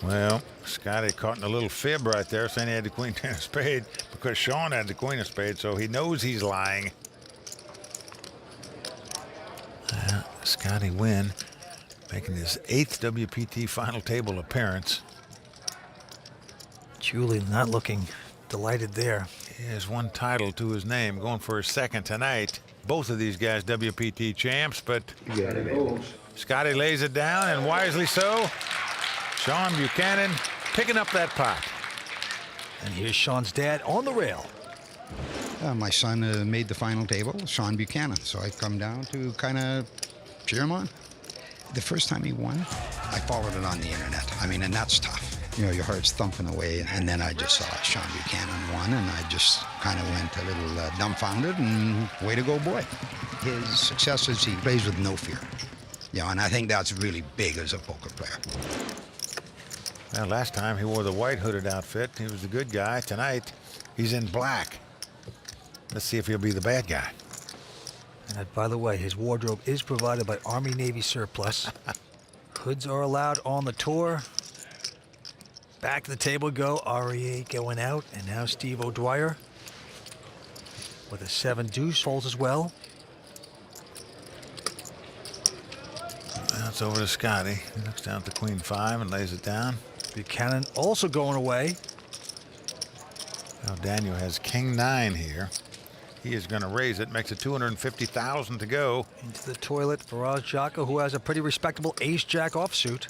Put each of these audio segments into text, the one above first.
Well, Scotty caught in a little fib right there, saying he had the queen ten of spades because Sean had the queen of spades, so he knows he's lying. Scotty Wynn making his 8th WPT final table appearance. Julie not looking delighted there. He has one title to his name, going for his 2nd tonight. Both of these guys WPT champs, but Scotty lays it down, and wisely so. Sean Buchanan picking up that pot. And here's Sean's dad on the rail. My son made the final table, Sean Buchanan, so I come down to kind of cheer him on. The first time he won, I followed it on the internet. I mean, and that's tough. You know, your heart's thumping away, and then I just saw Sean Buchanan won, and I just kind of went a little dumbfounded, and way to go, boy. His success is he plays with no fear. You know, and I think that's really big as a poker player. Well, last time he wore the white hooded outfit. He was the good guy. Tonight, he's in black. Let's see if he'll be the bad guy. And by the way, his wardrobe is provided by Army-Navy surplus. Hoods are allowed on the tour. Back to the table go, REA going out, and now Steve O'Dwyer with a 7 deuce folds as well. That's over to Scotty. He looks down at the queen 5 and lays it down. Buchanan also going away. Now Daniel has king 9 here. He is going to raise it, makes it 250,000 to go. Into the toilet, Faraz Jaka, who has a pretty respectable ace-jack offsuit.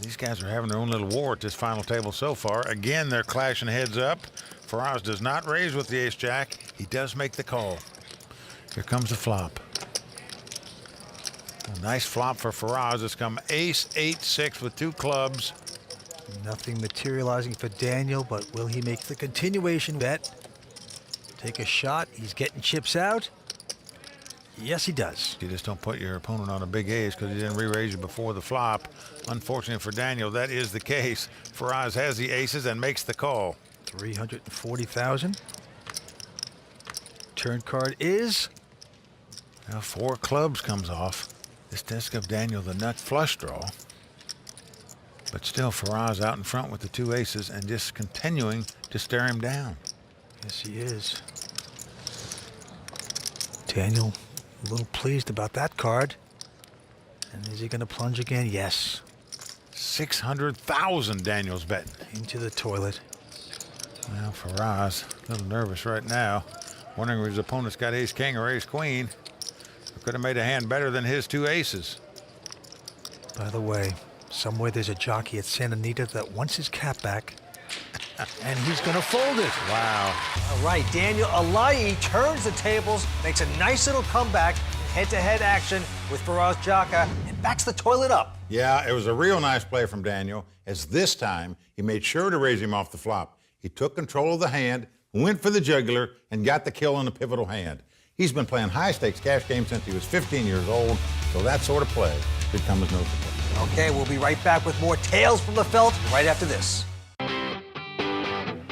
These guys are having their own little war at this final table so far. Again, they're clashing heads up. Faraz does not raise with the ace-jack. He does make the call. Here comes the flop. A nice flop for Faraz. It's come ace, 8-6 with 2 clubs. Nothing materializing for Daniel, but will he make the continuation bet? Take a shot. He's getting chips out. Yes, he does. You just don't put your opponent on a big ace because he didn't re-raise you before the flop. Unfortunately for Daniel, that is the case. Faraz has the aces and makes the call. 340,000. Turn card is... Now 4 clubs comes off. This does give Daniel the nut flush draw. But still, Faraz out in front with the 2 aces and just continuing to stare him down. Yes, he is. Daniel, a little pleased about that card. And is he going to plunge again? Yes. 600,000 Daniel's betting. Into the toilet. Well, Faraz, a little nervous right now. Wondering if his opponent's got ace-king or ace-queen. Could have made a hand better than his 2 aces. By the way, somewhere there's a jockey at Santa Anita that wants his cap back. And he's going to fold it. Wow. All right, Daniel Alayi turns the tables, makes a nice little comeback in head-to-head action with Faraz Jaka, and backs the toilet up. Yeah, it was a real nice play from Daniel, as this time he made sure to raise him off the flop. He took control of the hand, went for the jugular, and got the kill on the pivotal hand. He's been playing high-stakes cash games since he was 15 years old, so that sort of play should come as no surprise. Okay, we'll be right back with more Tales from the Felt right after this.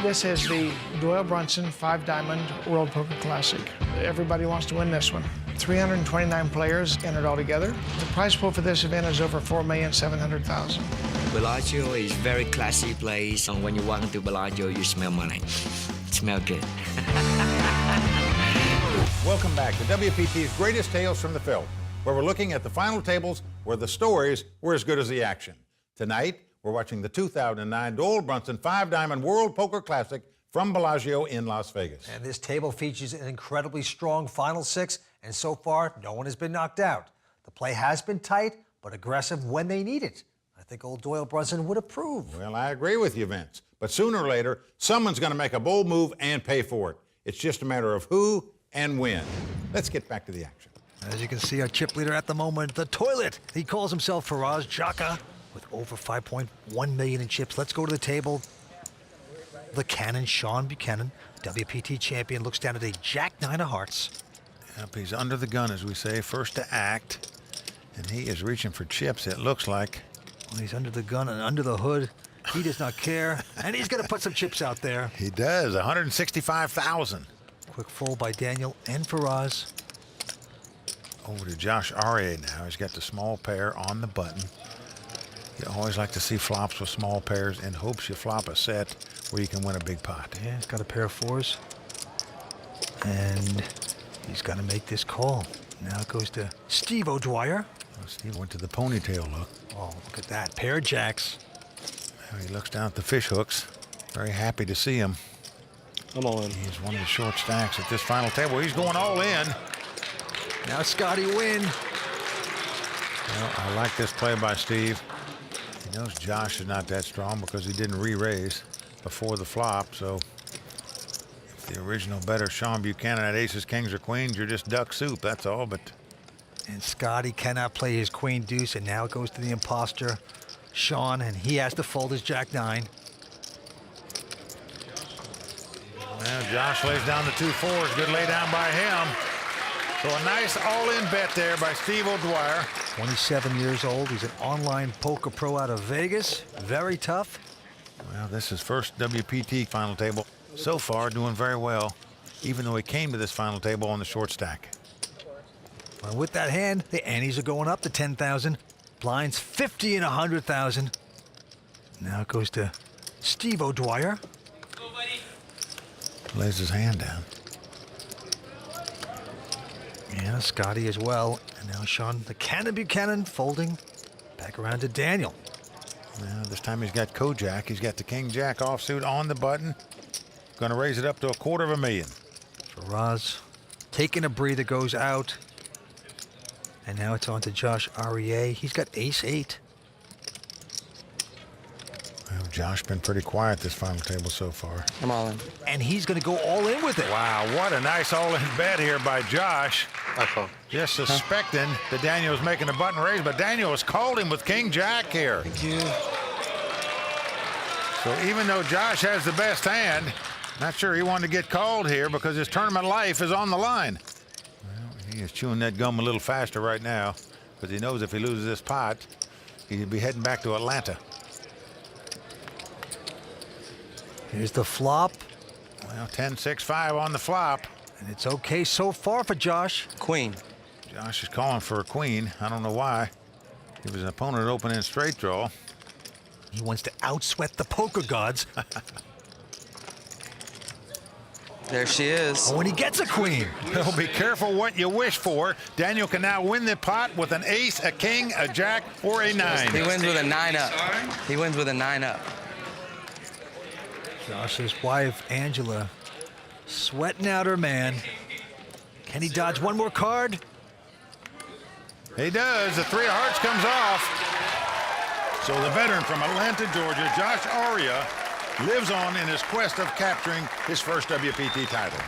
This is the Doyle Brunson 5-Diamond World Poker Classic. Everybody wants to win this one. 329 players entered altogether. The prize pool for this event is over $4,700,000. Bellagio is very classy place, and when you walk into Bellagio, you smell money. It smells good. Welcome back to WPT's Greatest Tales from the Field, where we're looking at the final tables where the stories were as good as the action. Tonight, we're watching the 2009 Doyle Brunson 5-Diamond World Poker Classic from Bellagio in Las Vegas. And this table features an incredibly strong final 6, and so far, no one has been knocked out. The play has been tight, but aggressive when they need it. I think old Doyle Brunson would approve. Well, I agree with you, Vince. But sooner or later, someone's going to make a bold move and pay for it. It's just a matter of who and when. Let's get back to the action. As you can see, our chip leader at the moment, the toilet. He calls himself Faraz Jaka with over 5.1 million in chips. Let's go to the table. The cannon, Sean Buchanan, WPT champion, looks down at a Jack-9 of hearts. Yep, he's under the gun, as we say, first to act. And he is reaching for chips, it looks like. Well, he's under the gun and under the hood. He does not care. And he's going to put some chips out there. He does, 165,000. Quick fold by Daniel and Faraz. Over to Josh Aria now. He's got the small pair on the button. You always like to see flops with small pairs in hopes you flop a set where you can win a big pot. Yeah, he's got a pair of fours. And he's got to make this call. Now it goes to Steve O'Dwyer. Well, Steve went to the ponytail look. Oh, look at that. Pair of jacks. Now he looks down at the fish hooks. Very happy to see him. I'm all in. He's one of the short stacks at this final table. He's going all in. Now Scotty win. Well, I like this play by Steve. He knows Josh is not that strong because he didn't re-raise before the flop. So if the original better Sean Buchanan had aces, kings, or queens, you're just duck soup. That's all. But And Scotty cannot play his queen deuce, and now it goes to the imposter, Sean, and he has to fold his jack nine. now Josh lays down the 2 fours. Good lay down by him. So a nice all-in bet there by Steve O'Dwyer. 27 years old. He's an online poker pro out of Vegas. Very tough. Well, this is first WPT final table. So far, doing very well, even though he came to this final table on the short stack. And with that hand, the antes are going up to 10,000. Blinds 50 and 100,000. Now it goes to Steve O'Dwyer. Lays his hand down. Yeah, Scotty as well. And now Sean, the Cannon Buchanan, folding back around to Daniel. Now this time he's got Kojak. He's got the king jack offsuit on the button. Going to raise it up to $250,000. Faraz taking a breather, goes out. And now it's on to Josh REA. He's got ace-8. Well, Josh been pretty quiet this final table so far. I'm all in. And he's going to go all in with it. Wow, what a nice all-in bet here by Josh. I call. Just suspecting that Daniel was making a button raise, but Daniel has called him with king jack here. Thank you. So even though Josh has the best hand, not sure he wanted to get called here because his tournament life is on the line. Well, he is chewing that gum a little faster right now because he knows if he loses this pot, he'd be heading back to Atlanta. Here's the flop. Well, 10-6-5 on the flop. And it's okay so far for Josh. Queen. Josh is calling for a queen. I don't know why. He was an opponent opening straight draw. He wants to outsweat the poker gods. There she is. Oh, and he gets a queen. Well, be careful what you wish for. Daniel can now win the pot with an ace, a king, a jack, or a 9. He wins with a 9 up. He wins with a 9 up. Josh's wife, Angela, sweating out her man. Can he dodge one more card? He does. The 3 of hearts comes off. So the veteran from Atlanta, Georgia, Josh Aria, lives on in his quest of capturing his first WPT title.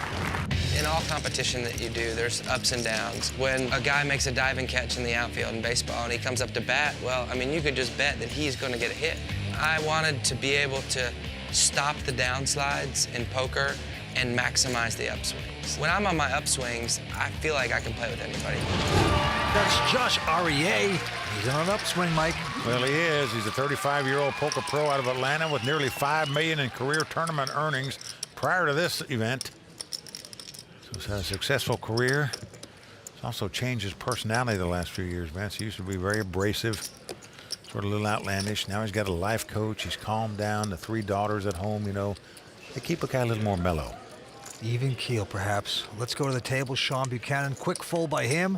In all competition that you do, there's ups and downs. When a guy makes a diving catch in the outfield in baseball and he comes up to bat, well, I mean, you could just bet that he's going to get a hit. I wanted to be able to stop the downsides in poker and maximize the upswings. When I'm on my upswings, I feel like I can play with anybody. That's Josh REA. He's on an upswing, Mike. Well, he is. He's a 35-year-old poker pro out of Atlanta with nearly $5 million in career tournament earnings prior to this event. So he's had a successful career. He's also changed his personality the last few years, man. He used to be very abrasive, sort of a little outlandish. Now he's got a life coach. He's calmed down. The 3 daughters at home, you know. They keep a guy a little more mellow. Even keel, perhaps. Let's go to the table. Sean Buchanan, quick fold by him.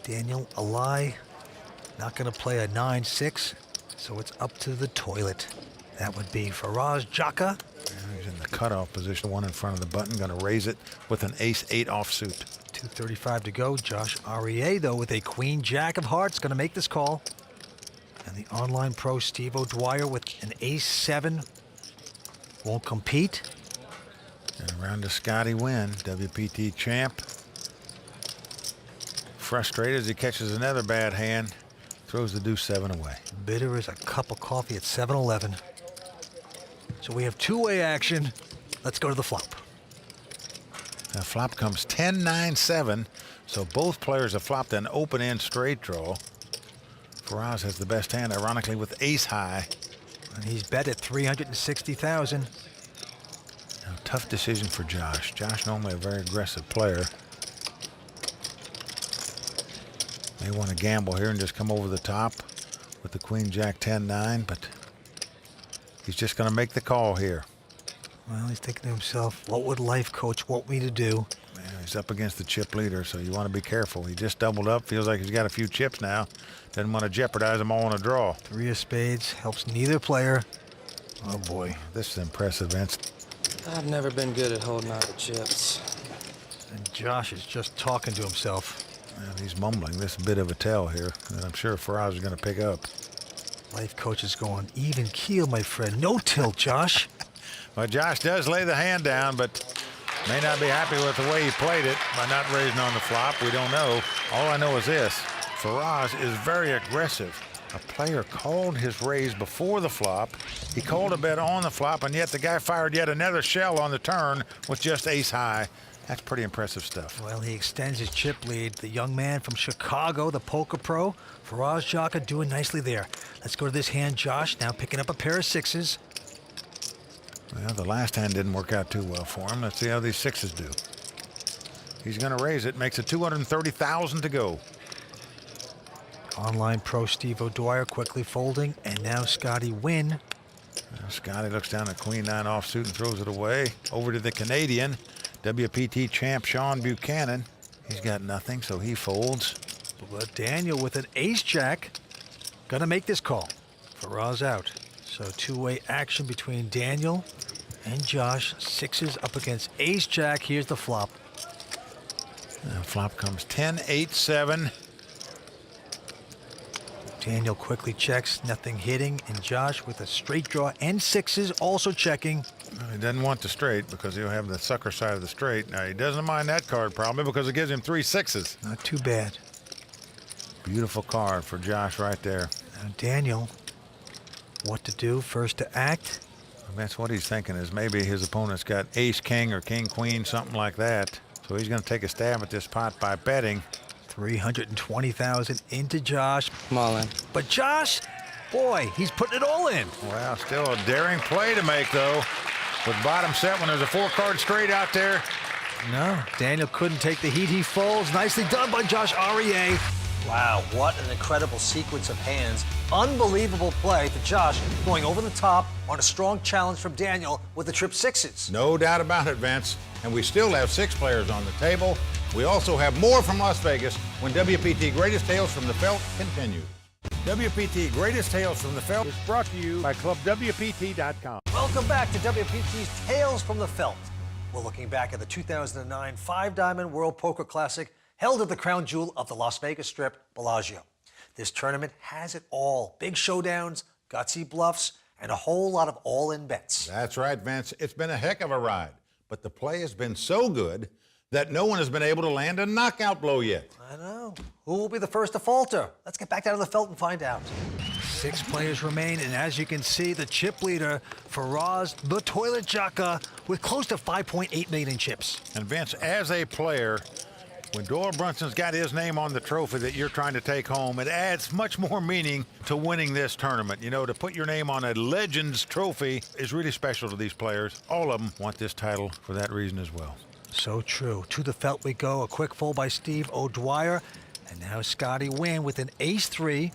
Daniel, a lie. Not going to play a 9-6, so it's up to the toilet. That would be Faraz Jaka. He's in the cutoff position, one in front of the button. Going to raise it with an ace-8 offsuit. 2:35 to go. Josh REA, though, with a queen jack of hearts, going to make this call. And the online pro, Steve O'Dwyer, with an ace-7, won't compete. And around to Scotty Wynn, WPT champ. Frustrated as he catches another bad hand, throws the deuce-7 away. Bitter as a cup of coffee at 7-Eleven. So we have two-way action. Let's go to the flop. Now flop comes 10-9-7, so both players have flopped an open-end straight draw. Faraz has the best hand, ironically, with ace-high. And he's bet at 360,000. Now, tough decision for Josh. Josh normally a very aggressive player. May want to gamble here and just come over the top, with the queen jack 10-9, but he's just going to make the call here. Well, he's thinking to himself, what would life coach want me to do? Man, he's up against the chip leader, so you want to be careful. He just doubled up, feels like he's got a few chips now. Doesn't want to jeopardize them all in a draw. 3 of spades helps neither player. Oh boy, this is impressive, Vince. I've never been good at holding out the chips. And Josh is just talking to himself. Well, he's mumbling. This is a bit of a tell here, and I'm sure Faraz is going to pick up. Life coach is going even keel, my friend. No tilt, Josh. Well, Josh does lay the hand down, but may not be happy with the way he played it by not raising on the flop. We don't know. All I know is this. Faraz is very aggressive. A player called his raise before the flop. He called a bet on the flop, and yet the guy fired yet another shell on the turn with just ace high. That's pretty impressive stuff. Well, he extends his chip lead. The young man from Chicago, the poker pro, Faraz Jaka, doing nicely there. Let's go to this hand, Josh. Now picking up a pair of 6s. Well, the last hand didn't work out too well for him. Let's see how these 6s do. He's going to raise it. Makes it $230,000 to go. Online pro Steve O'Dwyer quickly folding, and now Scotty Wynn. Well, Scotty looks down at queen 9 offsuit and throws it away. Over to the Canadian, WPT champ Sean Buchanan. He's got nothing, so he folds. But Daniel with an ace jack. Gonna make this call. Faraz out. So two-way action between Daniel and Josh. 6s up against ace jack. Here's the flop. Flop comes 10-8-7. Daniel quickly checks, nothing hitting, and Josh with a straight draw and 6s also checking. Well, he doesn't want the straight because he'll have the sucker side of the straight. Now, he doesn't mind that card probably because it gives him 3 6s. Not too bad. Beautiful card for Josh right there. Now Daniel, what to do? First to act. That's what he's thinking, is maybe his opponent's got ace king or king queen, something like that. So he's going to take a stab at this pot by betting. 320,000 into Josh. I'm all in. But Josh, boy, he's putting it all in. Well, still a daring play to make, though. With bottom set when there's a 4-card straight out there. No, Daniel couldn't take the heat. He folds. Nicely done by Josh Aurier. Wow, what an incredible sequence of hands. Unbelievable play to Josh, going over the top on a strong challenge from Daniel with the trip 6s. No doubt about it, Vince. And we still have 6 players on the table. We also have more from Las Vegas when WPT Greatest Tales from the Felt continues. WPT Greatest Tales from the Felt is brought to you by ClubWPT.com. Welcome back to WPT's Tales from the Felt. We're looking back at the 2009 5-Diamond World Poker Classic held at the crown jewel of the Las Vegas Strip, Bellagio. This tournament has it all. Big showdowns, gutsy bluffs, and a whole lot of all-in bets. That's right, Vince. It's been a heck of a ride. But the play has been so good that no one has been able to land a knockout blow yet. I know. Who will be the first to falter? Let's get back down to the Felt and find out. 6 players remain, and as you can see, the chip leader, Faraz the Toilet Jaka, with close to 5.8 million in chips. And Vince, as a player, when Doyle Brunson's got his name on the trophy that you're trying to take home, it adds much more meaning to winning this tournament. You know, to put your name on a Legends trophy is really special to these players. All of them want this title for that reason as well. So true. To the Felt we go. A quick fold by Steve O'Dwyer. And now Scotty Wynn with an ace-3.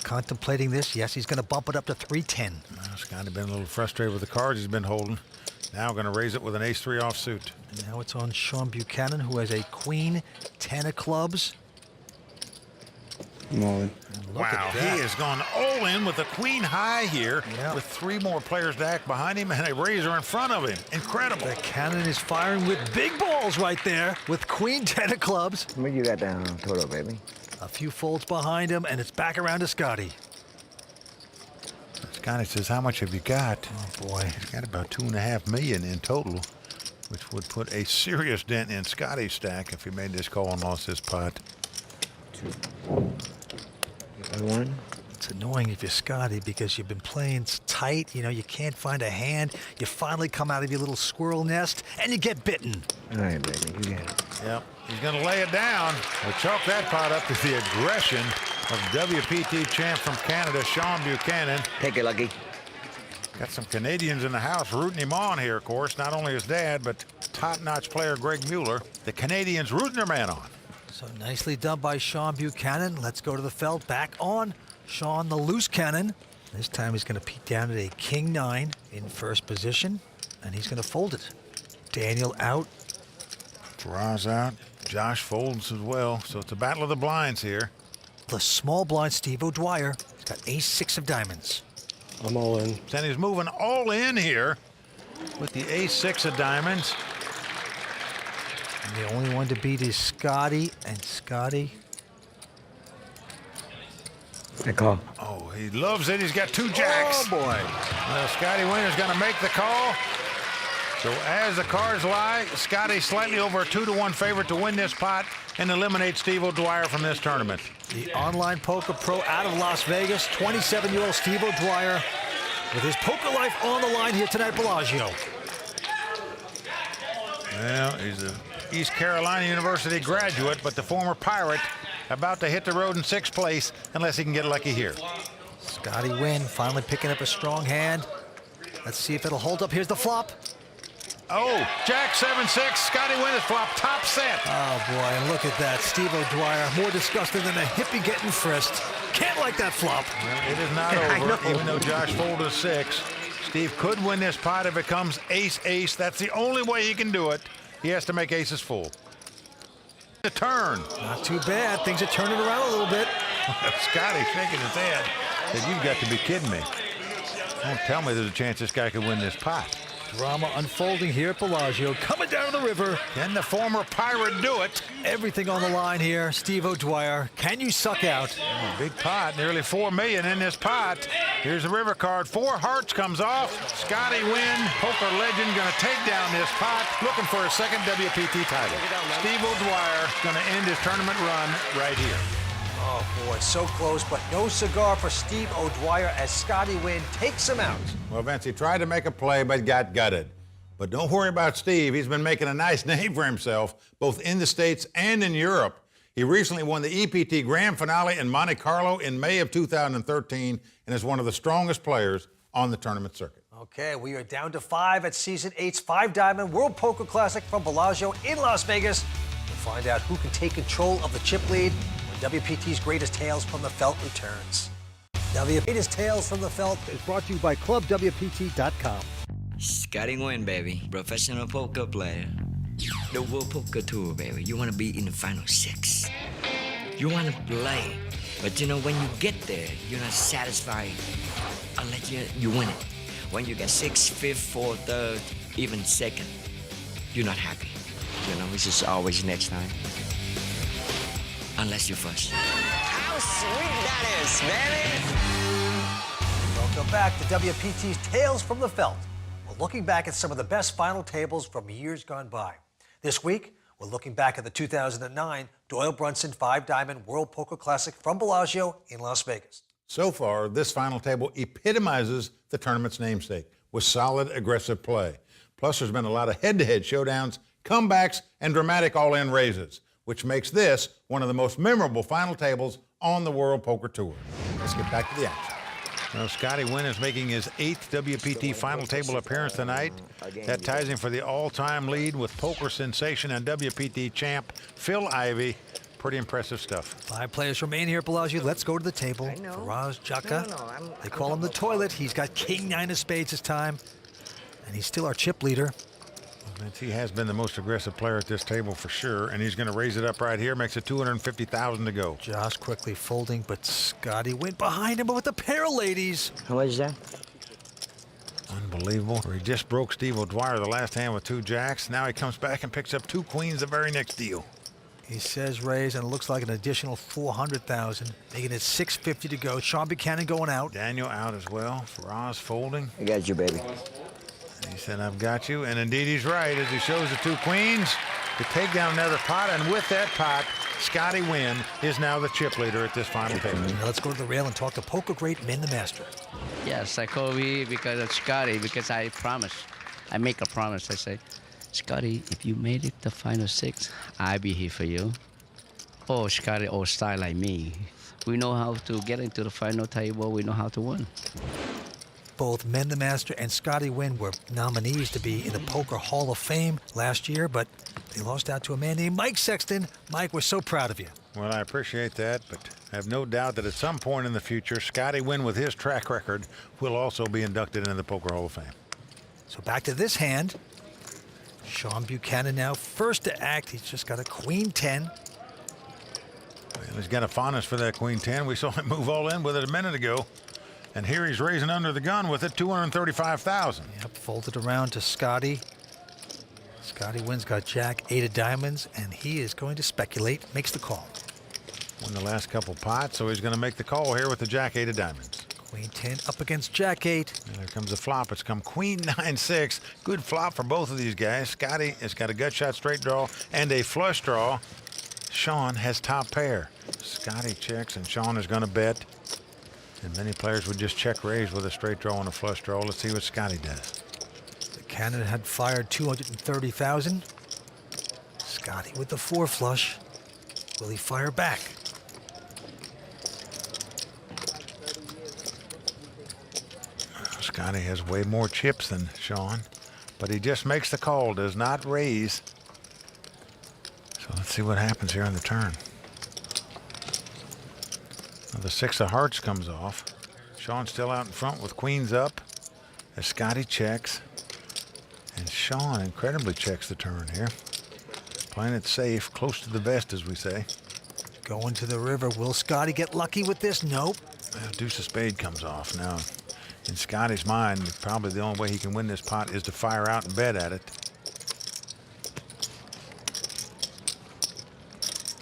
Contemplating this. Yes, he's going to bump it up to 310. Well, Scotty been a little frustrated with the cards he's been holding. Now going to raise it with an ace-3 offsuit. And now it's on Sean Buchanan, who has a queen 10 of clubs. I'm all in. Wow, he has gone all in with a queen high here, with 3 more players to act behind him and a razor in front of him. Incredible. The cannon is firing with big balls right there with queen 10 of clubs. Let me get that down on total, baby. A few folds behind him, and it's back around to Scotty. Scotty says, how much have you got? Oh, boy. He's got about $2.5 million in total, which would put a serious dent in Scotty's stack if he made this call and lost this pot. 1. It's annoying if you're Scotty because you've been playing tight. You know, you can't find a hand. You finally come out of your little squirrel nest, and you get bitten. All right, baby, you got it. Yep, he's going to lay it down. We'll chalk that pot up to the aggression of WPT champ from Canada, Sean Buchanan. Take it, Lucky. Got some Canadians in the house rooting him on here, of course. Not only his dad, but top-notch player Greg Mueller. The Canadians rooting their man on. So nicely done by Sean Buchanan. Let's go to the felt. Back on Sean the loose cannon. This time he's going to peek down at a king-9 in first position, and he's going to fold it. Daniel out. Faraz out. Josh folds as well. So it's a battle of the blinds here. The small blind Steve O'Dwyer. He's got ace-6 of diamonds. I'm all in. And he's moving all in here with the ace-6 of diamonds. And the only one to beat is Scotty, and Scotty. I call. Oh, he loves it. He's got 2 jacks. Oh, boy. Scotty Wynn is going to make the call. So as the cards lie, Scotty slightly over a 2-to-1 favorite to win this pot and eliminate Steve O'Dwyer from this tournament. The online poker pro out of Las Vegas, 27-year-old Steve O'Dwyer, with his poker life on the line here tonight, Bellagio. Well, he's an East Carolina University graduate, but the former Pirate about to hit the road in 6th place unless he can get lucky here. Scotty Wynn finally picking up a strong hand. Let's see if it'll hold up. Here's the flop. Oh, Jack 7-6. Scotty Wynn is flopped top set. Oh, boy, and look at that. Steve O'Dwyer, more disgusted than a hippie getting frisked. Can't like that flop. Well, it is not over, even though Josh folded a 6. Steve could win this pot if it comes ace-ace. That's the only way he can do it. He has to make aces full. The turn. Not too bad. Things are turning around a little bit. Scotty shaking his head. Said, you've got to be kidding me. Don't tell me there's a chance this guy could win this pot. Drama unfolding here at Bellagio, coming down the river. Can the former Pirate do it? Everything on the line here. Steve O'Dwyer, can you suck out? Oh, big pot, nearly $4 million in this pot. Here's the river card. 4 hearts comes off. Scotty Wynn, poker legend, going to take down this pot, looking for a second WPT title. Steve O'Dwyer going to end his tournament run right here. Oh, boy, so close, but no cigar for Steve O'Dwyer as Scotty Wynn takes him out. Well, Vince, he tried to make a play, but got gutted. But don't worry about Steve. He's been making a nice name for himself, both in the States and in Europe. He recently won the EPT Grand Finale in Monte Carlo in May of 2013 and is one of the strongest players on the tournament circuit. Okay, we are down to 5 at Season 8's 5-Diamond World Poker Classic from Bellagio in Las Vegas. We'll find out who can take control of the chip lead when WPT's Greatest Tales from the Felt returns. WPT's Tales from the Felt is brought to you by ClubWPT.com. Scotty Wynn, baby. Professional poker player. The World Poker Tour, baby. You want to be in the final 6. You want to play. But you know, when you get there, you're not satisfied unless you win it. When you get 6th, 5th, 4th, 3rd, even 2nd, you're not happy. You know, it's just always next time. Unless you're first. How sweet that is, baby! Welcome back to WPT's Tales from the Felt. We're looking back at some of the best final tables from years gone by. This week, we're looking back at the 2009 Doyle Brunson 5-Diamond World Poker Classic from Bellagio in Las Vegas. So far, this final table epitomizes the tournament's namesake with solid, aggressive play. Plus, there's been a lot of head-to-head showdowns, comebacks, and dramatic all-in raises, which makes this one of the most memorable final tables on the World Poker Tour. Let's get back to the action. Well, Scotty Wynn is making his 8th WPT final table appearance tonight. That ties him for the all-time lead with poker sensation and WPT champ Phil Ivey. Pretty impressive stuff. 5 players remain here at Bellagio. Let's go to the table. Faraz Jaka. They call him the toilet. He's got king 9 of spades this time. And he's still our chip leader. He has been the most aggressive player at this table for sure, and he's going to raise it up right here. Makes it $250,000 to go. Josh quickly folding, but Scotty went behind him with a pair of ladies. How much is that? Unbelievable. He just broke Steve O'Dwyer the last hand with 2 jacks. Now he comes back and picks up 2 queens the very next deal. He says raise, and it looks like an additional $400,000, making it $650 to go. Sean Buchanan going out. Daniel out as well. Faraz folding. I got you, baby. He said, I've got you. And indeed, he's right as he shows the 2 queens to take down another pot. And with that pot, Scotty Wynn is now the chip leader at this final table. Now let's go to the rail and talk to poker great Min the Master. Yes, I call you because of Scotty, because I promise. I make a promise. I say, Scotty, if you made it the final 6, I'll be here for you. Oh, Scotty, old style like me. We know how to get into the final table. We know how to win. Both Men the Master and Scotty Wynn were nominees to be in the Poker Hall of Fame last year, but they lost out to a man named Mike Sexton. Mike, we're so proud of you. Well, I appreciate that, but I have no doubt that at some point in the future, Scotty Wynn, with his track record, will also be inducted into the Poker Hall of Fame. So back to this hand. Sean Buchanan now first to act. He's just got a Queen 10. Well, he's got a fondness for that Queen 10. We saw him move all in with it a minute ago. And here he's raising under the gun with it, 235,000. Yep, folded around to Scotty. Scotty Wynn's got Jack 8 of diamonds, and he is going to speculate. Makes the call. Won the last couple pots, so he's going to make the call here with the Jack 8 of diamonds. Queen 10 up against Jack 8. And there comes the flop. It's come Queen 9-6. Good flop for both of these guys. Scotty has got a gut shot straight draw and a flush draw. Sean has top pair. Scotty checks, and Sean is going to bet. And many players would just check raise with a straight draw and a flush draw. Let's see what Scotty does. The cannon had fired 230,000. Scotty with the 4 flush. Will he fire back? Scotty has way more chips than Sean, but he just makes the call, does not raise. So let's see what happens here on the turn. Now the 6 of hearts comes off. Sean's still out in front with queens up as Scotty checks. And Sean incredibly checks the turn here. Playing it safe, close to the vest, as we say. Going to the river. Will Scotty get lucky with this? Nope. Well, deuce of spade comes off. Now, in Scotty's mind, probably the only way he can win this pot is to fire out and bet at it.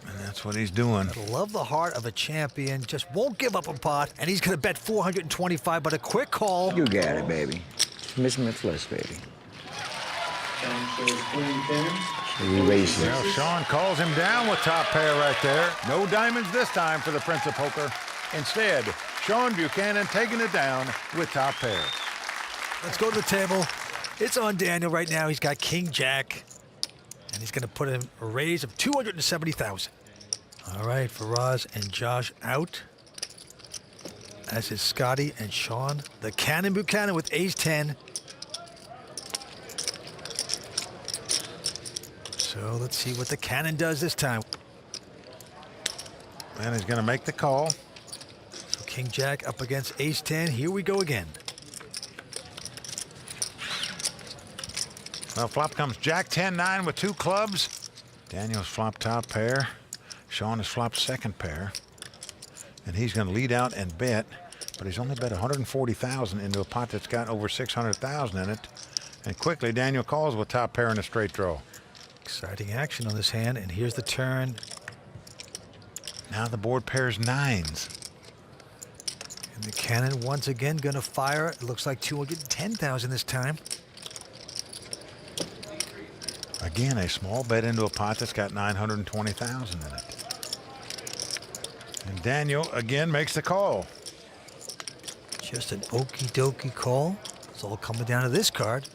And that's what he's doing. I love the heart of a champion. Just won't give up a pot, and he's going to bet 425, but a quick call. You got it, baby. Miss me flush, baby. You raise it. Well, Sean calls him down with top pair right there. No diamonds this time for the Prince of Poker. Instead, Sean Buchanan taking it down with top pair. Let's go to the table. It's on Daniel right now. He's got King Jack, and he's going to put in a raise of 270,000. All right, Faraz and Josh out, as is Scotty and Sean. The Cannon Buchanan with ace-10. So let's see what the Cannon does this time. And he's going to make the call. So King Jack up against ace-10. Here we go again. Well, flop comes Jack 10-9 with 2 clubs. Daniel's flopped top pair. Sean has flopped second pair. And he's going to lead out and bet, but he's only bet 140,000 into a pot that's got over 600,000 in it. And quickly, Daniel calls with top pair and a straight draw. Exciting action on this hand, and here's the turn. Now the board pairs 9s. And the Cannon once again going to fire. It looks like 210,000 this time. Again, a small bet into a pot that's got 920,000 in it. And Daniel again makes the call. Just an okie-dokie call. It's all coming down to this card.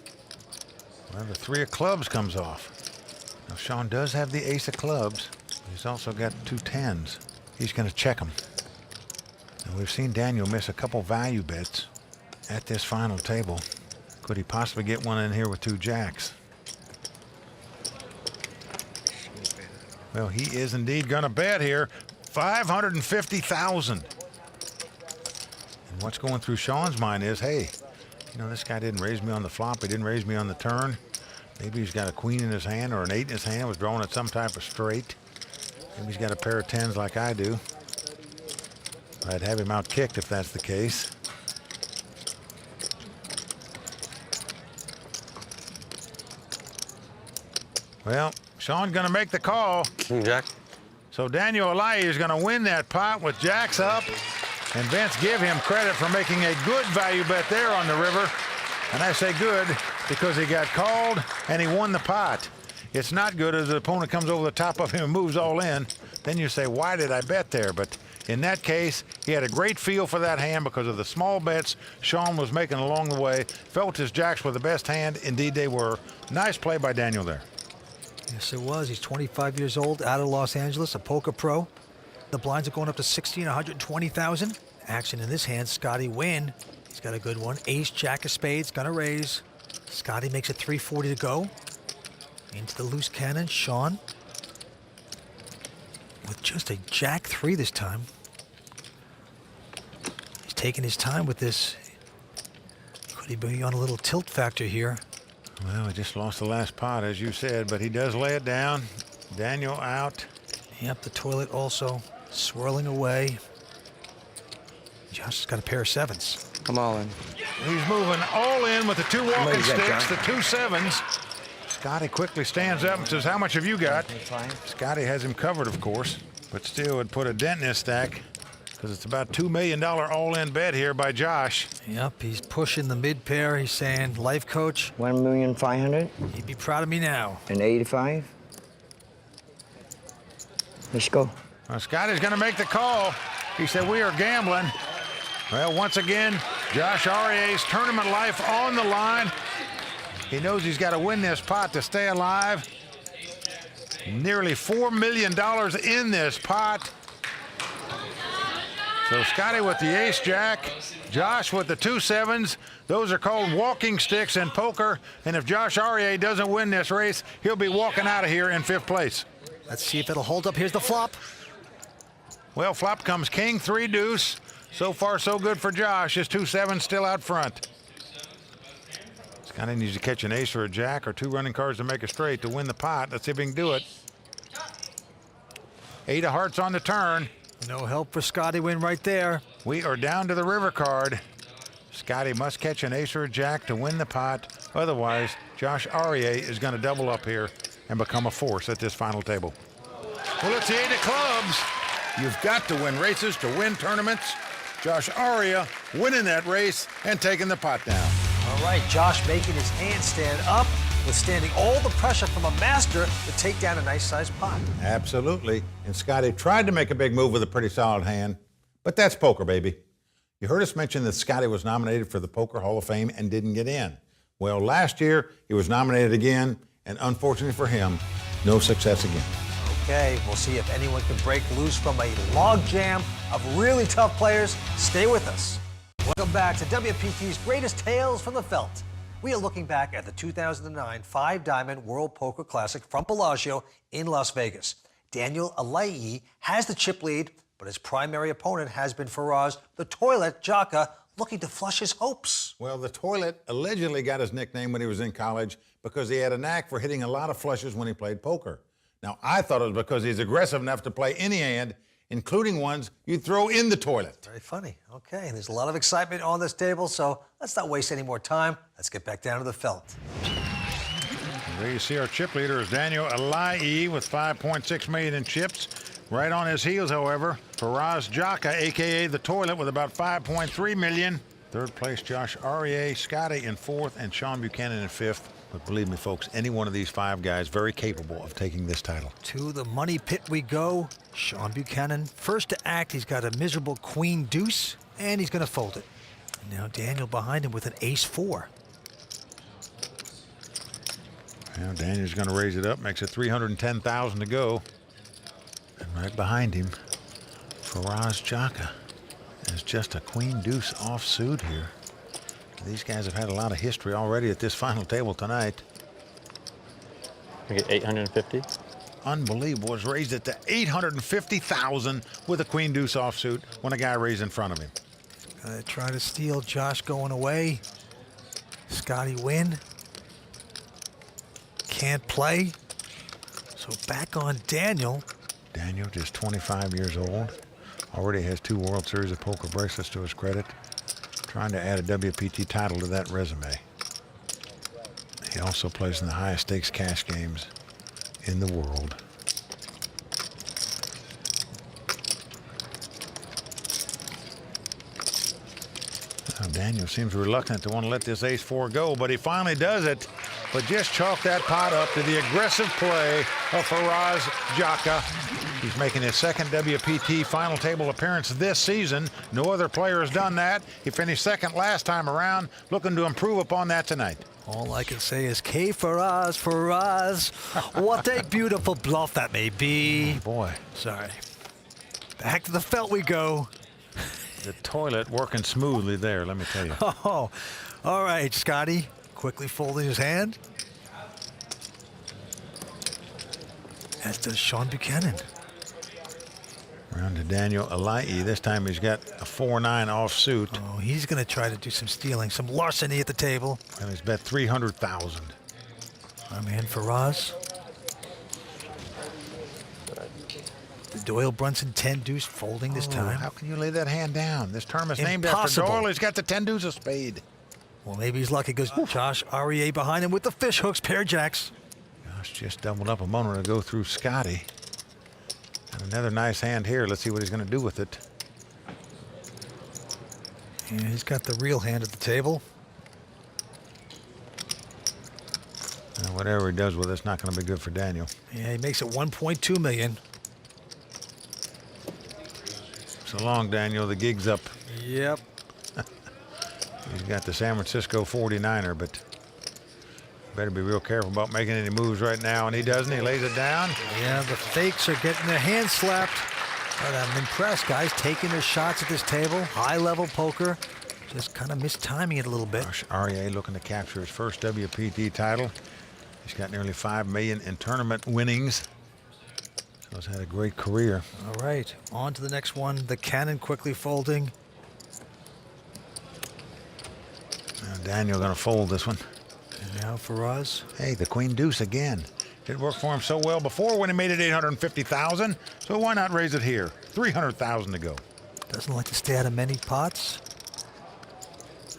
Well, the 3 of clubs comes off. Now, Sean does have the ace of clubs. He's also got 2 10s. He's going to check them. And we've seen Daniel miss a couple value bets at this final table. Could he possibly get one in here with 2 jacks? Well, he is indeed going to bet here. 550,000. And what's going through Sean's mind is, hey, you know, this guy didn't raise me on the flop. He didn't raise me on the turn. Maybe he's got a queen in his hand or an 8 in his hand, was drawing at some type of straight. Maybe he's got a pair of 10s like I do. I'd have him out kicked if that's the case. Well, Sean's going to make the call. King Jack. So Daniel Alayi is going to win that pot with jacks up. And Vince, give him credit for making a good value bet there on the river. And I say good because he got called and he won the pot. It's not good as the opponent comes over the top of him and moves all in. Then you say, why did I bet there? But in that case, he had a great feel for that hand because of the small bets Sean was making along the way. Felt his jacks were the best hand. Indeed, they were. Nice play by Daniel there. Yes, it was. He's 25 years old, out of Los Angeles, a poker pro. The blinds are going up to 16, 120,000. Action in this hand, Scotty Wynn. He's He's got a good one. Ace, jack of spades, gonna raise. Scotty makes it 340 to go. Into the loose cannon, Sean. With just a jack 3 this time. He's taking his time with this. Could he be on a little tilt factor here? Well, he just lost the last pot, as you said, but he does lay it down. Daniel out. Yep, the toilet also swirling away. Josh has got a pair of 7s. I'm all in. He's moving all in with the 2 walking is that, sticks, the 2 7s. Scotty quickly stands up and says, how much have you got? Scotty has him covered, of course, but still would put a dent in his stack because it's about $2 million all-in bet here by Josh. Yep, he's pushing the mid pair. He's saying, life coach, 1,500,000 you'd be proud of me now. and 85. Let's go. Well, Scotty's going to make the call. He said, we are gambling. Well, once again, Josh Aurier's tournament life on the line. He knows he's got to win this pot to stay alive. Nearly $4 million in this pot. So Scotty with the ace jack, Josh with the 2 7s. Those are called walking sticks in poker. And if Josh Aurier doesn't win this race, he'll be walking out of here in 5th place. Let's see if it'll hold up. Here's the flop. Well, flop comes king, 3 deuce. So far, so good for Josh. His 2 7s still out front. Scotty needs to catch an ace or a jack or 2 running cards to make a straight to win the pot. Let's see if he can do it. 8 of hearts on the turn. No help for Scotty win right there. We are down to the river card. Scotty must catch an ace or a jack to win the pot. Otherwise, Josh Aurier is going to double up here and become a force at this final table. Well, it's the 8 of clubs. You've got to win races to win tournaments. Josh Aurier winning that race and taking the pot down. All right, Josh making his hand stand up, withstanding all the pressure from a master to take down a nice-sized pot. Absolutely. And Scotty tried to make a big move with a pretty solid hand, but that's poker, baby. You heard us mention that Scotty was nominated for the Poker Hall of Fame and didn't get in. Well, last year he was nominated again, and unfortunately for him, no success again. Okay, we'll see if anyone can break loose from a log jam of really tough players. Stay with us. Welcome back to WPT's Greatest Tales from the Felt. We are looking back at the 2009 5-Diamond World Poker Classic from Bellagio in Las Vegas. Daniel Alaei has the chip lead, but his primary opponent has been Faraz the Toilet Jaka, looking to flush his hopes. Well, the Toilet allegedly got his nickname when he was in college because he had a knack for hitting a lot of flushes when he played poker. Now, I thought it was because he's aggressive enough to play any hand, including ones you'd throw in the toilet. Very funny. Okay, there's a lot of excitement on this table, so let's not waste any more time. Let's get back down to the felt. There you see our chip leader is Daniel Alaei with $5.6 million in chips. Right on his heels, however, Faraz Jaka, a.k.a. the Toilet, with about $5.3 million. 3rd place, Josh Aurier, Scotty in 4th, and Sean Buchanan in 5th. But believe me, folks, any one of these 5 guys very capable of taking this title. To the money pit we go. Sean Buchanan, first to act. He's got a miserable queen deuce, and he's going to fold it. And now Daniel behind him with an ace 4. Now Daniel's going to raise it up, makes it $310,000 to go. And right behind him, Faraz Jaka is just a queen deuce offsuit here. These guys have had a lot of history already at this final table tonight. We get 850. Unbelievable. Was raised it to $850,000 with a queen deuce offsuit when a guy raised in front of him. Gonna try to steal. Josh going away. Scotty win. Can't play. So back on Daniel. Daniel, just 25 years old. Already has 2 World Series of Poker bracelets to his credit. Trying to add a WPT title to that resume. He also plays in the highest stakes cash games in the world. Now Daniel seems reluctant to want to let this ace 4 go, but he finally does it. But just chalk that pot up to the aggressive play of Faraz Jaka. He's making his 2nd WPT final table appearance this season. No other player has done that. He finished 2nd last time around, looking to improve upon that tonight. All I can say is K Faraz, Faraz. What a beautiful bluff that may be. Boy. Sorry. Back to the felt we go. The toilet working smoothly there, let me tell you. Oh, all right, Scotty. Quickly folding his hand. As does Sean Buchanan. Round to Daniel Alai. This time he's got a 4-9 offsuit. Oh, he's going to try to do some stealing, some larceny at the table. And he's bet 300,000. Our man Faraz. The Doyle Brunson 10 deuce folding this time. How can you lay that hand down? This term is named Impossible. after Doyle. He's got the 10 deuce of spade. Well, maybe he's lucky because Josh Aurier behind him with the fish hooks, pair jacks. Josh just doubled up a moment ago through Scotty. And another nice hand here. Let's see what he's going to do with it. Yeah, he's got the real hand at the table. Now, whatever he does with it's not going to be good for Daniel. Yeah, he makes it 1.2 million. So long, Daniel. The gig's up. Yep. He's got the San Francisco 49er, but better be real careful about making any moves right now. And he doesn't. He lays it down. Yeah, the fakes are getting their hands slapped. But I'm impressed, guys, taking their shots at this table. High-level poker. Just kind of mistiming it a little bit. Josh Aurier looking to capture his first WPT title. He's got nearly $5 million in tournament winnings. So he's had a great career. All right, on to the next one. The cannon quickly folding. Now Daniel going to fold this one. And now Faraz. Hey, the queen deuce again. Did work for him so well before when he made it 850,000. So why not raise it here? 300,000 to go. Doesn't like to stay out of many pots.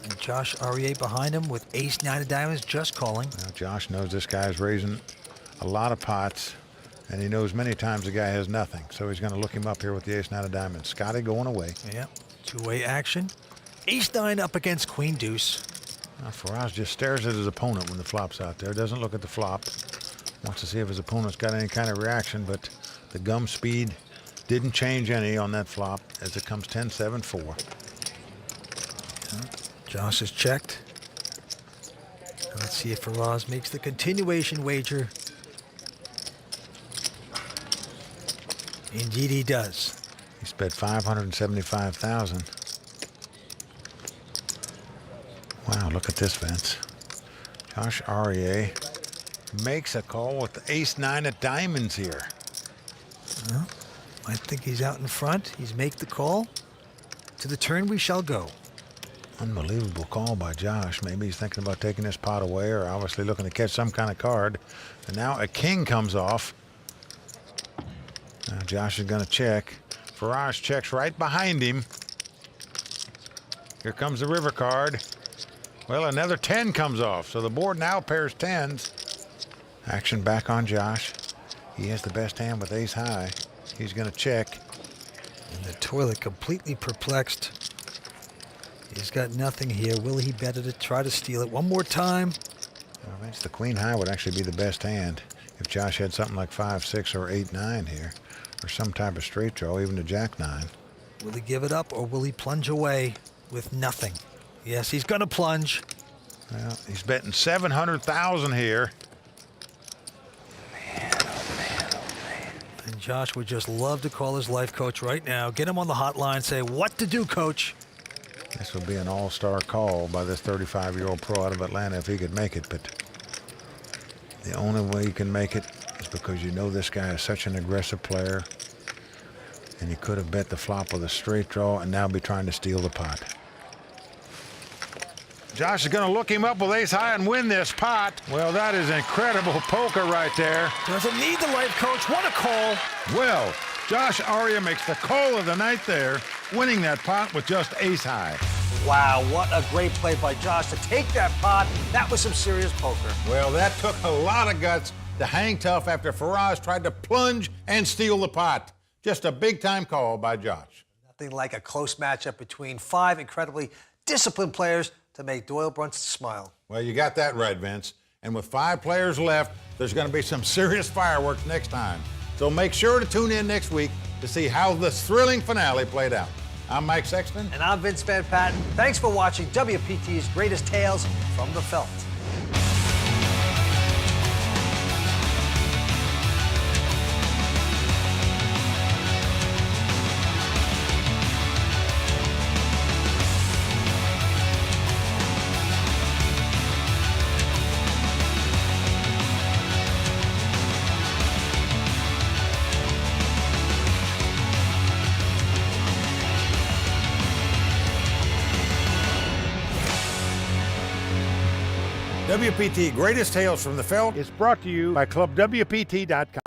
And Josh Aurier behind him with ace-9 of diamonds, just calling. Now Josh knows this guy's raising a lot of pots, and he knows many times the guy has nothing. So he's going to look him up here with the ace-9 of diamonds. Scotty going away. Yeah, two-way action. Ace-9 up against queen deuce. Now Faraz just stares at his opponent when the flop's out there. Doesn't look at the flop. Wants to see if his opponent's got any kind of reaction, but the gum speed didn't change any on that flop as it comes 10-7-4. Yeah. Josh is checked. Let's see if Faraz makes the continuation wager. Indeed he does. He's bet 575,000. Wow, look at this, Vince. Josh Aurier makes a call with the ace-9 of diamonds here. Well, I think he's out in front. He's make the call. To the turn we shall go. Unbelievable call by Josh. Maybe he's thinking about taking this pot away or obviously looking to catch some kind of card. And now a king comes off. Now Josh is going to check. Faraz checks right behind him. Here comes the river card. Well, another 10 comes off. So the board now pairs 10s. Action back on Josh. He has the best hand with ace high. He's going to check. And the toilet completely perplexed. He's got nothing here. Will he bet it to try to steal it one more time? Well, the queen high would actually be the best hand if Josh had something like 5-6 or 8-9 here, or some type of straight draw, even a jack-9. Will he give it up or will he plunge away with nothing? Yes, he's going to plunge. Well, he's betting 700,000 here. And Josh would just love to call his life coach right now. Get him on the hotline. Say, what to do, coach? This will be an all-star call by this 35-year-old pro out of Atlanta if he could make it, but the only way you can make it is because you know this guy is such an aggressive player, and he could have bet the flop with a straight draw and now be trying to steal the pot. Josh is going to look him up with ace high and win this pot. Well, that is incredible poker right there. Doesn't need the life coach. What a call. Well, Josh Aurier makes the call of the night there, winning that pot with just ace high. Wow, what a great play by Josh to take that pot. That was some serious poker. Well, that took a lot of guts to hang tough after Faraz tried to plunge and steal the pot. Just a big-time call by Josh. Nothing like a close matchup between five incredibly disciplined players to make Doyle Brunson smile. Well, you got that right, Vince. And with 5 players left, there's going to be some serious fireworks next time. So make sure to tune in next week to see how the thrilling finale played out. I'm Mike Sexton. And I'm Vince Van Patten. Thanks for watching WPT's Greatest Tales from the Felt. WPT Greatest Tales from the Felt is brought to you by ClubWPT.com.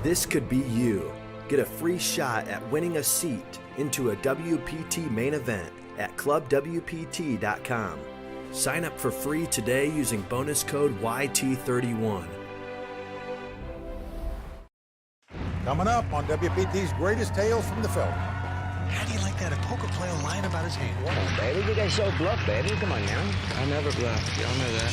This could be you. Get a free shot at winning a seat into a WPT main event at ClubWPT.com. Sign up for free today using bonus code YT31. Coming up on WPT's Greatest Tales from the Felt. How do you like that? A poker player lying about his hand. Come on, baby. You guys show bluff, baby. Come on now. I never bluff. Y'all know that.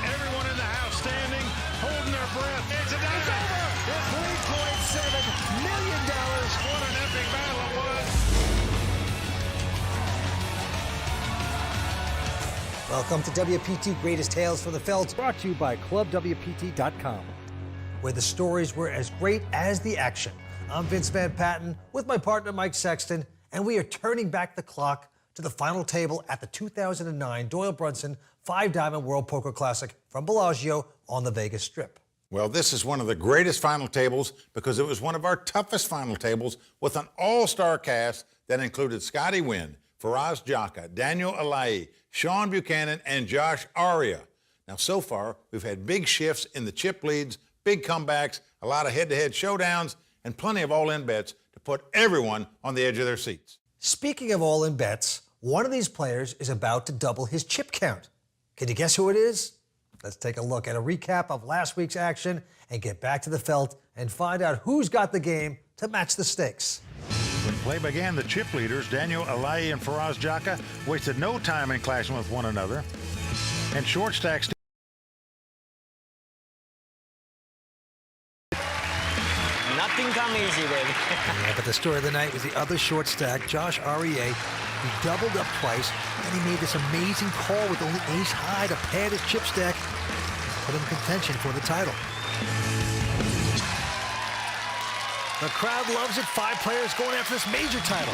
Everyone in the house standing, holding their breath. It's over. It's $3.7 million. What an epic battle it was. Welcome to WPT Greatest Tales from the Felt, brought to you by ClubWPT.com, where the stories were as great as the action. I'm Vince Van Patten with my partner Mike Sexton, and we are turning back the clock to the final table at the 2009 Doyle Brunson 5-Diamond World Poker Classic from Bellagio on the Vegas Strip. Well, this is one of the greatest final tables because it was one of our toughest final tables with an all-star cast that included Scotty Wynn, Faraz Jaka, Daniel Alaei, Sean Buchanan, and Josh Aria. Now, so far, we've had big shifts in the chip leads, big comebacks, a lot of head-to-head showdowns, and plenty of all-in bets to put everyone on the edge of their seats. Speaking of all-in bets, one of these players is about to double his chip count. Can you guess who it is? Let's take a look at a recap of last week's action and get back to the felt and find out who's got the game to match the stakes. When play began, the chip leaders, Daniel Alaei and Faraz Jaka, wasted no time in clashing with one another. And short stacks. Nothing come easy, baby. Yeah, but the story of the night was the other short stack, Josh Aria. He doubled up twice, and he made this amazing call with only ace high to pad his chip stack and put him in contention for the title. The crowd loves it. 5 players going after this major title.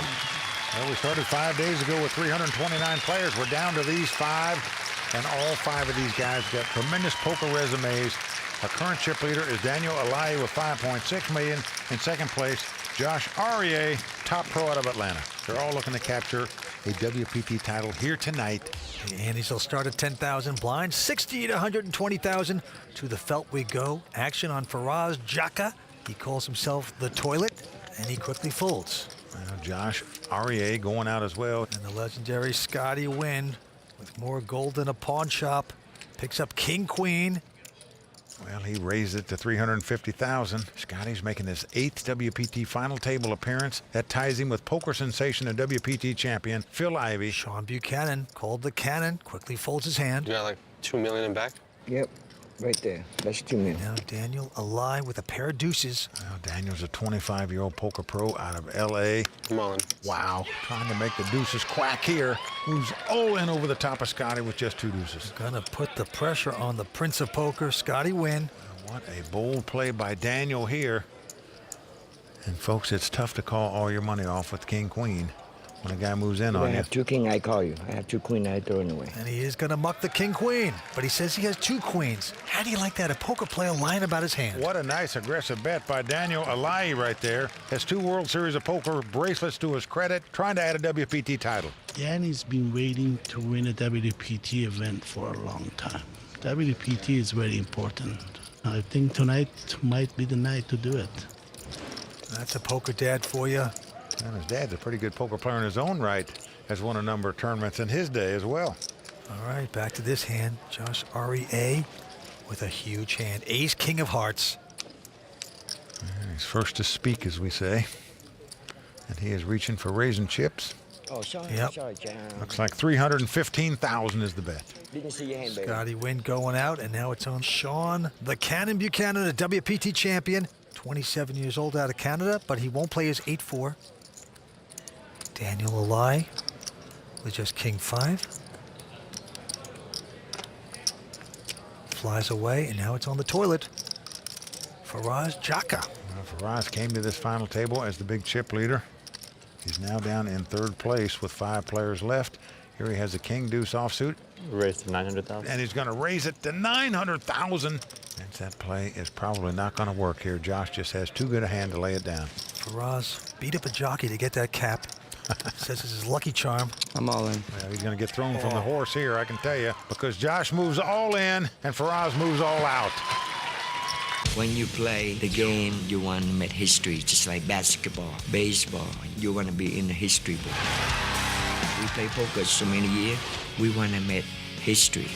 Well, we started 5 days ago with 329 players. We're down to these 5, and all 5 of these guys got tremendous poker resumes. Our current chip leader is Daniel Alaei with $5.6 million. In second place, Josh Aria, top pro out of Atlanta. They're all looking to capture a WPT title here tonight. The Andes will start at 10,000 blinds, 60 to 120,000. To the felt we go. Action on Faraz Jaka. He calls himself the toilet, and he quickly folds. Well, Josh Aria going out as well. And the legendary Scotty Wynn, with more gold than a pawn shop, picks up King-Queen. Well, he raised it to 350,000. Scotty's making his 8th WPT final table appearance. That ties him with poker sensation and WPT champion Phil Ivey. Sean Buchanan, called the Cannon, quickly folds his hand. You got like $2 million in back? Yep, right there. That's 2 million. Now Daniel Alaei with a pair of deuces. Well, Daniel's a 25-year-old poker pro out of L.A. Come on. Wow, trying to make the deuces quack here. Moves all in over the top of Scotty with just 2 deuces. Gonna put the pressure on the Prince of Poker, Scotty Wynn. What a bold play by Daniel here. And folks, it's tough to call all your money off with King-Queen when a guy moves in on I you. have 2 king, I call you. I have 2 queen, I throw it away. And he is gonna muck the King-Queen, but he says he has 2 queens. How do you like that? A poker player lying about his hand. What a nice aggressive bet by Daniel Alaei right there. Has 2 World Series of Poker bracelets to his credit, trying to add a WPT title. Danny's been waiting to win a WPT event for a long time. WPT is very important. I think tonight might be the night to do it. That's a poker dad for you. And his dad's a pretty good poker player in his own right. Has won a number of tournaments in his day as well. All right, back to this hand. Josh Aria with a huge hand. Ace, king of hearts. And he's first to speak, as we say. And he is reaching for raising chips. Oh, sorry, Yep. sorry, John. Looks like 315,000 is the bet. Didn't see your hand, baby. Scotty Wynn going out, and now it's on Sean the Cannon Buchanan, a WPT champion. 27 years old out of Canada, but he won't play his 8-4. Daniel Alaei with just king 5. Flies away, and now it's on the toilet. Faraz Jaka. Well, Faraz came to this final table as the big chip leader. He's now down in 3rd place with 5 players left. Here he has a king deuce offsuit. Raised to 900,000. And he's going to raise it to 900,000. Vince, that play is probably not going to work here. Josh just has too good a hand to lay it down. Faraz beat up a jockey to get that cap. Says it's his lucky charm. I'm all in. Well, he's going to get thrown from the horse here, I can tell you, because Josh moves all in and Faraz moves all out. When you play the game, you want to make history, just like basketball, baseball. You want to be in the history book. We play poker so many years, we want to make history.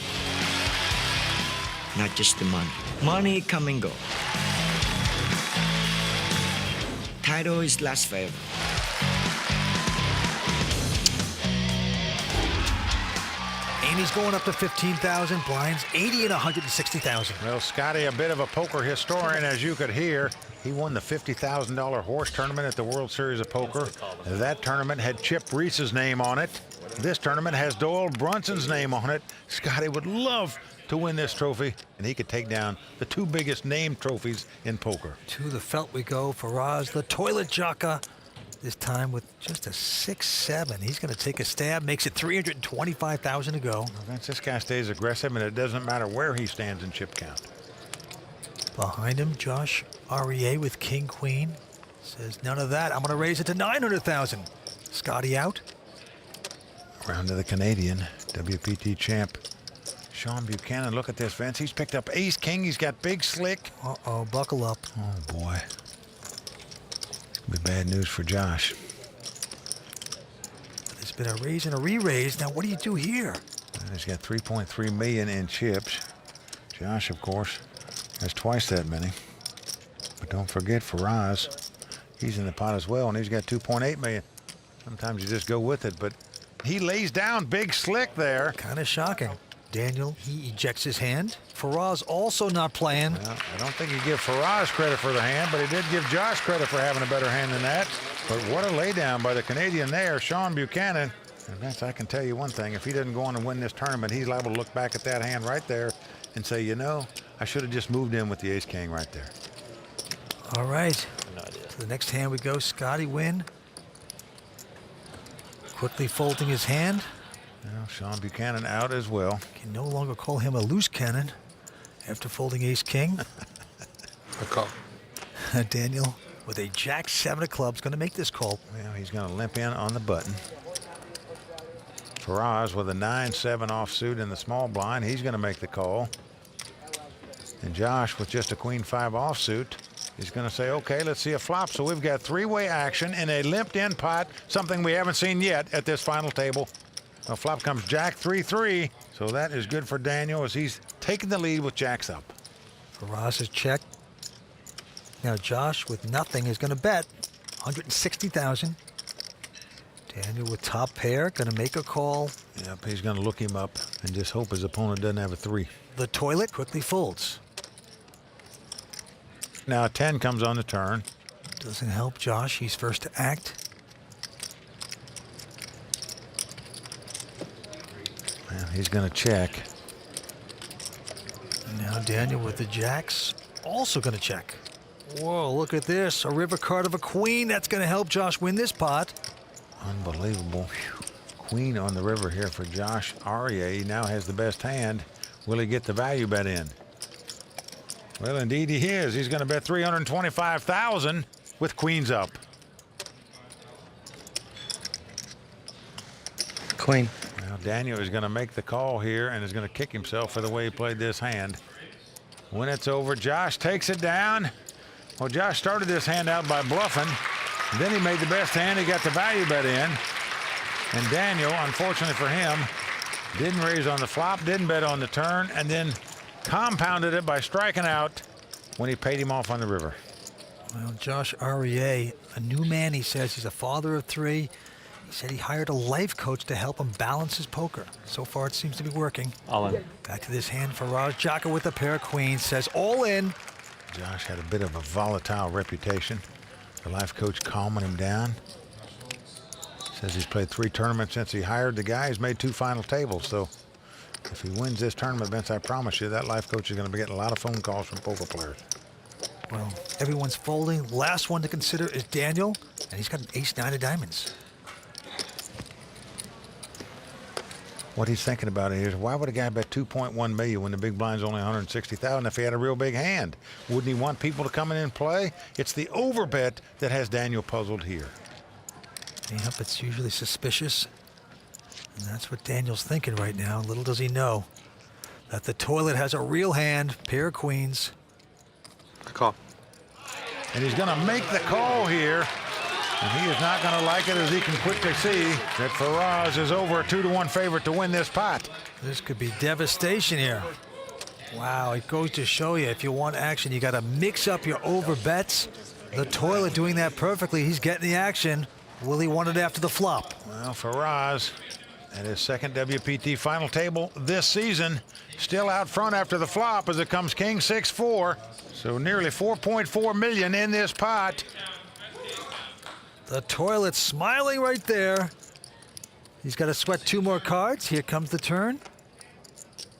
Not just the money. Money come and go. Title is last forever. Amy's going up to 15,000. Blinds 80 and 160,000. Well, Scotty, a bit of a poker historian, as you could hear. He won the $50,000 horse tournament at the World Series of Poker. That tournament had Chip Reese's name on it. This tournament has Doyle Brunson's name on it. Scotty would love to win this trophy, and he could take down the two biggest name trophies in poker. To the felt we go. Faraz, the toilet jocker. This time with just a 6-7. He's going to take a stab, makes it 325,000 to go. Well, Vince, this guy stays aggressive, and it doesn't matter where he stands in chip count. Behind him, Josh REA with King Queen. Says none of that. I'm going to raise it to 900,000. Scotty out. Round to the Canadian WPT champ, Sean Buchanan. Look at this, Vince. He's picked up ace king. He's got big slick. Uh-oh, buckle up. Oh, boy. Be bad news for Josh. There's been a raise and a re-raise. Now, what do you do here? And he's got 3.3 million in chips. Josh, of course, has twice that many. But don't forget Faraz. He's in the pot as well, and he's got 2.8 million. Sometimes you just go with it, but he lays down big slick there. Kind of shocking. Daniel, he ejects his hand. Faraz also not playing. Well, I don't think he give Faraz credit for the hand, but he did give Josh credit for having a better hand than that. But what a laydown by the Canadian there, Sean Buchanan. And Vince, I can tell you one thing. If he doesn't go on and win this tournament, he's liable to look back at that hand right there and say, you know, I should have just moved in with the ace-king right there. All right. To the next hand we go. Scotty win. Quickly folding his hand. Well, Sean Buchanan out as well. Can no longer call him a loose cannon after folding ace-king. A call. Daniel with a jack-7 of clubs going to make this call. Well, he's going to limp in on the button. Faraz with a 9-7 offsuit in the small blind. He's going to make the call. And Josh with just a queen-5 offsuit. He's going to say, okay, let's see a flop. So we've got three-way action in a limped-in pot, something we haven't seen yet at this final table. A flop comes Jack 3-3. So that is good for Daniel as he's taking the lead with jacks up. Faraz is checked. Now Josh with nothing is going to bet 160,000. Daniel with top pair going to make a call. Yep, he's going to look him up and just hope his opponent doesn't have a 3. The toilet quickly folds. Now 10 comes on the turn. Doesn't help Josh. He's first to act. Well, he's going to check. Now Daniel with the jacks also going to check. Whoa, look at this. A river card of a queen. That's going to help Josh win this pot. Unbelievable. Queen on the river here for Josh Aria. He now has the best hand. Will he get the value bet in? Well, indeed he is. He's going to bet 325,000 with queens up. Queen. Well, Daniel is going to make the call here and is going to kick himself for the way he played this hand. When it's over, Josh takes it down. Well, Josh started this hand out by bluffing. Then he made the best hand. He got the value bet in. And Daniel, unfortunately for him, didn't raise on the flop, didn't bet on the turn, and then compounded it by striking out when he paid him off on the river. Well, Josh REA, a new man, he says. He's a father of 3. He said he hired a life coach to help him balance his poker. So far, it seems to be working. All in. Back to this hand. Faraz Jaka with a pair of queens says all in. Josh had a bit of a volatile reputation. The life coach calming him down. Says he's played 3 tournaments since he hired the guy. He's made 2 final tables. So if he wins this tournament, Vince, I promise you that life coach is going to be getting a lot of phone calls from poker players. Well, everyone's folding. Last one to consider is Daniel, and he's got an ace-9 of diamonds. What he's thinking about is, why would a guy bet 2.1 million when the big blind's only 160,000 if he had a real big hand? Wouldn't he want people to come in and play? It's the over bet that has Daniel puzzled here. Yep, it's usually suspicious. And that's what Daniel's thinking right now. Little does he know that the toilet has a real hand, pair of queens. Call. And he's going to make the call here. And he is not going to like it, as he can quickly see that Faraz is over a 2-to-1 favorite to win this pot. This could be devastation here. Wow, it goes to show you, if you want action, you got to mix up your over bets. The toilet doing that perfectly. He's getting the action. Will he want it after the flop? Well, Faraz at his second WPT final table this season, still out front after the flop as it comes king 6-4. So nearly 4.4 million in this pot. The toilet's smiling right there. He's got to sweat 2 more cards. Here comes the turn.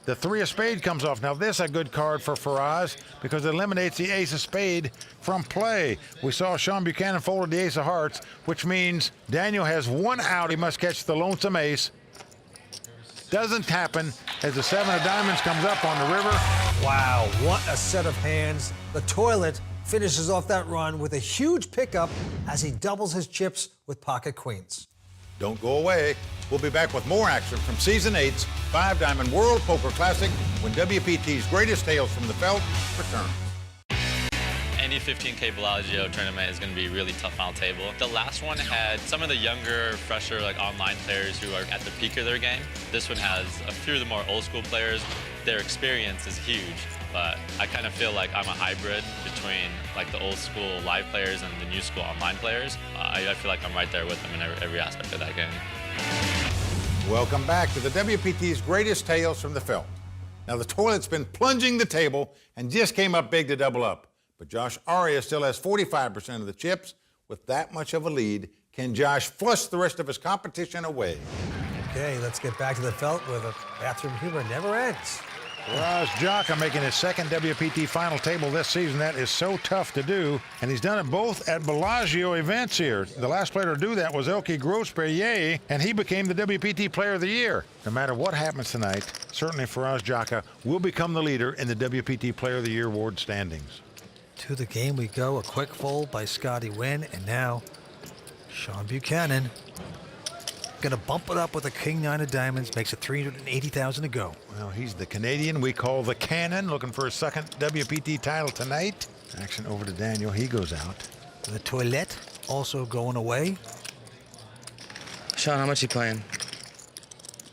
The 3 of spade comes off. Now this a good card for Faraz because it eliminates the ace of spade from play. We saw Sean Buchanan folded the ace of hearts, which means Daniel has 1 out. He must catch the lonesome ace. Doesn't happen as the 7 of diamonds comes up on the river. Wow, what a set of hands. The toilet finishes off that run with a huge pickup as he doubles his chips with pocket queens. Don't go away. We'll be back with more action from Season 8's 5-Diamond World Poker Classic when WPT's greatest tales from the felt return. Any 15K Bellagio tournament is going to be a really tough final table. The last one had some of the younger, fresher, online players who are at the peak of their game. This one has a few of the more old school players. Their experience is huge, but I kind of feel like I'm a hybrid between the old school live players and the new school online players. I feel like I'm right there with them in every aspect of that game. Welcome back to the WPT's greatest tales from the felt. Now the toilet's been plunging the table and just came up big to double up. But Josh Aria still has 45% of the chips. With that much of a lead, can Josh flush the rest of his competition away? Okay, let's get back to the felt where the bathroom humor never ends. Faraz Jaka making his second WPT final table this season. That is so tough to do, and he's done it both at Bellagio events here. The last player to do that was Elke Grossperrier, and he became the WPT Player of the Year. No matter what happens tonight, certainly Faraz Jaka will become the leader in the WPT Player of the Year award standings. To the game we go. A quick fold by Scotty Wynn, and now Sean Buchanan gonna bump it up with a king-9 of diamonds, makes it 380,000 to go. Well, he's the Canadian we call the Cannon, looking for his second WPT title tonight. Action over to Daniel. He goes out. The toilet also going away. Sean, how much you playing?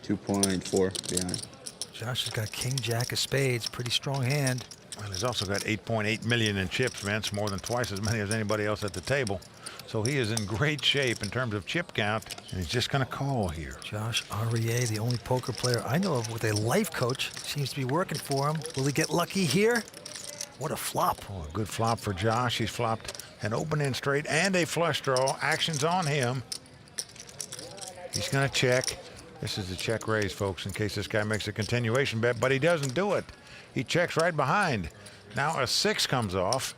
2.4 behind. Josh has got king-jack of spades, pretty strong hand. Well, he's also got 8.8 million in chips, Vince, more than twice as many as anybody else at the table. So he is in great shape in terms of chip count, and he's just going to call here. Josh Aria, the only poker player I know of with a life coach, seems to be working for him. Will he get lucky here? What a flop. Oh, a good flop for Josh. He's flopped an open-end straight and a flush draw. Action's on him. He's going to check. This is a check raise, folks, in case this guy makes a continuation bet, but he doesn't do it. He checks right behind. Now a 6 comes off.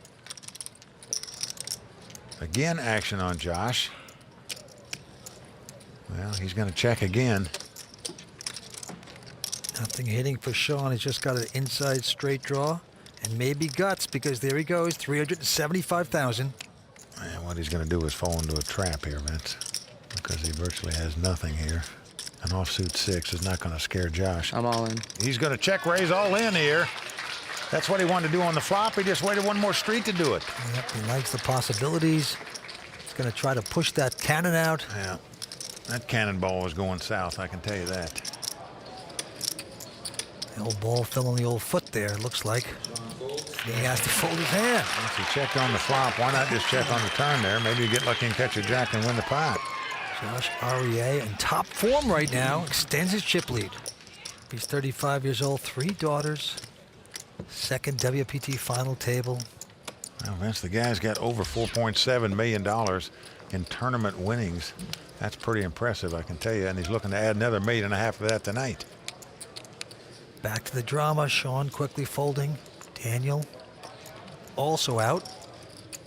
Again, action on Josh. Well, he's going to check again. Nothing hitting for Sean. He's just got an inside straight draw and maybe guts, because there he goes, 375,000. And what he's going to do is fall into a trap here, Vince, because he virtually has nothing here. An offsuit 6 is not going to scare Josh. I'm all in. He's going to check raise all in here. That's what he wanted to do on the flop. He just waited one more street to do it. Yep, he likes the possibilities. He's going to try to push that cannon out. Yeah, that cannonball is going south, I can tell you that. The old ball fell on the old foot there, it looks like. And he has to fold his hand. Once he checked on the flop, why not just check on the turn there? Maybe you get lucky and catch a jack and win the pot. Josh Aria in top form right now, extends his chip lead. He's 35 years old, 3 daughters, second WPT final table. Well, Vince, the guy's got over $4.7 million in tournament winnings. That's pretty impressive, I can tell you, and he's looking to add another $1.5 million of that tonight. Back to the drama, Sean quickly folding. Daniel also out.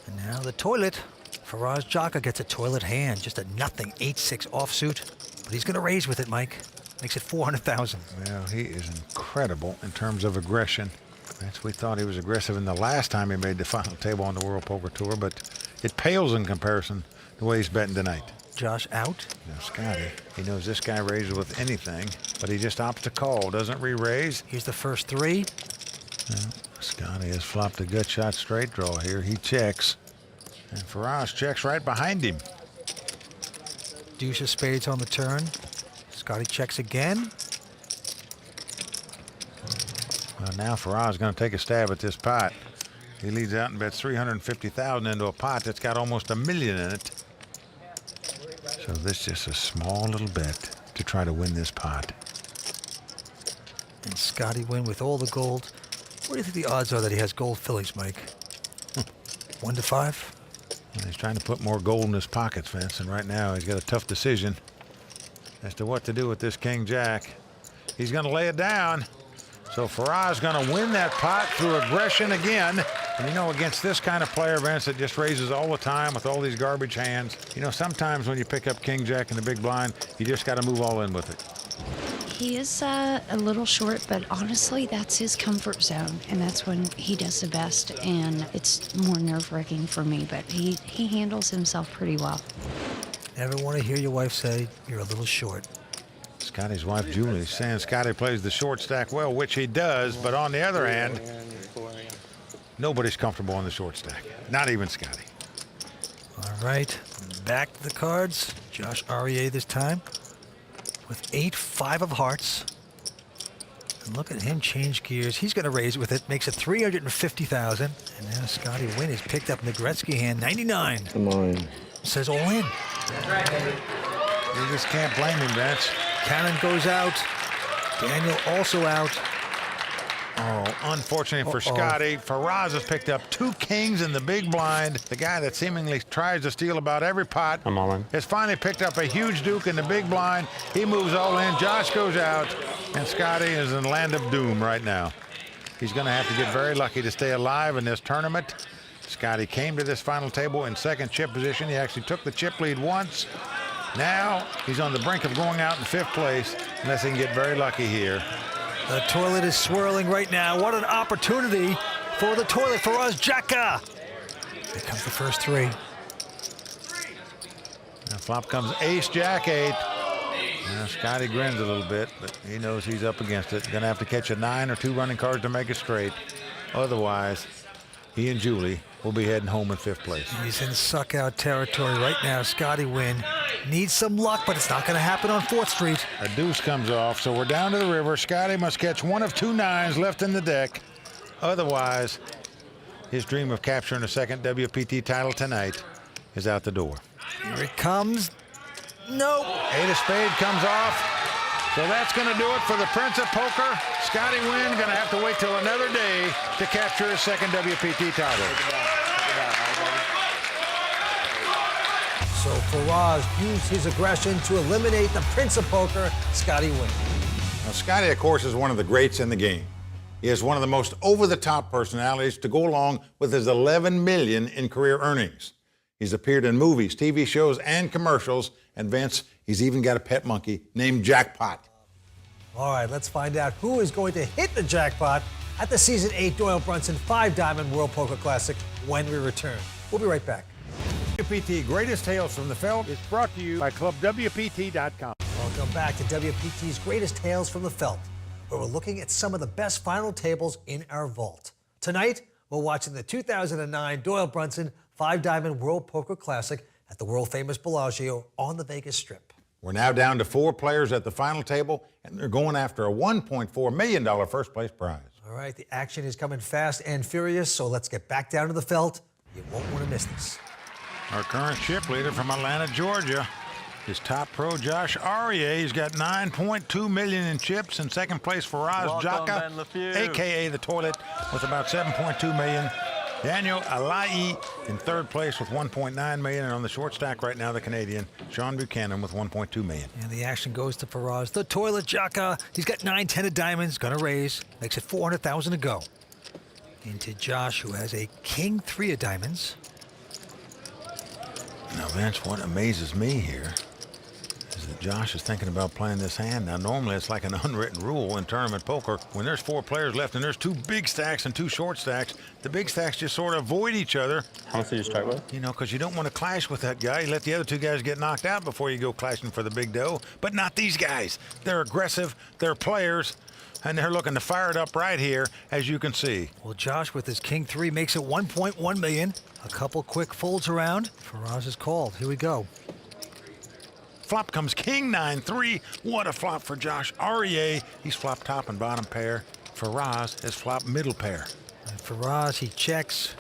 And now the toilet. Faraz Jaka gets a toilet hand, just a nothing 8-6 offsuit. But he's going to raise with it, Mike. makes it 400,000. Well, he is incredible in terms of aggression. We thought he was aggressive in the last time he made the final table on the World Poker Tour, but it pales in comparison to the way he's betting tonight. Josh out. Now, Scotty, he knows this guy raises with anything, but he just opts to call, doesn't re-raise. Here's the first three. Well, Scotty has flopped a gut shot straight draw here. He checks, and Faraz checks right behind him. Deuce of spades on the turn. Scotty checks again. Well, now Faraz is going to take a stab at this pot. He leads out and bets 350,000 into a pot that's got almost $1 million in it. So this is just a small little bet to try to win this pot. And Scotty win with all the gold. What do you think the odds are that he has gold fillies, Mike? 1 to 5? And he's trying to put more gold in his pockets, Vince, and right now he's got a tough decision as to what to do with this king-jack. He's going to lay it down. So Faraz is going to win that pot through aggression again. And you know, against this kind of player, Vince, that just raises all the time with all these garbage hands, you know, sometimes when you pick up king-jack in the big blind, you just got to move all in with it. He is a little short, but honestly, that's his comfort zone, and that's when he does the best, and it's more nerve-wracking for me, but he handles himself pretty well. Never want to hear your wife say you're a little short. Scotty's wife, Julie, is saying Scotty plays the short stack well, which he does, but on the other hand, nobody's comfortable on the short stack, not even Scotty. All right, back to the cards. Josh Aryeh this time with 8-5 of hearts. And look at him change gears. He's going to raise with it, makes it 350,000. And now Scotty Wynn has picked up the Gretzky hand, 99. Come on. Says all in. You just can't blame him, Vince. Cannon goes out. Daniel also out. Oh, unfortunately for Scotty, Faraz has picked up 2 kings in the big blind. The guy that seemingly tries to steal about every pot I'm all in. has finally picked up a huge duke in the big blind. He moves all in. Josh goes out, and Scotty is in the land of doom right now. He's going to have to get very lucky to stay alive in this tournament. Scotty came to this final table in second chip position. He actually took the chip lead once. Now he's on the brink of going out in 5th place unless he can get very lucky here. The toilet is swirling right now. What an opportunity for the toilet for us, Jacka. Here comes the first 3. Now flop comes ace, jack, 8. Now Scotty grins a little bit, but he knows he's up against it. Gonna have to catch a 9 or 2 running cards to make it straight. Otherwise, he and Julie will be heading home in 5th place. He's in suck-out territory right now. Scotty Wynn needs some luck, but it's not going to happen on 4th Street. A deuce comes off, so we're down to the river. Scotty must catch 1 of 2 9s left in the deck. Otherwise, his dream of capturing a second WPT title tonight is out the door. Here it comes. Nope. 8 of spade comes off. So that's going to do it for the Prince of Poker. Scotty Wynn going to have to wait till another day to capture his second WPT title. So Faraz used his aggression to eliminate the Prince of Poker, Scotty Wynn. Now, Scotty, of course, is one of the greats in the game. He is one of the most over-the-top personalities to go along with his $11 million in career earnings. He's appeared in movies, TV shows, and commercials. And Vince, he's even got a pet monkey named Jackpot. All right, let's find out who is going to hit the jackpot at the Season 8 Doyle Brunson 5-Diamond World Poker Classic when we return. We'll be right back. WPT Greatest Tales from the Felt is brought to you by ClubWPT.com. Welcome back to WPT's Greatest Tales from the Felt, where we're looking at some of the best final tables in our vault. Tonight, we're watching the 2009 Doyle Brunson 5-Diamond World Poker Classic at the world-famous Bellagio on the Vegas Strip. We're now down to 4 players at the final table, and they're going after a $1.4 million first-place prize. All right, the action is coming fast and furious, so let's get back down to the felt. You won't want to miss this. Our current chip leader from Atlanta, Georgia, is top pro Josh Aryeh. He's got $9.2 million in chips. In second place, Faraz Jaka, a.k.a. the Toilet, with about $7.2 million. Daniel Alai in third place with $1.9 million. And on the short stack right now, the Canadian, Sean Buchanan, with $1.2 million. And the action goes to Faraz. The Toilet Jaka. He's got 9-10 of diamonds. Going to raise. Makes it 400,000 to go. Into Josh, who has a king 3 of diamonds. Now, Vince, what amazes me here is that Josh is thinking about playing this hand. Now, normally it's like an unwritten rule in tournament poker. When there's 4 players left and there's 2 big stacks and 2 short stacks, the big stacks just sort of avoid each other. How much did you start with? You know, because you don't want to clash with that guy. You let the other 2 guys get knocked out before you go clashing for the big dough. But not these guys. They're aggressive, they're players, and they're looking to fire it up right here, as you can see. Well, Josh with his king 3 makes it 1.1 million. A couple quick folds around. Faraz is called. Here we go. Flop comes king 9-3. What a flop for Josh Aurier. He's flopped top and bottom pair. Faraz has flopped middle pair. And Faraz, he checks.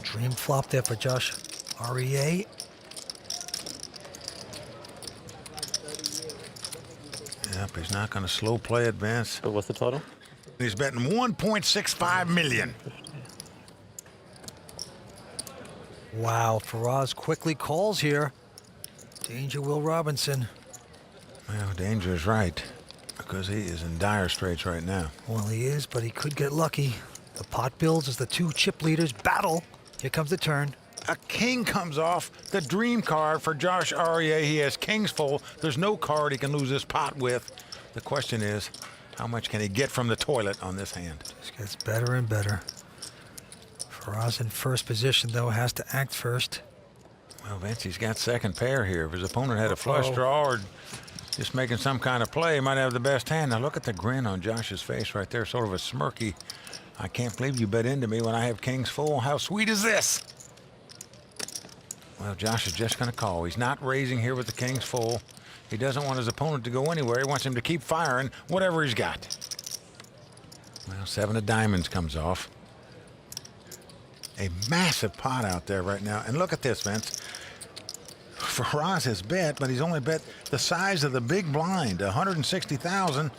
Dream flop there for Josh Aurier. Yep, he's not going to slow play advance. So what's the total? He's betting 1.65 million. Wow, Faraz quickly calls here. Danger, Will Robinson. Well, danger is right, because he is in dire straits right now. Well, he is, but he could get lucky. The pot builds as the 2 chip leaders battle. Here comes the turn. A king comes off, the dream card for Josh Aurier. He has kings full. There's no card he can lose this pot with. The question is, how much can he get from the toilet on this hand? Just gets better and better. Faraz in first position, though, has to act first. Well, Vince, he's got second pair here. If his opponent had a flush draw or just making some kind of play, he might have the best hand. Now look at the grin on Josh's face right there, sort of a smirky. I can't believe you bet into me when I have kings full. How sweet is this? Well, Josh is just going to call. He's not raising here with the kings full. He doesn't want his opponent to go anywhere. He wants him to keep firing whatever he's got. Well, 7 of diamonds comes off. A massive pot out there right now. And look at this, Vince. Faraz has bet, but he's only bet the size of the big blind, 160,000,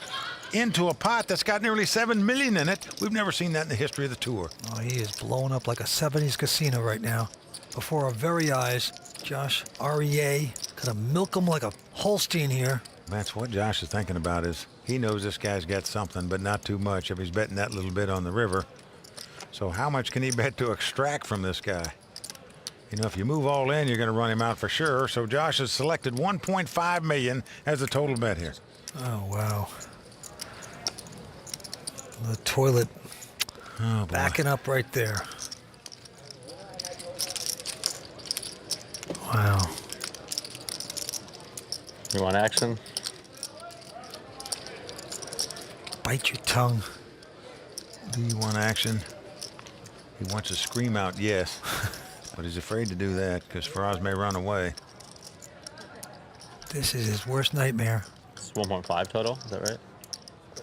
into a pot that's got nearly 7 million in it. We've never seen that in the history of the tour. Oh, he is blowing up like a 70s casino right now. Before our very eyes, Josh Aurier gonna milk him like a Holstein here. That's what Josh is thinking about. Is he knows this guy's got something, but not too much if he's betting that little bit on the river. So how much can he bet to extract from this guy? You know, if you move all in, you're going to run him out for sure. So Josh has selected 1.5 million as the total bet here. Oh, wow. The toilet backing up right there. Wow. You want action? Bite your tongue. Do you want action? He wants to scream out yes, but he's afraid to do that because Faraz may run away. This is his worst nightmare. It's 1.5 total, is that right?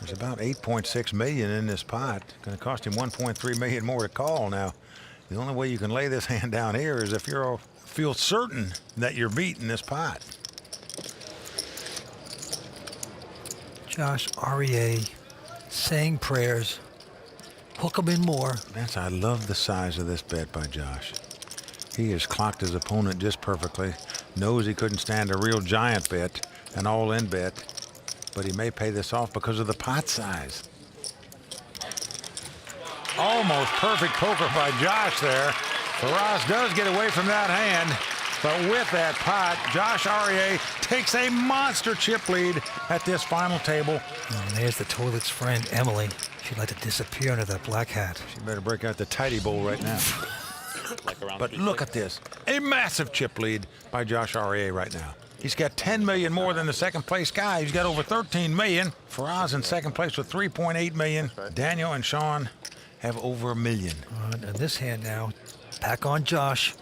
There's about 8.6 million in this pot. Going to cost him 1.3 million more to call now. The only way you can lay this hand down here is if you feel certain that you're beating this pot. Josh Aurier saying prayers. Hook him in more. Vince, I love the size of this bet by Josh. He has clocked his opponent just perfectly. Knows he couldn't stand a real giant bet, an all-in bet, but he may pay this off because of the pot size. Almost perfect poker by Josh there. Faraz does get away from that hand, but with that pot, Josh Aurier takes a monster chip lead at this final table. Oh, and there's the toilet's friend, Emily. She'd like to disappear under that black hat. She better break out the tidy bowl right now. But look at this. A massive chip lead by Josh Aurier right now. He's got 10 million more than the second place guy. He's got over 13 million. Faraz in second place with 3.8 million. Daniel and Sean have over $1 million. And this hand now, back on Josh,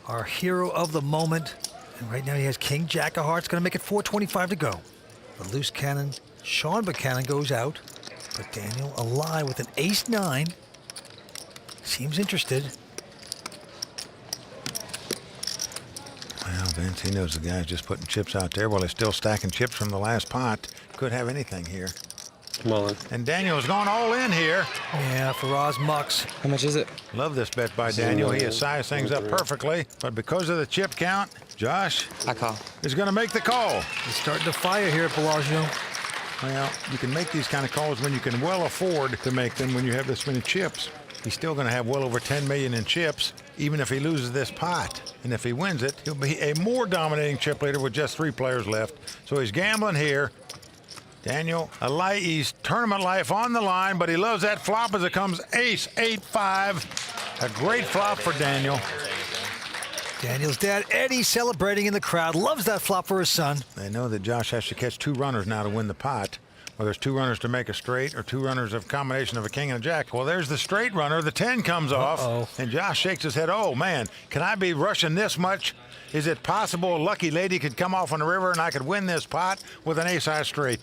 our hero of the moment. And right now he has King Jack of Hearts, going to make it 425 to go. The loose cannon, Sean Buchanan goes out. But Daniel alive with an ace-9. Seems interested. Well, Vince, he knows the guy's just putting chips out there while he's still stacking chips from the last pot. Could have anything here. Come on. And Daniel's gone all in here. Yeah, Faraz mucks. How much is it? Love this bet by Daniel. He has sized things up perfectly. But because of the chip count, Josh I call. is going to make the call. He's starting to fire here at Bellagio. Well, you can make these kind of calls when you can well afford to make them when you have this many chips. he's still going to have well over 10 million in chips, even if he loses this pot. And if he wins it, he'll be a more dominating chip leader with just 3 players left. So he's gambling here. Daniel Alai's tournament life on the line, but he loves that flop as it comes ace, 8-5. A great flop for Daniel. Daniel's dad, Eddie, celebrating in the crowd. Loves that flop for his son. They know that Josh has to catch 2 runners now to win the pot. Whether it's 2 runners to make a straight or 2 runners of combination of a king and a jack. Well, there's the straight runner. The 10 comes off, and Josh shakes his head. Oh, man, can I be rushing this much? Is it possible a lucky lady could come off on the river and I could win this pot with an ace-high straight?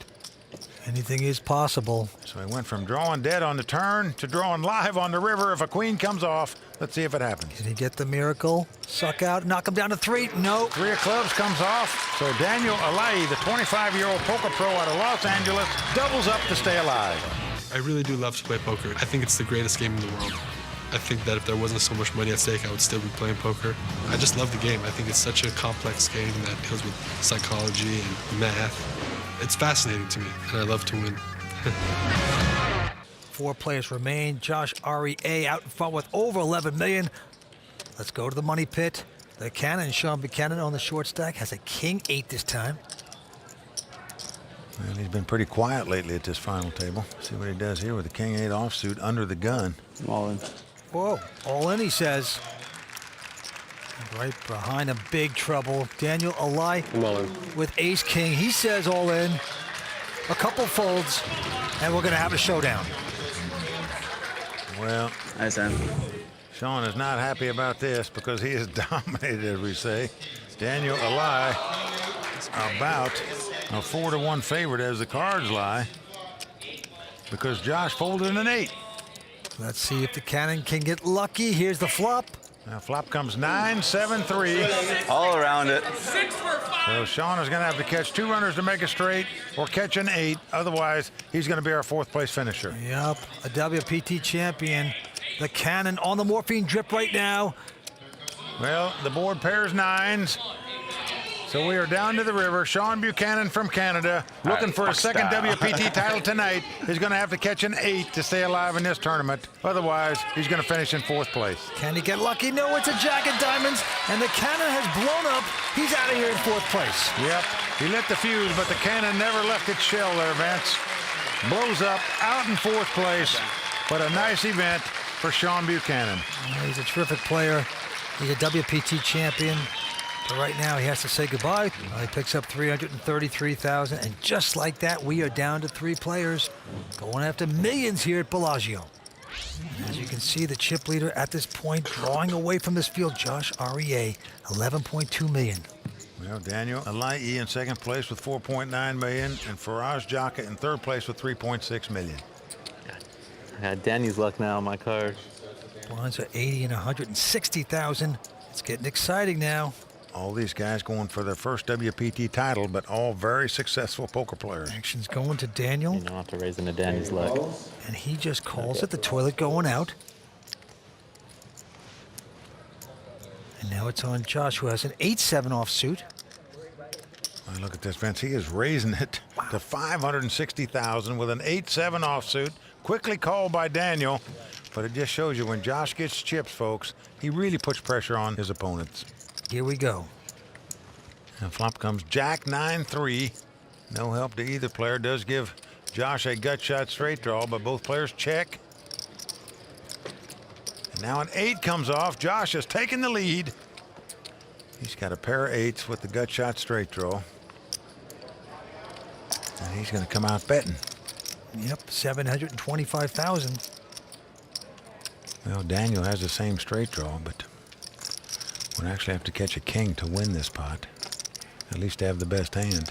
Anything is possible. So he went from drawing dead on the turn to drawing live on the river. If a queen comes off, let's see if it happens. Can he get the miracle? Suck out, knock him down to 3. No. 3 of clubs comes off. So Daniel Alai, the 25-year-old poker pro out of Los Angeles, doubles up to stay alive. I really do love to play poker. I think it's the greatest game in the world. I think that if there wasn't so much money at stake, I would still be playing poker. I just love the game. I think it's such a complex game that deals with psychology and math. It's fascinating to me, and I love to win. 4 players remain. Josh REA out in front with over 11 million. Let's go to the money pit. The cannon, Sean Buchanan on the short stack, has a king 8 this time. Well, he's been pretty quiet lately at this final table. See what he does here with the king 8 offsuit under the gun. All in. Whoa, all in, he says. Right behind him, big trouble. Daniel Alai with ace king. He says all in. A couple folds, and we're going to have a showdown. Well, Hi, Sam. Sean is not happy about this because he is dominated, as we say. Daniel Alai about a 4-1 favorite as the cards lie because Josh folded an 8. Let's see if the cannon can get lucky. Here's the flop. Now flop comes 9-7-3. All around it. So Sean is going to have to catch 2 runners to make a straight or catch an 8. Otherwise, he's going to be our 4th place finisher. Yep, a WPT champion. The cannon on the morphine drip right now. Well, the board pairs 9s. So we are down to the river. Sean Buchanan from Canada, looking for his second WPT title tonight, is going to have to catch an 8 to stay alive in this tournament. Otherwise, he's going to finish in 4th place. Can he get lucky? No, it's a jack of diamonds, and the cannon has blown up. He's out of here in 4th place. Yep, he lit the fuse, but the cannon never left its shell there, Vince. Blows up, out in 4th place, but a nice event for Sean Buchanan. He's a terrific player. He's a WPT champion. But right now, he has to say goodbye. He picks up $333,000, and just like that, we are down to 3 players going after millions here at Bellagio. And as you can see, the chip leader at this point drawing away from this field, Josh REA, 11.2 million. Well, Daniel Alai in 2nd place with 4.9 million, and Faraz Jaka in 3rd place with 3.6 million. I got Danny's luck now on my card. Blinds are 80 and 160,000. It's getting exciting now. All these guys going for their first WPT title, but all very successful poker players. Action's going to Daniel. You don't have to raise into Danny's luck. And he just calls it, the toilet going out. And now it's on Josh, who has an 8-7 offsuit. Well, look at this, Vince. He is raising it to 560,000 with an 8-7 offsuit. Quickly called by Daniel. But it just shows you when Josh gets chips, folks, he really puts pressure on his opponents. Here we go. And flop comes Jack 9-3. No help to either player. Does give Josh a gut shot straight draw, but both players check. And now an 8 comes off. Josh has taken the lead. He's got a pair of 8s with the gut shot straight draw. And he's going to come out betting. Yep, 725,000. Well, Daniel has the same straight draw, but would actually have to catch a king to win this pot. At least to have the best hand.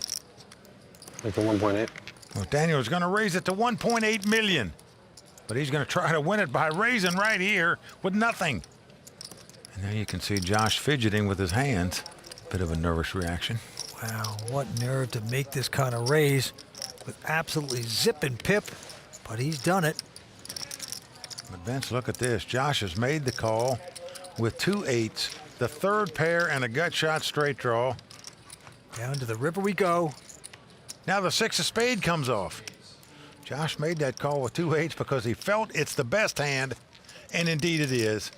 Like the 1.8? Well, Daniel is going to raise it to 1.8 million. But he's going to try to win it by raising right here with nothing. And there you can see Josh fidgeting with his hands. Bit of a nervous reaction. Wow, what nerve to make this kind of raise with absolutely zip and pip. But he's done it. But Vince, look at this. Josh has made the call with 2 8s, the 3rd pair, and a gut shot straight draw. Down to the river we go. Now the 6 of spade comes off. Josh made that call with 2 8s because he felt it's the best hand, And indeed it is.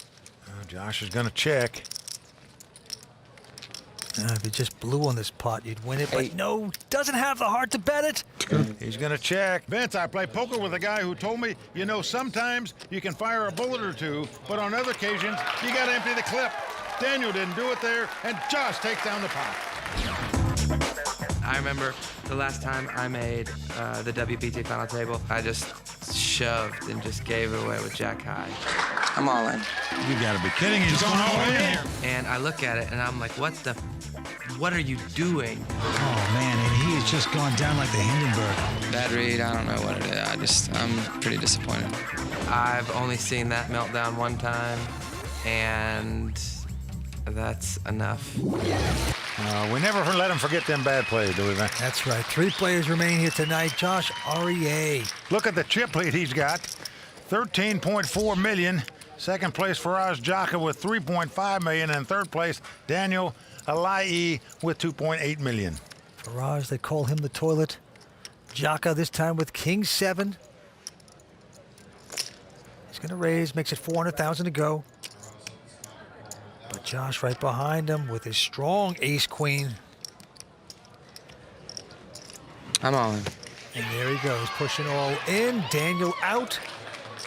Josh is going to check. If he just blew on this pot, you'd win it, but no, doesn't have the heart to bet it. He's going to check. Vince, I play poker with a guy who told me, you know, sometimes you can fire a bullet or two, but on other occasions, you got to empty the clip. Daniel didn't do it there, and Josh takes down the pot. I remember the last time I made the WPT final table, I just shoved and just gave it away with Jack High. I'm all in. You got to be kidding. He's going all in. And I look at it and I'm like, what are you doing? Oh, man, and he has just gone down like the Hindenburg. Bad read, I don't know what it is. I'm pretty disappointed. I've only seen that meltdown one time, and that's enough. We never let him forget them bad plays, do we, man? That's right. 3 players remain here tonight. Josh REA. Look at the chip lead he's got. 13.4 million. Second place, Faraz Jaka with 3.5 million. And third place, Daniel Alai with 2.8 million. Faraz, they call him the toilet. Jaka this time with King 7. He's going to raise, makes it 400,000 to go. But Josh right behind him with his strong ace-queen. I'm all in. And there he goes, pushing all in. Daniel out.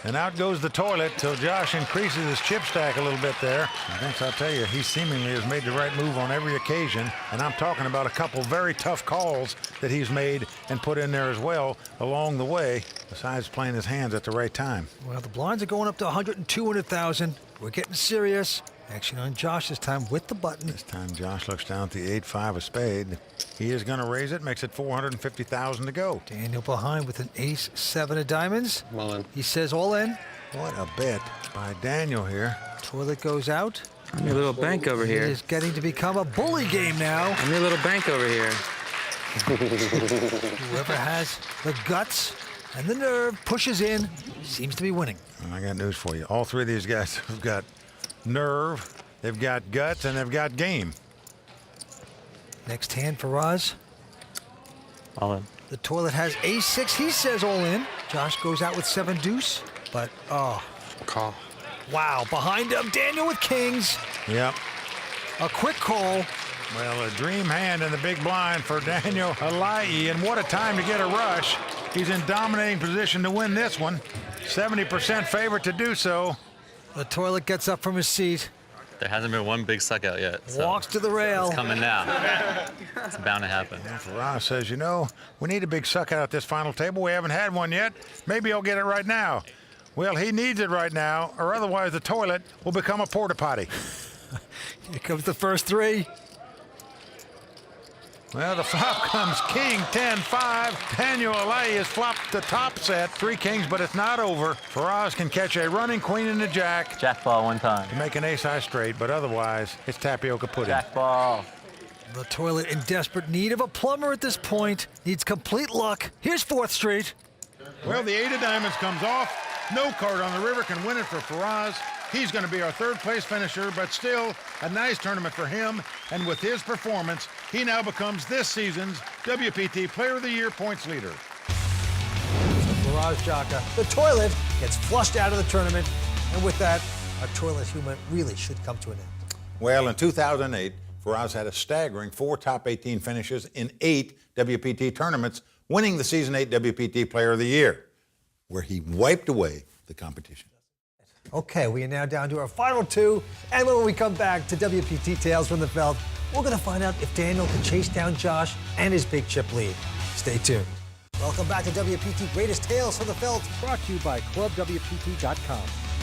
And out goes the toilet till Josh increases his chip stack a little bit there. And Vince, I'll tell you, he seemingly has made the right move on every occasion. And I'm talking about a couple very tough calls that he's made and put in there as well along the way, besides playing his hands at the right time. Well, the blinds are going up to 100 and 200,000. We're getting serious. Action on Josh this time with the button. This time Josh looks down at the 8-5 of spade. He is going to raise it, makes it 450,000 to go. Daniel behind with an ace-7 of diamonds. All in. He says all in. What a bet by Daniel here. Toilet goes out. I'm your little bank over It here. is getting to become a bully game now. I'm your little bank over here. Whoever has the guts and the nerve pushes in, seems to be winning. And I got news for you. All 3 of these guys have got nerve, they've got guts, and they've got game. Next hand for Faraz. All in. The toilet has ace-6. He says all in. Josh goes out with 7 deuce, but Call. wow, behind him, Daniel with kings. Yep. A quick call. Well, a dream hand in the big blind for Daniel Alai, and what a time to get a rush. He's in dominating position to win this one. 70% favorite to do so. The toilet gets up from his seat. There hasn't been one big suck out yet. So Walks to the rail. it's coming now. It's bound to happen. Faraz says, you know, we need a big suck out at this final table. We haven't had one yet. Maybe I'll get it right now. Well, he needs it right now, or otherwise the toilet will become a porta potty. Here comes the first 3. Well, the flop comes king, 10-5. Daniel Alai has flopped the top set, 3 kings, but it's not over. Faraz can catch a running queen and a jack. Jack ball one time. To make an ace-high straight, but otherwise, it's tapioca pudding. Jack ball. The toilet in desperate need of a plumber at this point. Needs complete luck. Here's 4th Street. Well, the 8 of diamonds comes off. No card on the river can win it for Faraz. He's going to be our 3rd place finisher, but still a nice tournament for him. And with his performance, he now becomes this season's WPT Player of the Year points leader. Faraz Jaka, the toilet, gets flushed out of the tournament. And with that, our toilet humor really should come to an end. Well, in 2008, Faraz had a staggering 4 top 18 finishes in 8 WPT tournaments, winning the Season 8 WPT Player of the Year, where he wiped away the competition. Okay, we are now down to our final 2. And when we come back to WPT Tales from the Felt, we're going to find out if Daniel can chase down Josh and his big chip lead. Stay tuned. Welcome back to WPT Greatest Tales from the Felt, brought to you by ClubWPT.com.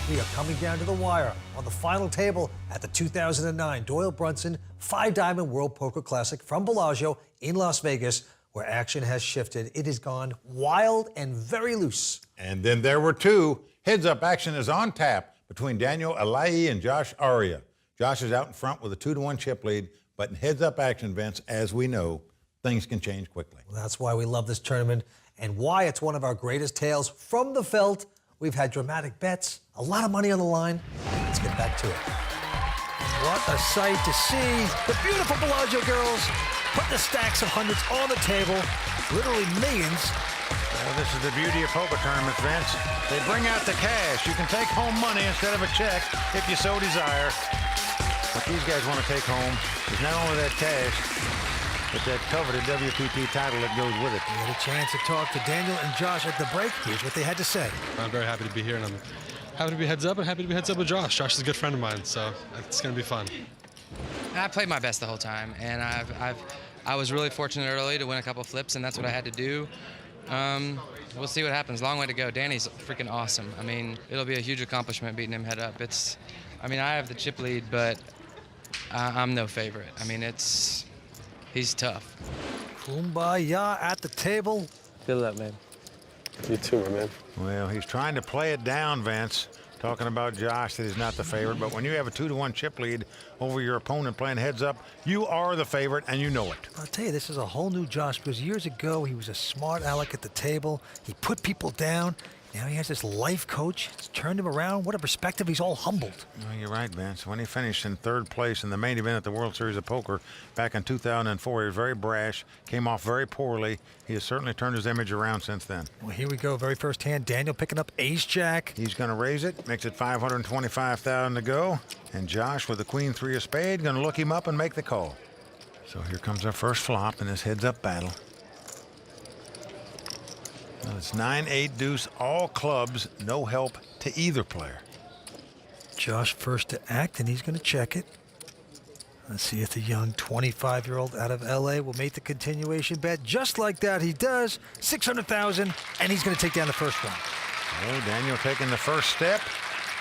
We are coming down to the wire on the final table at the 2009 Doyle Brunson 5-Diamond World Poker Classic from Bellagio in Las Vegas, where action has shifted. It has gone wild and very loose. And then there were 2. Heads-up action is on tap between Daniel Alai and Josh Aria. Josh is out in front with a 2-1 chip lead, but in heads-up action, Vince, as we know, things can change quickly. Well, that's why we love this tournament and why it's one of our greatest tales from the Felt. We've had dramatic bets, a lot of money on the line. Let's get back to it. What a sight to see. The beautiful Bellagio girls put the stacks of hundreds on the table, literally millions. Well, this is the beauty of poker tournaments, Vince. They bring out the cash. You can take home money instead of a check if you so desire. What these guys want to take home is not only that cash, but that coveted WPT title that goes with it. We had a chance to talk to Daniel and Josh at the break. Here's what they had to say. I'm very happy to be here, and I'm happy to be heads up and happy to be heads up with Josh. Josh is a good friend of mine, so it's going to be fun. I played my best the whole time, and I was really fortunate early to win a couple flips, and that's what I had to do. We'll see what happens. Long way to go. Danny's freaking awesome. I mean, it'll be a huge accomplishment beating him head up. I mean, I have the chip lead, but I'm no favorite. I mean, he's tough. Kumbaya at the table. Good luck, man. You too, my man. Well, he's trying to play it down, Vince, talking about Josh that he's not the favorite. But when you have a 2-1 chip lead over your opponent playing heads up, you are the favorite, and you know it. I'll tell you, this is a whole new Josh, because years ago, he was a smart aleck at the table. He put people down. Now he has this life coach. It's turned him around. What a perspective. He's all humbled. Well, you're right, Vince. When he finished in 3rd place in the main event at the World Series of Poker back in 2004, he was very brash, came off very poorly. He has certainly turned his image around since then. Well, here we go. Very first hand. Daniel picking up ace-jack. He's going to raise it. Makes it $525,000 to go. And Josh with the queen 3 of spade going to look him up and make the call. So here comes our first flop in this heads-up battle. Well, it's 9-8 deuce, all clubs, no help to either player. Josh first to act, and he's going to check it. Let's see if the young 25-year-old out of L.A. will make the continuation bet. Just like that, he does. $600,000, and he's going to take down the first one. Well, Daniel taking the first step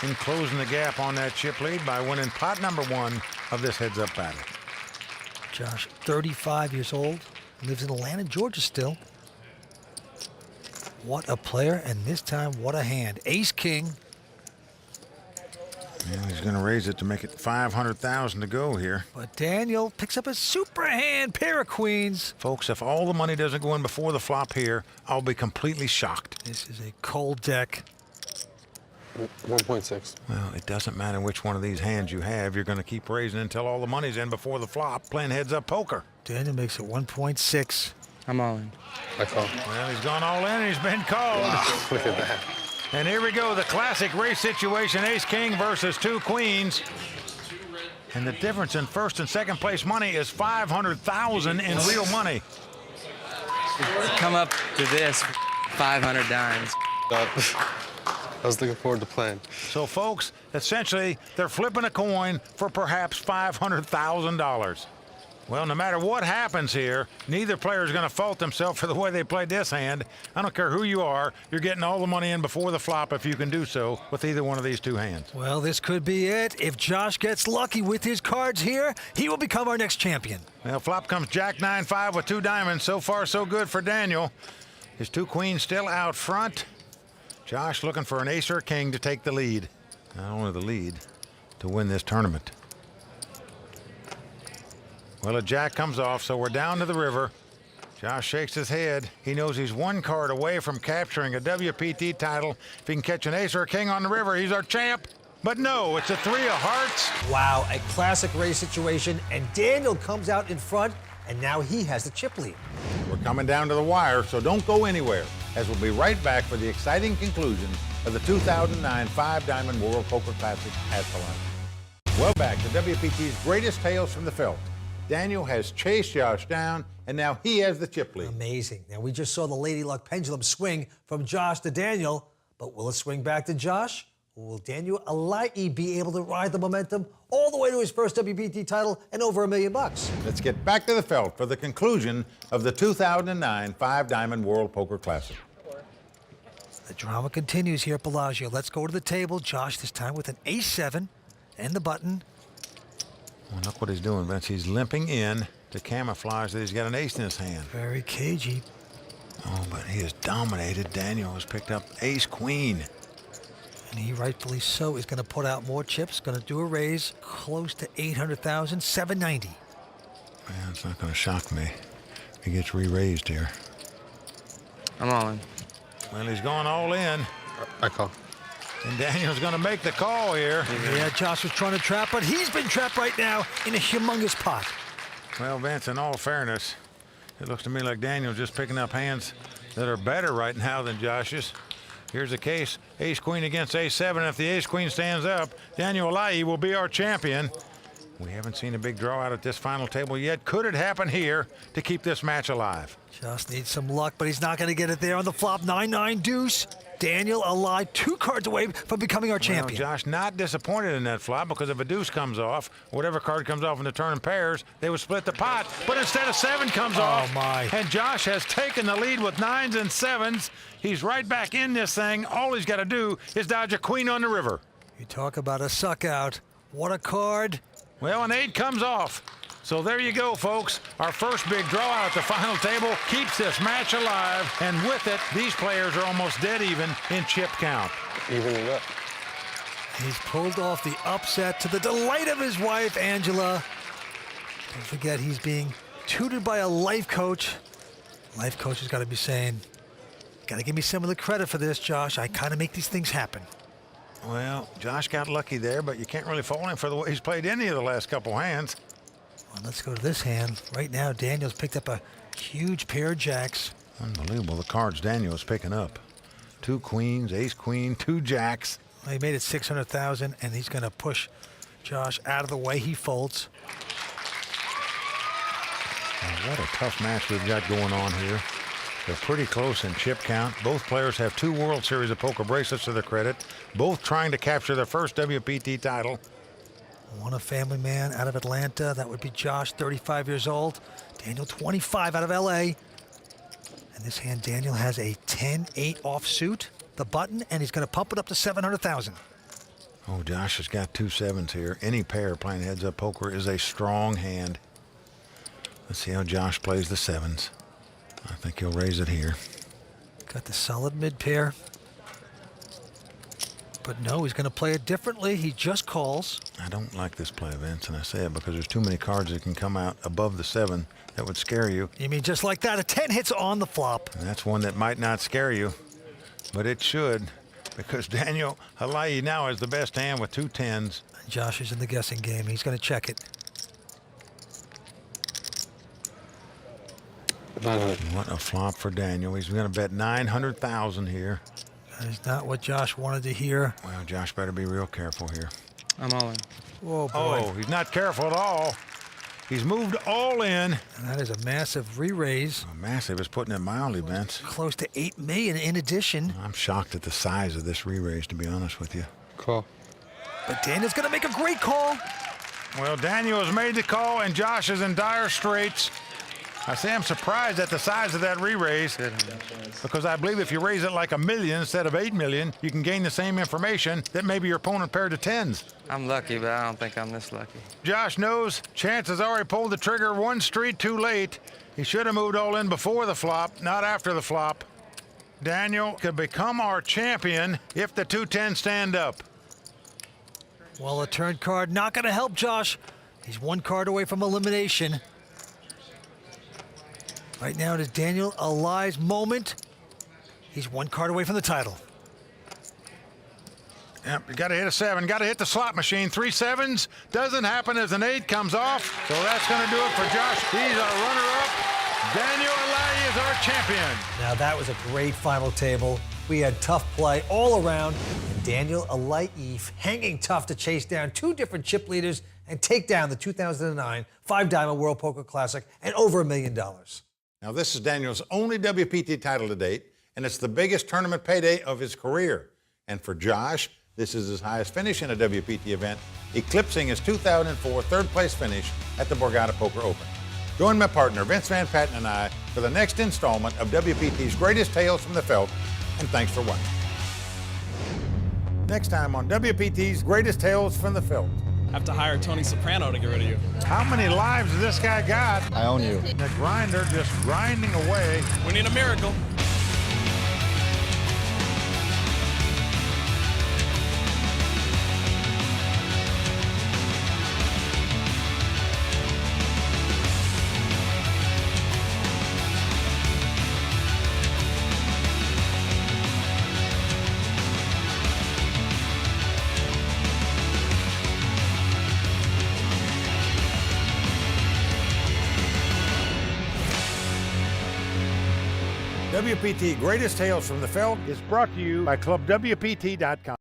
in closing the gap on that chip lead by winning pot number 1 of this heads-up battle. Josh, 35 years old, lives in Atlanta, Georgia still. What a player, and this time, what a hand. Ace-king. And he's going to raise it to make it $500,000 to go here. But Daniel picks up a super hand, pair of queens. Folks, if all the money doesn't go in before the flop here, I'll be completely shocked. This is a cold deck. 1.6. Well, it doesn't matter which one of these hands you have. You're going to keep raising until all the money's in before the flop, playing heads-up poker. Daniel makes it 1.6. I'm all in. I call. Well, he's gone all in, and he's been called. Wow, look at that. And here we go, the classic race situation, ace-king versus 2 queens. And the difference in first and second place money is $500,000 in real money. Come up to this, 500 dimes. I was looking forward to playing. So, folks, essentially, they're flipping a coin for perhaps $500,000. Well, no matter what happens here, neither player is going to fault themselves for the way they played this hand. I don't care who you are, you're getting all the money in before the flop if you can do so with either one of these 2 hands. Well, this could be it. If Josh gets lucky with his cards here, he will become our next champion. Well, flop comes Jack 9-5 with 2 diamonds. So far, so good for Daniel. His 2 queens still out front. Josh looking for an ace or a king to take the lead. Not only the lead, to win this tournament. Well, a jack comes off, so we're down to the river. Josh shakes his head. He knows he's 1 card away from capturing a WPT title. If he can catch an ace or a king on the river, he's our champ. But no, it's a 3 of hearts. Wow, a classic race situation, and Daniel comes out in front, and now he has the chip lead. We're coming down to the wire, so don't go anywhere, as we'll be right back for the exciting conclusion of the 2009 5-Diamond World Poker Classic at Palazzo. Well, back to WPT's greatest tales from the felt. Daniel has chased Josh down, and now he has the chip lead. Amazing. Now, we just saw the Lady Luck pendulum swing from Josh to Daniel, but will it swing back to Josh? Or will Daniel Alai be able to ride the momentum all the way to his first WPT title and over $1 million? Let's get back to the felt for the conclusion of the 2009 5-Diamond World Poker Classic. The drama continues here at Bellagio. Let's go to the table. Josh this time with an ace-7 and the button. Well, look what he's doing, Vince. He's limping in to camouflage that he's got an ace in his hand. Very cagey. Oh, but he has dominated. Daniel has picked up ace-queen. And he rightfully so is going to put out more chips. Going to do a raise close to $800,000, $790. Man, it's not going to shock me. He gets re-raised here. I'm all in. Well, he's going all in. I call. And Daniel's going to make the call here. Yeah, Josh was trying to trap, but he's been trapped right now in a humongous pot. Well, Vince, in all fairness, it looks to me like Daniel's just picking up hands that are better right now than Josh's. Here's a case, ace-queen against ace-7. If the ace-queen stands up, Daniel Alaei will be our champion. We haven't seen a big draw out at this final table yet. Could it happen here to keep this match alive? Just needs some luck, but he's not going to get it there on the flop. 9-9 deuce. Daniel Alaei 2 cards away from becoming our champion. Josh not disappointed in that flop, because if a deuce comes off, whatever card comes off in the turn in pairs, they would split the pot. But instead, a 7 comes off. My. And Josh has taken the lead with 9s and 7s. He's right back in this thing. All he's got to do is dodge a queen on the river. You talk about a suck out. What a card. Well, an 8 comes off. So there you go, folks. Our first big draw out at the final table keeps this match alive. And with it, these players are almost dead even in chip count. Evening up. He's pulled off the upset to the delight of his wife, Angela. Don't forget, he's being tutored by a life coach. Life coach has got to be saying, got to give me some of the credit for this, Josh. I kind of make these things happen. Well, Josh got lucky there, but you can't really fault him for the way he's played any of the last couple hands. Well, let's go to this hand. Right now, Daniel's picked up a huge pair of jacks. Unbelievable, the cards Daniel's picking up. 2 queens, ace-queen, 2 jacks. Well, he made it 600,000, and he's going to push Josh out of the way. He folds. Now, what a tough match we've got going on here. They're pretty close in chip count. Both players have 2 World Series of Poker bracelets to their credit, both trying to capture their first WPT title. One a family man out of Atlanta. That would be Josh, 35 years old. Daniel, 25, out of LA. And this hand, Daniel has a 10-8 offsuit, the button, and he's going to pump it up to 700,000. Oh, Josh has got 2 7s here. Any pair playing heads-up poker is a strong hand. Let's see how Josh plays the 7s. I think he'll raise it here. Got the solid mid pair. But no, he's going to play it differently. He just calls. I don't like this play, Vince, and I say it because there's too many cards that can come out above the 7 that would scare you. You mean just like that? A 10 hits on the flop. And that's one that might not scare you, but it should, because Daniel Alaei now has the best hand with 2 10s. Josh is in the guessing game. He's going to check it. What a flop for Daniel. He's going to bet 900,000 here. That is not what Josh wanted to hear. Well, Josh better be real careful here. I'm all in. Whoa, boy. Oh, he's not careful at all. He's moved all in. And that is a massive re-raise. Massive is putting it mildly, Vince. Close to 8 million in addition. I'm shocked at the size of this re-raise, to be honest with you. Call. But Daniel's going to make a great call. Well, Daniel has made the call, and Josh is in dire straits. I say I'm surprised at the size of that re-raise, because I believe if you raise it like $1 million instead of $8 million, you can gain the same information that maybe your opponent paired to 10s. I'm lucky, but I don't think I'm this lucky. Josh knows Chance has already pulled the trigger 1 street too late. He should have moved all in before the flop, not after the flop. Daniel could become our champion if the 2 10s stand up. Well, a turn card not going to help Josh. He's 1 card away from elimination. Right now it is Daniel Alaei's moment. He's 1 card away from the title. Yep, you got to hit a 7. Got to hit the slot machine. 3 7s. Doesn't happen as an 8 comes off. So that's going to do it for Josh. He's our runner-up. Daniel Alaei is our champion. Now that was a great final table. We had tough play all around. And Daniel Alaei hanging tough to chase down 2 different chip leaders and take down the 2009 5-Diamond World Poker Classic and over $1 million. Now, this is Daniel's only WPT title to date, and it's the biggest tournament payday of his career. And for Josh, this is his highest finish in a WPT event, eclipsing his 2004 third-place finish at the Borgata Poker Open. Join my partner, Vince Van Patten, and I for the next installment of WPT's Greatest Tales from the Felt, and thanks for watching. Next time on WPT's Greatest Tales from the Felt. Have to hire Tony Soprano to get rid of you. How many lives has this guy got? I own you. The grinder just grinding away. We need a miracle. WPT Greatest Tales from the Felt is brought to you by ClubWPT.com.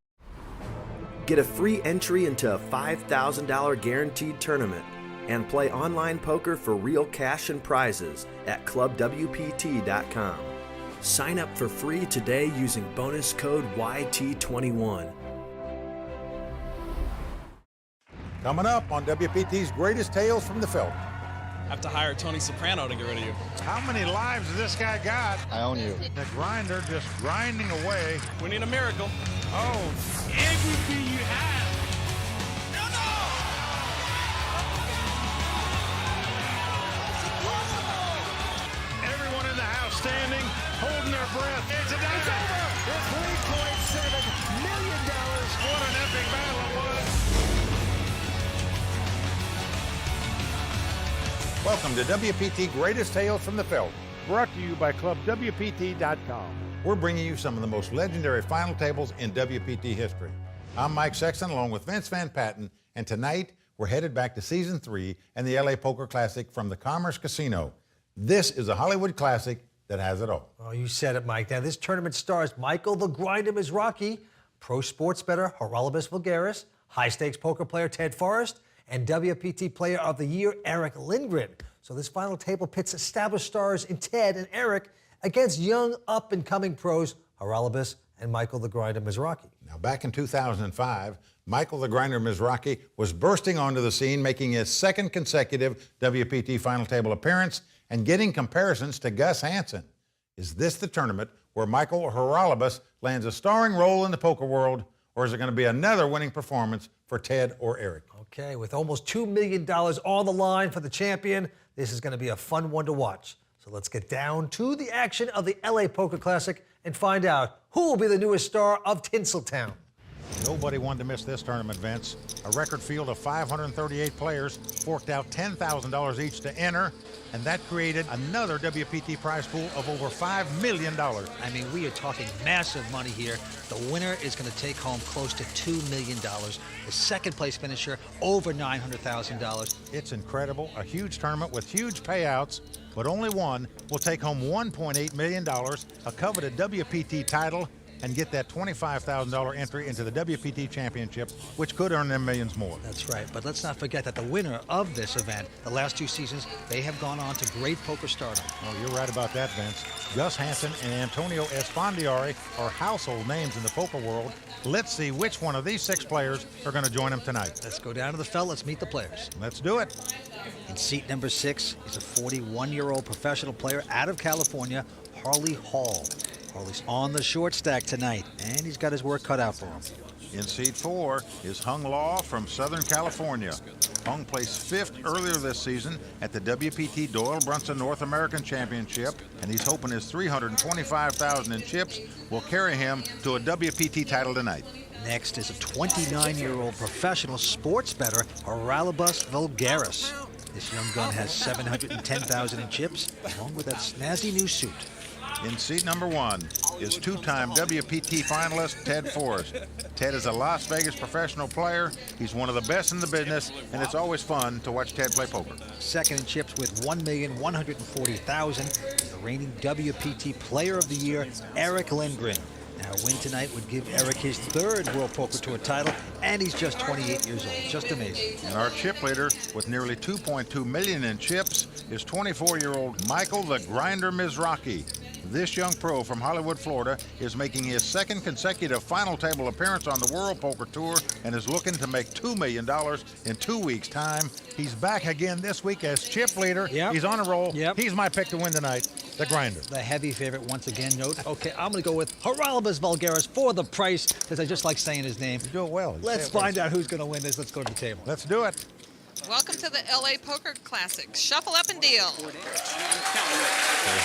Get a free entry into a $5,000 guaranteed tournament and play online poker for real cash and prizes at ClubWPT.com. Sign up for free today using bonus code YT21. Coming up on WPT's Greatest Tales from the Felt. Have to hire Tony Soprano to get rid of you. How many lives has this guy got? I own you. The grinder just grinding away. We need a miracle. Oh, Everything you have. everyone in the house standing, holding their breath. It's a dive. It's $3.7 million. What an epic battle it was. Welcome to WPT Greatest Tales from the Felt, brought to you by ClubWPT.com. We're bringing you some of the most legendary final tables in WPT history. I'm Mike Sexton along with Vince Van Patten, and tonight we're headed back to Season 3 and the LA Poker Classic from the Commerce Casino. This is a Hollywood classic that has it all. Oh, you said it, Mike. Now, this tournament stars Michael the Grinder Mizrachi, pro sports bettor Haralabos Voulgaris, high-stakes poker player Ted Forrest, and WPT Player of the Year Eric Lindgren. So this final table pits established stars in Ted and Eric against young up-and-coming pros Haralabos and Michael the Grinder Mizrachi. Now, back in 2005, Michael the Grinder Mizrachi was bursting onto the scene, making his second consecutive WPT final table appearance and getting comparisons to Gus Hansen. Is this the tournament where Michael Haralabos lands a starring role in the poker world, or is it going to be another winning performance for Ted or Eric? Okay, with almost $2 million on the line for the champion, this is going to be a fun one to watch. So let's get down to the action of the LA Poker Classic and find out who will be the newest star of Tinseltown. Nobody wanted to miss this tournament, Vince. A record field of 538 players forked out $10,000 each to enter, and that created another WPT prize pool of over $5 million. I mean, we are talking massive money here. The winner is going to take home close to $2 million. The second place finisher, over $900,000. It's incredible. A huge tournament with huge payouts, but only one will take home $1.8 million, a coveted WPT title, and get that $25,000 entry into the WPT Championship, which could earn them millions more. That's right, but let's not forget that the winner of this event, the last 2 seasons, they have gone on to great poker stardom. Oh, you're right about that, Vince. Gus Hansen and Antonio Esfandiari are household names in the poker world. Let's see which one of these 6 players are going to join them tonight. Let's go down to the Felt. Let's meet the players. Let's do it. In seat number 6 is a 41-year-old professional player out of California, Harley Hall. Harley's on the short stack tonight, and he's got his work cut out for him. In seat 4 is Hung Law from Southern California. Hung placed 5th earlier this season at the WPT Doyle Brunson North American Championship, and he's hoping his $325,000 in chips will carry him to a WPT title tonight. Next is a 29-year-old professional sports bettor, Haralabos Voulgaris. This young gun has $710,000 in chips, along with that snazzy new suit. In seat number 1 is 2-time WPT finalist Ted Forrest. Ted is a Las Vegas professional player. He's one of the best in the business, and it's always fun to watch Ted play poker. Second in chips with $1,140,000 is the reigning WPT Player of the Year, Eric Lindgren. Now, a win tonight would give Eric his 3rd World Poker Tour title, and he's just 28 years old. Just amazing. And our chip leader, with nearly $2.2 million in chips, is 24-year-old Michael the Grinder Mizrachi. This young pro from Hollywood, Florida, is making his 2nd consecutive final table appearance on the World Poker Tour and is looking to make $2 million in 2 weeks' time. He's back again this week as chip leader. Yep. He's on a roll. Yep. He's my pick to win tonight, the Grinder. The heavy favorite once again. Note. Okay, I'm going to go with Haralabos Voulgaris for the price, because I just like saying his name. You do it well. Let's find out who's going to win this. Let's go to the table. Let's do it. Welcome to the LA Poker Classic. Shuffle up and deal. So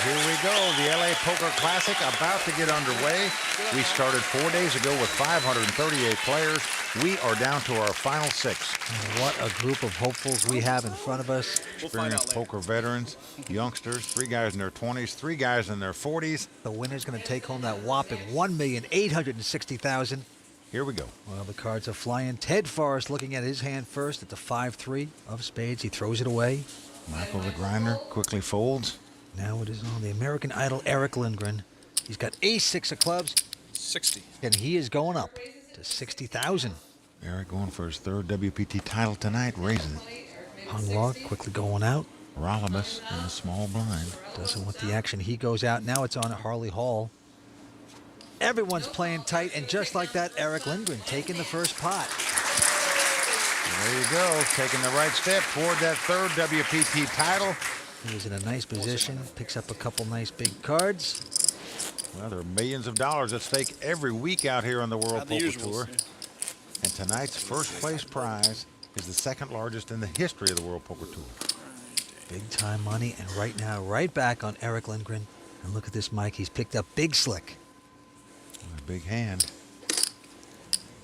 here we go, the LA Poker Classic about to get underway. We started 4 days ago with 538 players. We are down to our final 6. What a group of hopefuls we have in front of us. Experienced poker veterans, youngsters, 3 guys in their 20s, 3 guys in their 40s. The winner's going to take home that whopping $1,860,000. Here we go. Well, the cards are flying. Ted Forrest looking at his hand first at the 5-3 of spades. He throws it away. Michael the Grinder quickly folds. Now it is on the American Idol, Eric Lindgren. He's got ace-6 of clubs. 60. And he is going up to 60,000. Eric going for his third WPT title tonight, raising it. Hung Law quickly going out. Rolibus in the small blind. Doesn't want the action. He goes out. Now it's on Harley Hall. Everyone's playing tight, and just like that, Eric Lindgren taking the first pot. There you go, taking the right step toward that third WPT title. He was in a nice position, picks up a couple nice big cards. Well, there are millions of dollars at stake every week out here on the World Poker Tour. And tonight's first place prize is the second largest in the history of the World Poker Tour. Big time money, and right now, right back on Eric Lindgren. And look at this, Mike. He's picked up Big Slick. A big hand.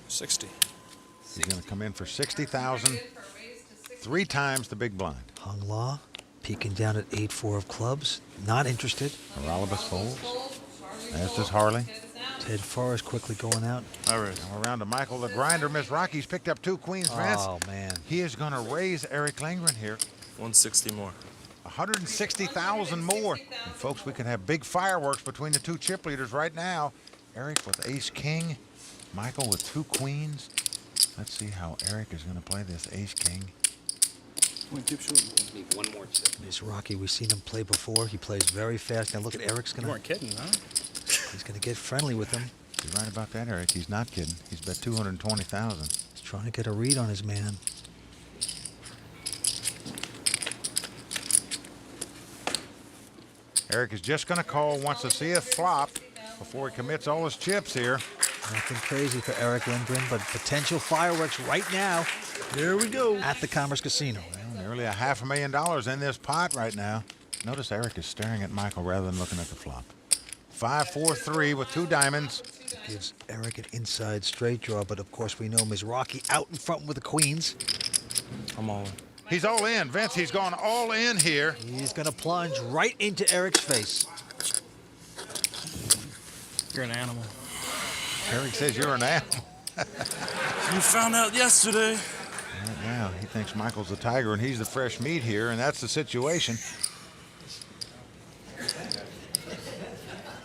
60. He's going to come in for 60,000, 3 times the big blind. Hung Law peeking down at 8-4 of clubs. Not interested. Rolibus folds. As does Harley. Ted Forrest quickly going out. All right. Now around to Michael the Grinder. Miss Rocky's picked up 2 queens, Vince. Oh, man. He is going to raise Eric Lindgren here. 160 more. 160,000 more. And folks, we can have big fireworks between the 2 chip leaders right now. Eric with ace-king. Michael with 2 queens. Let's see how Eric is going to play this ace-king. Need one more chip. Miss Rocky, we've seen him play before. He plays very fast. Now look at Eric's going to... You weren't kidding, huh? He's going to get friendly with him. You're right about that, Eric. He's not kidding. He's bet 220,000. He's trying to get a read on his man. Eric is just going to call, wants to see a flop before he commits all his chips here. Nothing crazy for Eric Lindgren, but potential fireworks right now. Here we go. At the Commerce Casino. Well, nearly $500,000 in this pot right now. Notice Eric is staring at Michael rather than looking at the flop. 5-4-3 with 2 diamonds. Gives Eric an inside straight draw, but of course we know Ms. Rocky out in front with the queens. I'm all in. He's all in. Vince, he's gone all in here. He's going to plunge right into Eric's face. You're an animal. Eric says you're an animal. You found out yesterday. Right now, he thinks Michael's the tiger and he's the fresh meat here, and that's the situation.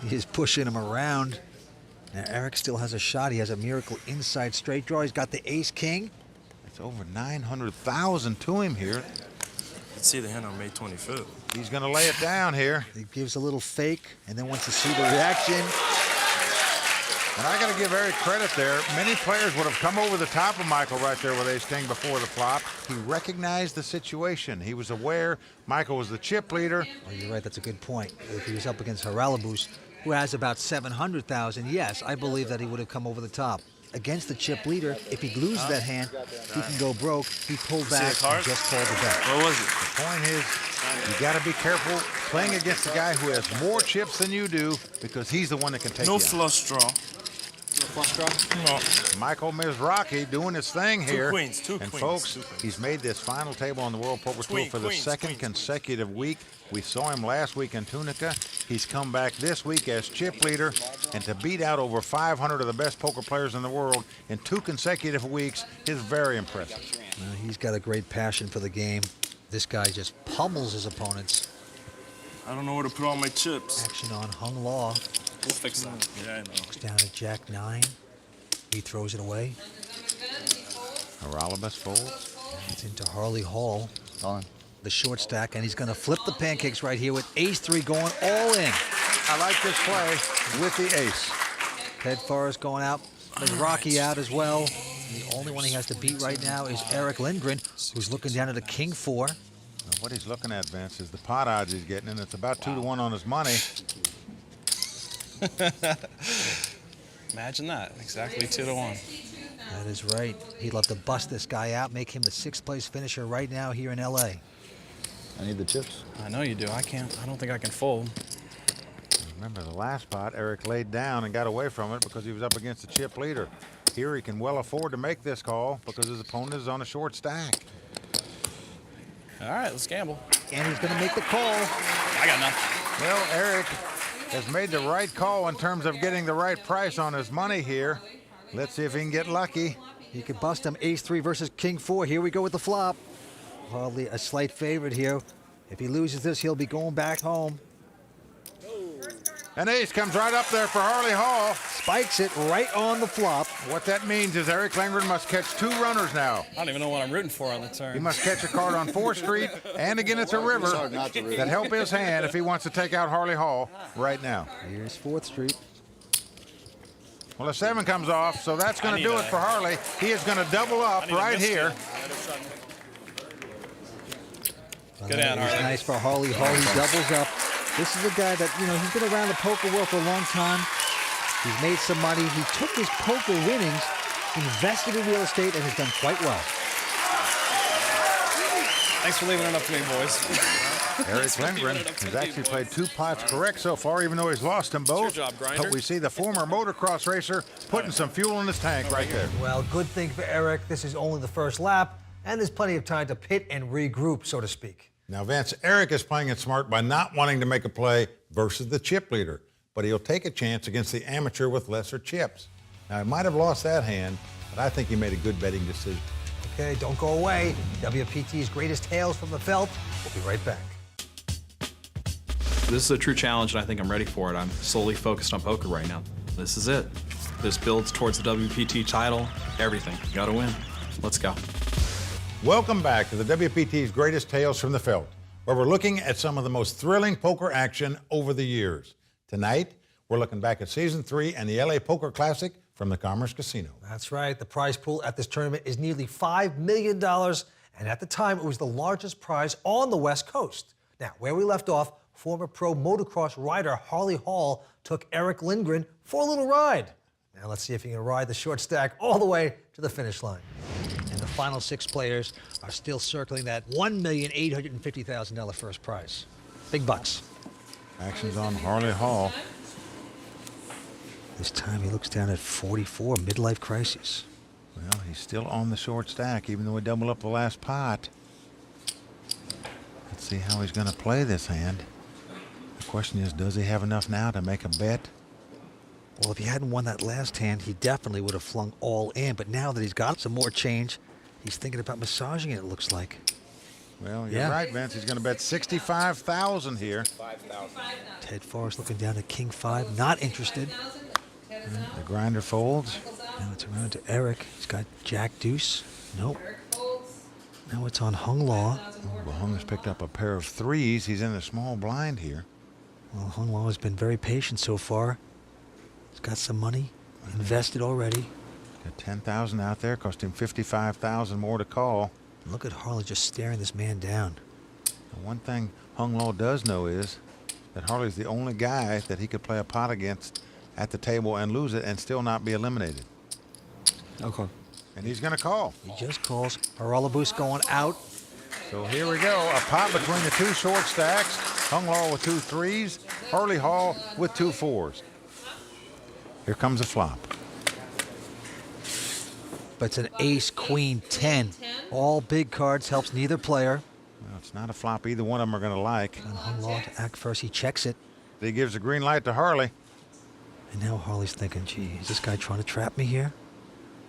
He is pushing him around. Now Eric still has a shot. He has a miracle inside straight draw. He's got the ace-king. It's over 900,000 to him here. Let's see the hand on May 25th. He's going to lay it down here. He gives a little fake and then wants to see the reaction. And I got to give Eric credit there. Many players would have come over the top of Michael right there with ace-king before the flop. He recognized the situation. He was aware Michael was the chip leader. Oh, you're right. That's a good point. If he was up against Haralabus, who has about 700,000, yes, I believe that he would have come over the top. Against the chip leader, if he loses that hand, he can go broke. He pulled back and just called it back. What was it? The point is, you got to be careful playing against a guy who has more chips than you do because he's the one that can take you No out. flush draw. No. Michael Mizrachi doing his thing here. Two queens. And folks, he's made this final table on the World Poker Tour for the second consecutive week. We saw him last week in Tunica. He's come back this week as chip leader. And to beat out over 500 of the best poker players in the world in 2 consecutive weeks is very impressive. He's got a great passion for the game. This guy just pummels his opponents. I don't know where to put all my chips. Action on Hung Law. We'll fix that. Yeah, I know. Looks down at Jack 9. He throws it away. Rolibus folds. It's into Harley Hall. On. The short stack, and he's going to flip the pancakes right here with ace-3 going all in. I like this play with the ace. Ted Forrest going out. There's Rocky out as well. The only one he has to beat right now is Eric Lindgren, who's looking down at a king 4. Now, what he's looking at, Vince, is the pot odds he's getting, and it's about 2-1 on his money. Imagine that. Exactly 2-1. That is right. He'd love to bust this guy out, make him the 6th place finisher right now here in L.A. I need the chips. I know you do. I don't think I can fold. Remember the last pot, Eric laid down and got away from it because he was up against the chip leader. Here he can well afford to make this call because his opponent is on a short stack. All right, let's gamble. And he's going to make the call. I got nothing. Well, Eric has made the right call in terms of getting the right price on his money here. Let's see if he can get lucky. He could bust him ace-3 versus king 4. Here we go with the flop. Hardly a slight favorite here. If he loses this, he'll be going back home. An ace comes right up there for Harley Hall. Spikes it right on the flop. What that means is Eric Lindgren must catch 2 runners now. I don't even know what I'm rooting for on the turn. He must catch a card on 4th Street and against a river that help his hand if he wants to take out Harley Hall right now. Here's 4th Street. Well, a 7 comes off, so that's going to do it for Harley. He is going to double up right here. Good hand, Harley. Nice for Harley. Harley doubles up. This is a guy that, he's been around the poker world for a long time. He's made some money. He took his poker winnings, invested in real estate, and has done quite well. Thanks for leaving it up to me, boys. Eric Lindgren has actually played 2 pots correct so far, even though he's lost them both. Your job, Grinder. But we see the former motocross racer putting some fuel in his tank right there. Well, good thing for Eric. This is only the first lap, and there's plenty of time to pit and regroup, so to speak. Now, Vince, Eric is playing it smart by not wanting to make a play versus the chip leader, but he'll take a chance against the amateur with lesser chips. Now, he might have lost that hand, but I think he made a good betting decision. Okay, don't go away. WPT's greatest tales from the felt. We'll be right back. This is a true challenge, and I think I'm ready for it. I'm solely focused on poker right now. This is it. This builds towards the WPT title, everything. Got to win. Let's go. Welcome back to the WPT's Greatest Tales from the Felt, where we're looking at some of the most thrilling poker action over the years. Tonight, we're looking back at Season 3 and the LA Poker Classic from the Commerce Casino. That's right. The prize pool at this tournament is nearly $5 million, and at the time, it was the largest prize on the West Coast. Now, where we left off, former pro motocross rider Harley Hall took Eric Lindgren for a little ride. Now, let's see if he can ride the short stack all the way to the finish line. And the final 6 players are still circling that $1,850,000 first prize. Big bucks. Action's on Harley Hall. This time he looks down at 44, midlife crisis. Well, he's still on the short stack, even though he doubled up the last pot. Let's see how he's going to play this hand. The question is, does he have enough now to make a bet? Well, if he hadn't won that last hand, he definitely would have flung all in. But now that he's got some more change, he's thinking about massaging it, it looks like. Well, you're right, Vince. He's going to bet $65,000 here. Ted Forrest looking down at King 5, not interested. The grinder folds. Now it's around to Eric. He's got Jack Deuce. Nope. Now it's on Hung Law. Well, Hung has picked up a pair of 3s. He's in a small blind here. Well, Hung Law has been very patient so far. He's got some money invested already. Got $10,000 out there. Cost him $55,000 more to call. Look at Harley just staring this man down. The one thing Hung Law does know is that Harley's the only guy that he could play a pot against at the table and lose it and still not be eliminated. Okay. And he's going to call. He just calls. Haralabus going out. So here we go. A pot between the 2 short stacks. Hung Law with 2 3s. Harley Hall with 2 4s. Here comes a flop. But it's an ace, queen, 10. All big cards, helps neither player. Well, it's not a flop either one of them are going to like. And Hung Law to act first. He checks it. He gives the green light to Harley. And now Harley's thinking, gee, is this guy trying to trap me here?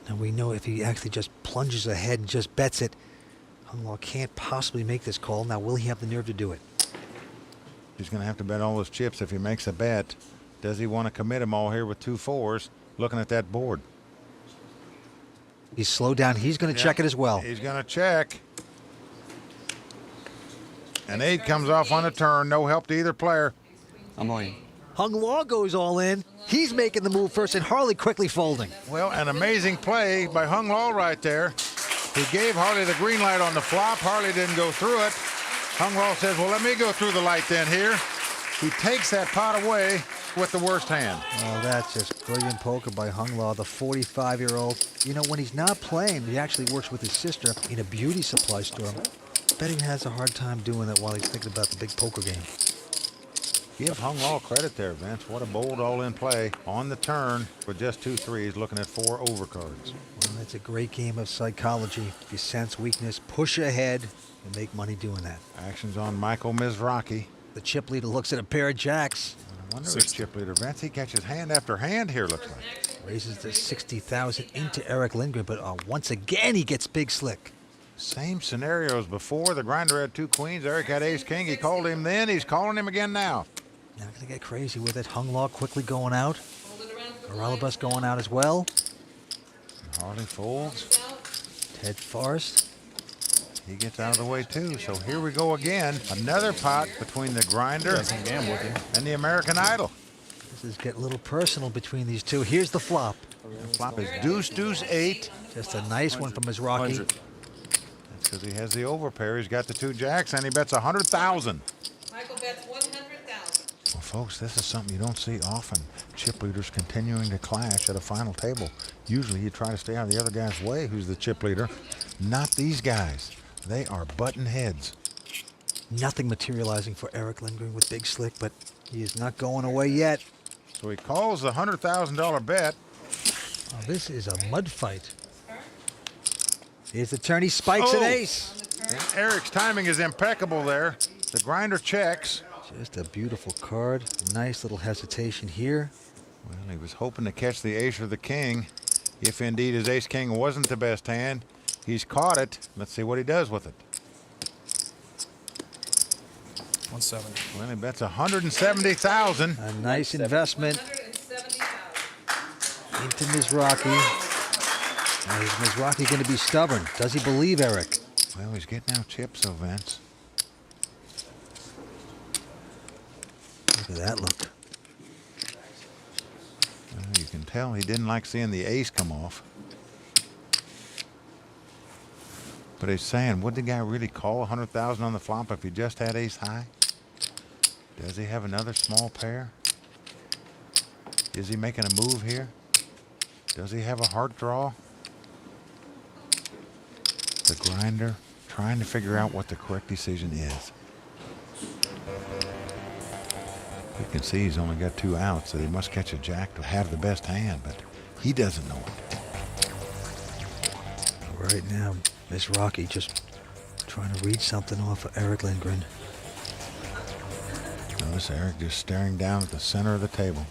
Now we know if he actually just plunges ahead and just bets it, Hung Law can't possibly make this call. Now will he have the nerve to do it? He's going to have to bet all those chips if he makes a bet. Does he want to commit them all here with 2 4s looking at that board? He's slowed down. He's going to check it as well. He's going to check. An 8 comes off on the turn. No help to either player. I'm on. Hung Law goes all in. He's making the move first, and Harley quickly folding. Well, an amazing play by Hung Law right there. He gave Harley the green light on the flop. Harley didn't go through it. Hung Law says, well, let me go through the light then here. He takes that pot away with the worst hand. Oh, that's just brilliant poker by Hung Law, the 45-year-old. You know, when he's not playing, he actually works with his sister in a beauty supply store. I bet he has a hard time doing that while he's thinking about the big poker game. Give Hung Law credit there, Vince. What a bold all-in play on the turn with just 2 3s, looking at 4 overcards. Well, that's a great game of psychology. If you sense weakness, push ahead and make money doing that. Action's on Michael Mizrachi. The chip leader looks at a pair of jacks. I wonder if chip leader Vince, he catches hand after hand here, looks like. Raises the 60,000 into Eric Lindgren, but once again he gets big slick. Same scenario as before. The grinder had 2 queens. Eric had ace king. He called him then. He's calling him again now. Not going to get crazy with it. Hung Law quickly going out. Moralibus going out as well. Harley folds. Ted Forrest. He gets out of the way too. So here we go again. Another pot between the Grinder and the American Idol. This is getting a little personal between these two. Here's the flop. The flop is deuce, deuce, 8. Just a nice one from Mizrachi. That's because he has the overpair. He's got the 2 jacks, and he bets 100,000. Michael bets 100,000. Well, folks, this is something you don't see often. Chip leaders continuing to clash at a final table. Usually you try to stay out of the other guy's way, who's the chip leader. Not these guys. They are button heads. Nothing materializing for Eric Lindgren with Big Slick, but he is not going away yet. So he calls the $100,000 bet. Oh, this is a mud fight. Here's the turn. He spikes an ace. And Eric's timing is impeccable there. The Grinder checks. Just a beautiful card. Nice little hesitation here. Well, he was hoping to catch the ace or the king. If indeed his ace-king wasn't the best hand, he's caught it. Let's see what he does with it. 170. Well, he bets 170,000. A nice investment into Mizrachi. Now, is Mizrachi going to be stubborn? Does he believe Eric? Well, he's getting out chips, though, Vince. Look at that look. Well, you can tell he didn't like seeing the ace come off. But he's saying, would the guy really call 100,000 on the flop if he just had ace high? Does he have another small pair? Is he making a move here? Does he have a heart draw? The Grinder trying to figure out what the correct decision is. You can see he's only got 2 outs, so he must catch a jack to have the best hand, but he doesn't know it. Right now, Mizrachi just trying to read something off of Eric Lindgren. Notice Eric just staring down at the center of the table.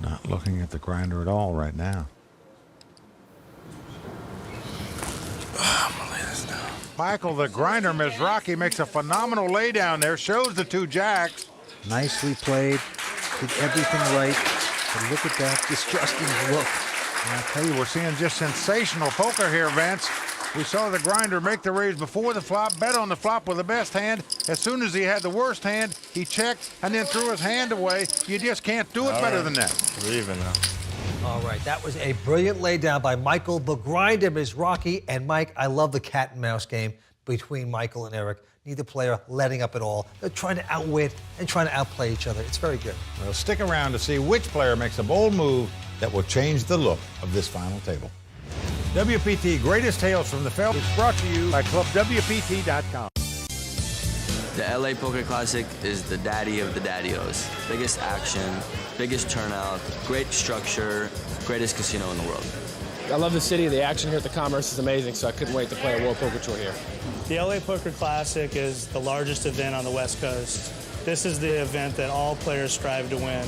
Not looking at the Grinder at all right now. Michael, the Grinder, Mizrachi makes a phenomenal laydown there, shows the 2 jacks. Nicely played, did everything right. But look at that distrusting look. And I tell you, we're seeing just sensational poker here, Vince. We saw the Grinder make the raise before the flop, bet on the flop with the best hand. As soon as he had the worst hand, he checked and then threw his hand away. You just can't do it better than that. We're even now. All right, that was a brilliant laydown by Michael the Grinder Mizrachi. And Mike, I love the cat and mouse game between Michael and Eric. Neither player letting up at all. They're trying to outwit and trying to outplay each other. It's very good. Well, stick around to see which player makes a bold move that will change the look of this final table. WPT Greatest Tales from the Feld is brought to you by ClubWPT.com. The LA Poker Classic is the daddy of the daddios. Biggest action, biggest turnout, great structure, greatest casino in the world. I love the city. The action here at the Commerce is amazing, so I couldn't wait to play a World Poker Tour here. The LA Poker Classic is the largest event on the West Coast. This is the event that all players strive to win.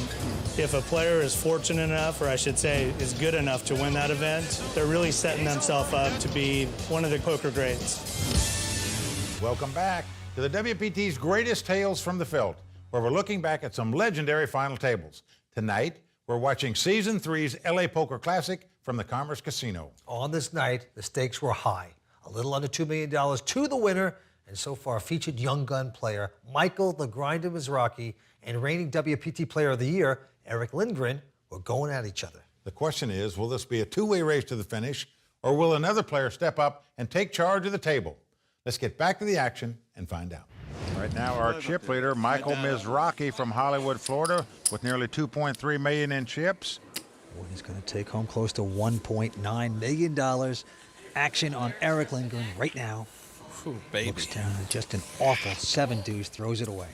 If a player is fortunate enough, or I should say is good enough to win that event, they're really setting themselves up to be one of the poker greats. Welcome back to the WPT's Greatest Tales from the Feld, where we're looking back at some legendary final tables. Tonight, we're watching Season 3's LA Poker Classic from the Commerce Casino. On this night, the stakes were high. A little under $2 million to the winner, and so far featured young gun player Michael the Grinder Mizrachi and reigning WPT Player of the Year, Eric Lindgren, were going at each other. The question is, will this be a two-way race to the finish, or will another player step up and take charge of the table? Let's get back to the action and find out. Right now, our chip leader, Michael Mizrachi from Hollywood, Florida, with nearly $2.3 million in chips. Boy, he's going to take home close to $1.9 million. Action on Eric Lindgren right now. Ooh, baby. Looks down at just an awful 7 deuce, throws it away.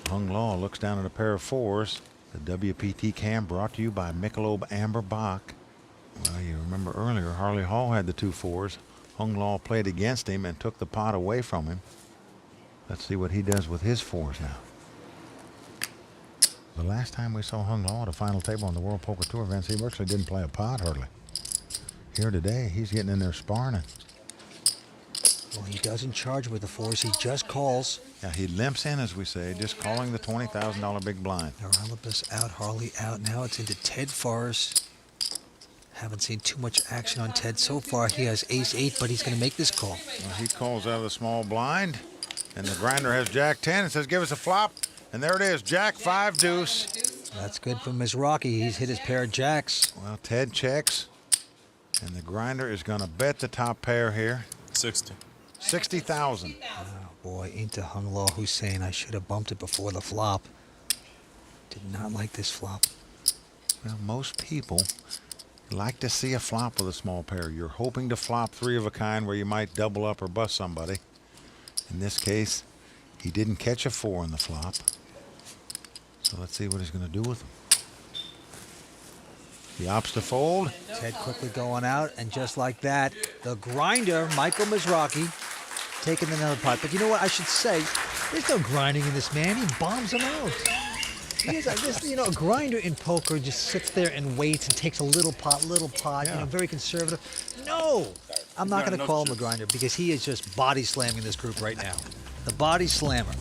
Hung Law looks down at a pair of 4s. The WPT cam brought to you by Michelob Amber Bach. Well, you remember earlier, Harley Hall had the 2 4s. Hung Law played against him and took the pot away from him. Let's see what he does with his 4s now. The last time we saw Hung Law at a final table on the World Poker Tour events, he virtually didn't play a pot hardly. Here today, he's getting in there sparring. Well, he doesn't charge with the 4s. He just calls. Yeah, he limps in, as we say, just calling the $20,000 big blind. Aralibus out, Harley out. Now it's into Ted Forrest. Haven't seen too much action on Ted so far. He has ace-8, but he's going to make this call. Well, he calls out of the small blind, and the grinder has Jack-10 and says, give us a flop. And there it is, Jack-5 deuce. That's good for Mizrachi. He's hit his pair of jacks. Well, Ted checks, and the grinder is going to bet the top pair here. 60,000. Oh, boy, into Hung Law Hussein. I should have bumped it before the flop. Did not like this flop. Well, most people like to see a flop with a small pair. You're hoping to flop 3 of a kind where you might double up or bust somebody. In this case, he didn't catch a 4 in the flop. So let's see what he's going to do with them. He opts to fold. Ted quickly going out, and just like that, the grinder, Michael Mizrachi, taking another pot. But you know what? I should say, there's no grinding in this man. He bombs them out. He is, a grinder in poker just sits there and waits and takes a little pot, very conservative. No, I'm not going to call him a grinder because he is just body slamming this group right now. The body slammer.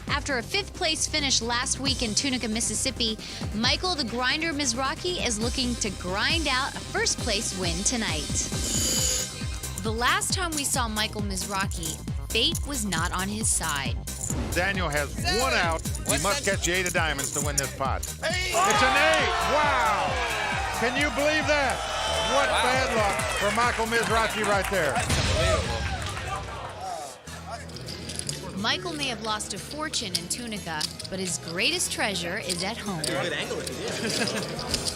After a 5th place finish last week in Tunica, Mississippi, Michael the Grinder Mizrachi is looking to grind out a 1st place win tonight. The last time we saw Michael Mizrachi, fate was not on his side. Daniel has 1 out. He must catch the 8 of diamonds to win this pot. It's an 8. Wow. Can you believe that? What bad luck for Michael Mizrachi right there. Michael may have lost a fortune in Tunica, but his greatest treasure is at home.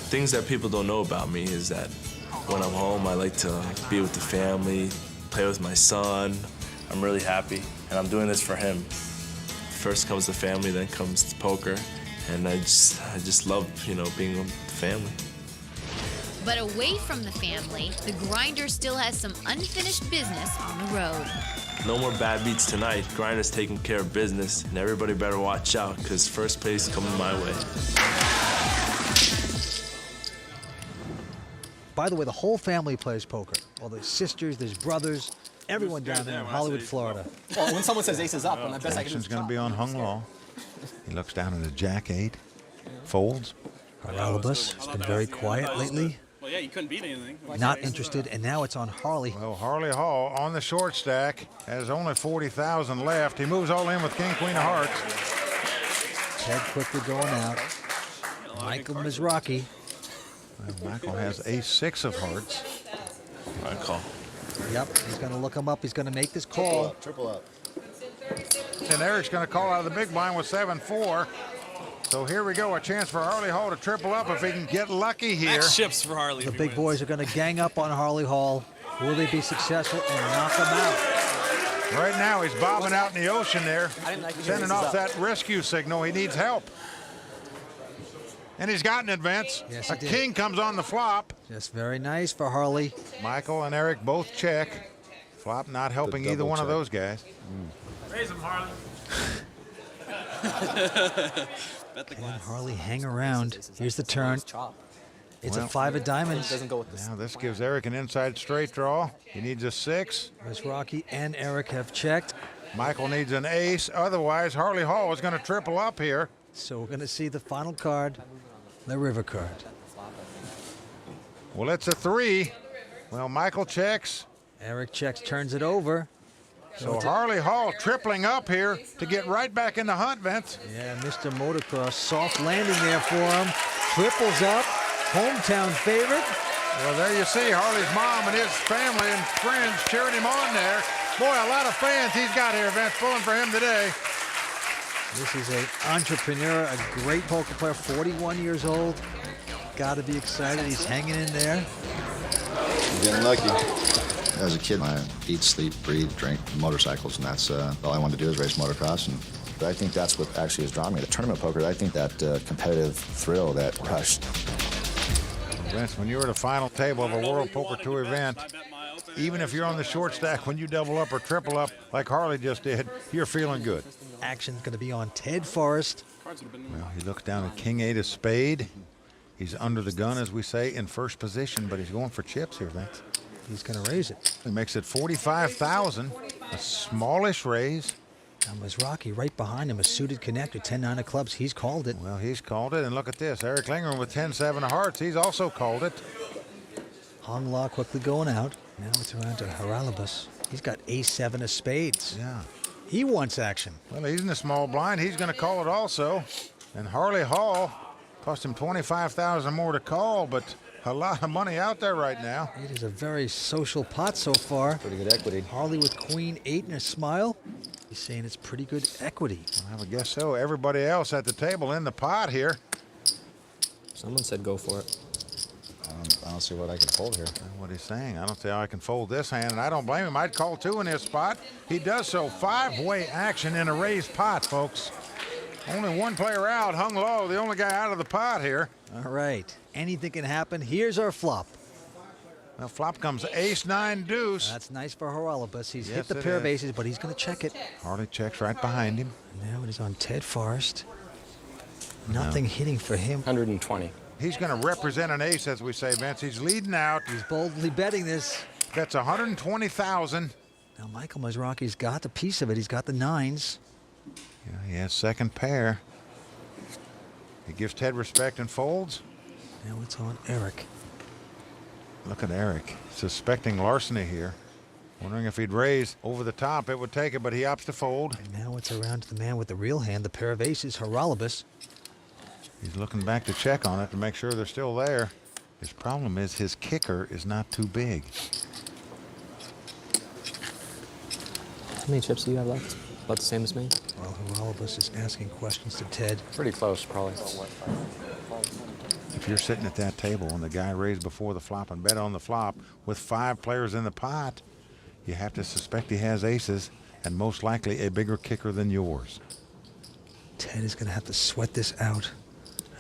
Things that people don't know about me is that when I'm home, I like to be with the family, play with my son. I'm really happy, and I'm doing this for him. First comes the family, then comes the poker, and I just love, being with the family. But away from the family, the grinder still has some unfinished business on the road. No more bad beats tonight. Grinder's taking care of business, and everybody better watch out, because 1st place is coming my way. By the way, the whole family plays poker. All the sisters, there's brothers, everyone down there in Hollywood, Florida. Well, when someone says ace is up, I best I can Action's going to be on Hung Law. He looks down at a Jack-8, folds. Aralibus has been very quiet lately. Well, yeah, you couldn't beat anything. Not interested, and now it's on Harley. Well, Harley Hall on the short stack has only 40,000 left. He moves all in with King, Queen of Hearts. Ted quickly going out. Michael Mizrachi. Well, Michael has ace-6 of hearts. I call. Yep, he's going to look him up. He's going to make this call. Triple up. And Eric's going to call out of the big blind with 7-4. So here we go, a chance for Harley Hall to triple up if he can get lucky here. Max chips for Harley. The big boys are going to gang up on Harley Hall. Will they be successful and knock him out? Right now, he's bobbing out in the ocean there, sending off that rescue signal. He needs help. And he's got an advance. Yes, a king comes on the flop. Just very nice for Harley. Michael and Eric both check. Flop not helping either one of those guys. Raise him, Harley. Can Harley hang around? Here's the turn. It's a 5 of diamonds. Now this gives Eric an inside straight draw. He needs a 6. Mizrachi and Eric have checked. Michael needs an ace. Otherwise, Harley Hall is going to triple up here. So we're going to see the final card, the river card. Well, it's a 3. Well, Michael checks. Eric checks, turns it over. So Harley Hall tripling up here to get right back in the hunt, Vince. Yeah, Mr. Motocross, soft landing there for him. Triples up, hometown favorite. Well, there you see Harley's mom and his family and friends cheering him on there. Boy, a lot of fans he's got here, Vince, pulling for him today. This is an entrepreneur, a great poker player, 41 years old. Got to be excited. He's hanging in there. Getting lucky. As a kid, I eat, sleep, breathe, drink motorcycles, and that's all I wanted to do is race motocross. And I think that's what actually has drawn me to tournament poker. I think that competitive thrill, that rush. Vince, when you're at a final table of a World Poker Tour event, even if you're on the short stack, when you double up or triple up like Harley just did, you're feeling good. Action's going to be on Ted Forrest. Well, he looks down at King 8 of spade. He's under the gun, as we say, in first position, but he's going for chips here, Vince. He's going to raise it. He makes it 45,000, a smallish raise. Now Mizrachi right behind him, a suited connector, 10-9 of clubs. He's called it. Well, he's called it, and look at this. Eric Lindgren with 10-7 of hearts. He's also called it. Hung Law quickly going out. Now it's around to Haralabos. He's got ace-7 of spades. Yeah. He wants action. Well, he's in the small blind. He's going to call it also. And Harley Hall cost him $25,000 more to call, but a lot of money out there right now. It is a very social pot so far. Pretty good equity. Harley with queen 8 and a smile. He's saying it's pretty good equity. I would guess so. Everybody else at the table in the pot here. Someone said go for it. I don't see what I can fold here. What he's saying, I don't see how I can fold this hand, and I don't blame him. I'd call 2 in this spot. He does so. 5-way action in a raised pot, folks. Only one player out, Hung Low, the only guy out of the pot here. All right, anything can happen. Here's our flop. Well, flop comes ace-9 deuce. That's nice for Haralabos. He's Yes, hit the it pair of is. aces, but he's going to check it. Harley checks right behind him. Now it is on Ted Forrest. Nothing hitting for him. 120. He's going to represent an ace, as we say, Vince. He's leading out. He's boldly betting this. That's $120,000. Now Michael Mizrachi's got a piece of it. He's got the 9s. Yeah, he has second pair. He gives Ted respect and folds. Now it's on Eric. Look at Eric, suspecting larceny here. Wondering if he'd raise over the top, it would take it, but he opts to fold. And now it's around to the man with the real hand, the pair of aces, Haralabos. He's looking back to check on it to make sure they're still there. His problem is his kicker is not too big. How many chips do you have left? About the same as me? Well, Haralabos is asking questions to Ted. Pretty close, probably. If you're sitting at that table and the guy raised before the flop and bet on the flop with 5 players in the pot, you have to suspect he has aces and most likely a bigger kicker than yours. Ted is going to have to sweat this out.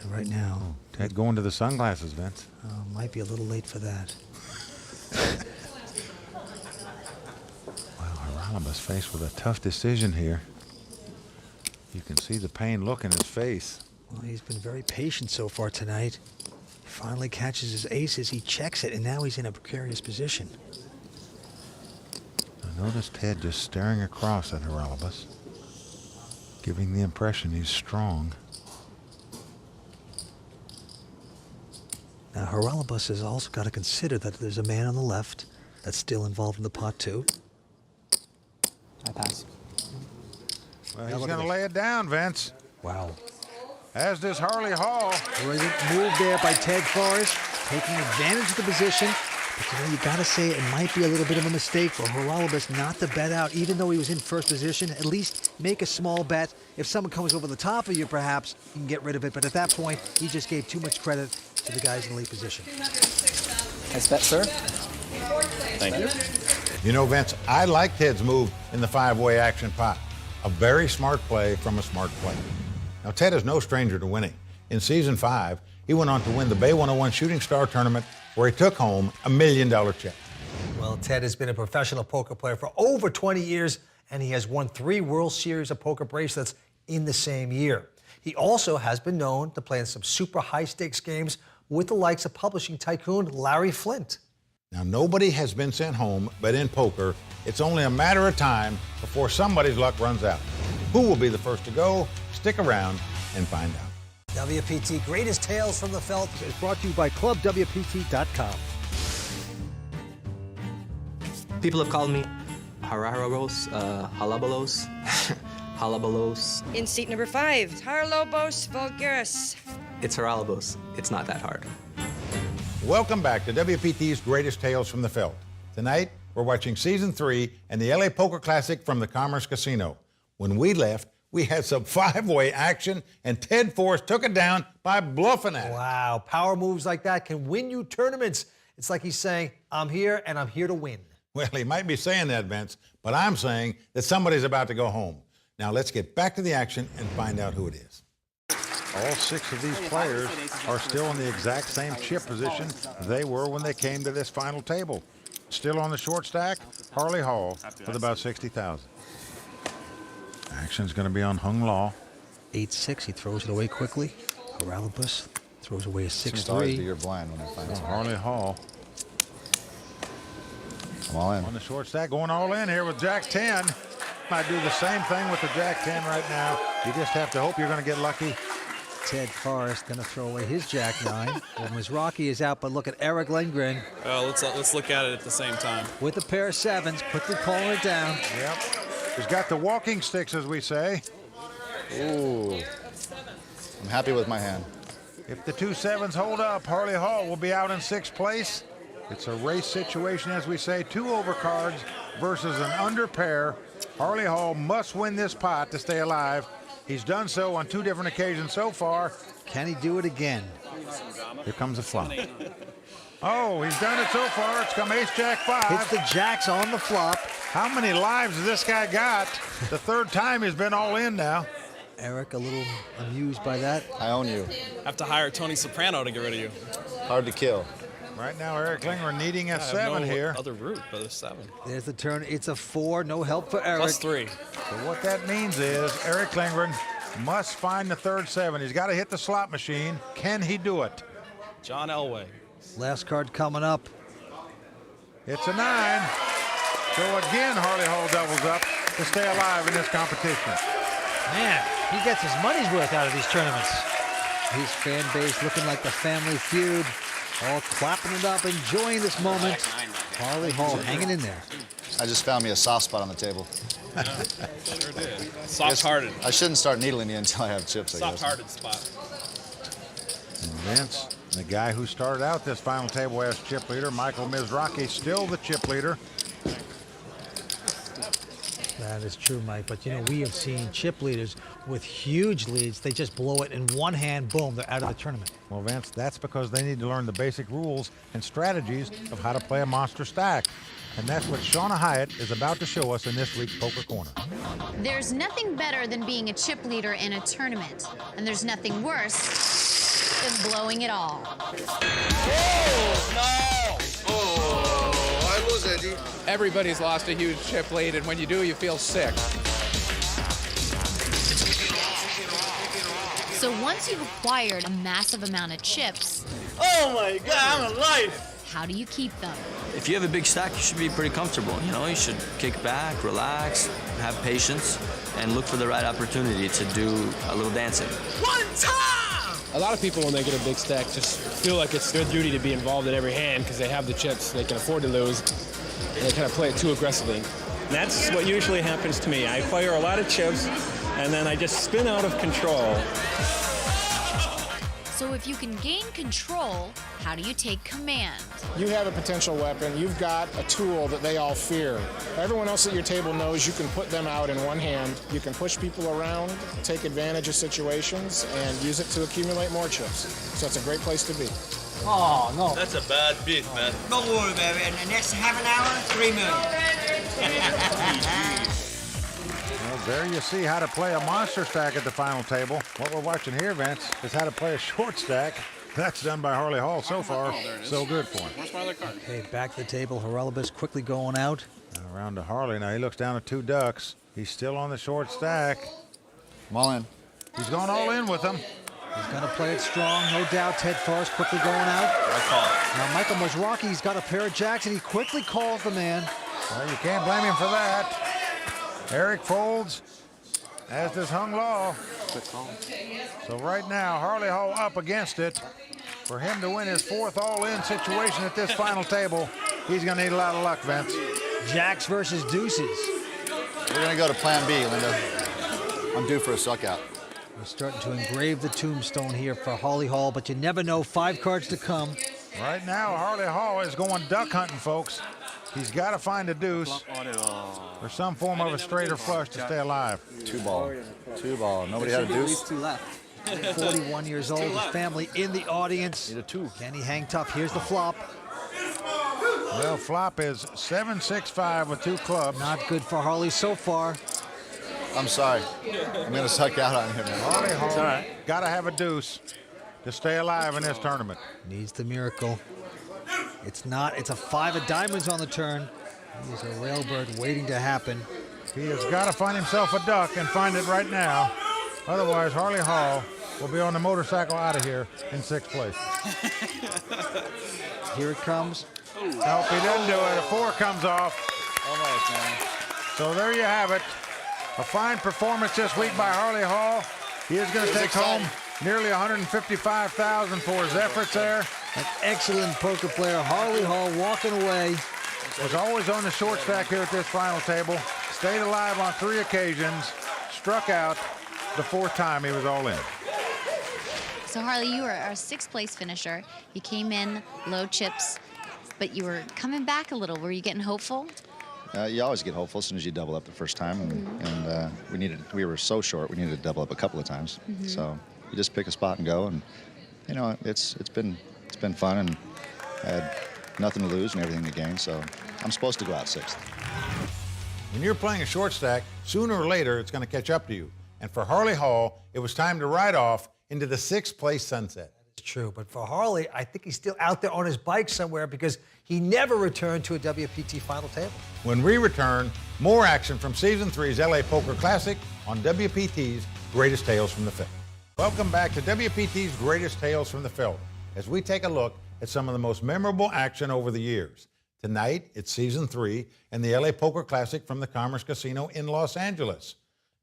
And right now... Oh, Ted going to the sunglasses, Vince. Might be a little late for that. Well, Haralabos faced with a tough decision here. You can see the pain look in his face. Well, he's been very patient so far tonight. He finally catches his aces, he checks it, and now he's in a precarious position. I noticed Ted just staring across at Haralabos, giving the impression he's strong. Now, Haralabos has also got to consider that there's a man on the left that's still involved in the pot, too. I pass. Well, he's going to lay it down, Vince. Wow. As does Harley Hall. Brilliant move there by Ted Forrest, taking advantage of the position. But you know, you got to say it might be a little bit of a mistake for Haralabos not to bet out, even though he was in first position. At least make a small bet. If someone comes over the top of you, perhaps you can get rid of it. But at that point, he just gave too much credit to the guys in the lead position. Nice bet, sir. Thank you. You know, Vince, I like Ted's move in the 5-way action pot. A very smart play from a smart player. Now, Ted is no stranger to winning. In season 5, he went on to win the Bay 101 Shooting Star Tournament, where he took home a $1 million check. Well, Ted has been a professional poker player for over 20 years, and he has won 3 World Series of Poker bracelets in the same year. He also has been known to play in some super high-stakes games with the likes of publishing tycoon Larry Flint. Now, nobody has been sent home, but in poker, it's only a matter of time before somebody's luck runs out. Who will be the first to go? Stick around and find out. WPT Greatest Tales from the Felt Is brought to you by ClubWPT.com. People have called me Hararos, Halabalos, Halabalos. In seat number 5, Haralabos Vulgaris. It's Haralabos. It's not that hard. Welcome back to WPT's Greatest Tales from the Felt. Tonight, we're watching Season 3 and the LA Poker Classic from the Commerce Casino. When we left, we had some 5-way action, and Ted Forrest took it down by bluffing at it. Wow, power moves like that can win you tournaments. It's like he's saying, I'm here and I'm here to win. Well, he might be saying that, Vince, but I'm saying that somebody's about to go home. Now, let's get back to the action and find out who it is. All 6 of these players are still in the exact same chip position they were when they came to this final table. Still on the short stack, Harley Hall with about 60,000. Action's going to be on Hung Law. 8-6, he throws it away quickly. Haralabos throws away a Seems to always be 6-3. your blind when I find it. Harley Hall I'm all in. on the short stack, going all in here with Jack 10. I do the same thing with the Jack-10 right now. You just have to hope you're going to get lucky. Ted Forrest going to throw away his Jack-9. Well, Mizrachi is out, but look at Eric Lindgren. Let's look at it at the same time. With a pair of 7s, quickly pulling it down. Yep. He's got the walking sticks, as we say. Ooh. I'm happy with my hand. If the 2 7s hold up, Harley Hall will be out in 6th place. It's a race situation, as we say, 2 overcards versus an under pair. Harley Hall must win this pot to stay alive. He's done so on 2 different occasions so far. Can he do it again? Here comes a flop. Oh, he's done it so far. It's come ace, jack, 5. Hits the jacks on the flop. How many lives has this guy got? The 3rd time he's been all in now. Eric a little amused by that. I own you. Have to hire Tony Soprano to get rid of you. Hard to kill. Right now, Eric Lindgren needing a I have 7 no here. Other route, but a 7. There's the turn. It's a 4. No help for Eric. +3. So what that means is Eric Lindgren must find the 3rd 7. He's got to hit the slot machine. Can he do it? John Elway. Last card coming up. It's a 9. So again, Harley Hall doubles up to stay alive in this competition. Man, he gets his money's worth out of these tournaments. His fan base looking like the Family Feud. All clapping it up, enjoying this moment. Harley Hall hanging in there. I just found me a soft spot on the table. Sure did. Soft-hearted. I shouldn't start needling you until I have chips, I guess. Soft-hearted spot. And Vince, the guy who started out this final table as chip leader, Michael Mizrachi, still the chip leader. That is true, Mike. But, you know, we have seen chip leaders with huge leads. They just blow it in one hand, boom, they're out of the tournament. Well, Vince, that's because they need to learn the basic rules and strategies of how to play a monster stack. And that's what Shauna Hyatt is about to show us in this week's Poker Corner. There's nothing better than being a chip leader in a tournament. And there's nothing worse than blowing it all. Everybody's lost a huge chip lead, and when you do, you feel sick. So once you've acquired a massive amount of chips, Oh my God, I'm alive! how do you keep them? If you have a big stack, you should be pretty comfortable. You know, you should kick back, relax, have patience, and look for the right opportunity to do a little dancing. One time! A lot of people, when they get a big stack, just feel like it's their duty to be involved in every hand because they have the chips, they can afford to lose, and they kind of play it too aggressively. That's what usually happens to me. I acquire a lot of chips, and then I just spin out of control. So if you can gain control, how do you take command? You have a potential weapon. You've got a tool that they all fear. Everyone else at your table knows you can put them out in one hand. You can push people around, take advantage of situations, and use it to accumulate more chips. So it's a great place to be. Oh, no. That's a bad beat, man. Don't worry, baby. In the next half an hour, 3 million. Well, there you see how to play a monster stack at the final table. What we're watching here, Vince, is how to play a short stack. That's done by Harley Hall so far. So good for him. Where's my other card? Okay, back to the table. Haralabas quickly going out. Around to Harley now. He looks down at 2 ducks. He's still on the short stack. I'm all in. He's going all in with them. He's going to play it strong, no doubt. Ted Forrest quickly going out. I call it. Now Michael Mizrachi's got a pair of jacks, and he quickly calls the man. Well, you can't blame him for that. Eric folds, as does Hung Law. So right now, Harley Hall up against it. For him to win his 4th all-in situation at this final table, he's going to need a lot of luck, Vince. Jacks versus deuces. We're going to go to plan B, Linda. I'm due for a suck out. We're starting to engrave the tombstone here for Harley Hall, but you never know. 5 cards to come. Right now, Harley Hall is going duck hunting, folks. He's got to find a deuce or some form of a straight or flush to stay alive. 2 ball. 2 ball. Nobody had a deuce. 2 left. 41 years old, his family in the audience. Need a 2. Can he hang tough? Here's the flop. Well, flop is 7-6-5 with 2 clubs. Not good for Harley so far. I'm sorry. I'm going to suck out on him. Harley Hall got to have a deuce to stay alive in this tournament. Needs the miracle. It's not. It's a 5 of diamonds on the turn. He's a railbird waiting to happen. He has got to find himself a duck and find it right now. Otherwise, Harley Hall will be on the motorcycle out of here in 6th place. Here it comes. Nope, he doesn't do it. A 4 comes off. Almost, man. So there you have it. A fine performance this week by Harley Hall. He is going to take home nearly $155,000 for his efforts there. An excellent poker player, Harley Hall, walking away. Was always on the short stack here at this final table. Stayed alive on 3 occasions. Struck out the 4th time he was all in. So Harley, you were our 6th place finisher. You came in low chips, but you were coming back a little. Were you getting hopeful? You always get hopeful as soon as you double up the first time, and we were so short we needed to double up a couple of times. So you just pick a spot and go, and you know it's been fun, and I had nothing to lose and everything to gain. So I'm supposed to go out 6th. When you're playing a short stack, sooner or later it's going to catch up to you. And for Harley Hall, it was time to ride off into the 6th place sunset. It's true, but for Harley, I think he's still out there on his bike somewhere because he never returned to a WPT final table. When we return, more action from Season 3's LA Poker Classic on WPT's Greatest Tales from the Field. Welcome back to WPT's Greatest Tales from the Field, as we take a look at some of the most memorable action over the years. Tonight, it's Season 3 and the LA Poker Classic from the Commerce Casino in Los Angeles.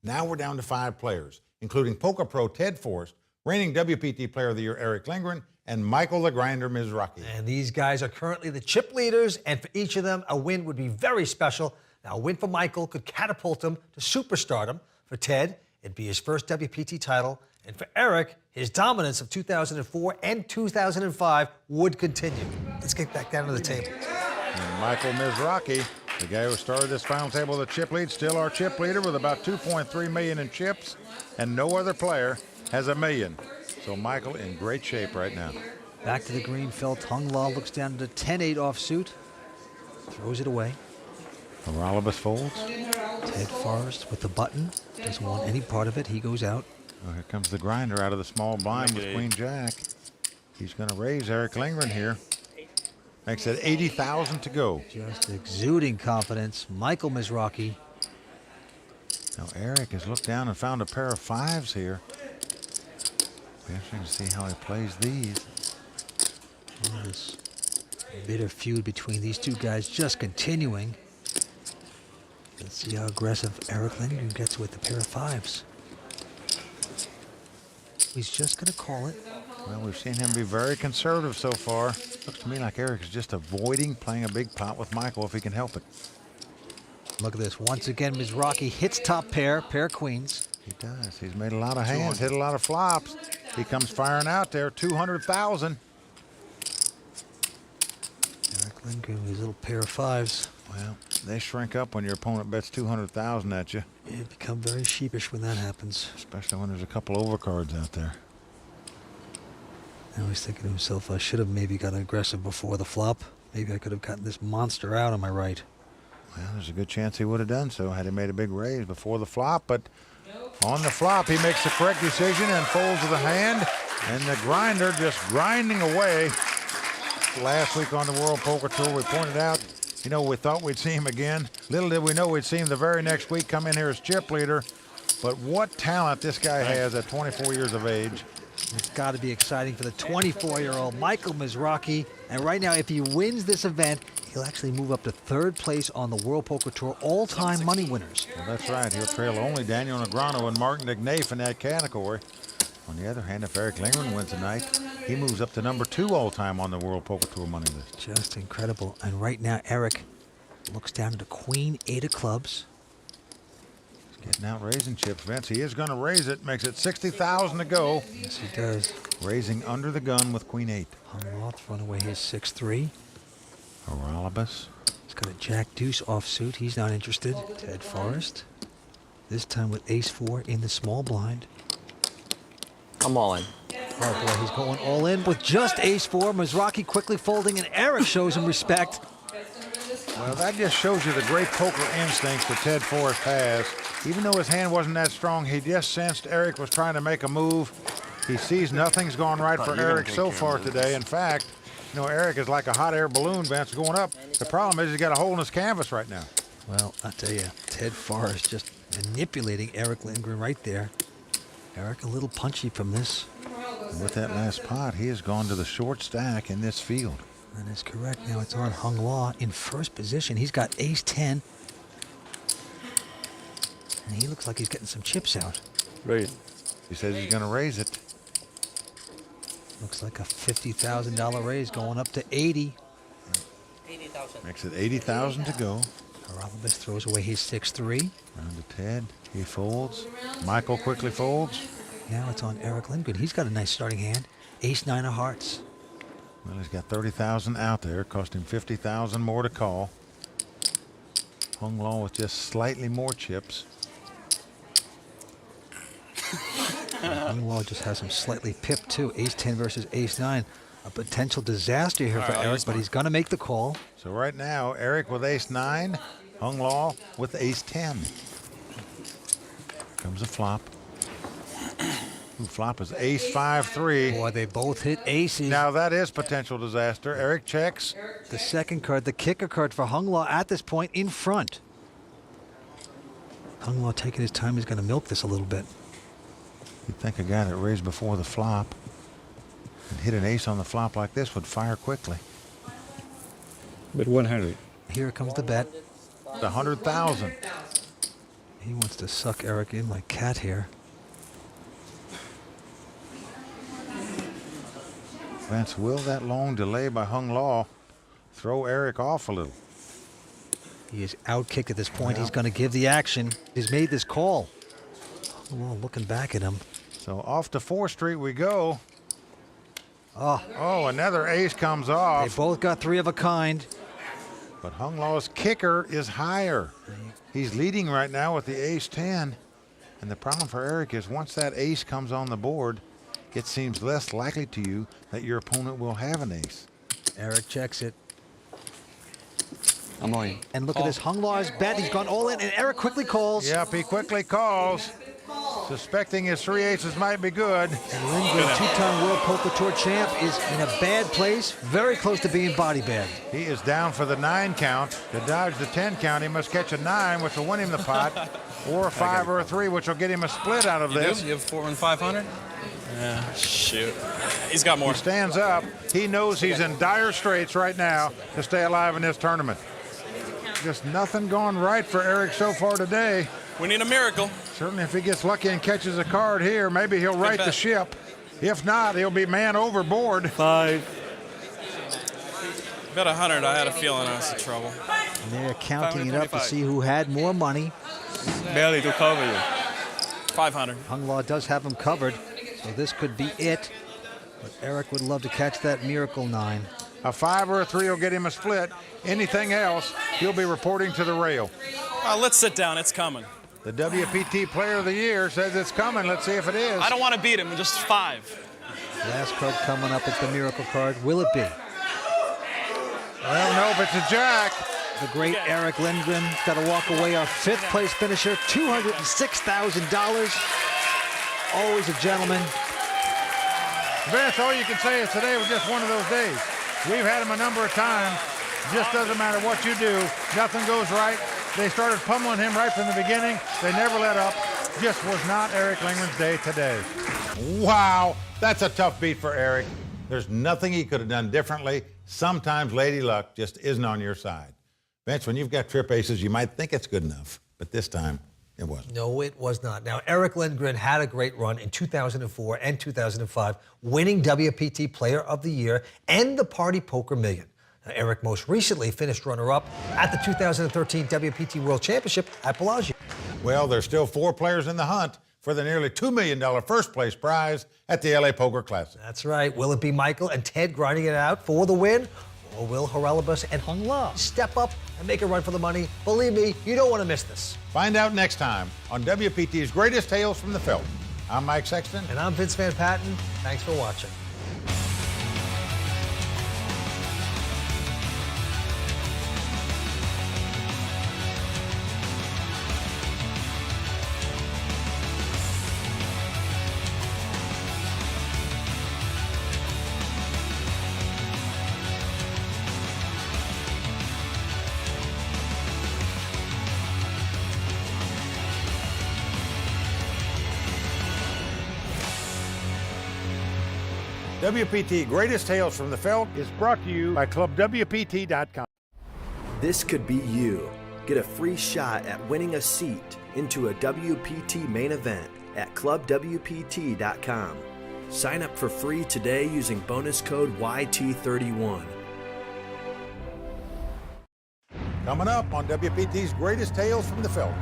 Now we're down to 5 players, including poker pro Ted Forrest, reigning WPT Player of the Year Eric Lindgren, and Michael the Grinder Mizrachi. And these guys are currently the chip leaders, and for each of them, a win would be very special. Now, a win for Michael could catapult him to superstardom. For Ted, it'd be his first WPT title. And for Eric, his dominance of 2004 and 2005 would continue. Let's get back down to the table. And Michael Mizrachi, the guy who started this final table with a chip lead, still our chip leader with about 2.3 million in chips, and no other player has $1 million. So Michael in great shape right now. Back to the green felt. Hung Law looks down to the 10-8 offsuit. Throws it away. Moralibus folds. Ted Forrest with the button. Doesn't want any part of it. He goes out. Oh, here comes the Grinder out of the small blind with Queen Jack. He's going to raise Eric Lindgren here. Makes it 80,000 to go. Just exuding confidence. Michael Mizrachi. Now Eric has looked down and found a pair of 5s here. Be interesting to see how he plays these. This bitter feud between these two guys just continuing. Let's see how aggressive Eric Lindgren gets with the pair of 5s. He's just going to call it. Well, we've seen him be very conservative so far. Looks to me like Eric is just avoiding playing a big pot with Michael if he can help it. Look at this. Once again, Mizrachi hits top pair queens. He does. He's made a lot of hands, hit a lot of flops. He comes firing out there, 200,000. Eric Lindgren with his little pair of 5s. Well, they shrink up when your opponent bets 200,000 at you. You become very sheepish when that happens. Especially when there's a couple overcards out there. Now he's thinking to himself, I should have maybe gotten aggressive before the flop. Maybe I could have gotten this monster out on my right. Well, there's a good chance he would have done so had he made a big raise before the flop, but on the flop, he makes the correct decision and folds to the hand, and the Grinder just grinding away. Last week on the World Poker Tour, we pointed out, you know, we thought we'd see him again. Little did we know we'd see him the very next week come in here as chip leader, but what talent this guy has at 24 years of age. It's got to be exciting for the 24-year-old Michael Mizrachi. And right now, if he wins this event, he'll actually move up to 3rd place on the World Poker Tour all-time money winners. Well, that's right. He'll trail only Daniel Negreanu and Martin DeGnafe in that category. On the other hand, if Eric Lindgren wins tonight, he moves up to number 2 all-time on the World Poker Tour money list. Just incredible. And right now, Eric looks down to Queen 8 of clubs. Getting out raising chips, Vince. He is going to raise it. Makes it 60,000 to go. Yes, he does. Raising under the gun with Queen 8. Hung Law throwing away his 6-3. Moralibus. He's got a Jack Deuce offsuit. He's not interested. Ted Forrest. This time with Ace-4 in the small blind. I'm all in. Oh boy, he's going all in with just Ace-4. Mizrachi quickly folding, and Eric shows him respect. Well, that just shows you the great poker instincts that Ted Forrest has. Even though his hand wasn't that strong, he just sensed Eric was trying to make a move. He sees nothing's gone right for Eric so far today. In fact, you know, Eric is like a hot air balloon, Vince, going up. The problem is he's got a hole in his canvas right now. Well, I tell you, Ted Forrest just manipulating Eric Lindgren right there. Eric a little punchy from this. And with that last pot, he has gone to the short stack in this field. That is correct. Now it's on Hung Law in first position. He's got Ace-10. And he looks like he's getting some chips out. Right. He says he's going to raise it. Looks like a $50,000 raise going up to 80. Makes it 80,000 to go. Haralabos throws away his 6-3. Round to Ted. He folds. Michael quickly folds. Now it's on Eric Lindgren. He's got a nice starting hand. Ace-9 of hearts. Well, he's got 30,000 out there. Cost him 50,000 more to call. Hung Law with just slightly more chips. Hung Law just has him slightly pipped too. Ace-10 versus Ace-9. A potential disaster here for Eric, but he's going to make the call. So right now, Eric with Ace-9. Hung Law with Ace-10. Comes a flop. Ooh, flop is Ace-5-3. Boy, they both hit aces. Now that is potential disaster. Eric checks. The second card, the kicker card for Hung Law at this point in front. Hung Law taking his time. He's going to milk this a little bit. You'd think a guy that raised before the flop and hit an ace on the flop like this would fire quickly. But 100. Here comes the bet. The 100,000. He wants to suck Eric in like cat hair. Vince, will that long delay by Hung Law throw Eric off a little? He is outkicked at this point. He's going to give the action. He's made this call. Hung Law looking back at him. So off to 4th Street we go. Oh, another ace comes off. They both got 3 of a kind. But Hung Law's kicker is higher. He's leading right now with the Ace-10. And the problem for Eric is once that ace comes on the board, it seems less likely to you that your opponent will have an ace. Eric checks it. I'm on. And look at this. Hung Law's bet. He's gone all in, and Eric quickly calls. Yep, he quickly calls, suspecting his 3 aces might be good. And Lindgren, 2-time World Poker Tour champ, is in a bad place, very close to being body bagged. He is down for the 9 count. To dodge the 10 count, he must catch a 9, which will win him the pot, or a 5 or a 3, which will get him a split out of this. You have 4 and 500? Yeah, shoot. He's got more. He stands up. He knows he's in dire straits right now to stay alive in this tournament. Just nothing going right for Eric so far today. We need a miracle. Certainly if he gets lucky and catches a card here, maybe he'll right the ship. If not, he'll be man overboard. 5. Bet 100. I had a feeling I was in trouble. And they're counting it up to see who had more money. Barely to cover you. 500. Hung Law does have him covered, so this could be it. But Eric would love to catch that miracle 9. A 5 or a 3 will get him a split. Anything else, he'll be reporting to the rail. Let's sit down. It's coming. The WPT Player of the Year says it's coming. Let's see if it is. I don't want to beat him. Just 5. Last card coming up is the miracle card. Will it be? Well, no, if it's a jack. The great Eric Lindgren got to walk away our 5th place finisher, $206,000. Always a gentleman. Vince, all you can say is today was just one of those days. We've had him a number of times. Just doesn't matter what you do. Nothing goes right. They started pummeling him right from the beginning. They never let up. Just was not Eric Lindgren's day today. Wow, that's a tough beat for Eric. There's nothing he could have done differently. Sometimes Lady Luck just isn't on your side. Vince, when you've got trip aces, you might think it's good enough, but this time it wasn't. No, it was not. Now, Eric Lindgren had a great run in 2004 and 2005, winning WPT Player of the Year and the Party Poker Million. Now, Eric most recently finished runner-up at the 2013 WPT World Championship at Bellagio. Well, there's still 4 players in the hunt for the nearly $2 million first-place prize at the LA Poker Classic. That's right. Will it be Michael and Ted grinding it out for the win? Or will Haralabos and Hung Law step up and make a run for the money? Believe me, you don't want to miss this. Find out next time on WPT's Greatest Tales from the Felt. I'm Mike Sexton. And I'm Vince Van Patten. Thanks for watching. WPT Greatest Tales from the Felt is brought to you by ClubWPT.com. This could be you. Get a free shot at winning a seat into a WPT main event at clubwpt.com. Sign up for free today using bonus code YT31. Coming up on WPT's Greatest Tales from the Felt.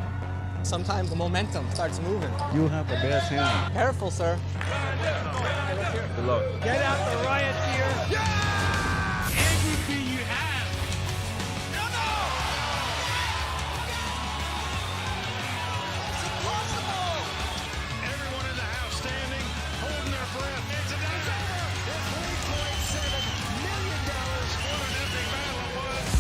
Sometimes the momentum starts moving. You have the best hand. Careful, sir. Good luck. Get out the riot gear. Everything you have. Everyone in the house standing, holding their breath. It's over. It's $3.7 million. What an epic battle it was.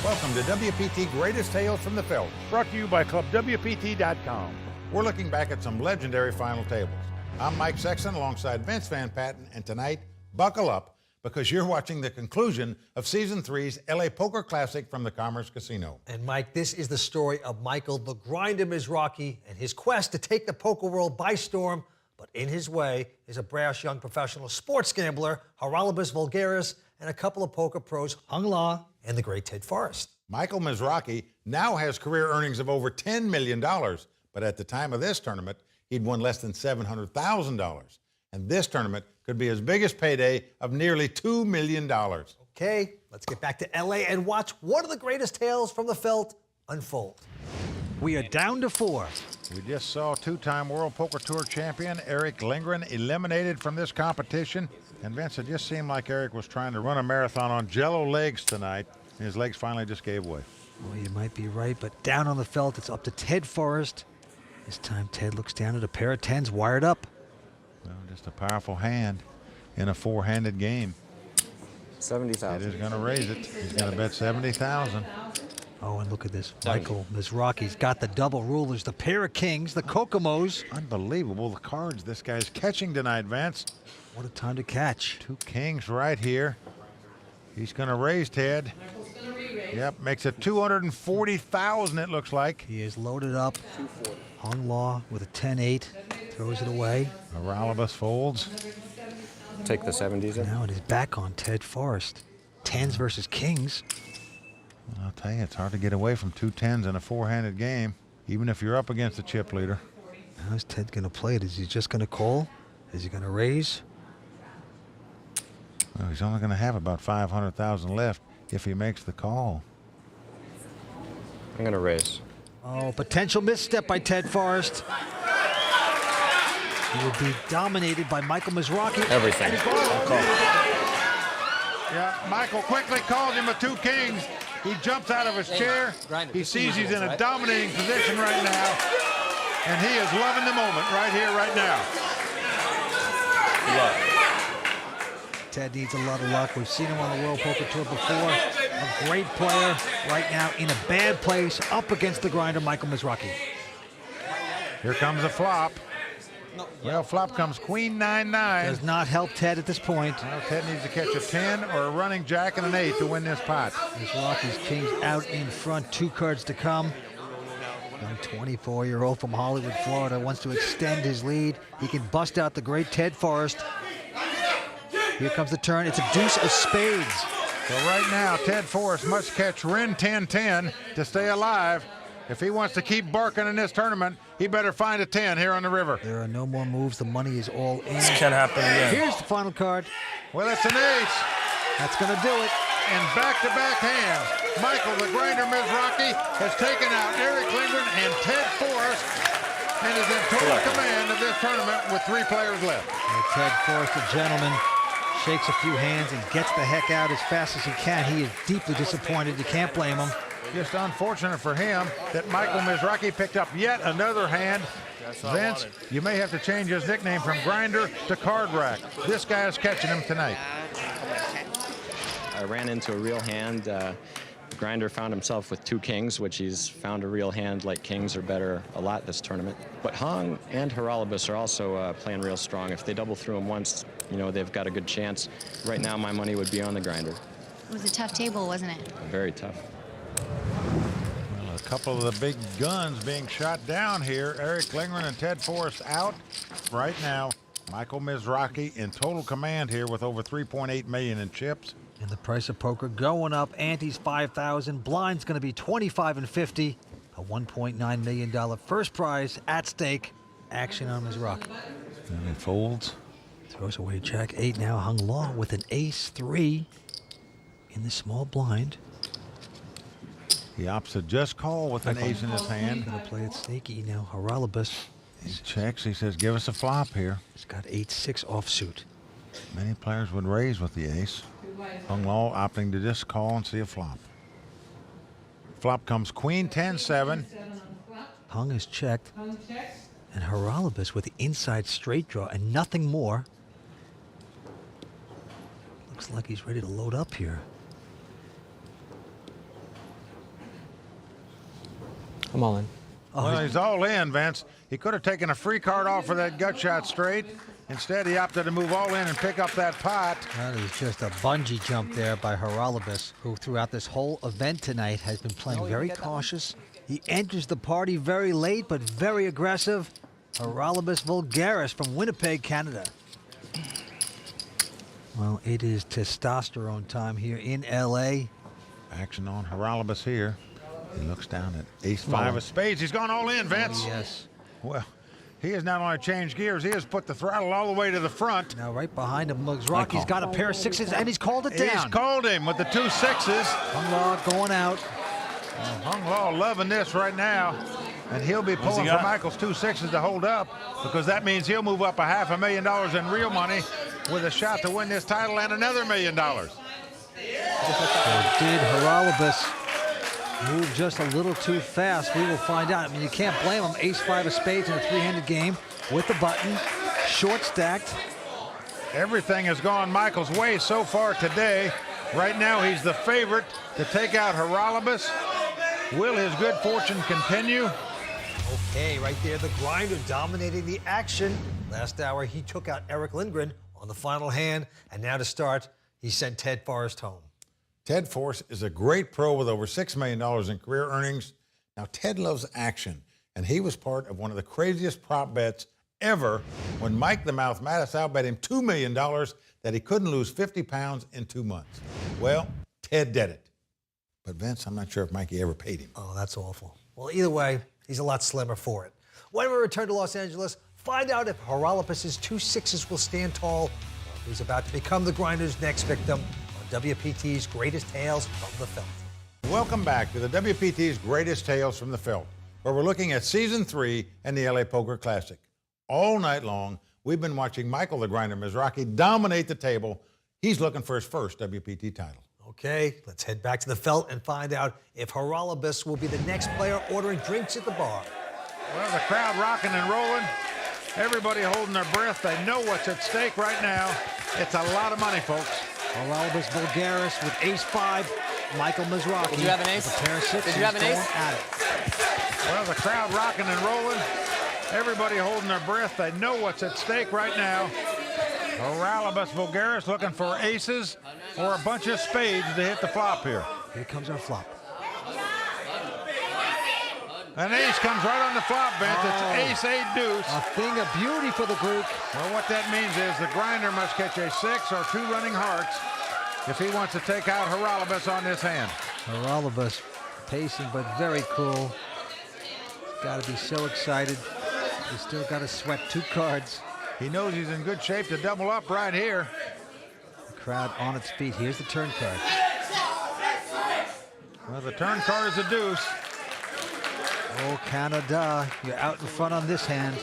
Welcome to WPT Greatest Tales from the Felt, brought to you by ClubWPT.com. We're looking back at some legendary final tables. I'm Mike Sexton alongside Vince Van Patten, and tonight, buckle up because you're watching the conclusion of Season 3's LA Poker Classic from the Commerce Casino. And Mike, this is the story of Michael the Grinder Mizrachi and his quest to take the poker world by storm. But in his way is a brash young professional sports gambler, Haralabos Voulgaris, and a couple of poker pros, Hung La and the great Ted Forrest. Michael Mizrachi now has career earnings of over $10 million, but at the time of this tournament, he'd won less than $700,000. And this tournament could be his biggest payday of nearly $2 million. Okay, let's get back to LA and watch one of the greatest tales from the Felt unfold. We are down to 4. We just saw two-time World Poker Tour champion Eric Lindgren eliminated from this competition. And Vince, it just seemed like Eric was trying to run a marathon on jello legs tonight, and his legs finally just gave way. Well, you might be right, but down on the Felt, it's up to Ted Forrest. This time, Ted looks down at a pair of 10s wired up. Well, just a powerful hand in a four-handed game. 70,000. Ted is going to raise it. He's going to bet 70,000. Oh, and look at this. Michael Mizrachi's got the double rulers, the pair of kings, the Kokomos. Unbelievable, the cards this guy's catching tonight, Vince. What a time to catch. Two kings right here. He's going to raise, Ted. Yep, makes it 240,000, it looks like. He is loaded up. Hung La with a 10-8, throws it away. Haralabos folds. Take the 70s in. Now it is back on Ted Forrest. 10s versus kings. Well, I'll tell you, it's hard to get away from two 10s in a four-handed game, even if you're up against the chip leader. How's Ted going to play it? Is he just going to call? Is he going to raise? Well, he's only going to have about 500,000 left if he makes the call. I'm going to raise. Oh, potential misstep by Ted Forrest. He will be dominated by Michael Mizrachi. Everything. Yeah, Michael quickly calls him with two kings. He jumps out of his chair. He sees he's in a dominating position right now. And he is loving the moment right here, right now. Ted needs a lot of luck. We've seen him on the World Poker Tour before. A great player right now in a bad place up against the grinder, Michael Mizrachi. Here comes a flop. Well, flop comes Queen 9-9. Does not help Ted at this point. Well, Ted needs to catch a 10 or a running jack and an 8 to win this pot. Mizrachi's kings out in front, 2 cards to come. Young 24-year-old from Hollywood, Florida, wants to extend his lead. He can bust out the great Ted Forrest. Here comes the turn. It's a deuce of spades. So right now, Ted Forrest must catch Ren 10-10 to stay alive. If he wants to keep barking in this tournament, he better find a 10 here on the river. There are no more moves. The money is all in. This can't happen again. Here's the final card. Well, it's an ace. That's going to do it. And back-to-back hands, Michael the Grinder Mizrachi has taken out Eric Lindgren and Ted Forrest and is in total command of this tournament with 3 players left. And Ted Forrest, the gentleman, shakes a few hands and gets the heck out as fast as he can. He is deeply disappointed. You can't blame him. Just unfortunate for him that Michael Mizrachi picked up yet another hand. Vince, you may have to change his nickname from Grinder to Card Rack. This guy is catching him tonight. I ran into a real hand. Grinder found himself with 2 kings, which he's found a real hand like kings are better a lot this tournament. But Hung and Haralabos are also playing real strong. If they double through him once, you know, they've got a good chance. Right now, my money would be on the Grinder. It was a tough table, wasn't it? Very tough. Well, a couple of the big guns being shot down here. Eric Lindgren and Ted Forrest out right now. Michael Mizrachi in total command here with over $3.8 million in chips. And the price of poker going up. Ante's 5,000. Blind's going to be 25 and 50. A $1.9 million first prize at stake. Action on Mizrachi. And he folds. Throws away Jack 8 now. Hung Law with an ace 3 in the small blind. He opts to just call with an ace in his hand. Gonna play it sneaky now. Haralabus. He checks. He says, give us a flop here. He's got 8-6 offsuit. Many players would raise with the ace. Hung Law opting to just call and see a flop. Flop comes Queen 10-7. Hung is checked. And Haralabus with the inside straight draw and nothing more. Looks like he's ready to load up here. I'm all in. Well, he's all in, Vince. He could have taken a free card off for that gut shot straight. Instead, he opted to move all in and pick up that pot. That is just a bungee jump there by Haralabus, who throughout this whole event tonight has been playing very cautious. He enters the party very late, but very aggressive. Haralabus Vulgaris from Winnipeg, Canada. Well, it is testosterone time here in L.A. Action on Haralabus here. He looks down at ace-5 of spades. He's gone all in, Vince. Oh, yes. Well, he has not only changed gears, he has put the throttle all the way to the front. Now right behind him, Mizrachi's got a pair of sixes, and he's called it down. He's called him with the 2 sixes. Hung Law going out. Hung Law loving this right now. And he'll be pulling for Michael's 2 sixes to hold up, because that means he'll move up $500,000 in real money with a shot to win this title and another $1 million. So did Haralabus move just a little too fast? We will find out. I mean, you can't blame him. Ace-5 of spades in a three-handed game with the button, short stacked. Everything has gone Michael's way so far today. Right now, he's the favorite to take out Haralabus. Will his good fortune continue? Okay, right there, the grinder dominating the action. Last hour, he took out Eric Lindgren on the final hand, and now to start, he sent Ted Forrest home. Ted Forrest is a great pro with over $6 million in career earnings. Now, Ted loves action, and he was part of one of the craziest prop bets ever when Mike the Mouth Mattis outbet him $2 million that he couldn't lose 50 pounds in 2 months. Well, Ted did it. But Vince, I'm not sure if Mikey ever paid him. Oh, that's awful. Well, either way, he's a lot slimmer for it. When we return to Los Angeles, find out if Haralabus's 2 sixes will stand tall, or if he's about to become the grinder's next victim on WPT's Greatest Tales from the Felt. Welcome back to the WPT's Greatest Tales from the Felt, where we're looking at Season 3 and the LA Poker Classic. All night long, we've been watching Michael the Grinder Mizrachi dominate the table. He's looking for his first WPT title. Okay, let's head back to the Felt and find out if Haralabus will be the next player ordering drinks at the bar. Well, the crowd rocking and rolling. Everybody holding their breath. They know what's at stake right now. It's a lot of money, folks. Haralabus Vulgaris with ace-5. Michael Mizrachi. Did you have an ace? With a pair of sixes. Did you have an ace? At it. Well, the crowd rocking and rolling. Everybody holding their breath. They know what's at stake right now. Haralabus Vulgaris looking for aces or a bunch of spades to hit the flop here. Here comes our flop. An ace comes right on the flop, Vince. It's ace-8 deuce. A thing of beauty for the Greek. Well, what that means is the grinder must catch a 6 or 2 running hearts if he wants to take out Haralabus on this hand. Haralabus pacing but very cool. Got to be so excited. He's still got to sweat 2 cards. He knows he's in good shape to double up right here. The crowd on its feet. Here's the turn card. Well, the turn card is a deuce. Oh, Canada, you're out in front on this hand.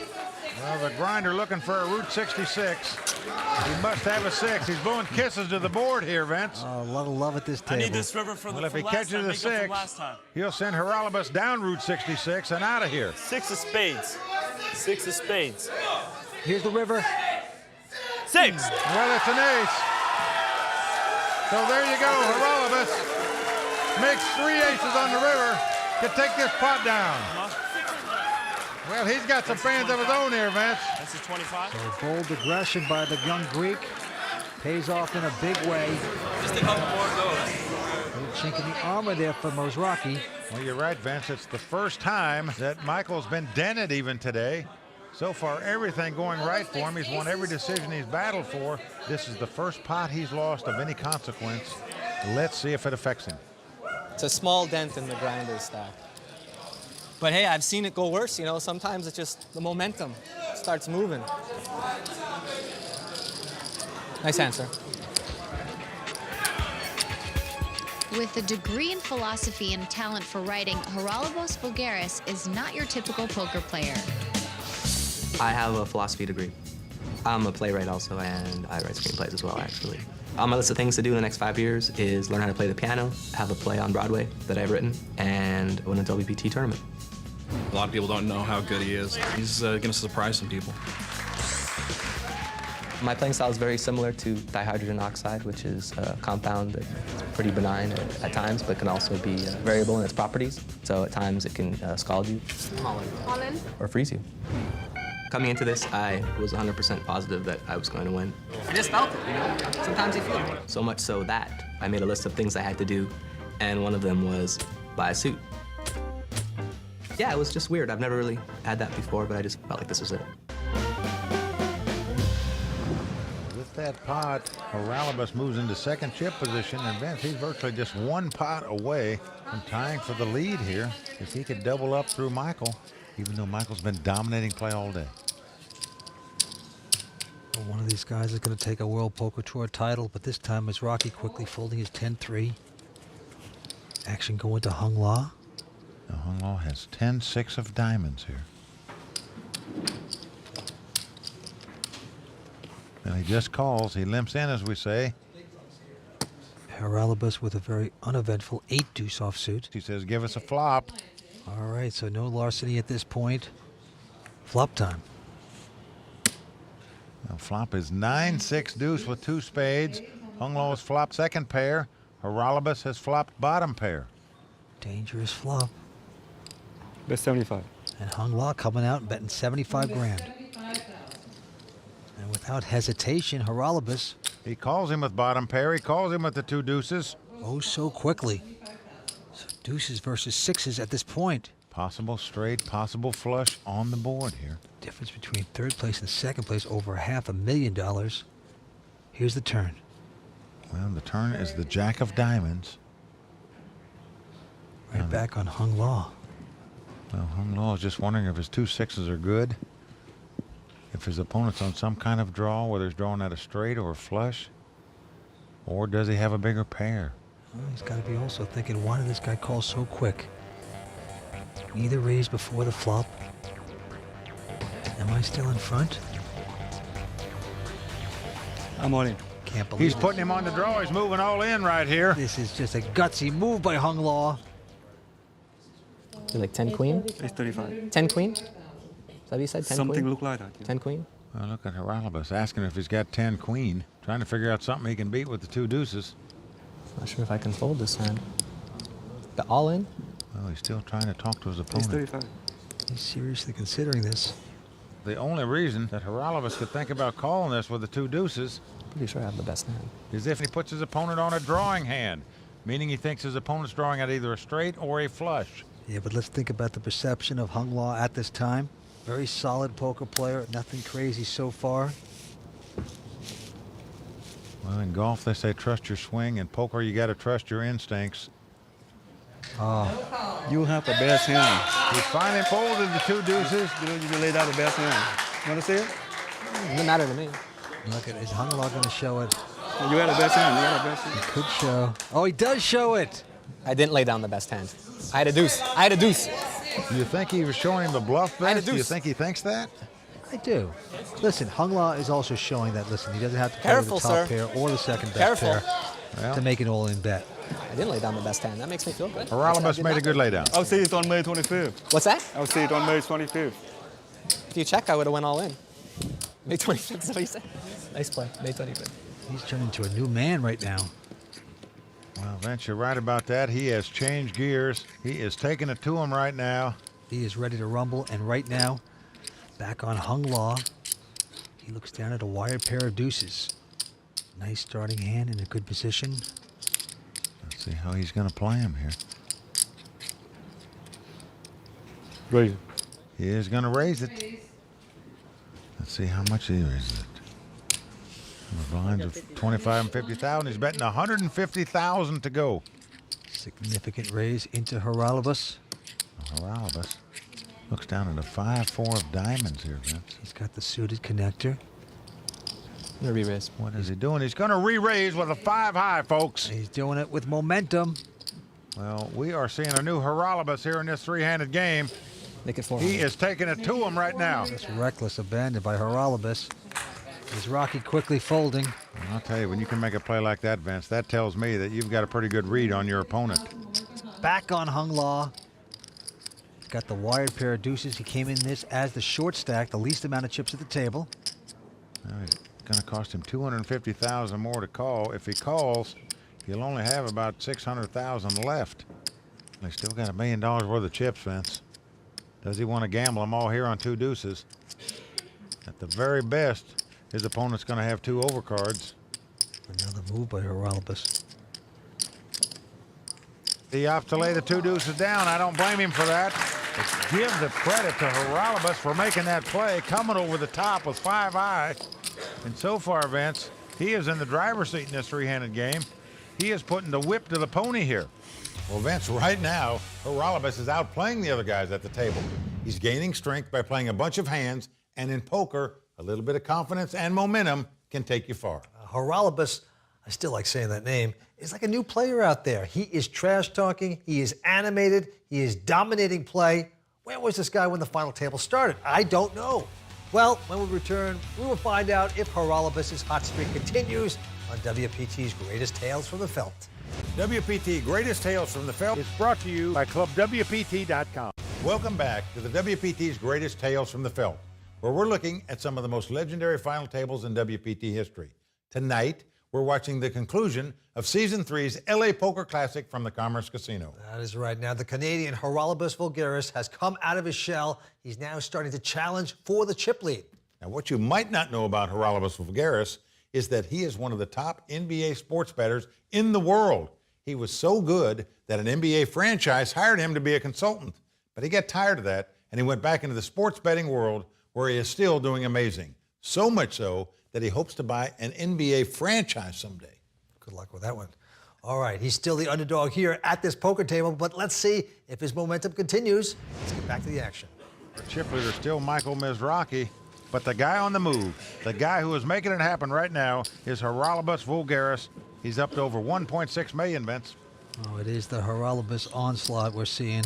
Well, the grinder looking for a Route 66. He must have a 6. He's blowing kisses to the board here, Vince. Oh, a lot of love at this table. I need this river for well, the if he last catches time, a make up 6, from last time. he'll send Haralabus down Route 66 and out of here. 6 of spades. 6 of spades. Here's the river. 6. Well, it's an ace. So there you go. Haralabus makes 3 aces on the river to take this pot down. Well, he's got some fans of his own here, Vince. That's a 25. So bold aggression by the young Greek pays off in a big way. Just a couple more goes. Little chink in the armor there for Mizrachi. Well, you're right, Vince. It's the first time that Michael's been dented even today. So far, everything going right for him. He's won every decision he's battled for. This is the first pot he's lost of any consequence. Let's see if it affects him. It's a small dent in the grinder stack. But hey, I've seen it go worse, you know. Sometimes it's just the momentum starts moving. Nice answer. With a degree in philosophy and talent for writing, Haralabos Voulgaris is not your typical poker player. I have a philosophy degree. I'm a playwright also, and I write screenplays as well, actually. On my list of things to do in the next 5 years is learn how to play the piano, have a play on Broadway that I've written, and win a WPT tournament. A lot of people don't know how good he is. He's going to surprise some people. My playing style is very similar to dihydrogen oxide, which is a compound that's pretty benign at times, but can also be variable in its properties. So at times it can scald you or freeze you. Coming into this, I was 100% positive that I was going to win. I just felt it, you know? Sometimes you feel it. So much so that I made a list of things I had to do, and one of them was buy a suit. Yeah, it was just weird. I've never really had that before, but I just felt like this was it. With that pot, Haralabos moves into second chip position, and Vince, he's virtually just one pot away from tying for the lead here. If he could double up through Michael, even though Michael's been dominating play all day. Well, one of these guys is going to take a World Poker Tour title, but this time Mizrachi quickly folding his 10-3. Action going to Hung Law. Now Hung Law has 10-6 of diamonds here. And he just calls. He limps in, as we say. Haralabos with a very uneventful 8-deuce offsuit. He says, give us a flop. All right, so no larceny at this point. Flop time. Now flop is 9-6 deuce with 2 spades. Hung Law has flopped second pair. Haralabos has flopped bottom pair. Dangerous flop. Bet 75. And Hung Law coming out and betting 75 grand. And without hesitation, Haralabos. He calls him with bottom pair. He calls him with the 2 deuces. Oh, so quickly. So deuces versus sixes at this point. Possible straight, possible flush on the board here. Difference between third place and second place over $500,000. Here's the turn. Well, the turn is the Jack of Diamonds. Right back on Hung Law. Well, Hung Law is just wondering if his 2 sixes are good. If his opponent's on some kind of draw, whether he's drawing at a straight or a flush, or does he have a bigger pair? Well, he's got to be also thinking, why did this guy call so quick? Either raised before the flop. Am I still in front? I'm on it. Can't believe He's putting him on the draw. He's moving all in right here. This is just a gutsy move by Hung Law. You like 10 queen? It's 35. 10 queen? Is that what you said? 10 Something queen? look like that. 10 queen? Well, look at Haralabos asking if he's got 10 queen. Trying to figure out something he can beat with the 2 deuces. Not sure if I can fold this hand. Got all in? Well, he's still trying to talk to his It's opponent. 35. He's seriously considering this. The only reason that Haralabos could think about calling this with the 2 deuces Pretty sure I have the best hand. is if he puts his opponent on a drawing hand, meaning he thinks his opponent's drawing at either a straight or a flush. Yeah, but let's think about the perception of Hung Law at this time. Very solid poker player, nothing crazy so far. Well, in golf, they say trust your swing. In poker, you got to trust your instincts. Oh, You have the best hand. He finally folded the 2 deuces. You laid out the best hand. You want to see it? Doesn't matter to me. look at, is Hung Law going to show it? You had the best hand. You had the best hand. He could show. Oh, he does show it. I didn't lay down the best hand. I had a deuce. I had a deuce. Do you think he was showing him the bluff, I had a Vince? Do you deuce. think he thinks that? I do. Listen, Hung Law is also showing that, listen, he doesn't have to play Careful, with the top sir. pair or the second best Careful. pair to make an all-in bet. I didn't lay down the best hand. That makes me feel good. Haralabos made a good laydown. I'll see it on May 25th. What's that? I'll see it on May 25th. If you check, I would have went all in. May 25th, is that what you said? Nice play. May 25th. He's turning into a new man right now. Well, Vince, you're right about that. He has changed gears. He is taking it to him right now. He is ready to rumble, and right now, back on Hung Law, he looks down at a wired pair of deuces. Nice starting hand in a good position. Let's see how he's going to play him here. Raise it. He is going to raise it. Let's see how much he raises it. The blinds of 25 and 50,000. He's betting 150,000 to go. Significant raise into Haralabos. Haralabos looks down at a 5-4 of diamonds here, Vince. He's got the suited connector. No re-raise. What is he doing? He's going to re-raise with a 5 high, folks. He's doing it with momentum. Well, we are seeing a new Haralabos here in this three-handed game. Make it 4. He is taking it to him right now. It's reckless abandon by Haralabos. Mizrachi quickly folding. I'll tell you, when you can make a play like that, Vince, that tells me that you've got a pretty good read on your opponent. Back on Hung Law. He's got the wired pair of deuces. He came in this as the short stack, the least amount of chips at the table. Now it's going to cost him 250,000 more to call. If he calls, he'll only have about 600,000 left. He's still got $1 million worth of chips, Vince. Does he want to gamble them all here on 2 deuces? At the very best, his opponent's going to have 2 overcards. Another move by Haralabos. He opts to lay the 2 deuces down. I don't blame him for that. But give the credit to Haralabos for making that play, coming over the top with 5 high. And so far, Vince, he is in the driver's seat in this three-handed game. He is putting the whip to the pony here. Well, Vince, right now, Haralabos is outplaying the other guys at the table. He's gaining strength by playing a bunch of hands, and in poker, a little bit of confidence and momentum can take you far. Haralabos, I still like saying that name, is like a new player out there. He is trash talking, he is animated, he is dominating play. Where was this guy when the final table started? I don't know. Well, when we return, we will find out if Haralabos' hot streak continues on WPT's Greatest Tales from the Felt. WPT Greatest Tales from the Felt is brought to you by ClubWPT.com. Welcome back to the WPT's Greatest Tales from the Felt, where we're looking at some of the most legendary final tables in WPT history. Tonight, we're watching the conclusion of Season 3's LA Poker Classic from the Commerce Casino. That is right. Now, the Canadian Haralabos Vulgaris has come out of his shell. He's now starting to challenge for the chip lead. Now, what you might not know about Haralabos Vulgaris is that he is one of the top NBA sports bettors in the world. He was so good that an NBA franchise hired him to be a consultant. But he got tired of that, and he went back into the sports betting world, where he is still doing amazing. So much so that he hopes to buy an NBA franchise someday. Good luck with that one. All right, he's still the underdog here at this poker table, but let's see if his momentum continues. Let's get back to the action. Our chip leader still Michael Mizrachi, but the guy on the move, the guy who is making it happen right now is Haralabos Vulgaris. He's up to over 1.6 million, Vince. Oh, it is the Haralabos onslaught we're seeing.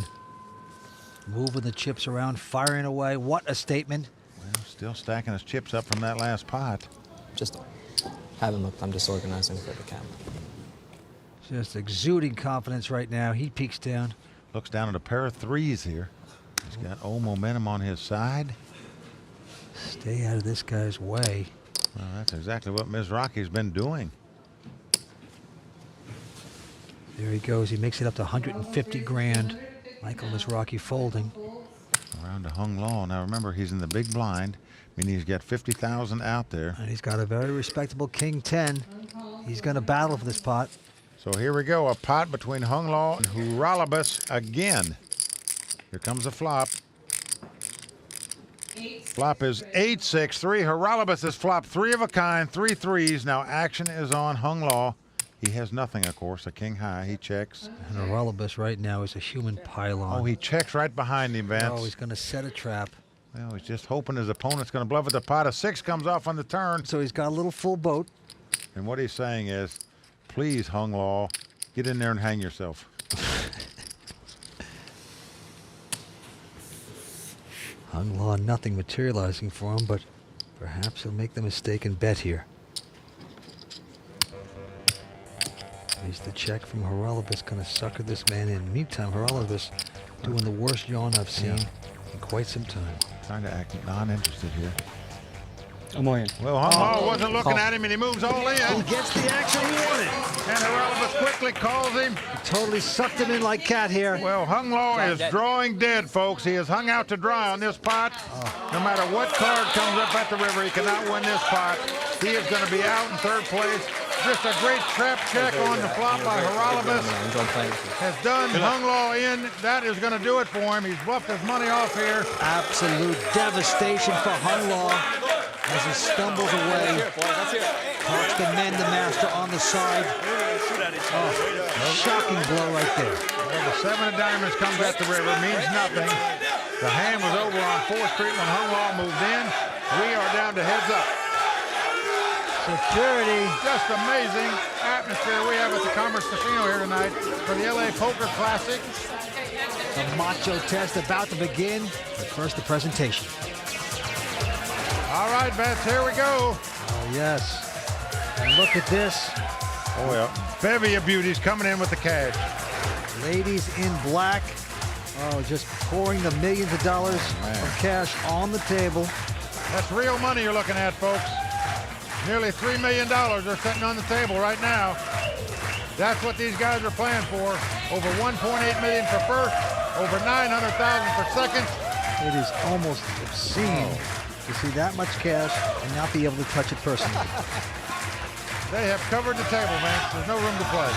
Moving the chips around, firing away. What a statement. Well, still stacking his chips up from that last pot. Just haven't looked. I'm just organizing for the camera. Just exuding confidence right now. He peeks down. Looks down at a pair of 3s here. He's got old momentum on his side. Stay out of this guy's way. Well, that's exactly what Mizrachi's been doing. There he goes. He makes it up to 150 grand. Michael Mizrachi folding. Around to Hung Law. Now remember, he's in the big blind. I mean, he's got 50,000 out there. And he's got a very respectable King 10. He's going to battle for this pot. So here we go, a pot between Hung Law and Haralabos again. Here comes the flop. Flop is 8-6-3. Haralabos has flopped 3 of a kind, 3 3s. Now action is on Hung Law. He has nothing, of course, a king high. He checks. And Haralabos right now is a human pylon. Oh, he checks right behind him, Vince. Oh, he's going to set a trap. Well, he's just hoping his opponent's going to bluff with the pot. A 6 comes off on the turn. So he's got a little full boat. And what he's saying is, please, Hung Law, get in there and hang yourself. Hung Law, nothing materializing for him, but perhaps he'll make the mistake and bet here. He's the check from Haralabos, going to sucker this man in. Meantime, Haralabos doing the worst yawn I've seen in quite some time. Trying to act non-interested here. I'm on. Well, Hung Law wasn't looking at him, and he moves all in. He gets the action he wanted. And Haralabos quickly calls him. He totally sucked him in like cat here. Well, Hung Law is drawing dead, folks. He is hung out to dry on this pot. No matter what card comes up at the river, he cannot win this pot. He is going to be out in third place. Just a great trap check on the flop by Haralabos. Has done Hung Law in. That is going to do it for him. He's bluffed his money off here. Absolute devastation for Hung Law. as he stumbles away. Talks to men, the master on the side. Oh, shocking blow right there. Well, the 7 of diamonds comes at the river, means nothing. The hand was over on 4th Street when Hung Law moved in. We are down to heads up. Security. Just amazing atmosphere we have at the Commerce Casino here tonight for the LA Poker Classic. The macho test about to begin, but first the presentation. All right, Bets, here we go. Oh, yes. And look at this. Oh, yeah. Bevy of beauties coming in with the cash. Ladies in black. Oh, just pouring the millions of dollars of cash on the table. That's real money you're looking at, folks. Nearly $3 million are sitting on the table right now. That's what these guys are playing for. Over $1.8 million for first, over $900,000 for second. It is almost obscene to see that much cash and not be able to touch it personally. They have covered the table, man. There's no room to play.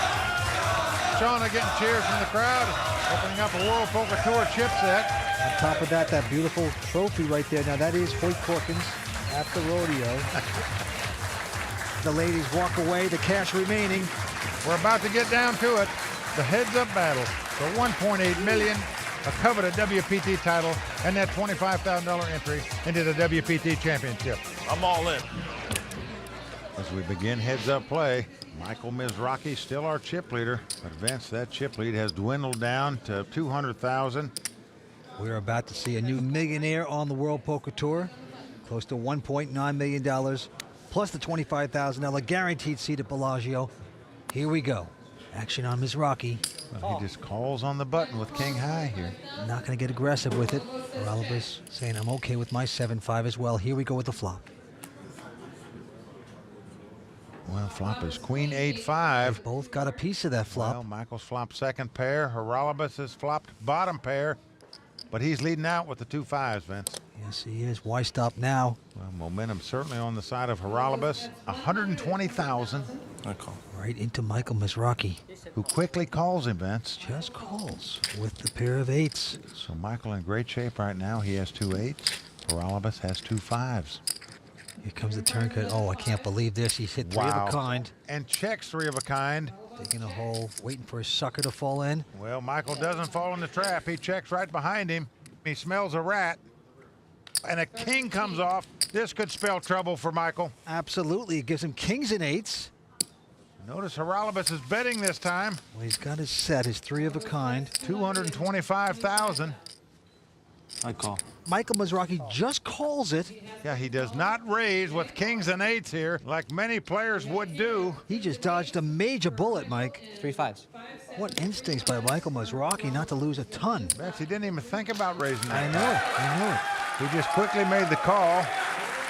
Shauna getting cheers from the crowd, opening up a World Poker Tour chip set. On top of that, that beautiful trophy right there. Now that is Hoyt Corkins at the rodeo. The ladies walk away, the cash remaining. We're about to get down to it. The heads-up battle for $1.8 million, a coveted WPT title, and that $25,000 entry into the WPT Championship. I'm all in. As we begin heads-up play, Michael Mizrachi still our chip leader, but Vince, that chip lead has dwindled down to $200,000. We're about to see a new millionaire on the World Poker Tour, close to $1.9 million, plus the $25,000 guaranteed seat at Bellagio. Here we go. Action on Mizrachi. Well, he just calls on the button with King High here. Not going to get aggressive with it. Haralabos saying, I'm okay with my 7-5 as well. Here we go with the flop. Well, flop is Queen 8-5. Both got a piece of that flop. Well, Michael's flopped second pair. Haralabos has flopped bottom pair, but he's leading out with the 2 5s, Vince. Yes, he is. Why stop now? Well, momentum certainly on the side of Haralabos. 120,000. I call. Right into Michael Mizrachi, who quickly calls him, Vince. Just calls with the pair of 8s. So Michael in great shape right now. He has 2 8s. Haralabos has 2 5s. Here comes the turncoat. Oh, I can't believe this. He's hit 3 of a kind. And checks 3 of a kind. Digging a hole, waiting for his sucker to fall in. Well, Michael doesn't fall in the trap. He checks right behind him. He smells a rat. And a king comes off. This could spell trouble for Michael. Absolutely. It gives him kings and 8s. Notice Haralabos is betting this time. Well, he's got his set, his 3 of a kind. 225,000. I call. Michael Mizrachi just calls it. Yeah, he does not raise with kings and 8s here like many players would do. He just dodged a major bullet, Mike. 3 5s. What instincts by Michael Mizrachi not to lose a ton. Bets, he didn't even think about raising that. I know. He just quickly made the call,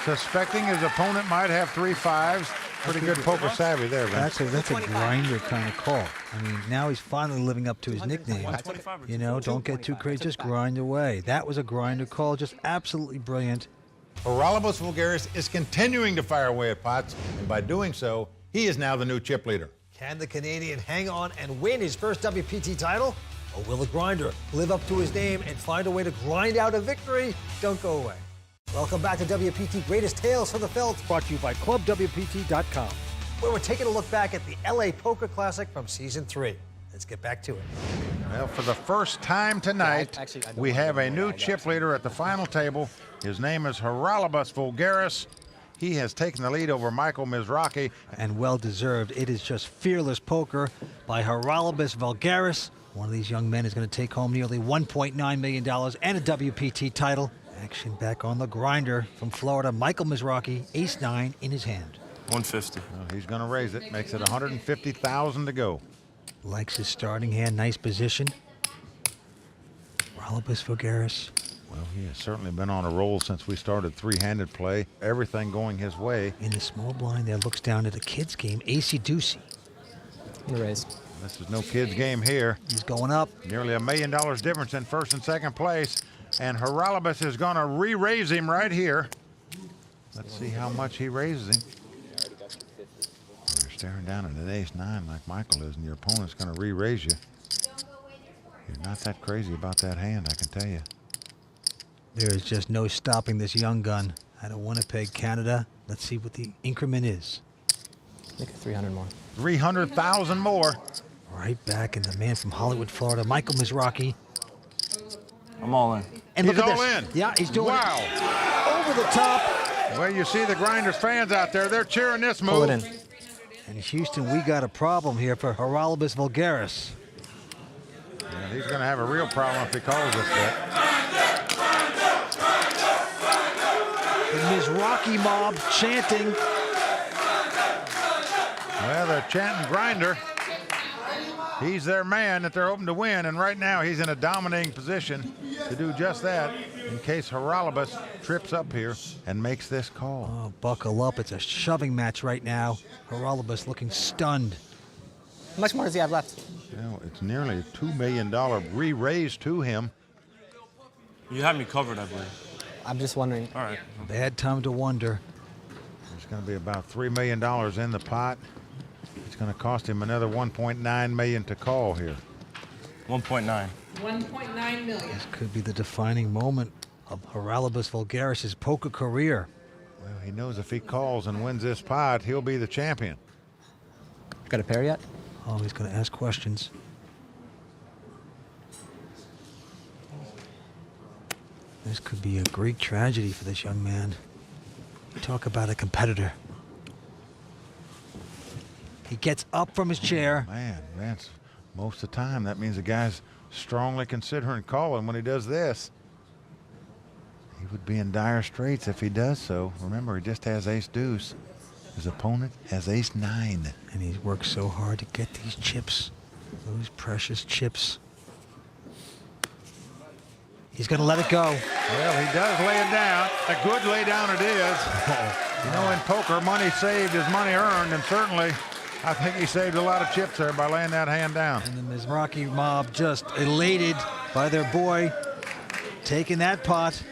suspecting his opponent might have 3 5s. Pretty good poker savvy there, Vince. That's a grinder kind of call. I mean, now he's finally living up to his nickname. You know, don't get too crazy, just grind away. That was a grinder call, just absolutely brilliant. Haralabos Voulgaris is continuing to fire away at pots, and by doing so, he is now the new chip leader. Can the Canadian hang on and win his first WPT title? Or will the grinder live up to his name and find a way to grind out a victory? Don't go away. Welcome back to WPT Greatest Tales from the Felt, brought to you by ClubWPT.com, where we're taking a look back at the LA Poker Classic from Season 3. Let's get back to it. Well, for the first time tonight, we have a new chip leader at the final table. His name is Haralabos Voulgaris. He has taken the lead over Michael Mizrachi. And well-deserved. It is just fearless poker by Haralabos Voulgaris. One of these young men is going to take home nearly $1.9 million and a WPT title. Action back on the grinder from Florida. Michael Mizrachi, ace-9 in his hand. 150. Well, he's going to raise it. Makes it 150,000 to go. Likes his starting hand. Nice position. Haralabos Voulgaris. Well, he has certainly been on a roll since we started three-handed play. Everything going his way. In the small blind there, looks down at the kids' game. Acey-deucey. The raise. This is no kids' game here. He's going up. Nearly $1 million difference in first and second place. And Haralabos is going to re-raise him right here. Let's see how much he raises him. You're staring down at an ace-9 like Michael is, and your opponent's going to re-raise you. You're not that crazy about that hand, I can tell you. There is just no stopping this young gun. Out of Winnipeg, Canada. Let's see what the increment is. Make it 300 more. 300,000 more. Right back, and the man from Hollywood, Florida, Michael Mizrachi. I'm all in. And He's look at all this. in. Yeah, he's doing wow. it over the top. Well, you see the Grinders fans out there. They're cheering this move. Pull it in. In Houston, we got a problem here for Haralabos Vulgaris. Yeah, he's going to have a real problem if he calls this bet. The Mizrachi mob chanting. Well, they're chanting Grinder. He's their man that they're hoping to win, and right now he's in a dominating position to do just that in case Haralabos trips up here and makes this call. Oh, buckle up. It's a shoving match right now. Haralabos looking stunned. How much more does he have left? Well, it's nearly a $2 million re-raise to him. You have me covered, I believe. I'm just wondering. All right. Bad time to wonder. There's going to be about $3 million in the pot. It's going to cost him another $1.9 million to call here. 1.9. 1.9 million. This could be the defining moment of Haralabos Vulgaris' poker career. Well, he knows if he calls and wins this pot, he'll be the champion. Got a pair yet? Oh, he's going to ask questions. This could be a Greek tragedy for this young man. You talk about a competitor. He gets up from his chair. Man, that's most of the time. That means the guy's strongly considering calling when he does this. He would be in dire straits if he does so. Remember, he just has ace-deuce. His opponent has ace-9. And he's worked so hard to get these chips. Those precious chips. He's going to let it go. Well, he does lay it down. A good lay down it is. You know, in poker, money saved is money earned, and certainly I think he saved a lot of chips there by laying that hand down. And the Mizrachi mob just elated by their boy taking that pot.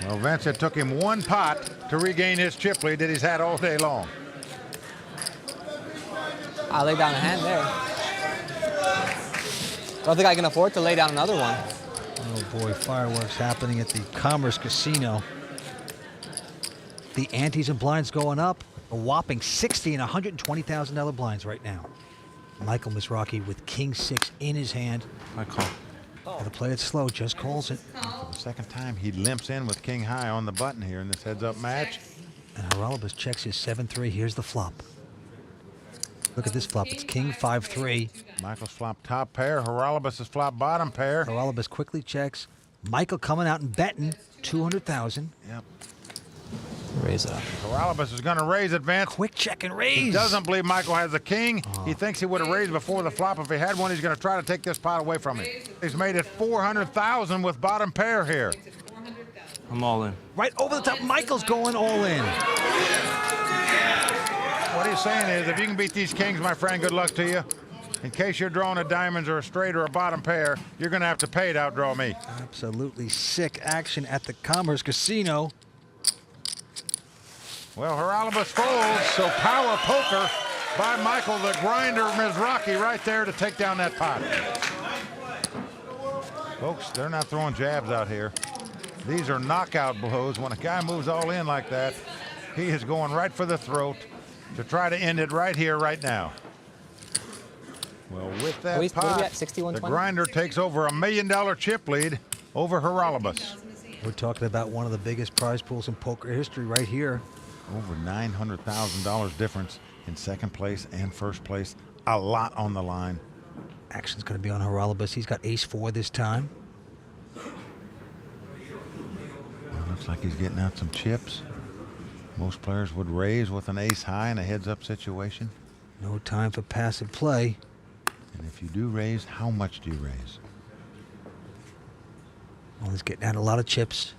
Well, Vince, it took him one pot to regain his chip lead that he's had all day long. I'll lay down a hand there. Don't think I can afford to lay down another one. Oh boy, fireworks happening at the Commerce Casino. The antes and blinds going up. A whopping $60,000 and $120,000 blinds right now. Michael Mizrachi with king-6 in his hand. I call. Gotta play it slow, just calls it. For the second time, he limps in with king high on the button here in this heads-up match. And Haralabos checks his 7-3. Here's the flop. Look at this flop. It's king 5-3. Michael's flop top pair. Haralabos' is flop bottom pair. Haralabos quickly checks. Michael coming out and betting 200,000. Yep. Raise it up. Haralabos is going to raise it, Vince. Quick check and raise. He doesn't believe Michael has a king. He thinks he would have raised before the flop. If he had one, he's going to try to take this pot away from him. He's made it 400,000 with bottom pair here. I'm all in. Right over the top. Michael's going all in. What he's saying is, if you can beat these kings, my friend, good luck to you. In case you're drawing a diamonds or a straight or a bottom pair, you're going to have to pay to outdraw me. Absolutely sick action at the Commerce Casino. Well, Haralabos folds, so power poker by Michael, the Grinder Mizrachi, right there to take down that pot. Folks, they're not throwing jabs out here. These are knockout blows. When a guy moves all in like that, he is going right for the throat to try to end it right here, right now. Well, with that pot, the Grinder takes over $1 million chip lead over Haralabos. We're talking about one of the biggest prize pools in poker history right here. Over $900,000 difference in second place and first place. A lot on the line. Action's going to be on Haralabos. He's got ace-4 this time. Well, looks like he's getting out some chips. Most players would raise with an ace-high in a heads-up situation. No time for passive play. And if you do raise, how much do you raise? Well, he's getting out a lot of chips.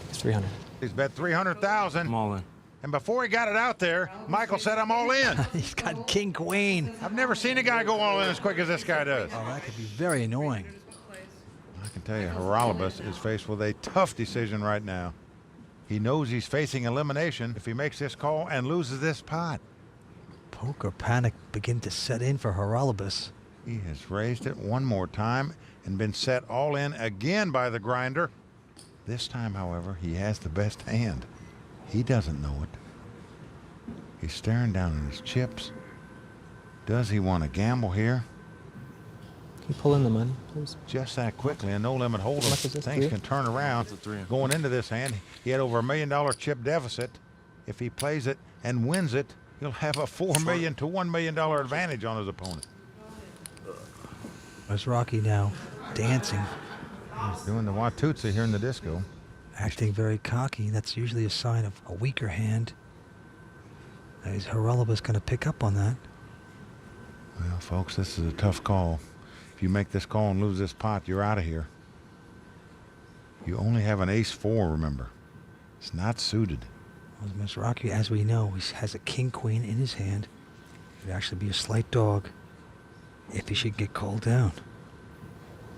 It's 300. He's bet 300,000. I'm all in. And before he got it out there, Michael said, I'm all in. He's got king queen. I've never seen a guy go all in as quick as this guy does. Oh, that could be very annoying. I can tell you, Haralabos is faced with a tough decision right now. He knows he's facing elimination if he makes this call and loses this pot. Poker panic begin to set in for Haralabos. He has raised it one more time and been set all in again by the Grinder. This time, however, he has the best hand. He doesn't know it. He's staring down at his chips. Does he want to gamble here? You pull in the money. Just that quickly, a no-limit hold'em. much is this, Things three? can turn around. Going into this hand, he had over $1 million chip deficit. If he plays it and wins it, he'll have a $4 million to $1 million advantage on his opponent. There's Rocky now, dancing. He's doing the Watutsi here in the disco. Acting very cocky. That's usually a sign of a weaker hand. Now, is Haralabos going to pick up on that? Well, folks, this is a tough call. If you make this call and lose this pot, you're out of here. You only have an ace-4, remember. It's not suited. Well, Mizrachi, as we know, he has a king-queen in his hand. It would actually be a slight dog if he should get called down.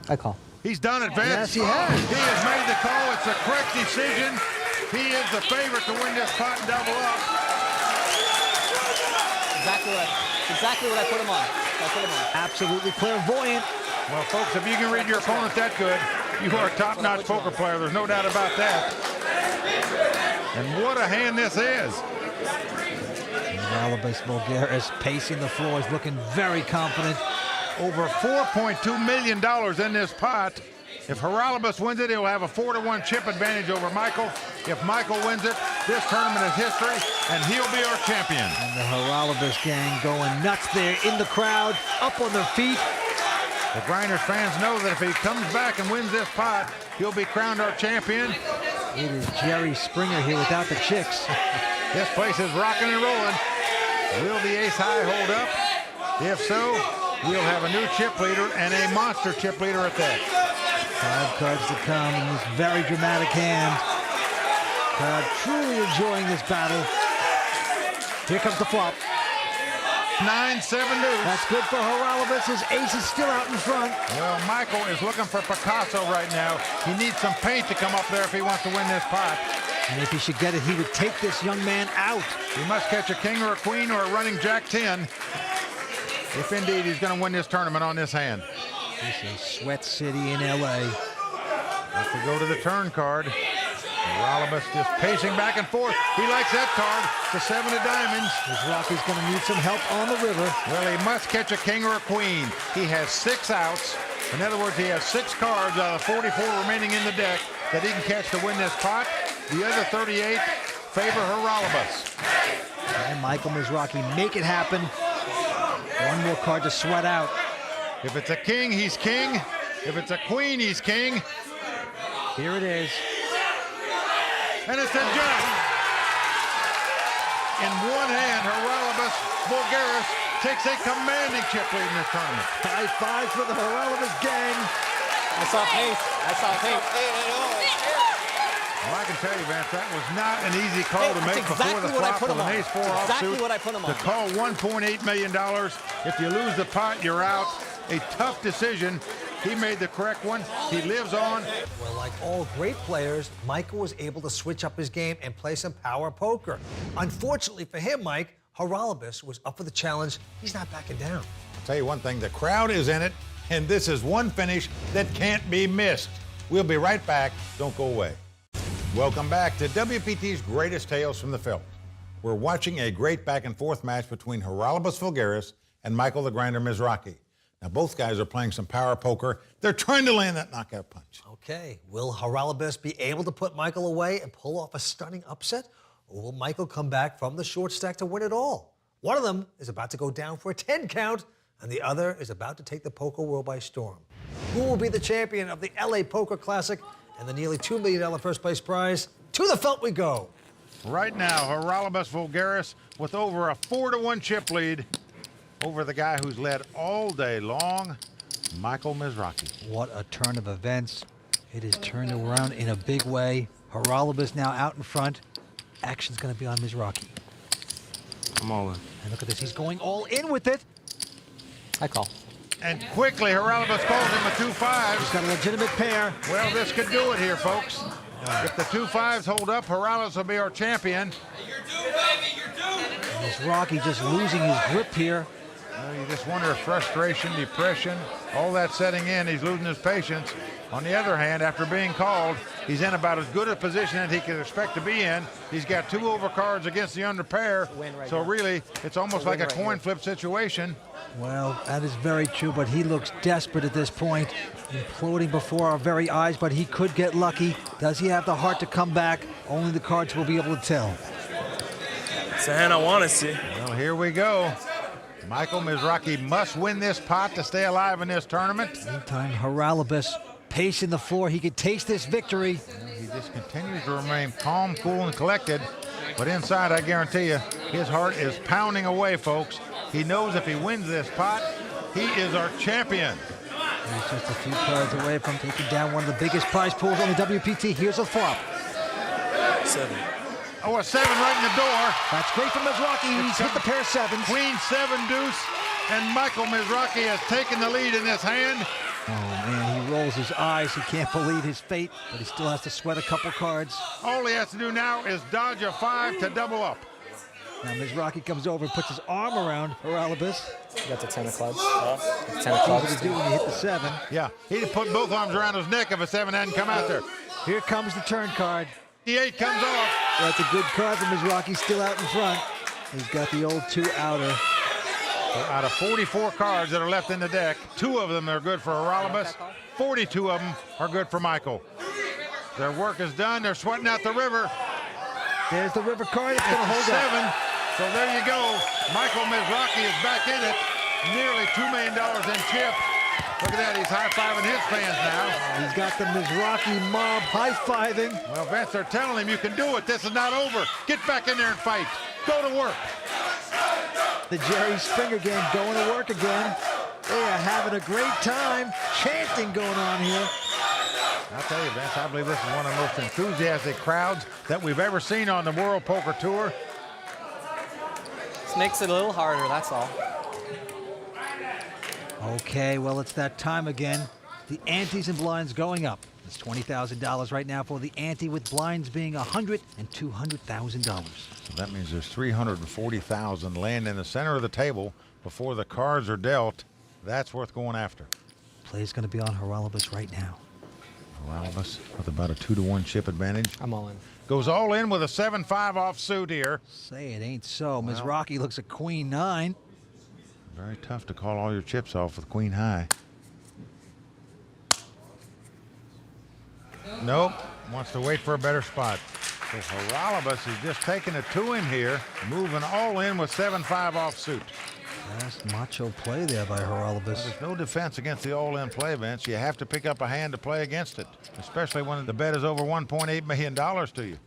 I call. He's done it, Vince. Yes, he has. He has made the call. It's a correct decision. He is the favorite to win this pot and double up. Exactly what I put him on. Absolutely clairvoyant. Well, folks, if you can read your opponent that good, you are a top-notch poker player. There's no doubt about that. And what a hand this is. Haralabos Voulgaris pacing the floors, looking very confident. Over $4.2 million in this pot. If Haralabos wins it, he'll have a 4-to-1 chip advantage over Michael. If Michael wins it, this tournament is history, and he'll be our champion. And the Haralabos gang going nuts there in the crowd, up on their feet. The Grinders fans know that if he comes back and wins this pot, he'll be crowned our champion. It is Jerry Springer here without the chicks. This place is rocking and rolling. Will the ace-high hold up? If so, we'll have a new chip leader and a monster chip leader at that. 5 cards to come in this very dramatic hand. Crowd truly enjoying this battle. Here comes the flop. 9-7 deuce. That's good for Haralabos. His ace is still out in front. Well, Michael is looking for Picasso right now. He needs some paint to come up there if he wants to win this pot. And if he should get it, he would take this young man out. He must catch a king or a queen or a running Jack-10. If indeed he's going to win this tournament on this hand. This is Sweat City in LA. If we go to the turn card, Haralabos just pacing back and forth. He likes that card, the 7 of diamonds. Rocky's going to need some help on the river. Well, he must catch a king or a queen. He has 6 outs. In other words, he has 6 cards out of 44 remaining in the deck that he can catch to win this pot. The other 38 favor Haralabos. And Michael Mizrachi make it happen. One more card to sweat out. If it's a king, he's king. If it's a queen, he's king. Here it is. And it's a jack. In one hand, Haralabos Voulgaris takes a commanding chip lead in this tournament. High five for the Haralabos gang. I saw paint. Well, I can tell you, Vance, that was not an easy call to make before the flop with an ace-4 offsuit. Exactly what I put him on. To call $1.8 million. If you lose the pot, you're out. A tough decision. He made the correct one. He lives on. Well, like all great players, Michael was able to switch up his game and play some power poker. Unfortunately for him, Mike, Haralabos was up for the challenge. He's not backing down. I'll tell you one thing, the crowd is in it, and this is one finish that can't be missed. We'll be right back. Don't go away. Welcome back to WPT's Greatest Tales from the Felt. We're watching a great back-and-forth match between Haralabos Voulgaris and Michael the Grinder Mizrachi. Now, both guys are playing some power poker. They're trying to land that knockout punch. Okay, will Haralabos be able to put Michael away and pull off a stunning upset? Or will Michael come back from the short stack to win it all? One of them is about to go down for a 10 count, and the other is about to take the poker world by storm. Who will be the champion of the LA Poker Classic and the nearly $2 million first place prize? To the felt we go. Right now, Haralabos Voulgaris with over a 4-to-1 chip lead over the guy who's led all day long, Michael Mizrachi. What a turn of events. It is turned around in a big way. Haralabos now out in front. Action's going to be on Mizrachi. I'm all in. And look at this. He's going all in with it. I call. And quickly, Haralabos calls him a 2-5. He's got a legitimate pair. Well, this could do it here, folks. If the 2-5s hold up, Haralabos will be our champion. Mizrachi just losing his grip here. You just wonder if frustration, depression, all that setting in, he's losing his patience. On the other hand, after being called, he's in about as good a position as he could expect to be in. He's got 2 overcards against the under pair, so really, it's almost like a coin flip situation. Well, that is very true, but he looks desperate at this point, imploding before our very eyes, but he could get lucky. Does he have the heart to come back? Only the cards will be able to tell. It's a hand I want to see. Well, here we go. Michael Mizrachi must win this pot to stay alive in this tournament. Meantime, Haralabos pacing the floor. He could taste this victory. He just continues to remain calm, cool, and collected. But inside, I guarantee you, his heart is pounding away, folks. He knows if he wins this pot, he is our champion. He's just a few cards away from taking down one of the biggest prize pools on the WPT. Here's a flop. 7. Oh, a 7 right in the door. That's great for Mizrachi. He's hit the pair of 7s. Queen 7 deuce, and Michael Mizrachi has taken the lead in this hand. Oh, man, he rolls his eyes. He can't believe his fate, but he still has to sweat a couple cards. All he has to do now is dodge a 5 to double up. Now Mizrachi comes over and puts his arm around Haralabos. You got the 10 of clubs. 10 of clubs. Easy to do when you hit the 7. Yeah, he'd have put both arms around his neck if a 7 hadn't come out there. Here comes the turn card. The 8 comes off. That's a good card for Mizrachi, still out in front. He's got the old 2 outer. So out of 44 cards that are left in the deck, 2 of them are good for Haralabos. 42 of them are good for Michael. Their work is done. They're sweating out the river. There's the river card. It's going to hold 7. up. So there you go. Michael Mizrachi is back in it. Nearly $2 million in chip. Look at that. He's high-fiving his fans now. He's got the Mizrachi mob high-fiving. Well, Vince, they're telling him you can do it. This is not over. Get back in there and fight. Go to work. The Jerry Springer game going to work again. They are having a great time. Chanting going on here. I'll tell you, Vince, I believe this is one of the most enthusiastic crowds that we've ever seen on the World Poker Tour. This makes it a little harder, that's all. Okay, well, it's that time again. The antes and blinds going up. It's $20,000 right now for the ante, with blinds being $100,000 and $200,000. So that means there's $340,000 laying in the center of the table before the cards are dealt. That's worth going after. Play's going to be on Haralabos right now. Haralabos with about a 2-to-1 chip advantage. I'm all in. Goes all in with a 7-5 offsuit here. Say it ain't so. Mizrachi looks at Queen 9. Very tough to call all your chips off with Queen High. Nope, wants to wait for a better spot. So Haralabos is just taking it to him here, moving all in with 7-5 offsuit. Last macho play there by Haralabos. There's no defense against the all-in play, Vince. You have to pick up a hand to play against it, especially when the bet is over $1.8 million to you.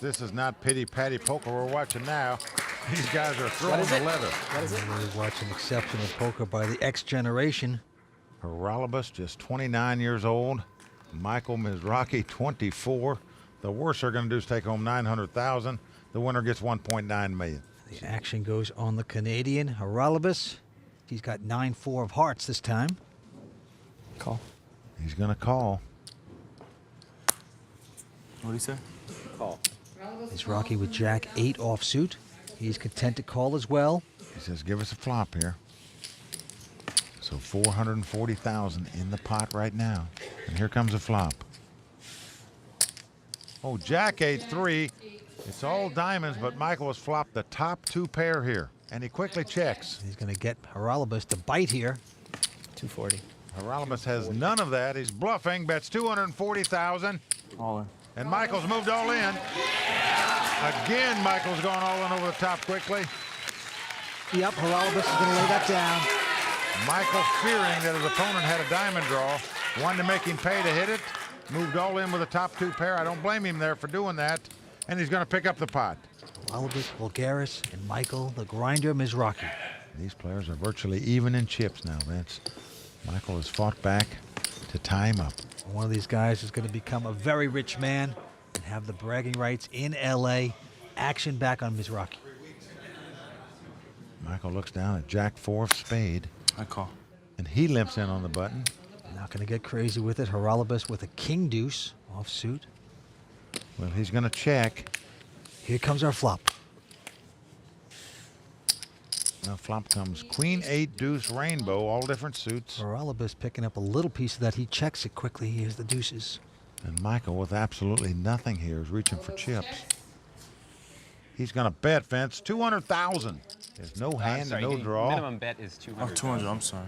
This is not pity-patty poker we're watching now. These guys are throwing the leather. What is it? We're watching exceptional poker by the X generation. Haralabos, just 29 years old. Michael Mizrachi, 24. The worst they're going to do is take home $900,000. The winner gets $1.9 million. The action goes on the Canadian, Haralabos. He's got 9-4 of hearts this time. Call. He's going to call. What do you say? Call. Mizrachi with Jack 8 offsuit. He's content to call as well. He says, give us a flop here. So $440,000 in the pot right now. And here comes a flop. Oh, Jack 8-3. It's all diamonds, but Michael has flopped the top 2 pair here. And he quickly checks. He's going to get Haralabos to bite here. 240. Haralabos has none of that. He's bluffing, bets $240,000. All in. And Michael's moved all in. Again, Michael's gone all in over the top quickly. Yep, Haralabos is going to lay that down. Michael, fearing that his opponent had a diamond draw, wanted to make him pay to hit it, moved all in with the top 2 pair. I don't blame him there for doing that. And he's going to pick up the pot. Haralabos, Bulgaris, and Michael, the grinder, Mizrachi. These players are virtually even in chips now, Vince. Michael has fought back to tie him up. One of these guys is going to become a very rich man and have the bragging rights in L.A. Action back on Mizrachi. Michael looks down at Jack 4 of spade. I call. And he limps in on the button. Not going to get crazy with it. Haralabos with a king deuce offsuit. Well, he's going to check. Here comes our flop. Now flop comes queen, 8, deuce, rainbow, all different suits. Haralabos picking up a little piece of that. He checks it quickly. Here's the deuces. And Michael, with absolutely nothing here, is reaching for chips. He's going to bet, Vince, 200,000. There's no hand sorry, and no draw. Minimum bet is 200. Oh, 200, I'm sorry.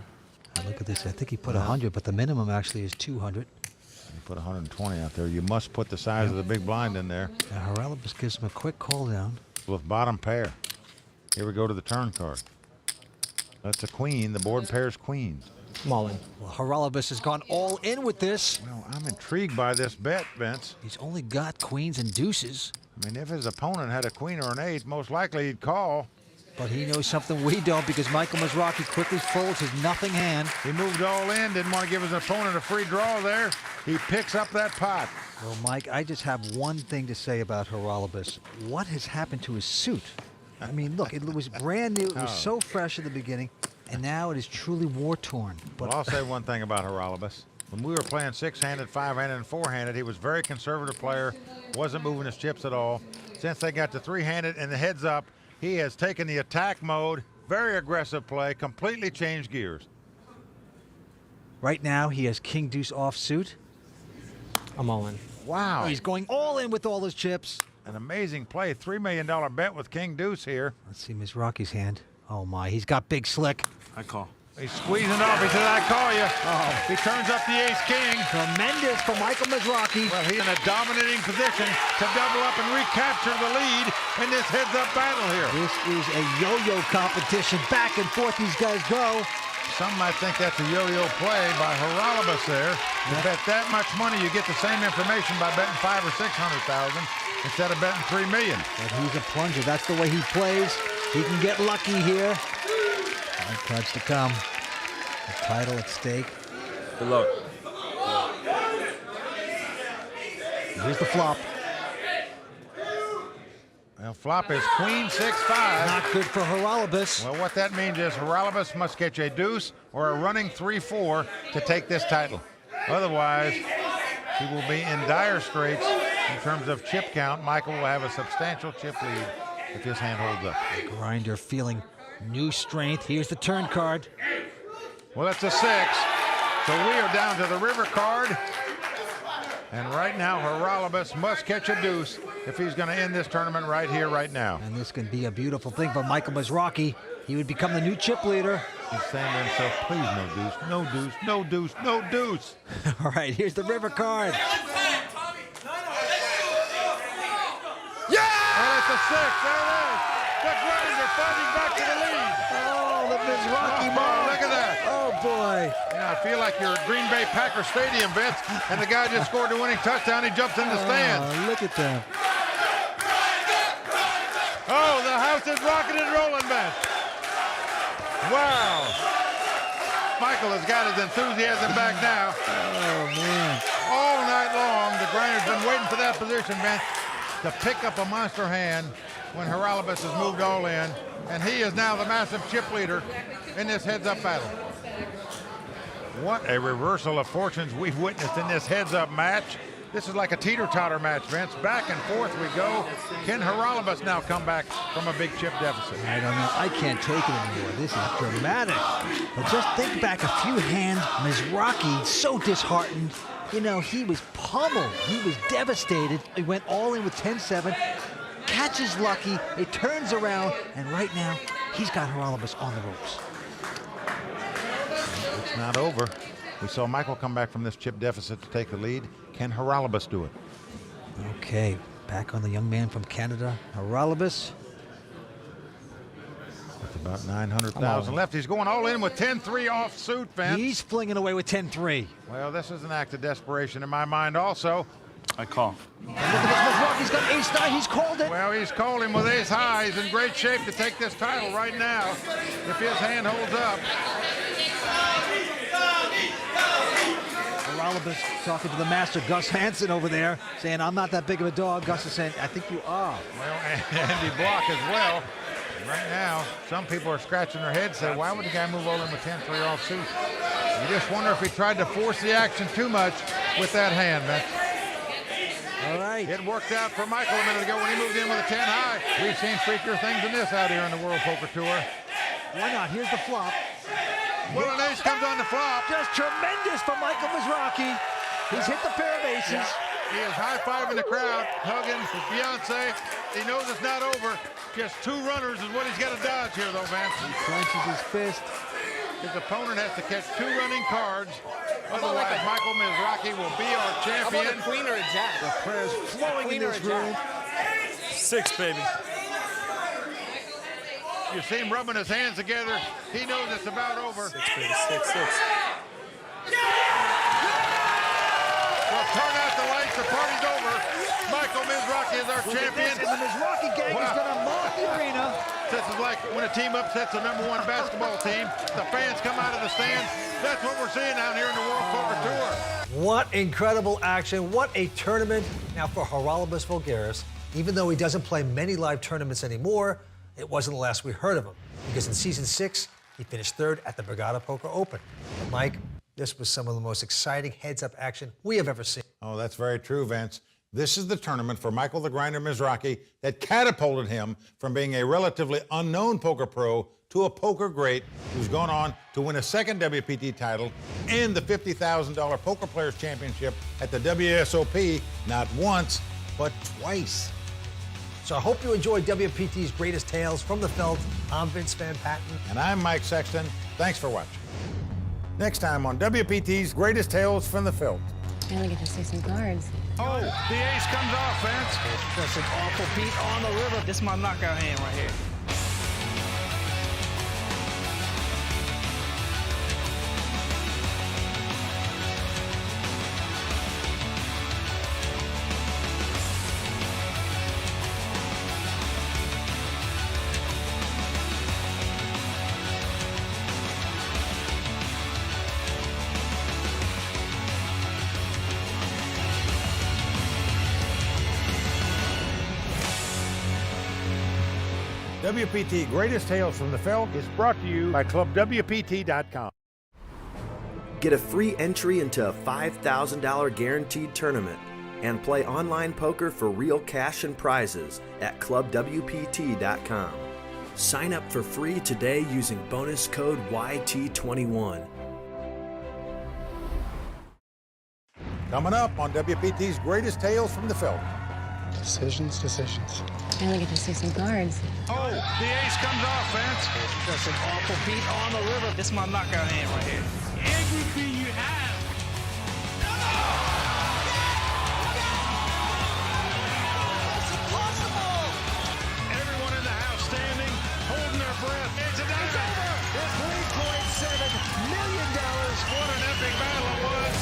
Now look at this. I think he put 100, but the minimum actually is 200. You put 120 out there. You must put the size of the big blind in there. Now Haralabos gives him a quick call down. With bottom pair. Here we go to the turn card. That's a queen. The board pairs queens. I'm all in. Well, Haralabos has gone all in with this. Well, I'm intrigued by this bet, Vince. He's only got queens and deuces. I mean, if his opponent had a queen or an 8, most likely he'd call. But he knows something we don't because Michael Mizrachi quickly folds his nothing hand. He moved all in, didn't want to give his opponent a free draw there. He picks up that pot. Well, Mike, I just have one thing to say about Haralabos. What has happened to his suit? I mean, look, it was brand new. It was so fresh at the beginning, and now it is truly war-torn. But Well, I'll say one thing about Haralabos. When we were playing 6-handed, 5-handed, and 4-handed, he was a very conservative player, wasn't moving his chips at all. Since they got to 3-handed and the heads up, he has taken the attack mode, very aggressive play, completely changed gears. right now he has king deuce offsuit. I'm all in. Wow. Oh, he's going all in with all his chips. An amazing play. $3 million bet with king deuce here. Let's see Mizrachi's hand. Oh, my. He's got big slick. I call. He's squeezing off. He says, I call you. Oh. He turns up the ace-king. Tremendous for Michael Mizrachi. Well, he's in a dominating position to double up and recapture the lead in this heads-up battle here. This is a yo-yo competition. Back and forth these guys go. Some might think that's a yo-yo play by Haralabos there. You bet that much money, you get the same information by betting 500,000 or 600,000 instead of betting $3 million. But he's a plunger. That's the way he plays. He can get lucky here. Five cards to come. The title at stake. Good luck. Here's the flop. Well, flop is queen 6-5. Not good for Haralabos. Well, what that means is Haralabos must catch a deuce or a running 3-4 to take this title. Otherwise, he will be in dire straits in terms of chip count. Michael will have a substantial chip lead if his hand holds up. The grinder feeling new strength. Here's the turn card. Well, it's a 6. So we are down to the river card. And right now, Haralabos must catch a deuce if he's going to end this tournament right here, right now. And this can be a beautiful thing for Michael Mizrachi. He would become the new chip leader. He's saying to himself, please no deuce, no deuce, no deuce, no deuce. All right, here's the river card. Yeah! Well, it's a 6. There it is. The grinder fighting back to the lead. Oh, the Mizrachi Oh, ball. look at that. Oh, boy. Yeah, I feel like you're at Green Bay Packer Stadium, Vince, and the guy just scored the winning touchdown. He jumps in the stands. Oh, look at that. Oh, the house is rocking and rolling, Vince. Wow. Michael has got his enthusiasm back now. Oh, man. All night long, the grinder's been waiting for that position, Vince, to pick up a monster hand when Haralabos has moved all in, and he is now the massive chip leader in this heads-up battle. What a reversal of fortunes we've witnessed in this heads-up match. This is like a teeter-totter match, Vince. Back and forth we go. Can Haralabos now come back from a big chip deficit? I don't know. I can't take it anymore. This is dramatic. But just think back a few hands. Mizrachi, so disheartened. You know, he was pummeled. He was devastated. He went all in with 10-7. Catches lucky. It turns around. And right now, he's got Haralabos on the ropes. It's not over. We saw Michael come back from this chip deficit to take the lead. Can Haralabos do it? Okay, back on the young man from Canada, Haralabos. With about 900,000 left. He's going all in with 10-3 offsuit, Vince. He's flinging away with 10-3. Well, this is an act of desperation in my mind also. I call. And look at this, Mizrachi's got ace-9. He's called it. Well, he's called him with ace-high. He's in great shape to take this title right now if his hand holds up. Haralabos talking to the master, Gus Hansen, over there, saying, I'm not that big of a dog. Gus is saying, I think you are. Well, and Andy Block as well. Right now, some people are scratching their heads, say, why would the guy move all in with 10-3 offsuit? You just wonder if he tried to force the action too much with that hand, man. All right. It worked out for Michael a minute ago when he moved in with a 10-high. We've seen freakier things than this out here on the World Poker Tour. Why not? Here's the flop. Well, an ace comes on the flop. Just tremendous from Michael Mizrachi. He's hit the pair of aces. Yeah. He is high-fiving the crowd, hugging his fiancée. He knows it's not over. Just 2 runners is what he's got to dodge here, though, Vance. He clenches his fist. His opponent has to catch 2 running cards. Otherwise, Michael Mizrachi will be our champion. How about a queen or a jack? The prayers flowing in this room. 6, baby. You see him rubbing his hands together. He knows it's about over. 6, baby. 6, 6. Well, turn out the lights. The party's over. Michael Mizrachi is our champion. And the Mizrachi gang is going to mark the arena. This is like when a team upsets the #1 basketball team. The fans come out of the stands. That's what we're seeing out here in the World Poker Tour. What incredible action. What a tournament. Now for Haralabos Voulgaris, even though he doesn't play many live tournaments anymore, it wasn't the last we heard of him. Because in season 6, he finished 3rd at the Borgata Poker Open. But Mike, this was some of the most exciting heads-up action we have ever seen. Oh, that's very true, Vince. This is the tournament for Michael the Grinder Mizrachi that catapulted him from being a relatively unknown poker pro to a poker great who's gone on to win a 2nd WPT title and the $50,000 Poker Players Championship at the WSOP not once, but twice. So I hope you enjoyed WPT's Greatest Tales from the Felt. I'm Vince Van Patten. And I'm Mike Sexton. Thanks for watching. Next time on WPT's Greatest Tales from the Felt. I only get to see some cards. Oh, the ace comes off, Vance. That's an awful beat on the river. This is my knockout hand right here. WPT Greatest Tales from the Felt is brought to you by ClubWPT.com. Get a free entry into a $5,000 guaranteed tournament and play online poker for real cash and prizes at ClubWPT.com. Sign up for free today using bonus code YT21. Coming up on WPT's Greatest Tales from the Felt. Decisions. I only get to see some cards. Oh, the ace comes off, Vance. That's an awful beat on the river. This is my knockout hand right here. Everything you have. Everyone in the house standing, holding their breath. It's over. It's $3.7 million. What an epic battle it was.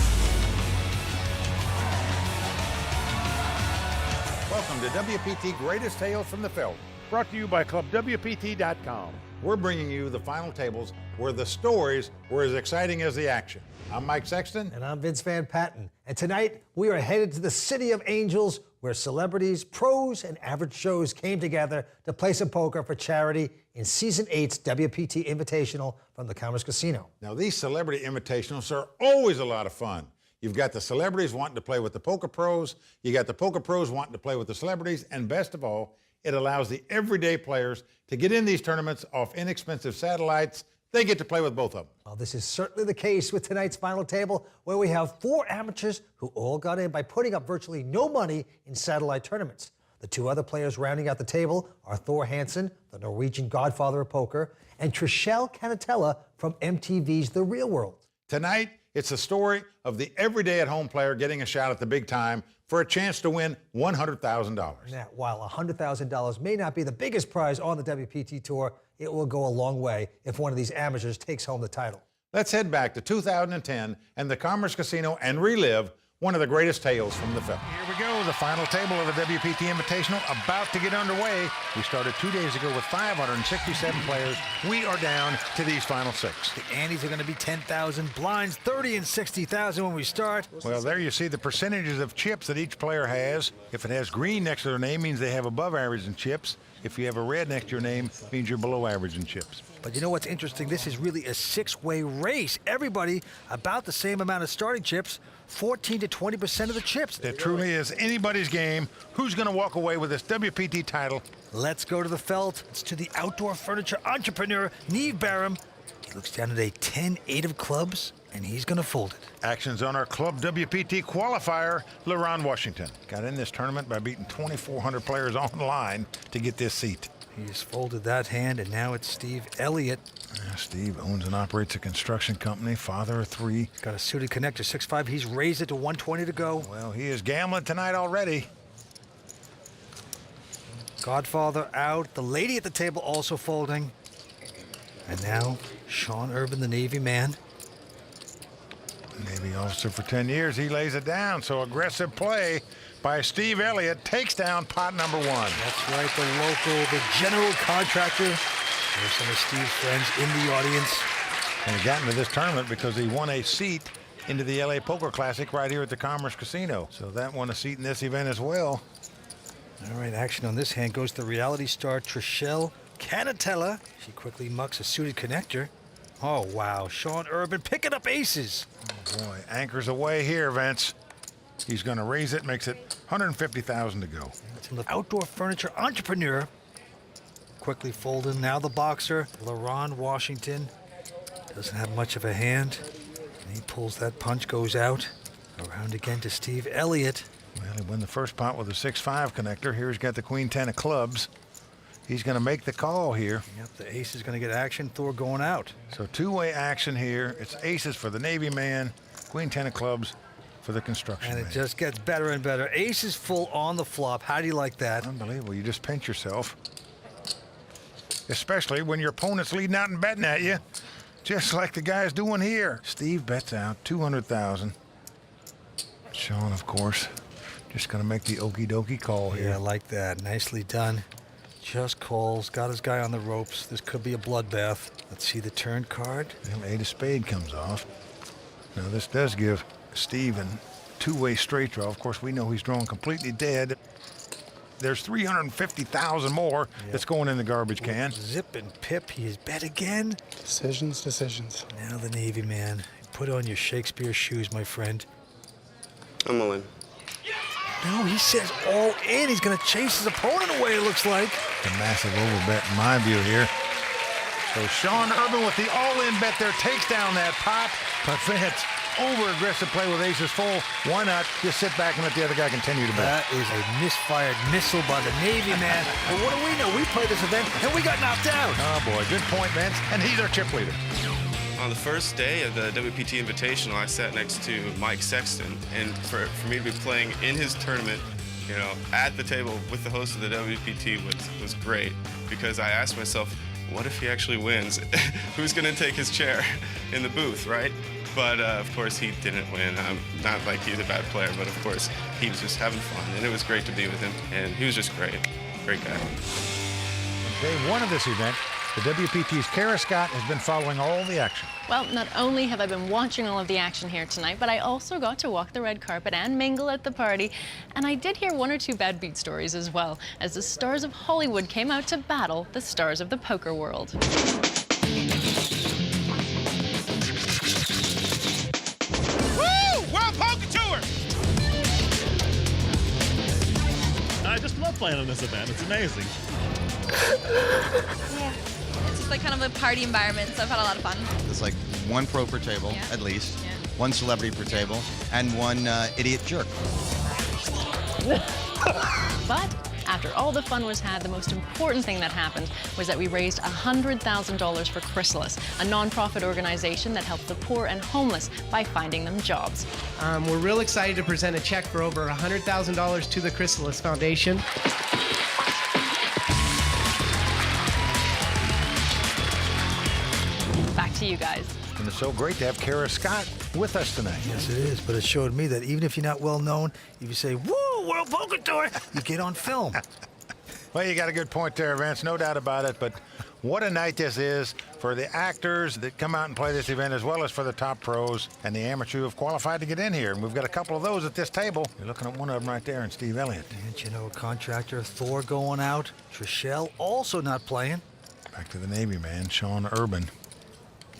Welcome to WPT Greatest Tales from the Felt, brought to you by ClubWPT.com. We're bringing you the final tables where the stories were as exciting as the action. I'm Mike Sexton. And I'm Vince Van Patten. And tonight, we are headed to the City of Angels, where celebrities, pros, and average Joes came together to play some poker for charity in Season 8's WPT Invitational from the Commerce Casino. Now, these celebrity invitationals are always a lot of fun. You've got the celebrities wanting to play with the poker pros, you got the poker pros wanting to play with the celebrities, and best of all, it allows the everyday players to get in these tournaments off inexpensive satellites. They get to play with both of them. Well, this is certainly the case with tonight's final table, where we have 4 amateurs who all got in by putting up virtually no money in satellite tournaments. The 2 other players rounding out the table are Thor Hansen, the Norwegian godfather of poker, and Trishelle Canatella from MTV's The Real World. Tonight, it's the story of the everyday at-home player getting a shot at the big time for a chance to win $100,000. Now, while $100,000 may not be the biggest prize on the WPT Tour, it will go a long way if one of these amateurs takes home the title. Let's head back to 2010 and the Commerce Casino and relive one of the greatest tales from the film. Here we go, the final table of the WPT Invitational about to get underway. We started 2 days ago with 567 players. We are down to these final 6. The antes are going to be 10,000, blinds 30 and 60,000 when we start. Well, there you see the percentages of chips that each player has. If it has green next to their name, means they have above average in chips. If you have a red next to your name, means you're below average in chips. But you know what's interesting? This is really a six-way race. Everybody about the same amount of starting chips, 14 to 20% of the chips. It truly is anybody's game. Who's going to walk away with this WPT title? Let's go to the felt. It's to the outdoor furniture entrepreneur, Neve Barham. He looks down at a 10-8 of clubs, and he's going to fold it. Action's on our Club WPT qualifier, LaRon Washington. Got in this tournament by beating 2,400 players online to get this seat. He's folded that hand, and now it's Steve Elliott. Yeah, Steve owns and operates a construction company, father of three. Got a suited connector, 6'5". He's raised it to 120 to go. Well, he is gambling tonight already. Godfather out. The lady at the table also folding. And now, Sean Urban, the Navy man. Navy officer for 10 years. He lays it down. So aggressive play by Steve Elliott takes down pot number one. That's right, the local, the general contractor. There's some of Steve's friends in the audience. And he got into this tournament because he won a seat into the LA Poker Classic right here at the Commerce Casino. So that won a seat in this event as well. All right, action on this hand goes to reality star Trishelle Canatella. She quickly mucks a suited connector. Oh, wow. Sean Urban picking up aces. Oh, boy. Anchors away here, Vince. He's going to raise it, makes it $150,000 to go. It's from the outdoor furniture entrepreneur. Quickly folding. Now the boxer, LaRon Washington. Doesn't have much of a hand. And he pulls that punch, goes out. Around again to Steve Elliott. Well, he won the first pot with a 6-5 connector. Here he's got the Queen 10 of clubs. He's going to make the call here. Yep, the ace is going to get action. Thor going out. So two-way action here. It's aces for the Navy man, Queen 10 of clubs for the construction And man. it just gets better and better. Ace is full on the flop. How do you like that? Unbelievable. You just pinch yourself. Especially when your opponent's leading out and betting at you, just like the guy's doing here. Steve bets out $200,000. Sean, of course, just going to make the okie dokie call here. Yeah, I like that. Nicely done. Just calls, got his guy on the ropes. This could be a bloodbath. Let's see the turn card. Well, 8 of spade comes off. Now this does give Steven two-way straight draw. Of course, we know he's drawing completely dead. There's $350,000 more that's going in the garbage can. Zip and pip, he is bet again. Decisions. Now the Navy man. Put on your Shakespeare shoes, my friend. I'm all in. No, he says all in. He's going to chase his opponent away, it looks like. A massive overbet in my view here. So Sean Urban with the all-in bet there takes down that pot. But Vince, over-aggressive play with aces full. Why not just sit back and let the other guy continue to bet? That is a misfired missile by the Navy man. But what do we know? We played this event and we got knocked out. Oh, boy. Good point, Vince. And he's our chip leader. On the first day of the WPT Invitational, I sat next to Mike Sexton, and for me to be playing in his tournament, you know, at the table with the host of the WPT was great, because I asked myself, what if he actually wins? Who's going to take his chair in the booth, right? But of course, he didn't win. I'm not like he's a bad player, but of course, he was just having fun, and it was great to be with him, and he was just great. Great guy. Day one of this event, the WPT's Kara Scott has been following all the action. Well, not only have I been watching all of the action here tonight, but I also got to walk the red carpet and mingle at the party. And I did hear one or two bad beat stories as well, as the stars of Hollywood came out to battle the stars of the poker world. Woo! World Poker Tour! I just love playing on this event. It's amazing. Yeah. It's just like kind of a party environment, so I've had a lot of fun. There's like one pro per table, at least, one celebrity per table, and one idiot jerk. But after all the fun was had, the most important thing that happened was that we raised $100,000 for Chrysalis, a nonprofit organization that helps the poor and homeless by finding them jobs. We're real excited to present a check for over $100,000 to the Chrysalis Foundation. Back to you guys. And it's so great to have Kara Scott with us tonight. Yes, it is, but it showed me that even if you're not well known, if you say, woo, World Poker Tour, you get on film. Well, you got a good point there, Vince, no doubt about it. But what a night this is for the actors that come out and play this event, as well as for the top pros and the amateurs who have qualified to get in here. And we've got a couple of those at this table. You're looking at one of them right there, and Steve Elliott. And you know, contractor Thor going out. Trishelle also not playing. Back to the Navy man, Sean Urban.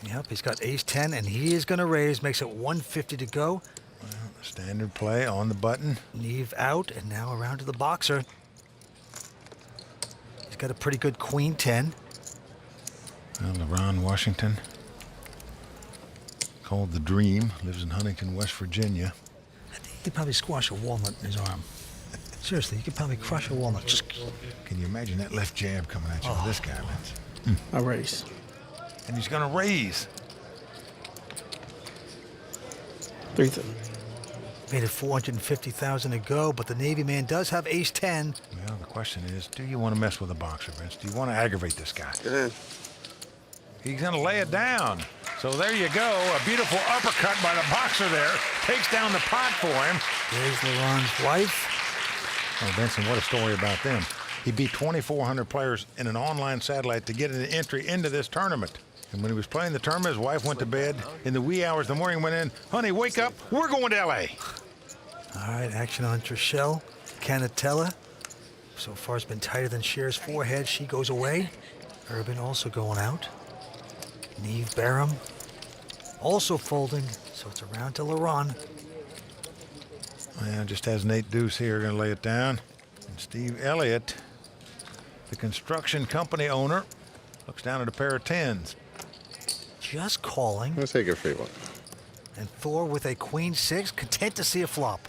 Yep, he's got ace-10, and he is going to raise. Makes it 150 to go. Well, standard play on the button. Neve out, and now around to the boxer. He's got a pretty good queen-10. Well, LeBron Washington, called the Dream, lives in Huntington, West Virginia. I think he could probably squash a walnut in his arm. Seriously, you could probably crush a walnut. Just... Can you imagine that left jab coming at you with this guy, Vince? I raise. And he's going to raise. 3-10. Made it 450,000 to go, but the Navy man does have ace-10. Well, the question is, do you want to mess with a boxer, Vince? Do you want to aggravate this guy? He's going to lay it down. So there you go. A beautiful uppercut by the boxer there. Takes down the pot for him. There's LeBron's wife. Oh, Benson, what a story about them. He beat 2,400 players in an online satellite to get an entry into this tournament. And when he was playing the tournament, his wife went to bed. In the wee hours of the morning, went in, honey, wake up. We're going to L.A. All right, action on Trishelle. Canatella. So far, it's been tighter than Cher's forehead. She goes away. Urban also going out. Neve Barham also folding. So it's around to Laurent. Well, just has Nate Deuce here, going to lay it down. And Steve Elliott, the construction company owner, looks down at a pair of tens. Just calling. Let's take a free one. And Thor with a queen-6, content to see a flop.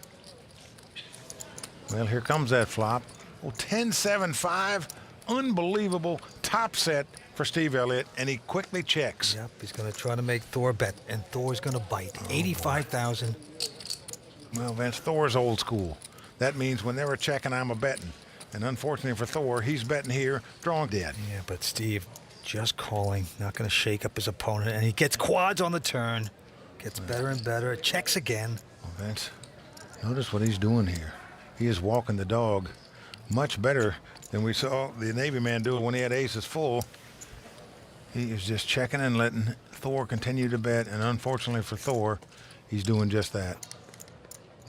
Well, here comes that flop. Well, 10-7-5, unbelievable top set for Steve Elliott, and he quickly checks. Yep, he's going to try to make Thor bet, and Thor's going to bite. 85,000. Well, Vince, Thor's old school. That means when they were checking, I'm a betting. And unfortunately for Thor, he's betting here, drawing dead. Yeah, but Steve just calling, not going to shake up his opponent, and he gets quads on the turn. Gets better and better. Checks again. Well, Vince, notice what he's doing here. He is walking the dog much better than we saw the Navy man do when he had aces full. He is just checking and letting Thor continue to bet, and unfortunately for Thor, he's doing just that.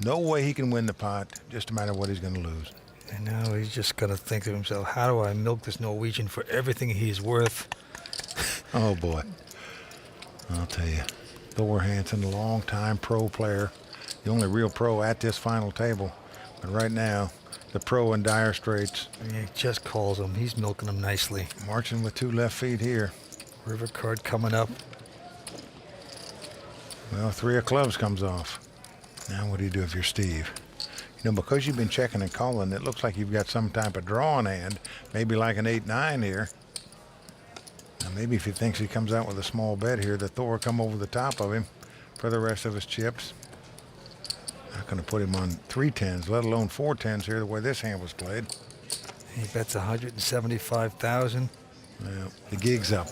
No way he can win the pot, just no matter what he's going to lose. And now he's just going to think to himself, how do I milk this Norwegian for everything he's worth? Oh, boy. I'll tell you, Thor Hansen, a long-time pro player, the only real pro at this final table. But right now, the pro in dire straits. Yeah, he just calls him. He's milking him nicely. Marching with two left feet here. River card coming up. Well, 3 of clubs comes off. Now what do you do if you're Steve? You know, because you've been checking and calling, it looks like you've got some type of draw in hand, maybe like an 8-9 here. Now maybe if he thinks he comes out with a small bet here, that Thor will come over the top of him for the rest of his chips. Not going to put him on 3 tens, let alone 4 tens here, the way this hand was played. He bets 175,000. Well, the gig's up.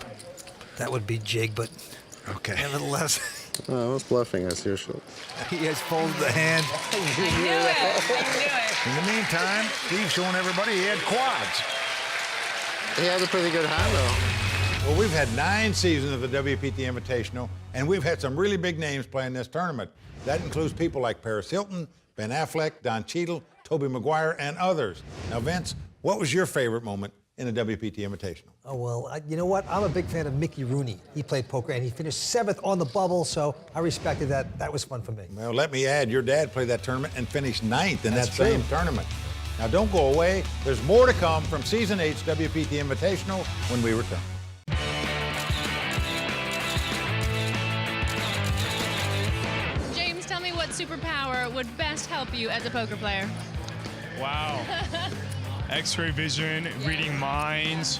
That would be jig, but okay. Nevertheless. I was bluffing as usual. He has folded the hand. I knew it. In the meantime, Steve's showing everybody he had quads. He has a pretty good hand, though. Well, we've had 9 seasons of the WPT Invitational, and we've had some really big names playing this tournament. That includes people like Paris Hilton, Ben Affleck, Don Cheadle, Tobey Maguire, and others. Now, Vince, what was your favorite moment in the WPT Invitational? Oh, well, you know what? I'm a big fan of Mickey Rooney. He played poker, and he finished 7th on the bubble, so I respected that. That was fun for me. Well, let me add, your dad played that tournament and finished 9th in That's that true. same tournament. Now, don't go away. There's more to come from Season 8's WPT Invitational when we return. James, tell me what superpower would best help you as a poker player? Wow. X-ray vision, reading minds,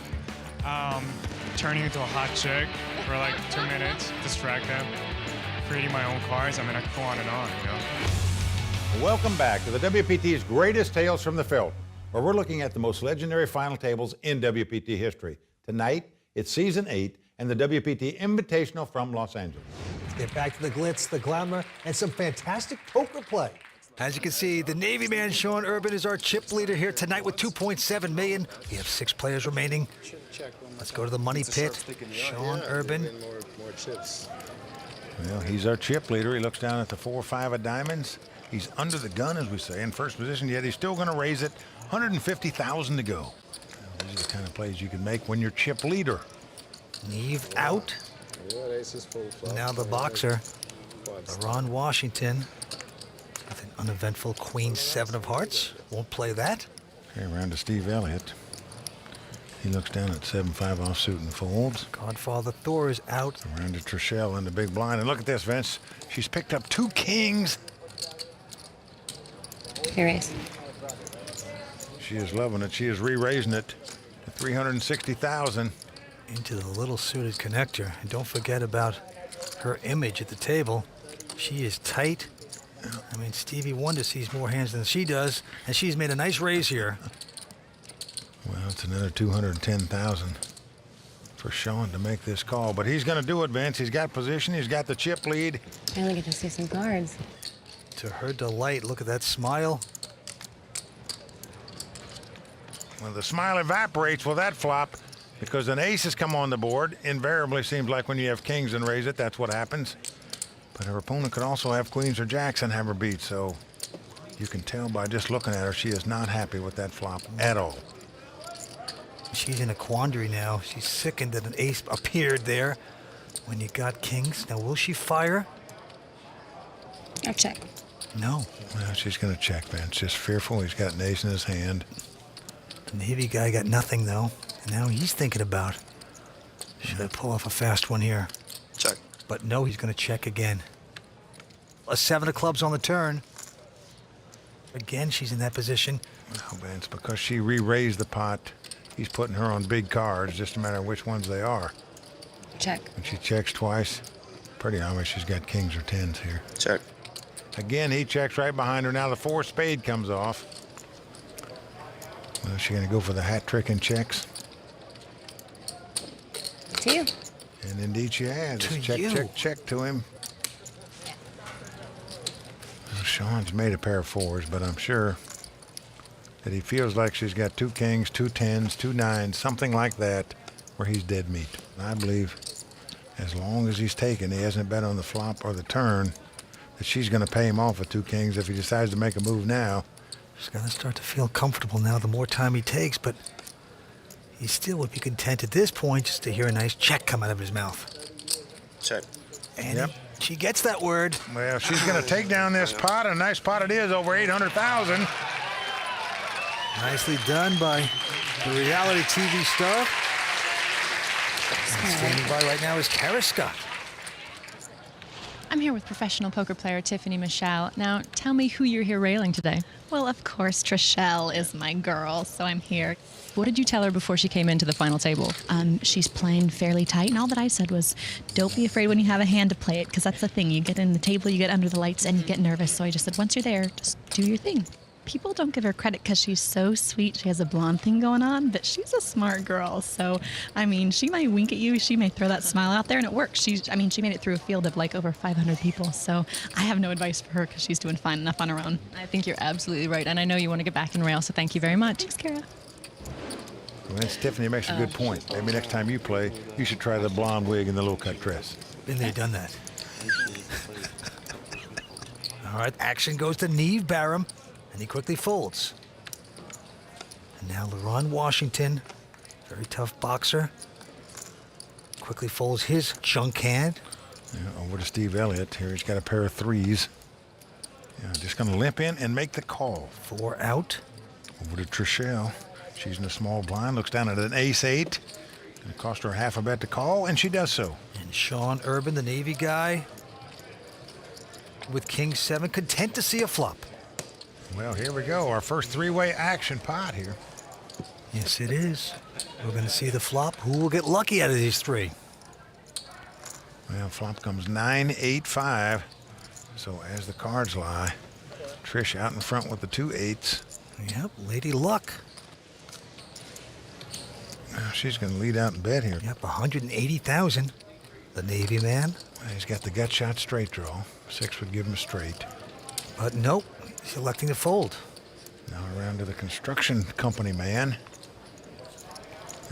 turning into a hot chick for like 2 minutes, distract them, creating my own cards. I mean, I could go on and on, you know? Welcome back to the WPT's Greatest Tales from the Felt, where we're looking at the most legendary final tables in WPT history. Tonight, it's Season 8 and the WPT Invitational from Los Angeles. Let's get back to the glitz, the glamour, and some fantastic poker play. As you can see, the Navy man, Sean Urban, is our chip leader here tonight with 2.7 million. We have 6 players remaining. Let's go to the money pit. Sean Urban. More chips. Well, he's our chip leader. He looks down at the 4-5 of diamonds. He's under the gun, as we say, in first position, yet he's still going to raise it. 150,000 to go. He's These are the kind of plays you can make when you're chip leader. Neve out. Now the boxer, Ron Washington, with an uneventful Queen 7 of hearts. Won't play that. Okay, around to Steve Elliott. He looks down at 7-5 offsuit and folds. Godfather Thor is out. Around to Trishelle in the big blind. And look at this, Vince. She's picked up 2 kings. Erase. She is loving it. She is re-raising it to 360,000. Into the little suited connector. And don't forget about her image at the table. She is tight. I mean, Stevie Wonder sees more hands than she does, and she's made a nice raise here. Well, it's another 210,000 for Sean to make this call, but he's going to do it, Vince. He's got position. He's got the chip lead. I only get to see some cards. To her delight, look at that smile. Well, the smile evaporates with that flop because an ace has come on the board. Invariably seems like when you have kings and raise it, that's what happens. But her opponent could also have queens or jacks and have her beat, so you can tell by just looking at her, she is not happy with that flop at all. She's in a quandary now. She's sickened that an ace appeared there when you got kings. Now, will she fire? Or check. No. Well, she's going to check, Vince. Just fearful. He's got an ace in his hand. The Navy guy got nothing, though. And now he's thinking about, should I pull off a fast one here? Check. But no, he's going to check again. A 7 of clubs on the turn. Again, she's in that position. Well, Vince, because she re-raised the pot, he's putting her on big cards, just a matter of which ones they are. Check. When she checks twice, pretty obvious she's got kings or tens here. Check. Again, he checks right behind her. Now the 4 spade comes off. Well, is she going to go for the hat trick and checks? To you. And indeed she has. To It's check, you. check, check to him. Well, Sean's made a pair of 4s, but I'm sure that he feels like she's got 2 kings, 2 tens, 2 nines, something like that, where he's dead meat. And I believe as long as he's taken, he hasn't bet on the flop or the turn, that she's going to pay him off with 2 kings if he decides to make a move now. He's going to start to feel comfortable now the more time he takes, but he still would be content at this point just to hear a nice check come out of his mouth. Check. And she gets that word. Well, she's going to take down this pot. A nice pot it is, over 800,000. Nicely done by the reality TV star. And standing by right now is Kara Scott. I'm here with professional poker player Tiffany Michelle. Now, tell me who you're here railing today. Well, of course, Trishelle is my girl, so I'm here. What did you tell her before she came into the final table? She's playing fairly tight, and all that I said was, don't be afraid when you have a hand to play it, because that's the thing. You get in the table, you get under the lights, and you get nervous. So I just said, once you're there, just do your thing. People don't give her credit because she's so sweet. She has a blonde thing going on, but she's a smart girl. So, I mean, she might wink at you. She may throw that smile out there, and it works. She made it through a field of like over 500 people. So I have no advice for her because she's doing fine enough on her own. I think you're absolutely right, and I know you want to get back and rail, so thank you very much. Thanks, Kara. Well, Tiffany makes a good point. Maybe next time you play, you should try the blonde wig and the low-cut dress. Been there, done that. All right, action goes to Neve Barham, and he quickly folds. And now LaRon Washington, very tough boxer, quickly folds his junk hand. Yeah, over to Steve Elliott. Here he's got a pair of 3s. Yeah, just going to limp in and make the call. 4 out. Over to Trishelle. She's in a small blind, looks down at an ace-8. Going to cost her half a bet to call, and she does so. And Sean Urban, the Navy guy, with king 7, content to see a flop. Well, here we go. Our first 3-way action pot here. Yes, it is. We're going to see the flop. Who will get lucky out of these 3? Well, flop comes 9-8-5. So as the cards lie, Trish out in front with the 2 8s. Yep, Lady Luck. Now she's going to lead out in bet here. Yep, 180,000. The Navy man. Well, he's got the gut shot straight draw. 6 would give him a straight. But nope, he's electing to fold. Now around to the construction company man.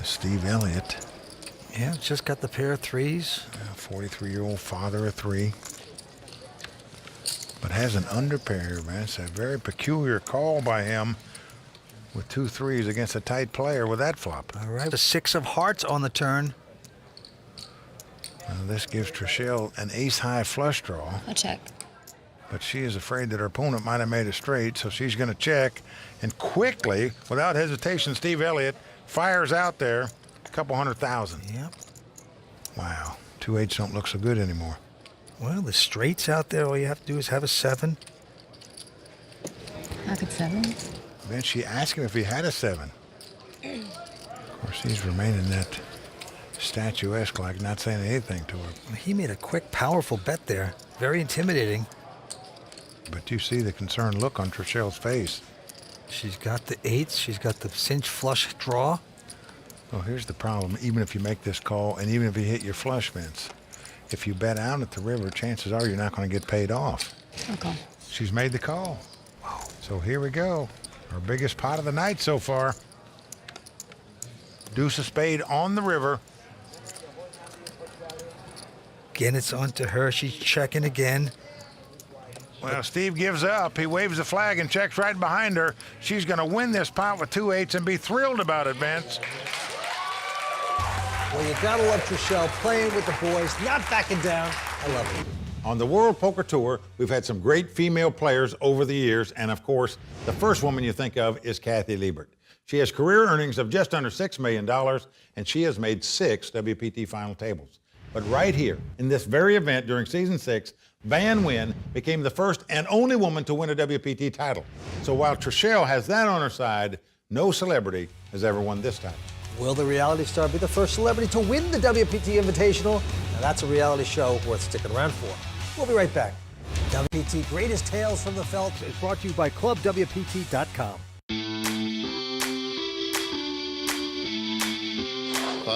Steve Elliott. Yeah, just got the pair of 3s. 43-year-old father of 3. But has an underpair, man. It's a very peculiar call by him. with 2 threes against a tight player with that flop. All right, the 6 of hearts on the turn. Now this gives Trishelle an ace-high flush draw. I'll check. But she is afraid that her opponent might have made a straight, so she's going to check. And quickly, without hesitation, Steve Elliott fires out there a couple $100,000. Yep. Wow, 2-8s don't look so good anymore. Well, the straights out there, all you have to do is have a 7. Pocket 7. Then she asked him if he had a 7. Of course, he's remaining that statuesque, like not saying anything to her. He made a quick, powerful bet there. Very intimidating. But you see the concerned look on Trichelle's face. She's got the 8s. She's got the cinch flush draw. Well, here's the problem. Even if you make this call, and even if you hit your flush, Vince, if you bet out at the river, chances are you're not going to get paid off. Okay. She's made the call. Wow. So here we go. Our biggest pot of the night so far. Deuce of spade on the river. Again, it's onto her. She's checking again. Well, Steve gives up. He waves the flag and checks right behind her. She's going to win this pot with 2-8s and be thrilled about it, Vince. Well, you gotta love Trishelle playing with the boys, not backing down. I love it. On the World Poker Tour, we've had some great female players over the years, and of course, the first woman you think of is Kathy Liebert. She has career earnings of just under $6 million, and she has made 6 WPT final tables. But right here, in this very event during season 6, Van Nguyen became the first and only woman to win a WPT title. So while Trishelle has that on her side, no celebrity has ever won this title. Will the reality star be the first celebrity to win the WPT Invitational? Now that's a reality show worth sticking around for. We'll be right back. WPT Greatest Tales from the Felt is brought to you by ClubWPT.com.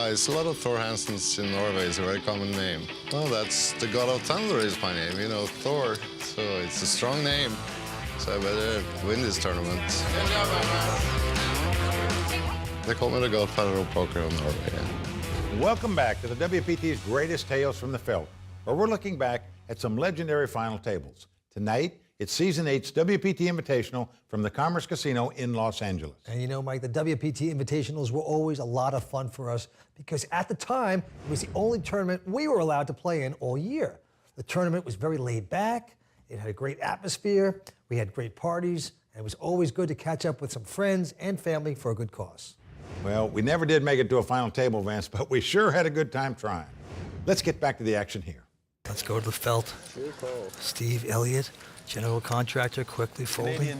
It's a lot of Thor Hansens in Norway. It's a very common name. Well, that's the god of thunder is my name, you know, Thor. So it's a strong name. So I better win this tournament. Good job, They call me the godfather of poker of Norway. Yeah. Welcome back to the WPT's Greatest Tales from the Felt, where we're looking back at some legendary final tables. Tonight, it's Season 8's WPT Invitational from the Commerce Casino in Los Angeles. And you know, Mike, the WPT Invitationals were always a lot of fun for us because at the time, it was the only tournament we were allowed to play in all year. The tournament was very laid back. It had a great atmosphere. We had great parties. And it was always good to catch up with some friends and family for a good cause. Well, we never did make it to a final table, Vance, but we sure had a good time trying. Let's get back to the action here. Let's go to the felt. Steve Elliott, general contractor, quickly folding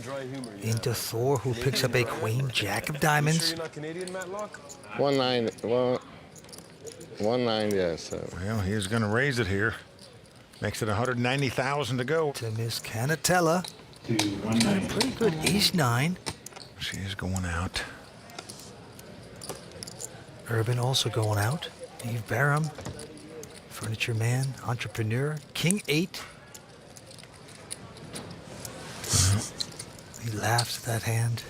into Thor, who picks up a queen, jack of diamonds. Sure you're not Canadian, Matlock? 1-9, yes. Well, he's going to raise it here. Makes it $190,000 to go. To Miss Canatella. Got a pretty good ace-9. She is going out. Urban also going out. Eve Barham, furniture man, entrepreneur, king-8. He laughs at that hand.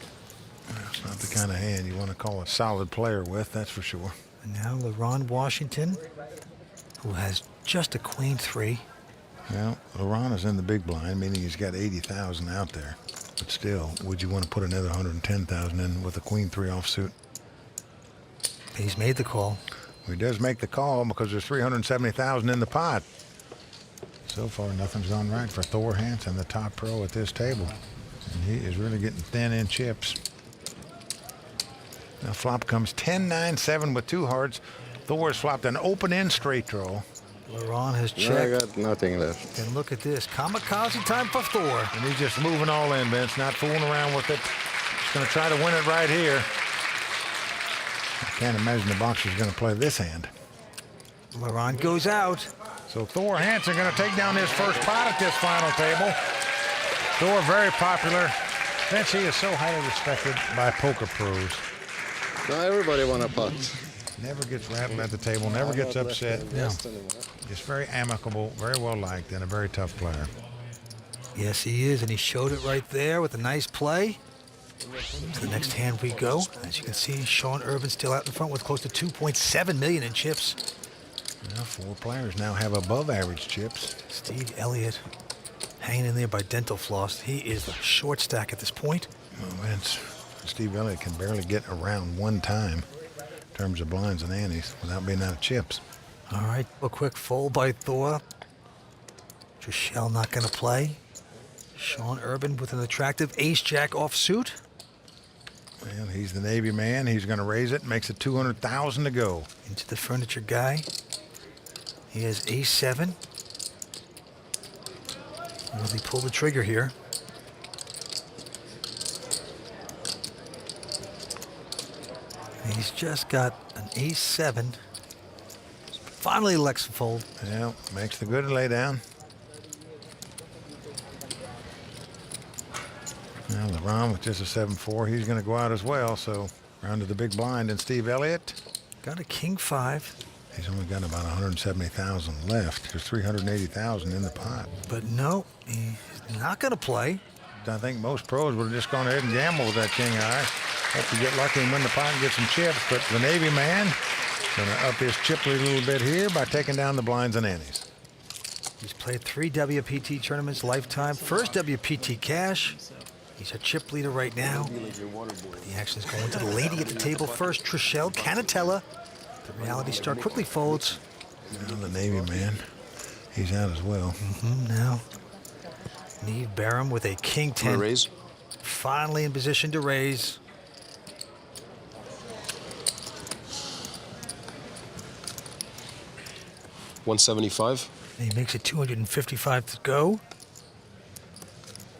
That's not the kind of hand you want to call a solid player with, that's for sure. And now LaRon Washington, who has just a queen-3. Well, LaRon is in the big blind, meaning he's got 80,000 out there. But still, would you want to put another 110,000 in with a queen-3 offsuit? He's made the call. Well, he does make the call because there's 370,000 in the pot. So far, nothing's gone right for Thor Hansen, the top pro at this table. And he is really getting thin in chips. Now flop comes 10-9-7 with 2 hearts. Thor's flopped an open-end straight draw. LaRon has checked. No, I got nothing left. And look at this. Kamikaze time for Thor. And he's just moving all in, Vince, not fooling around with it. He's going to try to win it right here. I can't imagine the boxer's going to play this hand. LaRon goes out. So Thor Hansen going to take down his first pot at this final table. Thor very popular. Vince, he is so highly respected by poker pros. No, everybody want a putt. Never gets rattled at the table, never gets upset. No. Just very amicable, very well liked, and a very tough player. Yes, he is, and he showed it right there with a nice play. To the next hand we go. As you can see, Sean Urban still out in front with close to $2.7 million in chips. Well, 4 players now have above average chips. Steve Elliott hanging in there by dental floss. He is the short stack at this point. Well, Vince, Steve Elliott can barely get around one time in terms of blinds and antes without being out of chips. All right, a quick fold by Thor. Trishelle not going to play. Sean Urban with an attractive ace-jack offsuit. Well, he's the Navy man. He's going to raise it. Makes it $200,000 to go. Into the furniture guy. He has ace-7. Will he pull the trigger here? He's just got an ace-7. Finally elects to fold. Yeah, makes the good lay down. Now LeBron with just a 7-4, he's going to go out as well. So round to the big blind, and Steve Elliott got a king-5. He's only got about 170,000 left. There's 380,000 in the pot. But no, he's not going to play. I think most pros would have just gone ahead and gambled with that king high. Hope to get lucky and win the pot and get some chips. But the Navy man going to up his chip lead a little bit here by taking down the blinds and antes. He's played 3 WPT tournaments lifetime. First WPT cash. He's a chip leader right now. The action is going to the lady at the table first, Trishelle Canatella. The reality star quickly folds. Now the Navy man, he's out as well. Now, Neve Barham with a king-10. Raise. Finally in position to raise. $175. He makes it 255 to go.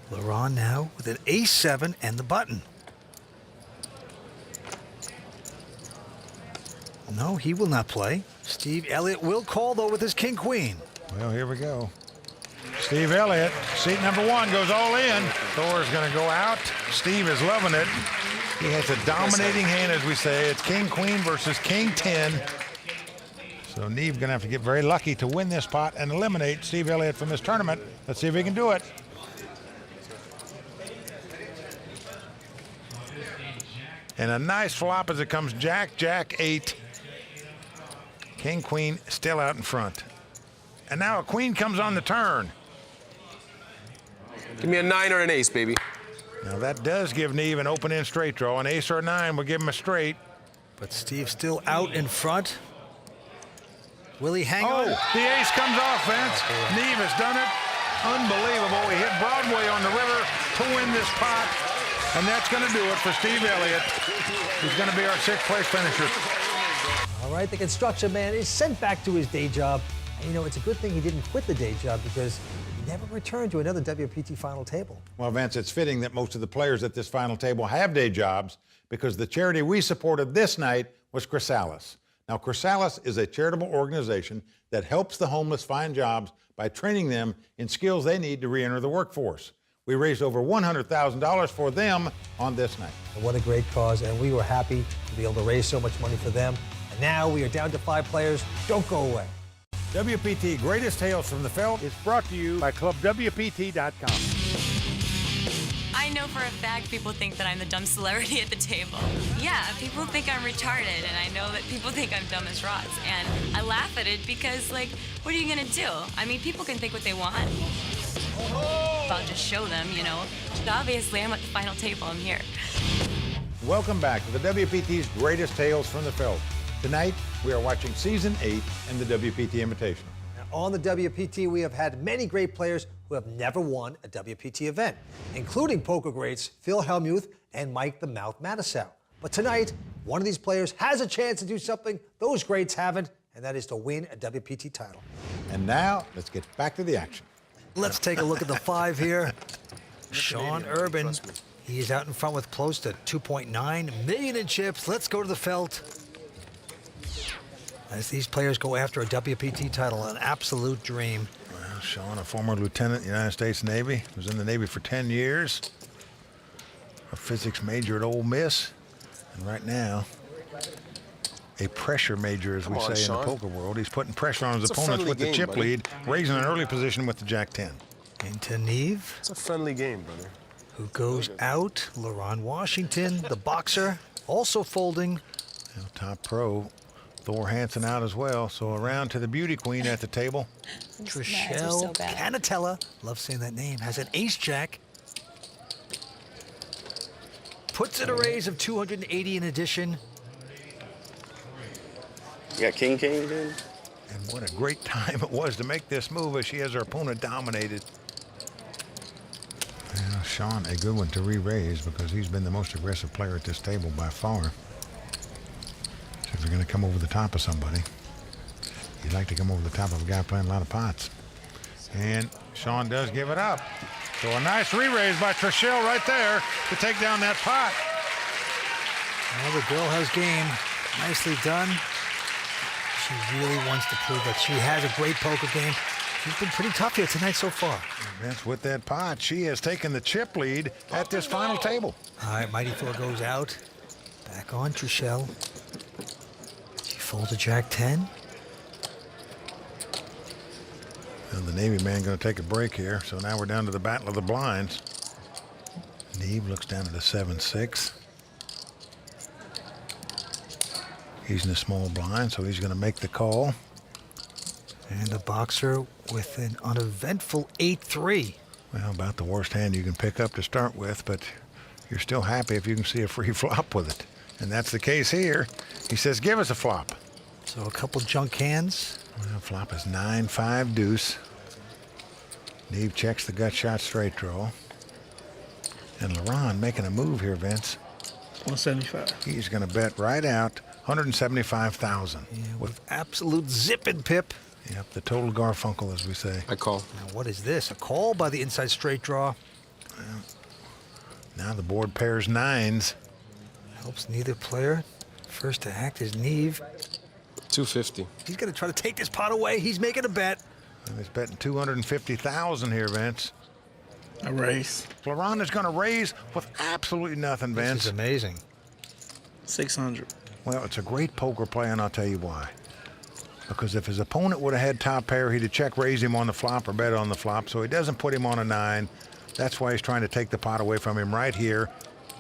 Laurent now with an ace-7 and the button. No, he will not play. Steve Elliott will call, though, with his king-queen. Well, here we go. Steve Elliott, seat number 1, goes all in. Thor's going to go out. Steve is loving it. He has a dominating hand, as we say. It's king-queen versus king-10. So Neve's going to have to get very lucky to win this pot and eliminate Steve Elliott from this tournament. Let's see if he can do it. And a nice flop as it comes Jack, Jack, 8. King, queen still out in front. And now a queen comes on the turn. Give me a 9 or an ace, baby. Now that does give Neve an open-end straight draw. An ace or a 9 will give him a straight. But Steve's still out in front. Will he hang on? Oh, the ace comes off, Vince. Neve has done it. Unbelievable. He hit Broadway on the river to win this pot. And that's going to do it for Steve Elliott. He's going to be our 6th place finisher. All right, the construction man is sent back to his day job. And, you know, it's a good thing he didn't quit the day job because he never returned to another WPT final table. Well, Vince, it's fitting that most of the players at this final table have day jobs because the charity we supported this night was Chrysalis. Now, Chrysalis is a charitable organization that helps the homeless find jobs by training them in skills they need to re-enter the workforce. We raised over $100,000 for them on this night. And what a great cause, and we were happy to be able to raise so much money for them. And now we are down to 5 players. Don't go away. WPT Greatest Tales from the Felt is brought to you by ClubWPT.com. I know for a fact people think that I'm the dumb celebrity at the table. Yeah, people think I'm retarded, and I know that people think I'm dumb as rocks. And I laugh at it because, like, what are you gonna do? I mean, people can think what they want. I'll just show them, you know. But obviously, I'm at the final table. I'm here. Welcome back to the WPT's Greatest Tales from the Felt. Tonight, we are watching Season 8 in the WPT Invitational. Now, on the WPT, we have had many great players who have never won a WPT event, including poker greats Phil Hellmuth and Mike the Mouth Matusow. But tonight, one of these players has a chance to do something those greats haven't, and that is to win a WPT title. And now, let's get back to the action. Let's take a look at the 5 here. Sean Urban, he is out in front with close to 2.9 million in chips. Let's go to the felt. As these players go after a WPT title, an absolute dream. Well, Sean, a former lieutenant in the United States Navy, was in the Navy for 10 years, a physics major at Ole Miss, and right now, a pressure major, as we say in the poker world. He's putting pressure on his opponents with the chip lead, raising an early position with the Jack-10. Into Neve. It's a friendly game, brother. Who goes out? Laron Washington, the boxer, also folding. Top pro, Thor Hansen out as well. So around to the beauty queen at the table. Trishelle Canatella, love saying that name, has an ace-jack. puts in a raise of 280 in addition. You got king again? And what a great time it was to make this move as she has her opponent dominated. Well, Sean, a good one to re-raise because he's been the most aggressive player at this table by far. So if you're going to come over the top of somebody, you'd like to come over the top of a guy playing a lot of pots. And Sean does give it up. So a nice re-raise by Trishelle right there to take down that pot. Well, the girl has game. Nicely done. She really wants to prove that she has a great poker game. She's been pretty tough here tonight so far. Vince, with that pot, she has taken the chip lead at this final table. All right, Mighty Thor goes out. Back on Trishelle. She folds a Jack-10. Well, the Navy man going to take a break here. So now we're down to the battle of the blinds. Neve looks down at a 7-6. He's in a small blind, so he's going to make the call. And the boxer with an uneventful 8-3. Well, about the worst hand you can pick up to start with, but you're still happy if you can see a free flop with it. And that's the case here. He says, give us a flop. So a couple junk hands. Well, flop is 9-5 deuce. Neve checks the gut shot straight draw. And LaRon making a move here, Vince. 175. He's going to bet right out 175,000. Yeah, with absolute zip and pip. Yep, the total Garfunkel, as we say. I call. Now, what is this? A call by the inside straight draw. Well, now the board pairs nines. Helps neither player. First to act is Neve. 250. He's going to try to take this pot away. He's making a bet. And he's betting 250,000 here, Vince. A raise. LaRon is going to raise with absolutely nothing, Vince. This is amazing. 600. Well, it's a great poker play, and I'll tell you why. Because if his opponent would have had top pair, he'd have check raised him on the flop or bet on the flop, so he doesn't put him on a 9. That's why he's trying to take the pot away from him right here.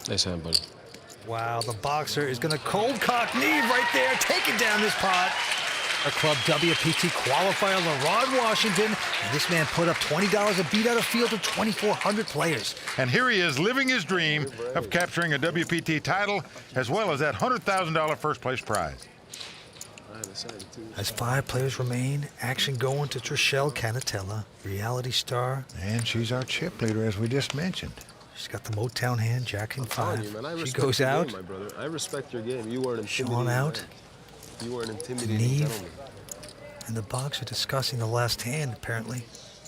Nice hand, buddy. Wow, the boxer is going to cold cock Neve right there, taking down this pot. Our club WPT qualifier, LaRon Washington. And this man put up $20 a beat out of field to 2,400 players. And here he is living his dream of capturing a WPT title as well as that $100,000 first place prize. As 5 players remain, action going to Trishelle Canatella, reality star. And she's our chip leader, as we just mentioned. She's got the Motown hand, Jack and 5. You, man, she goes out. Game, my brother. I respect your game. You weren't intimidating. Sean out. You weren't intimidating. Neve. And the boxer discussing the last hand, apparently.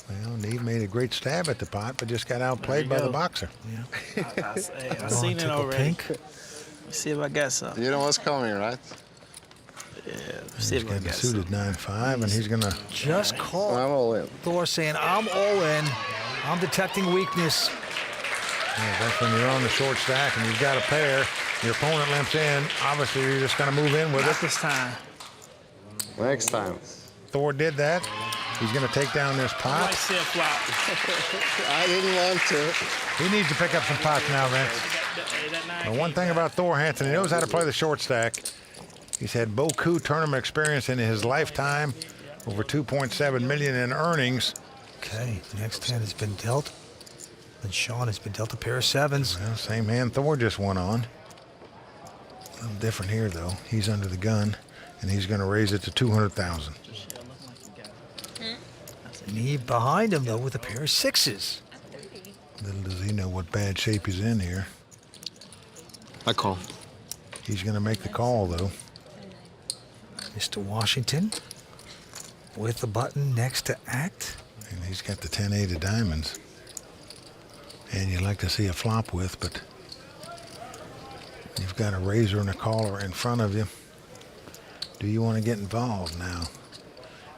Well, Neve made a great stab at the pot, but just got outplayed by the boxer. Yeah. I've seen it already. Pink. Let's see if I got something. You know what's coming, right? Yeah, see He's if I got the got suited something. 9-5, and he's going to... Just call. I'm all in. Thor saying, I'm all in. I'm detecting weakness. Yeah, that's when you're on the short stack and you've got a pair. Your opponent limps in. Obviously, you're just going to move in with Not it. this time. Next time. Thor did that. He's going to take down this I pot. might see a flop. I didn't want to. He needs to pick up some pots now, Vince. The one thing about Thor Hansen, he knows how to play the short stack. He's had beaucoup tournament experience in his lifetime, over $2.7 million in earnings. Okay, next hand has been dealt. And Sean has been dealt a pair of 7s. Well, same hand Thor just went on. A little different here, though. He's under the gun, and he's going to raise it to 200,000. Neve behind him, though, with a pair of 6s. Little does he know what bad shape he's in here. I call. He's going to make the call, though. Mr. Washington with the button next to act. And he's got the 10-8 of diamonds. And you like to see a flop with, but you've got a raiser and a caller in front of you. Do you want to get involved now?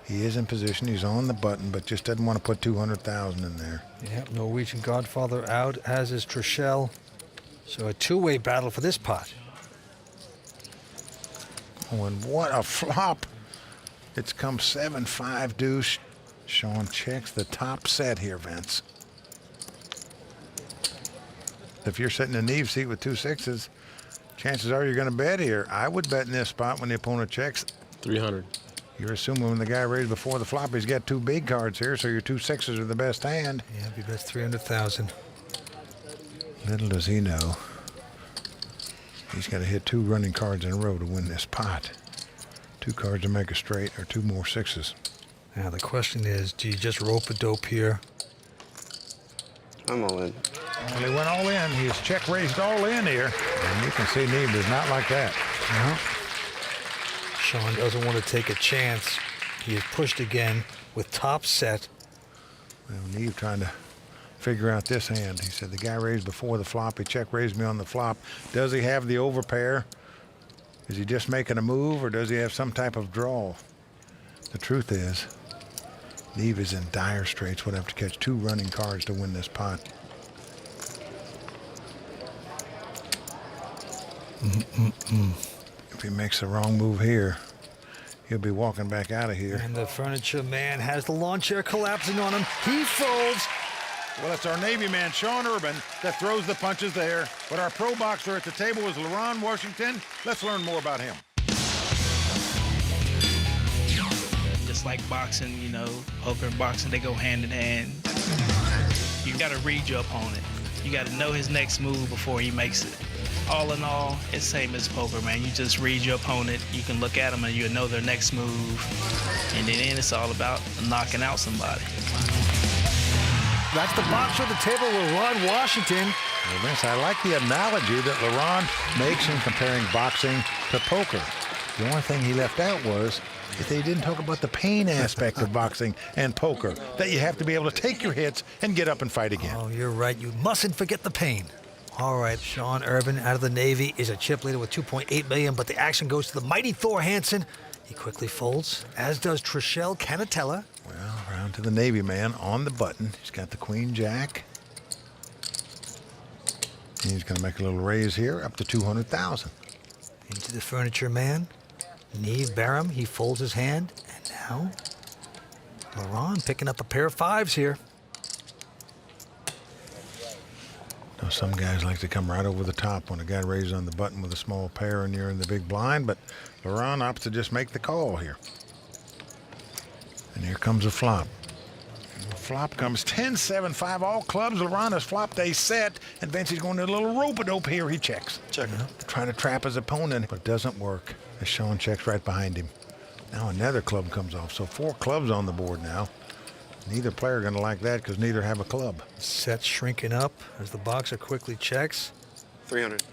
He is in position. He's on the button, but just doesn't want to put 200,000 in there. Yep, Norwegian Godfather out, as is Trishelle. So a two-way battle for this pot. Oh, and what a flop. It's come 7-5 deuce. Sean checks the top set here, Vince. If you're sitting in the Neve seat with 2 6s, chances are you're going to bet here. I would bet in this spot when the opponent checks. 300. You're assuming when the guy raised before the flop, he's got 2 big cards here, so your 2 6s are the best hand. Yeah, he bets 300,000. Little does he know He's got to hit 2 running cards in a row to win this pot. 2 cards to make a straight or 2 more 6s. Now the question is, do you just rope a dope here? I'm all in. Well, he went all in. He's check raised all in here. And you can see Neve does not like that. No. Sean doesn't want to take a chance. He is pushed again with top set. Well, Neve trying to figure out this hand. He said the guy raised before the flop. He check raised me on the flop. Does he have the overpair? Is he just making a move, or does he have some type of draw? The truth is, Neve is in dire straits. Would have to catch 2 running cards to win this pot. If he makes the wrong move here, he'll be walking back out of here. And the furniture man has the lawn chair collapsing on him. He folds. Well, it's our Navy man, Sean Urban, that throws the punches there. But our pro boxer at the table is LaRon Washington. Let's learn more about him. Just like boxing, you know, poker and boxing, they go hand in hand. You got to read your opponent. You got to know his next move before he makes it. All in all, it's same as poker, man. You just read your opponent. You can look at them and you know their next move. And then it's all about knocking out somebody. That's the boxer at the table, LaRon Washington. Well, Vince, I like the analogy that LaRon makes in comparing boxing to poker. The only thing he left out was that they didn't talk about the pain aspect of boxing and poker, that you have to be able to take your hits and get up and fight again. Oh, you're right. You mustn't forget the pain. All right, Sean Urban out of the Navy is a chip leader with $2.8 million, but the action goes to the mighty Thor Hansen. He quickly folds, as does Trishelle Canatella. Well, round to the Navy man on the button. He's got the Queen Jack. He's going to make a little raise here, up to $200,000. Into the furniture man, Neve Barham. He folds his hand, and now LaRon picking up a pair of 5s here. Now, some guys like to come right over the top when a guy raises on the button with a small pair and you're in the big blind, but LaRon opts to just make the call here. And here comes a flop. And the flop comes 10-7-5, all clubs. LaRon has flopped a set, and Vincey's going to a little rope-a-dope here. He checks. Check. Trying to trap his opponent, but it doesn't work. As Sean checks right behind him. Now another club comes off, so 4 clubs on the board now. Neither player going to like that because neither have a club. Set shrinking up as the boxer quickly checks. 300.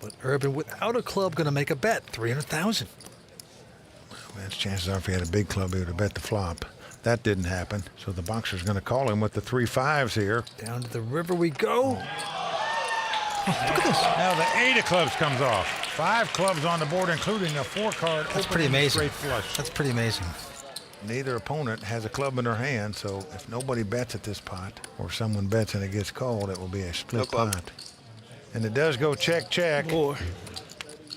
But Urban, without a club, going to make a bet, $300,000. Well, Vince, chances are if he had a big club, he would have bet the flop. That didn't happen, so the boxer's going to call him with the 3 5s here. Down to the river we go. Oh, look at this. Now the 8 of clubs comes off. 5 clubs on the board, including a 4-card. That's pretty amazing. Straight flush. That's pretty amazing. Neither opponent has a club in their hand, so if nobody bets at this pot, or someone bets and it gets called, it will be a split pot. And it does go check, check. Boy.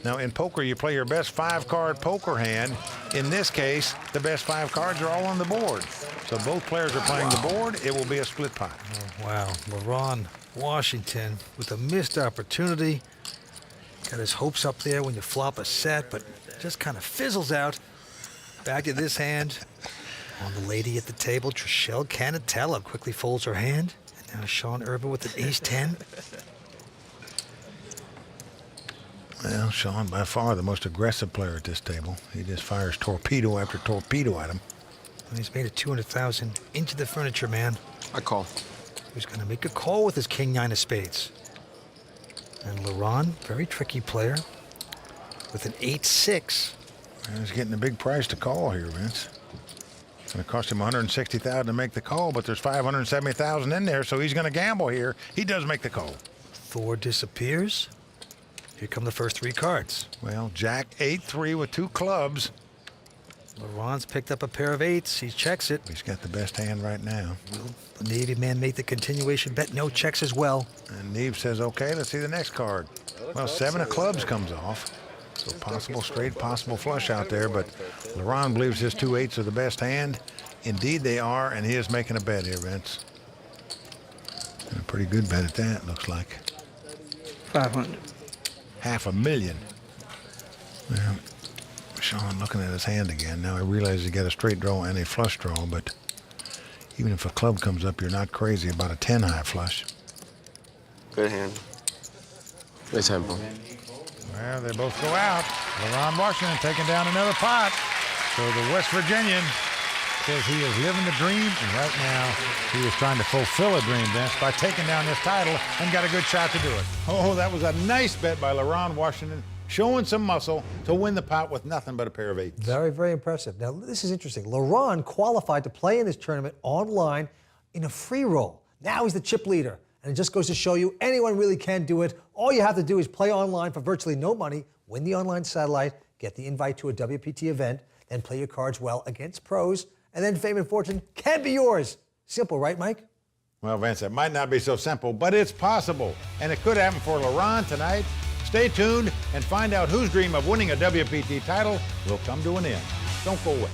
Now, in poker, you play your best 5-card poker hand. In this case, the best 5 cards are all on the board. So both players are playing the board. It will be a split pot. Oh, wow. LaRon Washington with a missed opportunity. Got his hopes up there when you flop a set, but just kind of fizzles out. Back to this hand. On the lady at the table, Trishelle Canatella quickly folds her hand. And now Sean Urban with an ace-10. Well, Sean, by far the most aggressive player at this table. He just fires torpedo after torpedo at him. And he's made it $200,000 into the furniture man. I call. Who's going to make a call with his king-9 of spades. And LaRon, very tricky player, with an 8-6. Well, he's getting a big price to call here, Vince. It's going to cost him $160,000 to make the call, but there's $570,000 in there, so he's going to gamble here. He does make the call. Thor disappears. Here come the first 3 cards. Well, Jack 8-3 with 2 clubs. LaRon's picked up a pair of 8s. He checks it. He's got the best hand right now. Will the Navy man make the continuation bet? No checks as well. And Neve says, okay, let's see the next card. Well, 7 of clubs comes off. So possible straight, possible flush out there, but LaRon believes his 2 8s are the best hand. Indeed they are, and he is making a bet here, Vince. And a pretty good bet at that, looks like. 500. $500,000. Well, Sean looking at his hand again. Now I realize he's got a straight draw and a flush draw, but even if a club comes up, you're not crazy about a 10-high flush. Good hand. Nice hand, bro. All Well, they both go out. LaRon Washington taking down another pot. So the West Virginian says he is living the dream, and right now he is trying to fulfill a dream, Vince, by taking down this title and got a good shot to do it. Oh, that was a nice bet by LaRon Washington, showing some muscle to win the pot with nothing but a pair of eights. Very, very impressive. Now, this is interesting. LaRon qualified to play in this tournament online in a free roll. Now he's the chip leader. And it just goes to show you anyone really can do it. All you have to do is play online for virtually no money, win the online satellite, get the invite to a WPT event, then play your cards well against pros, and then fame and fortune can be yours. Simple, right, Mike? Well, Vince, it might not be so simple, but it's possible. And it could happen for LaRon tonight. Stay tuned and find out whose dream of winning a WPT title will come to an end. Don't go away.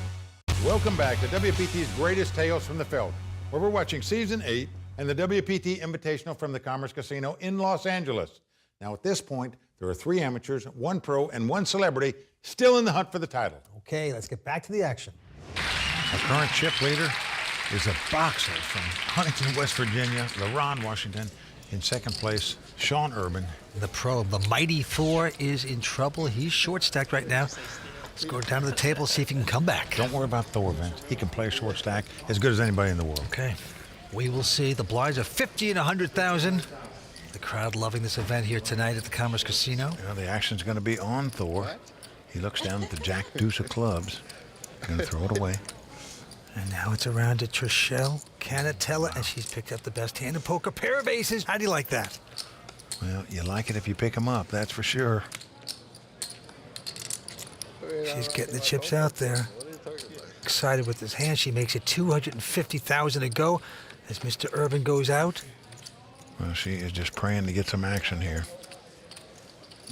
Welcome back to WPT's Greatest Tales from the Felt, where we're watching Season 8 and the WPT Invitational from the Commerce Casino in Los Angeles. Now, at this point, there are 3 amateurs, 1 pro, and 1 celebrity still in the hunt for the title. Okay, let's get back to the action. Our current chip leader is a boxer from Huntington, West Virginia, LaRon Washington. In second place, Sean Urban. The pro, the mighty Thor, is in trouble. He's short stacked right now. Let's go down to the table, see if he can come back. Don't worry about Thor, Vince. He can play short stack as good as anybody in the world. Okay. We will see. The blinds are 50 and 100,000. The crowd loving this event here tonight at the Commerce Casino. Well, the action's going to be on Thor. He looks down at the Jack Deuce of clubs. Going to throw it away. And now it's around to Trishelle Canatella, and she's picked up the best hand in poker. Pair of aces. How do you like that? Well, you like it if you pick them up, that's for sure. She's getting the chips out there. Excited with this hand. She makes it 250,000 to go as Mr. Urban goes out. Well, she is just praying to get some action here.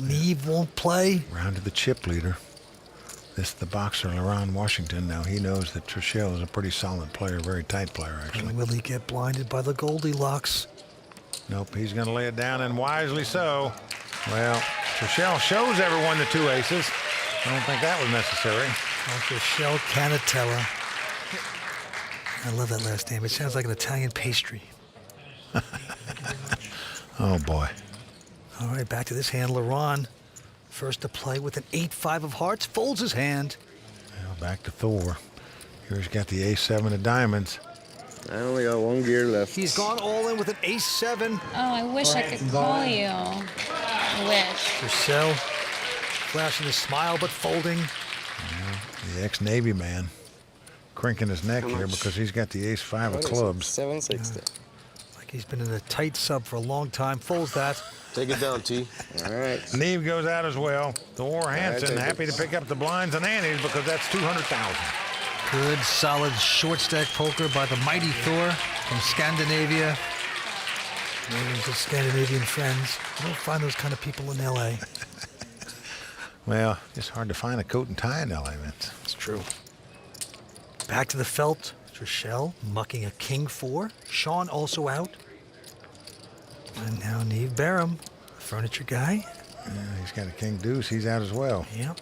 Neve won't play. Round to the chip leader. This is the boxer, LaRon Washington. Now, he knows that Trishelle is a pretty solid player, very tight player, actually. And will he get blinded by the Goldilocks? Nope, he's going to lay it down, and wisely so. Well, Trishelle shows everyone the 2 aces. I don't think that was necessary. Trishelle Canatella. I love that last name. It sounds like an Italian pastry. Oh, boy. All right, back to this hand. LaRon, first to play with an 8-5 of hearts, folds his hand. Well, back to Thor. Here's got the ace-7 of diamonds. I only got 1 gear left. He's gone all in with an ace-7. Oh, I wish I could call you. I wish. Trishelle flashing a smile but folding. Well, the ex-Navy man crinking his neck here because he's got the ace-5 of clubs. 760. Like he's been in a tight sub for a long time. Folds that. Take it down, T. All right. Neve goes out as well. Thor Hansen happy to pick up the blinds and antes because that's 200,000. Good, solid short stack poker by the mighty Thor from Scandinavia. Millions of Scandinavian friends. You don't find those kind of people in L.A. Well, it's hard to find a coat and tie in L.A., Vince. It's true. Back to the felt. Trishelle mucking a king-4. Sean also out. And now Neve Barham, furniture guy. Yeah, he's got a king-deuce. He's out as well. Yep.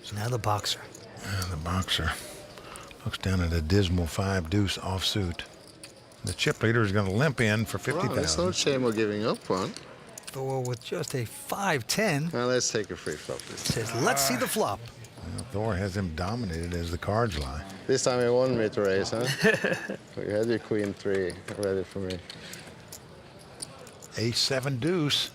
So now the boxer. The boxer looks down at a dismal 5-deuce offsuit. The chip leader is going to limp in for 50,000. It's no shame of giving up one. Thor with just a 5-10. Now let's take a free flop. Says, let's see the flop. Well, Thor has him dominated as the cards lie. This time you want me to raise, huh? You had your queen 3 ready for me. Ace-7 deuce.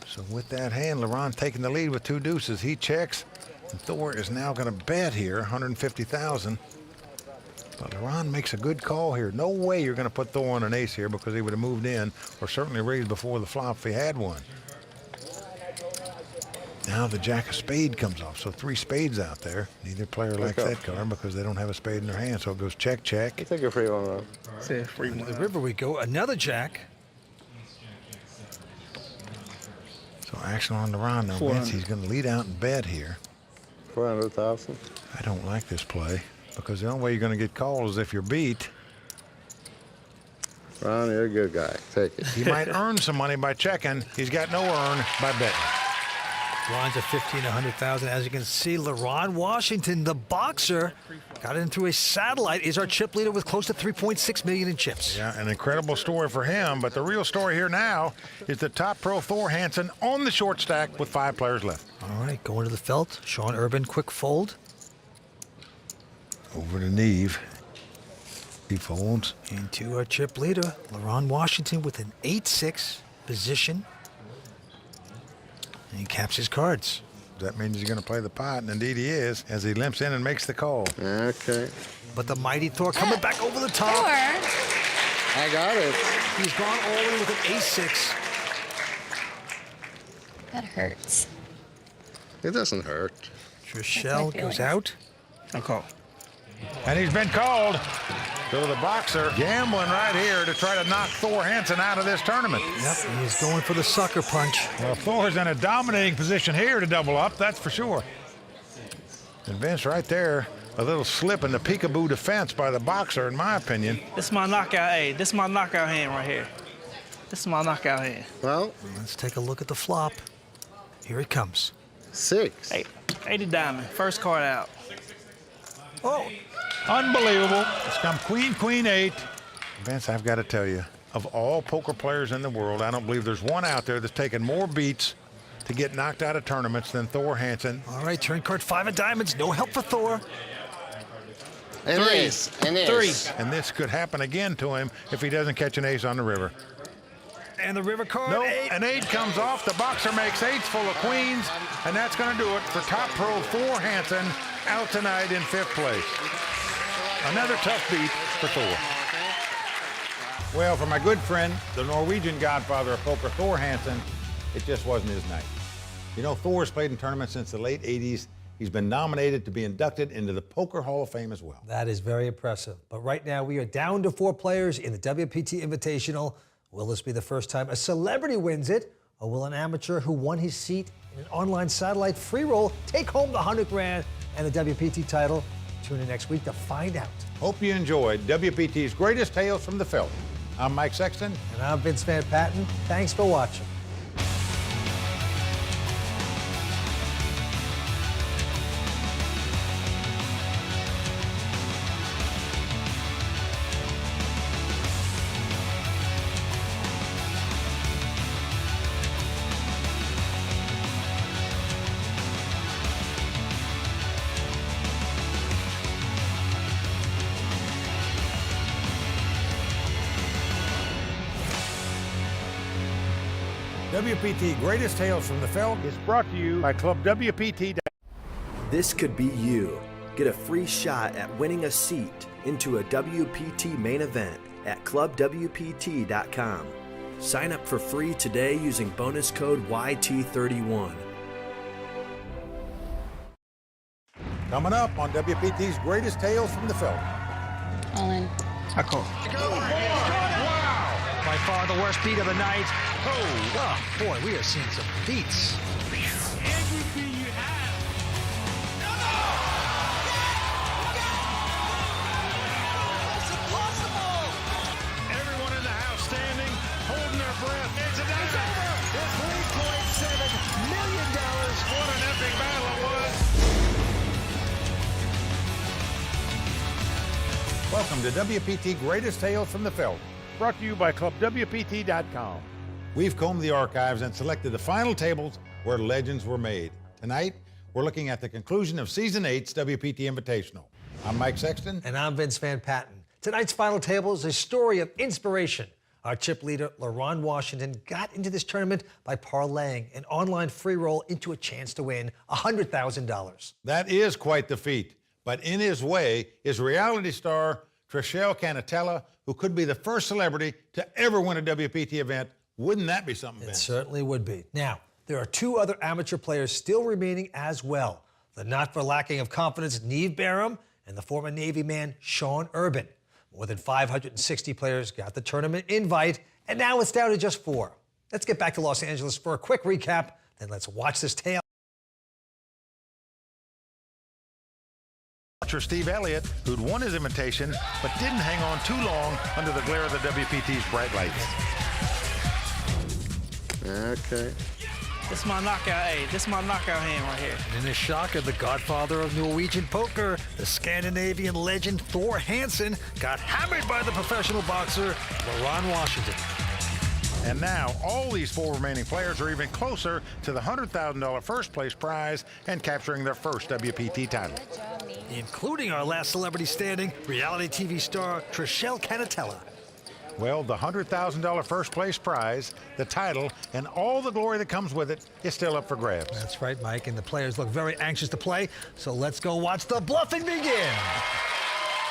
So with that hand, LaRon taking the lead with 2 deuces. He checks, and Thor is now going to bet here, 150,000. But LaRon makes a good call here. No way you're going to put Thor on an ace here because he would have moved in or certainly raised before the flop if he had one. Now the jack of spade comes off, so 3 spades out there. Neither player likes that card because they don't have a spade in their hand, so it goes check, check. You take a free one, though. Into the river we go. Another jack. So action on LaRon now. Vince, he's going to lead out and bet here. 400,000. I don't like this play because the only way you're going to get called is if you're beat. Ron, you're a good guy. Take it. He might earn some money by checking. He's got no earn by betting. Blinds of 15 to 100,000. As you can see, LaRon Washington, the boxer, got in through a satellite, is our chip leader with close to 3.6 million in chips. Yeah, an incredible story for him, but the real story here now is the top pro Thor Hansen on the short stack with 5 players left. All right, going to the felt. Sean Urban, quick fold. Over to Neve. He folds. Into our chip leader, LaRon Washington with an 8-6 position. And he caps his cards. That means he's going to play the pot, and indeed he is, as he limps in and makes the call. Okay. But the mighty Thor coming back over the top. I got it. He's gone all in with an ace-6. That hurts. It doesn't hurt. Trishelle goes out. No call. And he's been called. So the boxer gambling right here to try to knock Thor Hansen out of this tournament. Yep, he's going for the sucker punch. Well, Thor's in a dominating position here to double up, that's for sure. And Vince right there, a little slip in the peekaboo defense by the boxer, in my opinion. This is my knockout. Hey, this is my knockout hand right here. This is my knockout hand. Well, let's take a look at the flop. Here it comes. 6. 80 diamond. First card out. Oh, unbelievable. It's come queen, queen, 8. Vince, I've got to tell you, of all poker players in the world, I don't believe there's one out there that's taken more beats to get knocked out of tournaments than Thor Hansen. All right, turn card 5 of diamonds. No help for Thor. An ace. An ace. 3. And this could happen again to him if he doesn't catch an ace on the river. And the river card, Nope, 8. an 8 comes off. The boxer makes 8s full of queens, and that's going to do it for top pro Thor Hansen out tonight in 5th place. Another tough beat for Thor. Well, for my good friend, the Norwegian godfather of poker, Thor Hansen, it just wasn't his night. You know, Thor's played in tournaments since the late 80s. He's been nominated to be inducted into the Poker Hall of Fame as well. That is very impressive. But right now, we are down to 4 players in the WPT Invitational. Will this be the first time a celebrity wins it? Or will an amateur who won his seat in an online satellite free roll take home the $100 grand and the WPT title? Tune in next week to find out. Hope you enjoyed WPT's Greatest Tales from the Felt. I'm Mike Sexton. And I'm Vince Van Patten. Thanks for watching. WPT Greatest Tales from the Felt is brought to you by Club WPT. This could be you. Get a free shot at winning a seat into a WPT main event at clubwpt.com. Sign up for free today using bonus code YT31. Coming up on WPT's Greatest Tales from the Felt. All in. I call. By far the worst beat of the night. Oh, boy, we are seeing some beats. Everyone in the house standing, holding their breath. It's a diamond. It's $3.7 million. What an epic battle it was. Welcome to WPT Greatest Tales from the Felt, Brought to you by ClubWPT.com. We've combed the archives and selected the final tables where legends were made. Tonight, we're looking at the conclusion of Season 8's WPT Invitational. I'm Mike Sexton. And I'm Vince Van Patten. Tonight's final table is a story of inspiration. Our chip leader, LaRon Washington, got into this tournament by parlaying an online free roll into a chance to win $100,000. That is quite the feat. But in his way is reality star Trishelle Canatella, who could be the first celebrity to ever win a WPT event. Wouldn't that be something, It Vince? certainly would be. Now, there are 2 other amateur players still remaining as well. The not for lacking of confidence Neve Barham and the former Navy man Sean Urban. More than 560 players got the tournament invite, and now it's down to just 4. Let's get back to Los Angeles for a quick recap, then let's watch this tale. Steve Elliott, who'd won his invitation, but didn't hang on too long under the glare of the WPT's bright lights. Okay. This is my knockout. Hey, this is my knockout hand right here. And in a shocker, the godfather of Norwegian poker, the Scandinavian legend Thor Hansen, got hammered by the professional boxer Laron Washington. And now, all these 4 remaining players are even closer to the $100,000 first place prize and capturing their first WPT title. Including our last celebrity standing, reality TV star Trishelle Canatella. Well, the $100,000 first place prize, the title, and all the glory that comes with it is still up for grabs. That's right, Mike, and the players look very anxious to play, so let's go watch the bluffing begin.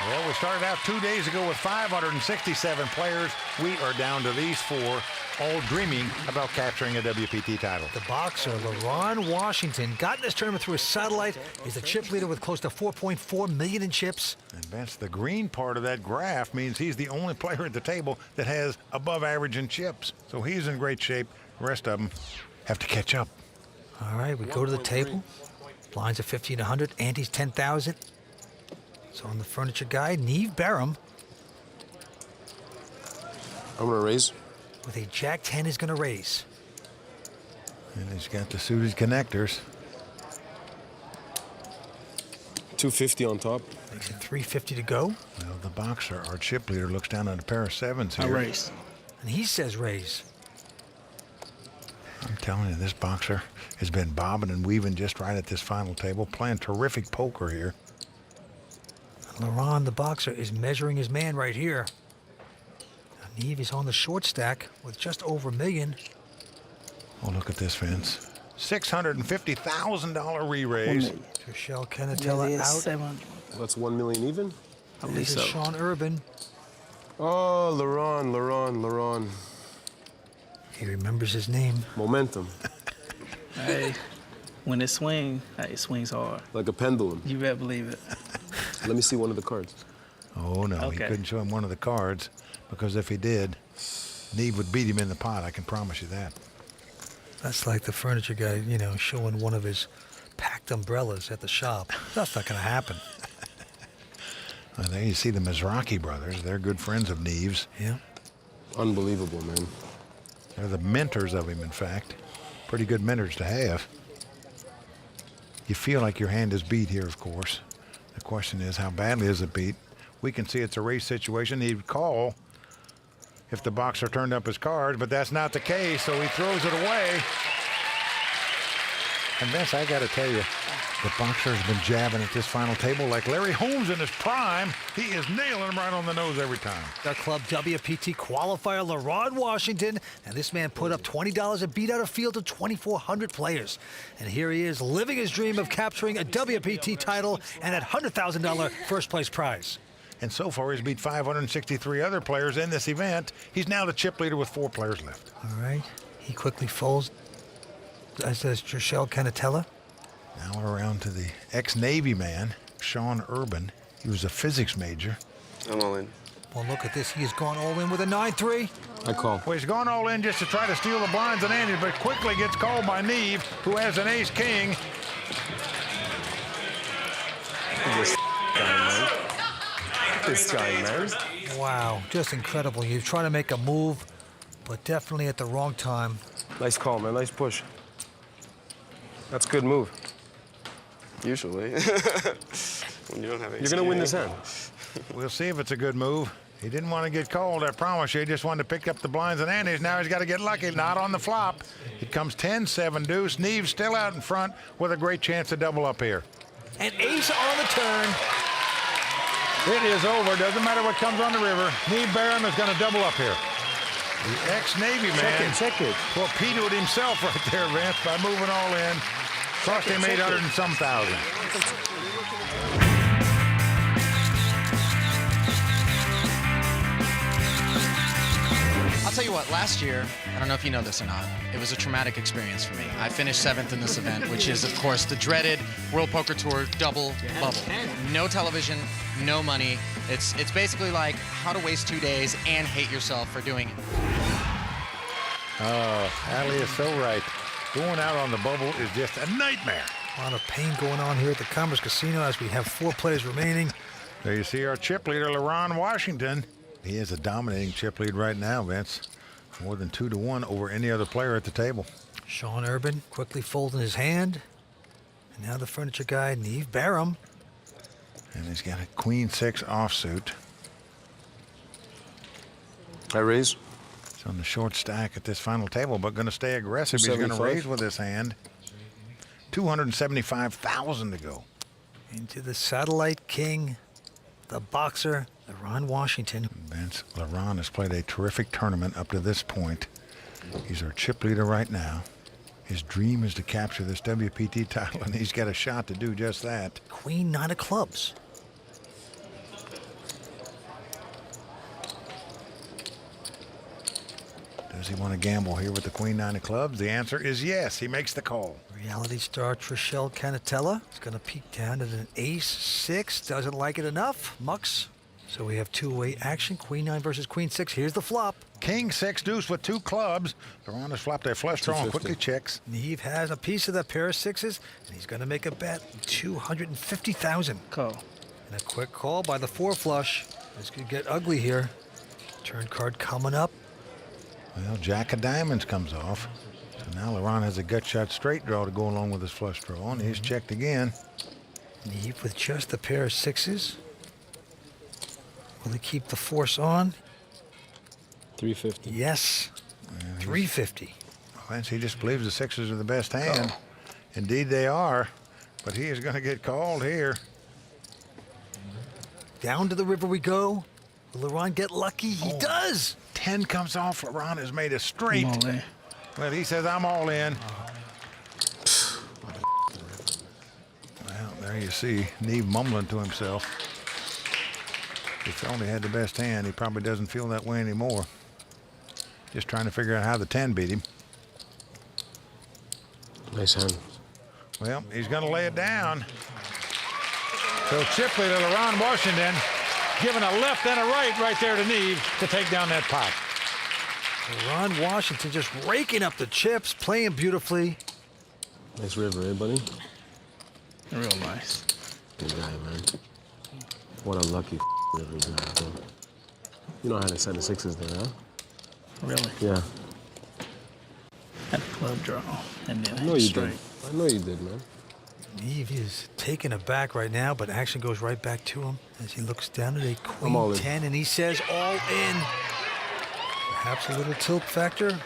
Well, we started out 2 days ago with 567 players. We are down to these 4, all dreaming about capturing a WPT title. The boxer, Laron Washington, got in this tournament through his satellite. He's the chip leader with close to 4.4 million in chips. And Vince, the green part of that graph means he's the only player at the table that has above average in chips. So he's in great shape. The rest of them have to catch up. All right, we go to the table. Blinds are 1,500, ante's 10,000. So on the furniture guy, Neve Barham. I'm gonna raise. With a Jack-10 is gonna raise. And he's got the suited connectors. 250 on top. Makes it 350 to go. Well, the boxer, our chip leader, looks down at a pair of 7s here. I raise. And he says raise. I'm telling you, this boxer has been bobbing and weaving just right at this final table, playing terrific poker here. Laron, the boxer, is measuring his man right here. Now, Neve is on the short stack with just over $1 million. Oh, look at this, Vince. $650,000 re-raise. Trishelle Canatella out. 700. That's 1 million even? I This believe is so. Sean Urban. Oh, Laron. He remembers his name. Momentum. Hey, when it swings, it swings hard. Like a pendulum. You better believe it. Let me see one of the cards. Oh, no, he Okay. couldn't show him one of the cards, because if he did, Neve would beat him in the pot, I can promise you that. That's like the furniture guy, you know, showing one of his packed umbrellas at the shop. That's not going to happen. Well, there you see the Mizrachi brothers. They're good friends of Neve's. Yeah. Unbelievable, man. They're the mentors of him, in fact. Pretty good mentors to have. You feel like your hand is beat here, of course. The question is, how badly is it beat? We can see it's a race situation. He'd call if the boxer turned up his cards, but that's not the case, so he throws it away. And Vince, I got to tell you, the boxer has been jabbing at this final table like Larry Holmes in his prime. He is nailing him right on the nose every time. Our club WPT qualifier, Laron Washington, and this man put up $20 and beat out a field of 2,400 players. And here he is, living his dream of capturing a WPT title and that $100,000 first place prize. And so far, he's beat 563 other players in this event. He's now the chip leader with 4 players left. All right, he quickly folds, as does Trishelle Canatella. Now we're around to the ex-Navy man, Sean Urban. He was a physics major. I'm all in. Well, look at this. He has gone all in with a 9-3. I call. Well, he's gone all in just to try to steal the blinds and antes, but quickly gets called by Neve, who has an ace-king. This guy, man. Wow, just incredible. You try to make a move, but definitely at the wrong time. Nice call, man. Nice push. That's a good move. Usually. When you don't have You're going to win this hand. We'll see if it's a good move. He didn't want to get called, I promise you. He just wanted to pick up the blinds and antes. Now he's got to get lucky. Not on the flop. It comes 10-7 deuce. Neve's still out in front with a great chance to double up here. And ace on the turn. It is over. Doesn't matter what comes on the river. Neve Barham is going to double up here. The ex-Navy man Check it. torpedoed himself right there, Vince, by moving all in. Cost him 800 and some thousand. I'll tell you what, last year, I don't know if you know this or not, it was a traumatic experience for me. I finished 7th in this event, which is, of course, the dreaded World Poker Tour double bubble. No television, no money. It's basically like how to waste 2 days and hate yourself for doing it. Oh, Ali is so right. Going out on the bubble is just a nightmare. A lot of pain going on here at the Commerce Casino as we have 4 players remaining. There you see our chip leader, Laron Washington. He is a dominating chip lead right now, Vince. More than 2-1 over any other player at the table. Sean Urban quickly folding his hand. And now the furniture guy, Neve Barham. And he's got a queen 6 offsuit. I raise. It's on the short stack at this final table, but going to stay aggressive. He's going to 275. raise with this hand. 275,000 to go. Into the satellite king, the boxer, LaRon Washington. Vince LaRon has played a terrific tournament up to this point. He's our chip leader right now. His dream is to capture this WPT title, and he's got a shot to do just that. Queen 9 of clubs. Does he want to gamble here with the Queen 9 of clubs? The answer is yes. He makes the call. Reality star Trishelle Canatella is going to peek down at an ace 6. Doesn't like it enough. Mucks. So we have two-way action. Queen 9 versus Queen 6. Here's the flop. King 6 deuce with 2 clubs. LaRon has flopped a flush draw and 250. quickly checks. Neve has a piece of that pair of 6s, and he's going to make a bet. 250,000. Call. And a quick call by the 4 flush. This could get ugly here. Turn card coming up. Well, Jack of diamonds comes off. So now LaRon has a gut shot straight draw to go along with his flush draw, and he's checked again. Neve with just a pair of 6s. Will he keep the force on? 350. Yes. 350. Vince, he just believes the 6s are the best hand. Indeed they are, but he is going to get called here. Down to the river we go. Will LaRon get lucky? He does. 10 comes off. LaRon has made a straight. I'm all in. Well, he says, I'm all in. Well, there you see Neve mumbling to himself. If he only had the best hand, he probably doesn't feel that way anymore. Just trying to figure out how the 10 beat him. Nice hand. Well, he's going to lay it down. So chip leader LaRon Washington giving a left and a right there to Neve to take down that pot. LaRon Washington just raking up the chips, playing beautifully. Nice river, eh, buddy? Real nice. Good guy, man. What a lucky river he's got, too. You know how to set the 6s there, huh? Really? Yeah. Had a club draw. And then I know you straight. did. I know you did, man. Neve is taken aback right now, but action goes right back to him as he looks down at a I'm all Queen in. 10, and he says all in. Perhaps a little tilt factor.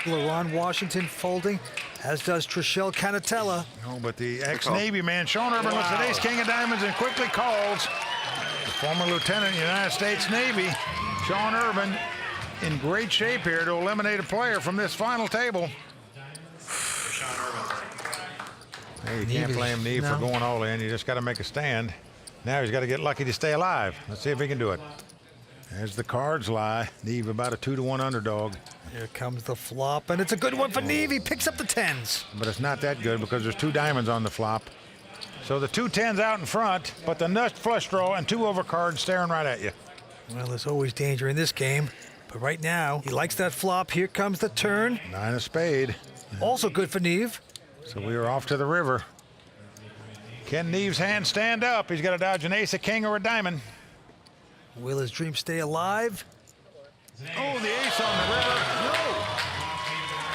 LaRon Washington folding, as does Trishelle Canatella. No, but the ex-Navy man, Sean Urban, looks at ace, king of diamonds, and quickly calls. The former lieutenant, United States Navy, Sean Urban, in great shape here to eliminate a player from this final table. Hey, you can't blame Neve for going all in. You just got to make a stand. Now he's got to get lucky to stay alive. Let's see if he can do it. As the cards lie, Neve about a 2-1 underdog. Here comes the flop, and it's a good one for Neve. He picks up the 10s. But it's not that good because there's 2 diamonds on the flop. So the 2 10s out in front, but the nut flush draw and 2 overcards staring right at you. Well, there's always danger in this game, but right now, he likes that flop. Here comes the turn. 9 of spade. Also good for Neve. So we are off to the river. Can Neve's hand stand up? He's got to dodge an ace, a king, or a diamond. Will his dream stay alive? Oh, the ace on the river. No!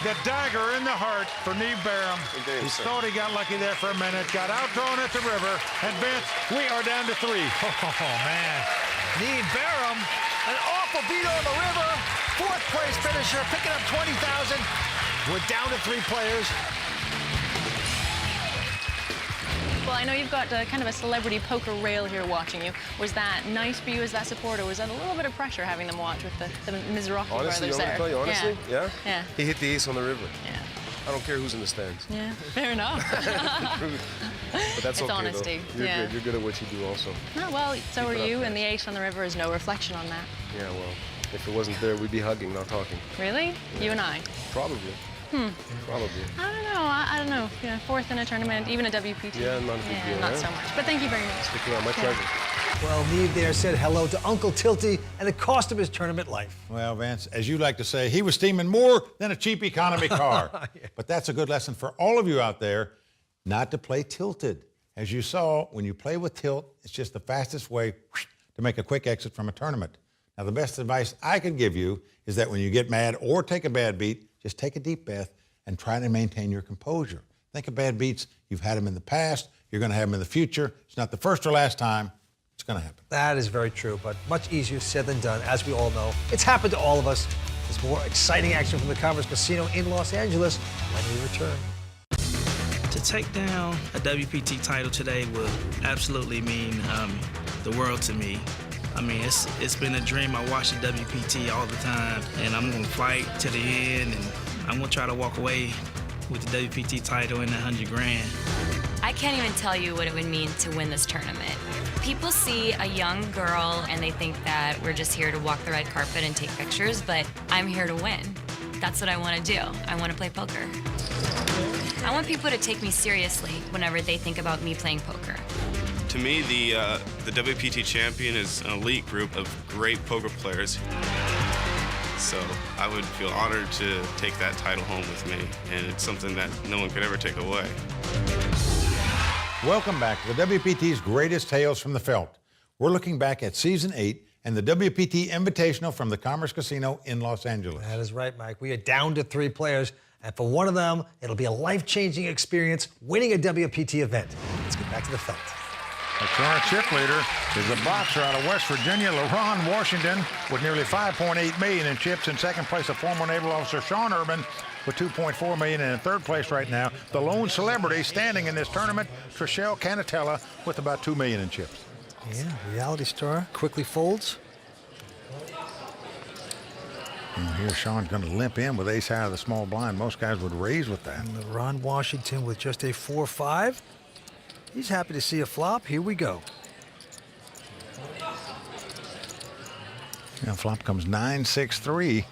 The dagger in the heart for Neve Barham. He thought he got lucky there for a minute, got outdrawn at the river, and Vince, we are down to 3. Oh, man. Neve Barham, an awful beat on the river. 4th place finisher, picking up 20,000. We're down to 3 players. Well, I know you've got kind of a celebrity poker rail here watching you. Was that nice for you as that supporter? Was that a little bit of pressure having them watch with the Mizrahi Honestly, brothers there? tell you honestly, yeah? Yeah. He hit the ace on the river. Yeah. I don't care who's in the stands. Yeah, fair enough. But that's It's okay, honesty, though. You're yeah. good. You're good at what you do also. Oh, well, so Keep are it up, you, man. and the ace on the river is no reflection on that. Yeah, well, if it wasn't there, we'd be hugging, not talking. Really? Yeah. You and I? Probably. Probably. I don't know. I don't know. You know, 4th in a tournament, even a WPT. Yeah, not a big deal, not eh? so much. But thank you very much. Stick around. My pleasure. Well, Neve there said hello to Uncle Tilty and the cost of his tournament life. Well, Vince, as you like to say, he was steaming more than a cheap economy car. But that's a good lesson for all of you out there not to play tilted. As you saw, when you play with tilt, it's just the fastest way to make a quick exit from a tournament. Now, the best advice I could give you is that when you get mad or take a bad beat, just take a deep breath and try to maintain your composure. Think of bad beats. You've had them in the past. You're going to have them in the future. It's not the first or last time. It's going to happen. That is very true, but much easier said than done, as we all know. It's happened to all of us. There's more exciting action from the Commerce Casino in Los Angeles when we return. To take down a WPT title today would absolutely mean the world to me. I mean, it's been a dream. I watch the WPT all the time, and I'm going to fight to the end, and I'm going to try to walk away with the WPT title and $100,000. I can't even tell you what it would mean to win this tournament. People see a young girl and they think that we're just here to walk the red carpet and take pictures, but I'm here to win. That's what I want to do. I want to play poker. I want people to take me seriously whenever they think about me playing poker. To me, the WPT champion is an elite group of great poker players. So I would feel honored to take that title home with me, and it's something that no one could ever take away. Welcome back to the WPT's Greatest Tales from the Felt. We're looking back at Season 8 and the WPT Invitational from the Commerce Casino in Los Angeles. That is right, Mike. We are down to 3 players, and for one of them, it'll be a life-changing experience winning a WPT event. Let's get back to the Felt. The current chip leader is a boxer out of West Virginia, LaRon Washington, with nearly $5.8 million in chips. In second place, a former naval officer, Sean Urban, with $2.4 million. And in third place right now, the lone celebrity standing in this tournament, Trishelle Canatella, with about $2 million in chips. Yeah, reality star quickly folds. And here Sean's going to limp in with ace out of the small blind. Most guys would raise with that. And LaRon Washington with just a 4-5. He's happy to see a flop. Here we go. Now flop comes 9-6-3.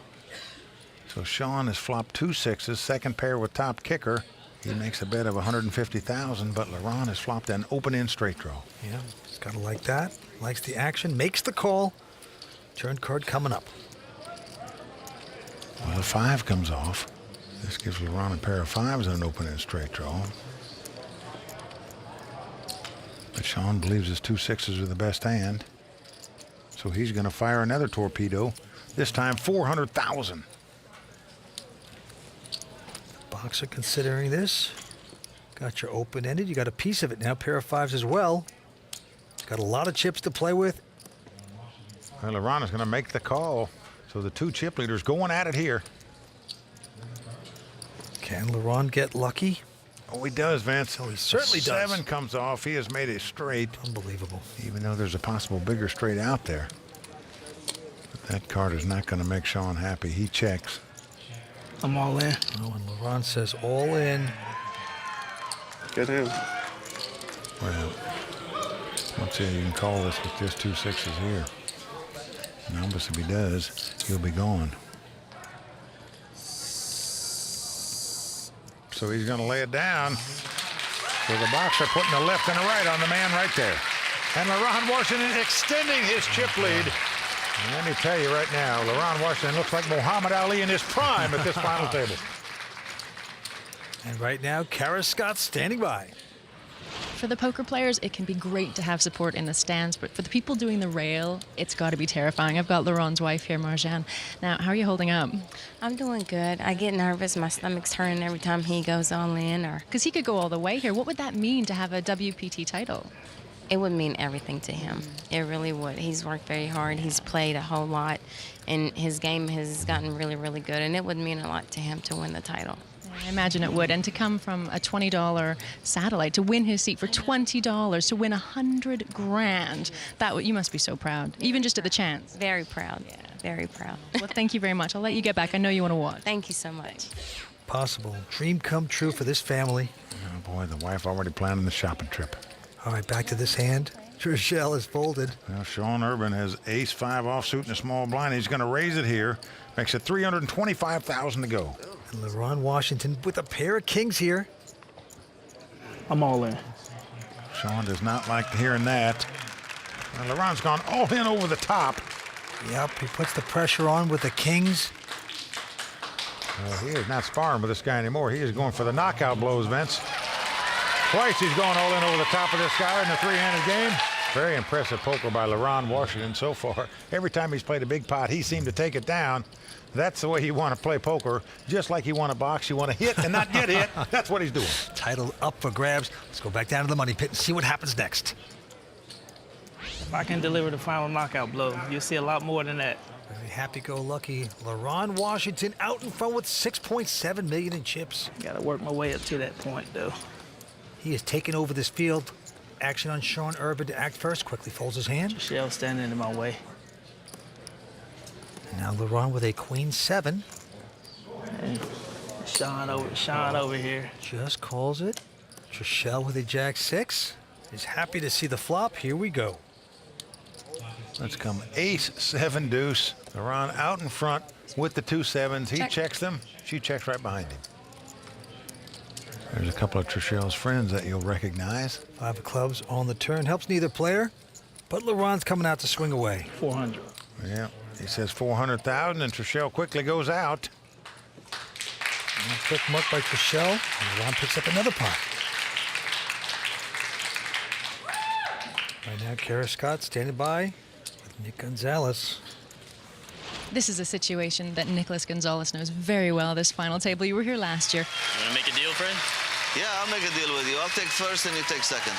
So Sean has flopped 2 6s, second pair with top kicker. He makes a bet of $150,000, but LaRon has flopped an open-end straight draw. Yeah, he's got to like that. Likes the action, makes the call. Turn card coming up. Well, the 5 comes off. This gives LaRon a pair of 5s and an open-end straight draw. But Sean believes his 2 6s are the best hand. So he's going to fire another torpedo, this time $400,000. Boxer considering this. Got your open-ended. You got a piece of it now. Pair of 5s as well. Got a lot of chips to play with. Well, LaRon is going to make the call. So the 2 chip leaders going at it here. Can LaRon get lucky? Oh, he does, Vince. Oh, he certainly does. 7 comes off. He has made a straight. Unbelievable. Even though there's a possible bigger straight out there. But that card is not going to make Sean happy. He checks. I'm all in. Oh, and LaRon says all in. Get him. Well, let's see, you can call this with just 2 6s here. And obviously if he does, he'll be gone. So he's going to lay it down. So the boxer putting the left and the right on the man right there. And LaRon Washington extending his chip lead. And let me tell you right now, LaRon Washington looks like Muhammad Ali in his prime at this final table. And right now, Kara Scott standing by. For the poker players, it can be great to have support in the stands, but for the people doing the rail, it's got to be terrifying. I've got LaRon's wife here, Marjan. Now, how are you holding up? I'm doing good. I get nervous. My stomach's turning every time he goes all in. Because he could go all the way here. What would that mean to have a WPT title? It would mean everything to him. It really would. He's worked very hard. He's played a whole lot, and his game has gotten really, really good, and it would mean a lot to him to win the title. I imagine it would. And to come from a $20 satellite, to win his seat for $20, to win $100,000, you must be so proud, even just at the chance. Very proud. Yeah, very proud. Well, thank you very much. I'll let you get back. I know you want to watch. Thank you so much. Possible dream come true for this family. Oh boy, the wife already planning the shopping trip. All right, back to this hand. Trishelle is folded. Well, Sean Urban has ace-5 offsuit and a small blind. He's going to raise it here. Makes it $325,000 to go. And LaRon Washington with a pair of kings here. I'm all in. Sean does not like hearing that. Well, LaRon's gone all in over the top. Yep, he puts the pressure on with the kings. Well, he is not sparring with this guy anymore. He is going for the knockout blows, Vince. Twice he's going all in over the top of this guy in the 3-handed game. Very impressive poker by LaRon Washington so far. Every time he's played a big pot, he seemed to take it down. That's the way you want to play poker. Just like you want to box, you want to hit and not get hit. That's what he's doing. Title up for grabs. Let's go back down to the money pit and see what happens next. If I can deliver the final knockout blow, you'll see a lot more than that. Very happy-go-lucky LaRon Washington out in front with $6.7 million in chips. Got to work my way up to that point, though. He has taken over this field. Action on Sean Urban to act first. Quickly folds his hand. Shell standing in my way. And now LaRon with a queen 7. And Sean over here. Just calls it. Trishelle with a jack 6. Is happy to see the flop. Here we go. Let's come ace, 7, deuce. LaRon out in front with the 2 7s. He checks them. She checks right behind him. There's a couple of Trishelle's friends that you'll recognize. 5 of clubs on the turn. Helps neither player, but LaRon's coming out to swing away. 400. Yeah, he says 400,000, and Trishelle quickly goes out. And a quick muck by Trishelle. And LaRon picks up another pot. Right now, Kara Scott standing by with Nick Gonzalez. This is a situation that Nicholas Gonzalez knows very well, this final table. You were here last year. You want to make a deal, friend? Yeah, I'll make a deal with you. I'll take first and you take second.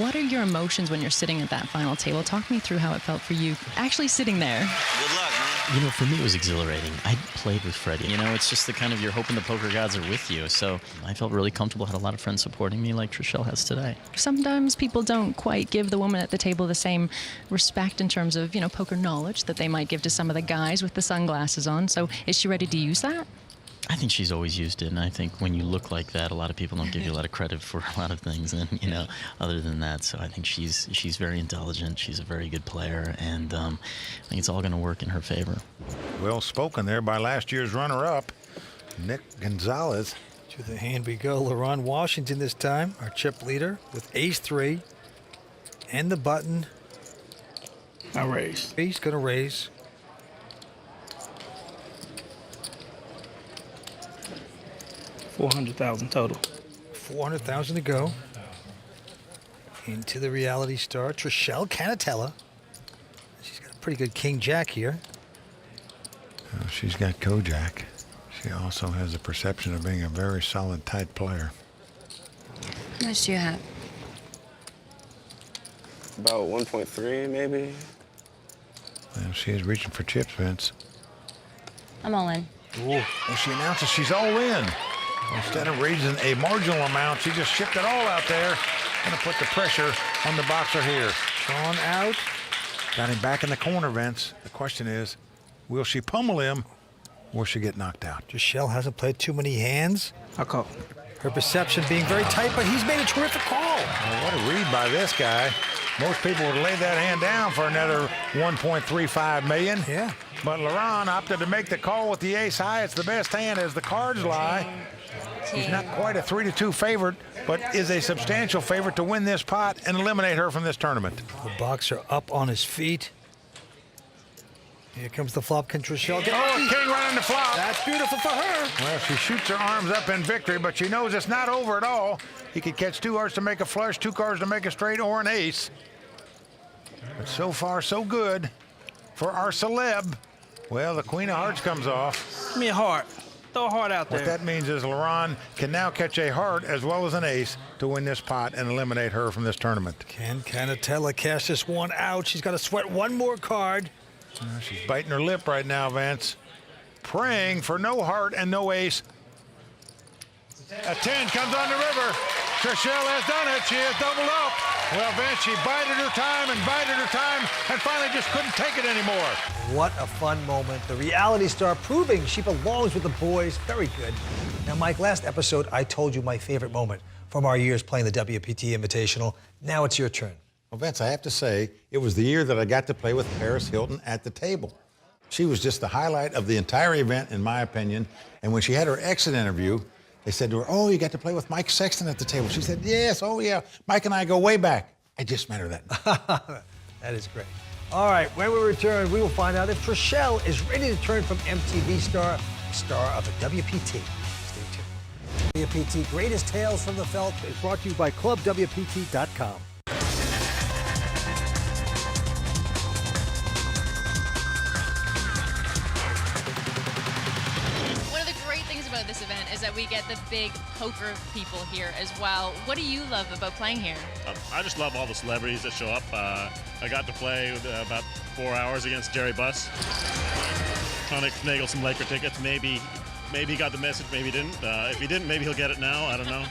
What are your emotions when you're sitting at that final table? Talk me through how it felt for you actually sitting there. Good luck, man. You know, for me, it was exhilarating. I played with Freddie. You know, it's just the kind of, you're hoping the poker gods are with you. So I felt really comfortable, had a lot of friends supporting me like Trishelle has today. Sometimes people don't quite give the woman at the table the same respect in terms of, you know, poker knowledge that they might give to some of the guys with the sunglasses on. So is she ready to use that? I think she's always used it, and I think when you look like that, a lot of people don't give you a lot of credit for a lot of things, and you know, other than that. So I think she's very intelligent. She's a very good player, and I think it's all going to work in her favor. Well spoken there by last year's runner-up, Nick Gonzalez. To the hand we go. LaRon Washington this time, our chip leader with ace 3 and the button. I raise. He's going to raise. $400,000 total. 400,000 to go. Into the reality star, Trishelle Canatella. She's got a pretty good king jack here. She's got Kojak. She also has a perception of being a very solid, tight player. How much do you have? About 1.3, maybe. Well, she is reaching for chips, Vince. I'm all in. Ooh. Well, she announces she's all in. Instead of raising a marginal amount, she just shipped it all out there. Gonna put the pressure on the boxer here. Sean out. Got him back in the corner, Vince. The question is, will she pummel him or will she get knocked out? Trishelle hasn't played too many hands. I call. Her perception being very tight, but he's made a terrific call. Well, what a read by this guy. Most people would lay that hand down for another $1.35 million. Yeah. But LaRon opted to make the call with the ace high. It's the best hand as the cards lie. He's not quite a 3-2 favorite, but is a substantial favorite to win this pot and eliminate her from this tournament. The boxer up on his feet. Here comes the flop. Can Trishelle get king right on the flop. That's beautiful for her. Well, she shoots her arms up in victory, but she knows it's not over at all. He could catch 2 hearts to make a flush, 2 cards to make a straight, or an ace. But so far, so good for our celeb. Well, the queen of hearts comes off. Give me a heart. Throw a heart out there. What that means is LaRon can now catch a heart as well as an ace to win this pot and eliminate her from this tournament. Can Canatella cash this one out? She's got to sweat one more card. She's biting her lip right now, Vince. Praying for no heart and no ace. A 10 comes on the river. Trishelle has done it. She has doubled up. Well, Vince, she bided her time and finally just couldn't take it anymore. What a fun moment. The reality star proving she belongs with the boys. Very good. Now, Mike, last episode, I told you my favorite moment from our years playing the WPT Invitational. Now it's your turn. Well, Vince, I have to say, it was the year that I got to play with Paris Hilton at the table. She was just the highlight of the entire event, in my opinion. And when she had her exit interview, they said to her, "Oh, you got to play with Mike Sexton at the table." She said, "Yes, oh yeah, Mike and I go way back." I just met her that night. That is great. All right, when we return, we will find out if Trishelle is ready to turn from MTV star of the WPT. Stay tuned. WPT Greatest Tales from the Felt is brought to you by ClubWPT.com. this event is that we get the big poker people here as well. What do you love about playing here? I just love all the celebrities that show up. I got to play with, about 4 hours against Jerry Buss. Trying to finagle some Laker tickets. Maybe he got the message, maybe he didn't. If he didn't, maybe he'll get it now. I don't know.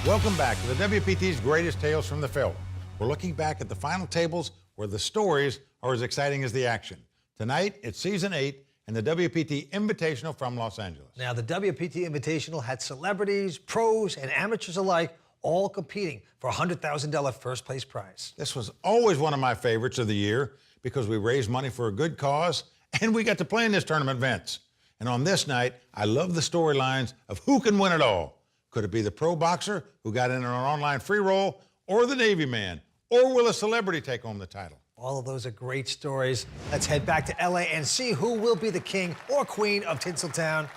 Welcome back to the WPT's Greatest Tales from the Felt. We're looking back at the final tables where the stories are as exciting as the action. Tonight, it's Season 8 and the WPT Invitational from Los Angeles. Now, the WPT Invitational had celebrities, pros, and amateurs alike all competing for a $100,000 first place prize. This was always one of my favorites of the year because we raised money for a good cause and we got to play in this tournament, Vince. And on this night, I love the storylines of who can win it all. Could it be the pro boxer who got in an online free roll, or the Navy man, or will a celebrity take home the title? All of those are great stories. Let's head back to LA and see who will be the king or queen of Tinseltown.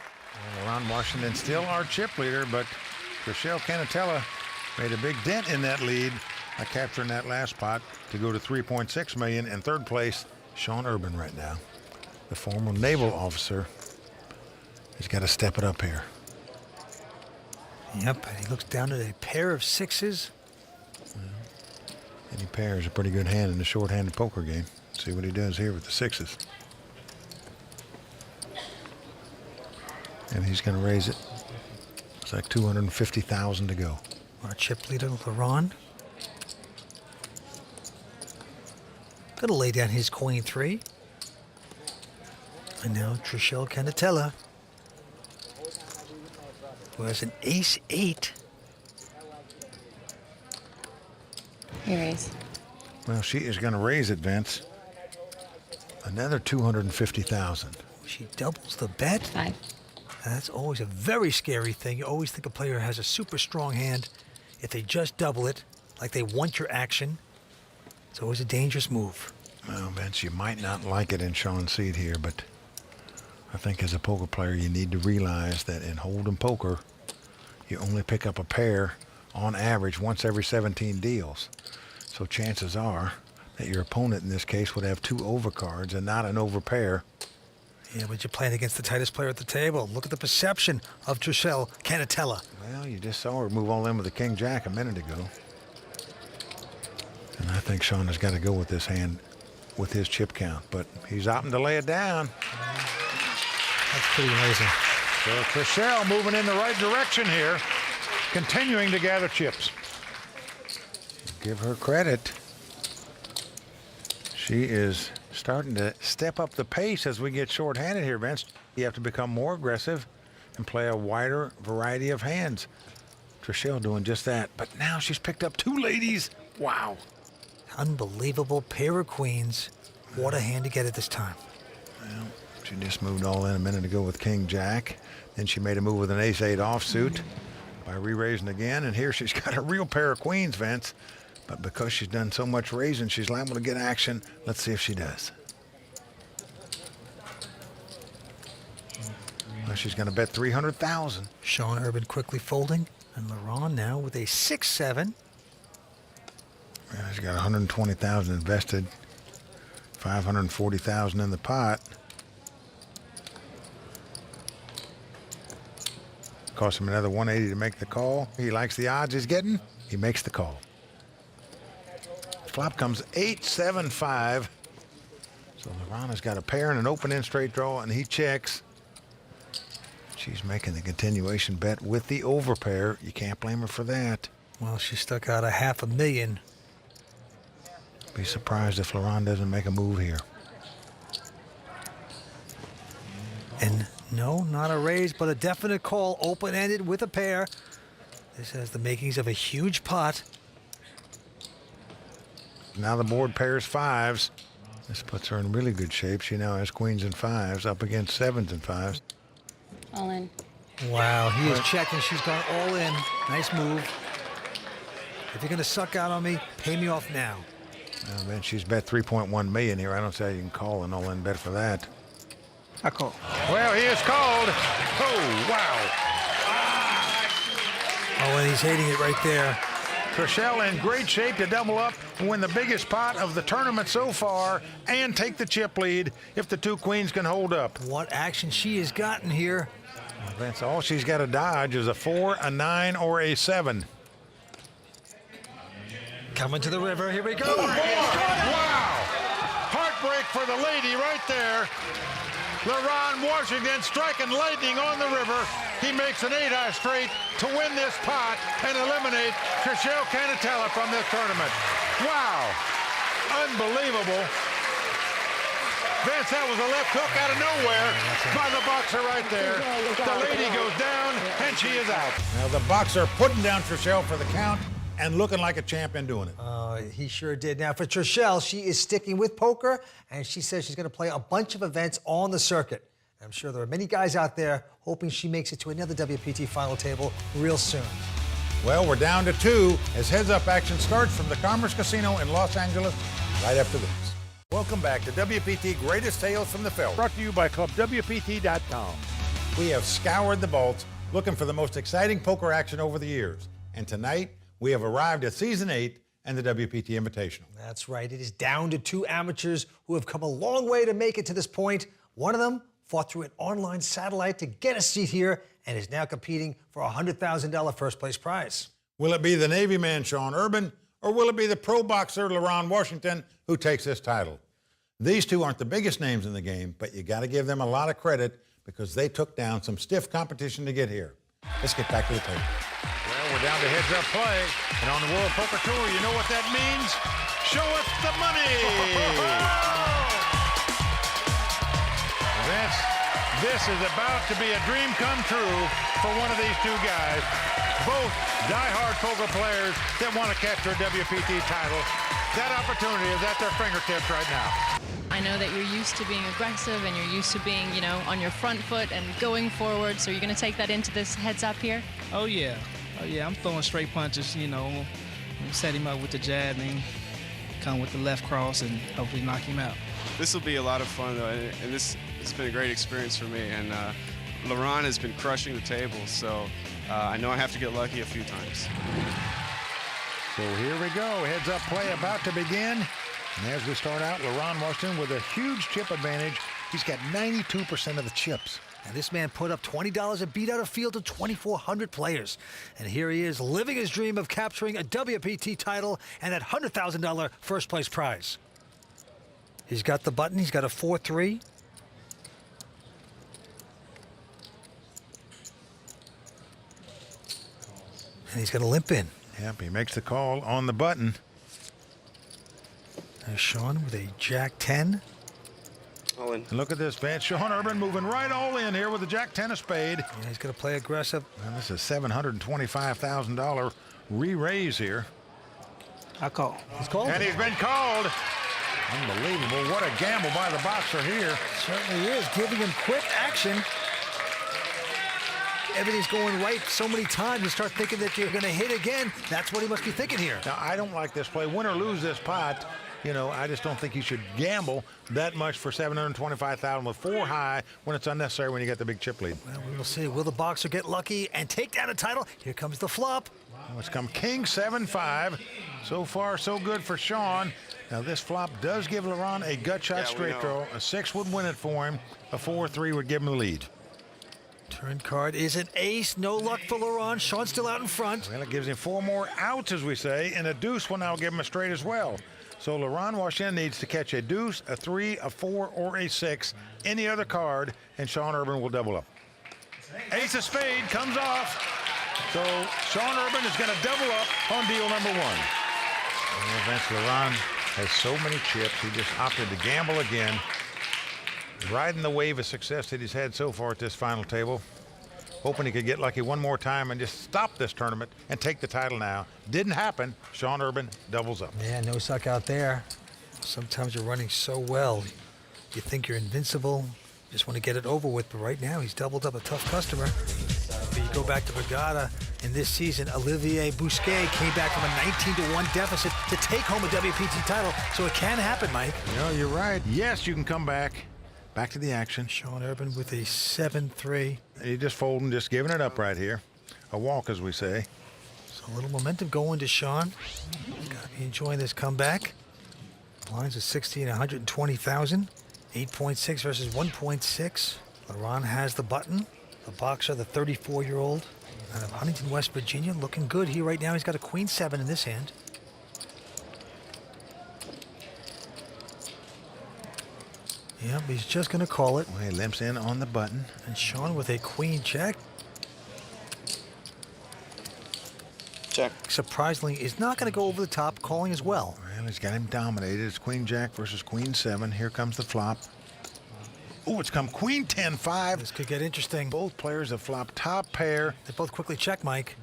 Ron Washington still our chip leader, but Trishelle Canatella made a big dent in that lead by capturing that last pot to go to $3.6 million. In third place, Sean Urban right now. The former naval officer has got to step it up here. Yep, and he looks down at a pair of sixes. Any pair is a pretty good hand in the short-handed poker game. See what he does here with the sixes. And he's going to raise it. It's like $250,000 to go. Our chip leader, LaRon. Gonna lay down his queen 3. And now Trishelle Canatella, who has an ace 8. He raised. Well, she is going to raise it, Vince. Another $250,000. She doubles the bet. 5. That's always a very scary thing. You always think a player has a super strong hand. If they just double it, like they want your action, it's always a dangerous move. Well, Vince, you might not like it in Sean's seat here, but I think as a poker player, you need to realize that in Hold'em poker, you only pick up a pair on average once every 17 deals. So chances are that your opponent in this case would have 2 overcards and not an overpair. Yeah, but you're playing against the tightest player at the table. Look at the perception of Trishelle Canatella. Well, you just saw her move all in with the king-jack a minute ago. And I think Sean has got to go with this hand with his chip count, but he's opting to lay it down. That's pretty amazing. So Trishelle moving in the right direction here, continuing to gather chips. Give her credit. She is starting to step up the pace as we get short-handed here, Vince. You have to become more aggressive and play a wider variety of hands. Trishelle doing just that, but now she's picked up 2 ladies. Wow. Unbelievable pair of queens. What a hand to get at this time. Well, she just moved all in a minute ago with king-jack. Then she made a move with an ace-8 offsuit by re-raising again, and here she's got a real pair of queens, Vince. But because she's done so much raising, she's liable to get action. Let's see if she does. Well, she's going to bet $300,000. Sean Urban quickly folding, and LaRon now with a 6-7. Well, she's got $120,000 invested, $540,000 in the pot. Cost him another $180 to make the call. He likes the odds he's getting. He makes the call. Flop comes 8-7-5. So LaRonna's got a pair and an open-end straight draw, and he checks. She's making the continuation bet with the overpair. You can't blame her for that. Well, she stuck out a $500,000. Be surprised if LaRon doesn't make a move here. And no, not a raise, but a definite call, open-ended with a pair. This has the makings of a huge pot. Now the board pairs 5s. This puts her in really good shape. She now has queens and 5s up against 7s and 5s. All in. Wow, he is checking. She's gone all in. Nice move. If you're going to suck out on me, pay me off now. Well, man, she's bet $3.1 million here. I don't see how you can call an all-in bet for that. I call. Well, he is called. Oh, wow. Oh, and he's hating it right there. Trishelle in great shape to double up and win the biggest pot of the tournament so far and take the chip lead if the 2 queens can hold up. What action she has gotten here. That's all she's got to dodge is a 4, a 9, or a 7. Coming to the river. Here we go. Wow! Heartbreak for the lady right there. LaRon Washington striking lightning on the river. He makes an 8-eye straight to win this pot and eliminate Trishelle Canatella from this tournament. Wow! Unbelievable. Vince, that was a left hook out of nowhere by the boxer right there. The lady goes down, and she is out. Now the boxer putting down Trishelle for the count and looking like a champion doing it. He sure did. Now, for Trishelle, she is sticking with poker, and she says she's going to play a bunch of events on the circuit. I'm sure there are many guys out there hoping she makes it to another WPT final table real soon. Well, we're down to 2 as heads-up action starts from the Commerce Casino in Los Angeles right after this. Welcome back to WPT Greatest Tales from the Felt. Brought to you by ClubWPT.com. We have scoured the vaults looking for the most exciting poker action over the years. And tonight, we have arrived at Season 8 and the WPT Invitational. That's right. It is down to 2 amateurs who have come a long way to make it to this point. One of them fought through an online satellite to get a seat here and is now competing for a $100,000 first-place prize. Will it be the Navy man, Sean Urban, or will it be the pro boxer, LaRon Washington, who takes this title? These two aren't the biggest names in the game, but you got to give them a lot of credit because they took down some stiff competition to get here. Let's get back to the table. Well, we're down to heads-up play, and on the World Poker Tour, you know what that means? Show us the money! This is about to be a dream come true for one of these 2 guys. Both die-hard poker players that want to capture a WPT title. That opportunity is at their fingertips right now. I know that you're used to being aggressive and you're used to being, you know, on your front foot and going forward. So you're going to take that into this heads up here? Oh, yeah. I'm throwing straight punches, you know, set him up with the jab and come with the left cross and hopefully knock him out. This will be a lot of fun, though, and this has been a great experience for me. And LaRon has been crushing the table, so I know I have to get lucky a few times. So here we go. Heads-up play about to begin. And as we start out, LaRon Washington with a huge chip advantage. He's got 92% of the chips. And this man put up $20 and beat out a field of 2,400 players. And here he is, living his dream of capturing a WPT title and that $100,000 first-place prize. He's got the button. He's got a 4-3. And he's going to limp in. Yep, he makes the call on the button. There's Sean with a Jack-10. All in. And look at this, Vance. Sean Urban moving right all in here with the Jack-10 of spade. Yeah, he's going to play aggressive. Well, this is $725,000 re-raise here. I call. He's called. And he's been called. Unbelievable. What a gamble by the boxer here. Certainly is, giving him quick action. Everything's going right so many times. You start thinking that you're going to hit again. That's what he must be thinking here. Now, I don't like this play. Win or lose this pot, you know, I just don't think you should gamble that much for $725,000 with 4 high when it's unnecessary when you get the big chip lead. Well, we will see. Will the boxer get lucky and take down a title? Here comes the flop. Well, it's come King 7-5. So far, so good for Sean. Now, this flop does give LaRon a gut shot straight draw. A 6 would win it for him. A 4-3 would give him the lead. Turn card is an ace. No luck for LaRon. Sean's still out in front. Well, it gives him 4 more outs, as we say, and a deuce will now give him a straight as well. So LaRon Washington needs to catch a deuce, a 3, a 4, or a 6, any other card, and Sean Urban will double up. Ace of spade comes off. So Sean Urban is going to double up on deal number 1. Well, Vince LaRon has so many chips. He just opted to gamble again. Riding the wave of success that he's had so far at this final table. Hoping he could get lucky one more time and just stop this tournament and take the title now. Didn't happen. Sean Urban doubles up. Yeah, no suck out there. Sometimes you're running so well. You think you're invincible. Just want to get it over with. But right now, he's doubled up a tough customer. But you go back to Regatta. In this season, Olivier Bousquet came back from a 19-1 deficit to take home a WPT title. So it can happen, Mike. You know, you're right. Yes, you can come back. Back to the action. Sean Urban with a 7-3. He just folding, just giving it up right here. A walk, as we say. So a little momentum going to Sean. Got to be enjoying this comeback. Lines of 60 and 120,000. 8.6 versus 1.6. LaRon has the button. The boxer, the 34-year-old out of Huntington, West Virginia, looking good here right now. He's got a queen 7 in this hand. Yep, he's just going to call it. Well, he limps in on the button. And Sean with a queen check. Check. Surprisingly, is not going to go over the top, calling as well. Well, he's got him dominated. It's queen jack versus queen 7. Here comes the flop. Oh, it's come queen 10-5. This could get interesting. Both players have flopped top pair. They both quickly check, Mike.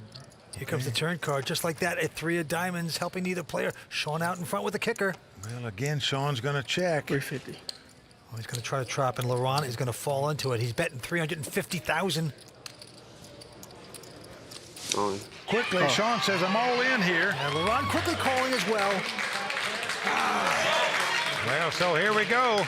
Here comes the turn card, just like that. A 3 of diamonds, helping neither player. Sean out in front with the kicker. Well, again, Sean's going to check. 350. Oh, he's going to try to trap, and Laurent is going to fall into it. He's betting 350,000. Quickly, Sean says, I'm all in here. And Laurent quickly calling as well. Well, so here we go.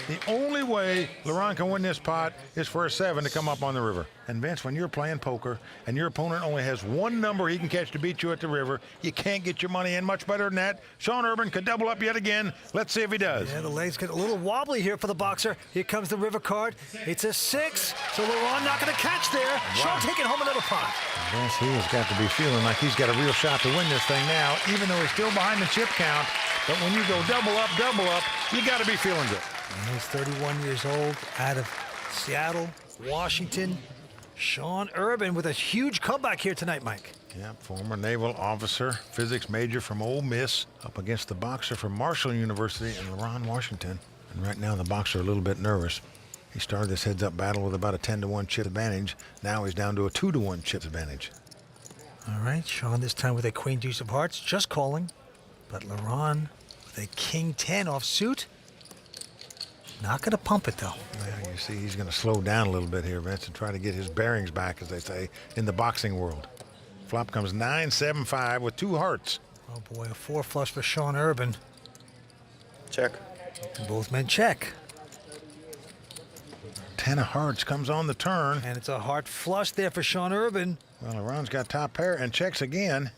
The only way Laurent can win this pot is for a 7 to come up on the river. And Vince, when you're playing poker and your opponent only has one number he can catch to beat you at the river, you can't get your money in much better than that. Sean Urban could double up yet again. Let's see if he does. Yeah, the legs get a little wobbly here for the boxer. Here comes the river card. It's a 6, so Laurent not going to catch there. Wow. Sean taking home another pot. Vince, he has got to be feeling like he's got a real shot to win this thing now, even though he's still behind the chip count. But when you go double up, you got to be feeling good. And he's 31 years old, out of Seattle, Washington. Sean Urban with a huge comeback here tonight, Mike. Yeah, former naval officer, physics major from Ole Miss, up against the boxer from Marshall University in Laurent, Washington. And right now the boxer a little bit nervous. He started this heads-up battle with about a 10-to-1 chip advantage. Now he's down to a 2-to-1 chip advantage. All right, Sean this time with a queen deuce of hearts, just calling. But Laurent with a king 10 off suit. Not going to pump it, though. Well, you see, he's going to slow down a little bit here, Vince, and try to get his bearings back, as they say, in the boxing world. Flop comes 9-7-5 with 2 hearts. Oh, boy, a 4 flush for Sean Urban. Check. And both men check. 10 of hearts comes on the turn. And it's a heart flush there for Sean Urban. Well, Laurent's got top pair and checks again.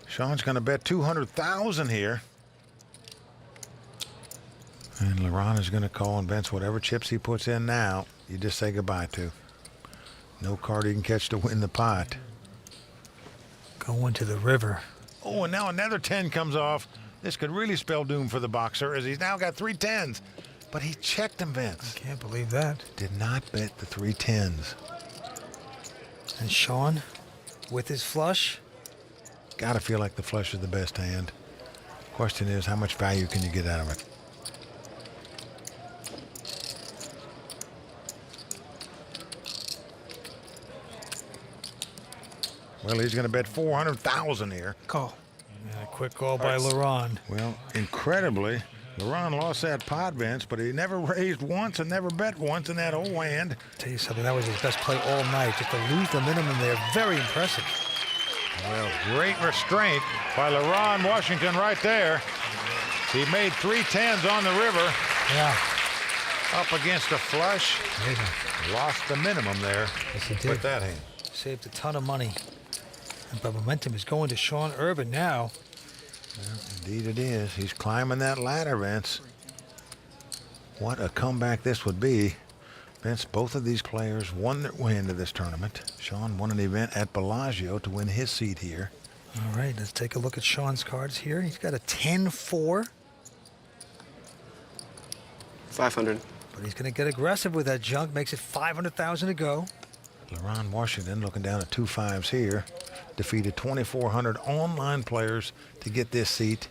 Sean's going to bet 200,000 here. And Laurent is going to call and Vince whatever chips he puts in now, you just say goodbye to. No card he can catch to win the pot. Going to the river. Oh, and now another 10 comes off. This could really spell doom for the boxer, as he's now got 3 10s. But he checked him, Vince. I can't believe that. Did not bet the 3 10s. And Sean with his flush. Got to feel like the flush is the best hand. Question is, how much value can you get out of it? Well, he's going to bet 400,000 here. Call. Yeah, quick call by Laurent. Well, incredibly, Laurent lost that pot, Vince, but he never raised once and never bet once in that whole hand. Tell you something, that was his best play all night. Just to lose the minimum there, very impressive. Well, great restraint by Laurent, Washington right there. He made 3 10s on the river. Yeah. Up against a flush. Lost the minimum there. Yes, he did. With that hand. Saved a ton of money. But momentum is going to Sean Urban now. Well, indeed it is. He's climbing that ladder, Vince. What a comeback this would be. Vince, both of these players won their way into this tournament. Sean won an event at Bellagio to win his seat here. All right, let's take a look at Sean's cards here. He's got a 10-4. 500. But he's going to get aggressive with that junk. Makes it 500,000 to go. Laurent Washington looking down at 2 5s here. Defeated 2,400 online players to get this seat.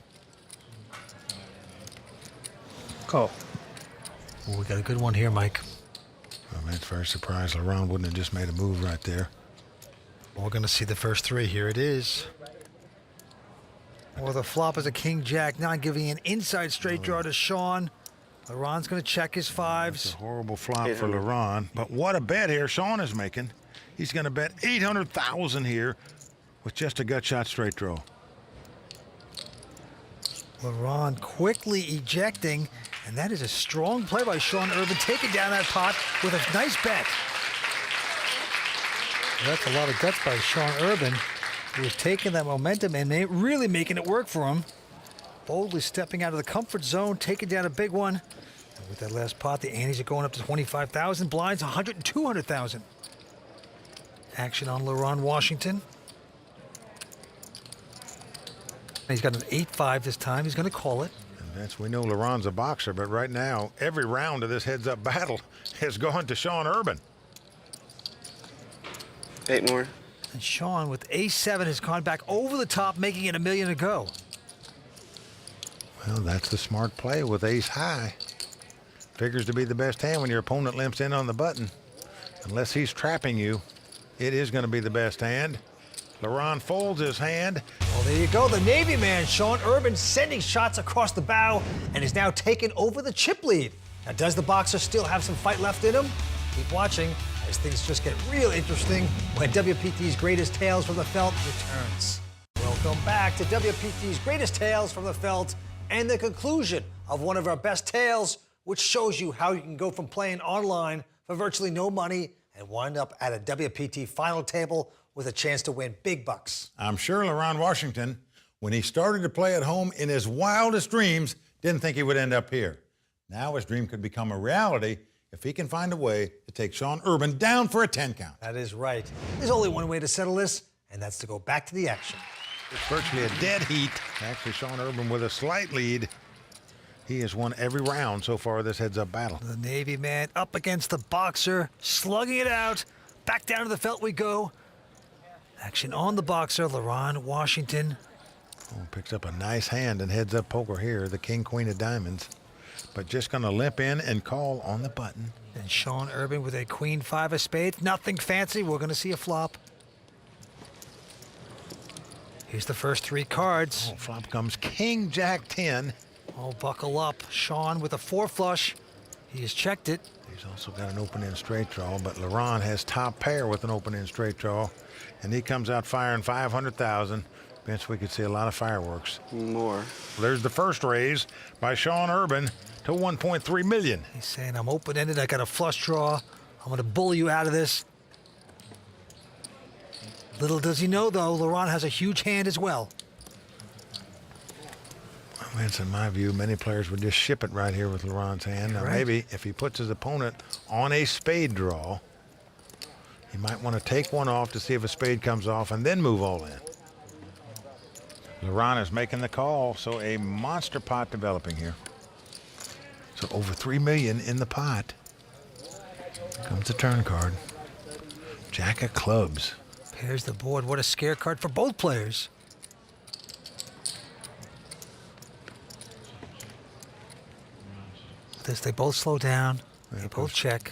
Call. Well, we got a good one here, Mike. Well, man, it's very surprised Laurent wouldn't have just made a move right there. We're going to see the first 3. Here it is. Well, the flop is a king jack 9, giving an inside straight draw to Sean. Laurent's going to check his 5s. It's a horrible flop for Laurent. But what a bet here Sean is making. He's going to bet 800,000 here with just a gut shot straight draw. Laurent quickly ejecting, and that is a strong play by Sean Urban, taking down that pot with a nice bet. That's a lot of guts by Sean Urban, who is taking that momentum and really making it work for him. Boldly stepping out of the comfort zone, taking down a big one. With that last pot, the antes are going up to 25,000. Blinds 100 and 200,000. Action on LaRon Washington. He's got an 8-5 this time. He's going to call it. And Vince, we know LaRon's a boxer, but right now, every round of this heads-up battle has gone to Sean Urban. 8 more. And Sean with ace-7 has gone back over the top, making it $1 million to go. Well, that's the smart play with ace-high. Figures to be the best hand when your opponent limps in on the button. Unless he's trapping you, it is going to be the best hand. LaRon folds his hand. Well, there you go. The Navy man, Sean Urban, sending shots across the bow and is now taken over the chip lead. Now, does the boxer still have some fight left in him? Keep watching as things just get real interesting when WPT's Greatest Tales from the Felt returns. Welcome back to WPT's Greatest Tales from the Felt and the conclusion of one of our best tales, which shows you how you can go from playing online for virtually no money and wind up at a WPT final table with a chance to win big bucks. I'm sure LaRon Washington, when he started to play at home in his wildest dreams, didn't think he would end up here. Now his dream could become a reality if he can find a way to take Sean Urban down for a 10 count. That is right. There's only one way to settle this, and that's to go back to the action. It's virtually a dead heat. Actually, Sean Urban with a slight lead. He has won every round so far this heads-up battle. The Navy man up against the boxer, slugging it out. Back down to the felt we go. Action on the boxer, LaRon Washington. Oh, picks up a nice hand and heads up poker here, the king, queen of diamonds. But just going to limp in and call on the button. And Sean Urban with a queen 5 of spades. Nothing fancy. We're going to see a flop. Here's the first 3 cards. Oh, flop comes king, jack, 10. Oh, buckle up. Sean with a 4 flush. He has checked it. He's also got an open-end straight draw, but LaRon has top pair with an open-end straight draw. And he comes out firing 500,000. Vince, we could see a lot of fireworks. More. There's the first raise by Sean Urban to 1.3 million. He's saying, I'm open-ended. I got a flush draw. I'm going to bully you out of this. Little does he know, though, LaRon has a huge hand as well. Vince, in my view, many players would just ship it right here with LaRon's hand. Now, maybe if he puts his opponent on a spade draw, he might want to take one off to see if a spade comes off and then move all in. LaRon is making the call, so a monster pot developing here. So over 3 million in the pot. Comes the turn card. Jack of clubs. Pairs the board. What a scare card for both players. This, they both slow down. They both check.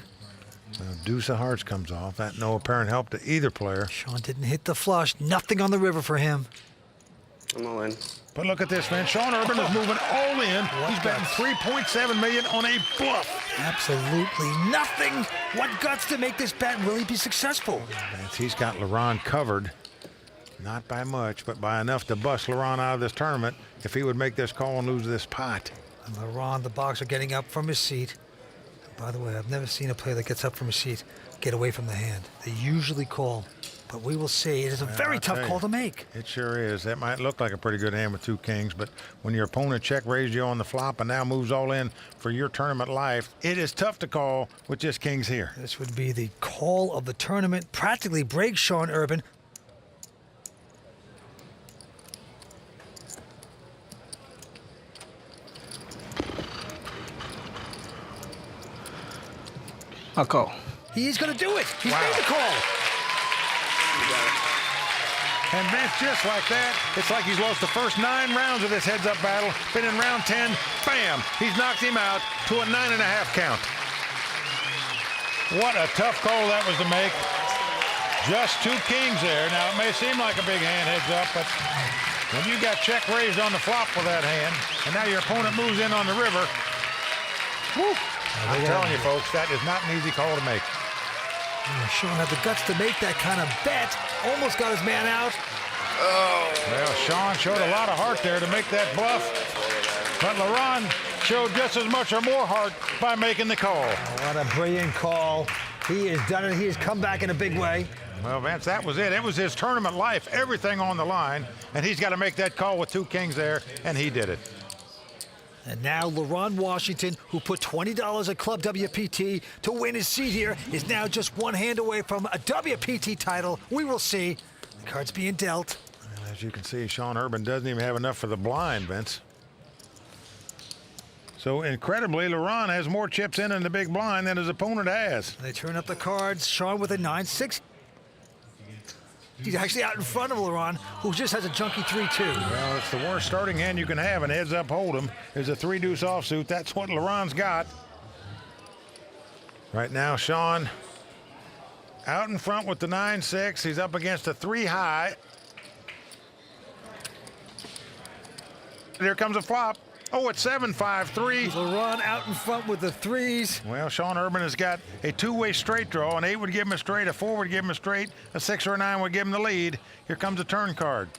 Deuce of hearts comes off. That no apparent help to either player. Sean didn't hit the flush. Nothing on the river for him. I'm all in. But look at this, man. Sean Urban is moving all in. He's betting 3.7 million on a bluff. Absolutely nothing. What guts to make this bet? Will he be successful? He's got LaRon covered. Not by much, but by enough to bust LaRon out of this tournament if he would make this call and lose this pot. And LaRon, the boxer, getting up from his seat. And by the way, I've never seen a player that gets up from his seat get away from the hand. They usually call. But we will see. It is a very tough call to make. It sure is. That might look like a pretty good hand with 2 kings, but when your opponent check raised you on the flop and now moves all in for your tournament life, it is tough to call with just kings here. This would be the call of the tournament. Practically breaks Sean Urban. I'll call. He's going to do it. He's made the call. And Vince, just like that, it's like he's lost the first 9 rounds of this heads-up battle. Been in round 10, bam, he's knocked him out to a 9.5 count. What a tough call that was to make. Just 2 kings there. Now, it may seem like a big hand heads up, but when you got check raised on the flop with that hand, and now your opponent moves in on the river, whew, I'm telling you, folks, that is not an easy call to make. Sean had the guts to make that kind of bet. Almost got his man out. Oh. Well, Sean showed a lot of heart there to make that bluff. But LaRon showed just as much or more heart by making the call. Oh, what a brilliant call. He has done it. He has come back in a big way. Well, Vince, that was it. It was his tournament life, everything on the line. And he's got to make that call with 2 kings there, and he did it. And now LaRon Washington, who put $20 at Club WPT to win his seat here, is now just one hand away from a WPT title. We will see. The card's being dealt. And as you can see, Sean Urban doesn't even have enough for the blind, Vince. So incredibly, LaRon has more chips in the big blind than his opponent has. They turn up the cards. Sean with a 9-6. He's actually out in front of LaRon, who just has a junky 3-2. Well, it's the worst starting hand you can have, an heads-up hold'em. There's a 3-deuce offsuit. That's what LaRon's got. Right now, Sean out in front with the 9-6. He's up against a 3-high. Here comes a flop. Oh, it's 7-5-3. LaRon out in front with the 3s. Well, Sean Urban has got a two-way straight draw. An 8 would give him a straight, a 4 would give him a straight, a 6 or a 9 would give him the lead. Here comes a turn card.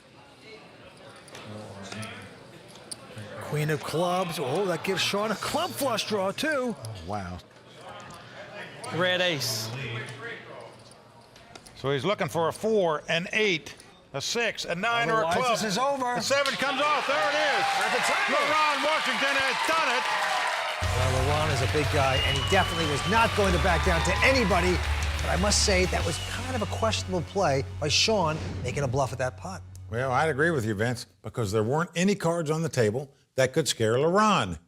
Queen of clubs. Oh, that gives Sean a club flush draw, too. Oh, wow. Red ace. So he's looking for a 4, an 8, a 6, a 9, or a Otherwise, club. this is over. The 7 comes off. There it is. LaRon Washington has done it. Well, LaRon is a big guy, and he definitely was not going to back down to anybody. But I must say, that was kind of a questionable play by Sean making a bluff at that pot. Well, I'd agree with you, Vince, because there weren't any cards on the table that could scare LaRon.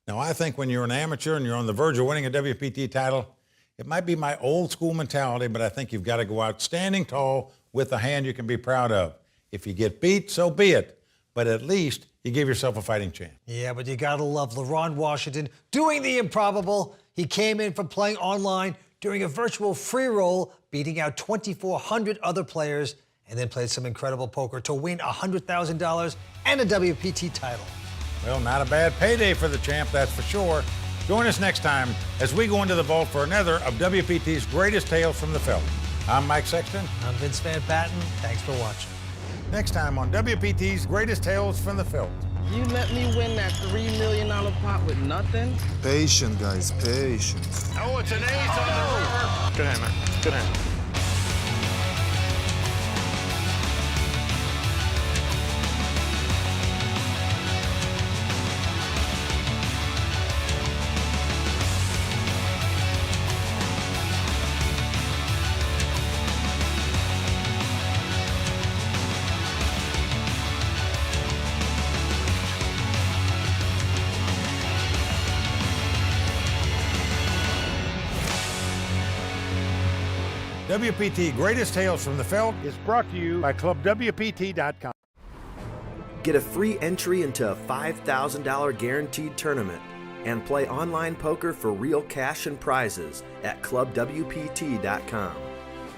Now, I think when you're an amateur and you're on the verge of winning a WPT title, it might be my old school mentality, but I think you've got to go out standing tall with a hand you can be proud of. If you get beat, so be it. But at least you give yourself a fighting chance. Yeah, but you gotta love LaRon Washington doing the improbable. He came in from playing online during a virtual free roll, beating out 2,400 other players, and then played some incredible poker to win $100,000 and a WPT title. Well, not a bad payday for the champ, that's for sure. Join us next time as we go into the vault for another of WPT's greatest tales from the felt. I'm Mike Sexton. I'm Vince Van Patten. Thanks for watching. Next time on WPT's greatest tales from the felt. You let me win that $3 million pot with nothing? Patient, guys, patient. Oh, it's an ace on the river. Good hand, man. Good hand. WPT Greatest Tales from the Felt is brought to you by ClubWPT.com. Get a free entry into a $5,000 guaranteed tournament and play online poker for real cash and prizes at ClubWPT.com.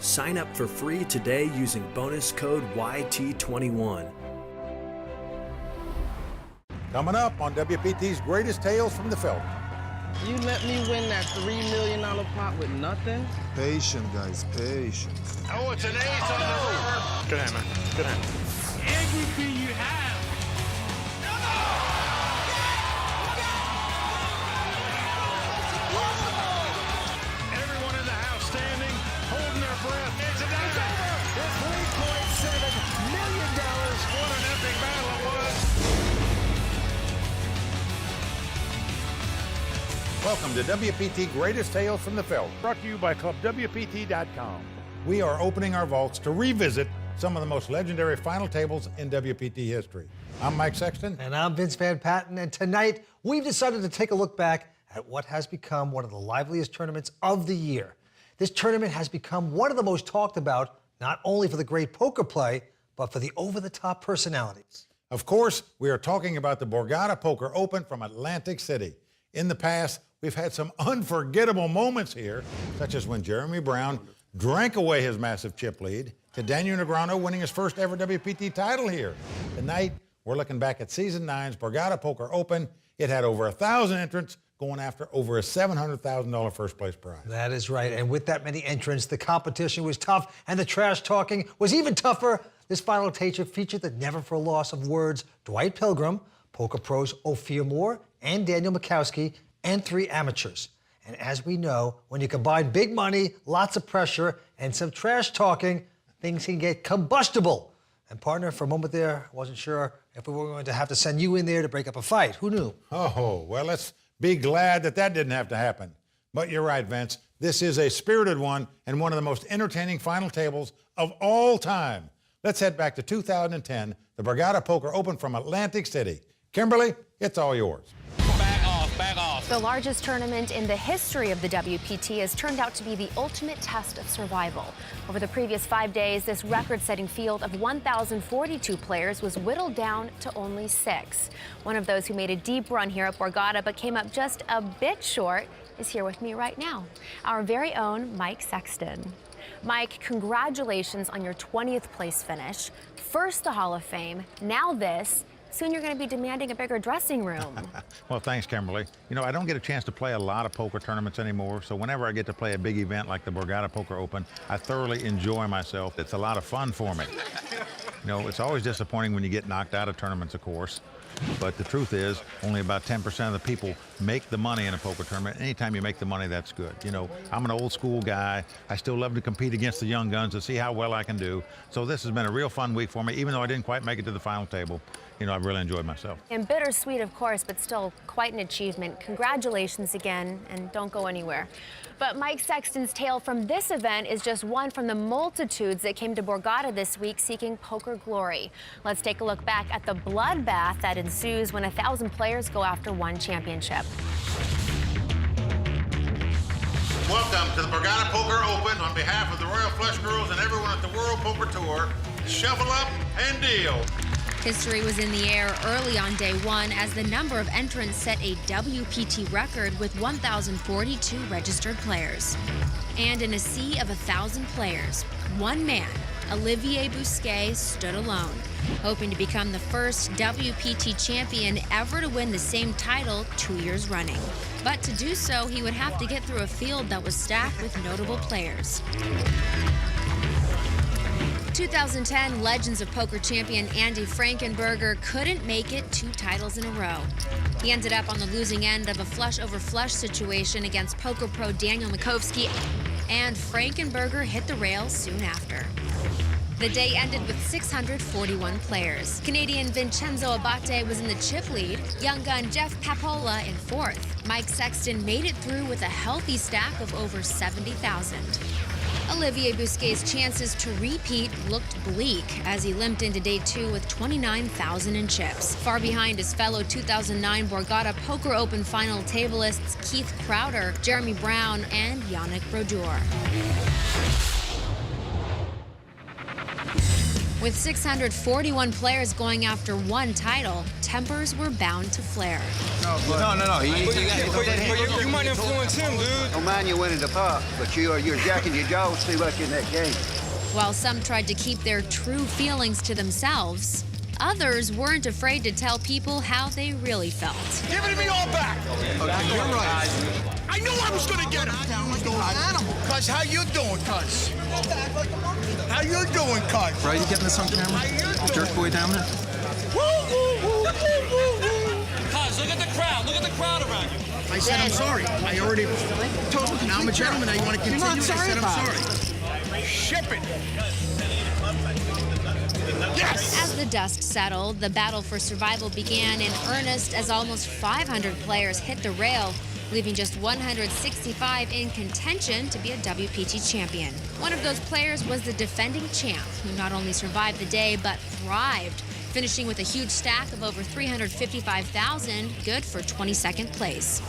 Sign up for free today using bonus code YT21. Coming up on WPT's Greatest Tales from the Felt. You let me win that $3 million pot with nothing? Patient, guys, patient. Oh, it's an ace on the river. Good hand, man. Good hand. Everything you have. Everyone in the house standing, holding their breath. It's a diamond. It's $3.7 million. What an epic battle it was. Welcome to WPT Greatest Tales from the Felt, brought to you by ClubWPT.com. We are opening our vaults to revisit some of the most legendary final tables in WPT history. I'm Mike Sexton. And I'm Vince Van Patten. And tonight, we've decided to take a look back at what has become one of the liveliest tournaments of the year. This tournament has become one of the most talked about, not only for the great poker play, but for the over-the-top personalities. Of course, we are talking about the Borgata Poker Open from Atlantic City. In the past, we've had some unforgettable moments here, such as when Jeremy Brown drank away his massive chip lead, to Daniel Negreanu winning his first ever WPT title here. Tonight, we're looking back at Season 9's Borgata Poker Open. It had over 1,000 entrants going after over a $700,000 first place prize. That is right. And with that many entrants, the competition was tough and the trash talking was even tougher. This final taper featured the never for a loss of words Dwight Pilgrim, poker pros Ophir Moore and Daniel Mikowski, and 3 amateurs. And as we know, when you combine big money, lots of pressure, and some trash talking, things can get combustible. And partner, for a moment there, I wasn't sure if we were going to have to send you in there to break up a fight. Who knew? Oh, well, let's be glad that didn't have to happen. But you're right, Vince. This is a spirited one and one of the most entertaining final tables of all time. Let's head back to 2010, the Borgata Poker Open from Atlantic City. Kimberly, it's all yours. Back off. The largest tournament in the history of the WPT has turned out to be the ultimate test of survival. Over the previous 5 days, this record-setting field of 1,042 players was whittled down to only 6. One of those who made a deep run here at Borgata but came up just a bit short is here with me right now, our very own Mike Sexton. Mike, congratulations on your 20th place finish. First the Hall of Fame, now this. Soon you're going to be demanding a bigger dressing room. Well, thanks, Kimberly. You know, I don't get a chance to play a lot of poker tournaments anymore, so whenever I get to play a big event like the Borgata Poker Open, I thoroughly enjoy myself. It's a lot of fun for me. You know, it's always disappointing when you get knocked out of tournaments, of course. But the truth is, only about 10% of the people make the money in a poker tournament. Anytime you make the money, that's good. You know, I'm an old school guy. I still love to compete against the young guns to see how well I can do. So this has been a real fun week for me, even though I didn't quite make it to the final table. You know, I've really enjoyed myself. And bittersweet, of course, but still quite an achievement. Congratulations again, and don't go anywhere. But Mike Sexton's tale from this event is just one from the multitudes that came to Borgata this week seeking poker glory. Let's take a look back at the bloodbath that ensues when 1,000 players go after one championship. Welcome to the Borgata Poker Open. On behalf of the Royal Flush Girls and everyone at the World Poker Tour, shuffle up and deal. History was in the air early on day one as the number of entrants set a WPT record with 1,042 registered players. And in a sea of 1,000 players, one man, Olivier Bousquet, stood alone, hoping to become the first WPT champion ever to win the same title 2 years running. But to do so, he would have to get through a field that was stacked with notable players. 2010 Legends of Poker champion Andy Frankenberger couldn't make it 2 titles in a row. He ended up on the losing end of a flush over flush situation against poker pro Daniel Makovsky, and Frankenberger hit the rails soon after. The day ended with 641 players. Canadian Vincenzo Abate was in the chip lead, young gun Jeff Papola in 4th. Mike Sexton made it through with a healthy stack of over 70,000. Olivier Bousquet's chances to repeat looked bleak as he limped into day 2 with 29,000 in chips, far behind his fellow 2009 Borgata Poker Open final tablists Keith Crowder, Jeremy Brown, and Yannick Brodeur. With 641 players going after one title, tempers were bound to flare. No. You might influence him, dude. Don't mind you winning the pot, but you're jacking your jaws too much in that game. While some tried to keep their true feelings to themselves, others weren't afraid to tell people how they really felt. Give it to me all back. Okay, you're right. I knew I was gonna get him. Cuz, how you doing, Cuz? How you doing, Cuz? Bro, you getting this on camera? Jerk boy down there? Cuz, look at the crowd. Look at the crowd around you. I said I'm sorry. I already told you. Now I'm a gentleman. Now you want to continue? I said I'm sorry. Ship it. Yes! As the dust settled, the battle for survival began in earnest as almost 500 players hit the rail, leaving just 165 in contention to be a WPT champion. One of those players was the defending champ, who not only survived the day, but thrived, finishing with a huge stack of over 355,000, good for 22nd place.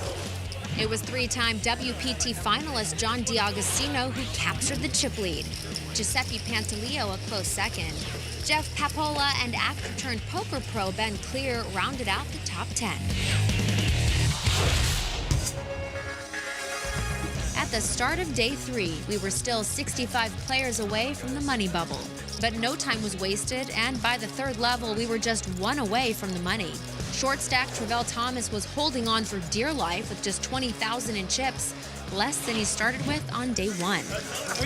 It was 3-time WPT finalist John D'Agostino who captured the chip lead. Giuseppe Pantaleo a close second. Jeff Papola and actor-turned-poker pro Ben Clear rounded out the top 10. At the start of day 3, we were still 65 players away from the money bubble. But no time was wasted, and by the 3rd level, we were just 1 away from the money. Short stack Travell Thomas was holding on for dear life with just 20,000 in chips, less than he started with on day 1. Will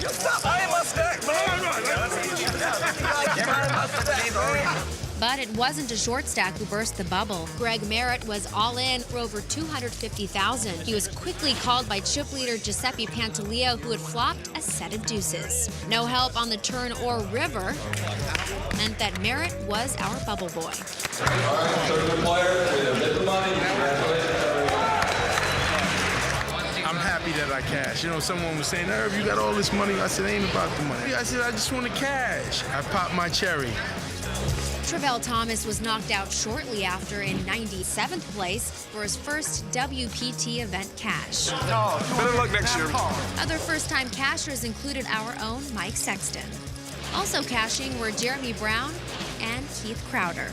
you stop eyeing my stack, man? But it wasn't a short stack who burst the bubble. Greg Merritt was all in for over $250,000. He was quickly called by chip leader Giuseppe Pantaleo, who had flopped a set of deuces. No help on the turn or river meant that Merritt was our bubble boy. I'm happy that I cashed. You know, someone was saying, Irv, you got all this money. I said, ain't about the money. I said, I just want to cash. I popped my cherry. Travell Thomas was knocked out shortly after in 97th place for his first WPT event cash. Better luck next year. Other first-time cashers included our own Mike Sexton. Also cashing were Jeremy Brown and Keith Crowder.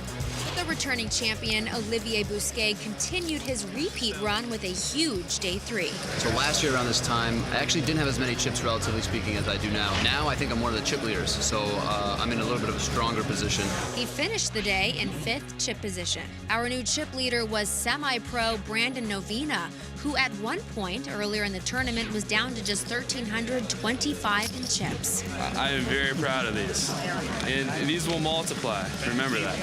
The returning champion, Olivier Bousquet, continued his repeat run with a huge day 3. So last year around this time, I actually didn't have as many chips, relatively speaking, as I do now. Now I think I'm one of the chip leaders, so I'm in a little bit of a stronger position. He finished the day in 5th chip position. Our new chip leader was semi-pro Brandon Novina, who at one point earlier in the tournament was down to just 1,325 in chips. I am very proud of these, and these will multiply. Remember that.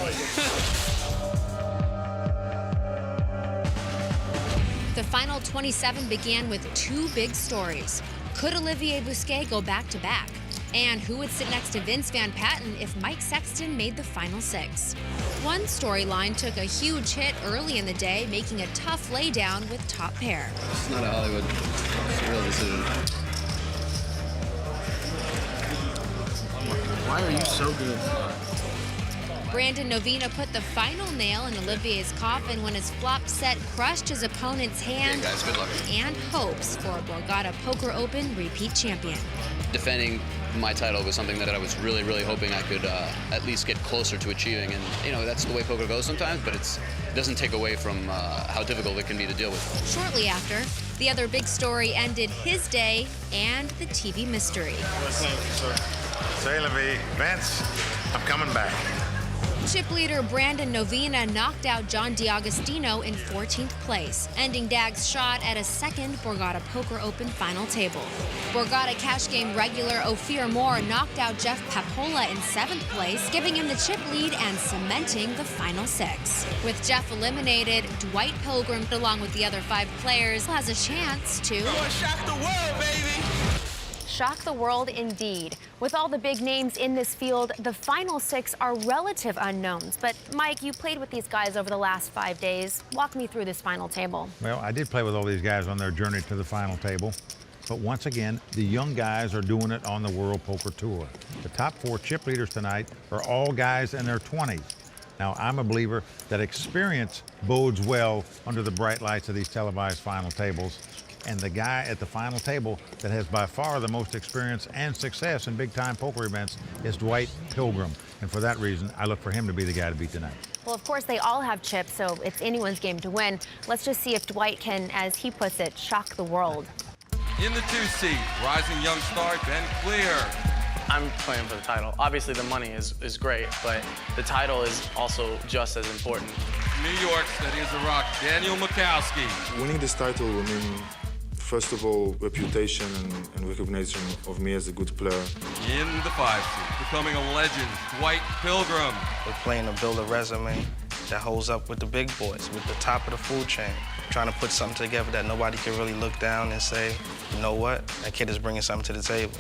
The final 27 began with 2 big stories. Could Olivier Bousquet go back-to-back? And who would sit next to Vince Van Patten if Mike Sexton made the final 6? One storyline took a huge hit early in the day, making a tough laydown with top pair. It's not a Hollywood. It's a real decision. Why are you so good? Brandon Novina put the final nail in Olivier's coffin when his flop set crushed his opponent's hand. Yeah, guys, good luck. And hopes for a Borgata Poker Open repeat champion. Defending my title was something that I was really, really hoping I could at least get closer to achieving. And, you know, that's the way poker goes sometimes, but it doesn't take away from how difficult it can be to deal with. Shortly after, the other big story ended his day and the TV mystery. Say, Levy, Vince, I'm coming back. Chip leader Brandon Novina knocked out John DiAgostino in 14th place, ending Dag's shot at a second Borgata Poker Open final table. Borgata cash game regular Ophir Moore knocked out Jeff Papola in 7th place, giving him the chip lead and cementing the final 6. With Jeff eliminated, Dwight Pilgrim, along with the other 5 players, has a chance to shock the world, baby! Shock the world indeed. With all the big names in this field, the final 6 are relative unknowns. But Mike, you played with these guys over the last 5 days. Walk me through this final table. Well, I did play with all these guys on their journey to the final table. But once again, the young guys are doing it on the World Poker Tour. The top 4 chip leaders tonight are all guys in their 20s. Now, I'm a believer that experience bodes well under the bright lights of these televised final tables. And the guy at the final table that has by far the most experience and success in big-time poker events is Dwight Pilgrim. And for that reason, I look for him to be the guy to beat tonight. Well, of course, they all have chips, so it's anyone's game to win. Let's just see if Dwight can, as he puts it, shock the world. In the 2 seat, rising young star Ben Clear. I'm playing for the title. Obviously, the money is great, but the title is also just as important. New York, steady as a rock, Daniel Mikowski. Winning this title will mean, first of all, reputation and recognition of me as a good player. In the 5 seat, becoming a legend, Dwight Pilgrim. We're playing to build a resume that holds up with the big boys, with the top of the food chain. Trying to put something together that nobody can really look down and say, you know what, that kid is bringing something to the table.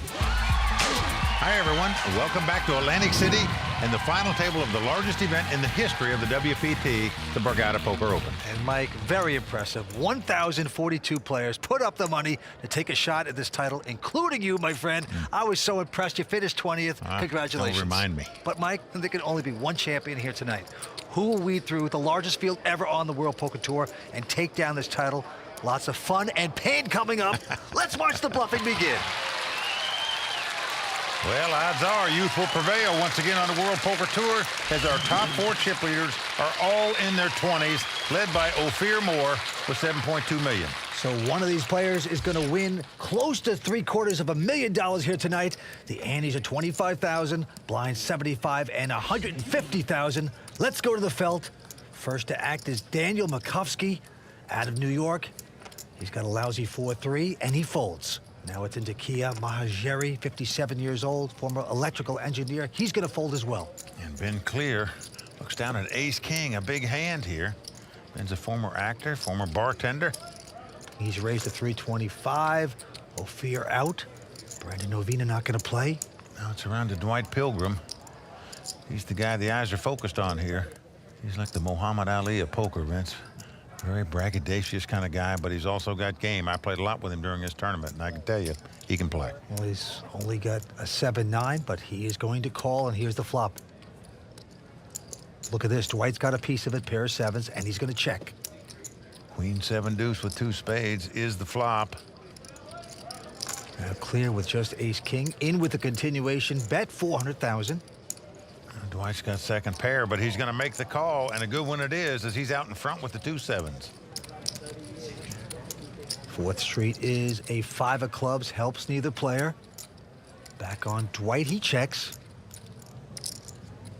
Hi, everyone. Welcome back to Atlantic City and the final table of the largest event in the history of the WPT, the Borgata Poker Open. And Mike, very impressive. 1,042 players put up the money to take a shot at this title, including you, my friend. I was so impressed. You finished 20th. Congratulations. Don't remind me. But Mike, there can only be one champion here tonight. Who will weed through the largest field ever on the World Poker Tour and take down this title? Lots of fun and pain coming up. Let's watch the bluffing begin. Well, odds are youth will prevail once again on the World Poker Tour as our top 4 chip leaders are all in their 20s, led by Ophir Moore with $7.2 million. So one of these players is going to win close to $750,000 here tonight. The antes are $25,000, blinds $75,000, and $150,000. Let's go to the felt. First to act is Daniel Mikowski out of New York. He's got a lousy 4-3, and he folds. Now it's into Kia Mahajeri, 57 years old, former electrical engineer. He's going to fold as well. And Ben Clear looks Looks down at ace-king, a big hand here. Ben's a former actor, former bartender. He's raised to 325. Ophir out. Brandon Novina not going to play. Now it's around to Dwight Pilgrim. He's the guy the eyes are focused on here. He's like the Muhammad Ali of poker, Vince. Very braggadocious kind of guy, but he's also got game. I played a lot with him during his tournament, and I can tell you, he can play. Well, he's only got a 7-9, but he is going to call, and here's the flop. Look at this. Dwight's got a piece of it, pair of sevens, and he's going to check. Queen 7 deuce with 2 spades is the flop. Now clear with just ace-king. In with the continuation. Bet 400,000. Dwight's got second pair, but he's going to make the call, and a good one it is, as he's out in front with the 2 sevens. 4th Street is a 5 of clubs. Helps neither player. Back on Dwight. He checks.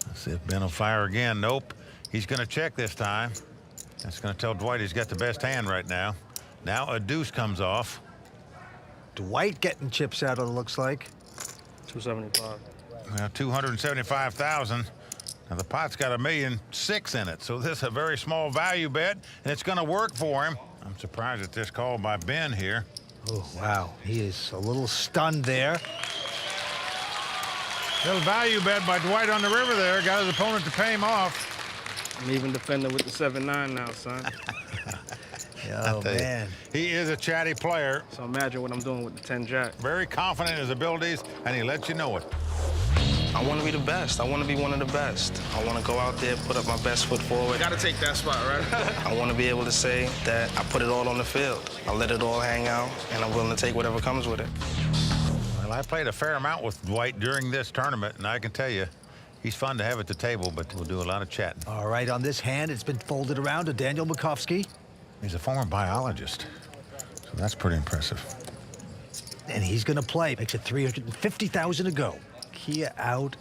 Let's see if Ben will fire again. Nope. He's going to check this time. That's going to tell Dwight he's got the best hand right now. Now a deuce comes off. Dwight getting chips out, it looks like. 275. Well, 275,000. Now the pot's got $1.6 million in it, so this is a very small value bet, and it's going to work for him. I'm surprised at this call by Ben here. Oh, wow. He is a little stunned there. Little value bet by Dwight on the river there. Got his opponent to pay him off. I'm even defending with the 7-9 now, son. Oh, man. He is a chatty player. So imagine what I'm doing with the 10-jack. Very confident in his abilities, and he lets you know it. I want to be the best. I want to be one of the best. I want to go out there, put up my best foot forward. Got to take that spot, right? I want to be able to say that I put it all on the field. I let it all hang out, and I'm willing to take whatever comes with it. Well, I played a fair amount with Dwight during this tournament, and I can tell you, he's fun to have at the table, but we'll do a lot of chatting. All right, on this hand, it's been folded around to Daniel Makovsky. He's a former biologist, so that's pretty impressive. And he's going to play. Makes it 350,000 to go. Kia out.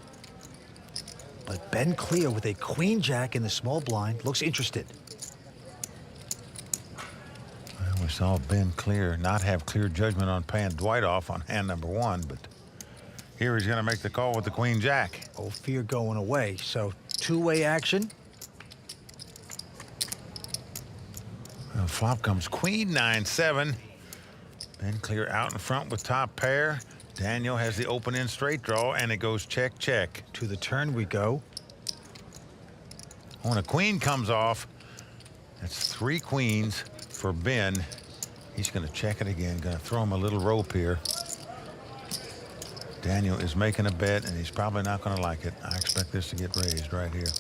But Ben clear with a queen jack in the small blind. Looks interested. Well, we saw Ben clear not have clear judgment on paying Dwight off on hand number 1, but here he's going to make the call with the queen jack. Ophir going away. So two-way action. Well, flop comes queen 9-7. Ben clear out in front with top pair. Daniel has the open in straight draw, and it goes check, check. To the turn we go. When a queen comes off, that's 3 queens for Ben. He's going to check it again. Going to throw him a little rope here. Daniel is making a bet, and he's probably not going to like it. I expect this to get raised right here.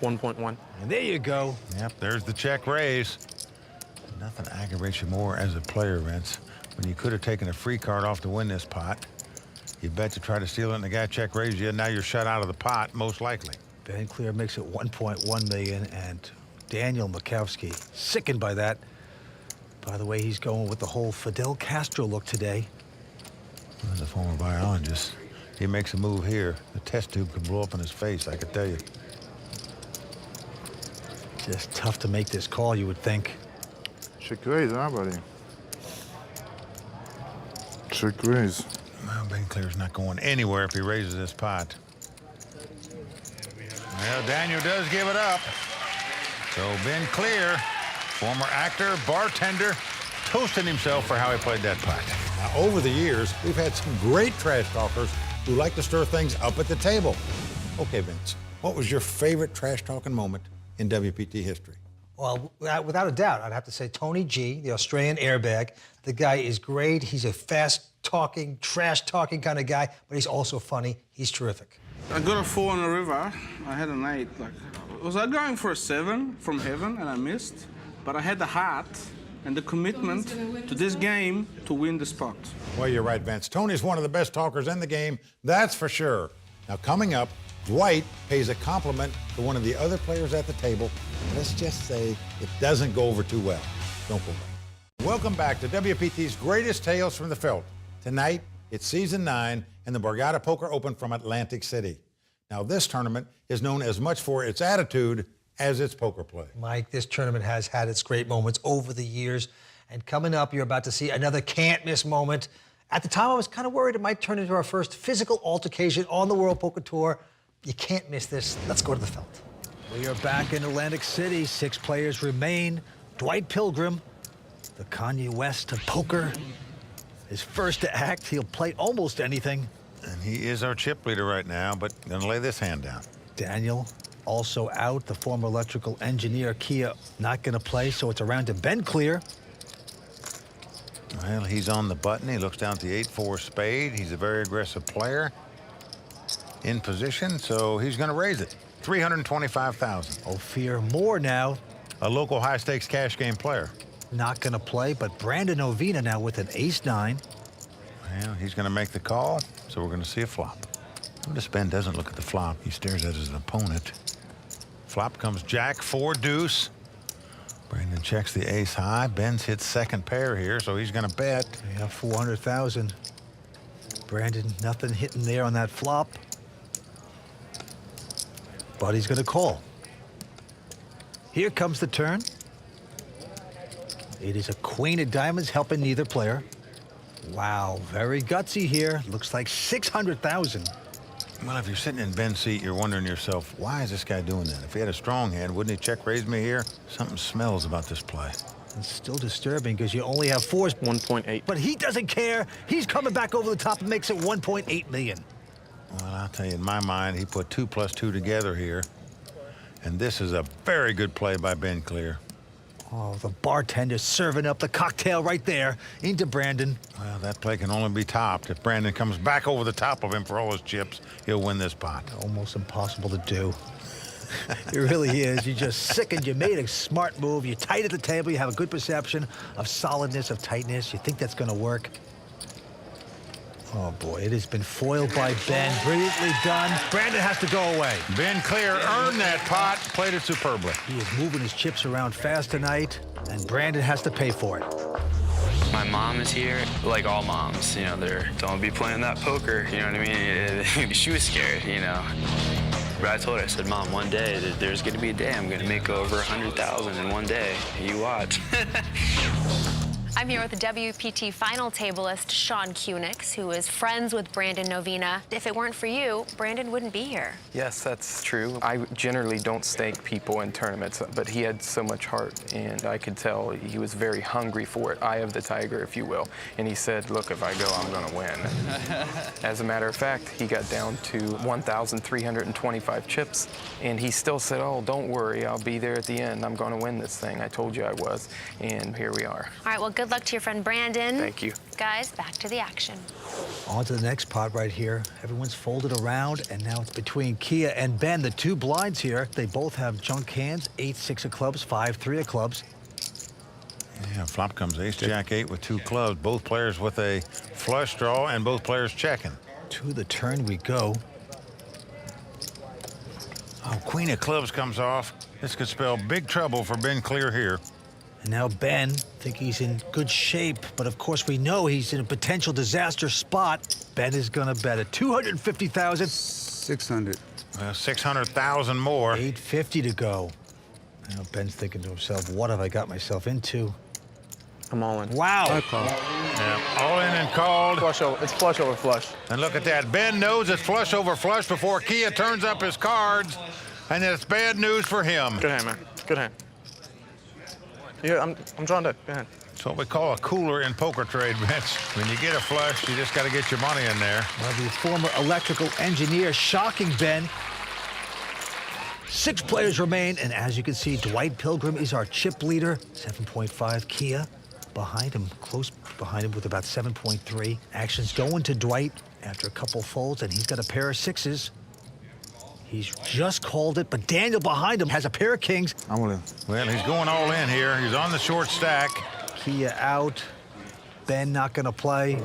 1.1. And there you go. Yep, there's the check raise. Nothing aggravates you more as a player, Vince, when you could have taken a free card off to win this pot. You bet to try to steal it, and the guy check raised you, and now you're shut out of the pot, most likely. Ben clear makes it 1.1 million, and Daniel Makovsky sickened by that. By the way, he's going with the whole Fidel Castro look today. As a former biologist, he makes a move here. The test tube could blow up in his face, I could tell you. Just tough to make this call, you would think. Check raise, huh, buddy? Check raise. Well, Ben Clear's not going anywhere if he raises this pot. Well, Daniel does give it up. So Ben Clear, former actor, bartender, toasting himself for how he played that pot. Now, over the years, we've had some great trash talkers who like to stir things up at the table. Okay, Vince, what was your favorite trash talking moment in WPT history? Well, without a doubt, I'd have to say Tony G, the Australian airbag. The guy is great. He's a fast-talking, trash-talking kind of guy, but he's also funny. He's terrific. I got a 4 on the river. I had an 8. Was I going for a 7 from heaven and I missed? But I had the heart and the commitment to this game to win the spot. Well, you're right, Vince. Tony's one of the best talkers in the game, that's for sure. Now, coming up, Dwight pays a compliment to one of the other players at the table. Let's just say it doesn't go over too well. Don't go away. Welcome back to WPT's Greatest Tales from the Felt. Tonight, it's Season 9 and the Borgata Poker Open from Atlantic City. Now, this tournament is known as much for its attitude as its poker play. Mike, this tournament has had its great moments over the years. And coming up, you're about to see another can't-miss moment. At the time, I was kind of worried it might turn into our first physical altercation on the World Poker Tour. You can't miss this. Let's go to the Felt. We are back in Atlantic City. 6 players remain. Dwight Pilgrim, the Kanye West of poker, is first to act. He'll play almost anything. And he is our chip leader right now, but gonna lay this hand down. Daniel also out. The former electrical engineer, Kia, not gonna play, so it's around to Ben Clear. Well, he's on the button. He looks down at the 8-4 spade. He's a very aggressive player in position, so he's gonna raise it. 325,000. Ophir Moore now. A local high-stakes cash game player. Not gonna play, but Brandon Ovina now with an ace-9. Well, he's gonna make the call, so we're gonna see a flop. Notice Ben doesn't look at the flop. He stares at his opponent. Flop comes Jack 4 deuce. Brandon checks the ace high. Ben's hit second pair here, so he's gonna bet. Yeah, 400,000. Brandon, nothing hitting there on that flop. But he's gonna call. Here comes the turn. It is a queen of diamonds helping neither player. Wow, very gutsy here. Looks like 600,000. Well, if you're sitting in Ben's seat, you're wondering to yourself, why is this guy doing that? If he had a strong hand, wouldn't he check raise me here? Something smells about this play. It's still disturbing because you only have 4s. 1.8. But he doesn't care. He's coming back over the top and makes it 1.8 million. Well, I'll tell you, in my mind, he put 2 plus 2 together here. And this is a very good play by Ben Clear. Oh, the bartender serving up the cocktail right there into Brandon. Well, that play can only be topped. If Brandon comes back over the top of him for all his chips, he'll win this pot. Almost impossible to do. It really is. You just sickened. You made a smart move. You're tight at the table. You have a good perception of solidness, of tightness. You think that's going to work. Oh, boy, it has been foiled by Ben. Brilliantly done. Brandon has to go away. Ben Clear earned that pot, played it superbly. He is moving his chips around fast tonight, and Brandon has to pay for it. My mom is here, like all moms, you know, don't be playing that poker, you know what I mean? She was scared, you know. But I told her, I said, Mom, one day, there's gonna be a day I'm gonna make over 100,000 in one day. You watch. I'm here with the WPT final tableist, Sean Kunix, who is friends with Brandon Novina. If it weren't for you, Brandon wouldn't be here. Yes, that's true. I generally don't stake people in tournaments, but he had so much heart, and I could tell he was very hungry for it. Eye of the tiger, if you will. And he said, look, if I go, I'm going to win. As a matter of fact, he got down to 1,325 chips, and he still said, oh, don't worry, I'll be there at the end. I'm going to win this thing. I told you I was, and here we are. All right, well, good luck to your friend Brandon. Thank you. Guys, back to the action. On to the next pot right here. Everyone's folded around, and now it's between Kia and Ben, the 2 blinds here. They both have junk hands, 8-6 of clubs, 5-3 of clubs. Yeah, flop comes ace, jack 8 with 2 clubs. Both players with a flush draw and both players checking. To the turn we go. Oh, queen of clubs comes off. This could spell big trouble for Ben Clear here. And now Ben, think he's in good shape, but of course we know he's in a potential disaster spot. Ben is gonna bet at 250,000. 600. 600,000 more. 850 to go. Now Ben's thinking to himself, what have I got myself into? I'm all in. Wow. I call. Yeah, all in and called. Flush over. It's flush over flush. And look at that. Ben knows it's flush over flush before Kia turns up his cards, and it's bad news for him. Good hand, man. Good hand. Yeah, I'm drawn dead. Go ahead. It's what we call a cooler in poker trade, Vince. When you get a flush, you just got to get your money in there. Well, the former electrical engineer shocking Ben. 6 players remain, and as you can see, Dwight Pilgrim is our chip leader. 7.5 Kia behind him, close behind him with about 7.3. Action's going to Dwight after a couple folds, and he's got a pair of 6s. He's just called it, but Daniel behind him has a pair of kings. I'm all in. Well, he's going all in here. He's on the short stack. Kia out. Ben not going to play.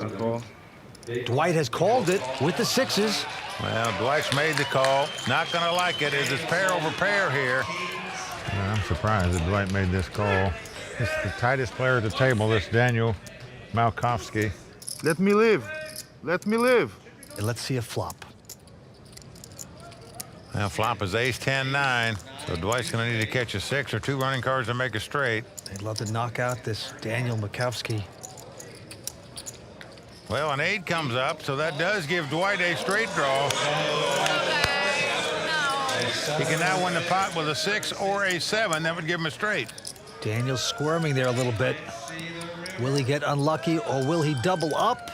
Dwight has called it with the 6s. Well, Dwight's made the call. Not going to like it. It's pair over pair here. I'm surprised that Dwight made this call. It's the tightest player at the table, this Daniel Malkowski. Let me live. Let me live. And let's see a flop. Now, flop is ace 10-9, so Dwight's going to need to catch a 6 or 2 running cards to make a straight. They'd love to knock out this Daniel Malkowski. Well, an 8 comes up, so that does give Dwight a straight draw. He can now win the pot with a 6 or a 7. That would give him a straight. Daniel's squirming there a little bit. Will he get unlucky or will he double up?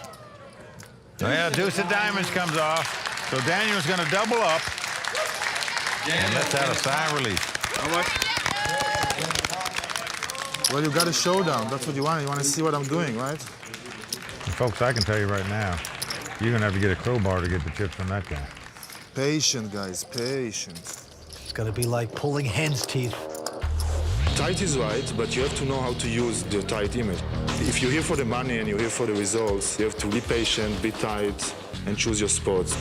Well, deuce of diamonds comes off. So Daniel's going to double up. And lets out a sigh of relief. How much? Well, you got a showdown. That's what you want. You want to see what I'm doing, right? And folks, I can tell you right now, you're going to have to get a crowbar to get the chips from that guy. Patient, guys, patient. It's going to be like pulling hen's teeth. Tight is right, but you have to know how to use the tight image. If you're here for the money and you're here for the results, you have to be patient, be tight, and choose your spots.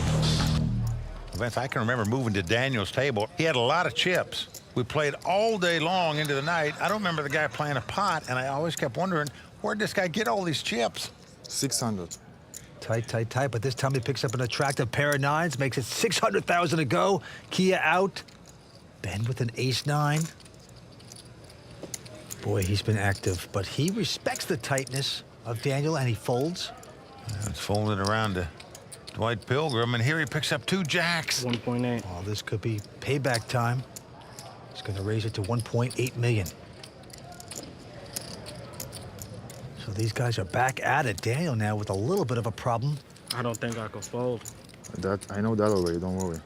Vince, I can remember moving to Daniel's table. He had a lot of chips. We played all day long into the night. I don't remember the guy playing a pot, and I always kept wondering, where'd this guy get all these chips? 600. Tight, tight, tight, but this time he picks up an attractive pair of 9s, makes it 600,000 to go. Kia out. Ben with an ace-9. Boy, he's been active, but he respects the tightness of Daniel, and he folds. It's folded around to Dwight Pilgrim, and here he picks up 2 jacks. 1.8. Oh, this could be payback time. He's going to raise it to 1.8 million. So these guys are back at it. Daniel now with a little bit of a problem. I don't think I could fold. I know that already, don't worry.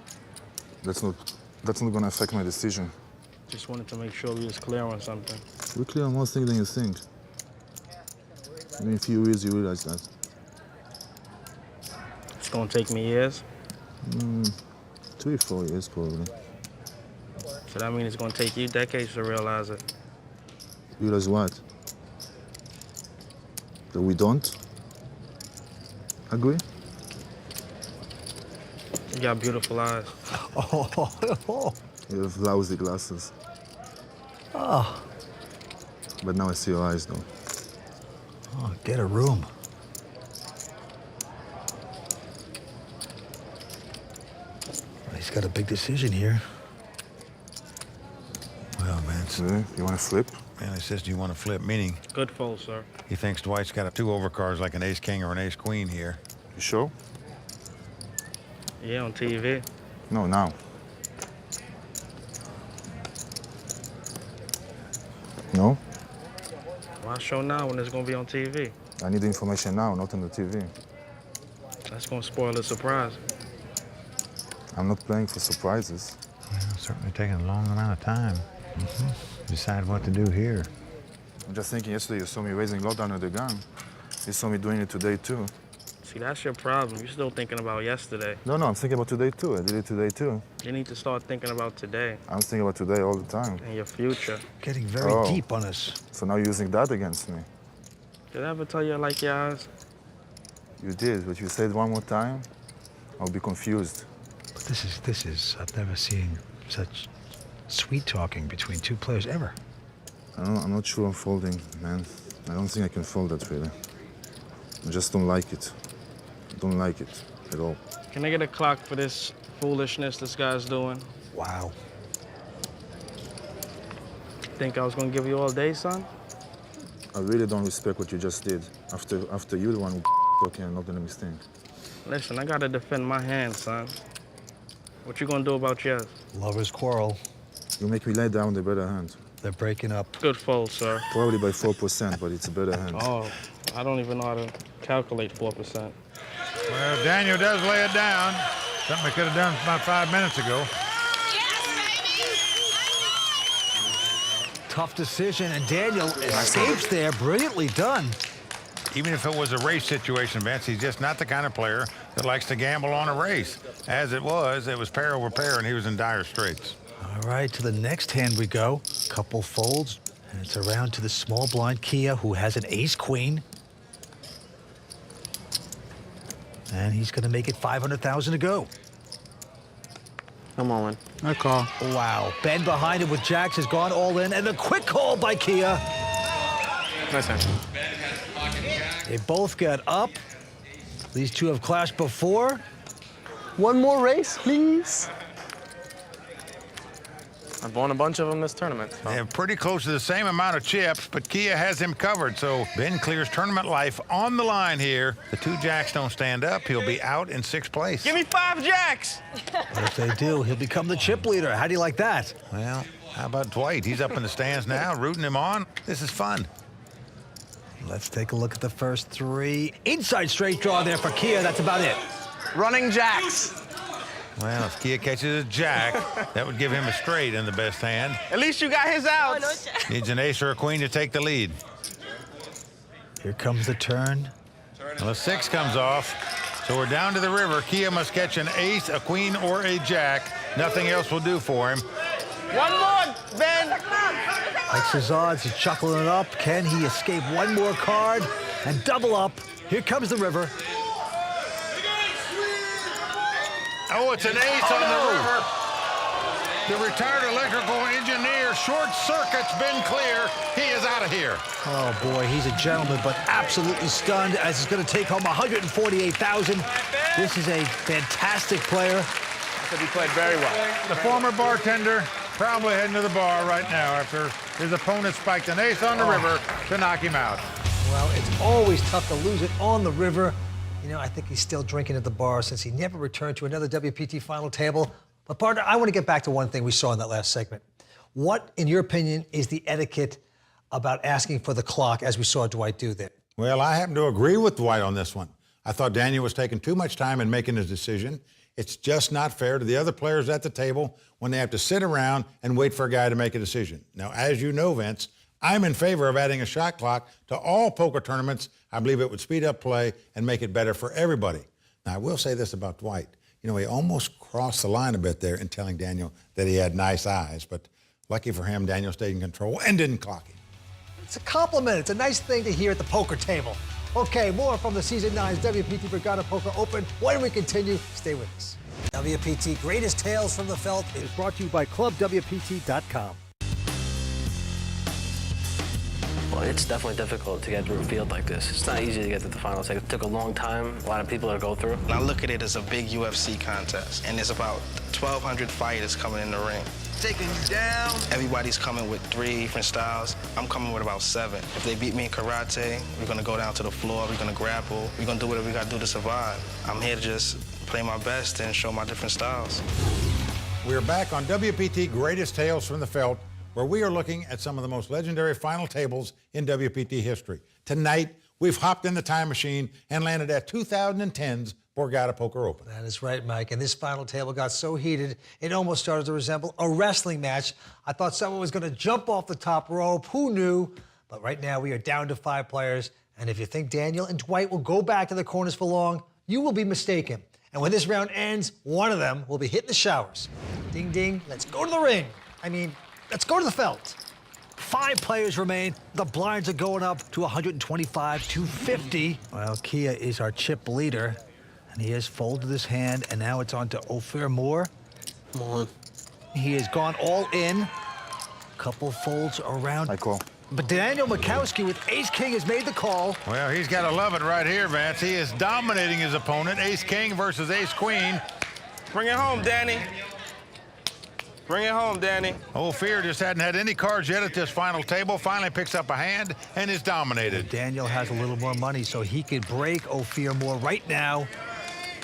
That's not gonna affect my decision. Just wanted to make sure we was clear on something. We're clear on more things than you think. In a few years, you realize that. It's gonna take me years. 3, 4 years, probably. So that means it's gonna take you decades to realize it. Realize what? That we don't? Agree? You got beautiful eyes. Oh. You have lousy glasses. Oh. But now I see your eyes, though. Oh, get a room. He's got a big decision here. Well, Vince. You want to flip? Man, it says, do you want to flip? Meaning, Good fold, sir. he thinks Dwight's got 2 overcards like an ace-king or an ace-queen here. You sure? Yeah, on TV. No, now. No? Why show now when it's gonna be on TV? I need the information now, not on the TV. That's gonna spoil the surprise. I'm not playing for surprises. Well, it's certainly taking a long amount of time. Decide what to do here. I'm just thinking yesterday you saw me raising a lot under the gun. You saw me doing it today, too. See, that's your problem. You're still thinking about yesterday. No, I'm thinking about today, too. I did it today, too. You need to start thinking about today. I'm thinking about today all the time. And your future. Getting very deep on us. So now you're using that against me. Did I ever tell you I like your eyes? You did, but you say it one more time, I'll be confused. But this is, I've never seen such sweet talking between 2 players ever. I'm not sure I'm folding, man. I don't think I can fold that, really. I just don't like it. I don't like it at all. Can I get a clock for this foolishness this guy's doing? Wow. Think I was gonna give you all day, son? I really don't respect what you just did. After you're the one who talking and not doing a mistake. Listen, I gotta defend my hand, son. What you gonna do about yours? Lovers quarrel. You make me lay down the better hand. They're breaking up. Good fold, sir. Probably by 4%, but it's a better hand. Oh, I don't even know how to calculate 4%. Well, Daniel does lay it down. Something we could have done about 5 minutes ago. Tough decision, and Daniel escapes there. Brilliantly done. Even if it was a race situation, Vince, he's just not the kind of player that likes to gamble on a race. As it was pair over pair, and he was in dire straits. All right, to the next hand we go. Couple folds, and it's around to the small blind Kia, who has an ace-queen. And he's going to make it 500,000 to go. I'm all in. I call. Wow. Ben behind him with jacks has gone all in, and a quick call by Kia. Nice hand. They both got up. These two have clashed before. One more race, please. I've won a bunch of them this tournament. So. They have pretty close to the same amount of chips, but Kia has him covered, so Ben clears tournament life on the line here. The 2 jacks don't stand up. He'll be out in 6th place. Give me 5 jacks! If they do, he'll become the chip leader. How do you like that? Well, how about Dwight? He's up in the stands now, rooting him on. This is fun. Let's take a look at the first 3. Inside straight draw there for Kia. That's about it. Running jacks. Well, if Kia catches a jack, that would give him a straight in the best hand. At least you got his outs. Needs an ace or a queen to take the lead. Here comes the turn. Well, a 6 comes off, so we're down to the river. Kia must catch an ace, a queen, or a jack. Nothing else will do for him. One more, Ben. Likes his odds. He's chuckling it up. Can he escape one more card and double up? Here comes the river. Oh, it's an ace on the river. The retired electrical engineer short circuits Ben Clear. He is out of here. Oh, boy, he's a gentleman, but absolutely stunned as he's going to take home $148,000. This is a fantastic player. I said he played very well. The former bartender probably heading to the bar right now after his opponent spiked an ace on the river to knock him out. Well, it's always tough to lose it on the river. You know, I think he's still drinking at the bar since he never returned to another WPT final table. But, partner, I want to get back to one thing we saw in that last segment. What, in your opinion, is the etiquette about asking for the clock, as we saw Dwight do there? Well, I happen to agree with Dwight on this one. I thought Daniel was taking too much time in making his decision. It's just not fair to the other players at the table when they have to sit around and wait for a guy to make a decision. Now, as you know, Vince, I'm in favor of adding a shot clock to all poker tournaments. I believe it would speed up play and make it better for everybody. Now, I will say this about Dwight. You know, he almost crossed the line a bit there in telling Daniel that he had nice eyes, but lucky for him, Daniel stayed in control and didn't clock him. It's a compliment. It's a nice thing to hear at the poker table. Okay, more from the Season 9's WPT Regatta Poker Open. When we continue, stay with us. WPT Greatest Tales from the Felt is brought to you by ClubWPT.com. Well, it's definitely difficult to get through a field like this. It's not easy to get to the finals. It took a long time, a lot of people to go through. And I look at it as a big UFC contest, and there's about 1,200 fighters coming in the ring. Taking you down. Everybody's coming with 3 different styles. I'm coming with about 7. If they beat me in karate, we're gonna go down to the floor, we're gonna grapple, we're gonna do whatever we gotta do to survive. I'm here to just play my best and show my different styles. We're back on WPT Greatest Tales from the Felt, where we are looking at some of the most legendary final tables in WPT history. Tonight, we've hopped in the time machine and landed at 2010's Borgata Poker Open. That is right, Mike. And this final table got so heated, it almost started to resemble a wrestling match. I thought someone was going to jump off the top rope. Who knew? But right now, we are down to 5 players. And if you think Daniel and Dwight will go back to the corners for long, you will be mistaken. And when this round ends, one of them will be hitting the showers. Ding, ding. Let's go to the ring. Let's go to the felt. 5 players remain. The blinds are going up to 125, 250. Well, Kia is our chip leader, and he has folded his hand, and now it's on to Ophir Moore. Come on. He has gone all in. Couple folds around. I call. But Daniel Mikowski with Ace-King has made the call. Well, he's got to love it right here, Vance. He is dominating his opponent. Ace-King versus Ace-Queen. Bring it home, Danny. Bring it home, Danny. Ophir just hadn't had any cards yet at this final table. Finally picks up a hand and is dominated. Daniel has a little more money, so he could break Ophir Moore right now.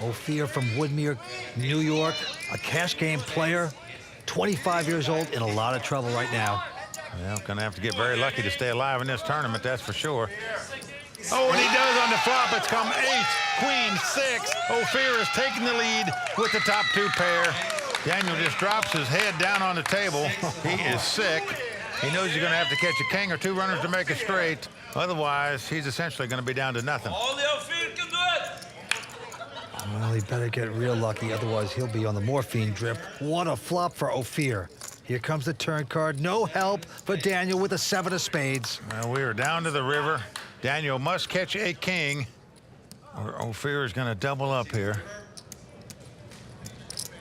Ophir from Woodmere, New York, a cash game player, 25 years old, in a lot of trouble right now. Well, gonna have to get very lucky to stay alive in this tournament, that's for sure. Oh, and he does on the flop. It's come ace, queen, 6. Ophir is taking the lead with the top 2 pair. Daniel just drops his head down on the table. He is sick. He knows he's going to have to catch a king or 2 runners to make it straight. Otherwise, he's essentially going to be down to nothing. Only Ophir can do it. Well, he better get real lucky, otherwise he'll be on the morphine drip. What a flop for Ophir. Here comes the turn card. No help for Daniel with a 7 of spades. Well, we are down to the river. Daniel must catch a king, or Ophir is going to double up here.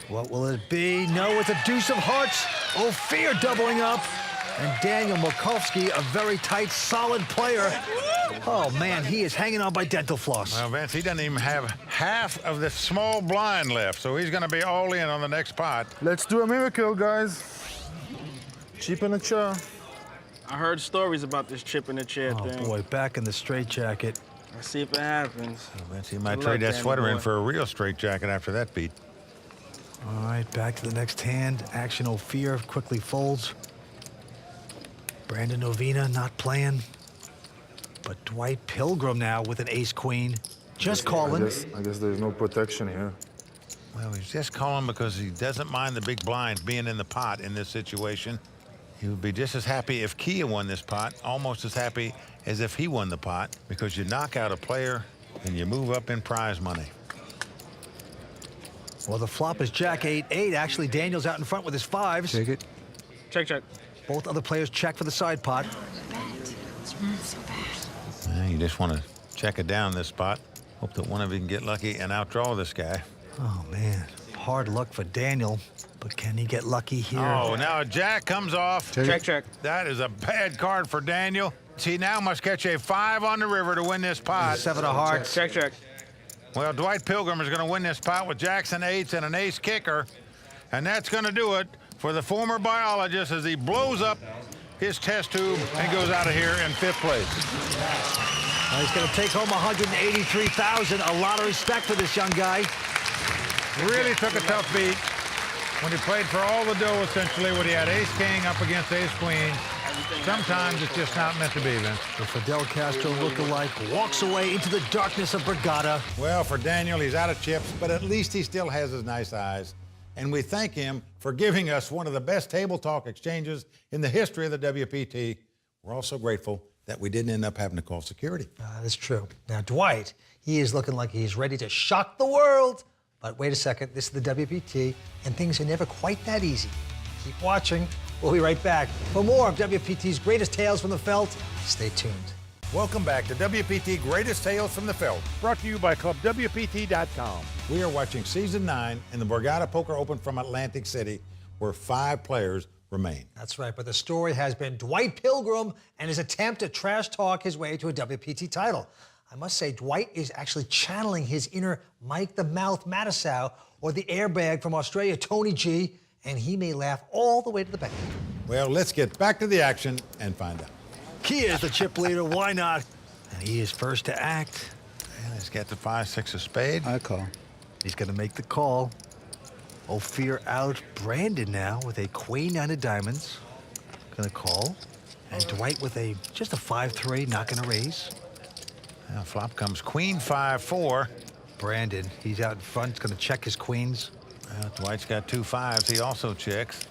What will it be? No, it's a deuce of hearts. Ophir doubling up. And Daniel Mikowski, a very tight, solid player. Oh, man, he is hanging on by dental floss. Well, Vince, he doesn't even have half of the small blind left, so he's going to be all in on the next pot. Let's do a miracle, guys. Chip in the chair. I heard stories about this chip in the chair Oh, thing. boy, back in the straitjacket. Let's see if it happens. He might Good trade luck, that sweater Danny in boy. for a real straitjacket after that beat. All right, back to the next hand. Action Ophir quickly folds. Brandon Ovina not playing. But Dwight Pilgrim now with an ace-queen. Just calling. I guess there's no protection here. Well, he's just calling because he doesn't mind the big blinds being in the pot in this situation. He would be just as happy if Kia won this pot, almost as happy as if he won the pot, because you knock out a player and you move up in prize money. Well, the flop is Jack 8-8. Actually, Daniel's out in front with his fives. Take it. Check, check. Both other players check for the side pot. You just want to check it down this spot. Hope that one of you can get lucky and outdraw this guy. Oh, man. Hard luck for Daniel. But can he get lucky here? Oh, now a jack comes off. Check, check. That is a bad card for Daniel. He now must catch a 5 on the river to win this pot. 7 of hearts. Check, check. Well, Dwight Pilgrim is going to win this pot with jacks and eights and an ace kicker. And that's going to do it for the former biologist as he blows up his test tube and goes out of here in 5th place. He's going to take home $183,000. A lot of respect for this young guy. Really took a tough beat when he played for all the dough, essentially, when he had ace-king up against ace-queen. Sometimes it's just not meant to be, Vince. The Fidel Castro lookalike walks away into the darkness of Borgata. Well, for Daniel, he's out of chips, but at least he still has his nice eyes. And we thank him for giving us one of the best table talk exchanges in the history of the WPT. We're also grateful that we didn't end up having to call security. That's true. Now, Dwight, he is looking like he's ready to shock the world. But wait a second, this is the WPT, and things are never quite that easy. Keep watching. We'll be right back. For more of WPT's greatest tales from the felt, stay tuned. Welcome back to WPT Greatest Tales from the Felt, brought to you by ClubWPT.com. We are watching Season 9 in the Borgata Poker Open from Atlantic City, where 5 players remain. That's right, but the story has been Dwight Pilgrim and his attempt to trash talk his way to a WPT title. I must say, Dwight is actually channeling his inner Mike the Mouth Mattisau or the airbag from Australia, Tony G, and he may laugh all the way to the bank. Well, let's get back to the action and find out. Kia is the chip leader. Why not? And he is first to act. And he's got the 5-6 of spade. I call. He's going to make the call. Ophir out. Brandon now with a queen 9 of diamonds. Going to call. And Dwight with just a 5-3, not going to raise. Now flop comes queen 5-4. Brandon, he's out in front, going to check his queens. Dwight's got 2 5s. He also checks.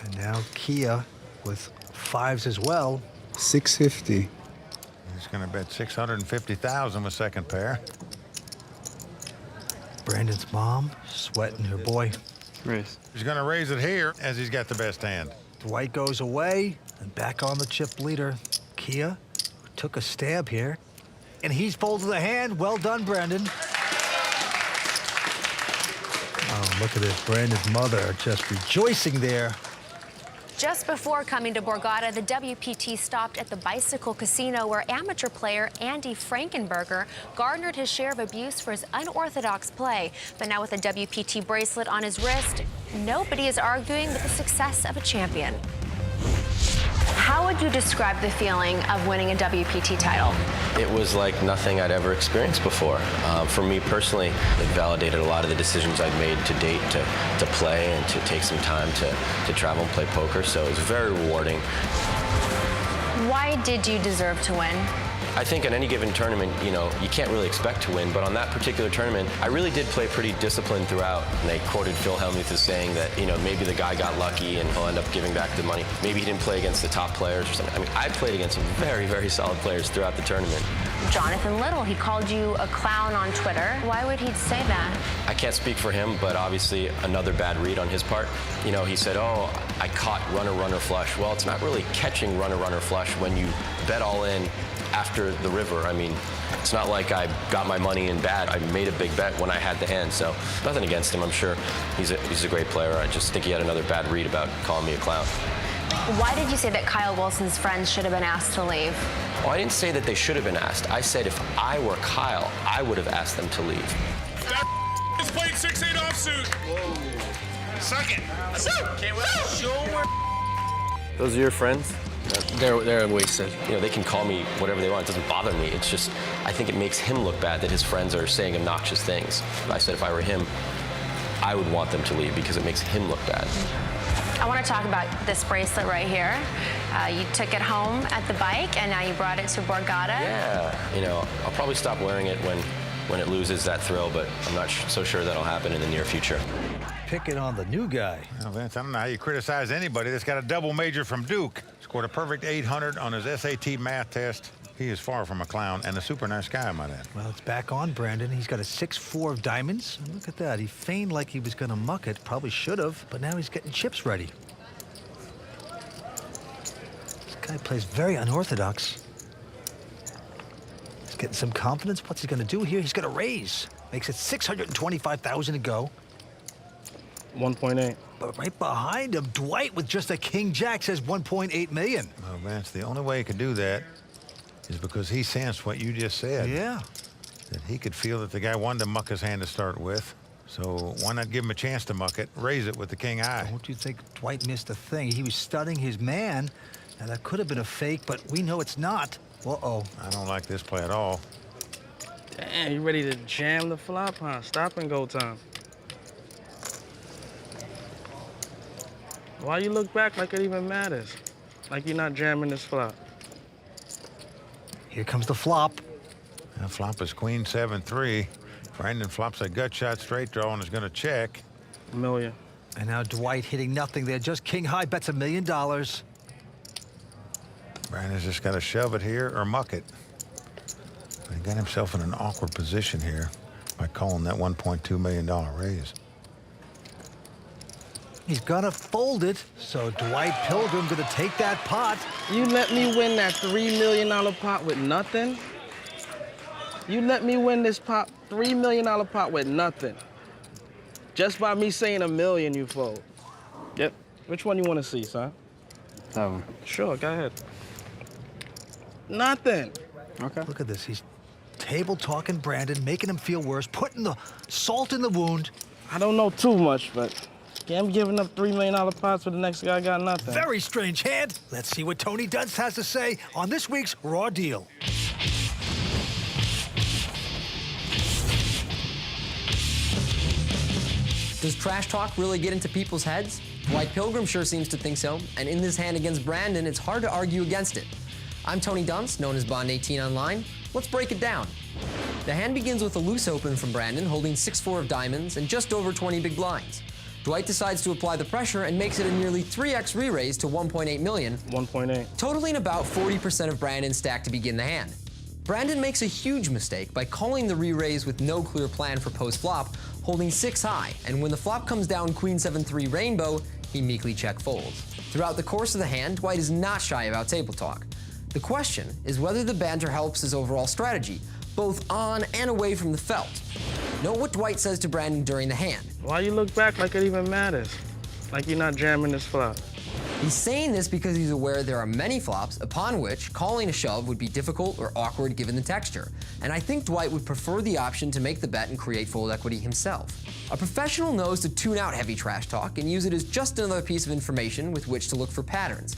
And now Kia with 5s as well. 650. He's going to bet 650,000 with second pair. Brandon's mom sweating her boy. Raise. He's going to raise it here as he's got the best hand. Dwight goes away and back on the chip leader. Kia took a stab here. And he's folded the hand. Well done, Brandon. Oh, look at this. Brandon's mother just rejoicing there. Just before coming to Borgata, the WPT stopped at the Bicycle Casino where amateur player Andy Frankenberger garnered his share of abuse for his unorthodox play. But now with a WPT bracelet on his wrist, nobody is arguing with the success of a champion. How would you describe the feeling of winning a WPT title? It was like nothing I'd ever experienced before. For me personally, it validated a lot of the decisions I'd made to date to play and to take some time to travel and play poker, so it was very rewarding. Why did you deserve to win? I think in any given tournament, you can't really expect to win, but on that particular tournament, I really did play pretty disciplined throughout. And they quoted Phil Hellmuth as saying that, maybe the guy got lucky and he'll end up giving back the money. Maybe he didn't play against the top players or something. I mean, I played against some very, very solid players throughout the tournament. Jonathan Little, he called you a clown on Twitter. Why would he say that? I can't speak for him, but obviously another bad read on his part. He said, oh, I caught runner flush. Well, it's not really catching runner flush when you bet all in after the river. I mean, it's not like I got my money in bad. I made a big bet when I had the hand, so nothing against him. I'm sure he's a great player. I just think he had another bad read about calling me a clown. Why did you say that Kyle Wilson's friends should have been asked to leave? Oh, I didn't say that they should have been asked. I said if I were Kyle, I would have asked them to leave. That is played 6-8 offsuit. Whoa. Second. Can't wait. Show Those are your friends? They're wasted. You know, they can call me whatever they want. It doesn't bother me. It's just, I think it makes him look bad that his friends are saying obnoxious things. I said if I were him, I would want them to leave because it makes him look bad. I want to talk about this bracelet right here. You took it home at the bike, and now you brought it to Borgata. Yeah, you know, I'll probably stop wearing it when it loses that thrill, but I'm not so sure that'll happen in the near future. Pick it on the new guy. Well, Vince, I don't know how you criticize anybody that's got a double major from Duke. Scored a perfect 800 on his SAT math test. He is far from a clown and a super nice guy, I might add. Well, it's back on Brandon. He's got a 6-4 of diamonds. And look at that. He feigned like he was going to muck it. Probably should have, but now he's getting chips ready. This guy plays very unorthodox. He's getting some confidence. What's he going to do here? He's going to raise. Makes it 625,000 to go. 1.8. But right behind him, Dwight with just a king-jack says 1.8 million. Well, Vince, the only way he could do that is because he sensed what you just said. Yeah. That he could feel that the guy wanted to muck his hand to start with. So why not give him a chance to muck it, raise it with the king eye? Don't you think Dwight missed a thing? He was studying his man. Now, that could have been a fake, but we know it's not. Uh-oh. I don't like this play at all. Damn, you ready to jam the flop, huh? Stop and go time. Why you look back like it even matters? Like you're not jamming this flop. Here comes the flop. And flop is queen 7-3. Brandon flops a gut shot straight draw and is going to check. $1 million. And now Dwight hitting nothing there. Just king high bets $1 million. Brandon's just got to shove it here or muck it. He got himself in an awkward position here by calling that $1.2 million raise. He's gonna fold it, so Dwight Pilgrim gonna take that pot. You let me win that $3 million pot with nothing? You let me win this pot, $3 million pot with nothing. Just by me saying $1 million, you fold. Yep. Which one you want to see, son? Sure, go ahead. Nothing. Okay. Look at this. He's table talking Brandon, making him feel worse, putting the salt in the wound. I don't know too much, but I'm giving up $3 million pots for the next guy got nothing. Very strange hand. Let's see what Tony Dunst has to say on this week's Raw Deal. Does trash talk really get into people's heads? Dwight Pilgrim sure seems to think so, and in this hand against Brandon, it's hard to argue against it. I'm Tony Dunst, known as Bond18 online. Let's break it down. The hand begins with a loose open from Brandon, holding 6-4 of diamonds and just over 20 big blinds. Dwight decides to apply the pressure and makes it a nearly 3x re-raise to 1.8 million. 1.8. Totaling about 40% of Brandon's stack to begin the hand. Brandon makes a huge mistake by calling the re-raise with no clear plan for post-flop, holding 6 high, and when the flop comes down queen 7-3 rainbow, he meekly check folds. Throughout the course of the hand, Dwight is not shy about table talk. The question is whether the banter helps his overall strategy, both on and away from the felt. Note what Dwight says to Brandon during the hand. Why you look back like it even matters? Like you're not jamming this flop. He's saying this because he's aware there are many flops upon which calling a shove would be difficult or awkward given the texture, and I think Dwight would prefer the option to make the bet and create fold equity himself. A professional knows to tune out heavy trash talk and use it as just another piece of information with which to look for patterns,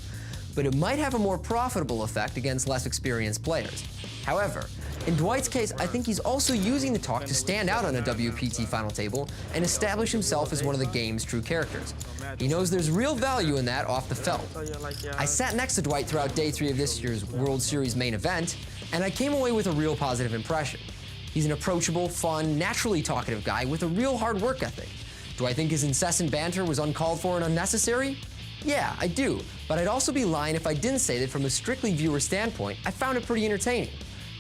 but it might have a more profitable effect against less experienced players. However, in Dwight's case, I think he's also using the talk to stand out on a WPT final table and establish himself as one of the game's true characters. He knows there's real value in that off the felt. I sat next to Dwight throughout day 3 of this year's World Series main event, and I came away with a real positive impression. He's an approachable, fun, naturally talkative guy with a real hard work ethic. Do I think his incessant banter was uncalled for and unnecessary? Yeah, I do, but I'd also be lying if I didn't say that from a strictly viewer standpoint, I found it pretty entertaining.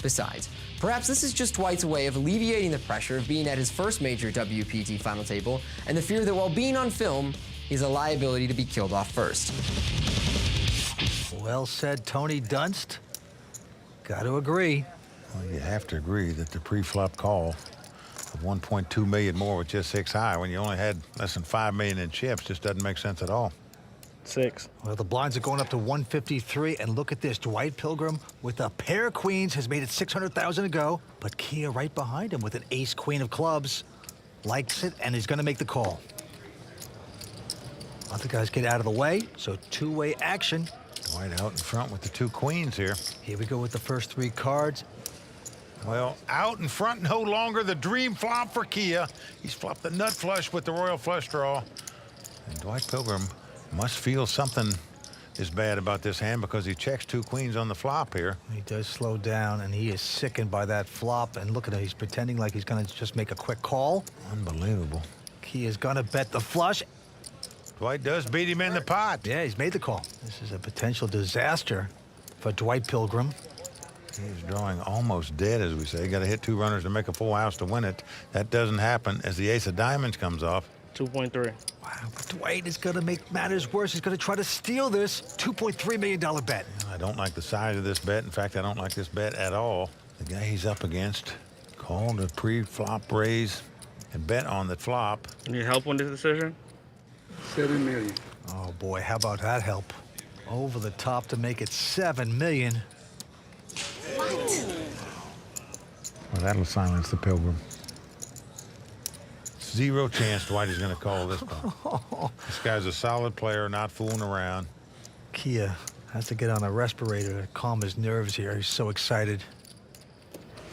Besides, perhaps this is just Dwight's way of alleviating the pressure of being at his first major WPT final table and the fear that while being on film, he's a liability to be killed off first. Well said, Tony Dunst. Got to agree. Well, you have to agree that the pre-flop call of 1.2 million more with just 6 high when you only had less than 5 million in chips just doesn't make sense at all. 6. Well, the blinds are going up to 153, and look at this. Dwight Pilgrim with a pair of queens has made it 600,000 to go, but Kia right behind him with an ace-queen of clubs likes it, and he's going to make the call. Other guys get out of the way, so two-way action. Dwight out in front with the 2 queens here. Here we go with the first 3 cards. Well, out in front no longer, the dream flop for Kia. He's flopped the nut flush with the royal flush draw. And Dwight Pilgrim must feel something is bad about this hand because he checks 2 queens on the flop here. He does slow down, and he is sickened by that flop. And look at him, he's pretending like he's going to just make a quick call. Unbelievable. He is going to bet the flush. Dwight does beat him in the pot. Yeah, he's made the call. This is a potential disaster for Dwight Pilgrim. He's drawing almost dead, as we say. Got to hit 2 runners to make a full house to win it. That doesn't happen as the ace of diamonds comes off. 2.3. Wow, but Dwight is going to make matters worse. He's going to try to steal this $2.3 million bet. I don't like the size of this bet. In fact, I don't like this bet at all. The guy he's up against called a pre-flop raise and bet on the flop. Need help on this decision? 7 million. Oh, boy, how about that help? Over the top to make it $7 million. Well, that'll silence the Pilgrim. 0 chance Dwight is going to call this one. This guy's a solid player, not fooling around. Kia has to get on a respirator to calm his nerves here. He's so excited.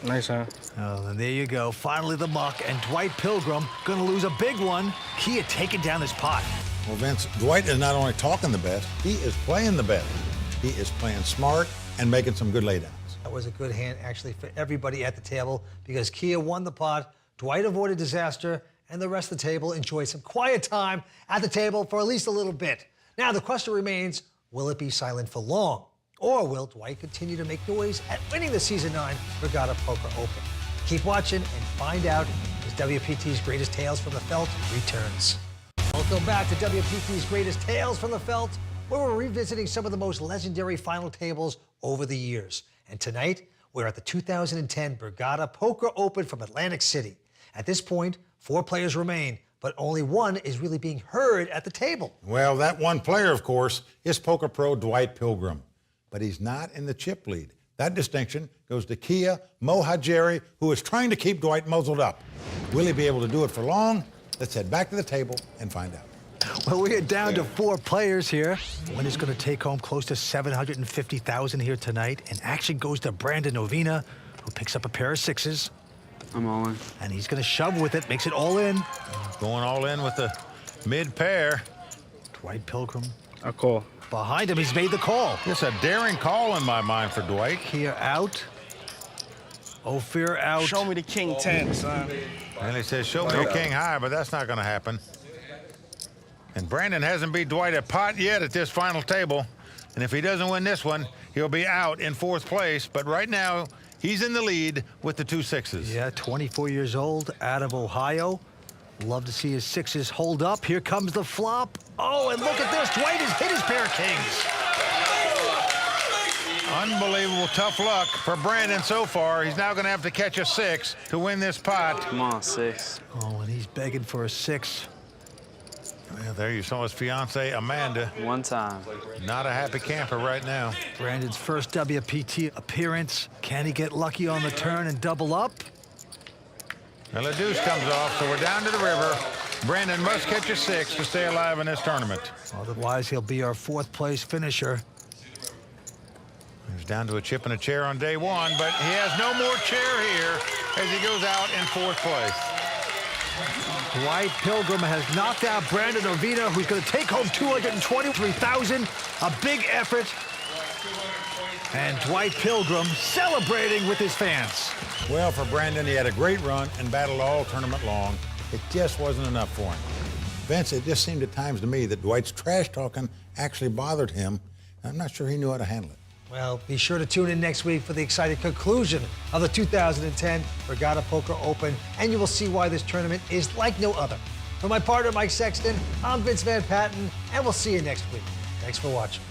Nice, huh? Oh, and there you go. Finally the muck, and Dwight Pilgrim going to lose a big one. Kia taking down his pot. Well, Vince, Dwight is not only talking the bet, he is playing the bet. He is playing smart and making some good laydowns. That was a good hand, actually, for everybody at the table because Kia won the pot, Dwight avoided disaster, and the rest of the table enjoyed some quiet time at the table for at least a little bit. Now, the question remains, will it be silent for long? Or will Dwight continue to make noise at winning the Season 9 Regatta Poker Open? Keep watching and find out as WPT's Greatest Tales from the Felt returns. Welcome back to WPT's Greatest Tales from the Felt, where we're revisiting some of the most legendary final tables over the years. And tonight, we're at the 2010 Regatta Poker Open from Atlantic City. At this point, 4 players remain, but only one is really being heard at the table. Well, that one player, of course, is poker pro Dwight Pilgrim. But he's not in the chip lead. That distinction goes to Kia Mohajeri, who is trying to keep Dwight muzzled up. Will he be able to do it for long? Let's head back to the table and find out. Well, we are down to 4 players here. One is going to take home close to $750,000 here tonight. And action goes to Brandon Ovina, who picks up a pair of 6s. I'm all in. And he's going to shove with it, makes it all in. Going all in with the mid pair. Dwight Pilgrim. A call. Behind him, he's made the call. It's a daring call in my mind for Dwight. Kia out. Ophir out. Show me the king 10, son. And he says, show me a king high, but that's not going to happen. And Brandon hasn't beat Dwight at pot yet at this final table. And if he doesn't win this one, he'll be out in 4th place. But right now, he's in the lead with the 2 6s. Yeah, 24 years old, out of Ohio. Love to see his 6s hold up. Here comes the flop. Oh, and look at this. Dwight has hit his pair of kings. Unbelievable tough luck for Brandon so far. He's now going to have to catch a 6 to win this pot. Come on, 6. Oh, and he's begging for a 6. Well, there you saw his fiancée, Amanda. One time. Not a happy camper right now. Brandon's first WPT appearance. Can he get lucky on the turn and double up? Well, a deuce comes off, so we're down to the river. Brandon must catch a 6 to stay alive in this tournament. Otherwise, he'll be our 4th place finisher. He's down to a chip and a chair on day 1, but he has no more chair here as he goes out in 4th place. Dwight Pilgrim has knocked out Brandon Ovina, who's going to take home $223,000. A big effort. And Dwight Pilgrim celebrating with his fans. Well, for Brandon, he had a great run and battled all tournament long. It just wasn't enough for him. Vince, it just seemed at times to me that Dwight's trash talking actually bothered him. I'm not sure he knew how to handle it. Well, be sure to tune in next week for the exciting conclusion of the 2010 Regatta Poker Open, and you will see why this tournament is like no other. For my partner, Mike Sexton, I'm Vince Van Patten, and we'll see you next week. Thanks for watching.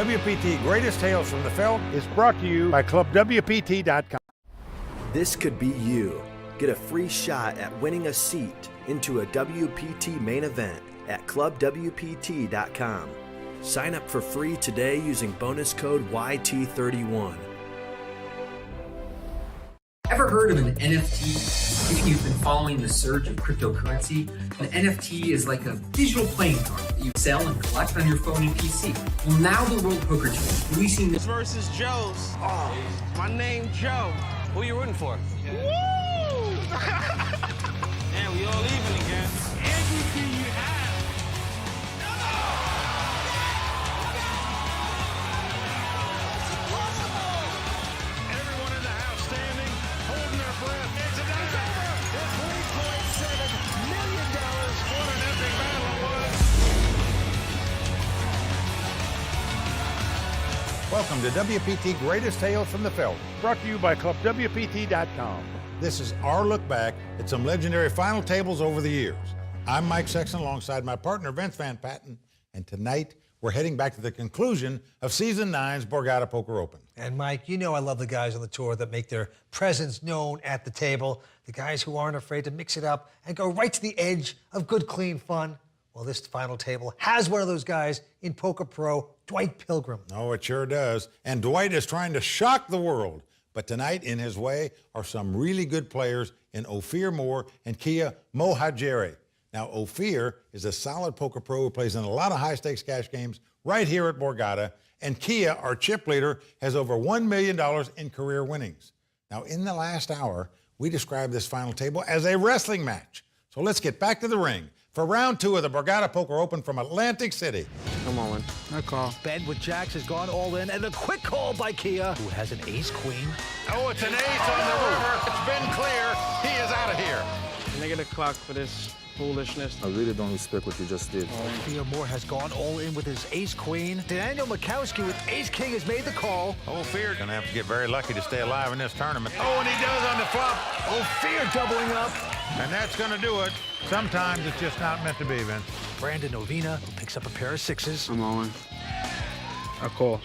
WPT Greatest Tales from the Felt is brought to you by ClubWPT.com. This could be you. Get a free shot at winning a seat into a WPT main event at ClubWPT.com. Sign up for free today using bonus code YT31. Ever heard of an NFT? If you've been following the surge of cryptocurrency, an NFT is like a digital playing card that you sell and collect on your phone and PC. Well, now the World Poker Tour is releasing this Versus Joe's. Oh, my name Joe. Who are you rooting for? Woo! And we all even again. Everything you have. Everyone in the house standing, holding their breath. It's a dance over. It's $3.7 million. What an epic battle it was. Welcome to WPT Greatest Tales from the Felt, brought to you by ClubWPT.com. This is our look back at some legendary final tables over the years. I'm Mike Sexton alongside my partner Vince Van Patten, and tonight we're heading back to the conclusion of Season 9's Borgata Poker Open. And Mike, you know I love the guys on the tour that make their presence known at the table, the guys who aren't afraid to mix it up and go right to the edge of good, clean fun. Well, this final table has one of those guys in Poker Pro, Dwight Pilgrim. Oh, it sure does. And Dwight is trying to shock the world. But tonight, in his way, are some really good players in Ophir Moore and Kia Mohajeri. Now, Ophir is a solid poker pro who plays in a lot of high-stakes cash games right here at Borgata. And Kia, our chip leader, has over $1 million in career winnings. Now, in the last hour, we described this final table as a wrestling match. So let's get back to the ring for round 2 of the Borgata Poker Open from Atlantic City. Come on. No call. Ben with jacks has gone all in, and a quick call by Kia, who has an ace-queen. Oh, it's an ace on the river. It's been clear. He is out of here. Negative clock for this foolishness. I really don't respect what you just did. Ophir Moore has gone all in with his ace-queen. Daniel Mikowski with ace-king has made the call. Ophir gonna have to get very lucky to stay alive in this tournament. Oh, and he does on the flop. Ophir doubling up. And that's gonna do it. Sometimes it's just not meant to be, Vince. Brandon Ovina picks up a pair of sixes. I'm on. I call.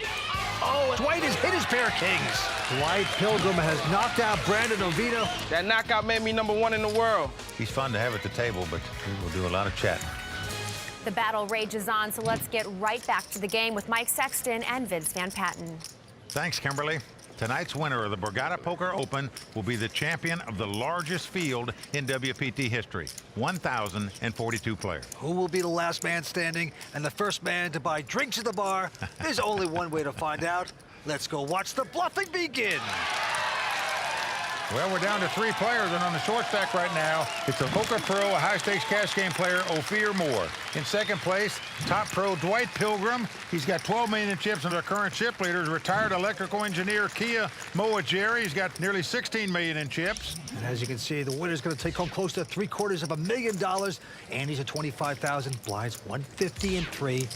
Oh, Dwight has hit his pair of kings. Dwight Pilgrim has knocked out Brandon Ovina. That knockout made me #1 in the world. He's fun to have at the table, but he will do a lot of chatting. The battle rages on, so let's get right back to the game with Mike Sexton and Vince Van Patten. Thanks, Kimberly. Tonight's winner of the Borgata Poker Open will be the champion of the largest field in WPT history, 1,042 players. Who will be the last man standing and the first man to buy drinks at the bar? There's only one way to find out. Let's go watch the bluffing begin. Well, we're down to 3 players, and on the short stack right now, it's a poker pro, a high-stakes cash game player, Ophir Moore. In second place, top pro Dwight Pilgrim. He's got 12 million in chips, and our current chip leader is retired electrical engineer Kia Mohajeri. He's got nearly 16 million in chips. And as you can see, the winner's going to take home close to $750,000, and he's at 25,000. Blinds 150 and 3.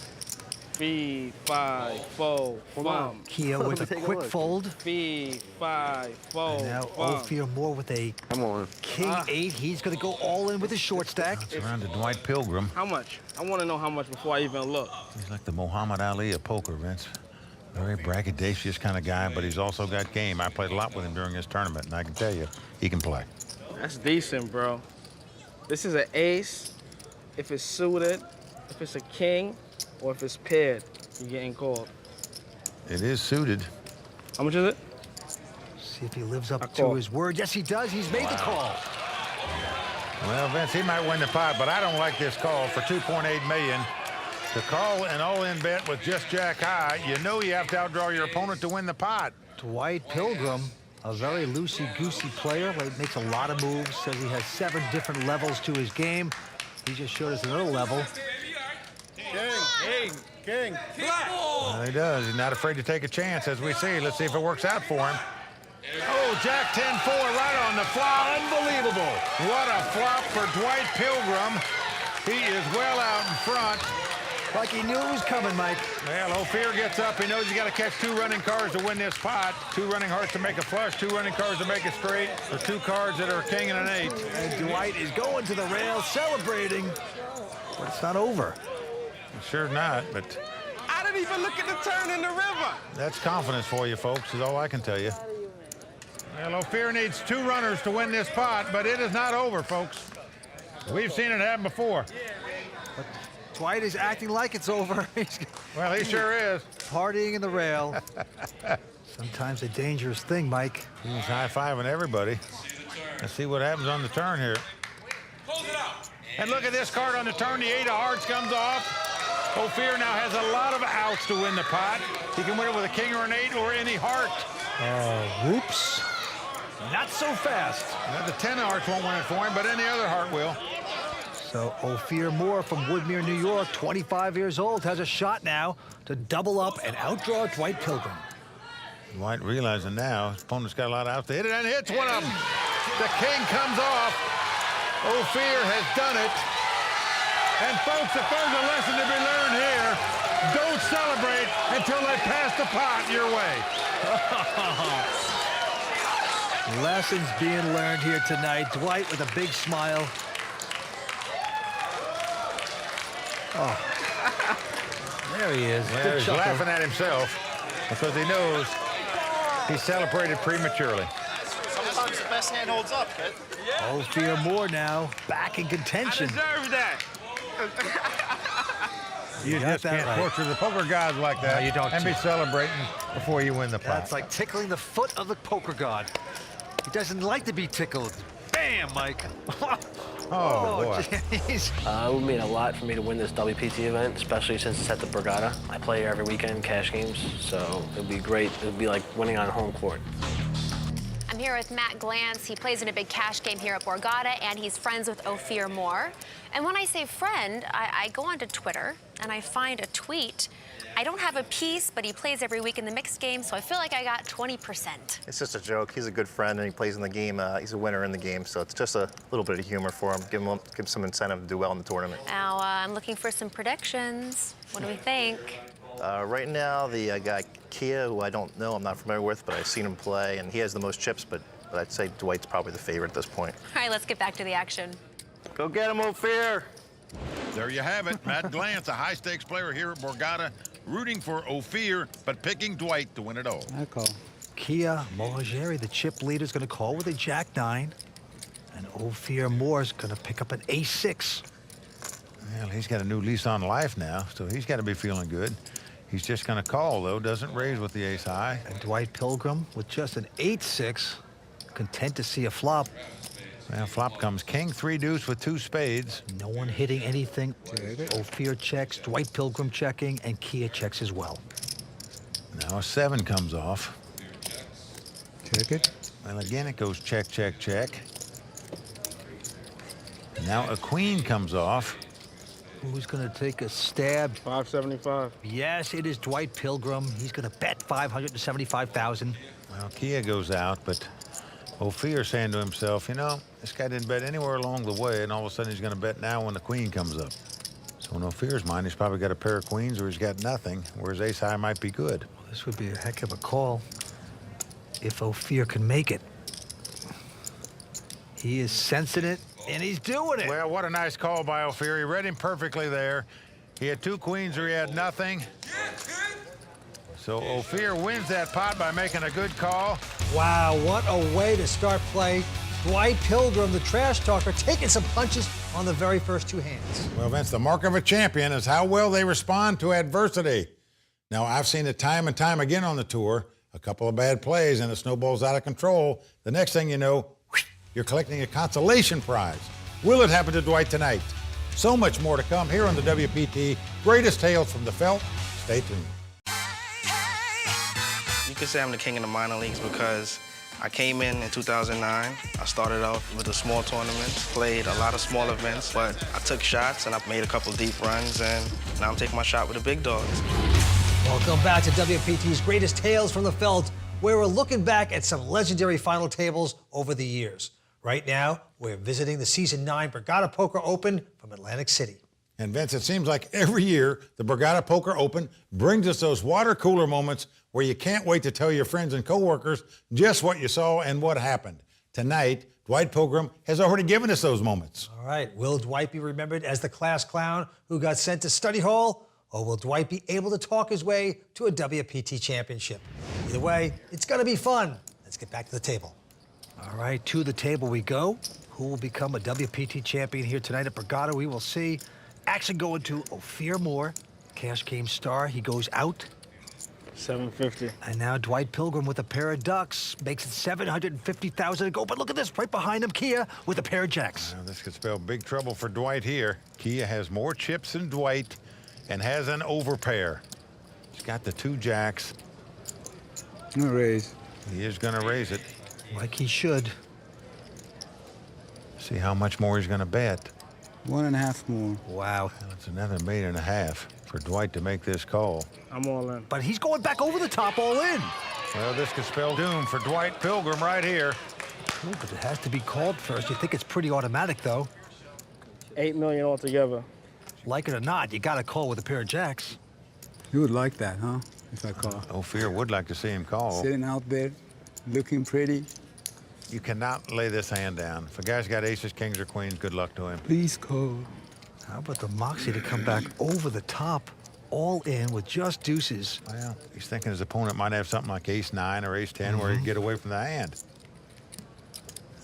3, 5, 4, 5. Kia with a quick fold. 3, 5, 4. And now Ophir Moore with a king 8. He's going to go all in with his short stack. It's around to Dwight Pilgrim. How much? I want to know how much before I even look. He's like the Muhammad Ali of poker, Vince. Very braggadocious kind of guy, but he's also got game. I played a lot with him during his tournament, and I can tell you, he can play. That's decent, bro. This is an ace. If it's suited, if it's a king, or if it's paired, you're getting called. It is suited. How much is it? See if he lives up to his word. Yes, he does. He's made the call. Well, Vince, he might win the pot, but I don't like this call for 2.8 million. To call an all-in bet with just jack high, you know you have to outdraw your opponent to win the pot. Dwight Pilgrim, a very loosey-goosey player, makes a lot of moves, says he has 7 different levels to his game. He just showed us another level. King. Well, he does. He's not afraid to take a chance, as we see. Let's see if it works out for him. Oh, Jack 10-4 right on the flop. Unbelievable. What a flop for Dwight Pilgrim. He is well out in front. Like he knew it was coming, Mike. Well, Ophir gets up. He knows he's got to catch 2 running cards to win this pot. 2 running hearts to make a flush, 2 running cards to make it straight, or 2 cards that are a king and an 8. And Dwight is going to the rail, celebrating. But it's not over. Sure not, but... Out of didn't even look at the turn in the river. That's confidence for you, folks, is all I can tell you. Well, Ophir needs 2 runners to win this pot, but it is not over, folks. We've seen it happen before. But Dwight is acting like it's over. Well, he sure is. Partying in the rail. Sometimes a dangerous thing, Mike. He's high-fiving everybody. Let's see what happens on the turn here. And look at this card on the turn. The 8 of hearts comes off. Ophir now has a lot of outs to win the pot. He can win it with a king or an 8 or any heart. Whoops. Not so fast. Now, the 10 of hearts won't win it for him, but any other heart will. So Ophir Moore from Woodmere, New York, 25 years old, has a shot now to double up and outdraw Dwight Pilgrim. Dwight realizing now his opponent's got a lot of outs to hit it, and hits one of them. The king comes off. Ophir has done it. And folks, if there's a lesson to be learned here, don't celebrate until they pass the pot your way. Lessons being learned here tonight. Dwight with a big smile. Oh, there he is. Well, he's laughing at himself because he knows he celebrated prematurely. Sometimes the best hand holds up, kid. Ophir Moore now back in contention. I deserve that. You just can't torture the poker gods like that. No, you don't. And be celebrating before you win the pot. That's like tickling the foot of the poker god. He doesn't like to be tickled. Bam, Mike. Oh, boy. It would mean a lot for me to win this WPT event, especially since it's at the Borgata. I play here every weekend, cash games, so it would be great. It would be like winning on home court. I'm here with Matt Glantz. He plays in a big cash game here at Borgata, and he's friends with Ophir Moore. And when I say friend, I go onto Twitter, and I find a tweet. I don't have a piece, but he plays every week in the mixed game, so I feel like I got 20%. It's just a joke. He's a good friend, and he plays in the game. He's a winner in the game, so it's just a little bit of humor for him. Give him some incentive to do well in the tournament. Now, I'm looking for some predictions. What do we think? Right now, the guy Kia, who I don't know, I'm not familiar with, but I've seen him play, and he has the most chips, but I'd say Dwight's probably the favorite at this point. All right, let's get back to the action. Go get him, Ophir. There you have it. Matt Glantz, a high-stakes player here at Borgata, rooting for Ophir, but picking Dwight to win it all. I call. Kia Mohajeri, the chip leader, is going to call with a Jack-9. And Ophir Moore's going to pick up an Ace-6. Well, he's got a new lease on life now, so he's got to be feeling good. He's just going to call, though, doesn't raise with the ace-high. And Dwight Pilgrim with just an 8-6, content to see a flop. Well, flop comes king, 3 deuce with 2 spades. No one hitting anything. Ophir checks, Dwight Pilgrim checking, and Kia checks as well. Now a 7 comes off. Check it. Well, again, it goes check, check, check. Now a queen comes off. Who's going to take a stab? 575. Yes, it is Dwight Pilgrim. He's going to bet $575,000. Well, Kia goes out, but Ophir saying to himself, you know, this guy didn't bet anywhere along the way, and all of a sudden he's going to bet now when the queen comes up. So in Ophir's mind, he's probably got a pair of queens or he's got nothing, whereas ace-high might be good. Well, this would be a heck of a call if Ophir can make it. He is sensing it, and he's doing it. Well, what a nice call by Ophir. He read him perfectly there. He had 2 queens or he had nothing. So Ophir wins that pot by making a good call. Wow, what a way to start play. Dwight Pilgrim, the trash talker, taking some punches on the very first 2 hands. Well, Vince, the mark of a champion is how well they respond to adversity. Now, I've seen it time and time again on the tour. A couple of bad plays and it snowballs out of control. The next thing you know, you're collecting a consolation prize. Will it happen to Dwight tonight? So much more to come here on the WPT. Greatest tales from the felt. Stay tuned. You could say I'm the king of the minor leagues because I came in 2009. I started off with the small tournaments, played a lot of small events, but I took shots and I made a couple deep runs, and now I'm taking my shot with the big dogs. Welcome back to WPT's Greatest Tales from the Felt, where we're looking back at some legendary final tables over the years. Right now, we're visiting the Season 9 Borgata Poker Open from Atlantic City. And Vince, it seems like every year the Borgata Poker Open brings us those water cooler moments where you can't wait to tell your friends and coworkers just what you saw and what happened. Tonight, Dwight Pilgrim has already given us those moments. All right, will Dwight be remembered as the class clown who got sent to study hall, Or will Dwight be able to talk his way to a WPT championship? Either way, it's going to be fun. Let's get back to the table. All right, to the table we go. Who will become a WPT champion here tonight at Borgata? We will see. Action going to Ophir Moore, cash game star. He goes out. 750. And now Dwight Pilgrim with a pair of ducks makes it 750,000 to go. But look at this, right behind him, Kia with a pair of jacks. Well, this could spell big trouble for Dwight here. Kia has more chips than Dwight and has an overpair. He's got the 2 jacks. No raise. He is going to raise it. Like he should. See how much more he's going to bet. 1.5 more. Wow. That's another $1.5 million for Dwight to make this call. I'm all in. But he's going back over the top all in. Well, this could spell doom for Dwight Pilgrim right here. Ooh, but it has to be called first. You think it's pretty automatic, though. 8 million altogether. Like it or not, you got to call with a pair of jacks. You would like that, huh? If I call. Ophir would like to see him call. Sitting out there, looking pretty. You cannot lay this hand down. If a guy's got aces, kings, or queens, good luck to him. Please call. How about the moxie to come back over the top, all in with just deuces? Well, he's thinking his opponent might have something like ace-9 or ace-10 where he'd get away from the hand.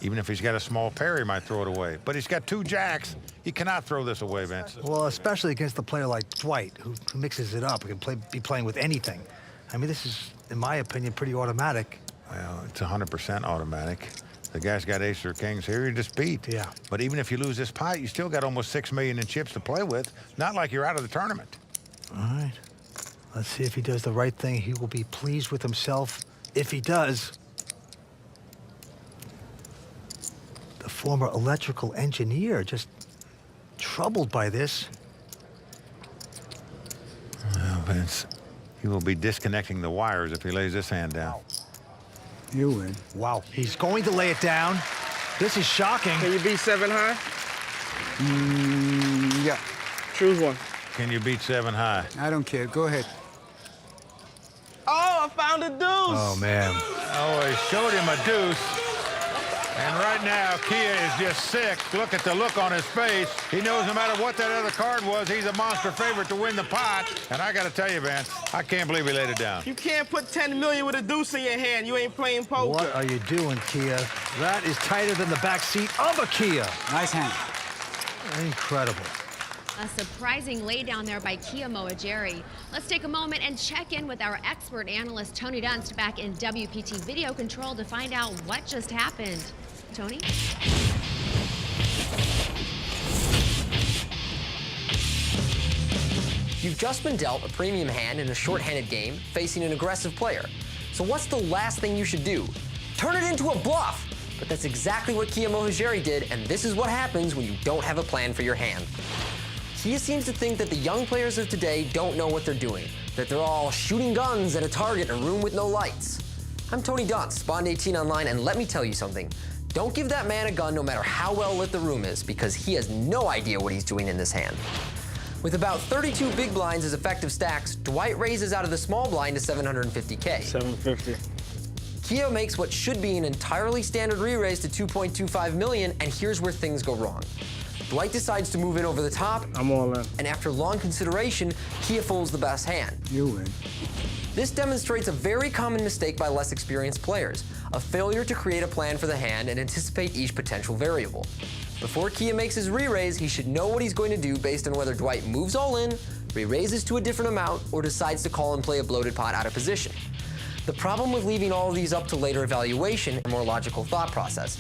Even if he's got a small pair, he might throw it away. But he's got 2 jacks. He cannot throw this away, Vince. Well, especially against a player like Dwight, who mixes it up. He can be playing with anything. I mean, this is, in my opinion, pretty automatic. Well, it's 100% automatic. The guy's got aces or kings here, you just beat. Yeah. But even if you lose this pot, you still got almost $6 million in chips to play with. Not like you're out of the tournament. All right. Let's see if he does the right thing. He will be pleased with himself if he does. The former electrical engineer just troubled by this. Well, Vince, he will be disconnecting the wires if he lays this hand down. You win. Wow, he's going to lay it down. This is shocking. Can you beat 7 high? Yeah. Choose one. Can you beat 7 high? I don't care. Go ahead. Oh, I found a deuce. Oh, man. Oh, he showed him a deuce. And right now, Kia is just sick. Look at the look on his face. He knows no matter what that other card was, he's a monster favorite to win the pot. And I got to tell you, Vance, I can't believe he laid it down. You can't put 10 million with a deuce in your hand. You ain't playing poker. What are you doing, Kia? That is tighter than the back seat of a Kia. Nice hand. Incredible. A surprising laydown there by Kia Moageri. Let's take a moment and check in with our expert analyst, Tony Dunst, back in WPT Video Control to find out what just happened. Tony? You've just been dealt a premium hand in a short-handed game facing an aggressive player. So what's the last thing you should do? Turn it into a bluff! But that's exactly what Kia Moageri did, and this is what happens when you don't have a plan for your hand. Kia seems to think that the young players of today don't know what they're doing, that they're all shooting guns at a target in a room with no lights. I'm Tony Dunst, Bond 18 Online, and let me tell you something. Don't give that man a gun no matter how well lit the room is, because he has no idea what he's doing in this hand. With about 32 big blinds as effective stacks, Dwight raises out of the small blind to 750K. 750. Kia makes what should be an entirely standard re-raise to 2.25 million, and here's where things go wrong. Dwight decides to move in over the top. I'm all in. And after long consideration, Kia folds the best hand. You win. This demonstrates a very common mistake by less experienced players, a failure to create a plan for the hand and anticipate each potential variable. Before Kia makes his re-raise, he should know what he's going to do based on whether Dwight moves all in, re-raises to a different amount, or decides to call and play a bloated pot out of position. The problem with leaving all of these up to later evaluation is a more logical thought process.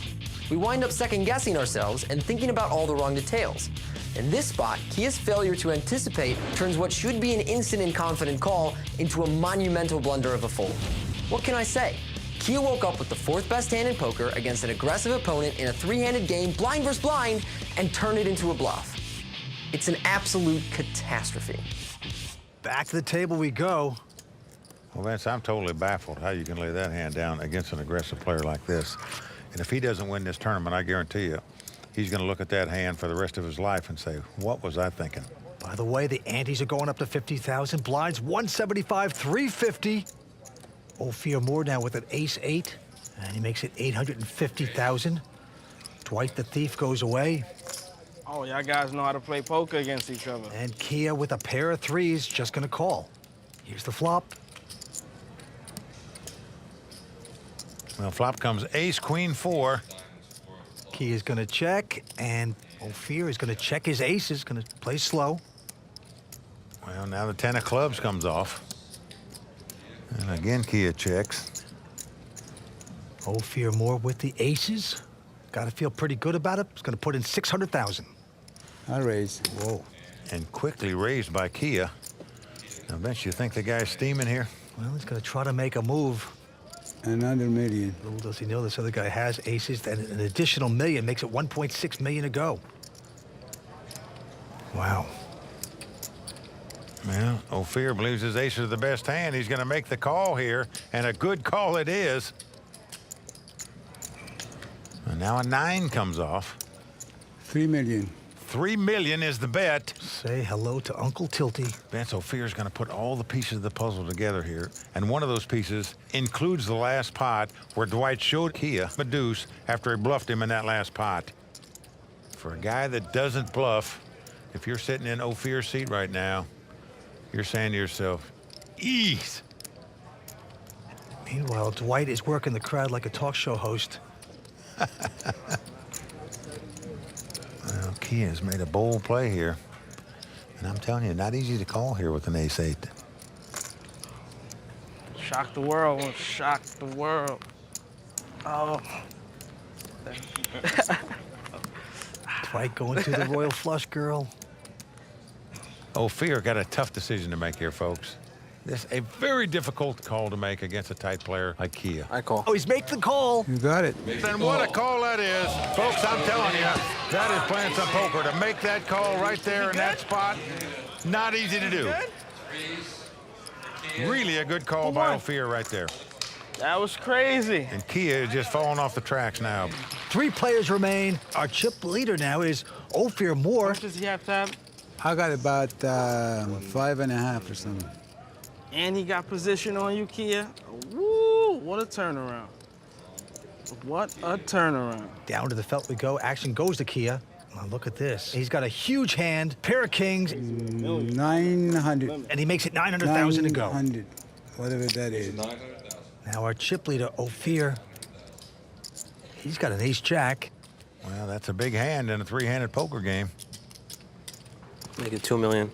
We wind up second-guessing ourselves and thinking about all the wrong details. In this spot, Kia's failure to anticipate turns what should be an instant and confident call into a monumental blunder of a fold. What can I say? Kia woke up with the 4th best hand in poker against an aggressive opponent in a 3-handed game, blind versus blind, and turned it into a bluff. It's an absolute catastrophe. Back to the table we go. Well, Vince, I'm totally baffled how you can lay that hand down against an aggressive player like this. And if he doesn't win this tournament, I guarantee you, he's going to look at that hand for the rest of his life and say, what was I thinking? By the way, the antes are going up to 50,000. Blinds 175, 350. Ophir Moore now with an ace-8, and he makes it 850,000. Dwight the Thief goes away. Oh, y'all guys know how to play poker against each other. And Kia with a pair of threes, just gonna call. Here's the flop. Well, flop comes ace, queen, 4. Kia's gonna check, and Ophir is gonna check his aces, gonna play slow. Well, now the 10 of clubs comes off. And again, Kia checks. Ophir more with the aces. Gotta feel pretty good about it. He's gonna put in 600,000. I raise. Whoa. And quickly raised by Kia. Now, Vince, you think the guy's steaming here? Well, he's gonna try to make a move. Another million. Little does he know this other guy has aces, and an additional million makes it 1.6 million to go. Wow. Well, Ophir believes his aces are the best hand. He's going to make the call here, and a good call it is. And now a 9 comes off. 3 million. 3 million is the bet. Say hello to Uncle Tilty. Vince, Ophir's going to put all the pieces of the puzzle together here, and one of those pieces includes the last pot where Dwight showed Kia a deuce after he bluffed him in that last pot. For a guy that doesn't bluff, if you're sitting in Ophir's seat right now, you're saying to yourself, ease. Meanwhile, Dwight is working the crowd like a talk show host. Well, Kia's made a bold play here. And I'm telling you, not easy to call here with an ace-8. Shock the world. Shock the world. Oh. Dwight going to the royal flush, girl. Ophir got a tough decision to make here, folks. This is a very difficult call to make against a tight player like Kia. I call. Oh, he's making the call. You got it. Then what a call that is. Folks, I'm telling you, that is playing some poker. To make that call right there in that spot, not easy to do. Really a good call by Ophir right there. That was crazy. And Kia is just falling off the tracks now. 3 players remain. Our chip leader now is Ophir Moore. How much does he have to have? I got about 5.5 or something. And he got position on you, Kia. Woo! What a turnaround. What a turnaround. Down to the felt we go. Action goes to Kia. Oh, look at this. He's got a huge hand, pair of kings. 900. And he makes it 900,000 to go. 900, whatever that is. Now our chip leader, Ophir, he's got an ace-jack. Well, that's a big hand in a 3-handed poker game. Make it 2 million.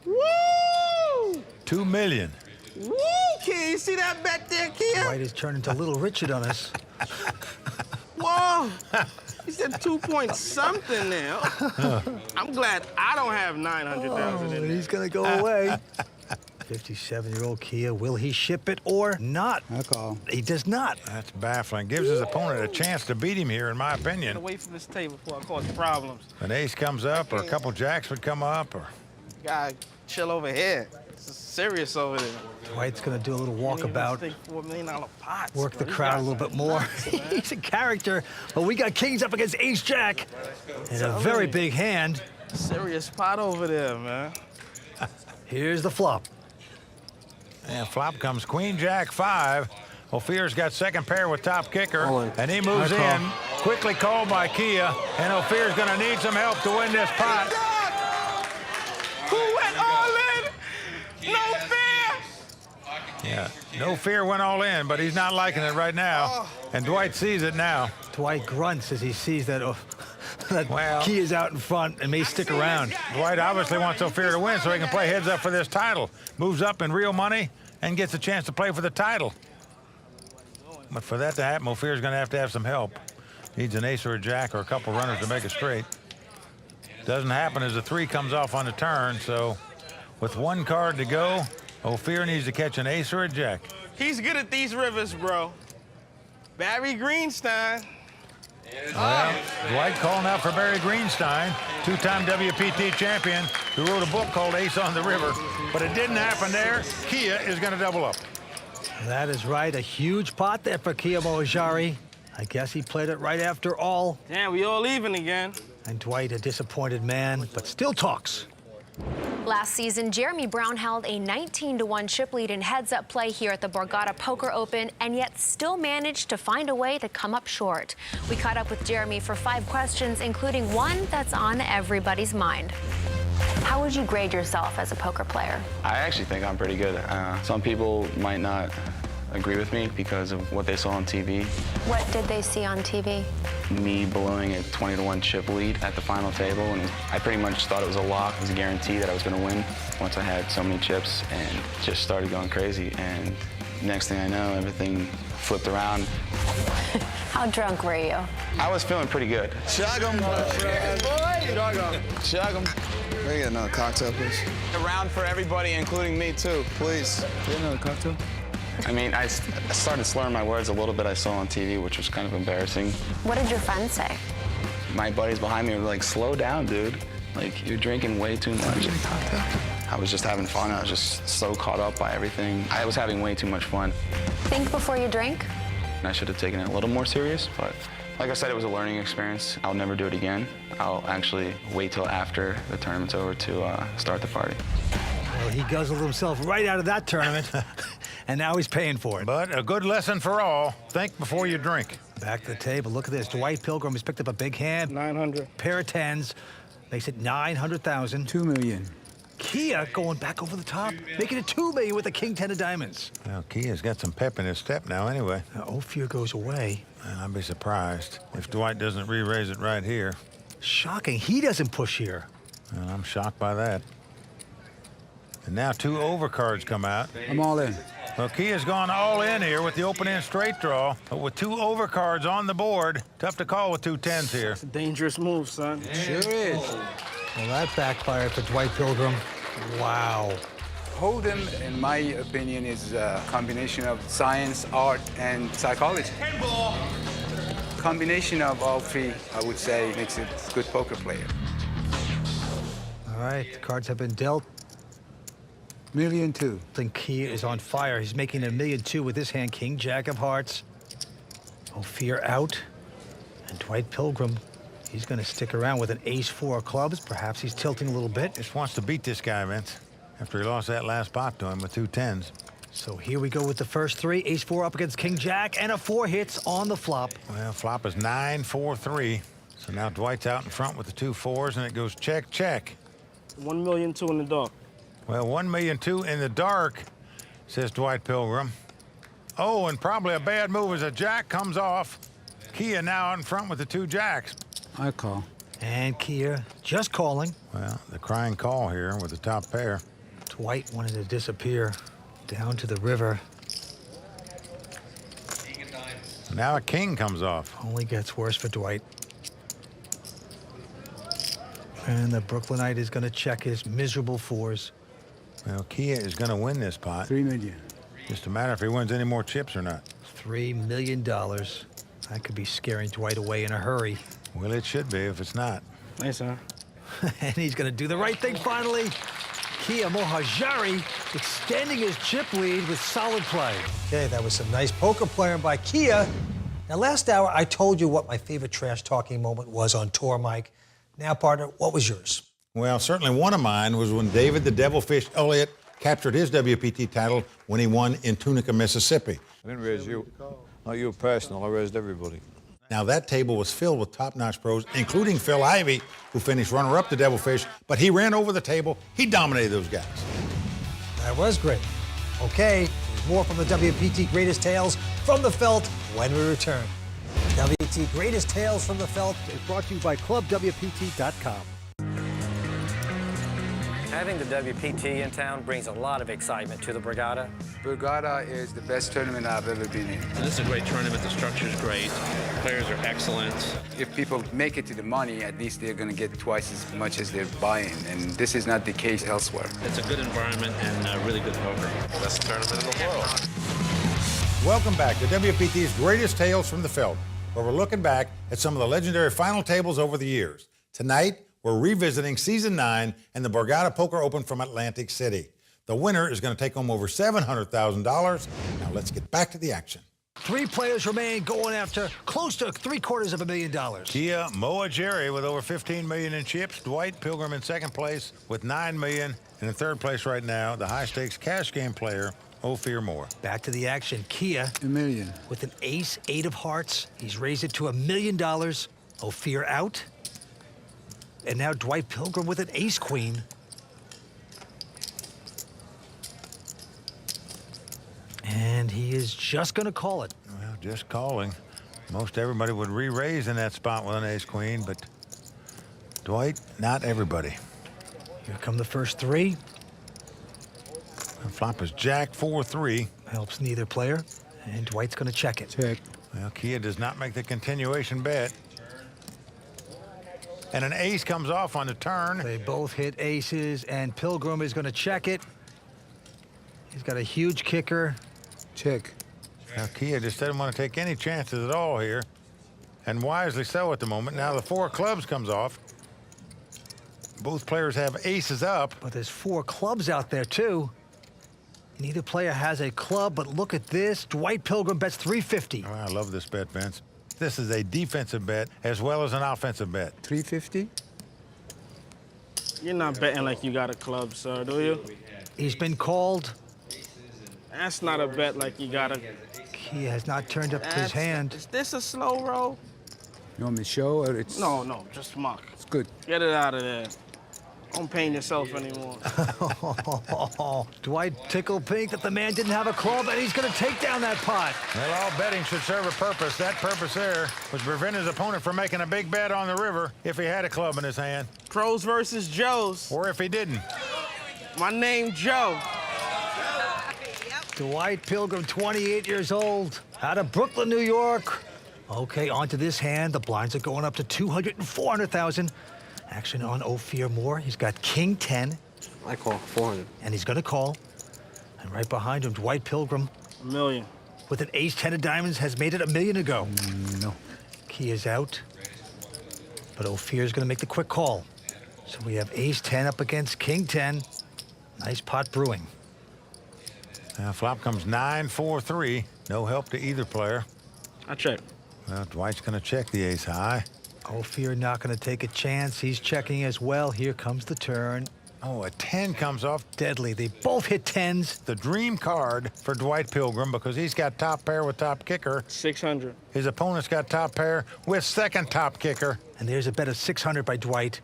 Woo! 2 million. Woo! Kia, you see that bet there, Kia? Dwight is turning to Little Richard on us. Whoa! He said 2 point something now. I'm glad I don't have 900,000 in there. He's gonna go away. 57-year-old Kia, will he ship it or not? I call. He does not. That's baffling. Gives his opponent a chance to beat him here, in my opinion. Away from this table before I cause problems. An ace comes up, or a couple jacks would come up, or... Guy, chill over here. This is serious over there. Dwight's gonna do a little walkabout. $4 million pots. Work the crowd a little bit more. He's a character, but we got kings up against ace-jack. And a very big hand. Serious pot over there, man. Here's the flop. And flop comes queen, jack, 5. Ophir's got second pair with top kicker, and he moves in. Quickly called by Kia, and Ophir's gonna need some help to win this pot. Who went all in? No fear! Yeah, no fear went all in, but he's not liking it right now. And Dwight sees it now. Dwight grunts as he sees that, that Key is out in front and may stick around. Dwight obviously wants Ophir to win so he can play heads up for this title. Moves up in real money and gets a chance to play for the title. But for that to happen, Ophir's going to have some help. Needs an ace or a jack or a couple runners to make it straight. Doesn't happen as the 3 comes off on the turn, so with 1 card to go, Ophir needs to catch an ace or a jack. He's good at these rivers, bro. Barry Greenstein. Well, Dwight calling out for Barry Greenstein, 2-time WPT champion, who wrote a book called Ace on the River. But it didn't happen there. Kia is going to double up. That is right. A huge pot there for Kia Mojari. I guess he played it right after all. Damn, we all leaving again. And Dwight, a disappointed man, but still talks. Last season, Jeremy Brown held a 19-1 chip lead in heads-up play here at the Borgata Poker Open, and yet still managed to find a way to come up short. We caught up with Jeremy for 5 questions, including one that's on everybody's mind. How would you grade yourself as a poker player? I actually think I'm pretty good. Some people might not agree with me because of what they saw on TV. What did they see on TV? Me blowing a 20-1 chip lead at the final table, and I pretty much thought it was a lock. It was a guarantee that I was going to win once I had so many chips, and just started going crazy. And next thing I know, everything flipped around. How drunk were you? I was feeling pretty good. Shug 'em. Shug 'em. Can I get another cocktail, please? A round for everybody, including me, too, please. Get another cocktail? I mean, I started slurring my words a little bit I saw on TV, which was kind of embarrassing. What did your friends say? My buddies behind me were like, slow down, dude. Like, you're drinking way too much. I was just having fun. I was just so caught up by everything. I was having way too much fun. Think before you drink? I should have taken it a little more serious, but like I said, it was a learning experience. I'll never do it again. I'll actually wait till after the tournament's over to start the party. Well, he guzzled himself right out of that tournament, and now he's paying for it. But a good lesson for all. Think before you drink. Back to the table. Look at this. Dwight Pilgrim has picked up a big hand. 900. Pair of tens. Makes it 900,000. 2 million. Kia going back over the top, making it 2 million with the king 10 of diamonds. Well, Kia's got some pep in his step now anyway. Now, Ophir goes away. Well, I'd be surprised if Dwight doesn't re-raise it right here. Shocking. He doesn't push here. Well, I'm shocked by that. And now 2 overcards come out. I'm all in. Well, Kia's gone all in here with the open-end straight draw, but with 2 overcards on the board, tough to call with 2 tens here. It's a dangerous move, son. Sure is. Well, that backfired for Dwight Pilgrim. Wow. Hold'em, in my opinion, is a combination of science, art, and psychology. Combination of all 3, I would say, makes it a good poker player. All right, the cards have been dealt. 1.2 million. I think Kia is on fire. He's making $1.2 million with his hand, king, jack of hearts. Ophir out. And Dwight Pilgrim, he's going to stick around with an ace-4 of clubs. Perhaps he's tilting a little bit. Just wants to beat this guy, Vince, after he lost that last pot to him with 2 tens. So here we go with the first 3. Ace-4 up against king, jack, and a 4 hits on the flop. Well, flop is 9-4-3. So now Dwight's out in front with the 2 4s, and it goes check, check. 1 million, 2 in the dark. Well, 1 million 2 in the dark, says Dwight Pilgrim. Oh, and probably a bad move as a jack comes off. Kia now out in front with the 2 jacks. I call. And Kia just calling. Well, the crying call here with the top pair. Dwight wanted to disappear down to the river. Now a king comes off. Only gets worse for Dwight. And the Brooklynite is going to check his miserable 4s. Well, Kia is going to win this pot. 3 million. Just a matter if he wins any more chips or not. $3 million. That could be scaring Dwight away in a hurry. Well, it should be if it's not. Nice, huh? And he's going to do the right thing finally. Kia Mohajari extending his chip lead with solid play. Okay, that was some nice poker playing by Kia. Now, last hour, I told you what my favorite trash talking moment was on tour, Mike. Now, partner, what was yours? Well, certainly one of mine was when David the Devilfish Elliott captured his WPT title when he won in Tunica, Mississippi. I didn't raise you. Not you personal. I raised everybody. Now, that table was filled with top-notch pros, including Phil Ivey, who finished runner-up to Devilfish, but he ran over the table. He dominated those guys. That was great. Okay, there's more from the WPT Greatest Tales from the Felt when we return. WPT Greatest Tales from the Felt is brought to you by ClubWPT.com. Having the WPT in town brings a lot of excitement to the Borgata. Borgata is the best tournament I've ever been in. This is a great tournament. The structure is great. Players are excellent. If people make it to the money, at least they're going to get twice as much as they're buying, and this is not the case elsewhere. It's a good environment and really good poker. Best tournament in the world. Welcome back to WPT's Greatest Tales from the Felt, where we're looking back at some of the legendary final tables over the years. Tonight, we're revisiting Season 9 and the Borgata Poker Open from Atlantic City. The winner is going to take home over $700,000. Now let's get back to the action. 3 players remain going after close to $750,000. Kia Moa-Jerry with over $15 million in chips. Dwight Pilgrim in second place with $9 million. And in third place right now, the high-stakes cash game player, Ophir Moore. Back to the action. Kia. $1 million. With an ace, 8 of hearts. He's raised it to $1 million. Ophir out. And now Dwight Pilgrim with an ace queen. And he is just going to call it. Well, just calling. Most everybody would re-raise in that spot with an ace queen, but Dwight, not everybody. Here come the first 3. The flop is Jack 4-3. Helps neither player. And Dwight's going to check it. Check. Well, Kia does not make the continuation bet. And an ace comes off on the turn. They both hit aces, and Pilgrim is going to check it. He's got a huge kicker. Check. Now, Kia just doesn't want to take any chances at all here. And wisely so at the moment. Now the 4 clubs comes off. Both players have aces up. But there's 4 clubs out there, too. Neither player has a club, but look at this. Dwight Pilgrim bets $350. Oh, I love this bet, Vince. This is a defensive bet as well as an offensive bet. $350. You're not betting like you got a club, sir, do you? He's been called. That's not a bet like you got a... He has not turned up his hand. Is this a slow roll? You want me to show or it's... No, just mark. It's good. Get it out of there. Don't pain yourself anymore. Dwight tickled pink that the man didn't have a club, and he's going to take down that pot. Well, all betting should serve a purpose. That purpose there was to prevent his opponent from making a big bet on the river if he had a club in his hand. Pros versus Joes. Or if he didn't. My name, Joe. Dwight Pilgrim, 28 years old, out of Brooklyn, New York. Okay, on to this hand. The blinds are going up to 200 and 400,000. Action on Ophir Moore. He's got King 10. I call 400. And he's going to call. And right behind him, Dwight Pilgrim. $1 million. With an ace 10 of diamonds, has made it $1 million to go. No. Key is out. But Ophir's going to make the quick call. So we have ace 10 up against King 10. Nice pot brewing. Now flop comes 9-4-3. No help to either player. I check. Well, Dwight's going to check the ace high. Ophir not going to take a chance. He's checking as well. Here comes the turn. Oh, a 10 comes off. Deadly. They both hit 10s. The dream card for Dwight Pilgrim because he's got top pair with top kicker. 600. His opponent's got top pair with second top kicker. And there's a bet of 600 by Dwight.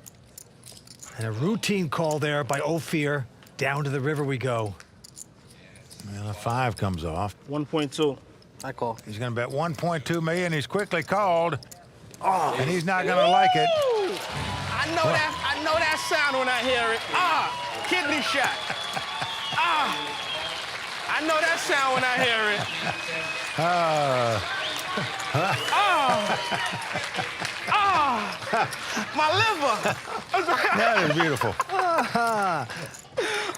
And a routine call there by Ophir. Down to the river we go. Well, a 5 comes off. 1.2. I call. He's going to bet 1.2 million. He's quickly called. Oh, and he's not going to like it. I know that sound when I hear it. Kidney shot. I know that sound when I hear it. My liver. That is beautiful.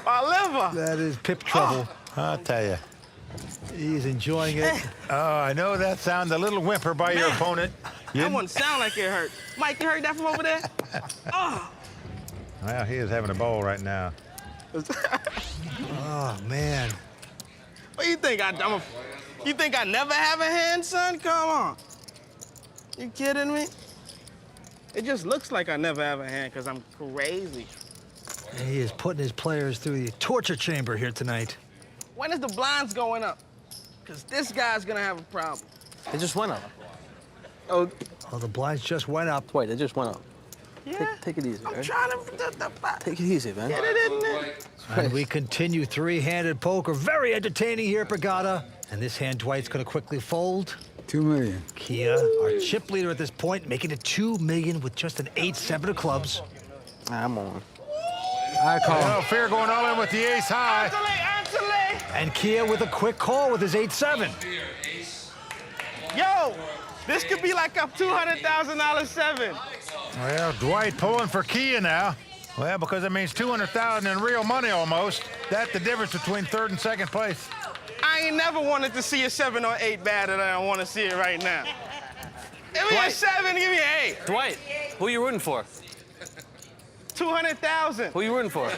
My liver. That is pip trouble. I'll tell you. He's enjoying it. Oh, I know that sound, the little whimper by your opponent. That wouldn't sound like it hurt. Mike, you heard that from over there? Well, he is having a ball right now. Oh, man. What do you think? You think I never have a hand, son? Come on. You kidding me? It just looks like I never have a hand because I'm crazy. He is putting his players through the torture chamber here tonight. When is the blinds going up? Because this guy's going to have a problem. They just went up. Oh, the blinds just went up. Wait, they just went up. Yeah. Take it easy, I'm right? trying to... Take it easy, man. Get it in there. And we continue three-handed poker. Very entertaining here at Borgata. And this hand, Dwight's going to quickly fold. $2 million. Kia, our chip leader at this point, making it $2 million with just an 8-7 of clubs. I'm on. I call. Well, Fear going all in with the ace high. And Kia with a quick call with his 8-7. Yo, this could be like a $200,000 7. Well, Dwight pulling for Kia now. Well, because it means $200,000 in real money almost. That's the difference between third and second place. I ain't never wanted to see a 7 or 8 bad, and I don't want to see it right now. Give me a 7, give me an 8. Dwight, who you rooting for? 200,000. Who you rooting for?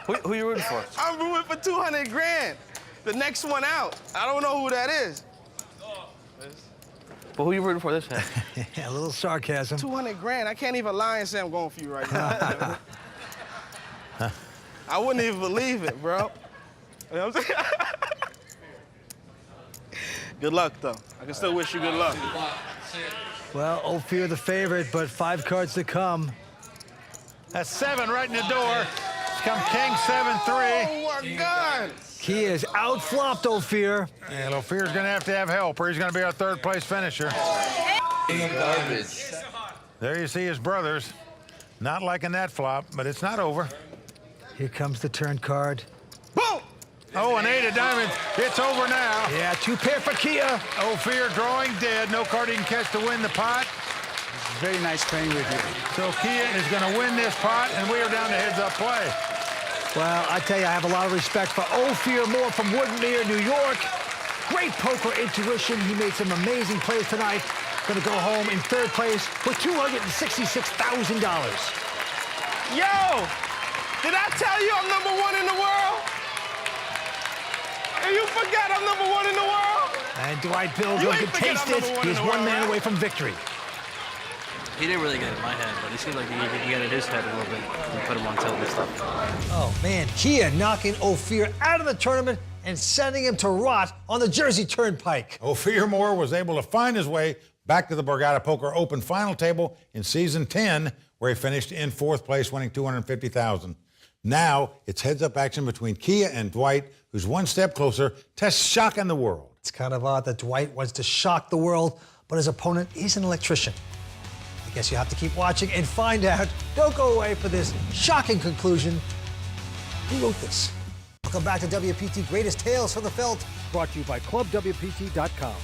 who you rooting for? I'm rooting for 200 grand. The next one out. I don't know who that is. But who you rooting for this hand? A little sarcasm. 200 grand. I can't even lie and say I'm going for you right now. I wouldn't even believe it, bro. You know what I'm saying? Good luck, though. I can still wish you good luck. Well, Ophir the favorite, but 5 cards to come. That's 7 right in the door. Come King 7-3. Oh, my God. He is outflopped, Ophir. And Ophir's going to have help, or he's going to be our 3rd place finisher. Garbage. There you see his brothers. Not liking that flop, but it's not over. Here comes the turn card. Boom! Oh, an 8 of diamonds. It's over now. Yeah, 2 pair for Kia. Ophir drawing dead. No card he can catch to win the pot. Very nice playing with you. So Kia is going to win this pot, and we are down to heads-up play. Well, I tell you, I have a lot of respect for Ophir Moore from Woodmere, New York. Great poker intuition. He made some amazing plays tonight. Going to go home in 3rd place with $266,000. Yo! Did I tell you I'm #1 in the world? And you forgot I'm #1 in the world? And Dwight Pilgrim can taste it. He's 1 man away from victory. He didn't really get in my head, but he seemed like he could get in his head a little bit and put him on tilt and stuff. Oh, man, Kia knocking Ophir out of the tournament and sending him to rot on the Jersey Turnpike. Ophir Moore was able to find his way back to the Borgata Poker Open final table in season 10, where he finished in 4th place, winning $250,000. Now it's heads-up action between Kia and Dwight, who's 1 step closer to shocking the world. It's kind of odd that Dwight wants to shock the world, but his opponent is an electrician. I guess you have to keep watching and find out. Don't go away for this shocking conclusion. Who wrote this? Welcome back to WPT Greatest Tales from the Felt, brought to you by ClubWPT.com.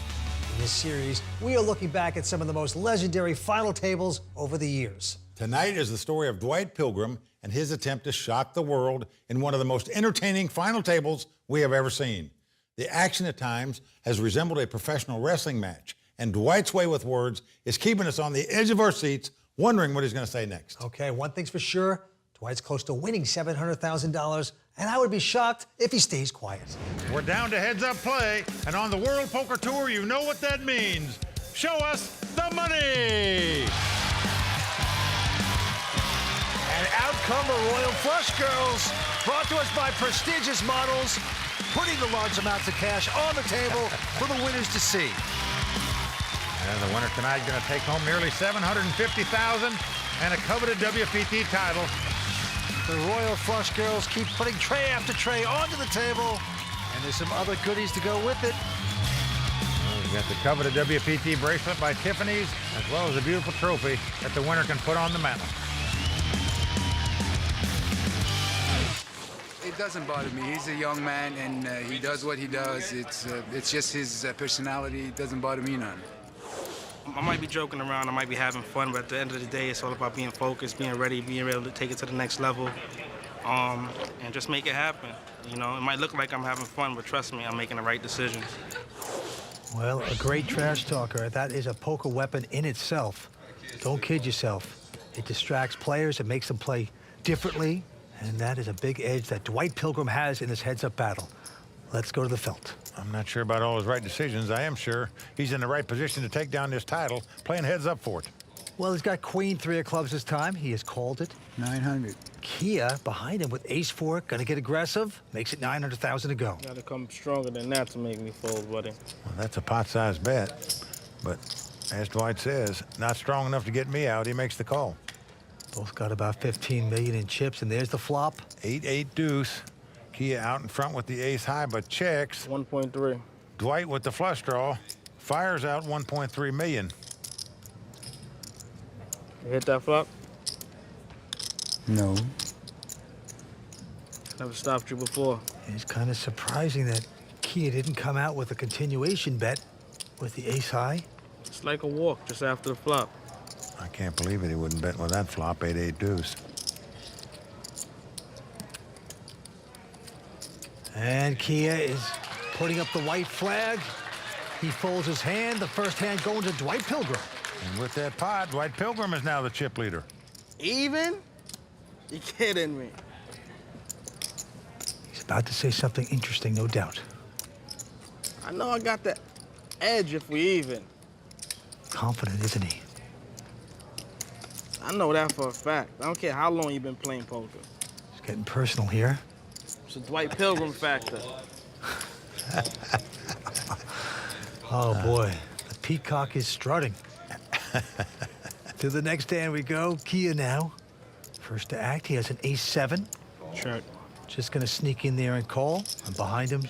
In this series, we are looking back at some of the most legendary final tables over the years. Tonight is the story of Dwight Pilgrim and his attempt to shock the world in one of the most entertaining final tables we have ever seen. The action at times has resembled a professional wrestling match, and Dwight's way with words is keeping us on the edge of our seats, wondering what he's going to say next. Okay, one thing's for sure, Dwight's close to winning $700,000, and I would be shocked if he stays quiet. We're down to heads-up play, and on the World Poker Tour, you know what that means. Show us the money! And out come the Royal Flush Girls, brought to us by prestigious models, putting the large amounts of cash on the table for the winners to see. And the winner tonight is going to take home nearly $750,000 and a coveted WPT title. The Royal Flush Girls keep putting tray after tray onto the table, and there's some other goodies to go with it. Well, we've got the coveted WPT bracelet by Tiffany's, as well as a beautiful trophy that the winner can put on the mantle. It doesn't bother me. He's a young man, and he does what he does. It's just his personality. It doesn't bother me none. I might be joking around, I might be having fun, but at the end of the day, it's all about being focused, being ready, being able to take it to the next level, and just make it happen. You know, it might look like I'm having fun, but trust me, I'm making the right decisions. Well, a great trash talker. That is a poker weapon in itself. Don't kid yourself. It distracts players, it makes them play differently, and that is a big edge that Dwight Pilgrim has in this heads-up battle. Let's go to the felt. I'm not sure about all his right decisions. I am sure he's in the right position to take down this title, playing heads up for it. Well, he's got Queen 3 of clubs this time. He has called it. 900. Kia behind him with Ace 4, gonna get aggressive. Makes it 900,000 to go. Gotta come stronger than that to make me fold, buddy. Well, that's a pot-sized bet, but as Dwight says, not strong enough to get me out. He makes the call. Both got about 15 million in chips, and there's the flop. 8-8 deuce. Kia out in front with the ace high, but checks. 1.3. Dwight with the flush draw fires out 1.3 million. You hit that flop? No. Never stopped you before. It's kind of surprising that Kia didn't come out with a continuation bet with the ace high. It's like a walk just after the flop. I can't believe it. He wouldn't bet with that flop, 8-8 deuce. And Kia is putting up the white flag. He folds his hand. The first hand going to Dwight Pilgrim. And with that pot, Dwight Pilgrim is now the chip leader. Even? You kidding me? He's about to say something interesting, no doubt. I know I got the edge if we even. Confident, isn't he? I know that for a fact. I don't care how long you've been playing poker. It's getting personal here. It's a Dwight Pilgrim factor. Oh, boy. The peacock is strutting. To the next hand we go. Kia now. First to act, he has an ace-7. Check. Just going to sneak in there and call. And behind him,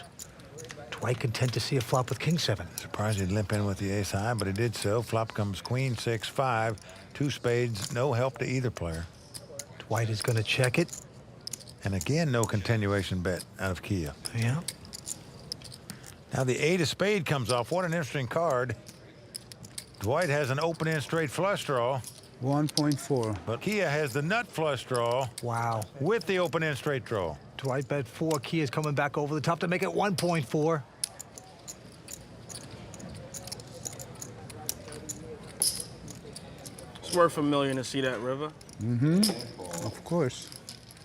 Dwight content to see a flop with king-7. Surprised he'd limp in with the ace-high, but he did so. Flop comes queen, 6-5. 2 spades, no help to either player. Dwight is going to check it. And again, no continuation bet out of Kia. Yeah. Now the 8 of spade comes off. What an interesting card. Dwight has an open-end straight flush draw. 1.4. But Kia has the nut flush draw. Wow. With the open-end straight draw. Dwight bet 4. Kia's coming back over the top to make it 1.4. It's worth $1 million to see that river. Mm-hmm. Of course.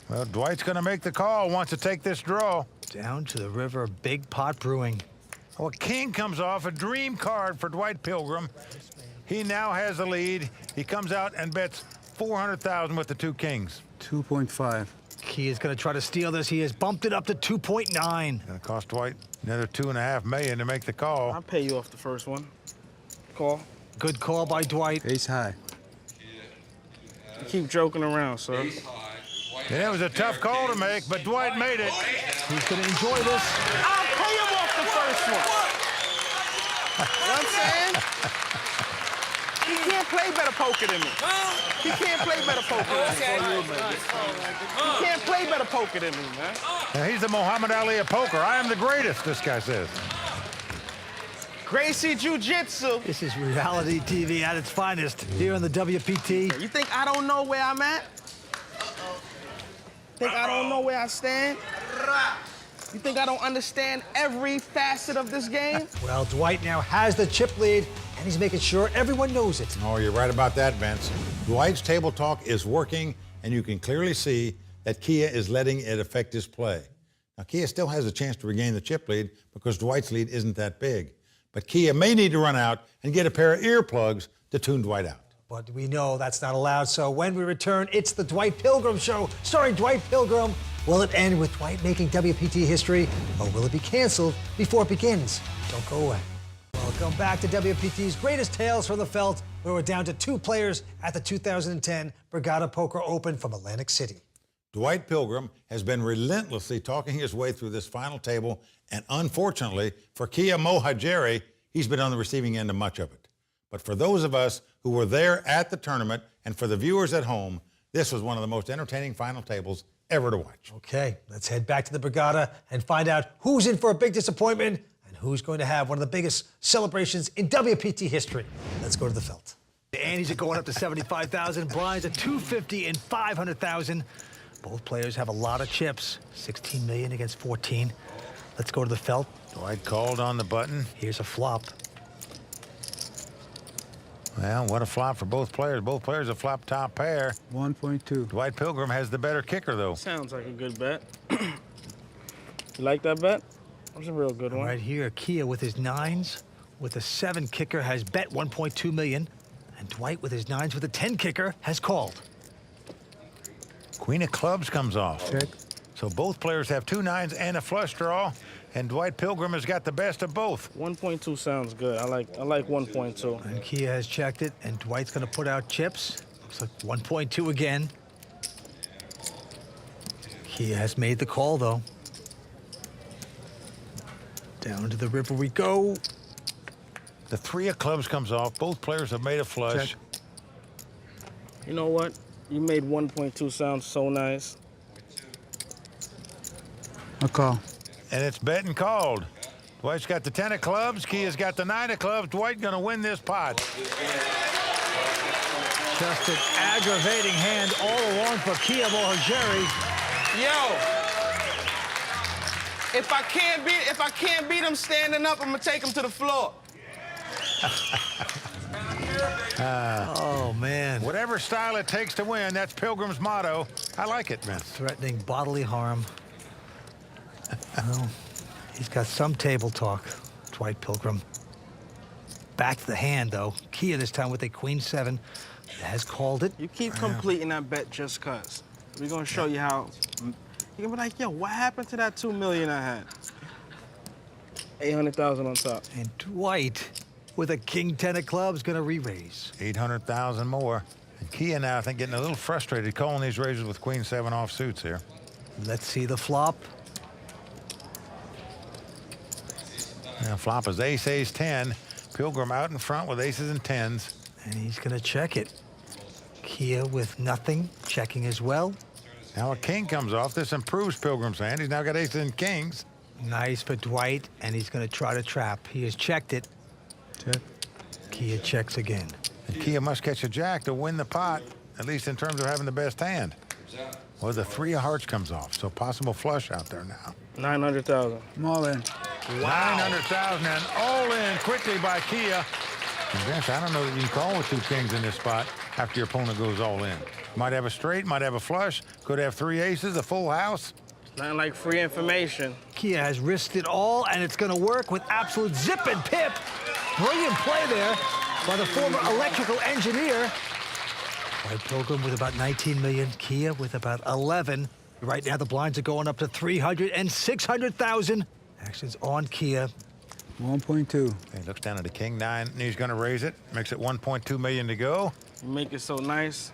Well, Dwight's going to make the call. Wants to take this draw. Down to the river, big pot brewing. Well, king comes off, a dream card for Dwight Pilgrim. He now has the lead. He comes out and bets $400,000 with the 2 kings. 2.5. Kia is going to try to steal this. He has bumped it up to 2.9. Going to cost Dwight another $2.5 million to make the call. I'll pay you off the first one. Call. Good call by Dwight. Ace high. You keep joking around, sir. Yeah, it was a tough call to make, but Dwight made it. He's going to enjoy this. I'll pay him off the first one. You know what I'm saying? He can't play better poker than me. He can't play better poker than me. He can't play better poker than me, man. Now, he's the Muhammad Ali of poker. I am the greatest, this guy says. Gracie Jiu-Jitsu. This is reality TV at its finest here on the WPT. You think I don't know where I'm at? Think I don't know where I stand? You think I don't understand every facet of this game? Well, Dwight now has the chip lead, and he's making sure everyone knows it. Oh, you're right about that, Vince. Dwight's table talk is working, and you can clearly see that Kia is letting it affect his play. Now, Kia still has a chance to regain the chip lead because Dwight's lead isn't that big. But Kia may need to run out and get a pair of earplugs to tune Dwight out. But we know that's not allowed, so when we return, it's the Dwight Pilgrim Show, starring Dwight Pilgrim. Will it end with Dwight making WPT history, or will it be canceled before it begins? Don't go away. Welcome back to WPT's Greatest Tales from the Felt, where we're down to 2 players at the 2010 Borgata Poker Open from Atlantic City. Dwight Pilgrim has been relentlessly talking his way through this final table, and unfortunately for Kia Mohajeri, he's been on the receiving end of much of it. But for those of us who were there at the tournament, and for the viewers at home, this was one of the most entertaining final tables ever to watch. Okay, let's head back to the Borgata and find out who's in for a big disappointment and who's going to have one of the biggest celebrations in WPT history. Let's go to the Felt. The Andes are going up to 75,000. Blinds at 250 and 500,000. Both players have a lot of chips. 16 million against 14. Let's go to the Felt. Dwight called on the button. Here's a flop. Well, what a flop for both players. Both players have flopped top pair. 1.2. Dwight Pilgrim has the better kicker, though. Sounds like a good bet. You like that bet? That's a real good one. Right here, Kia with his 9s, with a 7 kicker, has bet 1.2 million. And Dwight with his 9s with a 10 kicker has called. Queen of clubs comes off. Check. So both players have 2 9s and a flush draw, and Dwight Pilgrim has got the best of both. 1.2 sounds good. I like 1.2. And Kia has checked it, and Dwight's going to put out chips. Looks like 1.2 again. Kia has made the call, though. Down to the river we go. The 3 of clubs comes off. Both players have made a flush. Check. You know what? You made 1.2 sound so nice. A call. And it's bet and called. Dwight's got the 10 of clubs. Kia's got the 9 of clubs. Dwight going to win this pot. Just an aggravating hand all along for Kia Mohajeri. Yo, if I can't beat him standing up, I'm gonna take him to the floor. Oh, man. Whatever style it takes to win, that's Pilgrim's motto. I like it, man. Threatening bodily harm. Well, he's got some table talk. Dwight Pilgrim. Back to the hand, though. Kia this time with a queen-7. Has called it. You keep completing that bet just cause. We're gonna show you how. You're gonna be like, yo, what happened to that $2 million I had? 800,000 on top. And Dwight with a king-10 of clubs gonna re-raise. 800,000 more. And Kia now, I think, getting a little frustrated calling these raises with queen-7 offsuits here. Let's see the flop. Now flop is ace, ace, 10. Pilgrim out in front with aces and 10s. And he's gonna check it. Kia with nothing, checking as well. Now a king comes off. This improves Pilgrim's hand. He's now got aces and kings. Nice for Dwight, and he's gonna try to trap. He has checked it. Check. Kia checks again. And Kia must catch a jack to win the pot, at least in terms of having the best hand. Well, the 3 of hearts comes off, so possible flush out there now. 900,000. I'm all in. Wow. 900,000 and all in quickly by Kia. And Vince, I don't know that you can call with 2 kings in this spot after your opponent goes all in. Might have a straight, might have a flush, could have 3 aces, a full house. Nothing like free information. Kia has risked it all, and it's gonna work with absolute zip and pip. Brilliant play there by the former electrical engineer. Dwight Pilgrim with about 19 million, Kia with about 11. Right now the blinds are going up to 300 and 600,000. Action's on Kia. 1.2. He looks down at the king-9, and he's gonna raise it. Makes it 1.2 million to go. You make it so nice.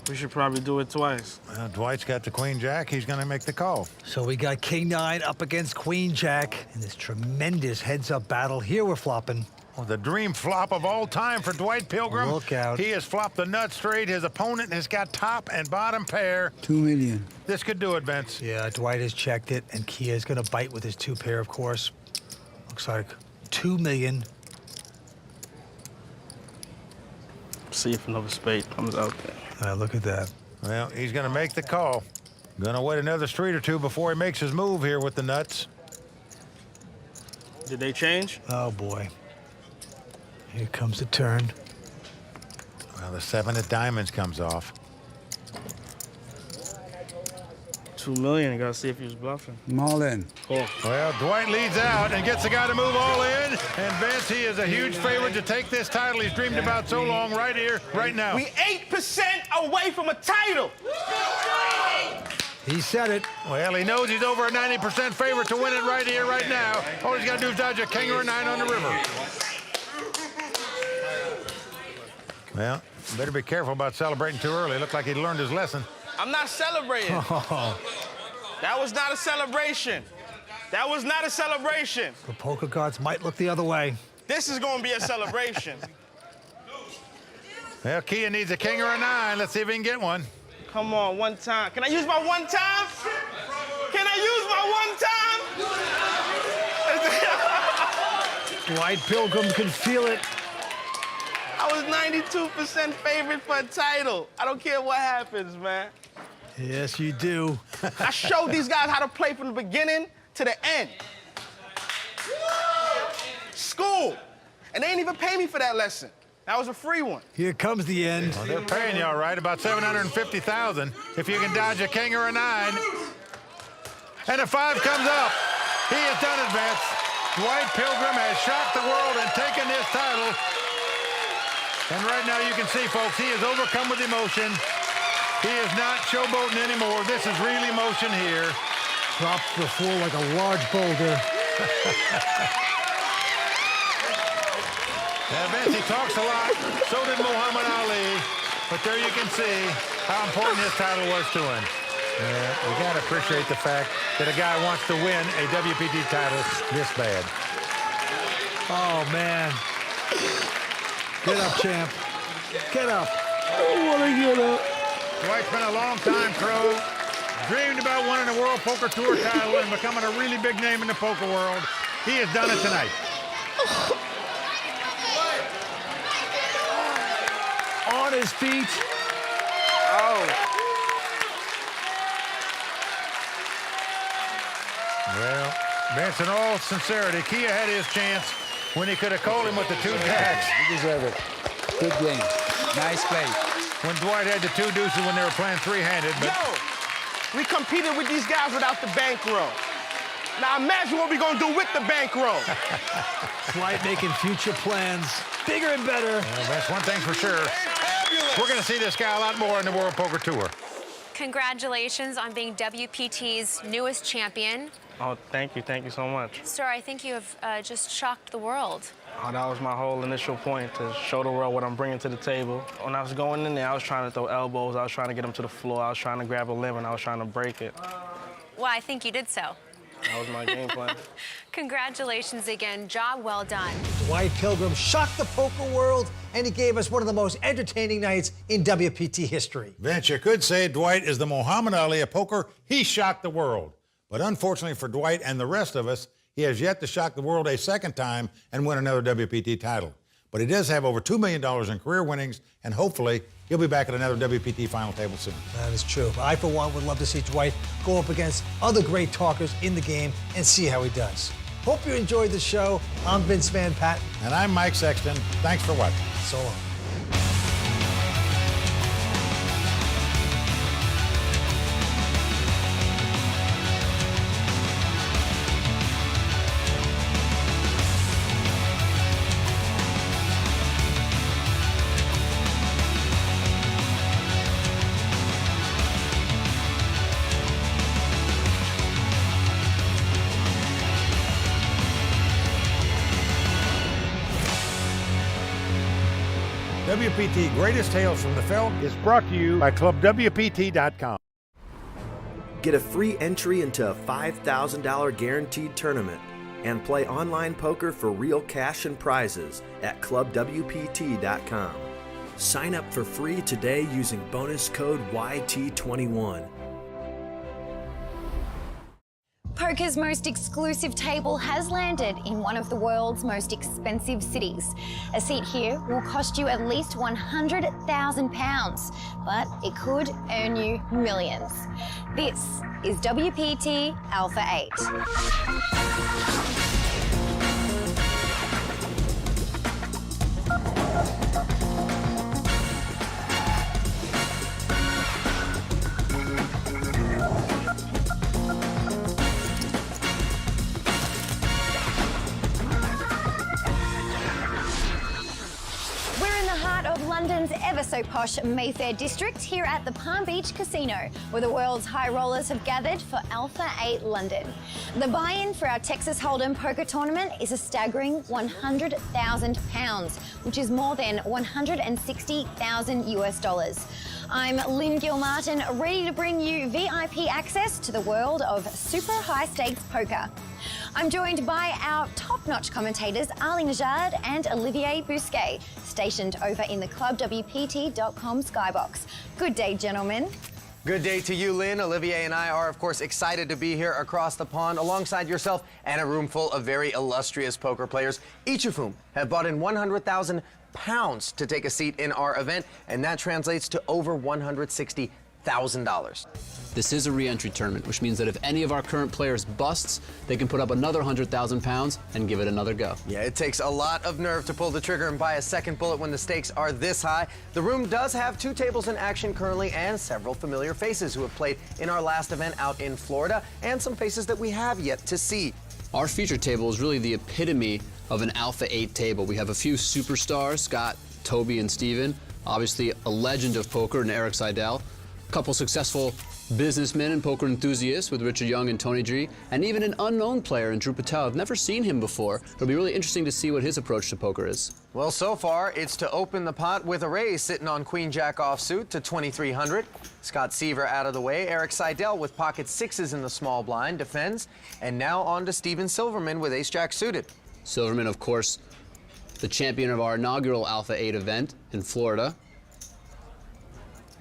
We should probably do it twice. Well, Dwight's got the queen-jack. He's gonna make the call. So we got king-9 up against queen-jack in this tremendous heads-up battle. Here we're flopping. Well, the dream flop of all time for Dwight Pilgrim. Look out. He has flopped the nut straight. His opponent has got top and bottom pair. 2 million. This could do it, Vince. Yeah, Dwight has checked it, and Kia is gonna bite with his 2 pair, of course. Looks like 2 million. See if another spade comes out there. Look at that. Well, he's gonna make the call. Gonna wait another street or two before he makes his move here with the nuts. Did they change? Oh, boy. Here comes the turn. Well, the 7 of diamonds comes off. 2 million. You gotta see if he was bluffing. I'm all in. Cool. Well, Dwight leads out and gets the guy to move all in. And Vince, he is a huge favorite to take this title he's dreamed about so long right here, right now. We 8% away from a title. He said it. Well, he knows he's over a 90% favorite to win it right here, right now. All he's got to do is dodge a king or a 9 on the river. Well, better be careful about celebrating too early. Looked like he'd learned his lesson. I'm not celebrating. That was not a celebration. That was not a celebration. The poker gods might look the other way. This is gonna be a celebration. Well, Kia needs a king or a 9. Let's see if he can get one. Come on, one time. Can I use my one time? Can I use my one time? Dwight Pilgrim can feel it. I was 92% favorite for a title. I don't care what happens, man. Yes, you do. I showed these guys how to play from the beginning to the end. School. And they didn't even pay me for that lesson. That was a free one. Here comes the end. Well, they're paying you all right, about $750,000 if you can dodge a king or a 9. And a 5 comes up. He has done it, Vince. Dwight Pilgrim has shocked the world and taken this title. And right now you can see, folks, he is overcome with emotion. He is not showboating anymore. This is real emotion here. Drops to the floor like a large boulder. Now, Vince, he talks a lot. So did Muhammad Ali. But there you can see how important his title was to him. We got to appreciate the fact that a guy wants to win a WPT title this bad. Oh, man. Get up, champ. Get up. I want to get up. Dwight's been a long time pro. Dreamed about winning a World Poker Tour title and becoming a really big name in the poker world. He has done it tonight. On his feet. Oh. Well, Vince, in all sincerity, Kia had his chance when he could have called him with the 2 jacks. You deserve it. Good game. Nice play. When Dwight had the 2 deuces when they were playing 3-handed. But Yo, we competed with these guys without the bankroll. Now imagine what we're gonna do with the bankroll. Dwight making future plans bigger and better. Well, that's one thing for sure. We're going to see this guy a lot more in the World Poker Tour. Congratulations on being WPT's newest champion. Oh, thank you so much. Sir, I think you have just shocked the world. Oh, that was my whole initial point, to show the world what I'm bringing to the table. When I was going in there, I was trying to throw elbows, I was trying to get them to the floor, I was trying to grab a limb, and I was trying to break it. Well, I think you did so. That was my game plan. Congratulations again. Job well done. Dwight Pilgrim shocked the poker world, and he gave us one of the most entertaining nights in WPT history. Vince, you could say Dwight is the Muhammad Ali of poker. He shocked the world. But unfortunately for Dwight and the rest of us, he has yet to shock the world a second time and win another WPT title. But he does have over $2 million in career winnings, and hopefully he'll be back at another WPT final table soon. That is true. I, for one, would love to see Dwight go up against other great talkers in the game and see how he does. Hope you enjoyed the show. I'm Vince Van Patten. And I'm Mike Sexton. Thanks for watching. So long. WPT Greatest Tales from the Felt is brought to you by ClubWPT.com. Get a free entry into a $5,000 guaranteed tournament and play online poker for real cash and prizes at ClubWPT.com. Sign up for free today using bonus code YT21. Poker's most exclusive table has landed in one of the world's most expensive cities. A seat here will cost you at least £100,000, but it could earn you millions. This is WPT Alpha 8. London's ever-so-posh Mayfair district, here at the Palm Beach Casino, where the world's high rollers have gathered for Alpha 8 London. The buy-in for our Texas Hold'em poker tournament is a staggering £100,000, which is more than $160,000 US. I'm Lynn Gilmartin, ready to bring you VIP access to the world of super high-stakes poker. I'm joined by our top-notch commentators, Ali Najad and Olivier Bousquet, stationed over in the ClubWPT.com skybox. Good day, gentlemen. Good day to you, Lynn. Olivier and I are, of course, excited to be here across the pond alongside yourself and a room full of very illustrious poker players, each of whom have bought in £100,000 to take a seat in our event, and that translates to over $160,000. This is a re-entry tournament, which means that if any of our current players busts, they can put up another £100,000 and give it another go. Yeah, it takes a lot of nerve to pull the trigger and buy a second bullet when the stakes are this high. The room does have 2 tables in action currently and several familiar faces who have played in our last event out in Florida, and some faces that we have yet to see. Our feature table is really the epitome of an Alpha 8 table. We have a few superstars, Scott, Toby, and Steven. Obviously, a legend of poker in Eric Seidel. A couple successful businessmen and poker enthusiasts with Richard Young and Tony G, and even an unknown player in Drew Patel. I've never seen him before. It'll be really interesting to see what his approach to poker is. Well, so far, it's to open the pot with a raise sitting on Queen Jack offsuit to 2,300. Scott Seaver out of the way. Eric Seidel with pocket 6s in the small blind defends. And now on to Steven Silverman with Ace Jack suited. Silverman, of course, the champion of our inaugural Alpha 8 event in Florida.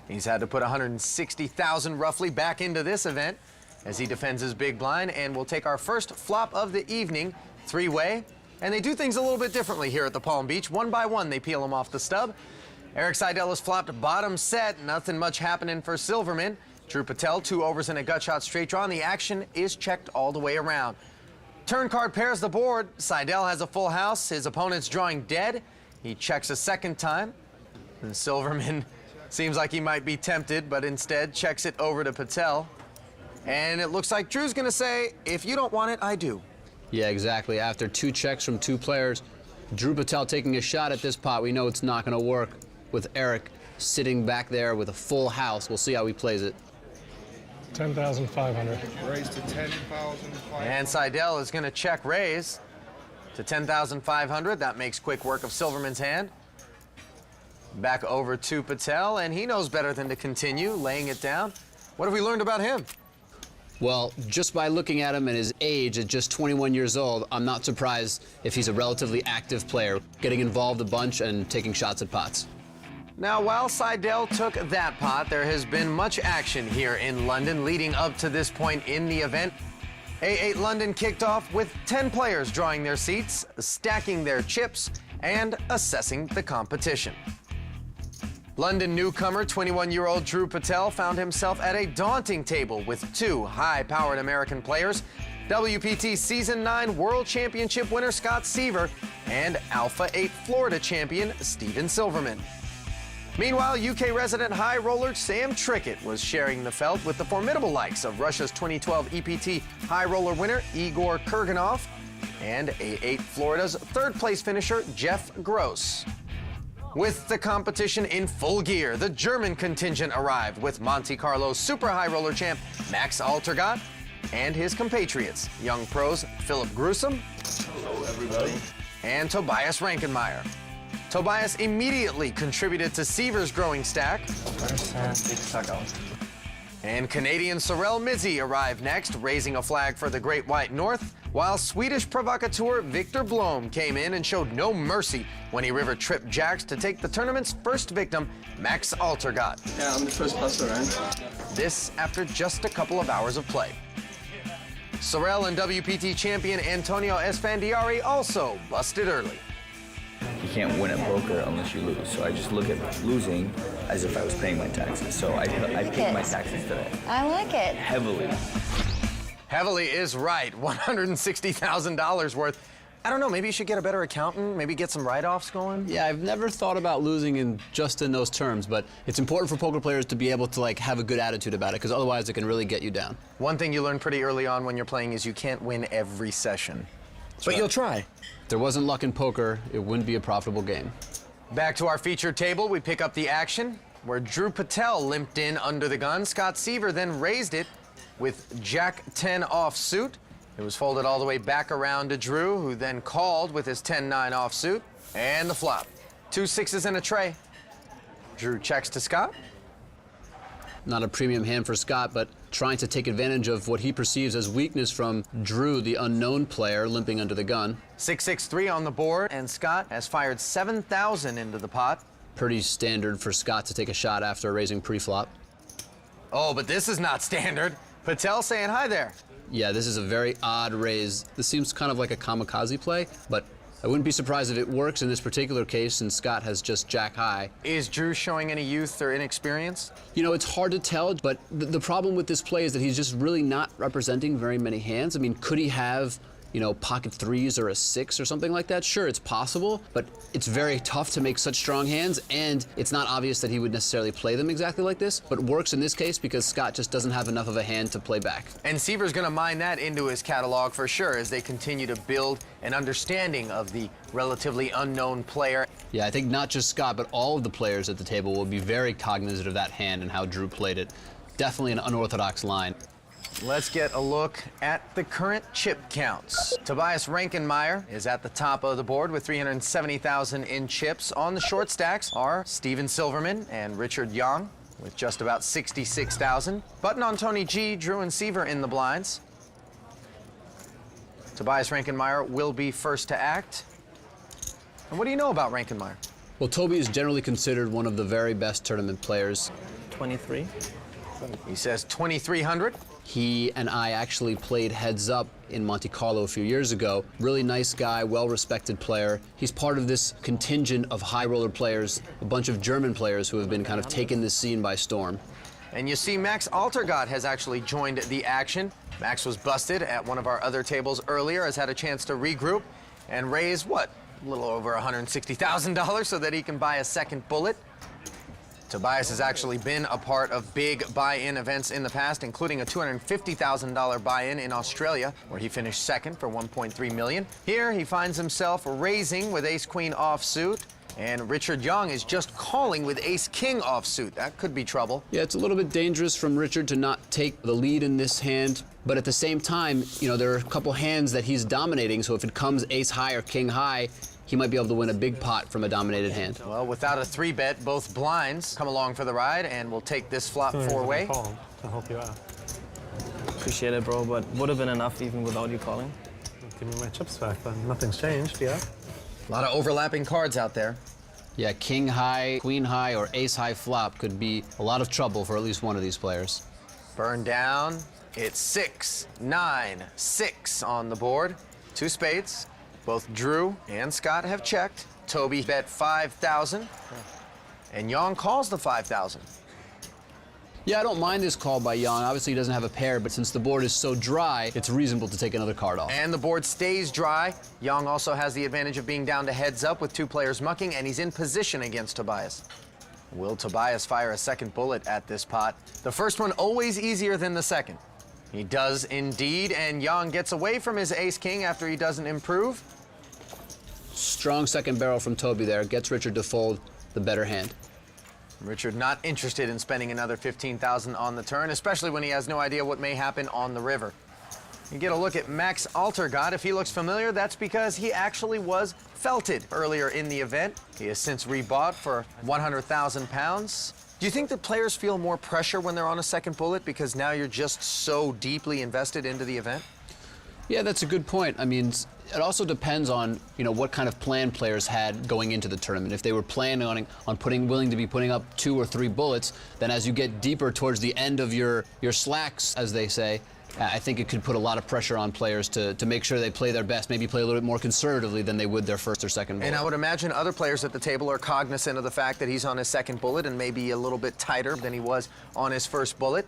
He's had to put $160,000 roughly back into this event as he defends his big blind, and we'll take our first flop of the evening, 3-way. And they do things a little bit differently here at the Palm Beach. One by one, they peel him off the stub. Eric Seidel has flopped bottom set, nothing much happening for Silverman. Drew Patel, 2 overs and a gut shot straight draw, and the action is checked all the way around. Turn card pairs the board. Seidel has a full house. His opponent's drawing dead. He checks a second time, and Silverman seems like he might be tempted, but instead checks it over to Patel. And it looks like Drew's gonna say, if you don't want it, I do. Yeah, exactly. After 2 checks from 2 players, Drew Patel taking a shot at this pot, we know it's not going to work with Eric sitting back there with a full house. We'll see how he plays it. 10,500. Raise to 10,500. And Seidel is going to check raise to 10,500. That makes quick work of Silverman's hand. Back over to Patel, and he knows better than to continue laying it down. What have we learned about him? Well, just by looking at him and his age at just 21 years old, I'm not surprised if he's a relatively active player, getting involved a bunch and taking shots at pots. Now, while Seidel took that pot, there has been much action here in London leading up to this point in the event. A8 London kicked off with 10 players drawing their seats, stacking their chips, and assessing the competition. London newcomer, 21-year-old Drew Patel, found himself at a daunting table with 2 high-powered American players, WPT Season 9 World Championship winner Scott Seaver and Alpha 8 Florida champion Steven Silverman. Meanwhile, UK resident high roller Sam Trickett was sharing the felt with the formidable likes of Russia's 2012 EPT high roller winner Igor Kurganov and A8 Florida's 3rd place finisher Jeff Gross. With the competition in full gear, the German contingent arrived with Monte Carlo super high roller champ Max Altergott and his compatriots, young pros Philip Grusom and Tobias Rankenmeyer. Tobias immediately contributed to Seaver's growing stack. And Canadian Sorel Mizzi arrived next, raising a flag for the Great White North, while Swedish provocateur Victor Blom came in and showed no mercy when he river tripped jacks to take the tournament's first victim, Max Altergott. Yeah, I'm the first buster, right? This after just a couple of hours of play. Sorel and WPT champion Antonio Esfandiari also busted early. You can't win at poker unless you lose. So I just look at losing as if I was paying my taxes. So I paid my taxes today. I like it. Heavily. Heavily is right. $160,000 worth. I don't know, maybe you should get a better accountant, maybe get some write-offs going? Yeah, I've never thought about losing in those terms, but it's important for poker players to be able to have a good attitude about it, because otherwise it can really get you down. One thing you learn pretty early on when you're playing is you can't win every session. But you'll try. If there wasn't luck in poker, it wouldn't be a profitable game. Back to our featured table, we pick up the action, where Drew Patel limped in under the gun. Scott Seaver then raised it with Jack 10 offsuit. It was folded all the way back around to Drew, who then called with his 10-9 offsuit. And the flop. 2 6s and a tray. Drew checks to Scott. Not a premium hand for Scott, but trying to take advantage of what he perceives as weakness from Drew, the unknown player, limping under the gun. 6-6-3 on the board, and Scott has fired 7,000 into the pot. Pretty standard for Scott to take a shot after raising pre-flop. Oh, but this is not standard. Patel saying hi there. Yeah, this is a very odd raise. This seems kind of like a kamikaze play, but I wouldn't be surprised if it works in this particular case since Scott has just jack high. Is Drew showing any youth or inexperience? You know, it's hard to tell, but the problem with this play is that he's just really not representing very many hands. I mean, could he have, you know, pocket 3s or a 6 or something like that? Sure, it's possible, but it's very tough to make such strong hands, and it's not obvious that he would necessarily play them exactly like this, but it works in this case because Scott just doesn't have enough of a hand to play back. And Seaver's gonna mine that into his catalog for sure as they continue to build an understanding of the relatively unknown player. Yeah, I think not just Scott, but all of the players at the table will be very cognizant of that hand and how Drew played it. Definitely an unorthodox line. Let's get a look at the current chip counts. Tobias Rankenmeyer is at the top of the board with 370,000 in chips. On the short stacks are Steven Silverman and Richard Young with just about 66,000. Button on Tony G, Drew and Seaver in the blinds. Tobias Rankenmeyer will be first to act. And what do you know about Rankenmeyer? Well, Toby is generally considered one of the very best tournament players. 23. He says 2,300. He and I actually played heads up in Monte Carlo a few years ago. Really nice guy, well-respected player. He's part of this contingent of high roller players, a bunch of German players who have been kind of taking this scene by storm. And you see Max Altergott has actually joined the action. Max was busted at one of our other tables earlier, has had a chance to regroup and raise, what, a little over $160,000 so that he can buy a second bullet. Tobias has actually been a part of big buy-in events in the past, including a $250,000 buy-in in Australia, where he finished second for $1.3 million. Here, he finds himself raising with ace-queen offsuit, and Richard Young is just calling with ace-king offsuit. That could be trouble. Yeah, it's a little bit dangerous from Richard to not take the lead in this hand, but at the same time, you know, there are a couple hands that he's dominating, so if it comes ace-high or king-high, he might be able to win a big pot from a dominated hand. Well, without a 3-bet, both blinds come along for the ride, and we'll take this flop 4-way. To help you out. Appreciate it, bro, but would have been enough even without you calling. Give me my chips back, but nothing's changed, yeah? A lot of overlapping cards out there. Yeah, king high, queen high, or ace high flop could be a lot of trouble for at least one of these players. Burn down. It's 6, 9, 6 on the board. 2 spades. Both Drew and Scott have checked. Toby bet 5,000, and Young calls the 5,000. Yeah, I don't mind this call by Young. Obviously, he doesn't have a pair, but since the board is so dry, it's reasonable to take another card off. And the board stays dry. Young also has the advantage of being down to heads up with 2 players mucking, and he's in position against Tobias. Will Tobias fire a second bullet at this pot? The first one always easier than the second. He does indeed, and Young gets away from his ace-king after he doesn't improve. Strong second barrel from Toby there. Gets Richard to fold the better hand. Richard not interested in spending another $15,000 on the turn, especially when he has no idea what may happen on the river. You get a look at Max Altergott. If he looks familiar, that's because he actually was felted earlier in the event. He has since rebought for 100,000 pounds. Do you think that players feel more pressure when they're on a second bullet because now you're just so deeply invested into the event? Yeah, that's a good point. I mean, it also depends on, you know, what kind of plan players had going into the tournament. If they were planning on willing to be putting up 2 or 3 bullets, then as you get deeper towards the end of your slacks, as they say, I think it could put a lot of pressure on players to make sure they play their best, maybe play a little bit more conservatively than they would their first or second bullet. And I would imagine other players at the table are cognizant of the fact that he's on his second bullet and maybe a little bit tighter than he was on his first bullet.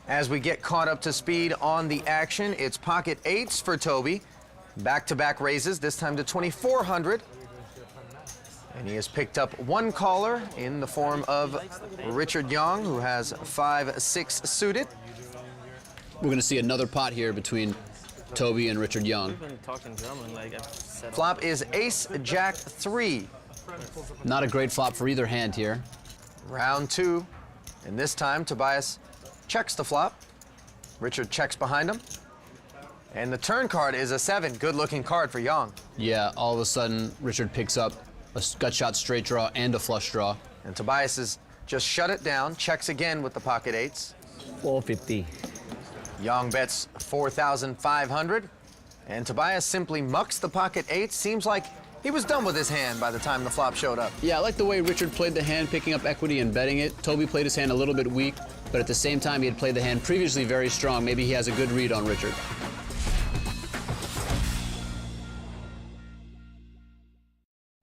As we get caught up to speed on the action, it's pocket 8s for Toby. Back-to-back raises, this time to 2,400. And he has picked up 1 caller in the form of Richard Young, who has 5-6 suited. We're going to see another pot here between Toby and Richard Young. We've been talking German, like I've said. Flop is ace-jack 3. Not a great flop for either hand here. Round 2. And this time, Tobias checks the flop. Richard checks behind him. And the turn card is a 7. Good-looking card for Young. Yeah, all of a sudden, Richard picks up a gut shot straight draw and a flush draw. And Tobias has just shut it down, checks again with the pocket 8s. 450. Young bets 4,500. And Tobias simply mucks the pocket 8s. Seems like he was done with his hand by the time the flop showed up. Yeah, I like the way Richard played the hand, picking up equity and betting it. Toby played his hand a little bit weak, but at the same time, he had played the hand previously very strong. Maybe he has a good read on Richard.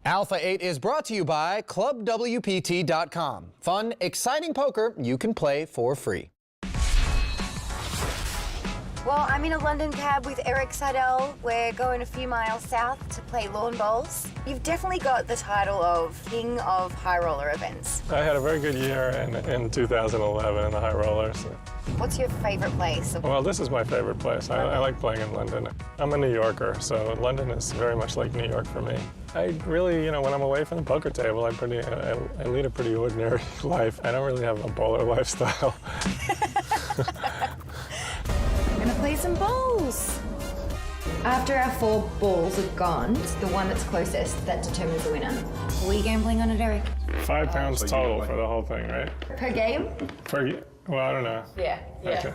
Alpha 8 is brought to you by ClubWPT.com. Fun, exciting poker you can play for free. Well, I'm in a London cab with Eric Seidel. We're going a few miles south to play lawn bowls. You've definitely got the title of King of High Roller events. I had a very good year in 2011 in the high rollers. What's your favorite place? Well, this is my favorite place. I like playing in London. I'm a New Yorker, so London is very much like New York for me. I really, you know, when I'm away from the poker table, I lead a pretty ordinary life. I don't really have a bowler lifestyle. We're gonna play some bowls. After our 4 balls are gone, it's the one that's closest that determines the winner. What are you gambling on it, Eric? £5 total for the whole thing, right? Per game? Well, I don't know. Yeah. Okay.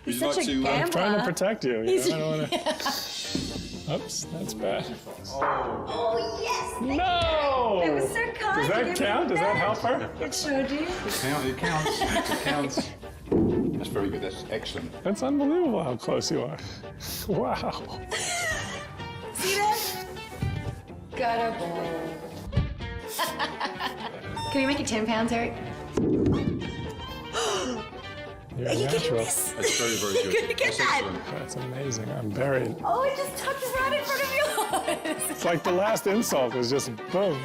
He's such a gambler. I'm trying to protect you. I don't want to. Oops, that's bad. Oh, yes! No! It was so kind. Does that count? Does that help her? It sure did. It counts. It counts. That's very good. That's excellent. That's unbelievable how close you are. Wow. See that? Got a ball. Can we make it £10, Eric? You're Are you natural. getting this? That's very, very good. You're gonna get that. That's amazing. I'm buried. Oh, it just tucked right in front of yours. It's like the last insult was just boom.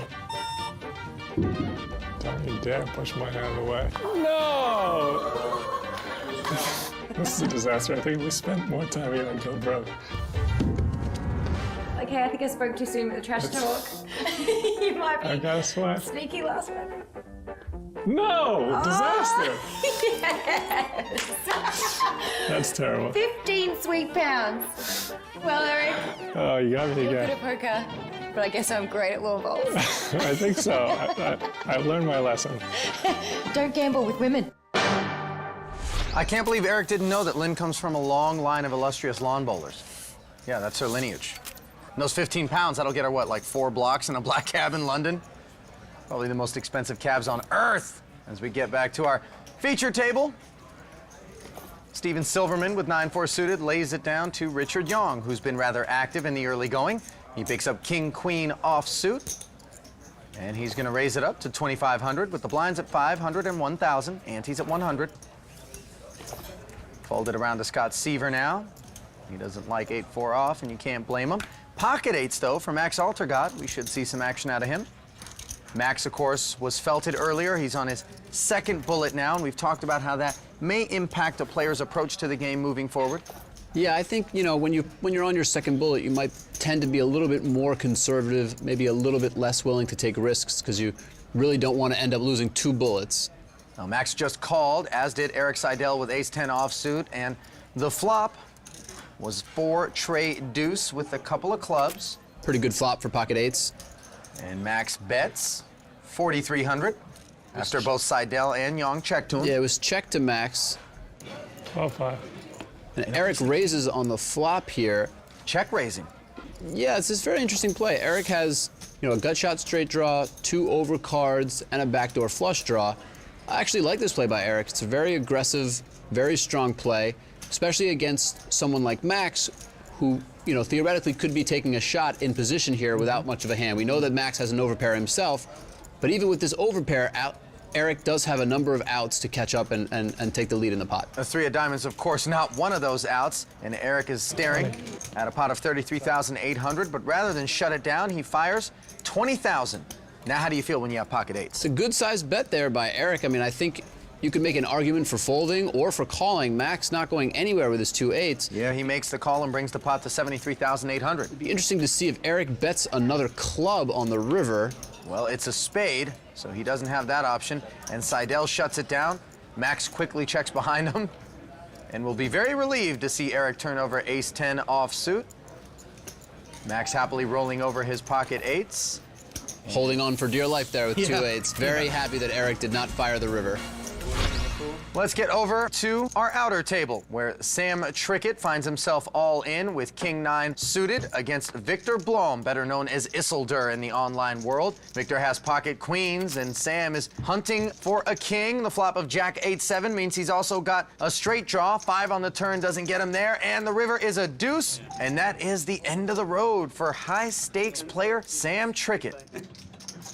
Tiny you dare push my hand away. No! This is a disaster. I think we spent more time here until broke. Okay, I think I spoke too soon with the trash talk. You might be I got a sweat. sneaky last one. No! Disaster! Yes! That's terrible. 15 sweet pounds. Well, Eric, Oh, you got me you're good again. at poker, but I guess I'm great at law balls. I think so. I've learned my lesson. Don't gamble with women. I can't believe Eric didn't know that Lynn comes from a long line of illustrious lawn bowlers. Yeah, that's her lineage. And those 15 pounds, that'll get her, what, like 4 blocks in a black cab in London? Probably the most expensive cabs on earth. As we get back to our feature table, Steven Silverman with 9-4 suited lays it down to Richard Young, who's been rather active in the early going. He picks up King-Queen offsuit, and he's going to raise it up to 2,500 with the blinds at 500 and 1,000. Ante's at 100. Folded around to Scott Seaver now. He doesn't like 8-4 off, and you can't blame him. Pocket eights, though, for Max Altergott. We should see some action out of him. Max, of course, was felted earlier. He's on his second bullet now, and we've talked about how that may impact a player's approach to the game moving forward. Yeah, I think, you know, when you're on your second bullet, you might tend to be a little bit more conservative, maybe a little bit less willing to take risks, because you really don't want to end up losing 2 bullets. Now, Max just called, as did Eric Seidel with ace-10 offsuit, and the flop was 4 tray deuce with a couple of clubs. Pretty good flop for pocket eights. And Max bets 4,300 after both Seidel and Young checked to him. Yeah, it was check to Max. 12-5. And Eric raises on the flop here. Check raising. Yeah, it's this very interesting play. Eric has, you know, a gut shot straight draw, 2 overcards, and a backdoor flush draw. I actually like this play by Eric. It's a very aggressive, very strong play, especially against someone like Max, who, you know, theoretically could be taking a shot in position here without much of a hand. We know that Max has an overpair himself, but even with this overpair out, Eric does have a number of outs to catch up and take the lead in the pot. The 3 of diamonds, of course, not one of those outs, and Eric is staring at a pot of 33,800, but rather than shut it down, he fires 20,000. Now, how do you feel when you have pocket eights? It's a good-sized bet there by Eric. I mean, I think you could make an argument for folding or for calling. Max not going anywhere with his 2 eights. Yeah, he makes the call and brings the pot to 73,800. It'd be interesting to see if Eric bets another club on the river. Well, it's a spade, so he doesn't have that option. And Seidel shuts it down. Max quickly checks behind him and will be very relieved to see Eric turn over ace-10 offsuit. Max happily rolling over his pocket eights. Holding on for dear life there with 2 eights. Very happy that Eric did not fire the river. Let's get over to our outer table, where Sam Trickett finds himself all in with King-9 suited against Victor Blom, better known as Isildur in the online world. Victor has pocket queens, and Sam is hunting for a king. The flop of Jack 8-7 means he's also got a straight draw. 5 on the turn doesn't get him there, and the river is a deuce. And that is the end of the road for high-stakes player Sam Trickett.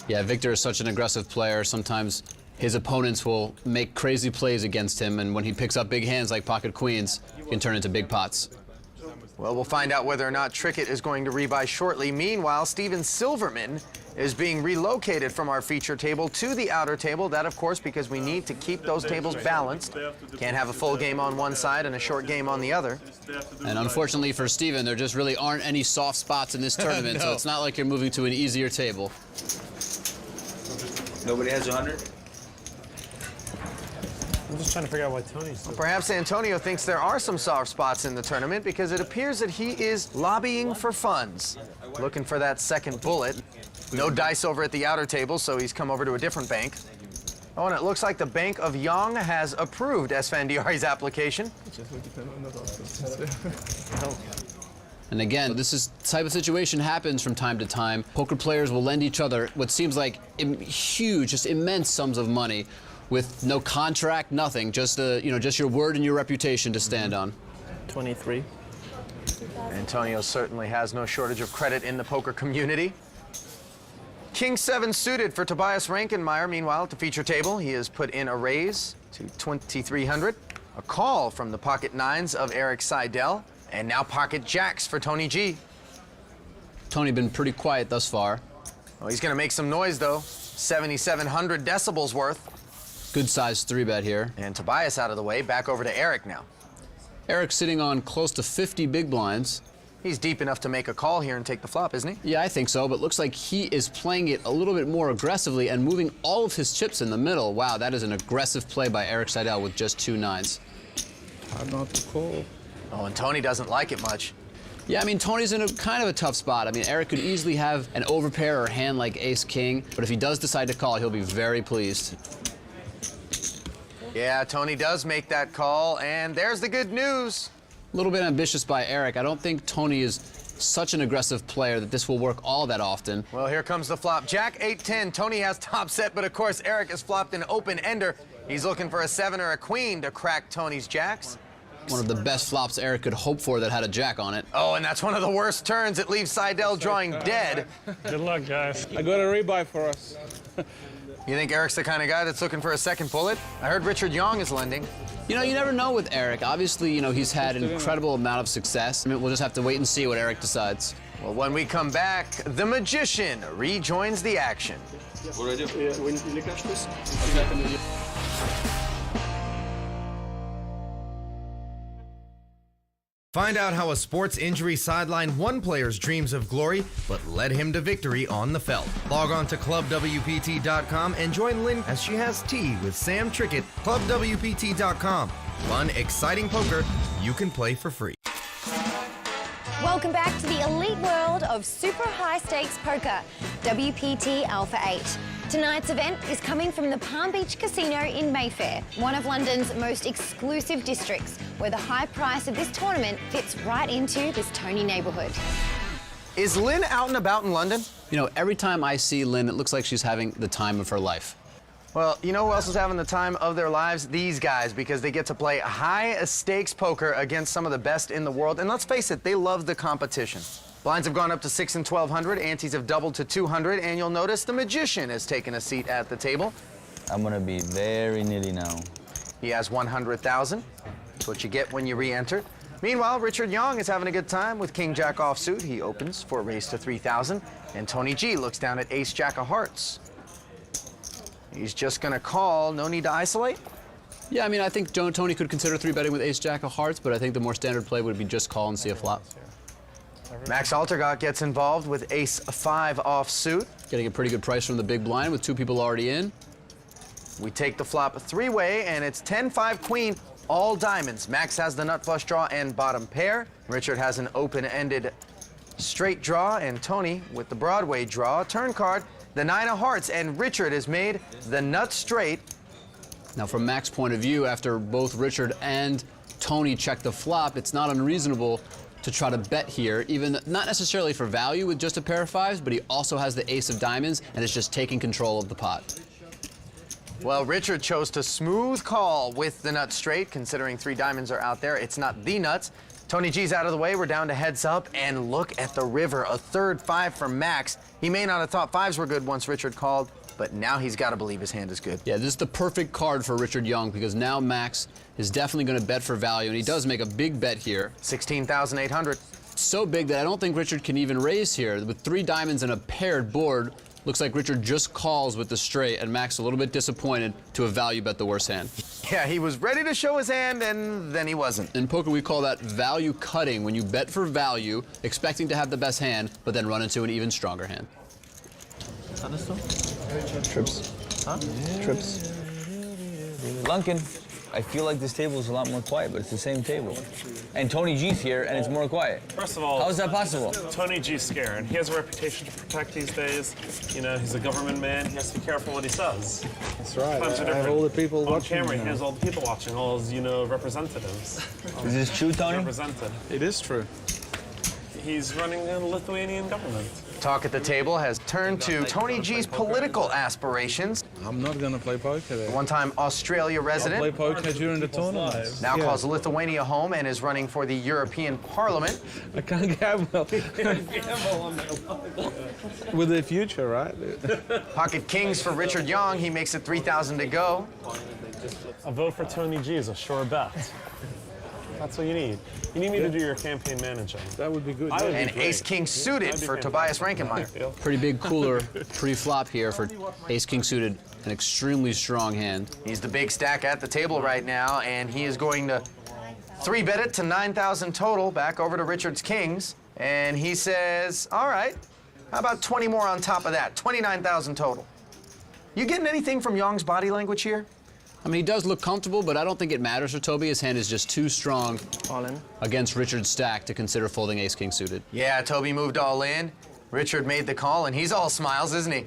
Yeah, Victor is such an aggressive player. Sometimes his opponents will make crazy plays against him, and when he picks up big hands like pocket queens, he can turn into big pots. Well, we'll find out whether or not Trickett is going to rebuy shortly. Meanwhile, Steven Silverman is being relocated from our feature table to the outer table. That, of course, because we need to keep those tables balanced. Can't have a full game on one side and a short game on the other. And unfortunately for Steven, there just really aren't any soft spots in this tournament, so it's not like you're moving to an easier table. Nobody has 100? I'm just trying to figure out why Tony's... Well, perhaps Antonio thinks there are some soft spots in the tournament because it appears that he is lobbying for funds, looking for that second bullet. No dice over at the outer table, so he's come over to a different bank. Oh, and it looks like the Bank of Young has approved Esfandiari's application. And again, this is the type of situation happens from time to time. Poker players will lend each other what seems like huge, just immense sums of money with no contract, nothing, just just your word and your reputation to stand on. 23. Antonio certainly has no shortage of credit in the poker community. King-7 suited for Tobias Rankenmeyer. Meanwhile, at the feature table, he has put in a raise to 2,300. A call from the pocket nines of Eric Seidel. And now pocket jacks for Tony G. Tony been pretty quiet thus far. Oh, he's going to make some noise, though. 7,700 decibels worth. Good sized 3-bet here. And Tobias out of the way, back over to Eric now. Eric's sitting on close to 50 big blinds. He's deep enough to make a call here and take the flop, isn't he? Yeah, I think so, but looks like he is playing it a little bit more aggressively and moving all of his chips in the middle. Wow, that is an aggressive play by Eric Seidel with just 2 9s. Hard not to call. Oh, and Tony doesn't like it much. Yeah, I mean, Tony's in a kind of a tough spot. I mean, Eric could easily have an overpair or a hand like ace-king, but if he does decide to call, he'll be very pleased. Yeah, Tony does make that call, and there's the good news. A little bit ambitious by Eric. I don't think Tony is such an aggressive player that this will work all that often. Well, here comes the flop. Jack 8-10. Tony has top set, but of course, Eric has flopped an open ender. He's looking for a 7 or a queen to crack Tony's jacks. One of the best flops Eric could hope for that had a jack on it. Oh, and that's one of the worst turns. It leaves Seidel drawing dead. Good luck, guys. I got a rebuy for us. You think Eric's the kind of guy that's looking for a second bullet? I heard Richard Young is lending. You know, you never know with Eric. Obviously, you know, he's had an incredible amount of success. I mean, we'll just have to wait and see what Eric decides. Well, when we come back, the magician rejoins the action. What do I do? When you catch this? Find out how a sports injury sidelined one player's dreams of glory, but led him to victory on the felt. Log on to ClubWPT.com and join Lynn as she has tea with Sam Trickett. ClubWPT.com. Fun, exciting poker you can play for free. Welcome back to the elite world of super high stakes poker, WPT Alpha 8. Tonight's event is coming from the Palm Beach Casino in Mayfair, one of London's most exclusive districts, where the high price of this tournament fits right into this Tony neighborhood. Is Lynn out and about in London? You know, every time I see Lynn, it looks like she's having the time of her life. Well, you know who else is having the time of their lives? These guys, because they get to play high stakes poker against some of the best in the world. And let's face it, they love the competition. Blinds have gone up to 6 and 1,200, antes have doubled to 200, and you'll notice the magician has taken a seat at the table. I'm gonna be very nitty now. He has 100,000. That's what you get when you re-enter. Meanwhile, Richard Young is having a good time with King Jack offsuit. He opens for a raise to 3,000, and Tony G looks down at Ace Jack of hearts. He's just gonna call, no need to isolate. Yeah, I mean, I think Tony could consider 3-betting with Ace Jack of hearts, but I think the more standard play would be just call and see a flop. Max Altergott gets involved with Ace 5 offsuit. Getting a pretty good price from the big blind with 2 people already in. We take the flop 3-way, and it's 10-5 queen, all diamonds. Max has the nut flush draw and bottom pair. Richard has an open-ended straight draw, and Tony with the Broadway draw. Turn card, the 9 of hearts, and Richard has made the nut straight. Now, from Max's point of view, after both Richard and Tony check the flop, it's not unreasonable to try to bet here, even not necessarily for value with just a pair of 5s, but he also has the ace of diamonds and is just taking control of the pot. Well, Richard chose to smooth call with the nut straight, considering 3 diamonds are out there. It's not the nuts. Tony G's out of the way. We're down to heads up, and look at the river. A third 5 from Max. He may not have thought 5s were good once Richard called, but now he's got to believe his hand is good. Yeah, this is the perfect card for Richard Young because now Max is definitely going to bet for value, and he does make a big bet here. 16,800. So big that I don't think Richard can even raise here. With 3 diamonds and a paired board, looks like Richard just calls with the straight, and Max a little bit disappointed to have value bet the worst hand. Yeah, he was ready to show his hand, and then he wasn't. In poker, we call that value cutting, when you bet for value, expecting to have the best hand, but then run into an even stronger hand. Trips. Huh? Trips. Lunkin, I feel like this table is a lot more quiet, but it's the same table. And Tony G's here, and it's more quiet. First of all, how is that possible? Tony G's scared. He has a reputation to protect these days. You know, he's a government man. He has to be careful what he says. That's right. Times are I have different. all the people on watching camera. now. He has all the people watching, all his, you know, representatives. Is this true, Tony? Represented. It is true. He's running the Lithuanian government. Talk at the table has turned to Tony G's political aspirations. I'm not going to play poker there. One-time Australia resident. I'll play poker during the tournament. Now calls Lithuania home and is running for the European Parliament. I can't gamble. With the future, right? Pocket kings for Richard Young. He makes it 3,000 to go. A vote for Tony G is a sure bet. That's what you need. You need me to do your campaign managing. That would be good. And ace-king suited for Tobias Rankenmeyer. Pretty big cooler pre-flop here for ace-king suited, an extremely strong hand. He's the big stack at the table right now, and he is going to 3-bet it to 9,000 total, back over to Richard's kings. And he says, all right, how about 20 more on top of that, 29,000 total. You getting anything from Young's body language here? I mean, he does look comfortable, but I don't think it matters for Toby. His hand is just too strong against Richard's stack to consider folding ace-king suited. Yeah, Toby moved all in. Richard made the call, and he's all smiles, isn't he?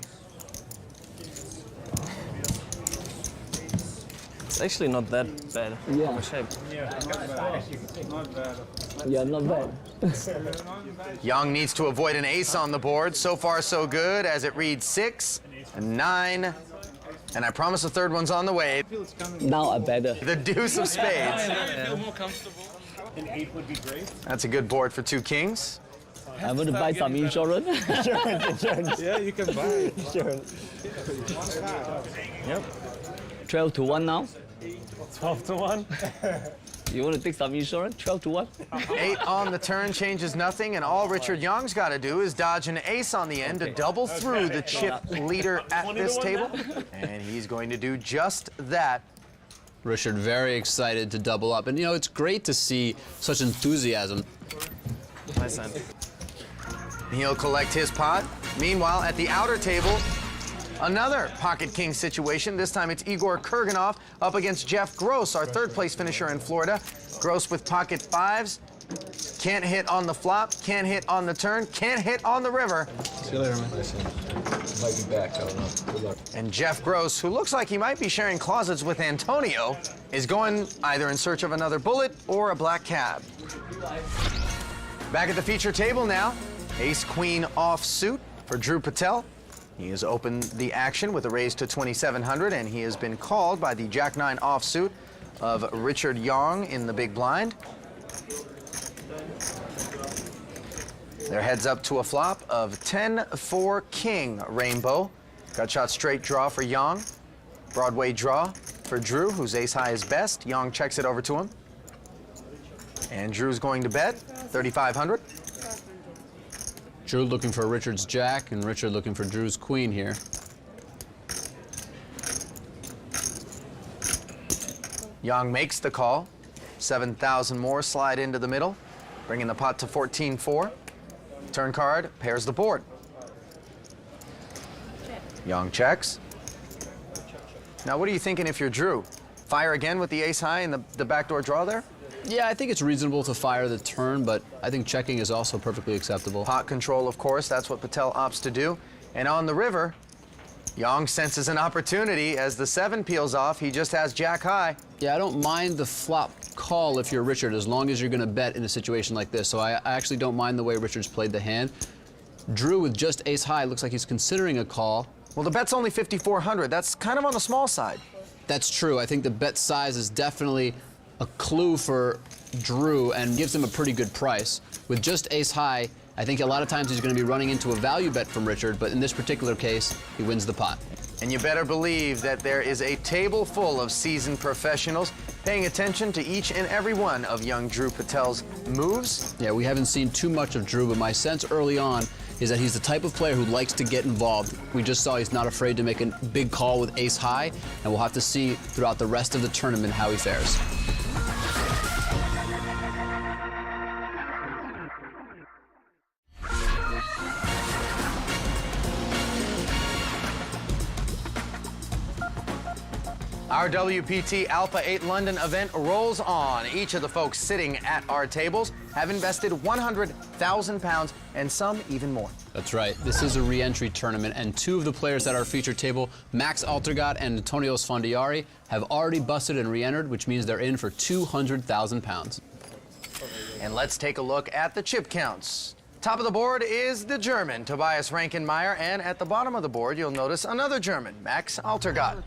It's actually not that bad. Yeah. Yeah, not bad. Young needs to avoid an ace on the board. So far, so good, as it reads 6, 9, and I promise the third one's on the way. Now a better. The deuce of spades. I feel more comfortable. An 8 would be great. That's a good board for 2 kings. I'm going to buy some insurance. Insurance. Yeah, you can buy Insurance. Yep. 12 to 1 now. 12 to 1. You want to take some insurance? 12 to 1. 8 on the turn changes nothing, and all Richard Young's got to do is dodge an ace on the end to double through the chip leader at this table. And he's going to do just that. Richard very excited to double up. And, you know, it's great to see such enthusiasm. Nice hand. He'll collect his pot. Meanwhile, at the outer table, another pocket king situation. This time it's Igor Kurganov up against Jeff Gross, our third-place finisher in Florida. Gross with pocket 5s. Can't hit on the flop, can't hit on the turn, can't hit on the river. See you later, man. Might be back, I don't know. Good luck. And Jeff Gross, who looks like he might be sharing closets with Antonio, is going either in search of another bullet or a black cab. Back at the feature table now, ace-queen offsuit for Drew Patel. He has opened the action with a raise to 2,700, and he has been called by the Jack-9 offsuit of Richard Young in the big blind. Their heads up to a flop of 10-4 king rainbow. Gut shot straight draw for Young. Broadway draw for Drew, whose ace-high is best. Young checks it over to him. And Drew's going to bet 3,500. Drew looking for Richard's jack, and Richard looking for Drew's queen here. Young makes the call. 7,000 more slide into the middle, bringing the pot to 14-4. Turn card pairs the board. Young checks. Now, what are you thinking if you're Drew? Fire again with the ace-high and the backdoor draw there? Yeah, I think it's reasonable to fire the turn, but I think checking is also perfectly acceptable. Pot control, of course, that's what Patel opts to do. And on the river, Young senses an opportunity. As the 7 peels off, he just has jack high. Yeah, I don't mind the flop call if you're Richard, as long as you're going to bet in a situation like this. So I actually don't mind the way Richard's played the hand. Drew with just ace high looks like he's considering a call. Well, the bet's only 5,400. That's kind of on the small side. That's true. I think the bet size is definitely a clue for Drew and gives him a pretty good price. With just ace high, I think a lot of times he's going to be running into a value bet from Richard, but in this particular case, he wins the pot. And you better believe that there is a table full of seasoned professionals paying attention to each and every one of young Drew Patel's moves. Yeah, we haven't seen too much of Drew, but my sense early on is that he's the type of player who likes to get involved. We just saw he's not afraid to make a big call with ace high, and we'll have to see throughout the rest of the tournament how he fares. Our WPT Alpha 8 London event rolls on. Each of the folks sitting at our tables have invested £100,000 and some even more. That's right. This is a re-entry tournament, and 2 of the players at our feature table, Max Altergott and Antonio Sfondiari, have already busted and re-entered, which means they're in for £200,000. And let's take a look at the chip counts. Top of the board is the German, Tobias Rankenmeyer, and at the bottom of the board, you'll notice another German, Max Altergott.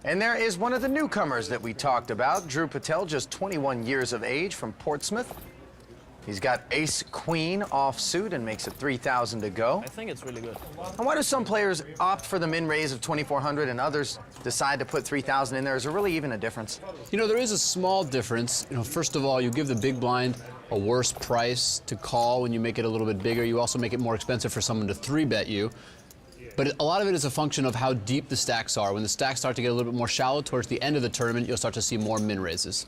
And there is one of the newcomers that we talked about, Drew Patel, just 21 years of age from Portsmouth. He's got ace queen offsuit and makes it 3,000 to go. I think it's really good. And why do some players opt for the min raise of 2,400 and others decide to put 3,000 in there? Is there really even a difference? You know, there is a small difference. You know, first of all, you give the big blind a worse price to call when you make it a little bit bigger. You also make it more expensive for someone to 3-bet you. But a lot of it is a function of how deep the stacks are. When the stacks start to get a little bit more shallow towards the end of the tournament, you'll start to see more min raises.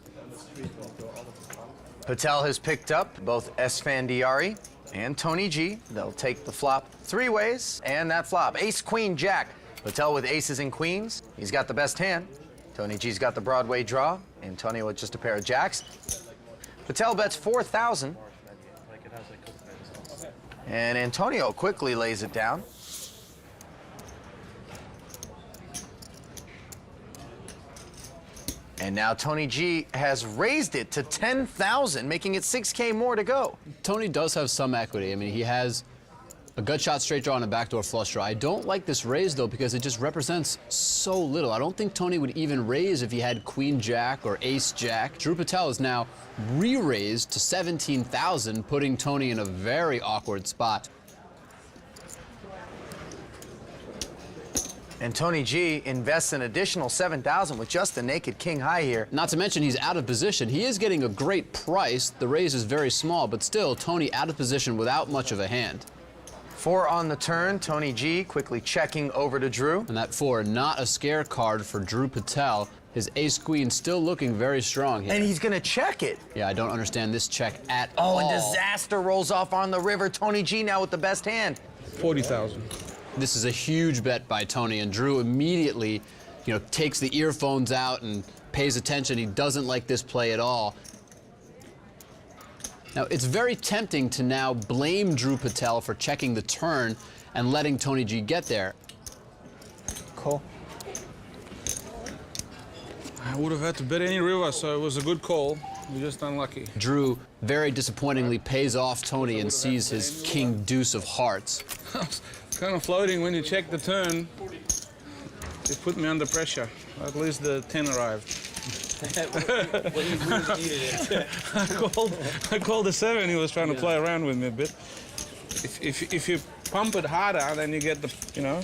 Patel has picked up both Esfandiari and Tony G. They'll take the flop 3 ways, and that flop, ace, queen, jack. Patel with aces and queens. He's got the best hand. Tony G's got the Broadway draw. Antonio with just a pair of jacks. Patel bets 4,000. And Antonio quickly lays it down. And now Tony G has raised it to 10,000, making it 6K more to go. Tony does have some equity. I mean, he has a gut shot straight draw and a backdoor flush draw. I don't like this raise, though, because it just represents so little. I don't think Tony would even raise if he had queen jack or ace jack. Drew Patel is now re-raised to 17,000, putting Tony in a very awkward spot. And Tony G invests an additional 7,000 with just a naked king high here. Not to mention he's out of position. He is getting a great price. The raise is very small, but still, Tony out of position without much of a hand. 4 on the turn. Tony G quickly checking over to Drew. And that 4, not a scare card for Drew Patel. His ace-queen still looking very strong here. And he's going to check it. Yeah, I don't understand this check at all. Oh, and disaster rolls off on the river. Tony G now with the best hand. 40,000. This is a huge bet by Tony, and Drew immediately, you know, takes the earphones out and pays attention. He doesn't like this play at all. Now, it's very tempting to now blame Drew Patel for checking the turn and letting Tony G get there. Call. I would have had to bet any river, so it was a good call. We're just unlucky. Drew very disappointingly pays off Tony and sees his king deuce of hearts. Kind of floating when you check the turn. It put me under pressure. At least the 10 arrived. I called the 7. He was trying to play around with me a bit. If you pump it harder, then you get the, you know,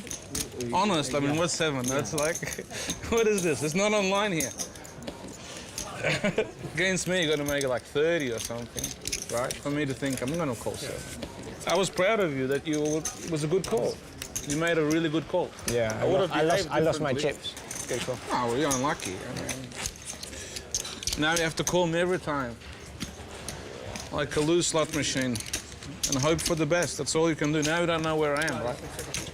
honest. I mean, what's 7? That's like, what is this? It's not online here. Against me, you got to make it like 30 or something, right? For me to think I'm going to call 7. I was proud of you that it was a good call. You made a really good call. Yeah, I lost my chips. Okay, cool. Oh, well, you're unlucky. I mean, now you have to call me every time. Like a loose slot machine. And hope for the best. That's all you can do. Now you don't know where I am, right?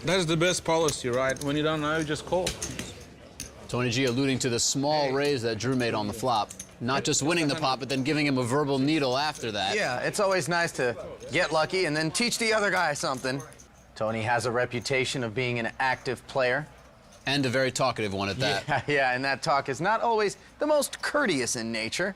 That's the best policy, right? When you don't know, just call. Tony G alluding to the small raise that Drew made on the flop. Not just winning the pot, but then giving him a verbal needle after that. Yeah, it's always nice to get lucky and then teach the other guy something. Tony has a reputation of being an active player. And a very talkative one at that. Yeah, and that talk is not always the most courteous in nature.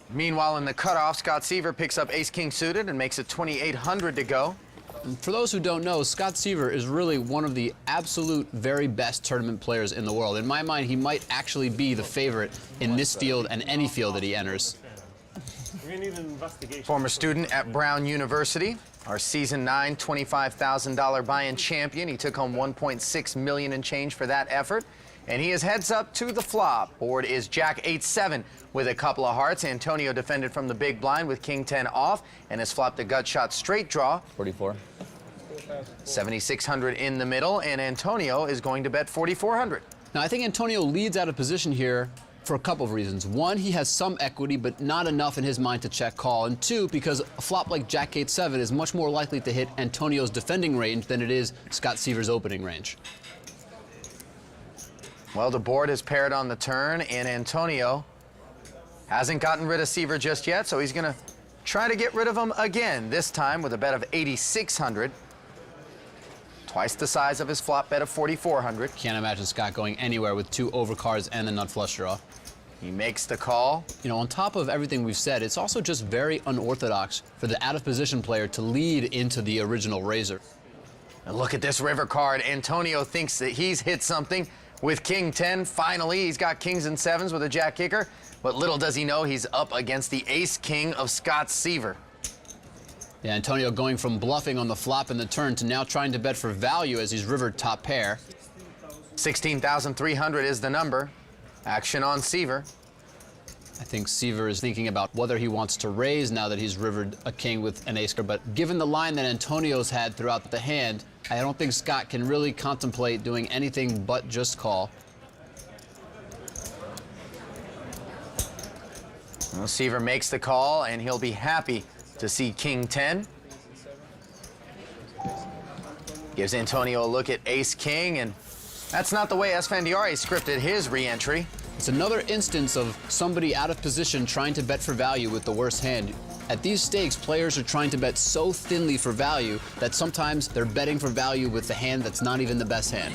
Meanwhile, in the cutoff, Scott Seaver picks up ace-king suited and makes it 2,800 to go. And for those who don't know, Scott Seaver is really one of the absolute very best tournament players in the world. In my mind, he might actually be the favorite in this field and any field that he enters. We're gonna need an investigation. Former student at Brown University, our season 9 $25,000 buy-in champion. He took home $1.6 million and change for that effort. And he is heads up to the flop. Board is Jack 8-7 with a couple of hearts. Antonio defended from the big blind with King 10 off and has flopped a gut shot straight draw. 44. 7,600 in the middle, and Antonio is going to bet 4,400. Now, I think Antonio leads out of position here for a couple of reasons. One, he has some equity, but not enough in his mind to check call. And two, because a flop like Jack 8-7 is much more likely to hit Antonio's defending range than it is Scott Seaver's opening range. Well, the board is paired on the turn, and Antonio hasn't gotten rid of Seaver just yet, so he's going to try to get rid of him again, this time with a bet of 8,600. Twice the size of his flop bet of 4,400. Can't imagine Scott going anywhere with 2 overcards and the nut flush draw. He makes the call. You know, on top of everything we've said, it's also just very unorthodox for the out-of-position player to lead into the original raiser. And look at this river card. Antonio thinks that he's hit something, With King 10, finally, he's got kings and sevens with a jack kicker, but little does he know he's up against the ace-king of Scott Seaver. Yeah, Antonio going from bluffing on the flop and the turn to now trying to bet for value as he's rivered top pair. 16,300 is the number. Action on Seaver. I think Seaver is thinking about whether he wants to raise now that he's rivered a king with an ace card, but given the line that Antonio's had throughout the hand, I don't think Scott can really contemplate doing anything but just call. Well, Seaver makes the call, and he'll be happy to see King 10. Gives Antonio a look at ace-king, and that's not the way Esfandiari scripted his re-entry. It's another instance of somebody out of position trying to bet for value with the worst hand. At these stakes, players are trying to bet so thinly for value that sometimes they're betting for value with the hand that's not even the best hand.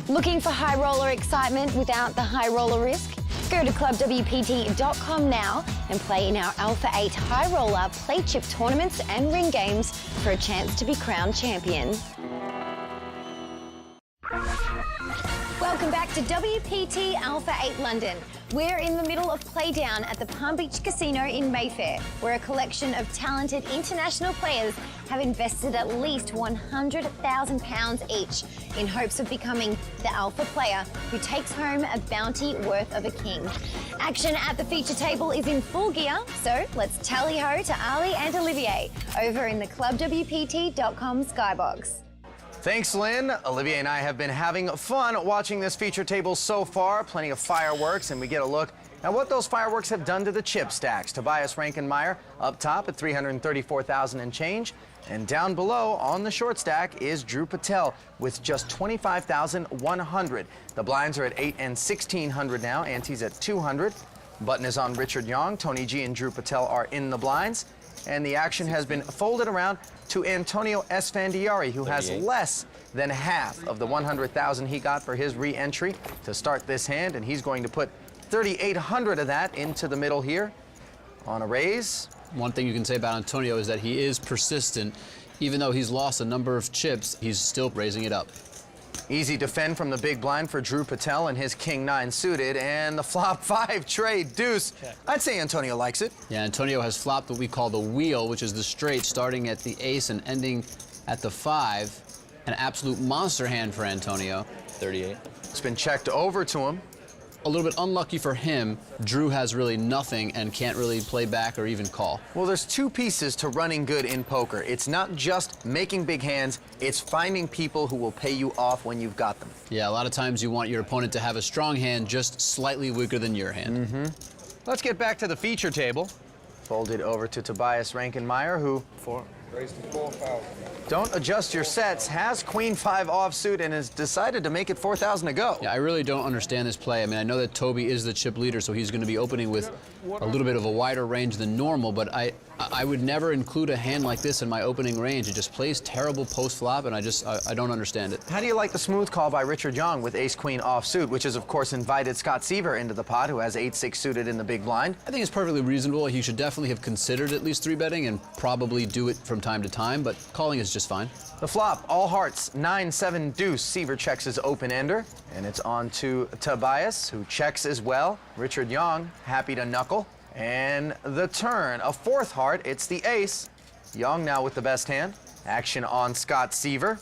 Looking for high roller excitement without the high roller risk? Go to clubwpt.com now and play in our Alpha 8 high roller play chip tournaments and ring games for a chance to be crowned champion. Welcome back to WPT Alpha 8 London. We're in the middle of Playdown at the Palm Beach Casino in Mayfair, where a collection of talented international players have invested at least £100,000 each in hopes of becoming the alpha player who takes home a bounty worth of a king. Action at the feature table is in full gear, so let's tally-ho to Ali and Olivier over in the clubwpt.com skybox. Thanks, Lynn. Olivier and I have been having fun watching this feature table so far. Plenty of fireworks, and we get a look at what those fireworks have done to the chip stacks. Tobias Rankenmeyer up top at 334,000 and change. And down below on the short stack is Drew Patel with just 25,100. The blinds are at 8 and 1,600 now. Ante's at 200. Button is on Richard Young. Tony G and Drew Patel are in the blinds. And the action has been folded around to Antonio Esfandiari, who has less than half of the 100,000 he got for his re-entry to start this hand, and he's going to put 3,800 of that into the middle here on a raise. One thing you can say about Antonio is that he is persistent. Even though he's lost a number of chips, he's still raising it up. Easy defend from the big blind for Drew Patel and his king 9 suited, and the flop 5 trade deuce. I'd say Antonio likes it. Yeah, Antonio has flopped what we call the wheel, which is the straight starting at the ace and ending at the 5. An absolute monster hand for Antonio. 38. It's been checked over to him. A little bit unlucky for him. Drew has really nothing and can't really play back or even call. Well, there's two pieces to running good in poker. It's not just making big hands, it's finding people who will pay you off when you've got them. Yeah, a lot of times you want your opponent to have a strong hand just slightly weaker than your hand. Let's get back to the feature table. Folded over to Tobias Rankenmeyer, who Raised to 4,000. don't adjust your sets, has Queen 5 offsuit, and has decided to make it 4,000 to go. Yeah, I really don't understand this play. I mean, I know that Toby is the chip leader, so he's going to be opening with a little bit of a wider range than normal, but I would never include a hand like this in my opening range. It just plays terrible post-flop, and I don't understand it. How do you like the smooth call by Richard Young with ace-queen offsuit, which has, of course, invited Scott Seaver into the pot, who has 8-6 suited in the big blind? I think it's perfectly reasonable. He should definitely have considered at least 3-betting and probably do it from time to time, but calling is just fine. The flop, all hearts, 9-7 deuce. Seaver checks his open-ender, and it's on to Tobias, who checks as well. Richard Young, happy to knuckle. And the turn, a 4th heart, it's the ace. Young now with the best hand. Action on Scott Seaver.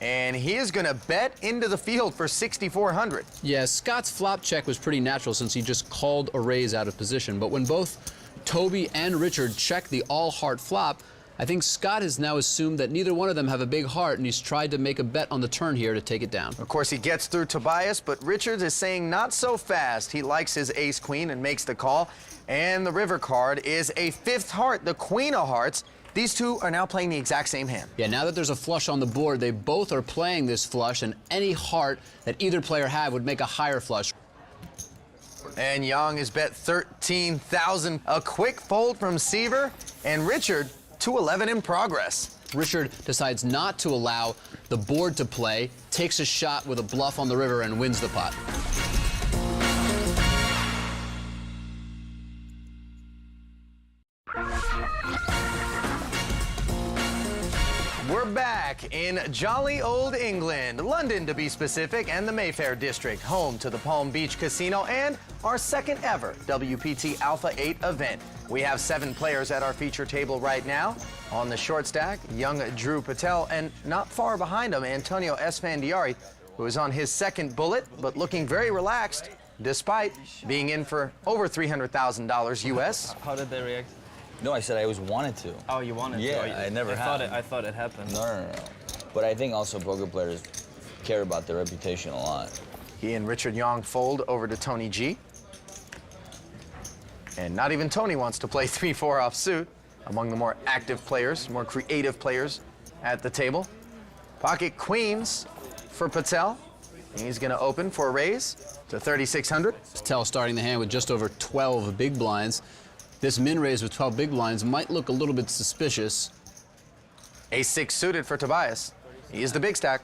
And he is going to bet into the field for 6,400. Yeah, Scott's flop check was pretty natural since he just called a raise out of position. But when both Toby and Richard check the all-heart flop, I think Scott has now assumed that neither one of them have a big heart, and he's tried to make a bet on the turn here to take it down. Of course, he gets through Tobias, but Richards is saying not so fast. He likes his ace-queen and makes the call. And the river card is a 5th heart, the queen of hearts. These two are now playing the exact same hand. Yeah, now that there's a flush on the board, they both are playing this flush, and any heart that either player had would make a higher flush. And Young is bet 13,000. A quick fold from Seaver, and Richard, 2-11 in progress. Richard decides not to allow the board to play, takes a shot with a bluff on the river, and wins the pot. We're back in jolly old England, London to be specific, and the Mayfair district, home to the Palm Beach Casino and our second ever WPT Alpha 8 event. We have 7 players at our feature table right now. On the short stack, young Drew Patel, and not far behind him, Antonio Esfandiari, who is on his second bullet, but looking very relaxed, despite being in for over $300,000 US. How did they react? No, I said I always wanted to. Oh, you wanted to? Yeah, I never had. I thought it happened. No. But I think also poker players care about their reputation a lot. He and Richard Young fold over to Tony G. And not even Tony wants to play 3-4 offsuit. Among the more active players, more creative players at the table. Pocket queens for Patel. He's going to open for a raise to 3,600. Patel starting the hand with just over 12 big blinds. This min raise with 12 big blinds might look a little bit suspicious. Ace-6 suited for Tobias. He is the big stack.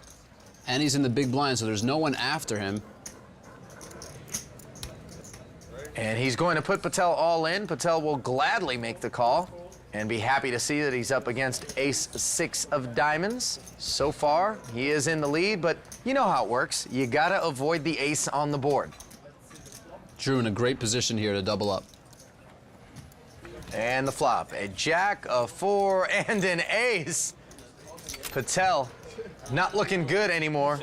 And he's in the big blind, so there's no one after him. And he's going to put Patel all in. Patel will gladly make the call and be happy to see that he's up against Ace-6 of diamonds. So far, he is in the lead, but you know how it works. You gotta avoid the ace on the board. Drew in a great position here to double up. And the flop, a jack, a 4, and an ace. Patel not looking good anymore.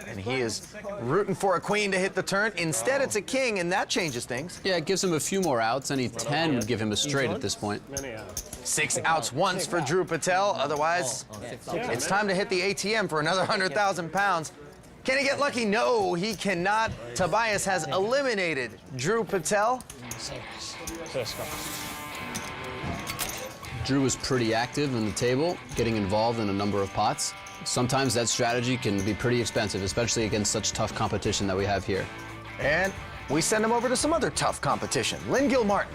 And he is rooting for a queen to hit the turn. Instead, it's a king, and that changes things. Yeah, it gives him a few more outs. Any 10 would give him a straight at this point. 6 outs once for Drew Patel. Otherwise, it's time to hit the ATM for another 100,000 pounds. Can he get lucky? No, he cannot. Tobias has eliminated Drew Patel. Drew was pretty active on the table, getting involved in a number of pots. Sometimes that strategy can be pretty expensive, especially against such tough competition that we have here. And we send him over to some other tough competition. Lynn Gilmartin.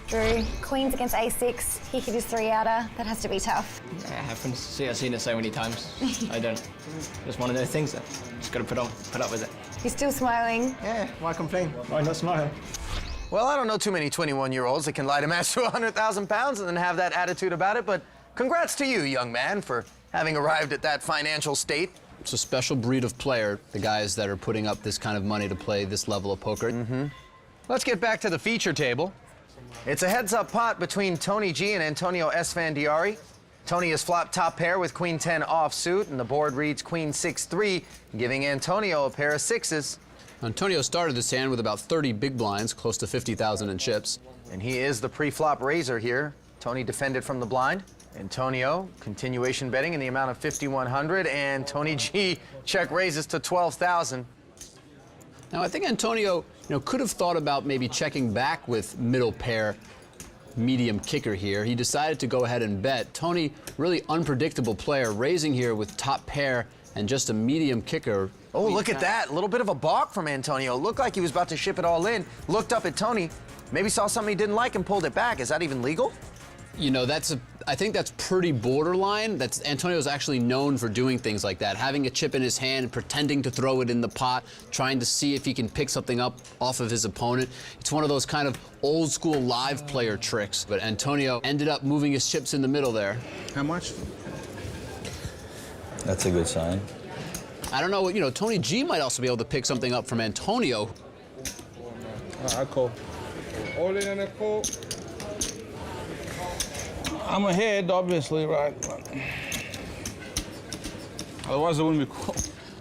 Drew, queens against A6. He hit his 3-outer. That has to be tough. Yeah, it happens. See, I've seen it so many times. I don't. Just one of those things that just got to put up with it. He's still smiling. Yeah, why complain? Why not smile? Well, I don't know too many 21-year-olds that can light a match to 100,000 pounds and then have that attitude about it, but congrats to you, young man, for having arrived at that financial state. It's a special breed of player, the guys that are putting up this kind of money to play this level of poker. Let's get back to the feature table. It's a heads-up pot between Tony G and Antonio Esfandiari. Tony has flopped top pair with Queen 10 offsuit, and the board reads Queen 6-3, giving Antonio a pair of sixes. Antonio started this hand with about 30 big blinds, close to 50,000 in chips. And he is the pre-flop raiser here. Tony defended from the blind. Antonio, continuation betting in the amount of 5,100, and Tony G check raises to 12,000. Now, I think Antonio, could have thought about maybe checking back with middle pair, medium kicker here. He decided to go ahead and bet. Tony, really unpredictable player, raising here with top pair and just a medium kicker. Oh, look at that. A little bit of a balk from Antonio. Looked like he was about to ship it all in. Looked up at Tony. Maybe saw something he didn't like and pulled it back. Is that even legal? I think that's pretty borderline. Antonio's actually known for doing things like that, having a chip in his hand, pretending to throw it in the pot, trying to see if he can pick something up off of his opponent. It's one of those kind of old school live player tricks. But Antonio ended up moving his chips in the middle there. How much? That's a good sign. I don't know, Tony G might also be able to pick something up from Antonio. I call. All in and a call. I'm ahead, obviously, right? Otherwise, it wouldn't be cool.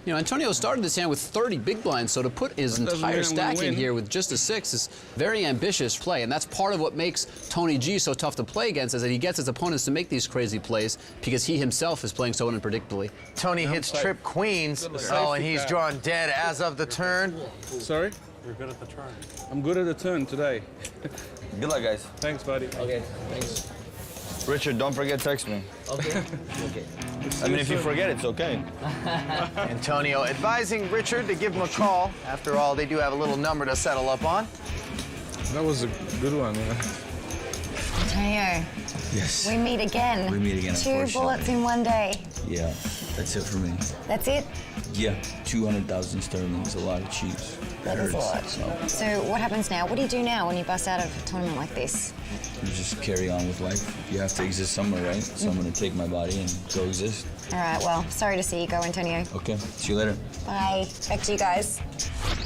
Antonio started this hand with 30 big blinds, so to put his entire stack in here with just a 6 is very ambitious play, and that's part of what makes Tony G so tough to play against, is that he gets his opponents to make these crazy plays because he himself is playing so unpredictably. Tony hits trip queens. Oh, and he's drawn dead as of the turn. Sorry? You're good at the turn. I'm good at the turn today. Good luck, guys. Thanks, buddy. Okay, thanks. Richard, don't forget to text me. Okay. Okay. I mean, if you forget, it's okay. Antonio advising Richard to give him a call. After all, they do have a little number to settle up on. That was a good one, yeah. Antonio. Yes. We meet again. We meet again, 2 bullets in one day. Yeah. That's it for me. That's it? Yeah, 200,000 sterling is a lot of chips. That is a lot. So So what happens now? What do you do now when you bust out of a tournament like this? you just carry on with life. You have to exist somewhere, right? So I'm gonna take my body and go exist. All right, well, sorry to see you go, Antonio. Okay, see you later. Bye. Back to you guys.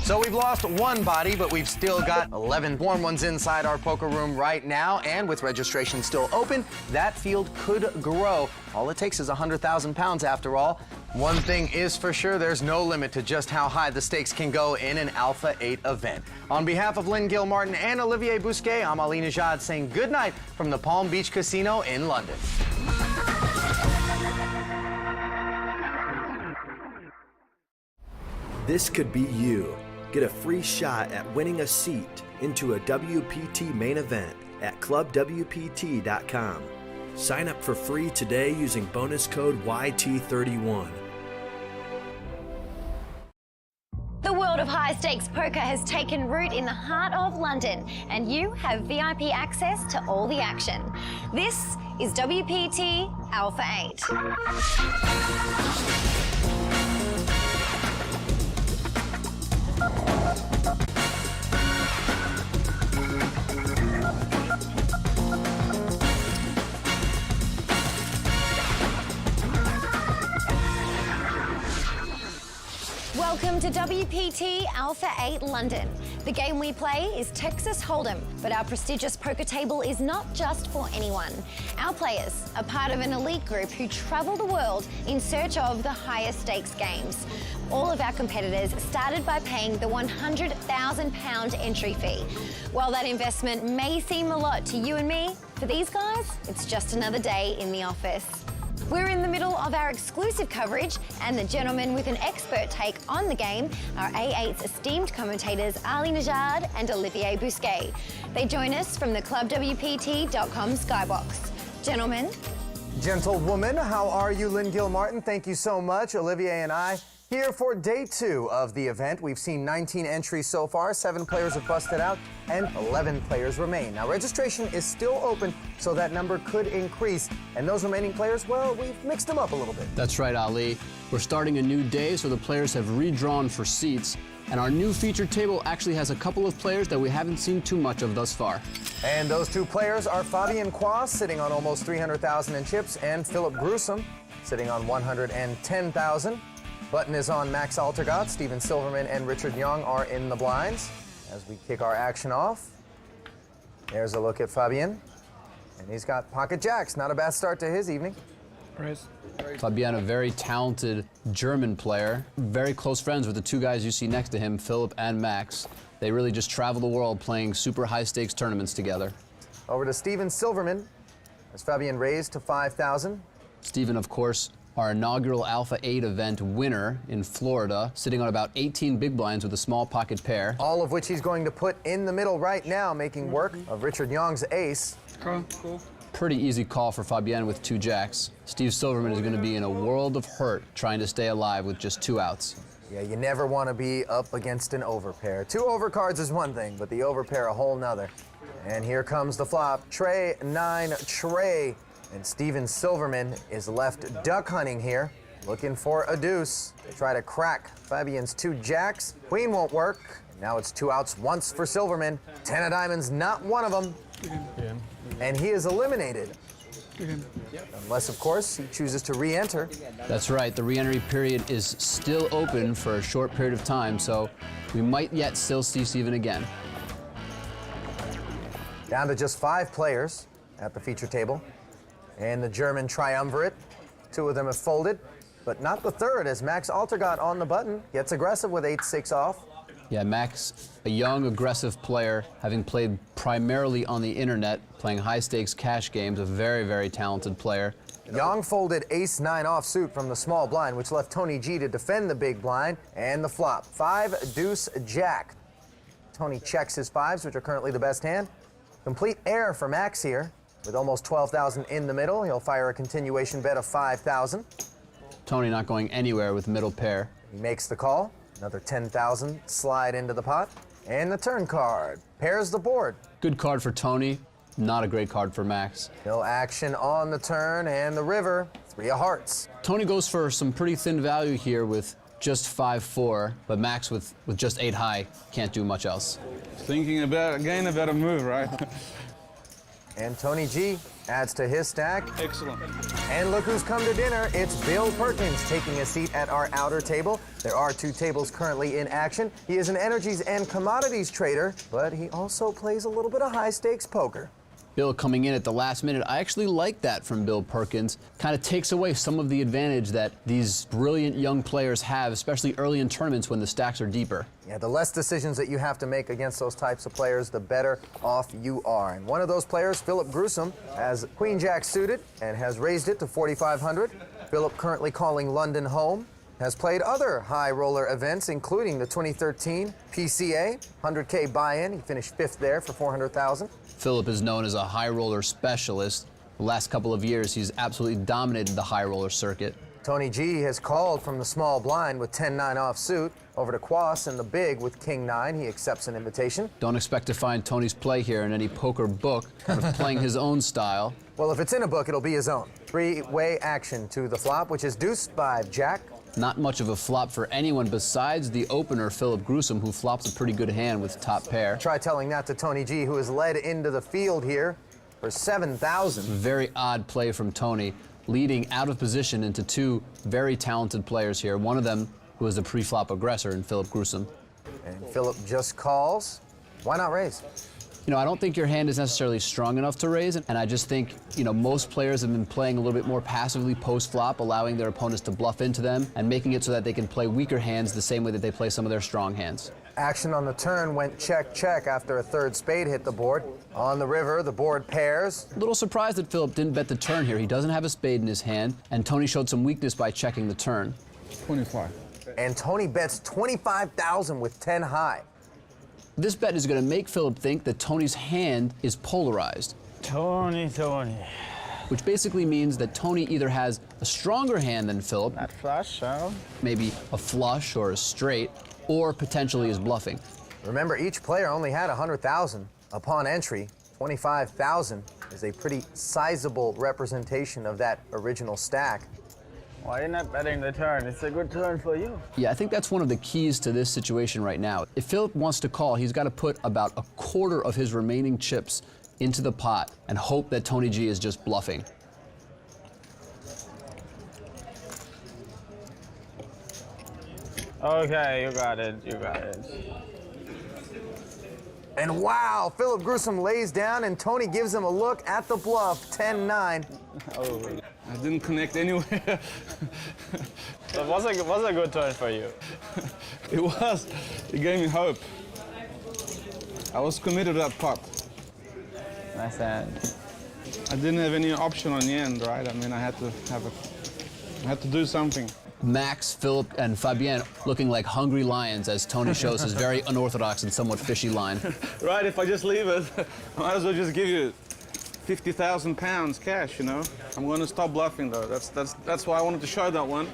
So we've lost one body, but we've still got 11 warm ones inside our poker room right now. And with registration still open, that field could grow. All it takes is 100,000 pounds after all. One thing is for sure, there's no limit to just how high the stakes can go in an Alpha 8 event. On behalf of Lynn Gilmartin and Olivier Bousquet, I'm Ali Najad saying good night from the Palm Beach Casino in London. This could be you. Get a free shot at winning a seat into a WPT main event at clubwpt.com. Sign up for free today using bonus code YT31. The world of high-stakes poker has taken root in the heart of London, and you have VIP access to all the action. This is WPT Alpha 8. Welcome to WPT Alpha 8 London. The game we play is Texas Hold'em, but our prestigious poker table is not just for anyone. Our players are part of an elite group who travel the world in search of the highest stakes games. All of our competitors started by paying the £100,000 entry fee. While that investment may seem a lot to you and me, for these guys, it's just another day in the office. We're in the middle of our exclusive coverage, and the gentlemen with an expert take on the game are A8's esteemed commentators Ali Najad and Olivier Bousquet. They join us from the ClubWPT.com skybox. Gentlemen. Gentlewoman, how are you? Lynn Gilmartin, thank you so much. Olivier and I here for day 2 of the event. We've seen 19 entries so far, 7 players have busted out, and 11 players remain. Now, registration is still open, so that number could increase. And those remaining players, well, we've mixed them up a little bit. That's right, Ali. We're starting a new day, so the players have redrawn for seats. And our new featured table actually has a couple of players that we haven't seen too much of thus far. And those 2 players are Fabien Quas, sitting on almost 300,000 in chips, and Philip Gruesome, sitting on 110,000. Button is on Max Altergott. Steven Silverman and Richard Young are in the blinds. As we kick our action off, there's a look at Fabien. And he's got pocket jacks. Not a bad start to his evening. Fabien, a very talented German player. Very close friends with the 2 guys you see next to him, Philip and Max. They really just travel the world playing super high-stakes tournaments together. Over to Steven Silverman, as Fabien raised to 5,000. Steven, of course, our inaugural Alpha 8 event winner in Florida, sitting on about 18 big blinds with a small pocket pair. All of which he's going to put in the middle right now, making work of Richard Young's ace. Cool. Pretty easy call for Fabien with 2 jacks. Steve Silverman is going to be in a world of hurt trying to stay alive with just 2 outs. Yeah, you never want to be up against an overpair. 2 overcards is one thing, but the overpair a whole nother. And here comes the flop. Tray 9 tray. And Steven Silverman is left duck hunting here, looking for a deuce. They try to crack Fabien's 2 jacks. Queen won't work. And now it's 2 outs once for Silverman. 10 of diamonds, not one of them. And he is eliminated. Unless, of course, he chooses to re-enter. That's right. The re-entry period is still open for a short period of time, so we might yet still see Steven again. Down to just 5 players at the feature table. And the German triumvirate. 2 of them have folded, but not the third, as Max Altergott on the button gets aggressive with 8-6 off. Yeah, Max, a young, aggressive player, having played primarily on the internet, playing high-stakes cash games, a very, very talented player. Young folded ace-9 offsuit from the small blind, which left Tony G to defend the big blind, and the flop. 5 deuce jack. Tony checks his 5s, which are currently the best hand. Complete air for Max here. With almost 12,000 in the middle, he'll fire a continuation bet of 5,000. Tony not going anywhere with middle pair. He makes the call. Another 10,000 slide into the pot. And the turn card pairs the board. Good card for Tony. Not a great card for Max. No action on the turn, and the river, 3 of hearts. Tony goes for some pretty thin value here with just 5-4, but Max with just 8 high can't do much else. Thinking about, again, about a move, right? And Tony G adds to his stack. Excellent. And look who's come to dinner. It's Bill Perkins taking a seat at our outer table. There are 2 tables currently in action. He is an energies and commodities trader, but he also plays a little bit of high-stakes poker. Bill coming in at the last minute. I actually like that from Bill Perkins. Kind of takes away some of the advantage that these brilliant young players have, especially early in tournaments when the stacks are deeper. Yeah, the less decisions that you have to make against those types of players, the better off you are. And one of those players, Philip Gruesome, has Queen Jack suited and has raised it to 4,500. Philip currently calling London home. Has played other high roller events, including the 2013 PCA, 100K buy-in. He finished 5th there for 400,000. Philip is known as a high roller specialist. The last couple of years, he's absolutely dominated the high roller circuit. Tony G has called from the small blind with 10-9 offsuit over to Quas in the big with King-9. He accepts an invitation. Don't expect to find Tony's play here in any poker book, kind of playing his own style. Well, if it's in a book, it'll be his own. 3-way action to the flop, which is deuce 5 Jack. Not much of a flop for anyone besides the opener, Philip Gruesome, who flops a pretty good hand with top pair. Try telling that to Tony G, who is led into the field here for 7,000. Very odd play from Tony, leading out of position into 2 very talented players here. One of them who is the pre-flop aggressor in Philip Gruesome. And Philip just calls. Why not raise? You know, I don't think your hand is necessarily strong enough to raise it, and I just think, you know, most players have been playing a little bit more passively post-flop, allowing their opponents to bluff into them and making it so that they can play weaker hands the same way that they play some of their strong hands. Action on the turn went check, check after a 3rd spade hit the board. On the river, the board pairs. A little surprised that Philip didn't bet the turn here. He doesn't have a spade in his hand, and Tony showed some weakness by checking the turn. 25. And Tony bets 25,000 with 10 high. This bet is going to make Philip think that Tony's hand is polarized. Tony. Which basically means that Tony either has a stronger hand than Philip, Not flush, so. maybe a flush or a straight, or potentially is bluffing. Remember, each player only had 100,000 upon entry. 25,000 is a pretty sizable representation of that original stack. Why are you not betting the turn? It's a good turn for you. Yeah, I think that's one of the keys to this situation right now. If Philip wants to call, he's got to put about 1/4 of his remaining chips into the pot and hope that Tony G is just bluffing. Okay, you got it. And wow, Philip Gruesome lays down and Tony gives him a look at the bluff, 10-9. Oh. I didn't connect anywhere. It was a good turn for you. It was. It gave me hope. I was committed to that pot. Nice hand. I didn't have any option on the end, right? I mean, I had to do something. Max, Philip, and Fabien looking like hungry lions as Tony shows his very unorthodox and somewhat fishy line. Right, if I just leave it, I might as well just give you 50,000 pounds cash, you know? I'm going to stop bluffing, though. That's why I wanted to show that one,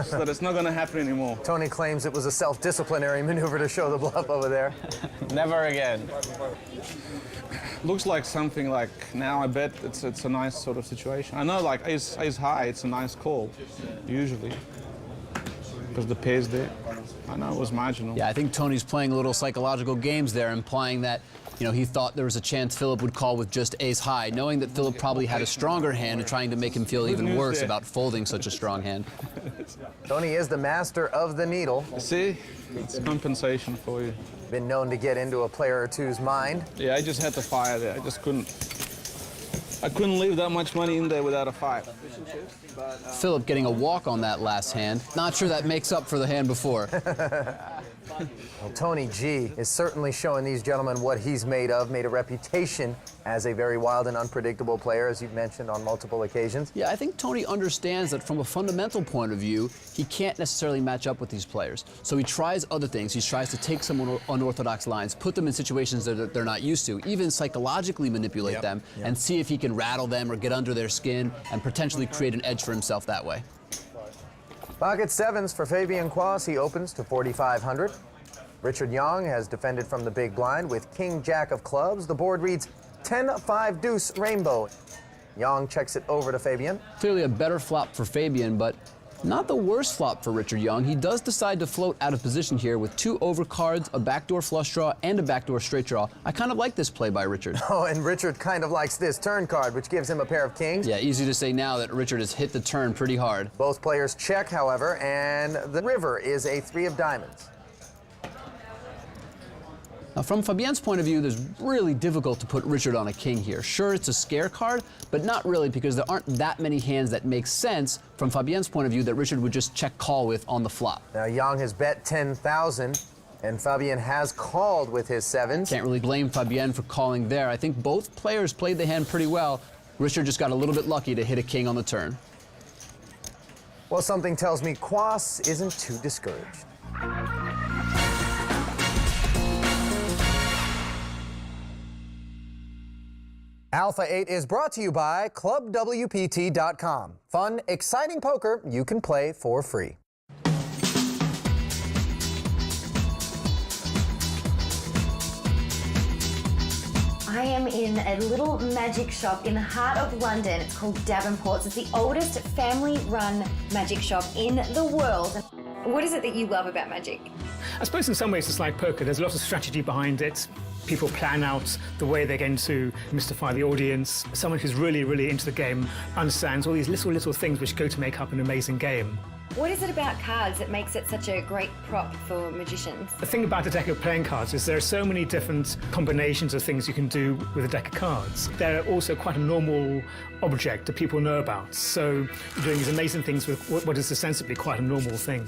so that it's not going to happen anymore. Tony claims it was a self-disciplinary maneuver to show the bluff over there. Never again. Looks like something like, now I bet it's a nice sort of situation. I know, like, ace high, it's a nice call, usually, because the pair's there. I know it was marginal. Yeah, I think Tony's playing a little psychological games there, implying that, you know, he thought there was a chance Philip would call with just ace high, knowing that Philip probably had a stronger hand and trying to make him feel even worse about folding such a strong hand. Tony is the master of the needle. See? It's compensation for you. Been known to get into a player or two's mind. Yeah, I just had to fire there. I couldn't leave that much money in there without a fire. Philip getting a walk on that last hand. Not sure that makes up for the hand before. Well, Tony G is certainly showing these gentlemen what he's made of, made a reputation as a very wild and unpredictable player, as you've mentioned on multiple occasions. Yeah, I think Tony understands that from a fundamental point of view, he can't necessarily match up with these players. So he tries other things. He tries to take some unorthodox lines, put them in situations that they're not used to, even psychologically manipulate them, and see if he can rattle them or get under their skin and potentially create an edge for himself that way. Pocket sevens for Fabien Quas. He opens to 4,500. Richard Young has defended from the big blind with King Jack of clubs. The board reads 10-5 deuce rainbow. Yang checks it over to Fabian. Clearly a better flop for Fabian, but not the worst flop for Richard Young. He does decide to float out of position here with 2 overcards, a backdoor flush draw, and a backdoor straight draw. I kind of like this play by Richard. Oh, and Richard kind of likes this turn card, which gives him a pair of kings. Yeah, easy to say now that Richard has hit the turn pretty hard. Both players check, however, and the river is a 3 of diamonds. Now, from Fabien's point of view, it's really difficult to put Richard on a king here. Sure, it's a scare card, but not really, because there aren't that many hands that make sense from Fabien's point of view that Richard would just check call with on the flop. Now, Yang has bet 10,000, and Fabien has called with his 7s. Can't really blame Fabien for calling there. I think both players played the hand pretty well. Richard just got a little bit lucky to hit a king on the turn. Well, something tells me Quas isn't too discouraged. Alpha 8 is brought to you by ClubWPT.com. Fun, exciting poker you can play for free. I am in a little magic shop in the heart of London. It's called Davenport's. It's the oldest family-run magic shop in the world. What is it that you love about magic? I suppose in some ways it's like poker. There's a lot of strategy behind it. People plan out the way they're going to mystify the audience. Someone who's really, really into the game understands all these little things which go to make up an amazing game. What is it about cards that makes it such a great prop for magicians? The thing about a deck of playing cards is there are so many different combinations of things you can do with a deck of cards. They're also quite a normal object that people know about. So you're doing these amazing things with what is ostensibly quite a normal thing.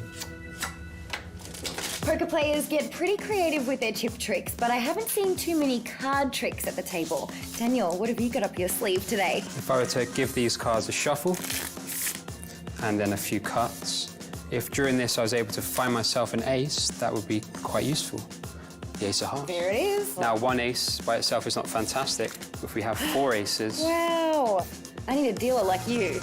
Poker players get pretty creative with their chip tricks, but I haven't seen too many card tricks at the table. Daniel, what have you got up your sleeve today? If I were to give these cards a shuffle, and then a few cuts, if during this I was able to find myself an ace, that would be quite useful. The ace of hearts. There it is. Now, 1 ace by itself is not fantastic. If we have 4 aces... Wow, I need a dealer like you.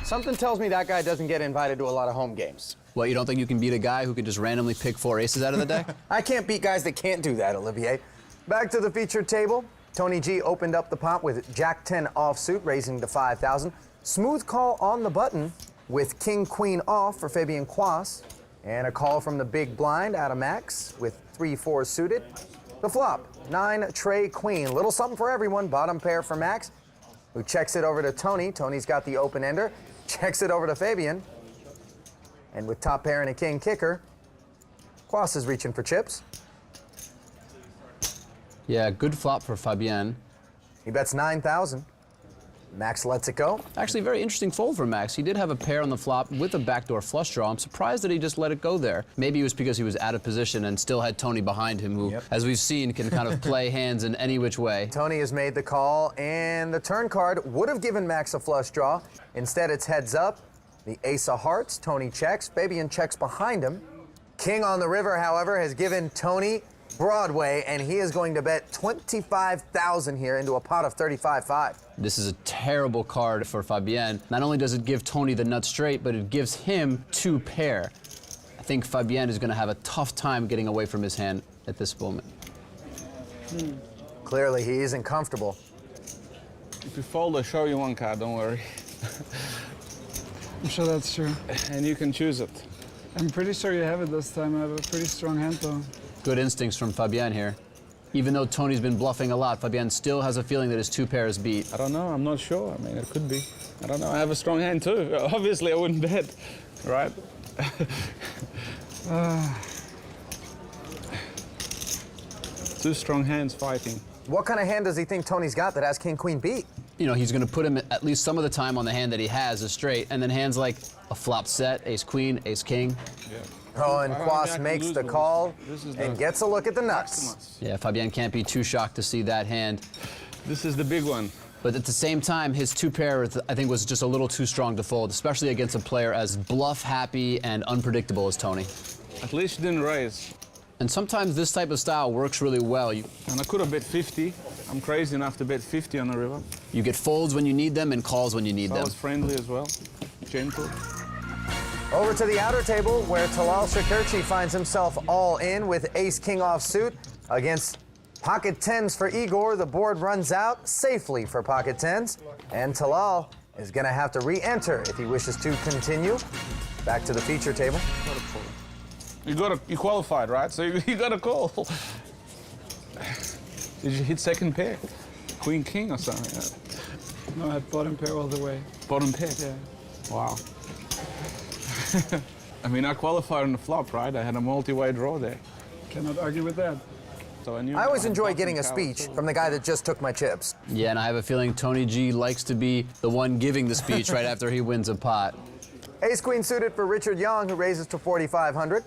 Something tells me that guy doesn't get invited to a lot of home games. Well, you don't think you can beat a guy who can just randomly pick 4 aces out of the deck? I can't beat guys that can't do that, Olivier. Back to the featured table. Tony G opened up the pot with Jack-10 offsuit, raising to 5,000. Smooth call on the button with King-Queen off for Fabian Quas. And a call from the big blind out of max with 3-4 suited. The flop, 9 Trey Queen. Little something for everyone. Bottom pair for Max, who checks it over to Tony. Tony's got the open ender. Checks it over to Fabian. And with top pair and a king kicker, Quas is reaching for chips. Yeah, good flop for Fabien. He bets 9,000. Max lets it go. Actually, very interesting fold for Max. He did have a pair on the flop with a backdoor flush draw. I'm surprised that he just let it go there. Maybe it was because he was out of position and still had Tony behind him, who, as we've seen, can kind of play hands in any which way. Tony has made the call, and the turn card would have given Max a flush draw. Instead, it's heads up. The ace of hearts. Tony checks. Fabian checks behind him. King on the river, however, has given Tony Broadway, and he is going to bet 25,000 here into a pot of 35.5. This is a terrible card for Fabien. Not only does it give Tony the nut straight, but it gives him 2 pair. I think Fabien is going to have a tough time getting away from his hand at this moment. Clearly, he isn't comfortable. If you fold, I'll show you one card, don't worry. I'm sure that's true. And you can choose it. I'm pretty sure you have it this time. I have a pretty strong hand, though. Good instincts from Fabien here. Even though Tony's been bluffing a lot, Fabien still has a feeling that his 2 pairs beat. I don't know, I'm not sure. I mean, it could be. I don't know, I have a strong hand too. Obviously, I wouldn't bet, right? 2 strong hands fighting. What kind of hand does he think Tony's got that has King-Queen beat? You know, he's going to put him at least some of the time on the hand that he has, a straight, and then hands like a flop set, ace-queen, ace-king. Yeah. Oh, and Quas makes the call and gets a look at the nuts. Yeah, Fabien can't be too shocked to see that hand. This is the big one. But at the same time, his 2 pair, I think, was just a little too strong to fold, especially against a player as bluff-happy and unpredictable as Tony. At least you didn't raise. And sometimes this type of style works really well. And I could have bet 50. I'm crazy enough to bet 50 on the river. You get folds when you need them and calls when you need So them. I was friendly as well, gentle. Over to the outer table, where Talal Shakirchi finds himself all in with ace-king offsuit against Pocket tens for Igor. The board runs out safely for pocket tens. And Talal is going to have to re-enter if he wishes to continue. Back to the feature table. You qualified, right? So you got a call. Did you hit second pair? Queen, king or something? No, I had bottom pair all the way. Bottom pair? Yeah. Wow. I mean, I qualified on the flop, right? I had a multi-way draw there. Cannot argue with that. So I always enjoy getting a speech from the guy that just took my chips. Yeah, and I have a feeling Tony G likes to be the one giving the speech right after he wins a pot. Ace queen suited for Richard Young, who raises to 4,500.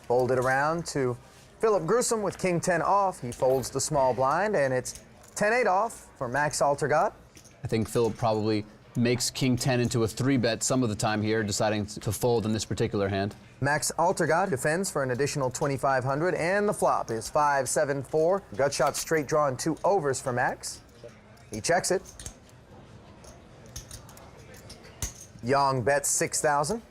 Folded around to Philip Gruesome with king 10 off. He folds the small blind, and it's 10-8 off for Max Altergott. I think Philip probably makes king 10 into a 3-bet some of the time here, deciding to fold in this particular hand. Max Altergott defends for an additional 2,500, and the flop is 5-7-4. Gut shot straight draw and 2 overs for Max. He checks it. Young bets 6,000.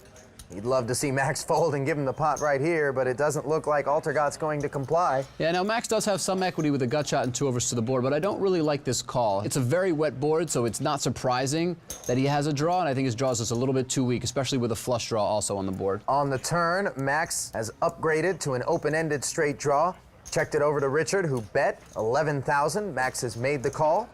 He'd love to see Max fold and give him the pot right here, but it doesn't look like Altergott's going to comply. Yeah, now Max does have some equity with a gut shot and 2 overs to the board, but I don't really like this call. It's a very wet board, so it's not surprising that he has a draw, and I think his draw is just a little bit too weak, especially with a flush draw also on the board. On the turn, Max has upgraded to an open-ended straight draw. Checked it over to Richard, who bet 11,000. Max has made the call.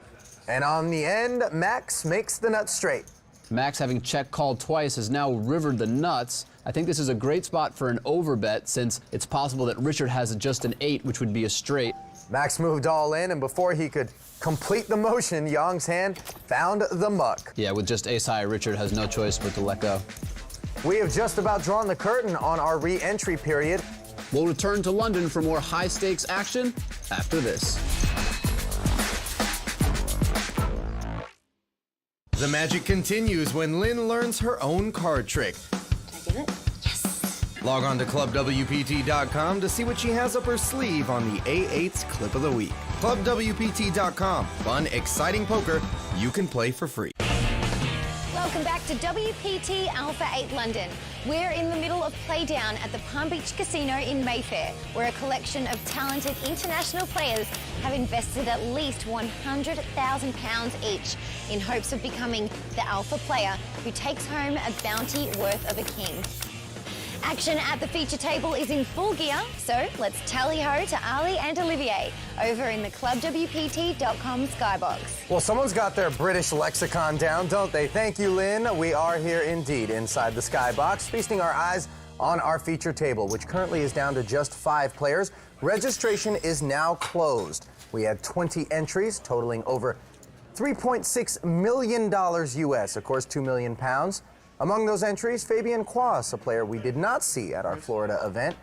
And on the end, Max makes the nut straight. Max, having check called twice, has now rivered the nuts. I think this is a great spot for an overbet, since it's possible that Richard has just an 8, which would be a straight. Max moved all in, and before he could complete the motion, Young's hand found the muck. Yeah, with just ace high, Richard has no choice but to let go. We have just about drawn the curtain on our re-entry period. We'll return to London for more high-stakes action after this. The magic continues when Lynn learns her own card trick. Can I give it? Yes. Log on to ClubWPT.com to see what she has up her sleeve on the A8's Clip of the Week. ClubWPT.com. Fun, exciting poker you can play for free. Welcome back to WPT Alpha 8 London. We're in the middle of Playdown at the Palm Beach Casino in Mayfair, where a collection of talented international players have invested at least £100,000 each in hopes of becoming the alpha player who takes home a bounty worth of a king. Action at the feature table is in full gear, so let's tally-ho to Ali and Olivier over in the ClubWPT.com skybox. Well, someone's got their British lexicon down, don't they? Thank you, Lynn. We are here indeed inside the skybox, feasting our eyes on our feature table, which currently is down to just 5 players. Registration is now closed. We had 20 entries totaling over $3.6 million US, of course, 2 million pounds. Among those entries, Fabian Quas, a player we did not see at our Florida event.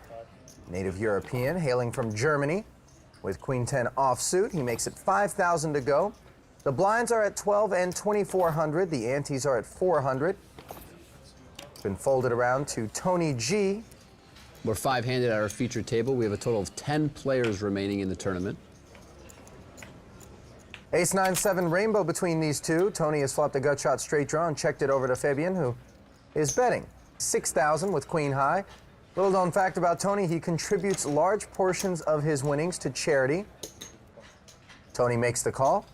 Native European, hailing from Germany. With Queen 10 offsuit, he makes it 5,000 to go. The blinds are at 12 and 2,400. The antes are at 400. It's been folded around to Tony G. We're 5-handed at our featured table. We have a total of 10 players remaining in the tournament. Ace 9-7 rainbow between these two. Tony has flopped a gut shot straight draw and checked it over to Fabian, who is betting 6,000 with queen high. Little known fact about Tony, he contributes large portions of his winnings to charity. Tony makes the call.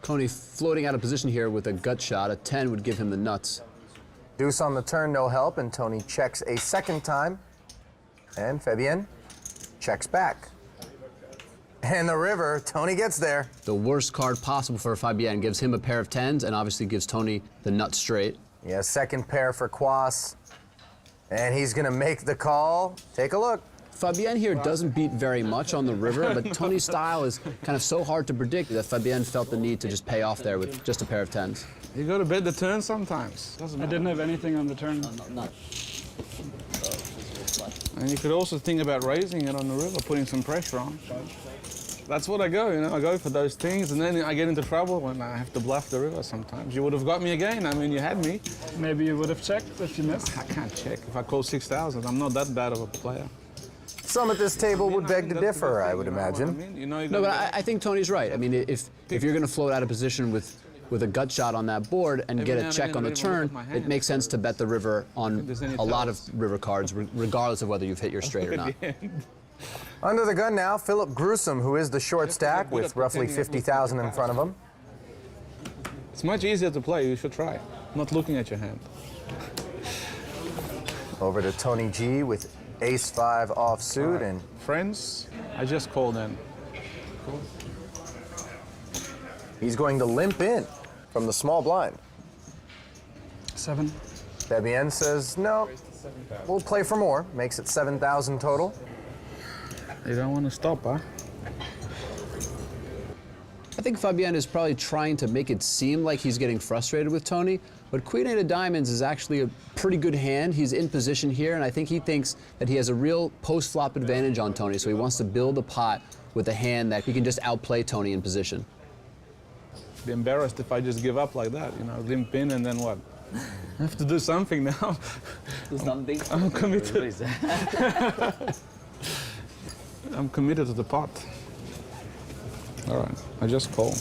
Tony floating out of position here with a gut shot. A 10 would give him the nuts. Deuce on the turn, no help, and Tony checks a second time. And Fabian checks back. And the river, Tony gets there. The worst card possible for Fabian, gives him a pair of 10s and obviously gives Tony the nut straight. Yeah, second pair for Quas. And he's gonna make the call. Take a look. Fabian here doesn't beat very much on the river, but Tony's style is kind of so hard to predict that Fabian felt the need to just pay off there with just a pair of 10s. You go to bed the turn sometimes. I didn't have anything on the turn. And you could also think about raising it on the river, putting some pressure on. That's what I go, you know, I go for those things, and then I get into trouble when I have to bluff the river sometimes. You would have got me again, I mean, you had me. Maybe you would have checked if you missed. I can't check. If I call 6,000, I'm not that bad of a player. Some at this table would beg to differ, I would imagine. No, but I think Tony's right. I mean, if you're going to float out of position with a gut shot on that board and get a check on the turn, it makes sense to bet the river on a lot of river cards, regardless of whether you've hit your straight or not. Under the gun now, Philip Grusom, who is the short stack with roughly 50,000 in front of him. It's much easier to play. You should try. Not looking at your hand. Over to Tony G with ace-5 offsuit and friends. I just called in. Cool. He's going to limp in from the small blind. 7. Fabienne says no. We'll play for more. Makes it 7,000 total. You don't want to stop, huh? I think Fabienne is probably trying to make it seem like he's getting frustrated with Tony, but Queen-8 of diamonds is actually a pretty good hand. He's in position here, and I think he thinks that he has a real post-flop advantage on Tony, so he wants to build a pot with a hand that he can just outplay Tony in position. I'd be embarrassed if I just give up like that, you know, limp in and then what? I have to do something now. Do something? I'm committed. I'm committed to the pot. All right, I just call.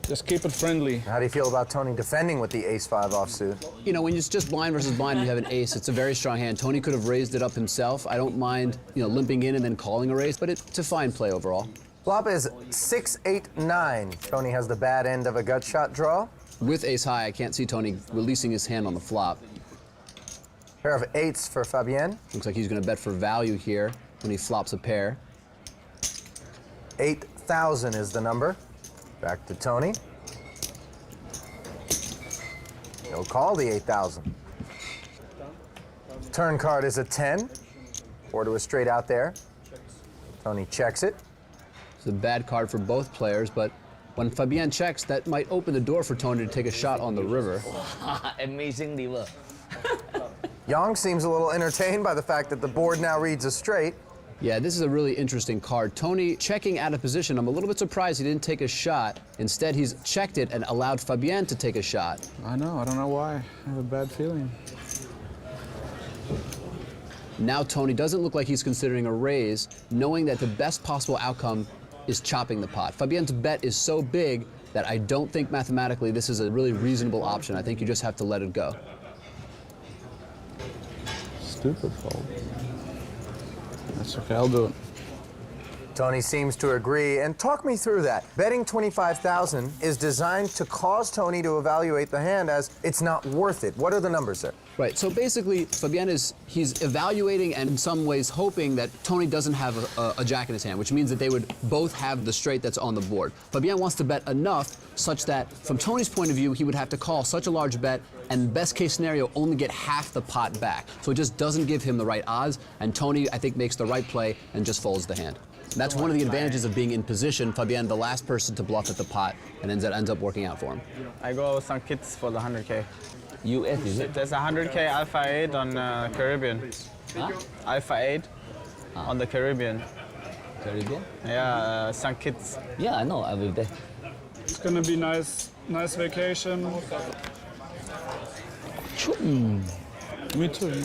Just keep it friendly. How do you feel about Tony defending with the ace-5 offsuit? You know, when it's just blind versus blind and you have an ace, it's a very strong hand. Tony could have raised it up himself. I don't mind, you know, limping in and then calling a raise, but it's a fine play overall. Flop is 6-8-9. Tony has the bad end of a gut shot draw. With ace-high, I can't see Tony releasing his hand on the flop. Pair of eights for Fabienne. Looks like he's going to bet for value here when he flops a pair. 8,000 is the number. Back to Tony. He'll call the 8,000. Turn card is a 10. 4 to a straight out there. Tony checks it. It's a bad card for both players, but when Fabienne checks, that might open the door for Tony to take a shot on the river. Amazing river. Yang seems a little entertained by the fact that the board now reads a straight. Yeah, this is a really interesting card. Tony checking out of position. I'm a little bit surprised he didn't take a shot. Instead, he's checked it and allowed Fabienne to take a shot. I know, I don't know why. I have a bad feeling. Now Tony doesn't look like he's considering a raise, knowing that the best possible outcome is chopping the pot. Fabienne's bet is so big that I don't think mathematically this is a really reasonable option. I think you just have to let it go. Stupid fold. That's okay, I'll do it. Tony seems to agree, and talk me through that. Betting 25,000 is designed to cause Tony to evaluate the hand as it's not worth it. What are the numbers there? Right, so basically, Fabienne he's evaluating and in some ways hoping that Tony doesn't have a jack in his hand, which means that they would both have the straight that's on the board. Fabienne wants to bet enough such that, from Tony's point of view, he would have to call such a large bet and best case scenario, only get half the pot back. So it just doesn't give him the right odds, and Tony, I think, makes the right play and just folds the hand. That's one of the advantages of being in position. Fabienne, the last person to bluff at the pot, and ends up working out for him. I go some kits for the 100K. US, is it? There's a 100K Alpha 8 on Caribbean. Huh? Alpha 8 on the Caribbean. Caribbean? Yeah, some kits. Yeah, I know. I will bet. It's gonna be nice vacation. Me too.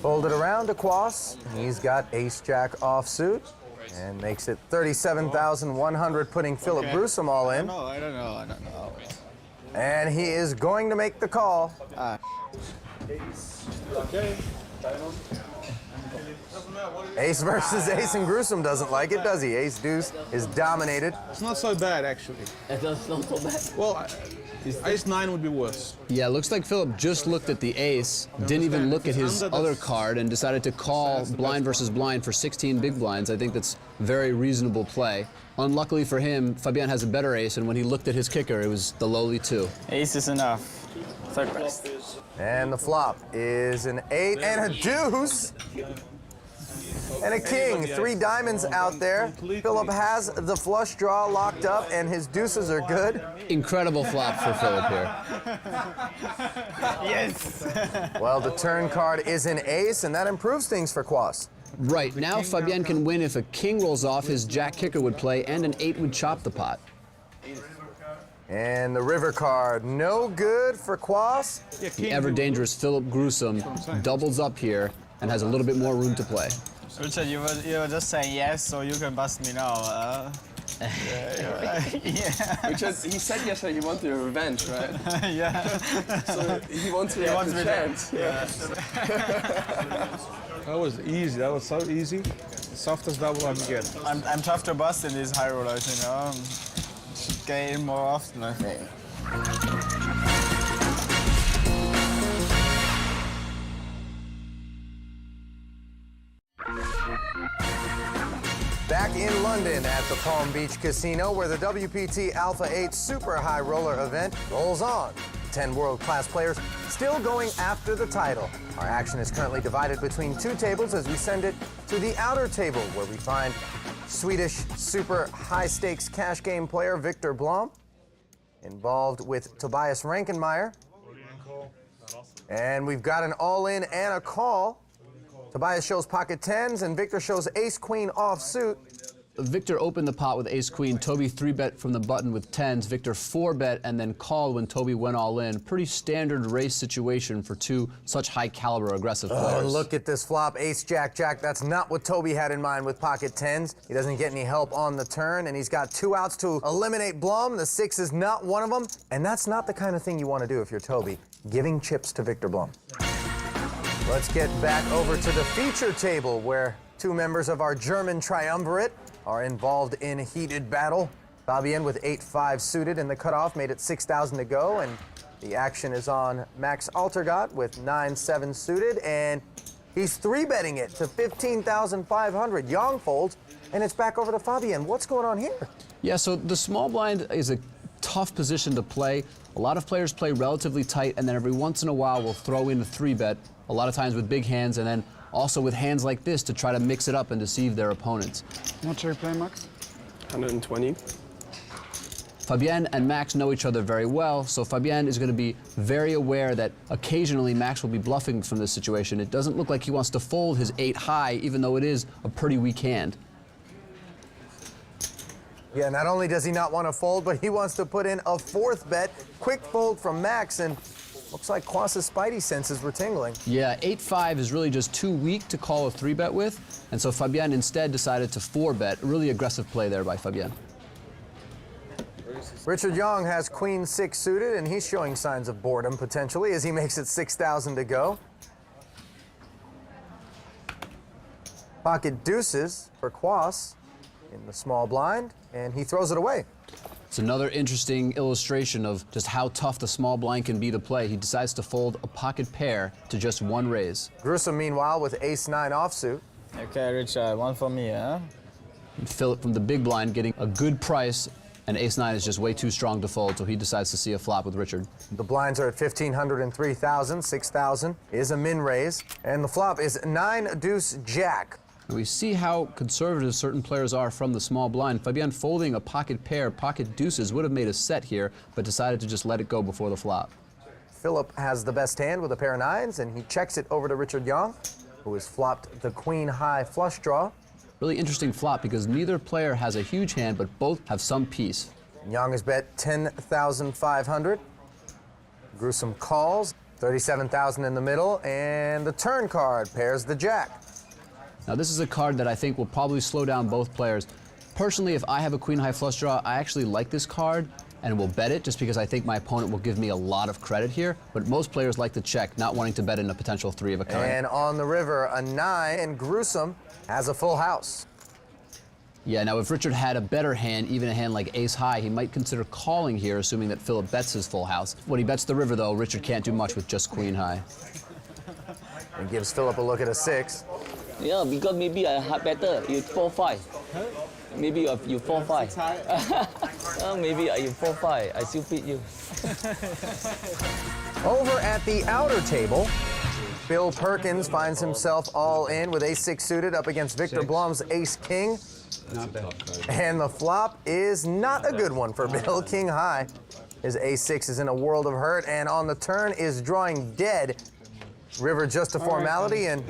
Folded around to Quas. He's got ace-jack offsuit and makes it 37,100, putting Philip Grusom all in. I don't know. And he is going to make the call. Ace versus ace, and Grusom doesn't like it, does he? Ace-deuce is dominated. It's not so bad, actually. It's not so bad. Well, ace-9 would be worse. Yeah, looks like Philip just looked at the ace, didn't even look at his other card, and decided to call blind versus blind for 16 big blinds. I think that's very reasonable play. Unluckily for him, Fabienne has a better ace, and when he looked at his kicker, it was the lowly 2. Ace is enough. Third best. And the flop is an 8 and a deuce. And a king, 3 diamonds out there. Philip has the flush draw locked up, and his deuces are good. Incredible flop for Philip here. Yes. Well, the turn card is an ace, and that improves things for Quas. Right, now Fabienne can win if a king rolls off, his jack kicker would play, and an 8 would chop the pot. And the river card, no good for Quas. The ever-dangerous Philip Grusom doubles up here and has a little bit more room to play. Richard, you were just saying yes, so you can bust me now. Yeah. Because he said yesterday he wanted a revenge, right? Yeah. So he wants to have the chance. Yeah. That was easy. That was so easy. The softest double I can get. I'm tough to bust in these high rollers, you know. Should get in more often, I think. Back in London at the Palm Beach Casino, where the WPT Alpha 8 Super High Roller event rolls on. 10 world-class players still going after the title. Our action is currently divided between two tables as we send it to the outer table, where we find Swedish super high-stakes cash game player Victor Blom, involved with Tobias Rankenmeyer. And we've got an all-in and a call. Tobias shows pocket tens, and Victor shows ace-queen offsuit. Victor opened the pot with ace-queen. Toby 3-bet from the button with tens. Victor 4-bet and then called when Toby went all in. Pretty standard race situation for two such high-caliber aggressive players. Oh, look at this flop, ace-jack-jack. That's not what Toby had in mind with pocket tens. He doesn't get any help on the turn, and he's got two outs to eliminate Blum. The six is not one of them, and that's not the kind of thing you want to do if you're Toby, giving chips to Victor Blum. Let's get back over to the feature table, where two members of our German triumvirate are involved in heated battle. Fabian with 8-5 suited in the cutoff made it 6,000 to go, and the action is on Max Altergott with 9-7 suited, and he's 3-betting it to 15,500. Yang folds, and it's back over to Fabian. What's going on here? Yeah, so the small blind is a tough position to play. A lot of players play relatively tight, and then every once in a while will throw in a 3-bet, a lot of times with big hands, and then also with hands like this to try to mix it up and deceive their opponents. What's your play, Max? 120. Fabian and Max know each other very well, so Fabian is going to be very aware that occasionally Max will be bluffing from this situation. It doesn't look like he wants to fold his 8 high, even though it is a pretty weak hand. Yeah, not only does he not want to fold, but he wants to put in a 4th bet. Quick fold from Max, and looks like Quas's spidey senses were tingling. Yeah, 8-5 is really just too weak to call a 3-bet with, and so Fabian instead decided to 4-bet. Really aggressive play there by Fabian. Richard Yang has queen 6 suited, and he's showing signs of boredom potentially as he makes it 6,000 to go. Pocket deuces for Quas in the small blind, and he throws it away. It's another interesting illustration of just how tough the small blind can be to play. He decides to fold a pocket pair to just one raise. Gruesome, meanwhile, with ace-9 offsuit. Okay, Richard, one for me, huh? And Philip from the big blind getting a good price, and ace-9 is just way too strong to fold, so he decides to see a flop with Richard. The blinds are at 1,500 and 3,000. 6,000 is a min raise, and the flop is 9-deuce-jack. We see how conservative certain players are from the small blind. Fabian folding a pocket pair, pocket deuces, would have made a set here, but decided to just let it go before the flop. Philip has the best hand with a pair of 9s, and he checks it over to Richard Yang, who has flopped the queen-high flush draw. Really interesting flop because neither player has a huge hand, but both have some piece. Yang has bet 10,500. Gruesome calls, 37,000 in the middle, and the turn card pairs the jack. Now this is a card that I think will probably slow down both players. Personally, if I have a queen-high flush draw, I actually like this card and will bet it just because I think my opponent will give me a lot of credit here. But most players like to check, not wanting to bet in a potential 3 of a kind. And on the river, a 9, and Gruesome has a full house. Yeah, now if Richard had a better hand, even a hand like ace-high, he might consider calling here, assuming that Philip bets his full house. When he bets the river, though, Richard can't do much with just queen-high. And gives Philip a look at a 6. Yeah, because maybe I have better. You 4-5. Maybe you 4-5. Maybe you 4-5. I still beat you. Over at the outer table, Bill Perkins finds himself all in with ace-6 suited up against Victor Blum's ace-king. And the flop is not a good one for Bill. King high. His ace-6 is in a world of hurt, and on the turn is drawing dead. River just a formality, and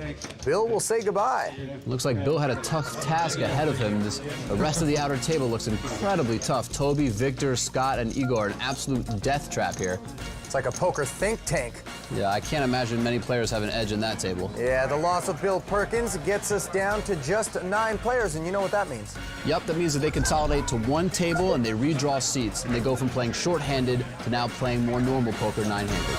Bill will say goodbye. Looks like Bill had a tough task ahead of him. The rest of the outer table looks incredibly tough. Toby, Victor, Scott, and Igor, an absolute death trap here. It's like a poker think tank. Yeah, I can't imagine many players have an edge in that table. Yeah, the loss of Bill Perkins gets us down to just 9 players, and you know what that means. Yep, that means that they consolidate to one table and they redraw seats, and they go from playing short-handed to now playing more normal poker nine-handed.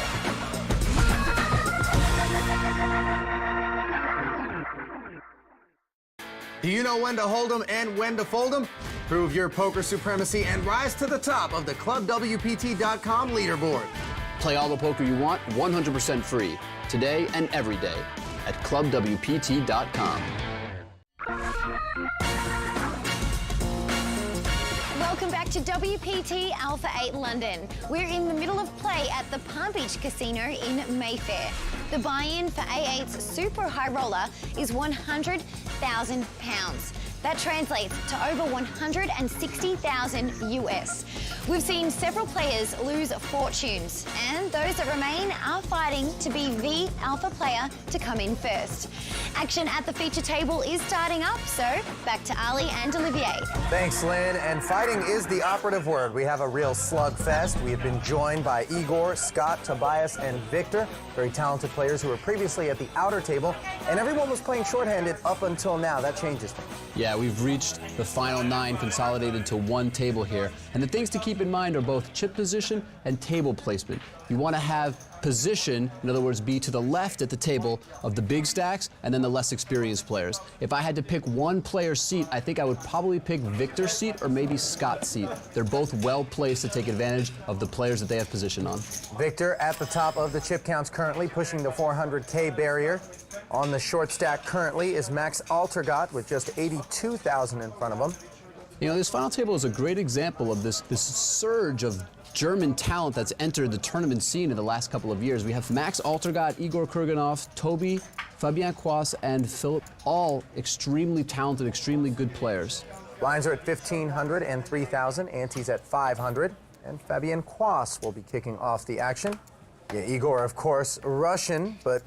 Do you know when to hold 'em and when to fold 'em? Prove your poker supremacy and rise to the top of the ClubWPT.com leaderboard. Play all the poker you want, 100% free, today and every day at ClubWPT.com. Welcome back to WPT Alpha 8 London. We're in the middle of play at the Palm Beach Casino in Mayfair. The buy-in for A8's super high roller is £100,000. That translates to over 160,000 US. We've seen several players lose fortunes, and those that remain are fighting to be the alpha player to come in first. Action at the feature table is starting up, so back to Ali and Olivier. Thanks, Lynn. And fighting is the operative word. We have a real slugfest. We have been joined by Igor, Scott, Tobias, and Victor, very talented players who were previously at the outer table, and everyone was playing shorthanded up until now. That changes things. Yeah, we've reached the final 9 consolidated to one table here. And the things to keep in mind are both chip position and table placement. You want to have position, in other words, be to the left at the table of the big stacks and then the less experienced players. If I had to pick one player's seat, I think I would probably pick Victor's seat or maybe Scott's seat. They're both well placed to take advantage of the players that they have position on. Victor at the top of the chip counts currently, pushing the 400K barrier. On the short stack currently is Max Altergott with just 82,000 in front of him. You know, this final table is a great example of this surge of German talent that's entered the tournament scene in the last couple of years. We have Max Altergott, Igor Kurganov, Toby, Fabien Quas, and Philip, all extremely talented, extremely good players. Lines are at 1,500 and 3,000, antes at 500, and Fabien Quas will be kicking off the action. Yeah, Igor, of course, Russian, but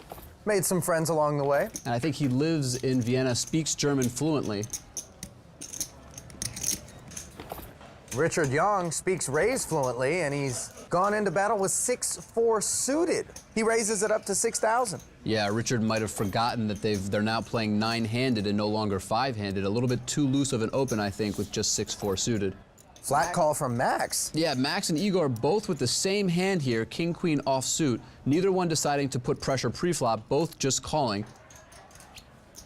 made some friends along the way. And I think he lives in Vienna, speaks German fluently. Richard Young speaks raise fluently, and he's gone into battle with 6-4 suited. He raises it up to 6,000. Yeah, Richard might have forgotten that they're now playing 9-handed and no longer 5-handed. A little bit too loose of an open, I think, with just 6-4 suited. Flat call from Max. Yeah, Max and Igor both with the same hand here, king-queen offsuit. Neither one deciding to put pressure pre-flop, both just calling.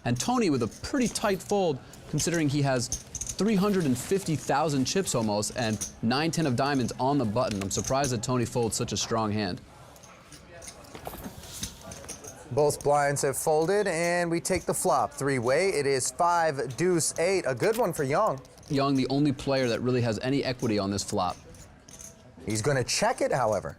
And Tony with a pretty tight fold, considering he has 350,000 chips almost, and 9-10 of diamonds on the button. I'm surprised that Tony folds such a strong hand. Both blinds have folded, and we take the flop. 3-way, it is 5-deuce-8, a good one for Young. Young, the only player that really has any equity on this flop. He's going to check it, however.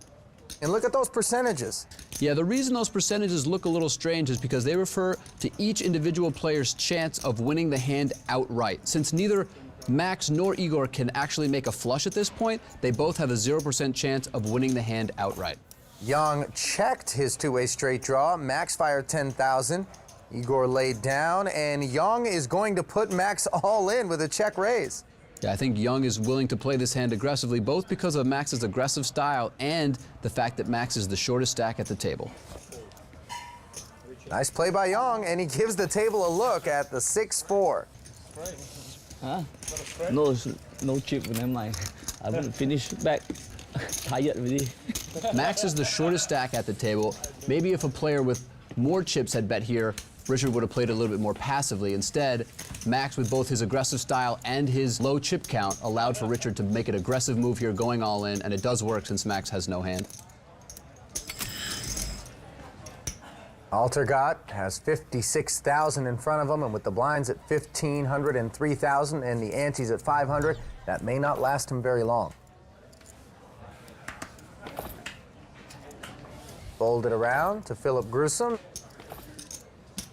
And look at those percentages. Yeah, the reason those percentages look a little strange is because they refer to each individual player's chance of winning the hand outright. Since neither Max nor Igor can actually make a flush at this point, they both have a 0% chance of winning the hand outright. Young checked his 2-way straight draw. Max fired 10,000. Igor laid down, and Young is going to put Max all in with a check raise. Yeah, I think Young is willing to play this hand aggressively, both because of Max's aggressive style and the fact that Max is the shortest stack at the table. Nice play by Young, and he gives the table a look at the 6-4. Huh? No chip, never mind. I will finish back. Tired already. Max is the shortest stack at the table. Maybe if a player with more chips had bet here, Richard would have played a little bit more passively. Instead, Max, with both his aggressive style and his low chip count, allowed for Richard to make an aggressive move here, going all in, and it does work since Max has no hand. Altergott has 56,000 in front of him, and with the blinds at 1,500 and 3,000 and the antes at 500, that may not last him very long. Fold it around to Philip Gruesome.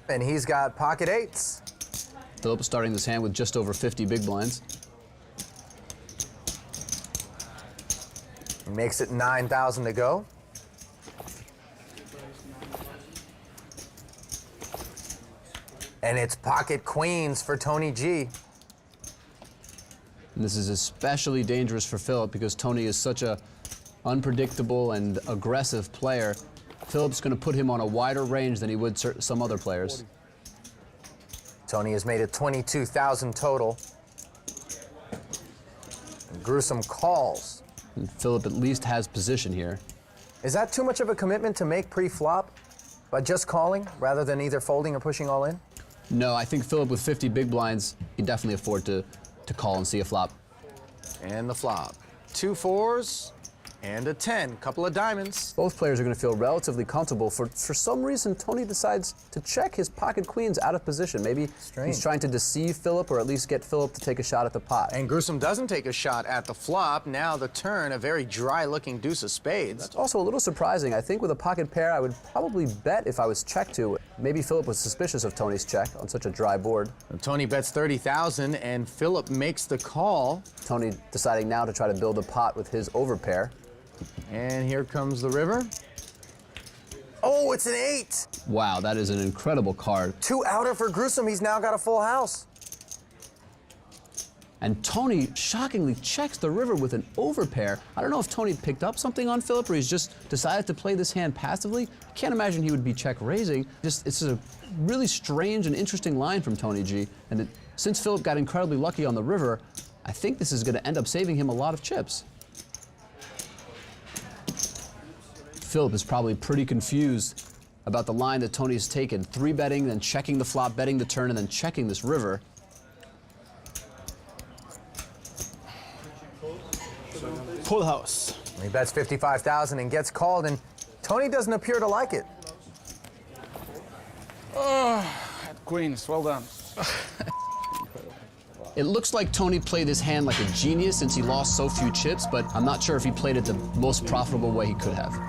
And he's got pocket eights. Philip starting this hand with just over 50 big blinds. He makes it 9,000 to go. And it's pocket queens for Tony G. And this is especially dangerous for Philip because Tony is such a unpredictable and aggressive player. Philip's going to put him on a wider range than he would some other players. Tony has made it 22,000 total. Gruesome calls. And Philip at least has position here. Is that too much of a commitment to make pre-flop by just calling rather than either folding or pushing all in? No, I think Philip with 50 big blinds can definitely afford to call and see a flop. And the flop. 2 4s and a 10, couple of diamonds. Both players are going to feel relatively comfortable. For some reason, Tony decides to check his pocket queens out of position. Maybe he's trying to deceive Philip or at least get Philip to take a shot at the pot. And Gruesome doesn't take a shot at the flop. Now the turn, a very dry-looking deuce of spades. That's also a little surprising. I think with a pocket pair, I would probably bet if I was checked to. Maybe Philip was suspicious of Tony's check on such a dry board. And Tony bets 30,000 and Philip makes the call. Tony deciding now to try to build a pot with his overpair. And here comes the river. Oh, it's an 8. Wow, that is an incredible card. 2 outer for Gruesome. He's now got a full house. And Tony shockingly checks the river with an overpair. I don't know if Tony picked up something on Philip or he's just decided to play this hand passively. I can't imagine he would be check raising. It's a really strange and interesting line from Tony G. And since Philip got incredibly lucky on the river, I think this is going to end up saving him a lot of chips. Philip is probably pretty confused about the line that Tony's taken. 3-betting, then checking the flop, betting the turn, and then checking this river. Full house. He bets 55,000 and gets called, and Tony doesn't appear to like it. Oh, queens, well done. It looks like Tony played this hand like a genius since he lost so few chips, but I'm not sure if he played it the most profitable way he could have.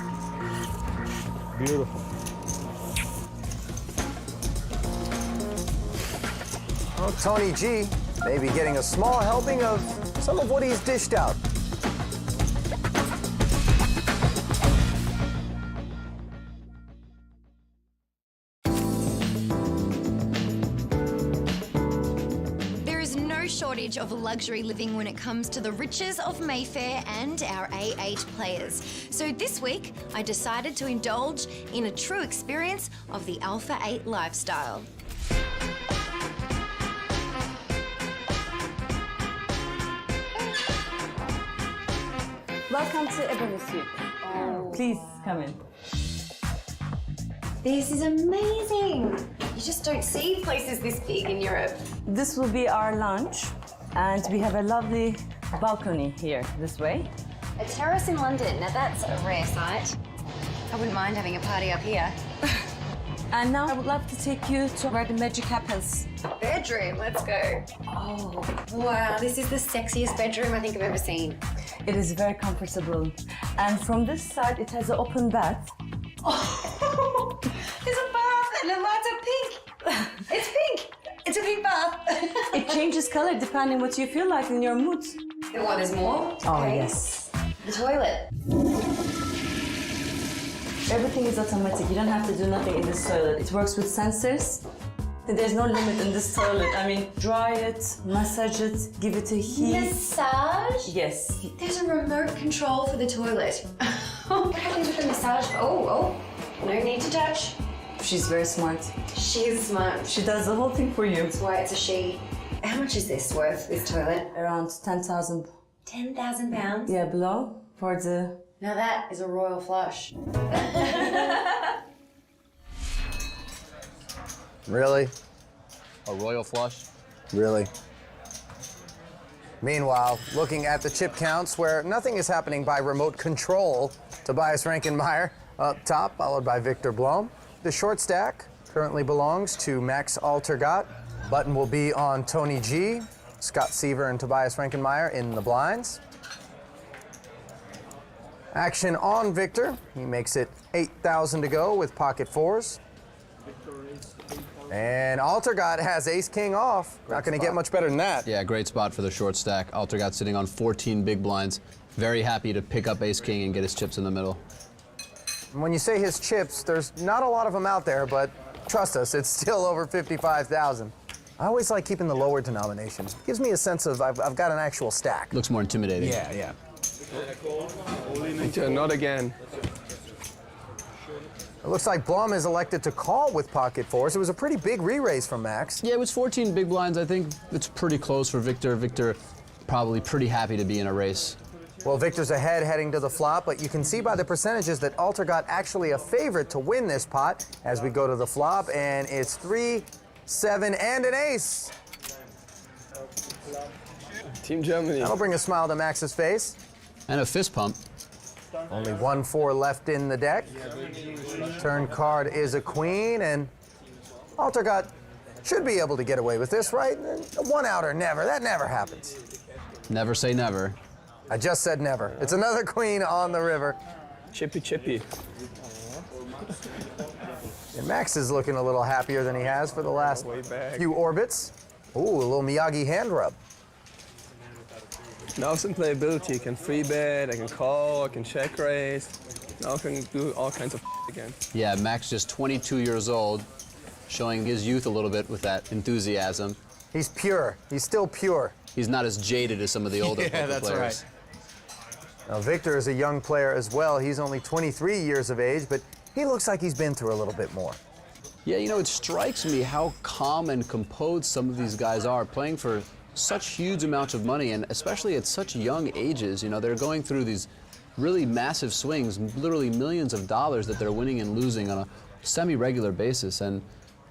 Beautiful. Well, Tony G may be getting a small helping of some of what he's dished out. There is no shortage of luxury living when it comes to the riches of Mayfair and our A8 players. So this week, I decided to indulge in a true experience of the Alpha 8 lifestyle. Welcome to Ebony Suite. Please come in. This is amazing. You just don't see places this big in Europe. This will be our lounge, and we have a lovely balcony here, this way. A terrace in London, now that's a rare sight. I wouldn't mind having a party up here. And now I would love to take you to where the magic happens. Bedroom, let's go. Oh, wow, this is the sexiest bedroom I think I've ever seen. It is very comfortable. And from this side, it has an open bath. Oh, there's a bath and the lights are pink. It's pink. It's a pink bath. It changes color depending what you feel like in your mood. What, there's more? Oh, Okay. yes. The toilet. Everything is automatic. You don't have to do nothing in this toilet. It works with sensors. There's no limit in this toilet. I mean, dry it, massage it, give it a heat. Massage? Yes. There's a remote control for the toilet. What happens with the massage? Oh, no need to touch. She's very smart. She is smart. She does the whole thing for you. That's why it's a she. How much is this worth, this toilet? Around 10,000. 10,000 pounds? Yeah, below for the... Now that is a royal flush. Really? A royal flush? Really? Meanwhile, looking at the chip counts where nothing is happening by remote control, Tobias Rankenmeyer up top, followed by Victor Blom. The short stack currently belongs to Max Altergat. Button will be on Tony G, Scott Seaver and Tobias Rankenmeyer in the blinds. Action on Victor. He makes it 8,000 to go with pocket fours. And Altergat has ace-king off. Not going to get much better than that. Yeah, great spot for the short stack. Altergat sitting on 14 big blinds. Very happy to pick up ace-king and get his chips in the middle. And when you say his chips, there's not a lot of them out there, but Trust us, it's still over 55,000. I always like keeping the lower denominations. Gives me a sense of I've got an actual stack. Looks more intimidating. Yeah. Victor, not again. It looks like Blum is elected to call with pocket fours. It was a pretty big re-raise from Max. Yeah, it was 14 big blinds. I think it's pretty close for Victor. Victor probably pretty happy to be in a race. Well, Victor's ahead heading to the flop, but you can see by the percentages that Alter got actually a favorite to win this pot as we go to the flop, and it's 3, 7, and an ace. Team Germany. That'll bring a smile to Max's face. And a fist pump. Only 1-4 left in the deck. Turn card is a queen, and Alter should be able to get away with this, right? One out or never. That never happens. Never say never. I just said never. It's another queen on the river. Chippy, chippy. And Max is looking a little happier than he has for the last few orbits. Ooh, a little Miyagi hand rub. Now some playability. I can free bet, I can call, I can check raise. Now I can do all kinds of again. Yeah, Max just 22 years old, showing his youth a little bit with that enthusiasm. He's pure. He's still pure. He's not as jaded as some of the older poker that's players. Right. Now, Victor is a young player as well. He's only 23 years of age, but he looks like he's been through a little bit more. Yeah, you know, it strikes me how calm and composed some of these guys are, playing for such huge amounts of money, and especially at such young ages. You know, they're going through these really massive swings, literally millions of dollars that they're winning and losing on a semi-regular basis. And,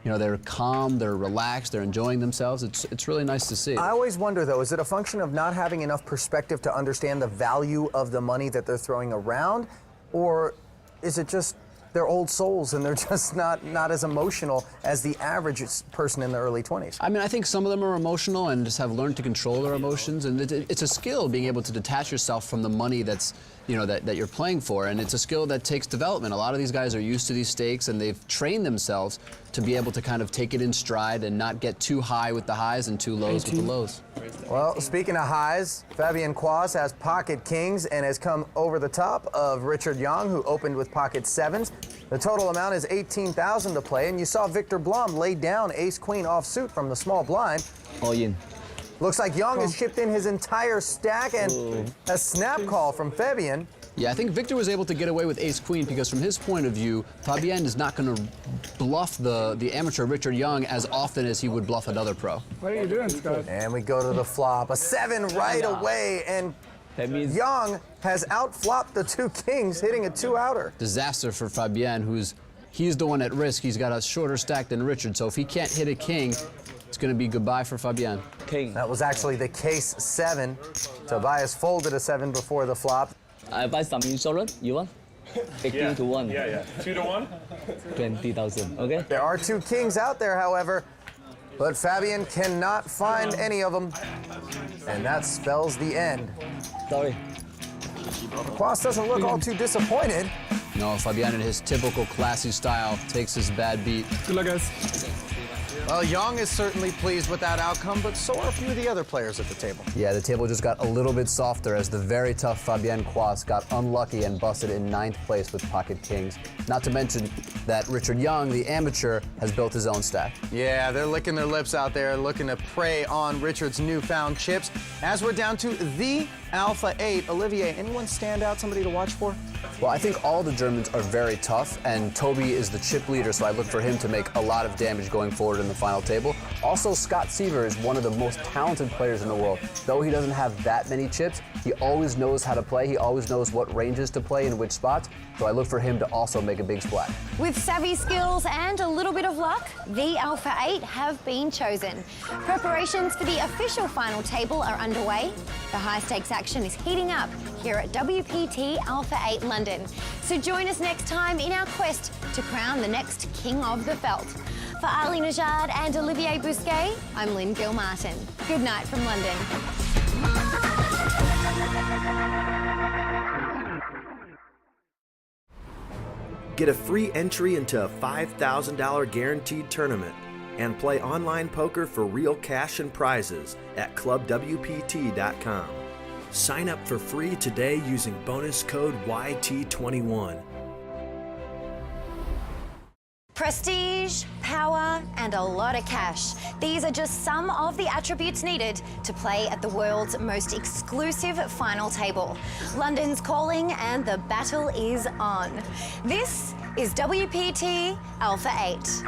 you know, they're calm, they're relaxed, they're enjoying themselves. It's really nice to see. I always wonder, though, is it a function of not having enough perspective to understand the value of the money that they're throwing around? Or is it just they're old souls and they're just not as emotional as the average person in the early 20s? I mean, I think some of them are emotional and just have learned to control their emotions, and it's a skill, being able to detach yourself from the money that's, you know, that you're playing for, and it's a skill that takes development. A lot of these guys are used to these stakes, and they've trained themselves to be able to kind of take it in stride and not get too high with the highs and too lows with the lows. Well, speaking of highs, Fabian Quas has pocket kings and has come over the top of Richard Young, who opened with pocket sevens. The total amount is $18,000 to play, and you saw Victor Blum lay down ace-queen offsuit from the small blind. All in. Looks like Young has chipped in his entire stack, and a snap call from Fabian. Yeah, I think Victor was able to get away with ace-queen because from his point of view, Fabian is not going to bluff the amateur Richard Young as often as he would bluff another pro. What are you doing, Scott? And we go to the flop. A 7 right away, and Young has outflopped the 2 kings, hitting a 2-outer. Disaster for Fabian, he's the one at risk. He's got a shorter stack than Richard, so if he can't hit a king, it's going to be goodbye for Fabian. King. That was actually the case 7. Tobias folded a 7 before the flop. I buy some insurance. You want? 18 to 1. Yeah. 2 to 1? 20,000. Okay. There are 2 kings out there, however, but Fabian cannot find any of them, and that spells the end. Sorry. Quas doesn't look all too disappointed. No, Fabian in his typical classy style takes his bad beat. Good luck, guys. Well, Young is certainly pleased with that outcome, but so are a few of the other players at the table. Yeah, the table just got a little bit softer as the very tough Fabian Quas got unlucky and busted in 9th place with pocket kings. Not to mention that Richard Young, the amateur, has built his own stack. Yeah, they're licking their lips out there, looking to prey on Richard's newfound chips. As we're down to the Alpha 8, Olivier, anyone stand out, somebody to watch for? Well, I think all the Germans are very tough, and Toby is the chip leader, so I look for him to make a lot of damage going forward in the final table. Also, Scott Seaver is one of the most talented players in the world. Though he doesn't have that many chips, he always knows how to play. He always knows what ranges to play in which spots, so I look for him to also make a big splash. With savvy skills and a little bit of luck, the Alpha 8 have been chosen. Preparations for the official final table are underway. The high-stakes action is heating up here at WPT Alpha 8 London. So join us next time in our quest to crown the next King of the Felt. For Ali Najad and Olivier Bousquet, I'm Lynn Gilmartin. Good night from London. Get a free entry into a $5,000 guaranteed tournament and play online poker for real cash and prizes at clubwpt.com. Sign up for free today using bonus code YT21. Prestige, power, and a lot of cash. These are just some of the attributes needed to play at the world's most exclusive final table. London's calling and the battle is on. This is WPT Alpha 8.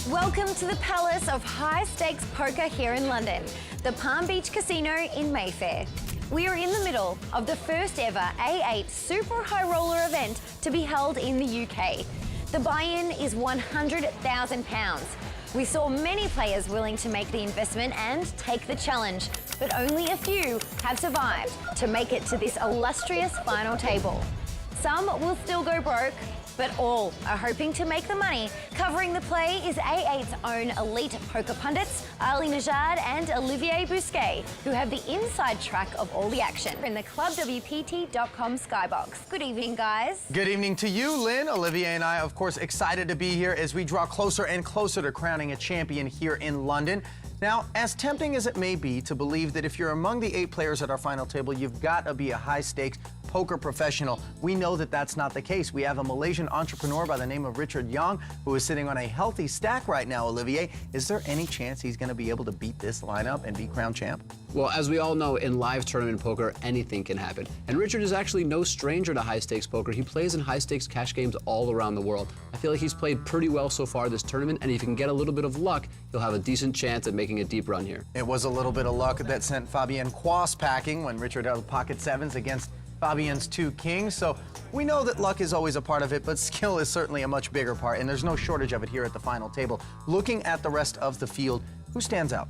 Welcome to the Palace of High Stakes Poker here in London, the Palm Beach Casino in Mayfair. We are in the middle of the first ever A8 Super High Roller event to be held in the UK. The buy-in is £100,000. We saw many players willing to make the investment and take the challenge, but only a few have survived to make it to this illustrious final table. Some will still go broke, but all are hoping to make the money. Covering the play is A8's own elite poker pundits, Ali Najad and Olivier Bousquet, who have the inside track of all the action in the ClubWPT.com skybox. Good evening, guys. Good evening to you, Lynn. Olivier and I, of course, excited to be here as we draw closer and closer to crowning a champion here in London. Now, as tempting as it may be to believe that if you're among the 8 players at our final table, you've got to be a high-stakes poker professional, we know that that's not the case. We have a Malaysian entrepreneur by the name of Richard Yang who is sitting on a healthy stack right now, Olivier. Is there any chance he's going to be able to beat this lineup and be crowned champ? Well, as we all know, in live tournament poker, anything can happen. And Richard is actually no stranger to high-stakes poker. He plays in high-stakes cash games all around the world. I feel like he's played pretty well so far this tournament, and if he can get a little bit of luck, he'll have a decent chance at making a deep run here. It was a little bit of luck that sent Fabien Quas packing when Richard held pocket sevens against Fabien's 2 kings, so we know that luck is always a part of it, but skill is certainly a much bigger part, and there's no shortage of it here at the final table. Looking at the rest of the field, who stands out?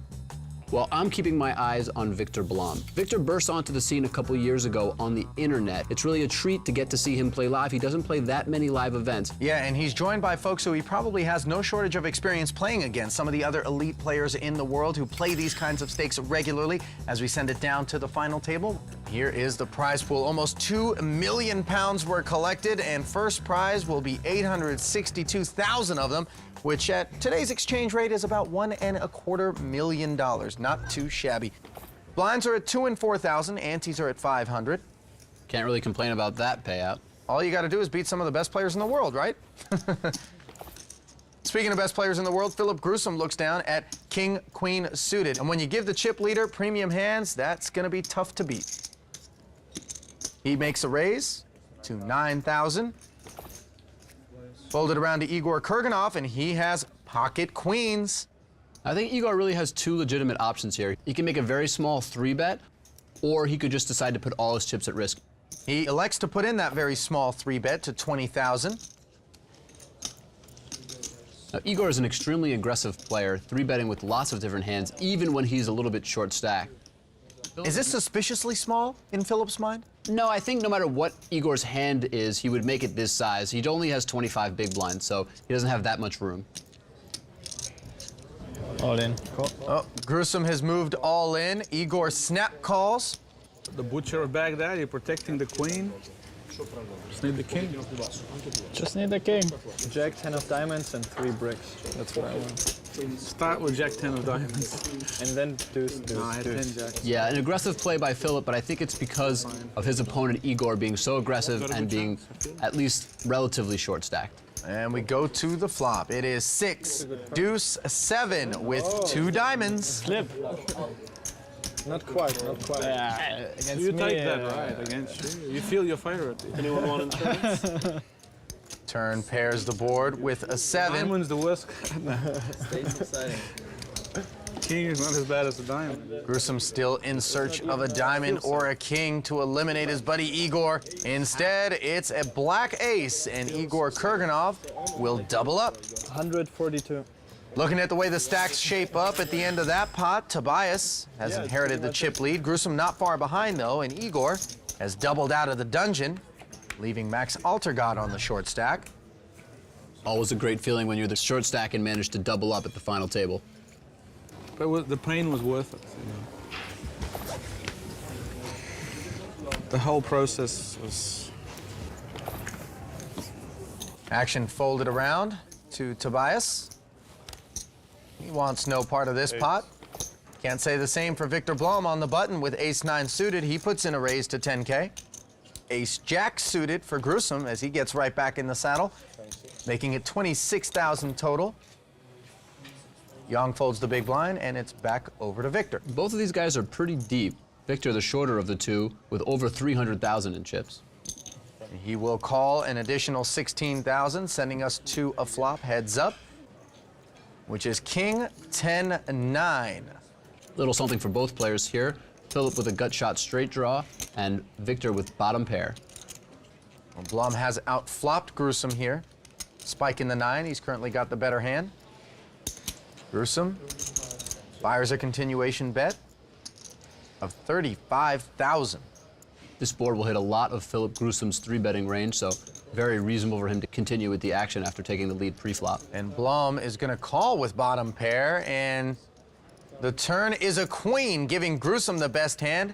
Well, I'm keeping my eyes on Victor Blom. Victor burst onto the scene a couple years ago on the internet. It's really a treat to get to see him play live. He doesn't play that many live events. Yeah, and he's joined by folks who he probably has no shortage of experience playing against, some of the other elite players in the world who play these kinds of stakes regularly. As we send it down to the final table, here is the prize pool. Almost £2 million were collected, and first prize will be 862,000 of them, which at today's exchange rate is about $1.25 million. Not too shabby. Blinds are at 2 and 4,000. Antes are at 500. Can't really complain about that payout. All you got to do is beat some of the best players in the world, right? Speaking of best players in the world, Philip Grusom looks down at King, Queen suited. And when you give the chip leader premium hands, that's going to be tough to beat. He makes a raise to 9,000. Folded around to Igor Kurganov, and he has pocket queens. I think Igor really has 2 legitimate options here. He can make a very small 3-bet, or he could just decide to put all his chips at risk. He elects to put in that very small 3-bet to 20,000. Now, Igor is an extremely aggressive player, 3-betting with lots of different hands, even when he's a little bit short stack. Is this suspiciously small in Philip's mind? No, I think no matter what Igor's hand is, he would make it this size. He only has 25 big blinds, so he doesn't have that much room. All in. Cool. Oh, Grusom has moved all in. Igor snap calls. The butcher of Baghdad, you're protecting the queen. Just need the king. Just need the king. Jack 10 of diamonds and 3 bricks. That's what I want. Start with Jack 10 of diamonds. And then deuce. No, I had 10 jacks. Yeah, an aggressive play by Philip, but I think it's because of his opponent Igor being so aggressive and being at least relatively short stacked. And we go to the flop. It is 6, deuce, 7 with 2 diamonds. Flip. Not quite, not quite. Yeah, you take that, right, against you. You feel your fire. Anyone want insurance? Turn pairs the board with a 7. Diamond's the worst. Stays exciting. King is not as bad as a diamond. Grusom still in search of a diamond or a king to eliminate his buddy Igor. Instead, it's a black ace, and Igor Kurganov will double up. 142. Looking at the way the stacks shape up at the end of that pot, Tobias has inherited the chip lead. Grusom not far behind, though, and Igor has doubled out of the dungeon, leaving Max Altergod on the short stack. Always a great feeling when you're the short stack and manage to double up at the final table. But the pain was worth it. the whole process was... Action folded around to Tobias. He wants no part of this pot. Can't say the same for Victor Blom on the button with ace-9 suited. He puts in a raise to 10K. Ace-Jack suited for Gruesome as he gets right back in the saddle, making it 26,000 total. Young folds the big blind, and it's back over to Victor. Both of these guys are pretty deep. Victor, the shorter of the two, with over 300,000 in chips. He will call an additional 16,000, sending us to a flop heads up, which is King 10-9. Little something for both players here. Philip with a gut shot straight draw, and Victor with bottom pair. Well, Blom has outflopped Gruesome here. Spike in the 9, he's currently got the better hand. Gruesome fires a continuation bet of 35,000. This board will hit a lot of Philip Gruesome's 3-betting range, so very reasonable for him to continue with the action after taking the lead pre-flop. And Blom is going to call with bottom pair, and the turn is a queen, giving Gruesome the best hand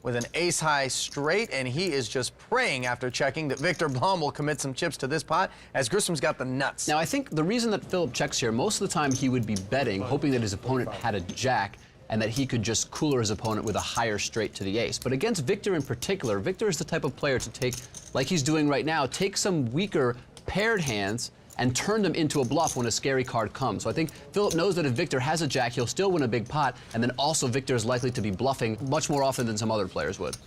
with an ace-high straight, and he is just praying after checking that Victor Blom will commit some chips to this pot, as Gruesome's got the nuts. Now, I think the reason that Philip checks here, most of the time he would be betting, hoping that his opponent had a jack, and that he could just cooler his opponent with a higher straight to the ace. But against Victor in particular, Victor is the type of player to take, like he's doing right now, take some weaker paired hands and turn them into a bluff when a scary card comes. So I think Philip knows that if Victor has a jack, he'll still win a big pot, and then also Victor is likely to be bluffing much more often than some other players would.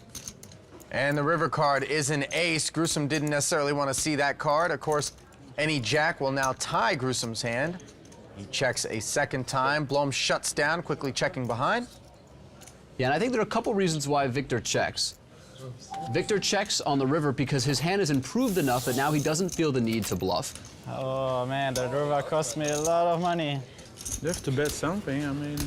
And the river card is an ace. Gruesome didn't necessarily want to see that card. Of course, any jack will now tie Gruesome's hand. He checks a second time. Blom shuts down, quickly checking behind. Yeah, and I think there are a couple reasons why Victor checks. Victor checks on the river because his hand has improved enough that now he doesn't feel the need to bluff. Oh man, the river cost me a lot of money. You have to bet something. I mean,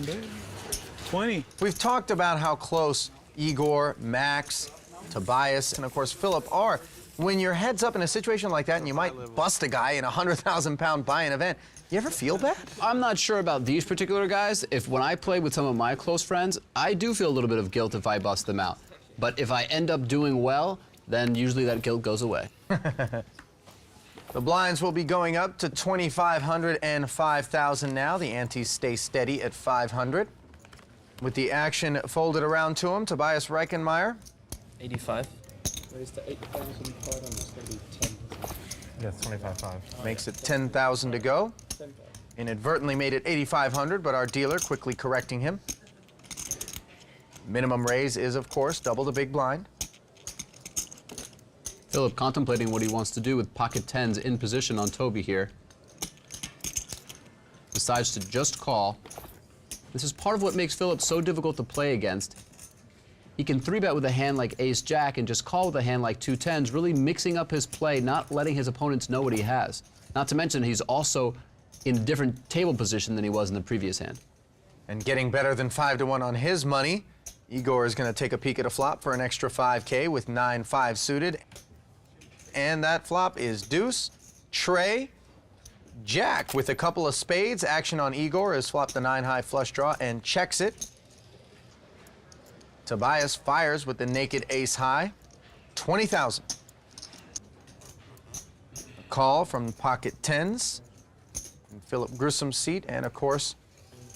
20. We've talked about how close Igor, Max, Tobias, and of course Philip are. When your head's up in a situation like that and you might bust a guy in a 100,000-pound buy-in event, you ever feel bad? I'm not sure about these particular guys. When I play with some of my close friends, I do feel a little bit of guilt if I bust them out. But if I end up doing well, then usually that guilt goes away. The blinds will be going up to 2,500 and 5,000 now. The antes stay steady at 500. With the action folded around to him, Tobias Reichenmeyer. 85. Raise to 8,500, it's going to be 10. Yeah, 25.5. Makes it 10,000 to go. Inadvertently made it 8,500, but our dealer quickly correcting him. Minimum raise is, of course, double the big blind. Philip contemplating what he wants to do with pocket tens in position on Toby here. Decides to just call. This is part of what makes Philip so difficult to play against. He can 3-bet with a hand like ace-jack and just call with a hand like 2-10s, really mixing up his play, not letting his opponents know what he has. Not to mention he's also in a different table position than he was in the previous hand. And getting better than 5-1 on his money. Igor is going to take a peek at a flop for an extra 5K with 9-5 suited. And that flop is deuce, trey, jack with a couple of spades. Action on Igor is flop the 9-high flush draw and checks it. Tobias fires with the naked ace-high, 20,000. Call from pocket tens. And Philip Gruesome's seat, and of course,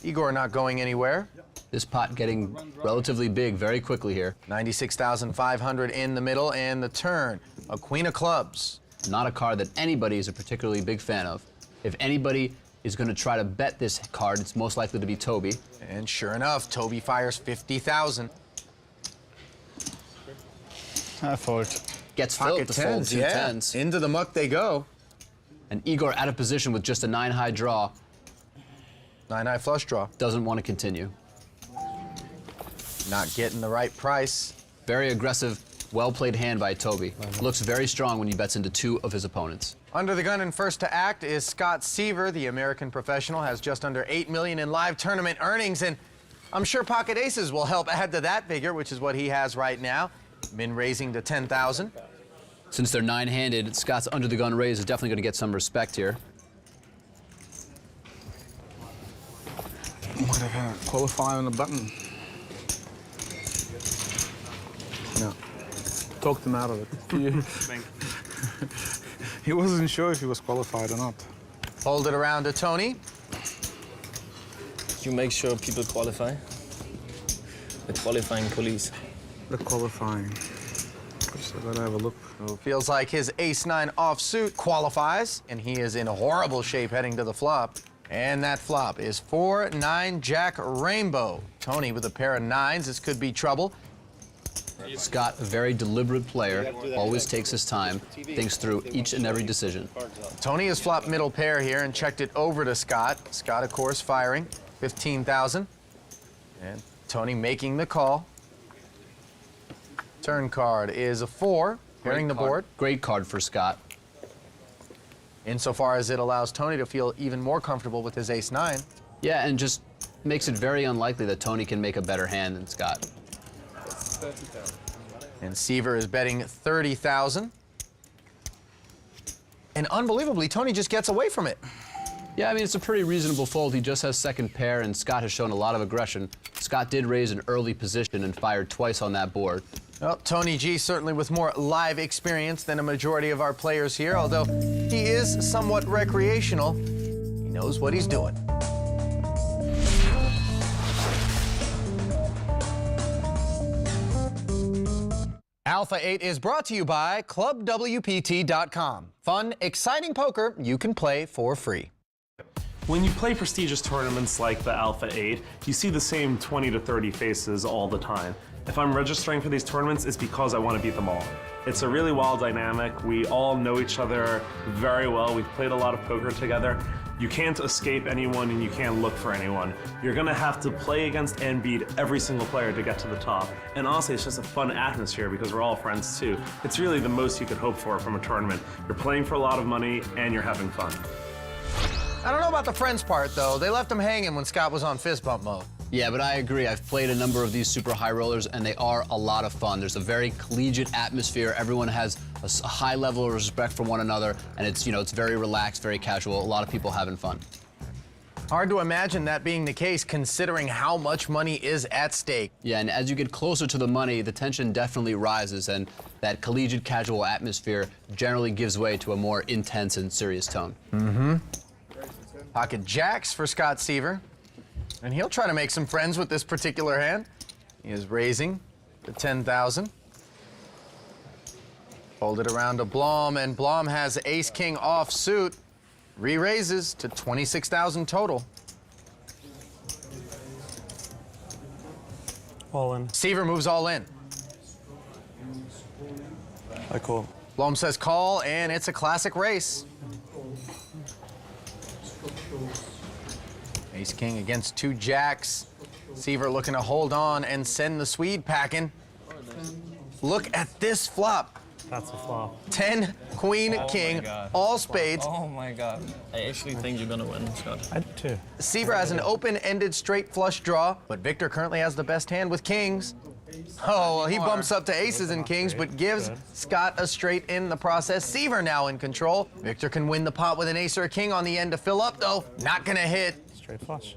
Igor not going anywhere. This pot getting relatively big very quickly here. 96,500 in the middle, and the turn, a queen of clubs. Not a card that anybody is a particularly big fan of. If anybody is going to try to bet this card, it's most likely to be Toby. And sure enough, Toby fires 50,000. I fold. Gets Philip to fold 2-10s. Into the muck they go. And Igor out of position with just a 9-high draw. 9-high flush draw. Doesn't want to continue. Not getting the right price. Very aggressive, well-played hand by Toby. Looks very strong when he bets into 2 of his opponents. Under the gun and first to act is Scott Seaver. The American professional has just under $8 million in live tournament earnings, and I'm sure pocket aces will help add to that figure, which is what he has right now. Min raising to 10,000. Since they're 9-handed, Scott's under the gun raise is definitely going to get some respect here. Might have qualify on the button. No. talked him out of it. He wasn't sure if he was qualified or not. Hold it around to Tony. You make sure people qualify. The qualifying police. The qualifying. So let's have a look. Feels like his ace-9 offsuit qualifies, and he is in horrible shape heading to the flop. And that flop is 4-9 Jack Rainbow. Tony with a pair of 9s. This could be trouble. Scott, a very deliberate player, always takes his time, thinks through each and every decision. Tony has flopped middle pair here and checked it over to Scott. Scott, of course, firing 15,000. And Tony making the call. Turn card is a 4, carrying the board. Great card for Scott. Insofar as it allows Tony to feel even more comfortable with his ace-9. Yeah, and just makes it very unlikely that Tony can make a better hand than Scott. And Seaver is betting 30,000. And unbelievably, Tony just gets away from it. Yeah, I mean, it's a pretty reasonable fold. He just has second pair, and Scott has shown a lot of aggression. Scott did raise an early position and fired twice on that board. Well, Tony G certainly with more live experience than a majority of our players here, although he is somewhat recreational. He knows what he's doing. Alpha 8 is brought to you by ClubWPT.com. Fun, exciting poker you can play for free. When you play prestigious tournaments like the Alpha 8, you see the same 20 to 30 faces all the time. If I'm registering for these tournaments, it's because I want to beat them all. It's a really wild dynamic. We all know each other very well. We've played a lot of poker together. You can't escape anyone and you can't look for anyone. You're gonna have to play against and beat every single player to get to the top. And honestly, it's just a fun atmosphere because we're all friends too. It's really the most you could hope for from a tournament. You're playing for a lot of money and you're having fun. I don't know about the friends part, though. They left him hanging when Scott was on fist bump mode. Yeah, but I agree. I've played a number of these super high rollers, and they are a lot of fun. There's a very collegiate atmosphere. Everyone has a high level of respect for one another, and it's, you know, it's very relaxed, very casual. A lot of people having fun. Hard to imagine that being the case, considering how much money is at stake. Yeah, and as you get closer to the money, the tension definitely rises, and that collegiate, casual atmosphere generally gives way to a more intense and serious tone. Mm-hmm. Pocket jacks for Scott Seaver. And he'll try to make some friends with this particular hand. He is raising to 10,000. Hold it around to Blom, and Blom has ace-king offsuit. Re-raises to 26,000 total. All in. Seaver moves all in. I call. Blom says call, and it's a classic race. Ace-king against 2 jacks. Seaver looking to hold on and send the Swede packing. Look at this flop. That's a flop. 10, queen, king, all spades. Oh my god. I actually think you're gonna win, Scott. I do too. Seaver has an open-ended straight flush draw, but Victor currently has the best hand with kings. Oh, well, he bumps up to aces and kings, but gives Scott a straight in the process. Seaver now in control. Victor can win the pot with an ace or a king on the end to fill up, though. Not gonna hit. Straight flush.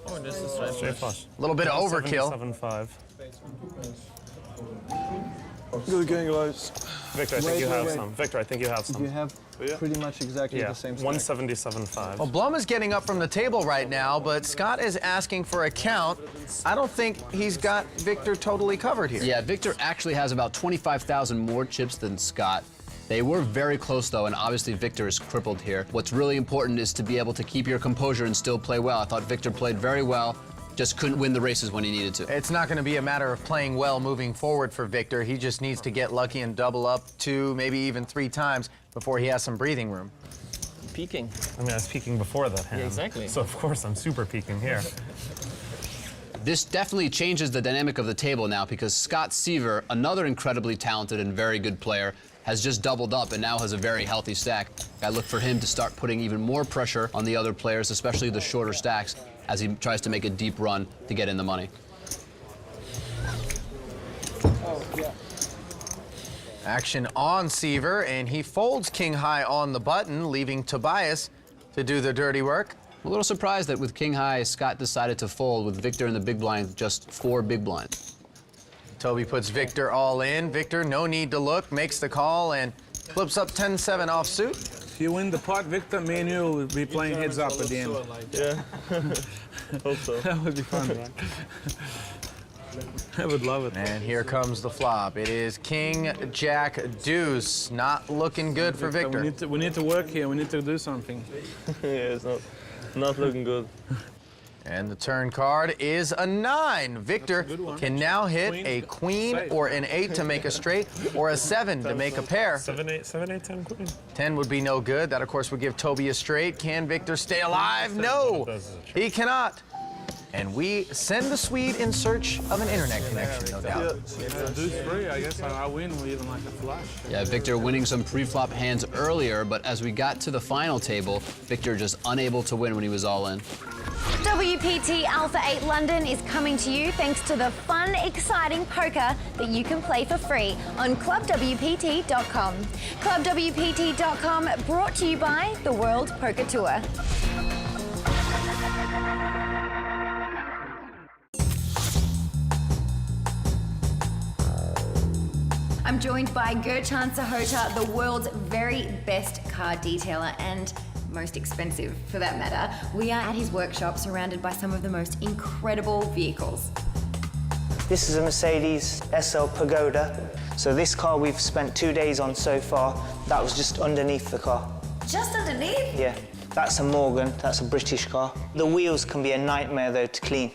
Oh, this is Straight flush. A little bit of overkill. 7-5. Good game, guys. Victor, I think you have some. Victor, I think you have some. You have pretty much exactly the same stack. 177.5. Well, Blum is getting up from the table right now, but Scott is asking for a count. I don't think he's got Victor totally covered here. Yeah, Victor actually has about 25,000 more chips than Scott. They were very close, though, and obviously Victor is crippled here. What's really important is to be able to keep your composure and still play well. I thought Victor played very well, just couldn't win the races when he needed to. It's not going to be a matter of playing well moving forward for Victor. He just needs to get lucky and double up 2, maybe even 3 times before he has some breathing room. Peeking. I mean, I was peeking before that hand. Yeah, exactly. So, of course, I'm super peeking here. This definitely changes the dynamic of the table now because Scott Seaver, another incredibly talented and very good player, has just doubled up and now has a very healthy stack. I look for him to start putting even more pressure on the other players, especially the shorter stacks, as he tries to make a deep run to get in the money. Action on Seaver, and he folds king high on the button, leaving Tobias to do the dirty work. A little surprised that with king high, Scott decided to fold with Victor in the big blind, just 4 big blinds. Toby puts Victor all in. Victor, no need to look, makes the call and flips up 10-7 offsuit. If you win the pot, Victor, me and you will be playing heads up at the end. Yeah. Hope so. That would be fun, right? I would love it. And here comes the flop. It is King, Jack, Deuce. Not looking good for Victor. We need to work here. We need to do something. Yeah, it's not looking good. And the turn card is a 9. Victor can now hit a queen or an 8 to make a straight, or a 7 to make a pair. 7, 8, 10 queen. 10 would be no good. That, of course, would give Toby a straight. Can Victor stay alive? No, he cannot. And we send the Swede in search of an internet connection, no doubt. Deuce free, I guess I win with even like a flush. Yeah, Victor winning some pre-flop hands earlier, but as we got to the final table, Victor just unable to win when he was all in. WPT Alpha 8 London is coming to you thanks to the fun, exciting poker that you can play for free on ClubWPT.com. ClubWPT.com brought to you by the World Poker Tour. I'm joined by Gurchan Sahota, the world's very best car detailer and most expensive for that matter. We are at his workshop surrounded by some of the most incredible vehicles. This is a Mercedes SL Pagoda. So this car we've spent 2 days on so far. That was just underneath the car. Just underneath? Yeah, that's a Morgan, that's a British car. The wheels can be a nightmare though to clean.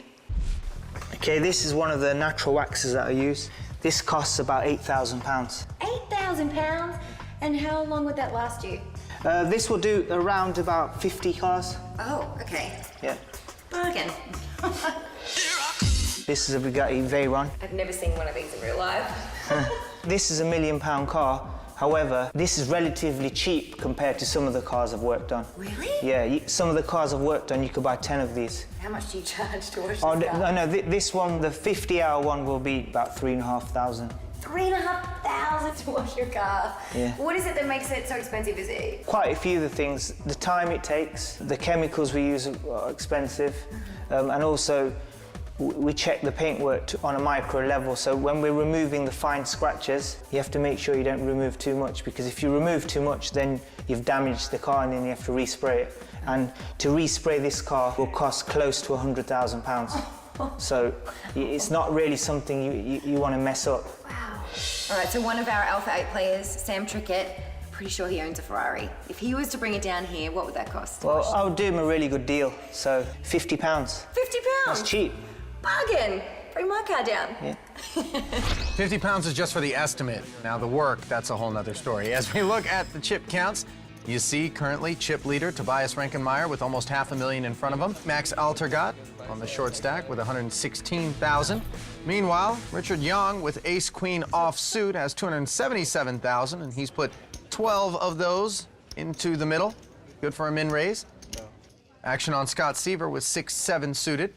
Okay, this is one of the natural waxes that I use. This costs about £8,000. £8,000? And how long would that last you? This will do around about 50 cars. Oh, okay. Yeah. Bargain. This is a Bugatti Veyron. I've never seen one of these in real life. This is a £1 million car. However, this is relatively cheap compared to some of the cars I've worked on. Really? Yeah, some of the cars I've worked on, you could buy 10 of these. How much do you charge to wash this Oh, car? no, this one, the 50-hour one will be about 3,500. 3,500 to wash your car? Yeah. What is it that makes it so expensive, is it? Quite a few of the things. The time it takes, the chemicals we use are expensive, and also we check the paintwork on a micro level, so when we're removing the fine scratches, you have to make sure you don't remove too much, because if you remove too much, then you've damaged the car and then you have to respray it. And to respray this car will cost close to £100,000. So it's not really something you want to mess up. Wow. All right, so one of our Alpha 8 players, Sam Trickett, pretty sure he owns a Ferrari. If he was to bring it down here, what would that cost? Well, I would do him a really good deal, so £50. £50? That's cheap. Bargain! Bring my car down. Yeah. £50 is just for the estimate. Now the work, that's a whole nother story. As we look at the chip counts, you see currently chip leader Tobias Rankenmeyer with almost $500,000 in front of him. Max Altergott on the short stack with 116,000. Meanwhile, Richard Young with ace queen offsuit has 277,000, and he's put 12 of those into the middle. Good for a min raise. Action on Scott Seaver with 6-7 suited.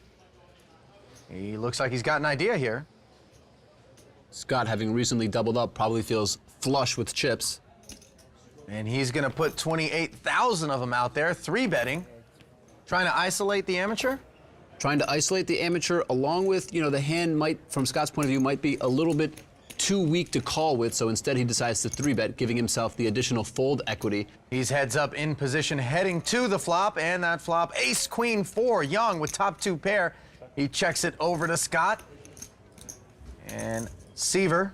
He looks like he's got an idea here. Scott, having recently doubled up, probably feels flush with chips. And he's gonna put 28,000 of them out there, 3-betting. Trying to isolate the amateur? Trying to isolate the amateur, along with, the hand might, from Scott's point of view, might be a little bit too weak to call with, so instead he decides to 3-bet, giving himself the additional fold equity. He's heads up in position, heading to the flop, and that flop, ace, queen, 4, Young with top 2 pair. He checks it over to Scott. And Seaver,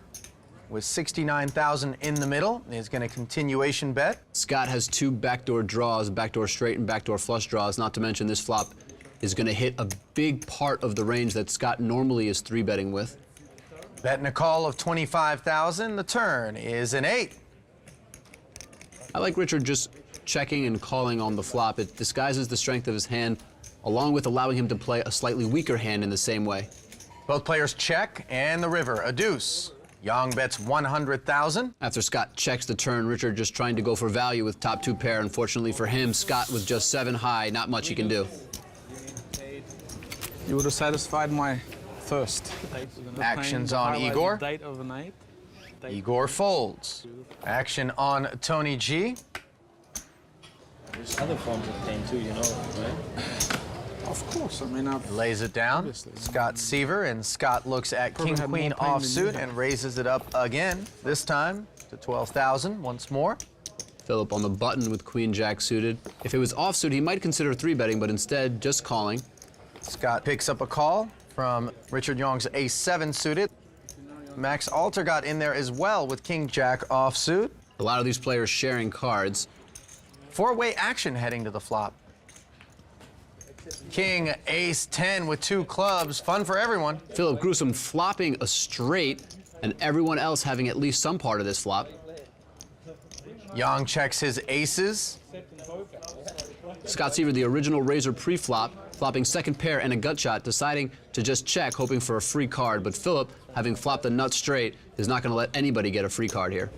with 69,000 in the middle, is going to continuation bet. Scott has 2 backdoor draws, backdoor straight and backdoor flush draws, not to mention this flop is going to hit a big part of the range that Scott normally is 3-betting with. Betting a call of 25,000. The turn is an 8. I like Richard just checking and calling on the flop. It disguises the strength of his hand, along with allowing him to play a slightly weaker hand in the same way. Both players check, and the river, a deuce. Young bets 100,000. After Scott checks the turn, Richard just trying to go for value with top 2 pair. Unfortunately for him, Scott with just 7 high, not much he can do. You would have satisfied my thirst. Actions on Igor. Date overnight. Igor folds. Action on Tony G. There's other forms of pain too, right? Of course. I mean, lays it down. Scott Seaver, and Scott looks at Probably king had more queen pain than you offsuit have. and raises it up again. This time to 12,000 once more. Philip on the button with queen jack suited. If it was offsuit, he might consider 3-betting, but instead just calling. Scott picks up a call from Richard Young's ace-7 suited. Max Alter got in there as well with king jack offsuit. A lot of these players sharing cards. Four-way action heading to the flop. King ace-10 with 2 clubs. Fun for everyone. Philip Gruesome flopping a straight, and everyone else having at least some part of this flop. Young checks his aces. Scott Seaver, the original razor pre-flop, flopping second pair and a gut shot, deciding to just check, hoping for a free card. But Philip, having flopped a nut straight, is not going to let anybody get a free card here.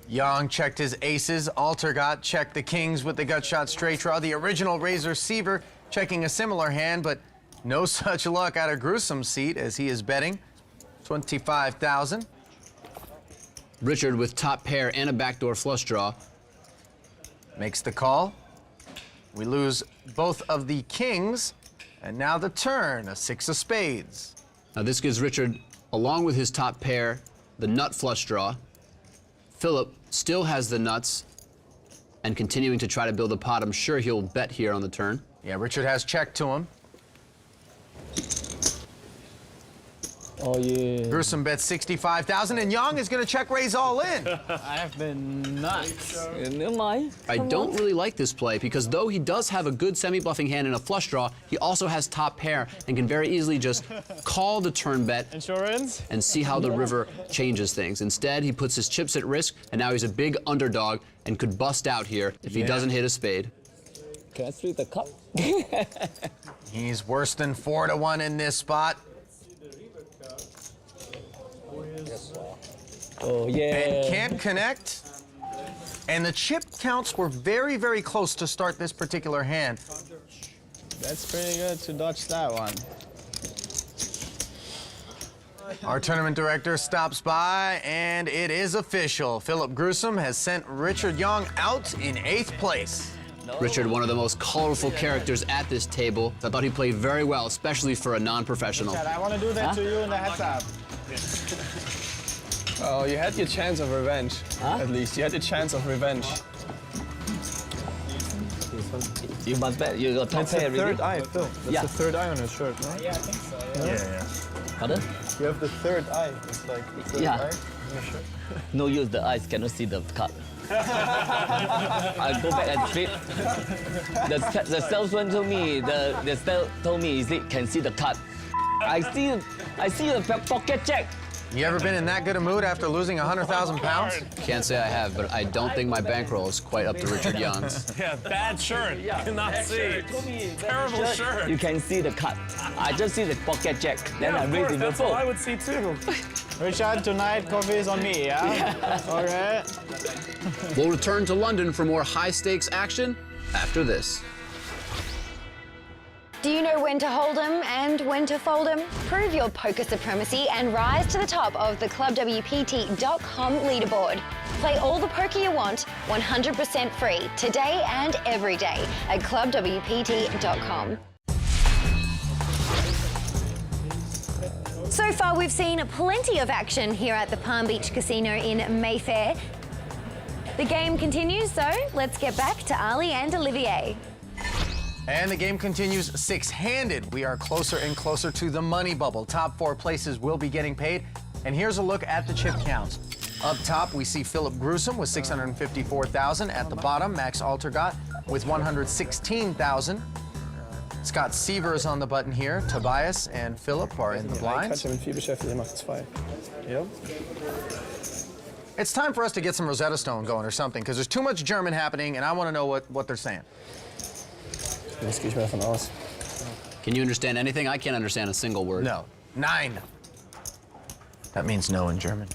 Young checked his aces. Altergot checked the kings with the gut shot straight draw. The original razor Seaver checking a similar hand, but no such luck out of Gruesome's seat as he is betting 25,000. Richard with top pair and a backdoor flush draw. Makes the call. We lose both of the kings, and now the turn, a 6 of spades. Now this gives Richard, along with his top pair, the nut flush draw. Philip still has the nuts and continuing to try to build a pot. I'm sure he'll bet here on the turn. Yeah, Richard has check to him. Oh, yeah. Gruesome bets 65,000, and Young is going to check raise all in. I have been nuts. Never mind. I don't really like this play because though he does have a good semi-bluffing hand and a flush draw, he also has top pair and can very easily just call the turn bet Insurance? and see how the river changes things. Instead, he puts his chips at risk, and now he's a big underdog and could bust out here if he doesn't hit a spade. Can I split the cup? He's worse than 4-1 in this spot. Oh, yeah. And can't connect. And the chip counts were very, very close to start this particular hand. That's pretty good to dodge that one. Our tournament director stops by, and it is official. Philip Gruesome has sent Richard Young out in 8th place. Richard, one of the most colorful characters at this table. I thought he played very well, especially for a non-professional. Chad, I want to do that to you in the heads up. Oh, you had your chance of revenge. At least you had your chance of revenge. You must bet. You got top It's pair, the third really? eye, Phil. That's the third eye on his shirt, no? Yeah, I think so. Yeah. Pardon? You have the third eye. It's like the third eye on your shirt. No use the eyes, cannot see the card. I go back and flip. The salesman told me, the sales told me, he can see the card. I see the pocket check. You ever been in that good a mood after losing 100,000 pounds? Can't say I have, but I don't think my bankroll is quite up to Richard Young's. Yeah, bad shirt. Cannot see. Terrible shirt. You can see the card. I just see the pocket check. Then I raise it That's before. all I would see too. Richard, tonight coffee is on me, yeah? Okay. We'll return to London for more high-stakes action after this. Do you know when to hold 'em and when to fold 'em? Prove your poker supremacy and rise to the top of the ClubWPT.com leaderboard. Play all the poker you want, 100% free, today and every day at ClubWPT.com. So far, we've seen plenty of action here at the Palm Beach Casino in Mayfair. The game continues, so let's get back to Ali and Olivier. And the game continues 6-handed. We are closer and closer to the money bubble. Top 4 places will be getting paid. And here's a look at the chip counts. Up top, we see Philip Gruesome with 654,000. At the bottom, Max Altergot with 116,000. Scott Seaver is on the button here. Tobias and Philip are in the blinds. Yep. It's time for us to get some Rosetta Stone going or something, because there's too much German happening, and I want to know what they're saying. Can you understand anything? I can't understand a single word. No. 9. That means no in German.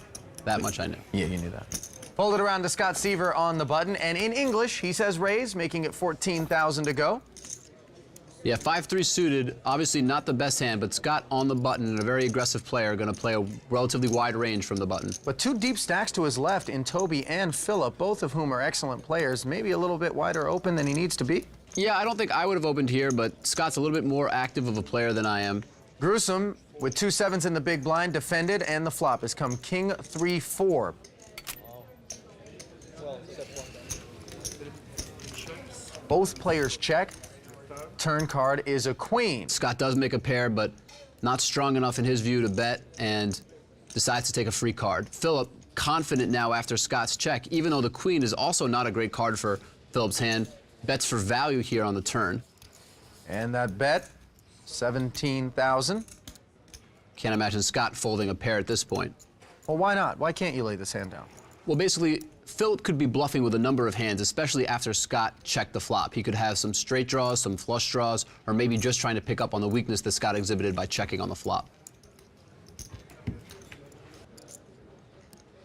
That much I knew. Yeah, you knew that. Fold it around to Scott Seaver on the button, and in English, he says raise, making it 14,000 to go. Yeah, 5-3 suited, obviously not the best hand, but Scott on the button and a very aggressive player, going to play a relatively wide range from the button. But two deep stacks to his left in Toby and Philip, both of whom are excellent players, maybe a little bit wider open than he needs to be. Yeah, I don't think I would have opened here, but Scott's a little bit more active of a player than I am. Gruesome, with 2 7s in the big blind, defended, and the flop has come king 3-4. Both players check. Turn card is a queen. Scott does make a pair, but not strong enough in his view to bet, and decides to take a free card. Philip, confident now after Scott's check, even though the queen is also not a great card for Philip's hand, bets for value here on the turn. And that bet, 17,000. Can't imagine Scott folding a pair at this point. Well, why not? Why can't you lay this hand down? Well, basically, Philip could be bluffing with a number of hands, especially after Scott checked the flop. He could have some straight draws, some flush draws, or maybe just trying to pick up on the weakness that Scott exhibited by checking on the flop.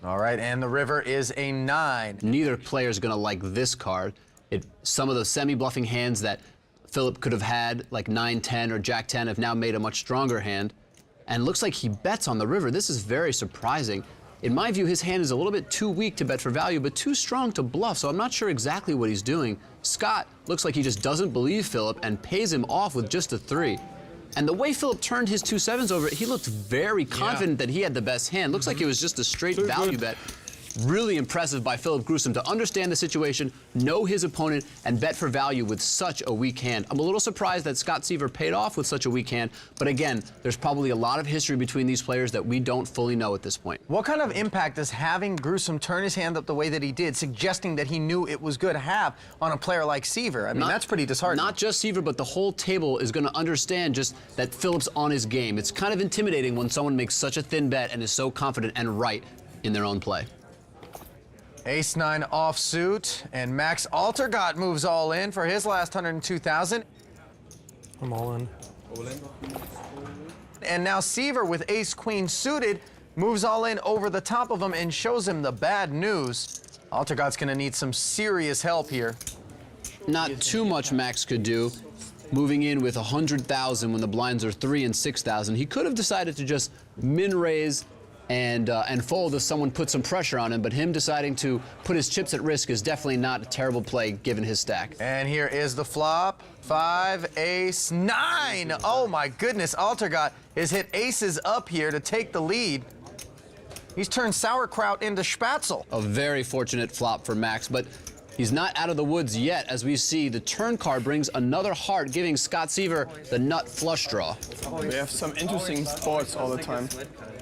All right, and the river is a 9. Neither player is going to like this card. Some of the semi-bluffing hands that Philip could have had, like 9-10 or Jack-10, have now made a much stronger hand. And looks like he bets on the river. This is very surprising. In my view, his hand is a little bit too weak to bet for value, but too strong to bluff, so I'm not sure exactly what he's doing. Scott looks like he just doesn't believe Philip and pays him off with just a 3. And the way Philip turned his 2 7s over, he looked very confident that he had the best hand. Looks like it was just a straight value bet. Really impressive by Philip Gruesome to understand the situation, know his opponent, and bet for value with such a weak hand. I'm a little surprised that Scott Seaver paid off with such a weak hand, but again, there's probably a lot of history between these players that we don't fully know at this point. What kind of impact does having Gruesome turn his hand up the way that he did, suggesting that he knew it was good, have on a player like Seaver? I mean, that's pretty disheartening. Not just Seaver, but the whole table is going to understand just that Philip's on his game. It's kind of intimidating when someone makes such a thin bet and is so confident and right in their own play. Ace-9 offsuit, and Max Altergott moves all in for his last 102,000. I'm all in. And now Seaver with ace-queen suited moves all in over the top of him and shows him the bad news. Altergott's gonna need some serious help here. Not too much Max could do. Moving in with 100,000 when the blinds are 3 and 6,000. He could have decided to just min-raise and fold if someone put some pressure on him, but him deciding to put his chips at risk is definitely not a terrible play given his stack. And here is the flop. 5, ace, 9. Oh my goodness, Altergott has hit aces up here to take the lead. He's turned sauerkraut into Spätzle. A very fortunate flop for Max, but he's not out of the woods yet. As we see, the turn card brings another heart, giving Scott Seaver the nut flush draw. We have some interesting spots all the time.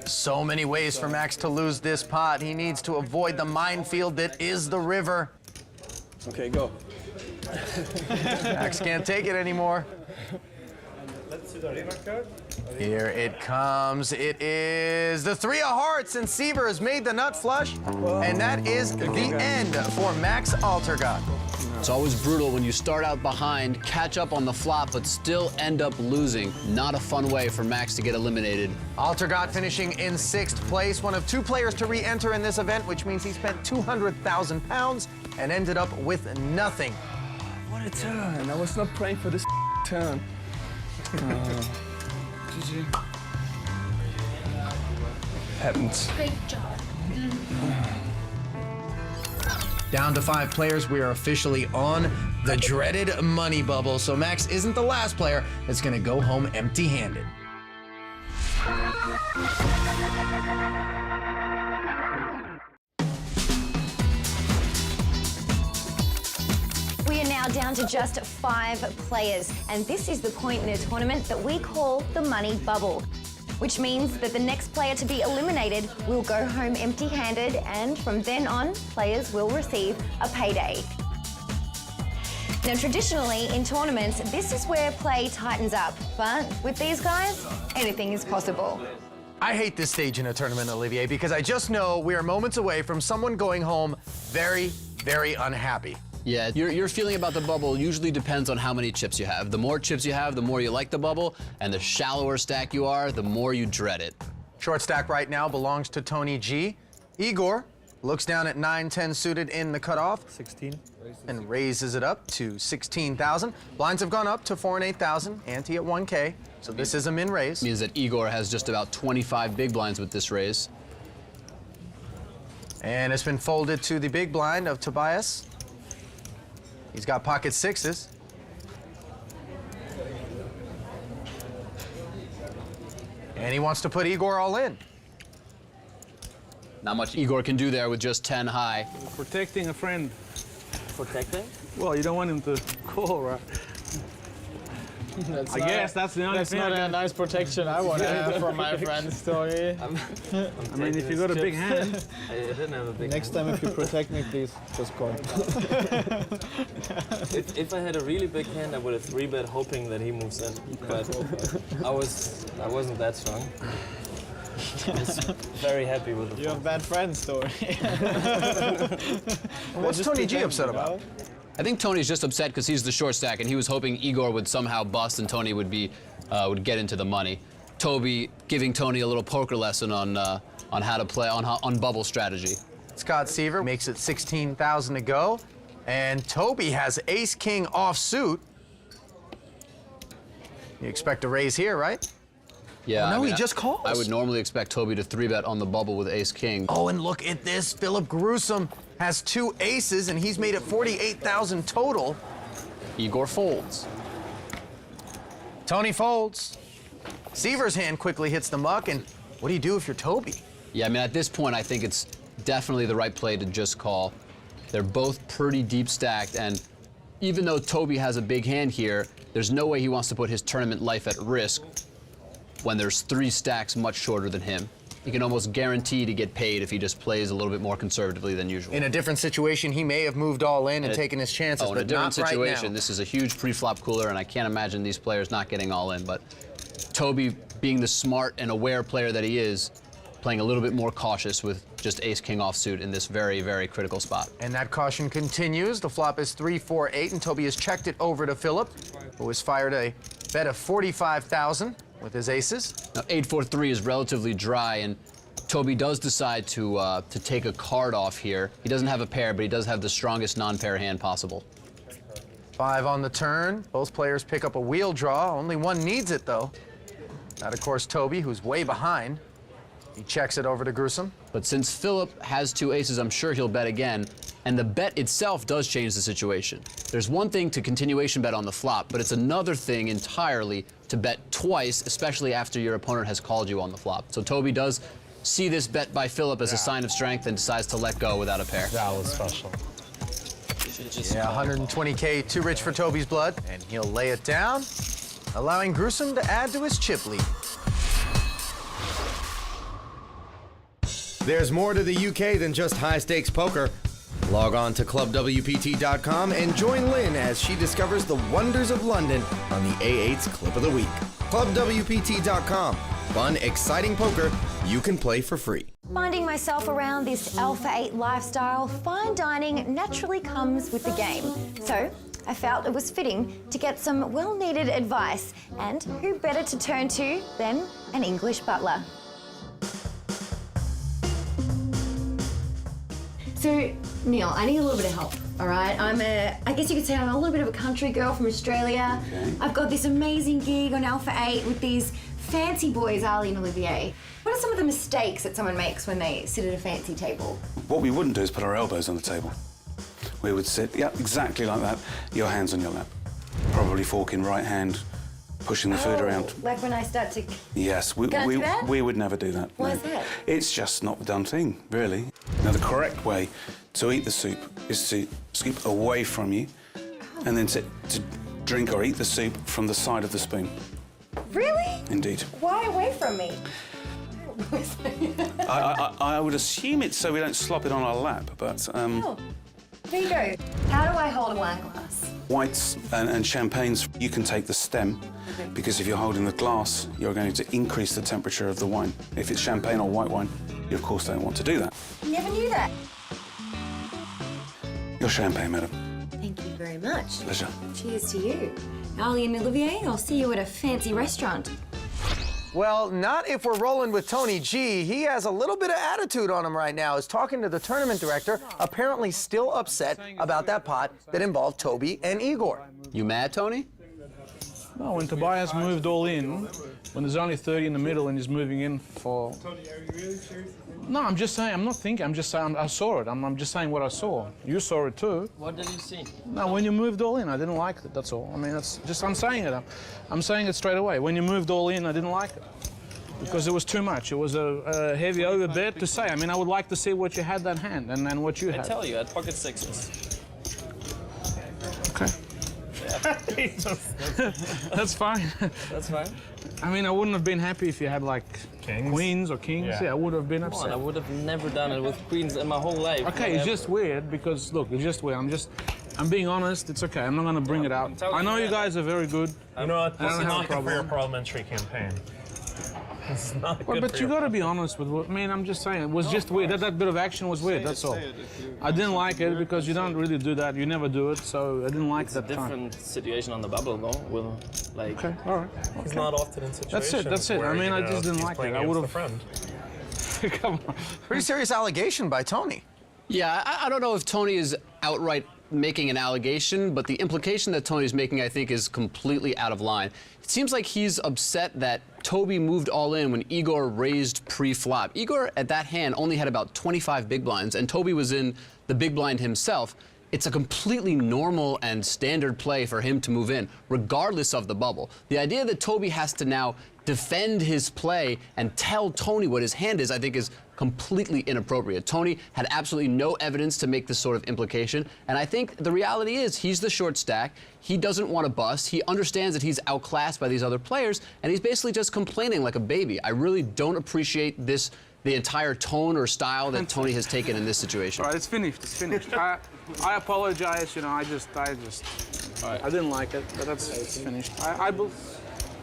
So many ways for Max to lose this pot. He needs to avoid the minefield that is the river. Okay, go. Max can't take it anymore. Let's see the river card. Here it comes. It is the 3 of hearts, and Seaver has made the nut flush, and that is the end for Max Altergott. It's always brutal when you start out behind, catch up on the flop, but still end up losing. Not a fun way for Max to get eliminated. Altergott finishing in 6th place, one of 2 players to re-enter in this event, which means he spent 200,000 pounds and ended up with nothing. What a turn. I was not praying for this turn. GG. Happens. Great job. Down to 5 players, we are officially on the dreaded money bubble. So Max isn't the last player that's gonna go home empty-handed. We are now down to just 5 players, and this is the point in the tournament that we call the money bubble, which means that the next player to be eliminated will go home empty-handed, and from then on, players will receive a payday. Now, traditionally in tournaments, this is where play tightens up, but with these guys, anything is possible. I hate this stage in a tournament, Olivier, because I just know we are moments away from someone going home very, very unhappy. Yeah, your feeling about the bubble usually depends on how many chips you have. The more chips you have, the more you like the bubble, and the shallower stack you are, the more you dread it. Short stack right now belongs to Tony G. Igor, Looks down at 9-10 suited in the cutoff. 16. And raises it up to 16,000. Blinds have gone up to 4 and 8,000. Ante at 1K. So this is a min raise. Means that Igor has just about 25 big blinds with this raise. And it's been folded to the big blind of Tobias. He's got pocket sixes. And he wants to put Igor all in. Not much Igor can do there with just 10 high. Protecting a friend. Protecting? Well, you don't want him to call, right? I guess that's the only thing. That's not a nice protection I want to have from my friends, Tony. I mean, if you got a big hand. I didn't have a big Next time, if you protect me, please, just call. if I had a really big hand, I would have 3-bet hoping that he moves in. But I wasn't that strong. I was very happy with it. You have bad friends, Tony. What's Tony G upset about? I think Tony's just upset because he's the short stack, and he was hoping Igor would somehow bust and Tony would would get into the money. Toby giving Tony a little poker lesson on how to play on bubble strategy. Scott Seaver makes it 16,000 to go, and Toby has ace-king offsuit. You expect a raise here, right? Yeah. Oh, no, he just calls. I would normally expect Toby to 3-bet on the bubble with ace-king. Oh, and look at this. Philip Gruesome has 2 aces, and he's made it 48,000 total. Igor folds. Tony folds. Seaver's hand quickly hits the muck, and what do you do if you're Toby? Yeah, I mean, at this point, I think it's definitely the right play to just call. They're both pretty deep stacked, and even though Toby has a big hand here, there's no way he wants to put his tournament life at risk when there's 3 stacks much shorter than him. He can almost guarantee to get paid if he just plays a little bit more conservatively than usual. In a different situation, he may have moved all in and taken his chances, in a but different not situation, right now. This is a huge pre-flop cooler, and I can't imagine these players not getting all in. But Toby, being the smart and aware player that he is, playing a little bit more cautious with just ace-king offsuit in this very, very critical spot. And that caution continues. The flop is 3-4-8, and Toby has checked it over to Philip, who has fired a bet of 45,000 with his aces. Now, 8-4-3 is relatively dry, and Toby does decide to take a card off here. He doesn't have a pair, but he does have the strongest non-pair hand possible. 5 on the turn. Both players pick up a wheel draw. Only one needs it, though. That, of course, Toby, who's way behind. He checks it over to Gruesome. But since Philip has 2 aces, I'm sure he'll bet again. And the bet itself does change the situation. There's one thing to continuation bet on the flop, but it's another thing entirely to bet twice, especially after your opponent has called you on the flop. So Toby does see this bet by Philip as a sign of strength and decides to let go without a pair. That was special. Yeah, 120K too rich for Toby's blood, and he'll lay it down, allowing Gruesome to add to his chip lead. There's more to the UK than just high-stakes poker. Log on to clubwpt.com and join Lynn as she discovers the wonders of London on the A8's Clip of the Week. clubwpt.com. Fun, exciting poker you can play for free. Finding myself around this Alpha 8 lifestyle, fine dining naturally comes with the game. So I felt it was fitting to get some well-needed advice, and who better to turn to than an English butler. So, Neil, I need a little bit of help, all right? I guess you could say I'm a little bit of a country girl from Australia. Okay. I've got this amazing gig on Alpha 8 with these fancy boys, Ali and Olivier. What are some of the mistakes that someone makes when they sit at a fancy table? What we wouldn't do is put our elbows on the table. We would sit, yeah, exactly like that, your hands on your lap. Probably fork in right hand, pushing the food around. Like when I start to... Yes, we would never do that. Why is that? It's just not the done thing, really. Now, the correct way to eat the soup is to scoop away from you and then to drink or eat the soup from the side of the spoon. Really? Indeed. Why away from me? I would assume it's so we don't slop it on our lap, but... Oh, there you go. How do I hold a wine glass? Whites and champagnes, you can take the stem, because if you're holding the glass, you're going to increase the temperature of the wine. If it's champagne or white wine, you of course don't want to do that. Never knew that. Your champagne, madam. Thank you very much. Pleasure. Cheers to you. Ali and Olivier, I'll see you at a fancy restaurant. Well, not if we're rolling with Tony G. He has a little bit of attitude on him right now. He's talking to the tournament director, apparently still upset about that pot that involved Toby and Igor. You mad, Tony? No, when Tobias moved all in, when there's only 30 in the middle and he's moving in for... Tony, are you really serious? No, I'm just saying, I'm not thinking, I'm just saying, I saw it. I'm just saying what I saw. You saw it too. What did you see? No, when you moved all in, I didn't like it, that's all. I mean, that's just, I'm saying it. I'm saying it straight away. When you moved all in, I didn't like it. Because it was too much. It was a heavy overbet to say. I mean, I would like to see what you had that hand and then what you had. I tell you, at pocket sixes. Okay. That's fine. That's fine. I mean, I wouldn't have been happy if you had like queens or kings. Yeah, I would have been upset. I would have never done it with queens in my whole life. Okay, it's just weird because look, it's just weird. I'm being honest. It's okay. I'm not gonna bring it out. I know you guys are very good. You know what? I This don't is have a not good for your problem. parliamentary campaign. This is not Well, good but for you your- got to be honest with what. I mean, I'm just saying it was just weird. That bit of action was weird. That's all. I didn't like it because you don't really do that. You never do it, so I didn't like It's that a different situation on the bubble, though. Will like. Okay, all right. He's not often in situations. That's it. That's it. I where, mean, you I know, just didn't he's like playing it. I against would the have. friend. Come on. Pretty serious allegation by Tony. Yeah, I don't know if Tony is outright making an allegation, but the implication that Tony's making, I think, is completely out of line. It seems like he's upset that Toby moved all in when Igor raised pre-flop. Igor, at that hand, only had about 25 big blinds, and Toby was in the big blind himself. It's a completely normal and standard play for him to move in, regardless of the bubble. The idea that Toby has to now defend his play and tell Tony what his hand is, I think, is completely inappropriate. Tony had absolutely no evidence to make this sort of implication, and I think the reality is he's the short stack. He doesn't want to bust. He understands that he's outclassed by these other players, and he's basically just complaining like a baby. I really don't appreciate this, the entire tone or style that Tony has taken in this situation. All right, it's finished. It's finished. I apologize. You know, I didn't like it, but it's finished.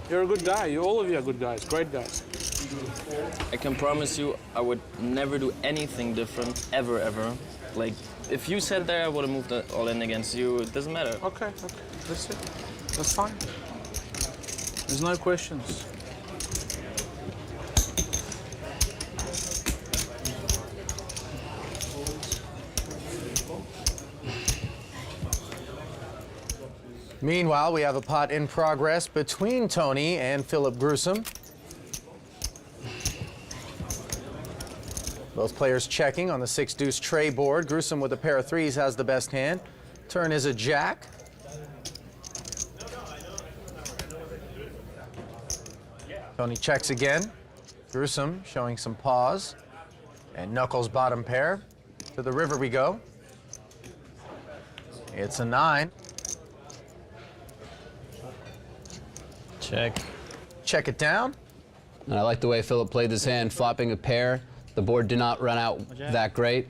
You're a good guy. All of you are good guys. Great guys. I can promise you, I would never do anything different, ever. Like, if you sat there, I would have moved all in against you. It doesn't matter. Okay. That's it. That's fine. There's no questions. Meanwhile, we have a pot in progress between Tony and Philip Gruesome. Both players checking on the 6-deuce tray board. Gruesome with a pair of threes has the best hand. Turn is a jack. Tony checks again. Gruesome showing some pause. And knuckles bottom pair. To the river we go. It's a 9. Check. Check it down. And I like the way Philip played this hand, flopping a pair. The board did not run out that great.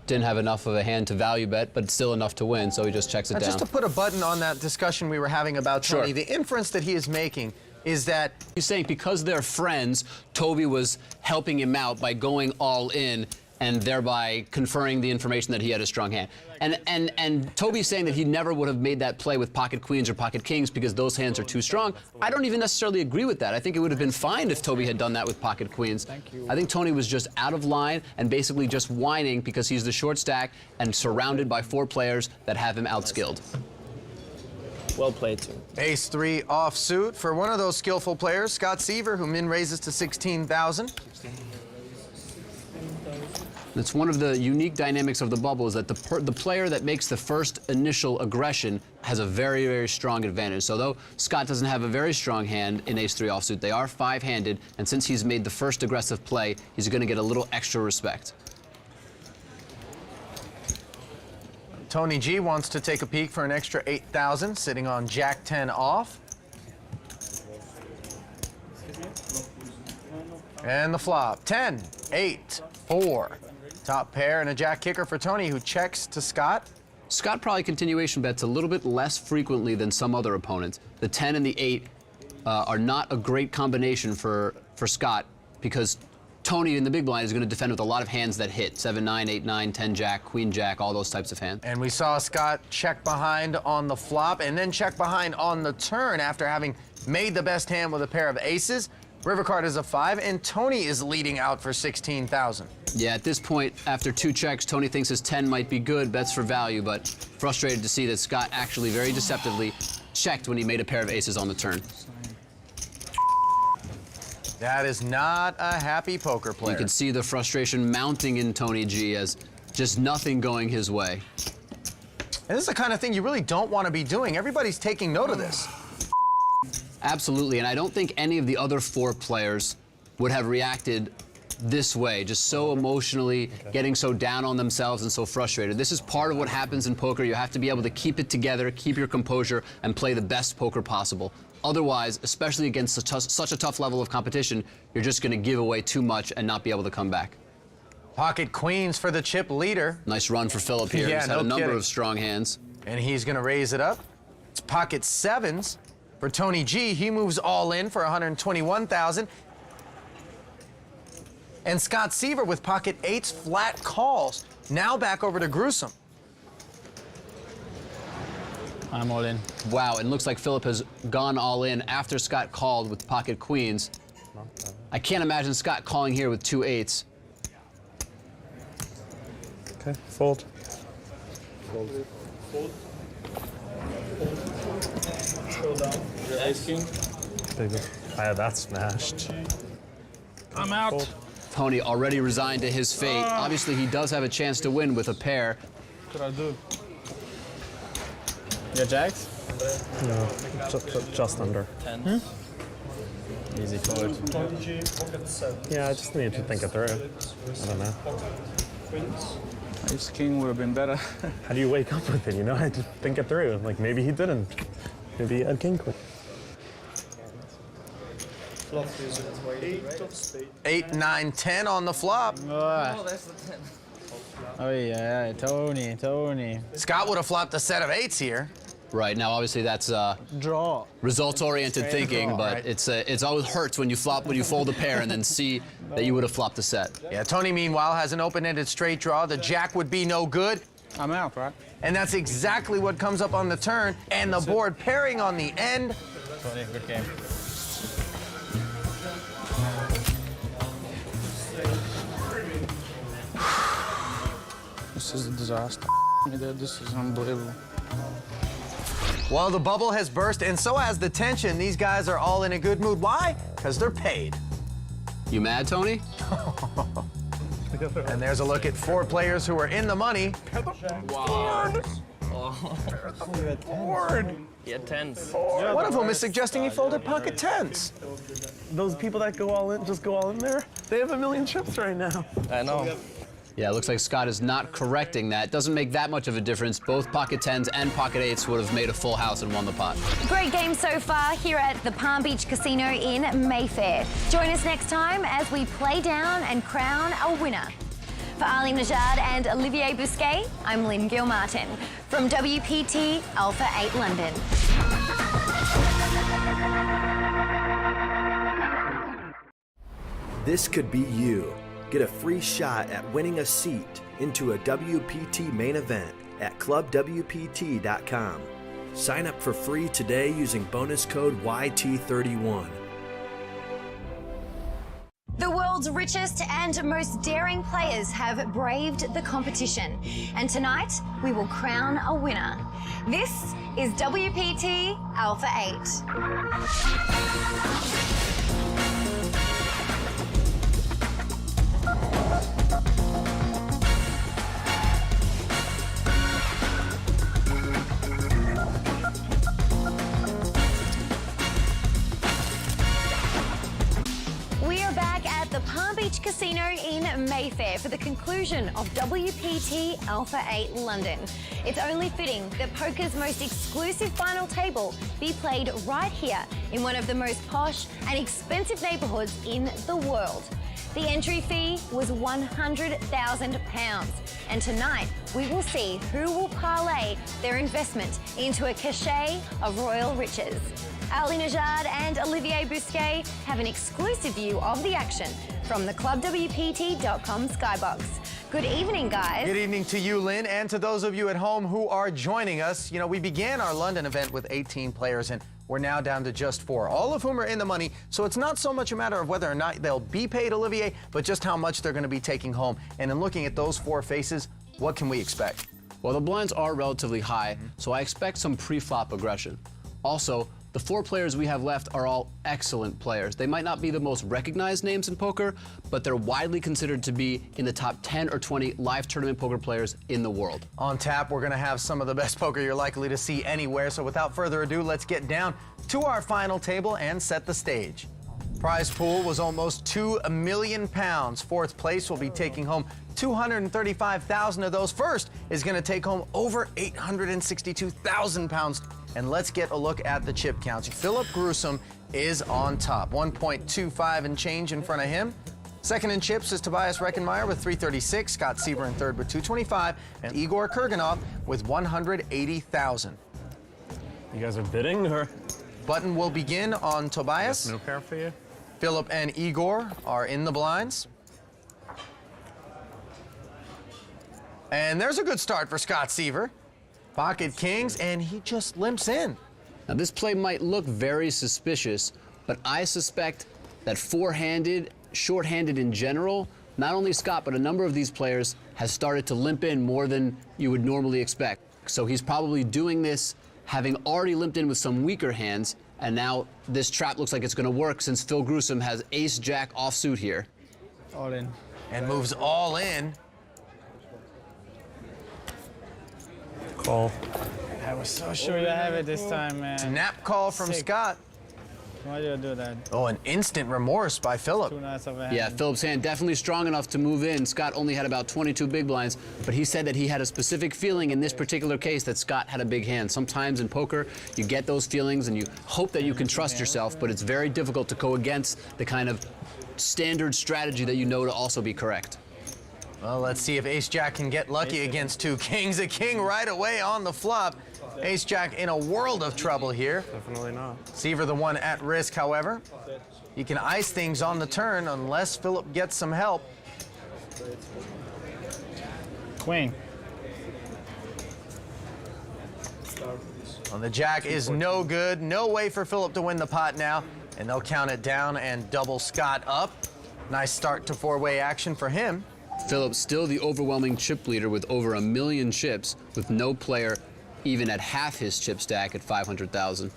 Didn't have enough of a hand to value bet, but still enough to win, so he just checks it Now, down. just to put a button on that discussion we were having about Tony, Sure. the inference that he is making is that he's saying because they're friends, Toby was helping him out by going all in and thereby conferring the information that he had a strong hand. And Toby's saying that he never would have made that play with pocket queens or pocket kings because those hands are too strong. I don't even necessarily agree with that. I think it would have been fine if Toby had done that with pocket queens. I think Tony was just out of line and basically just whining because he's the short stack and surrounded by 4 players that have him outskilled. Well played, too. Ace-3 offsuit for one of those skillful players, Scott Seaver, who min raises to 16,000. It's one of the unique dynamics of the bubble is that the player that makes the first initial aggression has a very, very strong advantage. So though Scott doesn't have a very strong hand in ace-3 offsuit, they are 5-handed, and since he's made the first aggressive play, he's going to get a little extra respect. Tony G wants to take a peek for an extra 8,000, sitting on Jack-10 off. And the flop, 10, 8, 4. Top pair and a jack kicker for Tony, who checks to Scott. Scott probably continuation bets a little bit less frequently than some other opponents. The 10 and the 8 are not a great combination for Scott because Tony in the big blind is going to defend with a lot of hands that hit. 7-9, 8-9, 10-jack, queen-jack, all those types of hands. And we saw Scott check behind on the flop and then check behind on the turn after having made the best hand with a pair of aces. River card is a 5, and Tony is leading out for 16,000. Yeah, at this point, after 2 checks, Tony thinks his 10 might be good, bets for value, but frustrated to see that Scott actually very deceptively checked when he made a pair of aces on the turn. That is not a happy poker player. You can see the frustration mounting in Tony G as just nothing going his way. And this is the kind of thing you really don't want to be doing. Everybody's taking note of this. Absolutely, and I don't think any of the other 4 players would have reacted this way, just so emotionally getting so down on themselves and so frustrated. This is part of what happens in poker. You have to be able to keep it together, keep your composure, and play the best poker possible. Otherwise, especially against such a tough level of competition, you're just going to give away too much and not be able to come back. Pocket queens for the chip leader. Nice run for Philip here. Yeah, He's had a number of strong hands. And he's going to raise it up. It's pocket 7s for Tony G. He moves all in for 121,000. And Scott Seaver with pocket 8s flat calls. Now back over to Gruesome. I'm all in. Wow, it looks like Philip has gone all in after Scott called with pocket queens. I can't imagine Scott calling here with 2 8s. Okay, fold. Fold. Fold. Showdown. You're ace-king. That's smashed. I'm out. Fold. Tony already resigned to his fate. Obviously, he does have a chance to win with a pair. What could I do? Yeah, jacks? No, just under. 10. Easy fold. Yeah, I just need to think it through. I don't know. Ace-king would have been better. How do you wake up with it, you know? I just think it through. Like, maybe he didn't. Maybe he had king queen. 8, 9, 10 on the flop. Oh, that's the 10. Oh, yeah, Tony. Scott would have flopped a set of 8s here. Right, now obviously that's draw. Results-oriented thinking, draw, but right? it's always hurts when you fold a pair and then see that you would have flopped a set. Yeah, Tony, meanwhile, has an open-ended straight draw. The jack would be no good. I'm out, right? And that's exactly what comes up on the turn, and the board pairing on the end. Tony, good game. This is a disaster. This is unbelievable. Well, the bubble has burst, and so has the tension. These guys are all in a good mood. Why? Because they're paid. You mad, Tony? And there's a look at 4 players who are in the money. Wow. Board. He had 10s. One of them is suggesting he folded pocket 10s. Those people that go all in, just go all in there, they have 1 million chips right now. I know. Yeah, it looks like Scott is not correcting that. Doesn't make that much of a difference. Both pocket 10s and pocket 8s would have made a full house and won the pot. Great game so far here at the Palm Beach Casino in Mayfair. Join us next time as we play down and crown a winner. For Ali Najad and Olivier Bousquet, I'm Lynn Gilmartin from WPT Alpha 8 London. This could be you. Get a free shot at winning a seat into a WPT main event at clubwpt.com. Sign up for free today using bonus code YT31. The world's richest and most daring players have braved the competition. And tonight, we will crown a winner. This is WPT Alpha 8. The Palm Beach Casino in Mayfair for the conclusion of WPT Alpha 8 London. It's only fitting that poker's most exclusive final table be played right here in one of the most posh and expensive neighbourhoods in the world. The entry fee was £100,000, and tonight we will see who will parlay their investment into a cachet of royal riches. Ali Najad and Olivier Bousquet have an exclusive view of the action from the clubwpt.com skybox. Good evening, guys. Good evening to you, Lynn, and to those of you at home who are joining us. You know, we began our London event with 18 players, and We're now down to just 4, all of whom are in the money, so it's not so much a matter of whether or not they'll be paid, Olivier, but just how much they're going to be taking home. And in looking at those 4 faces, what can we expect? Well, the blinds are relatively high, so I expect some pre-flop aggression. Also, the 4 players we have left are all excellent players. They might not be the most recognized names in poker, but they're widely considered to be in the top 10 or 20 live tournament poker players in the world. On tap, we're going to have some of the best poker you're likely to see anywhere, so without further ado, let's get down to our final table and set the stage. Prize pool was almost £2 million. 4th place will be taking home 235,000 of those. First is going to take home over 862,000 pounds. And let's get a look at the chip counts. Philip Grusom is on top, 1.25 and change in front of him. Second in chips is Tobias Reckenmeyer with 336, Scott Siever in third with 225, and Igor Kurganov with 180,000. You guys are bidding, or? Button will begin on Tobias. No pair for you? Philip and Igor are in the blinds. And there's a good start for Scott Siever. Pocket kings, and he just limps in. Now, this play might look very suspicious, but I suspect that four-handed, short-handed in general, not only Scott, but a number of these players has started to limp in more than you would normally expect. So he's probably doing this having already limped in with some weaker hands, and now this trap looks like it's going to work since Phil Grusom has ace-jack offsuit here. All in. And moves all in. Call. I was so sure you have it this time, man. Snap call from Scott. Why did you do that? Oh, an instant remorse by Philip. Too nice of a hand. Yeah, Philip's hand definitely strong enough to move in. Scott only had about 22 big blinds, but he said that he had a specific feeling in this particular case that Scott had a big hand. Sometimes in poker, you get those feelings and you hope that you can trust yourself, but it's very difficult to go against the kind of standard strategy that you know to also be correct. Well, let's see if ace-jack can get lucky against 2 kings. A king right away on the flop. Ace-jack in a world of trouble here. Definitely not. Siever the one at risk, however. He can ice things on the turn unless Philip gets some help. Queen. Well, the jack is no good. No way for Philip to win the pot now. And they'll count it down and double Scott up. Nice start to four-way action for him. Philip's still the overwhelming chip leader with over 1 million chips, with no player even at half his chip stack at 500,000.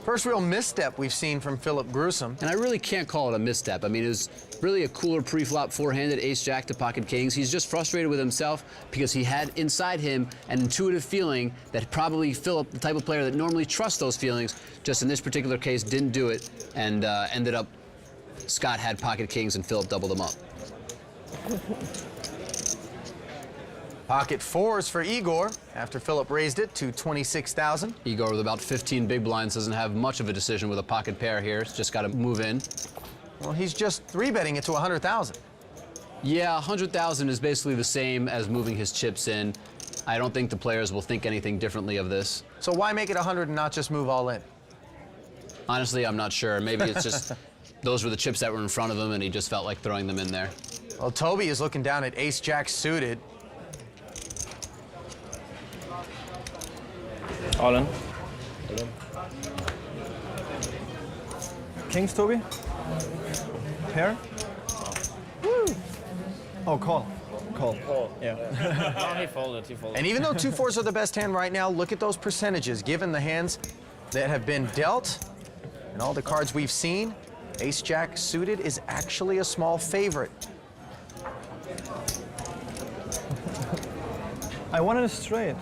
First real misstep we've seen from Philip Grusom. And I really can't call it a misstep. I mean, it was really a cooler pre-flop four-handed ace-jack to pocket kings. He's just frustrated with himself because he had inside him an intuitive feeling that probably Philip, the type of player that normally trusts those feelings, just in this particular case didn't do it, and ended up Scott had pocket kings and Philip doubled them up. Pocket fours for Igor after Philip raised it to 26,000. Igor with about 15 big blinds doesn't have much of a decision with a pocket pair here. It's just got to move in. Well, he's just 3-betting it to 100,000. Yeah, 100,000 is basically the same as moving his chips in. I don't think the players will think anything differently of this. So why make it 100 and not just move all in? Honestly, I'm not sure. Maybe it's just those were the chips that were in front of him and he just felt like throwing them in there. Well, Toby is looking down at ace-jack suited. All in. Kings, Toby? Pair? Woo! Oh, call. Call. Yeah. No, he folded. And even though 2-4s are the best hand right now, look at those percentages. Given the hands that have been dealt and all the cards we've seen, ace-jack suited is actually a small favorite. I wanted a straight.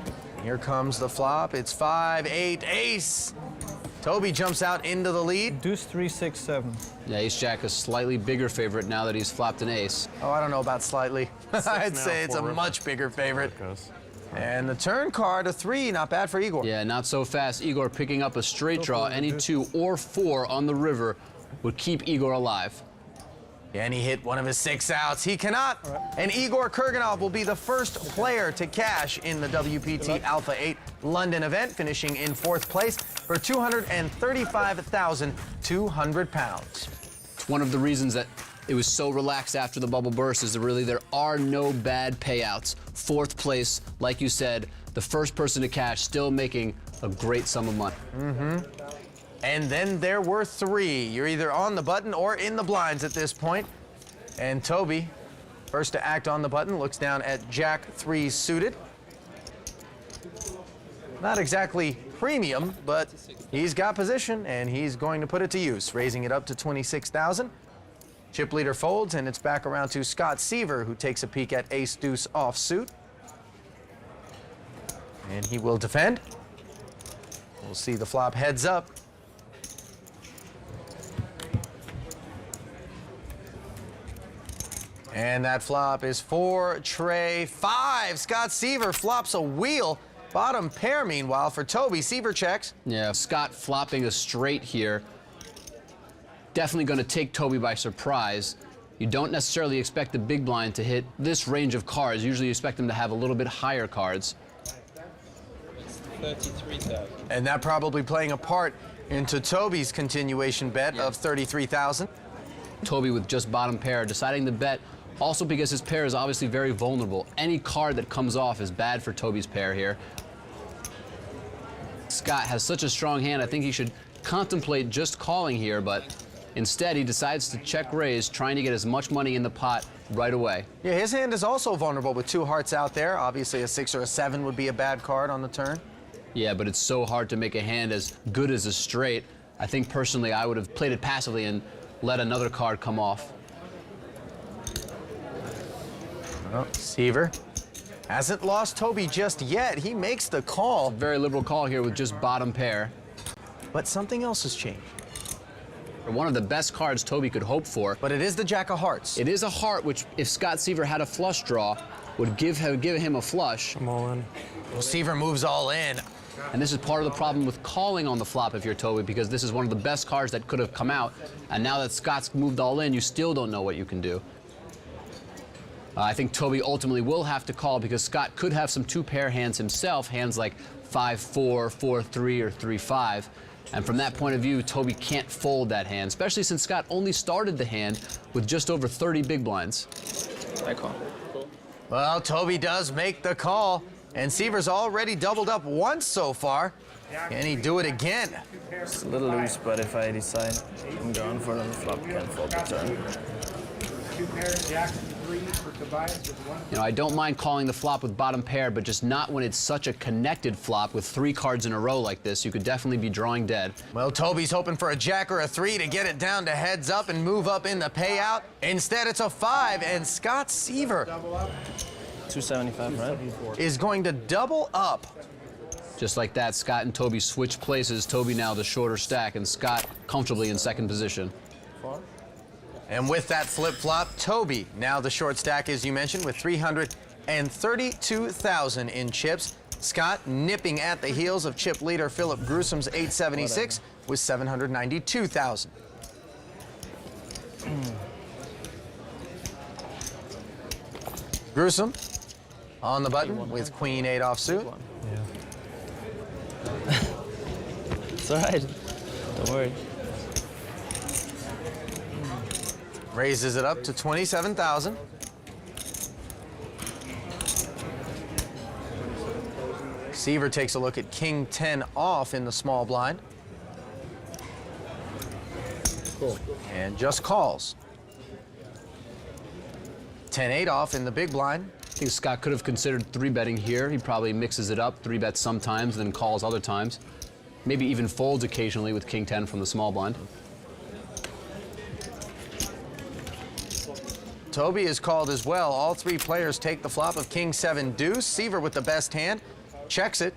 Here comes the flop. It's 5-8 ace. Toby jumps out into the lead. Deuce 3, 6, 7. Yeah, ace-jack a slightly bigger favorite now that he's flopped an ace. Oh, I don't know about slightly. I'd say it's a much bigger favorite. And the turn card, a 3, not bad for Igor. Yeah, not so fast. Igor picking up a straight draw. Any 2 or 4 on the river would keep Igor alive. And he hit one of his 6 outs. He cannot. And Igor Kurganov will be the first player to cash in the WPT Alpha 8 London event, finishing in 4th place for 235,200 pounds. It's one of the reasons that it was so relaxed after the bubble burst is that really there are no bad payouts. 4th place, like you said, the first person to cash still making a great sum of money. And then there were 3. You're either on the button or in the blinds at this point. And Toby, first to act on the button, looks down at Jack 3 suited. Not exactly premium, but he's got position and he's going to put it to use, raising it up to 26,000. Chip leader folds and it's back around to Scott Seaver, who takes a peek at ace deuce offsuit. And he will defend. We'll see the flop heads up. And that flop is 4, tray 5. Scott Seaver flops a wheel. Bottom pair, meanwhile, for Toby. Seaver checks. Yeah, Scott flopping a straight here. Definitely going to take Toby by surprise. You don't necessarily expect the big blind to hit this range of cards. Usually you expect them to have a little bit higher cards. 33,000. And that probably playing a part into Toby's continuation bet of 33,000. Toby with just bottom pair deciding to bet, also because his pair is obviously very vulnerable. Any card that comes off is bad for Toby's pair here. Scott has such a strong hand, I think he should contemplate just calling here, but instead he decides to check raise, trying to get as much money in the pot right away. Yeah, his hand is also vulnerable with 2 hearts out there. Obviously a 6 or a 7 would be a bad card on the turn. Yeah, but it's so hard to make a hand as good as a straight. I think personally I would have played it passively and let another card come off. Well, Seaver hasn't lost Toby just yet. He makes the call. Very liberal call here with just bottom pair. But something else has changed. One of the best cards Toby could hope for. But it is the Jack of Hearts. It is a heart, which if Scott Seaver had a flush draw, would give him a flush. I'm all in. Well, Seaver moves all in. And this is part of the problem with calling on the flop if you're Toby, because this is one of the best cards that could have come out. And now that Scott's moved all in, you still don't know what you can do. I think Toby ultimately will have to call because Scott could have some 2-pair hands himself, hands like 5-4, 4-3, or 3-5. And from that point of view, Toby can't fold that hand, especially since Scott only started the hand with just over 30 big blinds. I call. Well, Toby does make the call, and Seaver's already doubled up once so far. Can he do it again? It's a little loose, but if I decide I'm going for it on the flop, I can fold the turn. 2 pairs, Jack 3 for Tobias with 1. You know, I don't mind calling the flop with bottom pair, but just not when it's such a connected flop with 3 cards in a row like this. You could definitely be drawing dead. Well, Toby's hoping for a Jack or a 3 to get it down to heads up and move up in the payout. Instead, it's a 5, and Scott Seaver 275, right? is going to double up. Just like that, Scott and Toby switch places. Toby now the shorter stack, and Scott comfortably in second position. 4. And with that flip-flop, Toby, now the short stack, as you mentioned, with 332,000 in chips. Scott nipping at the heels of chip leader Philip Gruesom's 876 with 792,000. Gruesome on the button with Queen 8 offsuit. Yeah. It's all right. Don't worry. Raises it up to 27,000. Seaver takes a look at King 10 off in the small blind. Cool. And just calls. 10-8 off in the big blind. I think Scott could have considered 3-betting here. He probably mixes it up, 3-bets sometimes, then calls other times. Maybe even folds occasionally with King 10 from the small blind. Toby is called as well. All 3 players take the flop of King 7 deuce. Seaver with the best hand checks it.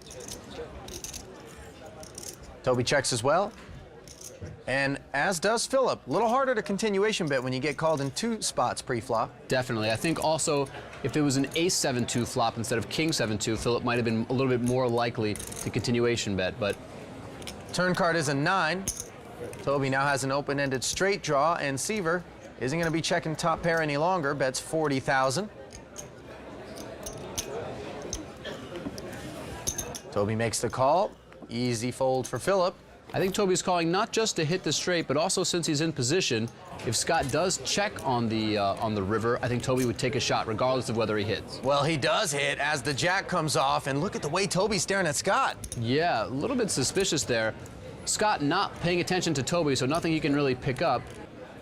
Toby checks as well. And as does Philip. A little harder to continuation bet when you get called in 2 spots pre-flop. Definitely. I think also if it was an ace 7-2 flop instead of king 7-2, Philip might have been a little bit more likely to continuation bet, but turn card is a 9. Toby now has an open-ended straight draw, and Seaver isn't going to be checking top pair any longer. Bets 40,000. Toby makes the call. Easy fold for Philip. I think Toby's calling not just to hit the straight, but also since he's in position. If Scott does check on the river, I think Toby would take a shot regardless of whether he hits. Well, he does hit as the jack comes off, and look at the way Toby's staring at Scott. Yeah, a little bit suspicious there. Scott not paying attention to Toby, so nothing he can really pick up.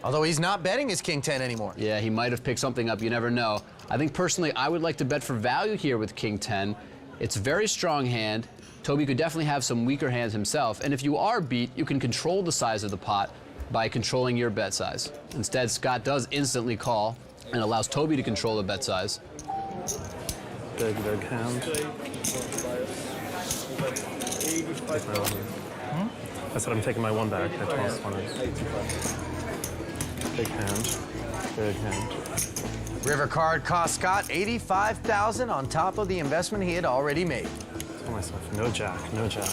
Although he's not betting his king 10 anymore. Yeah, he might have picked something up, you never know. I think personally I would like to bet for value here with king 10. It's a very strong hand. Toby could definitely have some weaker hands himself, and if you are beat, you can control the size of the pot by controlling your bet size. Instead, Scott does instantly call and allows Toby to control the bet size. Big hand. I said I'm taking my one back. I tossed one. Big hand. Big hand. River card cost Scott $85,000 on top of the investment he had already made. Tell myself, no jack, no jack.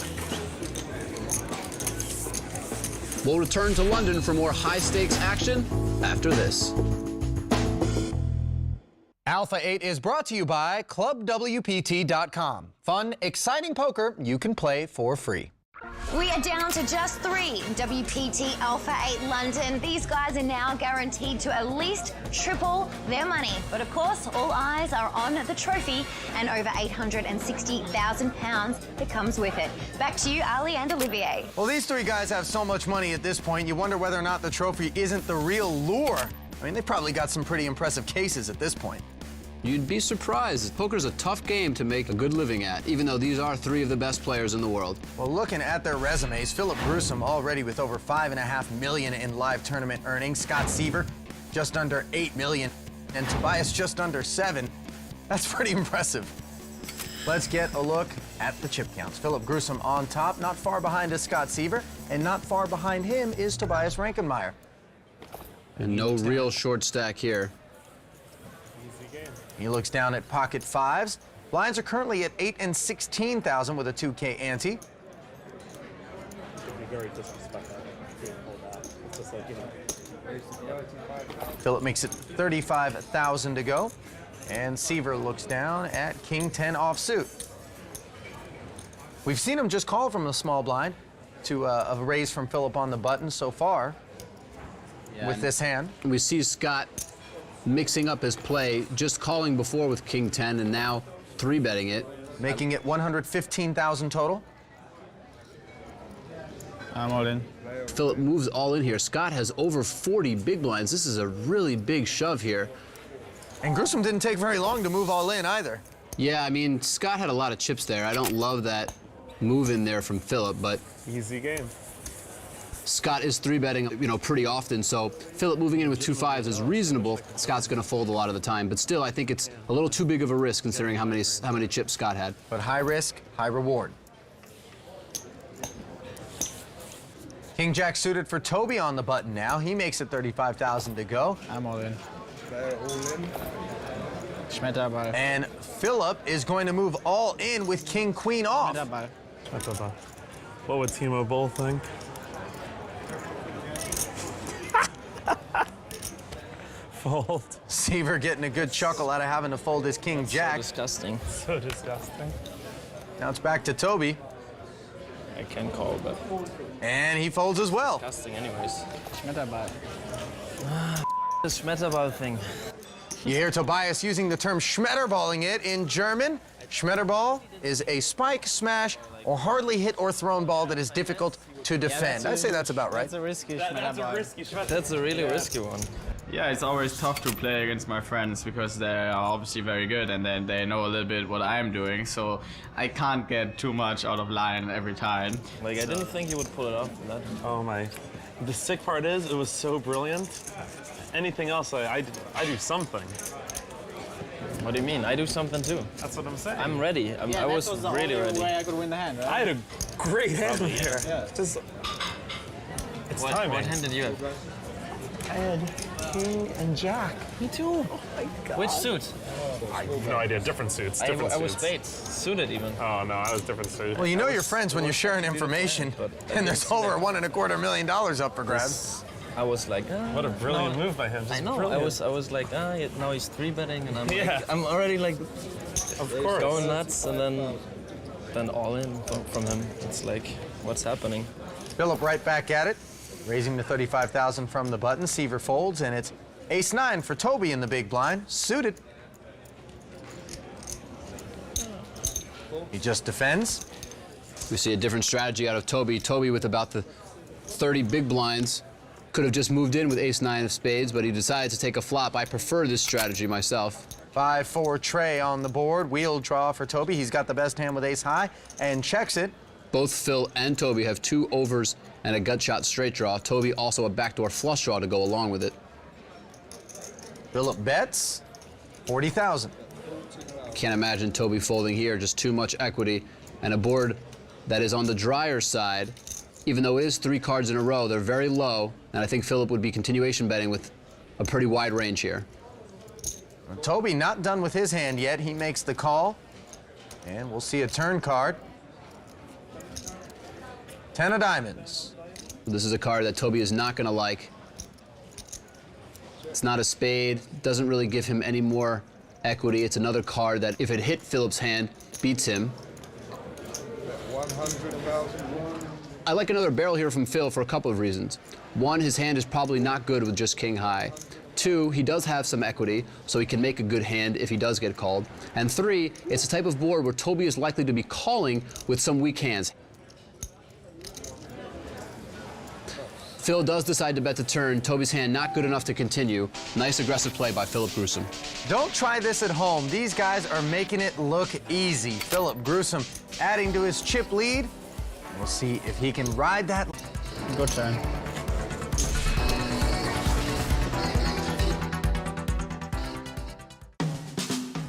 We'll return to London for more high-stakes action after this. Alpha 8 is brought to you by ClubWPT.com. Fun, exciting poker you can play for free. We are down to just 3. WPT Alpha 8 London. These guys are now guaranteed to at least triple their money. But of course, all eyes are on the trophy and over £860,000 that comes with it. Back to you, Ali and Olivier. Well, these three guys have so much money at this point, you wonder whether or not the trophy isn't the real lure. I mean, they probably got some pretty impressive cases at this point. You'd be surprised. Poker's a tough game to make a good living at, even though these are 3 of the best players in the world. Well, looking at their resumes, Philip Gruesome already with over $5.5 million in live tournament earnings. Scott Seaver, just under $8 million. And Tobias just under $7 million. That's pretty impressive. Let's get a look at the chip counts. Philip Gruesome on top, not far behind is Scott Seaver, and not far behind him is Tobias Rankenmeyer. And no real short stack here. He looks down at pocket fives. Blinds are currently at 8 and 16,000 with a 2K ante. Philip makes it 35,000 to go. And Seaver looks down at king 10 offsuit. We've seen him just call from a small blind to a raise from Philip on the button so far with this hand. We see Scott mixing up his play, just calling before with king 10 and now 3-betting it. Making it 115,000 total. I'm all in. Philip moves all in here. Scott has over 40 big blinds. This is a really big shove here. And Gruesome didn't take very long to move all in either. Yeah, I mean, Scott had a lot of chips there. I don't love that move in there from Philip, but easy game. Scott is 3-betting, pretty often, so Philip moving in with 2 5s is reasonable. Scott's going to fold a lot of the time, but still, I think it's a little too big of a risk considering how many chips Scott had. But high risk, high reward. King Jack suited for Toby on the button now. He makes it 35,000 to go. I'm all in. Schmetterball. And Philip is going to move all in with king queen off. Schmetterball. What would Timo Bull think? Fold. Seaver getting a good chuckle out of having to fold his king jack. So disgusting. So disgusting. Now it's back to Toby. I can call, but... And he folds as well. Disgusting anyways. Schmetterball. The Schmetterball thing. You hear Tobias using the term Schmetterballing it in German. Schmetterball is a spike, smash, or hardly hit or thrown ball that is difficult to defend. I'd say that's about right. That's a risky Schmetterball. That's a really risky one. Yeah, it's always tough to play against my friends because they are obviously very good and then they know a little bit what I'm doing, so I can't get too much out of line every time. Like, I didn't think you would pull it off. Oh my. The sick part is, it was so brilliant. Anything else, I do something. What do you mean? I do something too. That's what I'm saying. I'm ready. I was really ready. Way I could win the hand, right? I had a great hand here. Yeah. Just, it's What hand did you have? I had king and jack. Me too. Oh my god. Which suit? I have no idea. Different suits. Different I was suits. spades. Suited even. Oh no, I was different suits. Well, you know you're friends when you're sharing information, and there's over $1.25 million up for grabs. I was like, what a brilliant move by him. Just I know. Brilliant. I was like, now he's 3-betting, and I'm Yeah. like, I'm already like, of course, going nuts, and then all in from him. It's like, what's happening? Philip right back at it, raising to 35,000 from the button. Seaver folds, and it's ace-9 for Toby in the big blind, suited. He just defends. We see a different strategy out of Toby. Toby with about the 30 big blinds could have just moved in with ace-9 of spades, but he decided to take a flop. I prefer this strategy myself. 5-4 Trey on the board. Wheel draw for Toby. He's got the best hand with ace-high and checks it. Both Phil and Toby have 2 overs and a gut shot straight draw. Toby also a backdoor flush draw to go along with it. Philip bets 40,000. Can't imagine Toby folding here, just too much equity. And a board that is on the drier side, even though it is 3 cards in a row, they're very low, and I think Philip would be continuation betting with a pretty wide range here. Well, Toby not done with his hand yet. He makes the call, and we'll see a turn card. 10 of diamonds. This is a card that Toby is not going to like. It's not a spade, doesn't really give him any more equity. It's another card that, if it hit Philip's hand, beats him. 100,000. I like another barrel here from Phil for a couple of reasons. One, his hand is probably not good with just king high. 2, he does have some equity, so he can make a good hand if he does get called. And 3, it's a type of board where Toby is likely to be calling with some weak hands. Phil does decide to bet the turn. Toby's hand not good enough to continue. Nice aggressive play by Philip Gruesome. Don't try this at home. These guys are making it look easy. Philip Gruesome adding to his chip lead. We'll see if he can ride that. Good turn.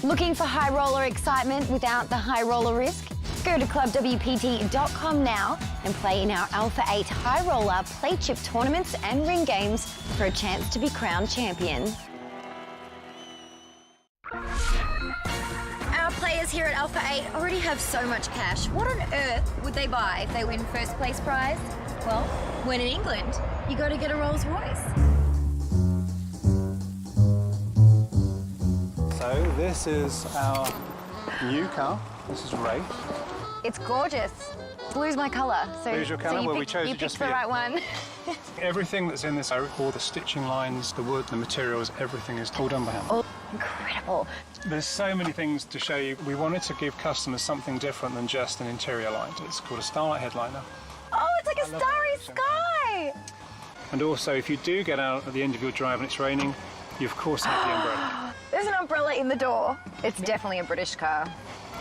Looking for high roller excitement without the high roller risk? Go to clubwpt.com now and play in our Alpha 8 high roller play chip tournaments and ring games for a chance to be crowned champion. Our players here at Alpha 8 already have so much cash. What on earth would they buy if they win first place prize? Well, when in England, you got to get a Rolls Royce. So this is our new car. This is Ray. It's gorgeous. Blue's my colour. Blue's your colour? So Well, we chose you it just picked for the you. right one. Everything that's in this, all the stitching lines, the wood, the materials, everything is all done by hand. Oh, incredible. There's so many things to show you. We wanted to give customers something different than just an interior light. It's called a starlight headliner. Oh, it's like a starry sky. And also, if you do get out at the end of your drive and it's raining, you of course have the umbrella. There's an umbrella in the door. It's definitely a British car.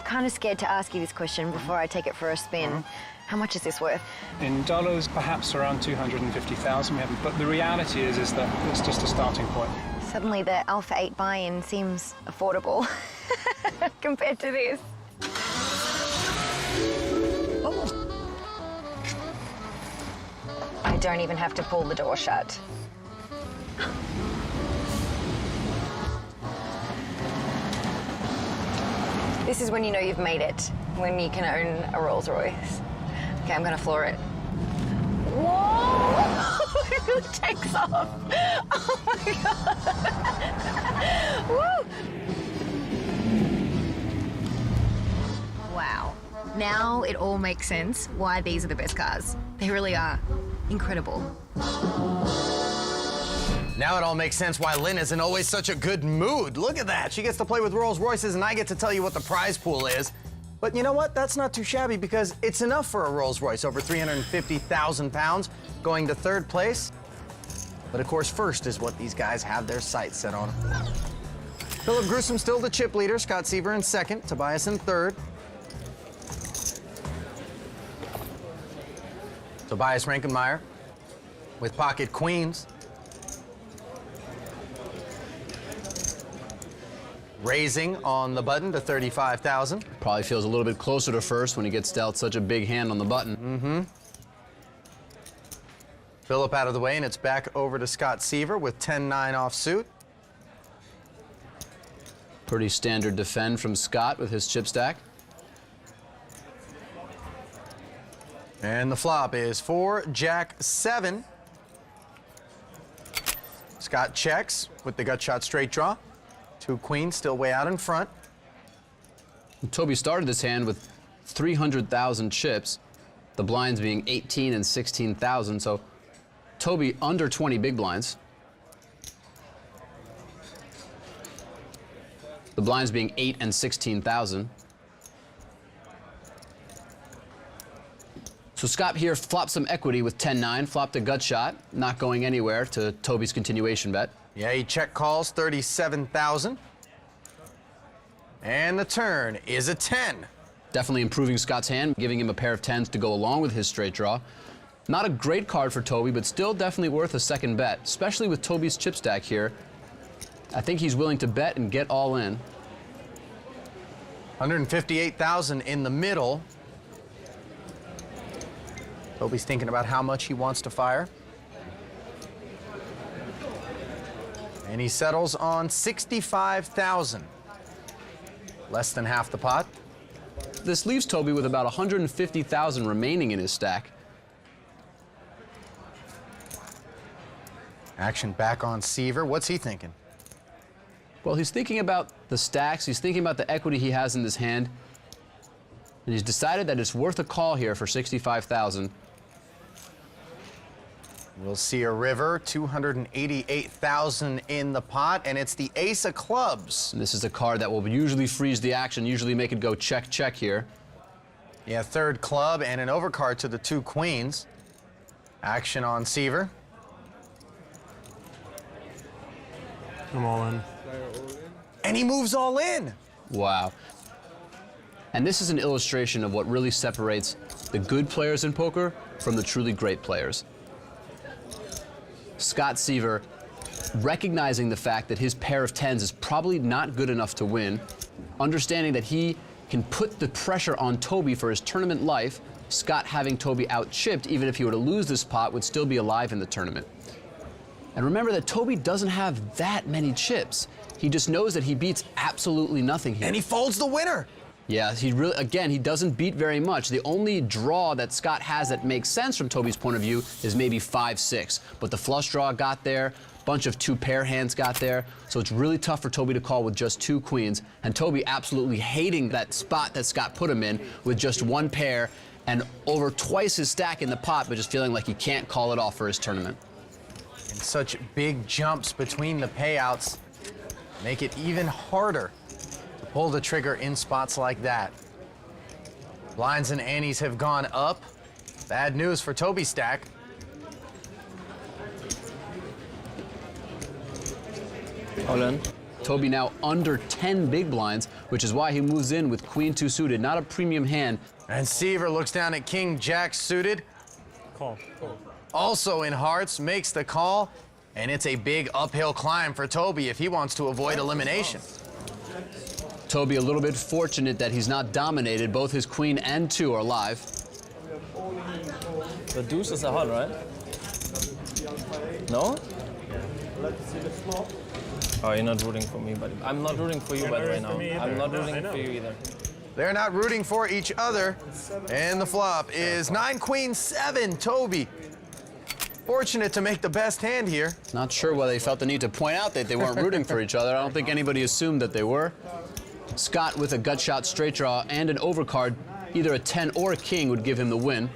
Kind of scared to ask you this question before I take it for a spin. How much is this worth? In dollars, perhaps around 250,000. But the reality is that it's just a starting point. Suddenly the Alpha 8 buy-in seems affordable compared to this. Oh. I don't even have to pull the door shut. This is when you know you've made it, when you can own a Rolls Royce. Okay, I'm gonna floor it. Whoa! It really takes off. Oh my God. Woo! Wow. Now it all makes sense why these are the best cars. They really are. Incredible. Now it all makes sense why Lynn is in always such a good mood. Look at that. She gets to play with Rolls Royces and I get to tell you what the prize pool is. But you know what? That's not too shabby because it's enough for a Rolls Royce, over 350,000 pounds, going to third place. But of course, first is what these guys have their sights set on. Philip Gruesome still the chip leader, Scott Seaver in second, Tobias in third. Tobias Rankenmeyer with pocket queens. Raising on the button to 35,000. Probably feels a little bit closer to first when he gets dealt such a big hand on the button. Mm-hmm. Philip out of the way, and it's back over to Scott Seaver with 10-9 offsuit. Pretty standard defend from Scott with his chip stack. And the flop is 4, Jack 7. Scott checks with the gut shot straight draw. 2 queens still way out in front. Toby started this hand with 300,000 chips. The blinds being 18 and 16,000, so Toby under 20 big blinds. The blinds being 8 and 16,000. So Scott here flopped some equity with 10-9, flopped a gut shot, not going anywhere to Toby's continuation bet. Yeah, he check calls 37,000. And the turn is a 10. Definitely improving Scott's hand, giving him a pair of 10s to go along with his straight draw. Not a great card for Toby, but still definitely worth a second bet, especially with Toby's chip stack here. I think he's willing to bet and get all in. 158,000 in the middle. Toby's thinking about how much he wants to fire. And he settles on 65,000. Less than half the pot. This leaves Toby with about 150,000 remaining in his stack. Action back on Seaver. What's he thinking? Well, he's thinking about the stacks. He's thinking about the equity he has in his hand. And he's decided that it's worth a call here for 65,000. We'll see a river, 288,000 in the pot, and it's the ace of clubs. And this is a card that will usually freeze the action, usually make it go check, check here. Yeah, third club and an overcard to the 2 queens. Action on Seaver. I'm all in. And he moves all in. Wow. And this is an illustration of what really separates the good players in poker from the truly great players. Scott Seaver, recognizing the fact that his pair of 10s is probably not good enough to win, understanding that he can put the pressure on Toby for his tournament life, Scott having Toby out-chipped, even if he were to lose this pot, would still be alive in the tournament. And remember that Toby doesn't have that many chips. He just knows that he beats absolutely nothing here. And he folds the winner. Yeah, he really, again, he doesn't beat very much. The only draw that Scott has that makes sense from Toby's point of view is maybe 5-6. But the flush draw got there, bunch of 2-pair hands got there, so it's really tough for Toby to call with just 2 queens. And Toby absolutely hating that spot that Scott put him in with just 1 pair and over twice his stack in the pot, but just feeling like he can't call it off for his tournament. And such big jumps between the payouts make it even harder to pull the trigger in spots like that. Blinds and antes have gone up. Bad news for Toby's stack. All in. Toby now under 10 big blinds, which is why he moves in with Queen 2 suited, not a premium hand. And Seaver looks down at King Jack suited. Call. Also in hearts, makes the call, and it's a big uphill climb for Toby if he wants to avoid elimination. Toby a little bit fortunate that he's not dominated. Both his queen and 2 are live. The deuces are hot, right? No? Oh, you're not rooting for me, but I'm not rooting for you, by the way, now. I'm not rooting for you either. They're not rooting for each other. And the flop is 9 Queen 7, Toby. Fortunate to make the best hand here. Not sure why they felt the need to point out that they weren't rooting for each other. I don't think anybody assumed that they were. Scott with a gut shot straight draw and an overcard, either a 10 or a king would give him the win.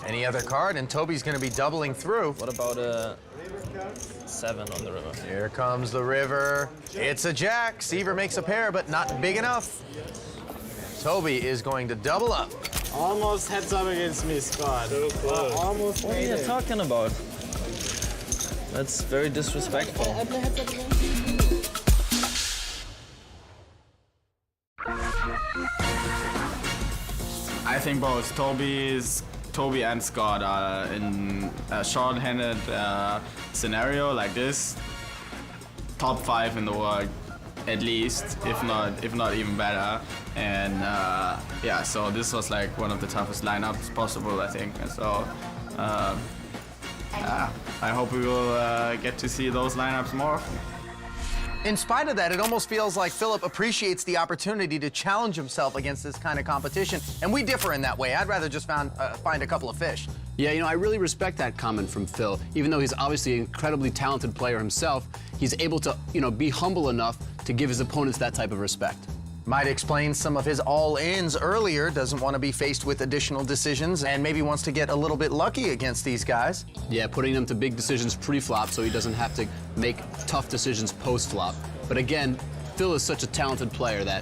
Any other card, and Toby's going to be doubling through. What about a 7 on the river? Here comes the river. It's a jack. Seaver makes a pair, but not big enough. Toby is going to double up. Almost heads up against me, Scott. So close. What are you talking about? That's very disrespectful. I think both Toby and Scott are in a short-handed scenario like this. Top 5 in the world, at least, if not even better. And yeah, so this was like one of the toughest lineups possible, I think. And so I hope we will get to see those lineups more often. In spite of that, it almost feels like Philip appreciates the opportunity to challenge himself against this kind of competition, and we differ in that way. I'd rather just find a couple of fish. Yeah, you know, I really respect that comment from Phil. Even though he's obviously an incredibly talented player himself, he's able to, you know, be humble enough to give his opponents that type of respect. Might explain some of his all-ins earlier, doesn't want to be faced with additional decisions, and maybe wants to get a little bit lucky against these guys. Yeah, putting them to big decisions pre-flop so he doesn't have to make tough decisions post-flop. But again, Phil is such a talented player that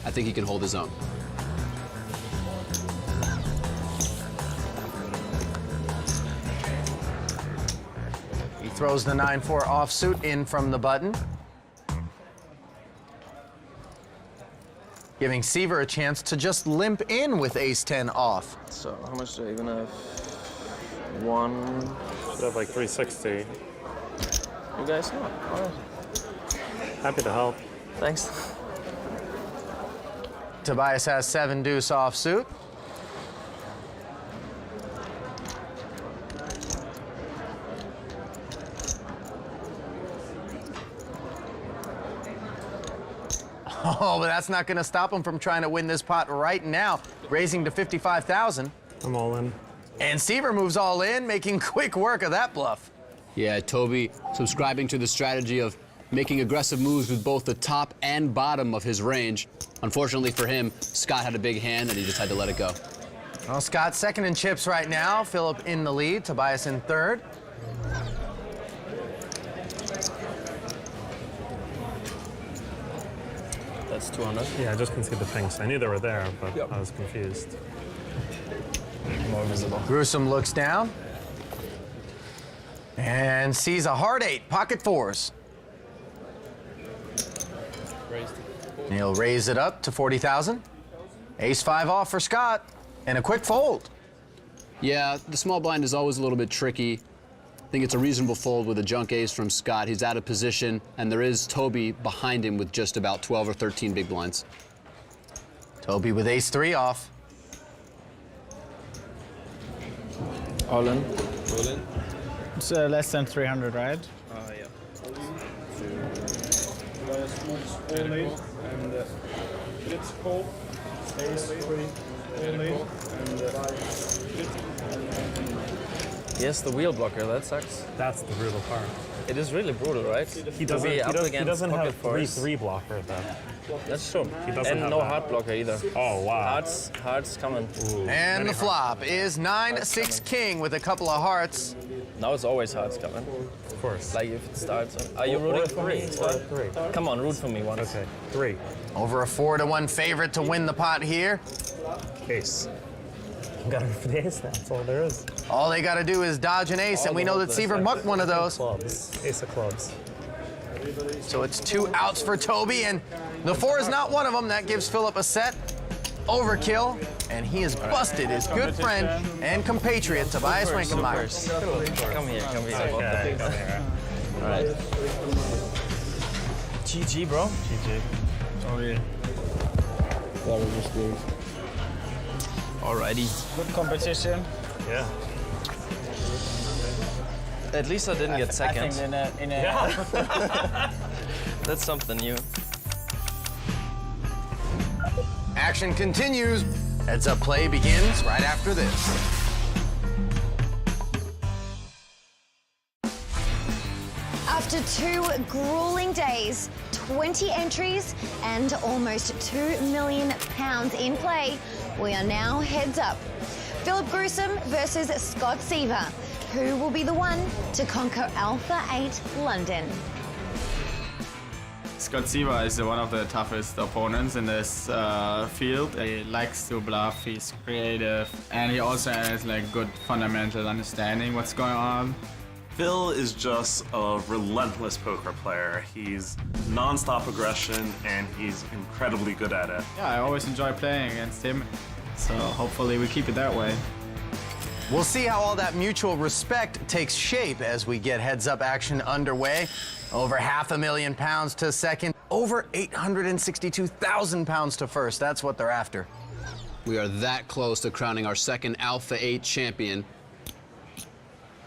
I think he can hold his own. He throws the 9-4 offsuit in from the button, giving Seaver a chance to just limp in with ace-10 off. So how much do I even have? One. Should have like 360. You guys know. All right. Happy to help. Thanks. Tobias has 7-deuce offsuit. Oh, but that's not going to stop him from trying to win this pot right now, raising to 55,000. I'm all in. And Seaver moves all in, making quick work of that bluff. Yeah, Toby subscribing to the strategy of making aggressive moves with both the top and bottom of his range. Unfortunately for him, Scott had a big hand and he just had to let it go. Well, Scott second in chips right now. Philip in the lead, Tobias in third. That's 200. Yeah, I just conceded the things. I knew they were there, but I was confused. More visible. Gruesome looks down and sees a hard 8, pocket 4s. And he'll raise it up to 40,000. Ace-5 off for Scott, and a quick fold. Yeah, the small blind is always a little bit tricky. I think it's a reasonable fold with a junk ace from Scott. He's out of position, and there is Toby behind him with just about 12 or 13 big blinds. Toby with ace-3 off. All in. All in. It's less than 300, right? Yeah. All in and blitz call, ace-3, all in and Yes, the wheel blocker, that sucks. That's the brutal part. It is really brutal, right? He doesn't have 3-3 blocker though. That's true. He doesn't and have no that. heart blocker either. Oh, wow. Hearts coming. Ooh, And the flop is 9-6 king with a couple of hearts. Now it's always hearts coming. Of course. Like if it starts. Are you rooting for me? Three. Come on, root for me once. Okay, 3. Over a 4-1 favorite to win the pot here. Ace. Got it for the ace now, that's all there is. All they got to do is dodge an ace, and we know that Seaver mucked one of those. Clubs. Ace of clubs. So it's 2 outs for Toby, and the 4 is not one of them. That gives Philip a set. Overkill, and he has busted his good friend and compatriot, Tobias Winkenmeyer. Come here. Okay, come here. All right. GG, bro. GG. Sorry. That was just good. Alrighty. Good competition. Yeah. At least I didn't get second. I think in a That's something new. Action continues. Heads up play begins right after this. After 2 grueling days, 20 entries, and almost £2 million in play, we are now heads up. Philip Gruesome versus Scott Seaver. Who will be the one to conquer Alpha 8 London? Scott Seaver is one of the toughest opponents in this field. He likes to bluff, he's creative, and he also has like good fundamental understanding what's going on. Phil is just a relentless poker player. He's non-stop aggression and he's incredibly good at it. Yeah, I always enjoy playing against him, so hopefully we keep it that way. We'll see how all that mutual respect takes shape as we get heads-up action underway. Over £500,000 to second, over £862,000 to first. That's what they're after. We are that close to crowning our second Alpha 8 champion.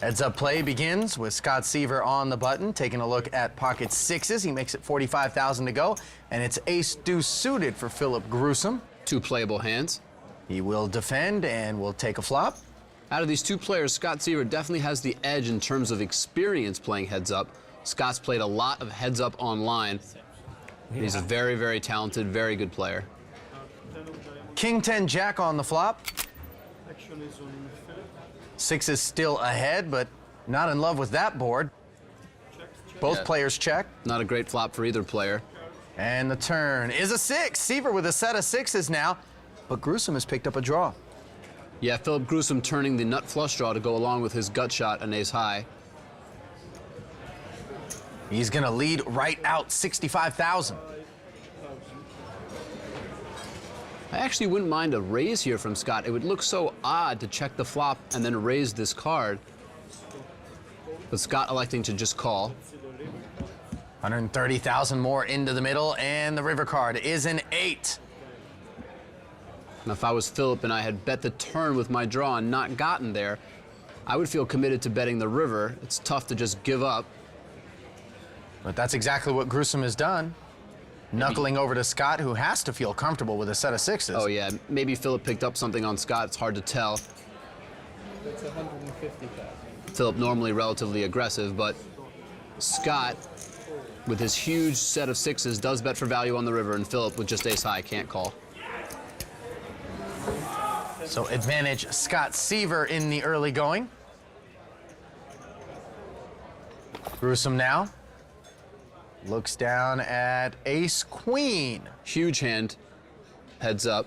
Heads-up play begins with Scott Seaver on the button, taking a look at pocket 6s. He makes it 45,000 to go, and it's ace-deuce suited for Philip Gruesome. 2 playable hands. He will defend and will take a flop. Out of these 2 players, Scott Seaver definitely has the edge in terms of experience playing heads up. Scott's played a lot of heads up online. He's a very, very talented, very good player. King 10 Jack on the flop. 6 is still ahead, but not in love with that board. Both players check. Not a great flop for either player. And the turn is a 6. Seaver with a set of 6s now, but Gruesome has picked up a draw. Yeah, Philip Gruesome turning the nut flush draw to go along with his gut shot and ace high. He's gonna lead right out 65,000. I actually wouldn't mind a raise here from Scott. It would look so odd to check the flop and then raise this card. But Scott electing to just call. 130,000 more into the middle, and the river card is an 8. Now, if I was Philip and I had bet the turn with my draw and not gotten there, I would feel committed to betting the river. It's tough to just give up. But that's exactly what Gruesome has done. Knuckling over to Scott, who has to feel comfortable with a set of 6s. Oh, yeah. Maybe Philip picked up something on Scott. It's hard to tell. That's 150,000. Philip normally relatively aggressive, but Scott, with his huge set of 6s, does bet for value on the river, and Philip, with just ace high, can't call. So advantage Scott Seaver in the early going. Gruesome now looks down at ace queen. Huge hand, heads up.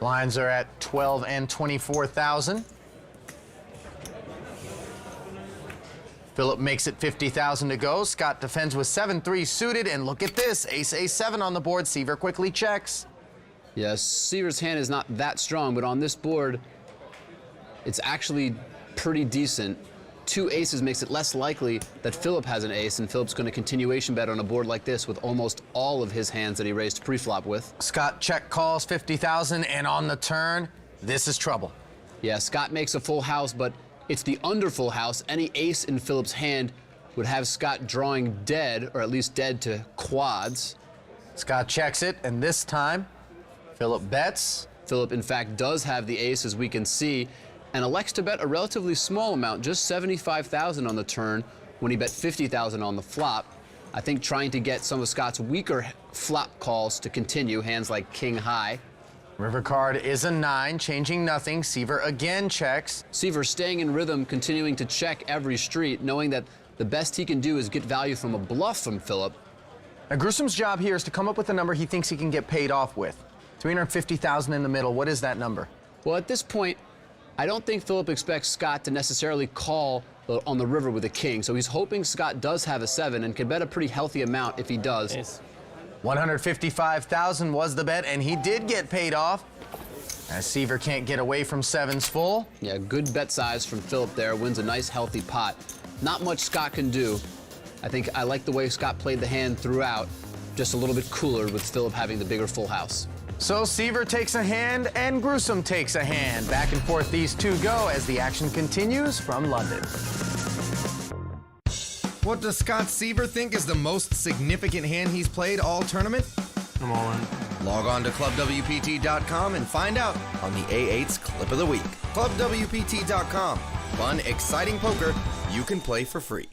Blinds are at 12 and 24,000. Philip makes it 50,000 to go. Scott defends with 7-3 suited, and look at this, ace a7 on the board. Seaver quickly checks. Yes, Seaver's hand is not that strong, but on this board, it's actually pretty decent. 2 aces makes it less likely that Philip has an ace, and Philip's going to continuation bet on a board like this with almost all of his hands that he raised pre-flop with. Scott check calls 50,000, and on the turn, this is trouble. Yeah, Scott makes a full house, but it's the under full house. Any ace in Philip's hand would have Scott drawing dead, or at least dead to quads. Scott checks it, and this time, Philip bets. Philip, in fact, does have the ace, as we can see, and elects to bet a relatively small amount, just 75,000 on the turn, when he bet 50,000 on the flop. I think trying to get some of Scott's weaker flop calls to continue, hands like king high. River card is a 9, changing nothing. Seaver again checks. Seaver staying in rhythm, continuing to check every street, knowing that the best he can do is get value from a bluff from Philip. Now, Gruesome's job here is to come up with a number he thinks he can get paid off with. 350,000 in the middle. What is that number? Well, at this point, I don't think Philip expects Scott to necessarily call on the river with a king, so he's hoping Scott does have a 7 and can bet a pretty healthy amount if he does. Yes. 155,000 was the bet, and he did get paid off, as Seaver can't get away from 7s full. Yeah, good bet size from Philip there, wins a nice healthy pot. Not much Scott can do. I think I like the way Scott played the hand throughout, just a little bit cooler with Philip having the bigger full house. So Seaver takes a hand and Gruesome takes a hand. Back and forth these two go as the action continues from London. What does Scott Seaver think is the most significant hand he's played all tournament? I'm all in. Log on to ClubWPT.com and find out on the A8's Clip of the Week. ClubWPT.com. Fun, exciting poker you can play for free.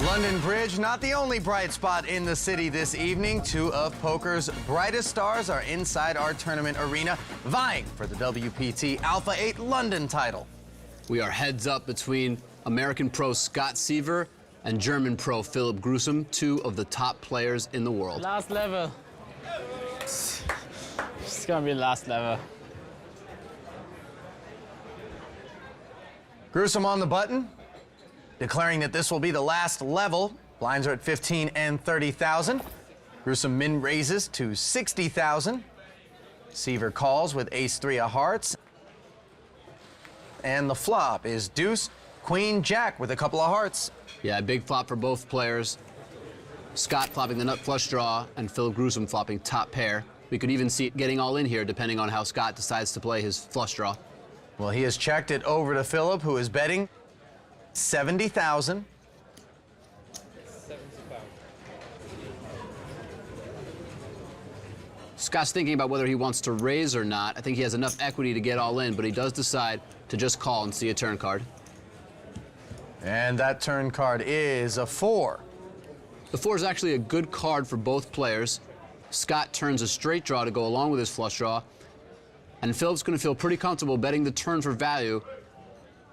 London Bridge, not the only bright spot in the city this evening. 2 of poker's brightest stars are inside our tournament arena, vying for the WPT Alpha 8 London title. We are heads up between American pro Scott Seaver and German pro Philip Gruesome, 2 of the top players in the world. Last level. It's gonna be last level. Gruesome on the button, declaring that this will be the last level. Blinds are at 15 and 30,000. Gruesome min raises to 60,000. Seaver calls with ace-3 of hearts. And the flop is deuce, queen, jack with a couple of hearts. Yeah, big flop for both players. Scott flopping the nut flush draw and Philip Gruesome flopping top pair. We could even see it getting all in here depending on how Scott decides to play his flush draw. Well, he has checked it over to Philip, who is betting 70,000. Scott's thinking about whether he wants to raise or not. I think he has enough equity to get all in, but he does decide to just call and see a turn card. And that turn card is a 4. The 4 is actually a good card for both players. Scott turns a straight draw to go along with his flush draw. And Philip's going to feel pretty comfortable betting the turn for value.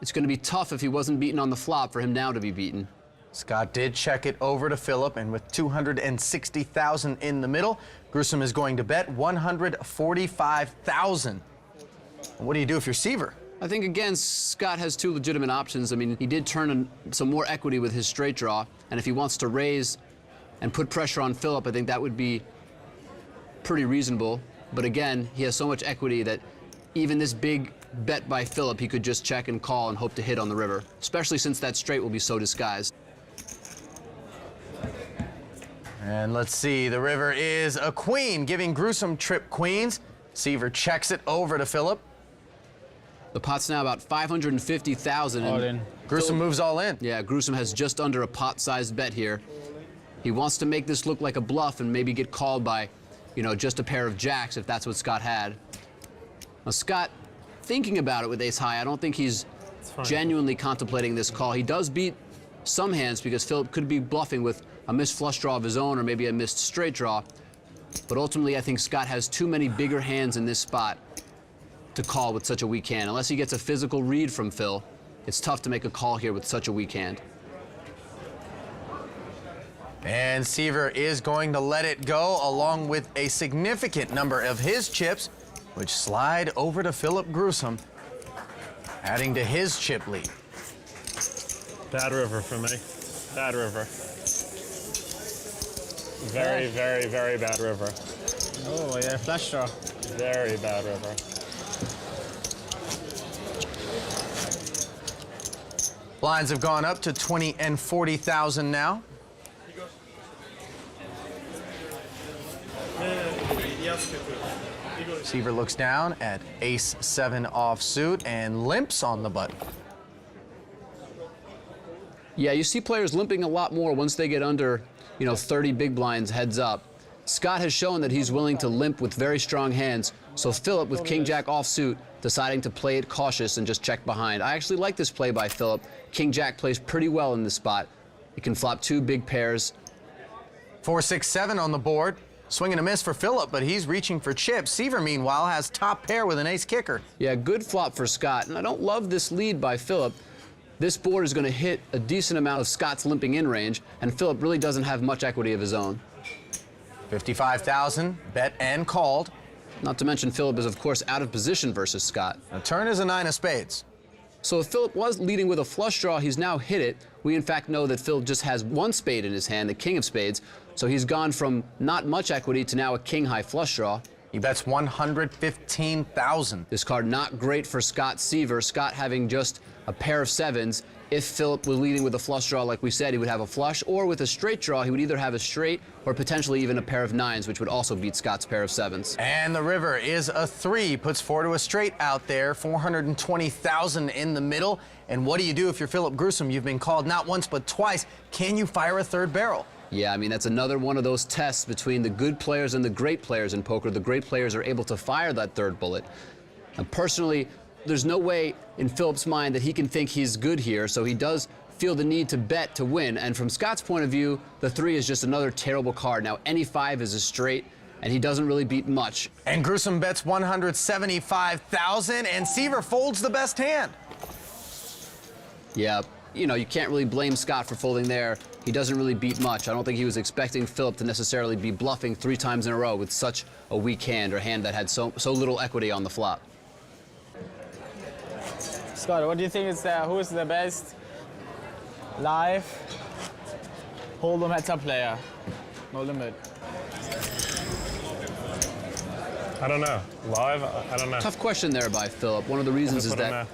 It's going to be tough if he wasn't beaten on the flop for him now to be beaten. Scott did check it over to Philip, and with 260,000 in the middle, Gruesome is going to bet 145,000. What do you do if you're Seaver? I think, again, Scott has 2 legitimate options. I mean, he did turn some more equity with his straight draw, and if he wants to raise and put pressure on Philip, I think that would be pretty reasonable. But again, he has so much equity that even this big bet by Philip, he could just check and call and hope to hit on the river, especially since that straight will be so disguised. And let's see, the river is a queen, giving Gruesome trip queens. Seaver checks it over to Philip. The pot's now about 550,000. All in. Gruesome moves all in. Yeah, Gruesome has just under a pot-sized bet here. He wants to make this look like a bluff and maybe get called by, you know, just a pair of jacks if that's what Scott had. Now, Scott, thinking about it with ace high, I don't think he's genuinely contemplating this call. He does beat some hands because Philip could be bluffing with a missed flush draw of his own or maybe a missed straight draw. But ultimately, I think Scott has too many bigger hands in this spot to call with such a weak hand. Unless he gets a physical read from Phil, it's tough to make a call here with such a weak hand. And Seaver is going to let it go along with a significant number of his chips, which slide over to Philip Gruesome, adding to his chip lead. Bad river for me. Bad river. Very, very, very bad river. Oh, yeah, flush draw. Very bad river. Blinds have gone up to 20 and 40,000 now. Seaver looks down at ace-7 offsuit and limps on the button. Yeah, you see players limping a lot more once they get under, 30 big blinds heads up. Scott has shown that he's willing to limp with very strong hands, so Philip with king-jack offsuit deciding to play it cautious and just check behind. I actually like this play by Philip. King-jack plays pretty well in this spot. He can flop 2 big pairs. 4, 6, 7 on the board. Swing and a miss for Philip, but he's reaching for chips. Seaver, meanwhile, has top pair with an ace kicker. Yeah, good flop for Scott, and I don't love this lead by Philip. This board is going to hit a decent amount of Scott's limping in range, and Philip really doesn't have much equity of his own. 55,000, bet and called. Not to mention Philip is, of course, out of position versus Scott. The turn is a 9 of spades. So if Philip was leading with a flush draw, he's now hit it. We, in fact, know that Phil just has 1 spade in his hand, the king of spades. So he's gone from not much equity to now a king-high flush draw. He bets 115,000. This card not great for Scott Seaver. Scott having just a pair of 7s. If Philip was leading with a flush draw, like we said, he would have a flush, or with a straight draw, he would either have a straight or potentially even a pair of 9s, which would also beat Scott's pair of 7s. And the river is a 3, puts 4 to a straight out there, 420,000 in the middle. And what do you do if you're Philip Gruesome? You've been called not once but twice. Can you fire a 3rd barrel? Yeah, I mean, that's another one of those tests between the good players and the great players in poker. The great players are able to fire that 3rd bullet. And personally, there's no way in Philip's mind that he can think he's good here, so he does feel the need to bet to win. And from Scott's point of view, the 3 is just another terrible card. Now, any 5 is a straight, and he doesn't really beat much. And Gruesome bets 175,000, and Seaver folds the best hand. Yeah, you can't really blame Scott for folding there. He doesn't really beat much. I don't think he was expecting Philip to necessarily be bluffing 3 times in a row with such a weak hand, or a hand that had so little equity on the flop. Scott, what do you think is who is the best live hold'em heads-up player? No limit. I don't know. Live? I don't know. Tough question there by Philip. One of the reasons is that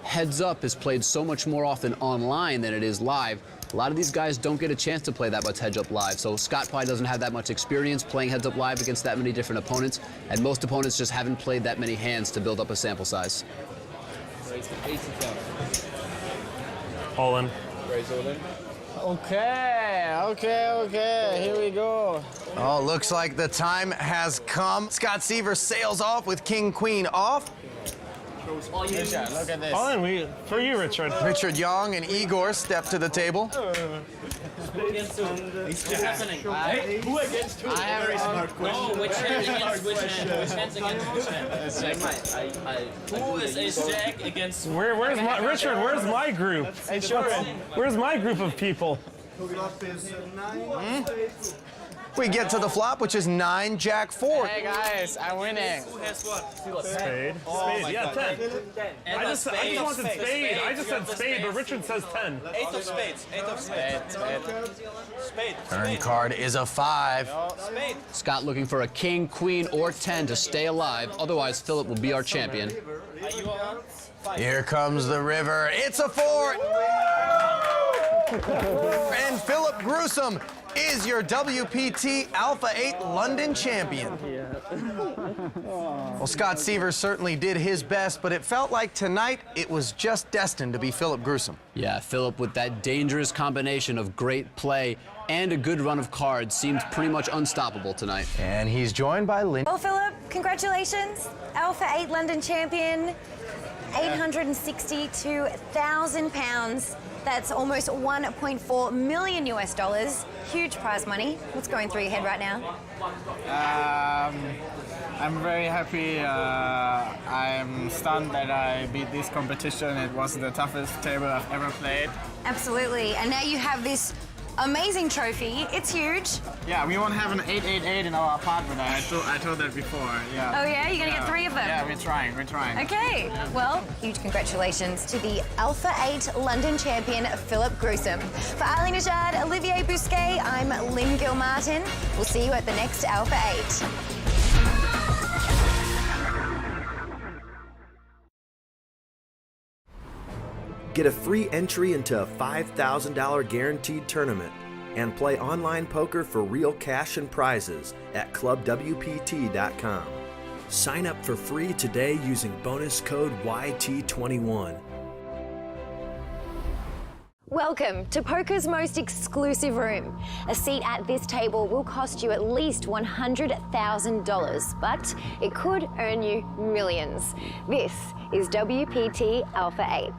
heads up is played so much more often online than it is live. A lot of these guys don't get a chance to play that much heads up live, so Scott probably doesn't have that much experience playing heads up live against that many different opponents, and most opponents just haven't played that many hands to build up a sample size. All in. Raise all in. Okay, here we go. Oh, looks like the time has come. Scott Seaver sails off with King Queen off. Look at this. Oh, and for you, Richard. Richard Young and Igor step to the table. Who against who? What's happening? Who against who? I have a smart question. No, which hand against which hand? Which hand's against which hand? Who is Ace Jack against? Where's my Richard? Where's my group? Hey, sure. Where's my group of people? We get to the flop, which is 9, Jack 4. Hey guys, I'm winning. Who has what? Spade. Spade, yeah, 10. I just wanted spade. I just said spade, but Richard says 10. 8 of spades. 8 of spades. Spade. Turn card is a 5. Spade. Scott looking for a king, queen, or 10 to stay alive. Otherwise, Philip will be our champion. Are you on? Here comes the river. It's a 4. And Philip Gruesome is your WPT Alpha 8 London champion. Well, Scott Seaver certainly did his best, but it felt like tonight it was just destined to be Philip Gruesome. Yeah, Philip, with that dangerous combination of great play and a good run of cards, seemed pretty much unstoppable tonight. And he's joined by Lynn. Well, Philip, congratulations. Alpha 8 London champion, £862,000. That's almost 1.4 million US dollars. Huge prize money. What's going through your head right now? I'm very happy. I'm stunned that I beat this competition. It was the toughest table I've ever played. Absolutely. And now you have this amazing trophy. It's huge. Yeah, we won't have an 888 in our apartment. I told that before. Yeah. Oh yeah? You're gonna get 3 of them? Yeah, we're trying. Okay. Well, huge congratulations to the Alpha 8 London champion, Philip Gruesome. For Ali Najad, Olivier Bousquet, I'm Lynn Gilmartin. We'll see you at the next Alpha 8. Get a free entry into a $5,000 guaranteed tournament and play online poker for real cash and prizes at clubwpt.com. Sign up for free today using bonus code YT21. Welcome to poker's most exclusive room. A seat at this table will cost you at least $100,000, but it could earn you millions. This is WPT Alpha 8.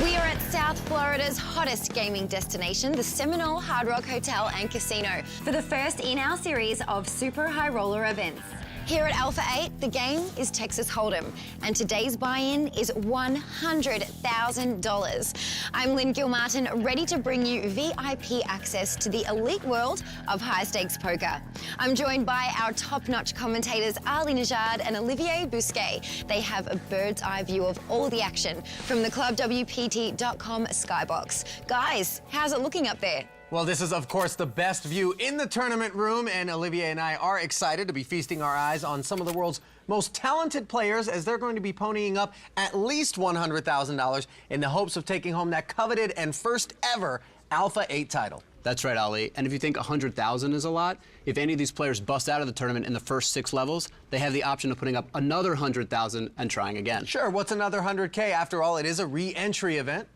We are at South Florida's hottest gaming destination, the Seminole Hard Rock Hotel and Casino, for the first in our series of super high roller events. Here at Alpha 8, the game is Texas Hold'em, and today's buy-in is $100,000. I'm Lynn Gilmartin, ready to bring you VIP access to the elite world of high-stakes poker. I'm joined by our top-notch commentators, Ali Najad and Olivier Bousquet. They have a bird's-eye view of all the action from the clubwpt.com skybox. Guys, how's it looking up there? Well, this is, of course, the best view in the tournament room, and Olivier and I are excited to be feasting our eyes on some of the world's most talented players as they're going to be ponying up at least $100,000 in the hopes of taking home that coveted and first ever Alpha 8 title. That's right, Ali. And if you think 100,000 is a lot, if any of these players bust out of the tournament in the first 6 levels, they have the option of putting up another 100,000 and trying again. Sure, what's another 100K? After all, it is a re-entry event.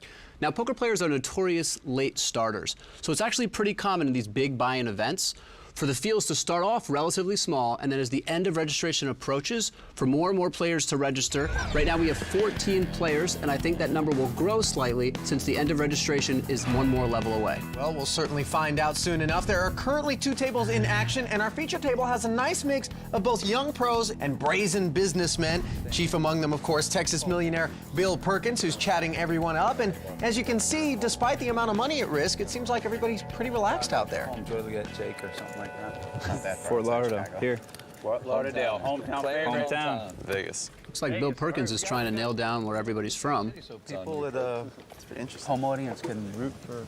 Now, poker players are notorious late starters, so it's actually pretty common in these big buy-in events for the fields to start off relatively small, and then as the end of registration approaches, for more and more players to register. Right now we have 14 players, and I think that number will grow slightly since the end of registration is one more level away. Well, we'll certainly find out soon enough. There are currently 2 tables in action, and our feature table has a nice mix of both young pros and brazen businessmen. Chief among them, of course, Texas millionaire Bill Perkins, who's chatting everyone up. And as you can see, despite the amount of money at risk, it seems like everybody's pretty relaxed out there. Enjoy to get Jake or something like that. Not that far. Fort Lauderdale, here. Fort Lauderdale, hometown favorite. Hometown. Vegas. Looks like Bill Perkins is trying to nail down where everybody's from. People with a home audience can root for.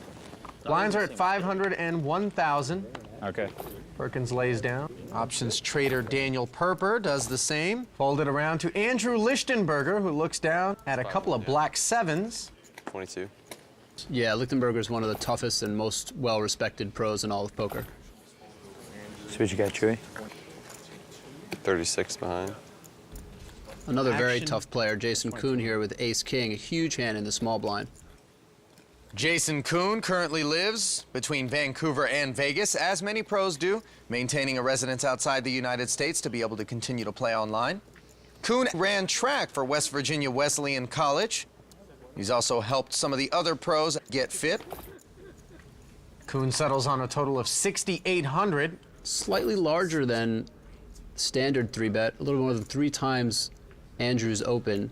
Lines are at 500 and 1,000. Okay. Perkins lays down. Options trader Daniel Perper does the same. Folded around to Andrew Lichtenberger, who looks down at a couple of black sevens. 22. Yeah, Lichtenberger is one of the toughest and most well-respected pros in all of poker. So what you got, Chewy? 36 behind. Another very tough player, Jason Kuhn here with ace-king, a huge hand in the small blind. Jason Kuhn currently lives between Vancouver and Vegas, as many pros do, maintaining a residence outside the United States to be able to continue to play online. Kuhn ran track for West Virginia Wesleyan College. He's also helped some of the other pros get fit. Kuhn settles on a total of 6,800. Slightly larger than standard 3-bet, a little more than 3 times Andrew's open.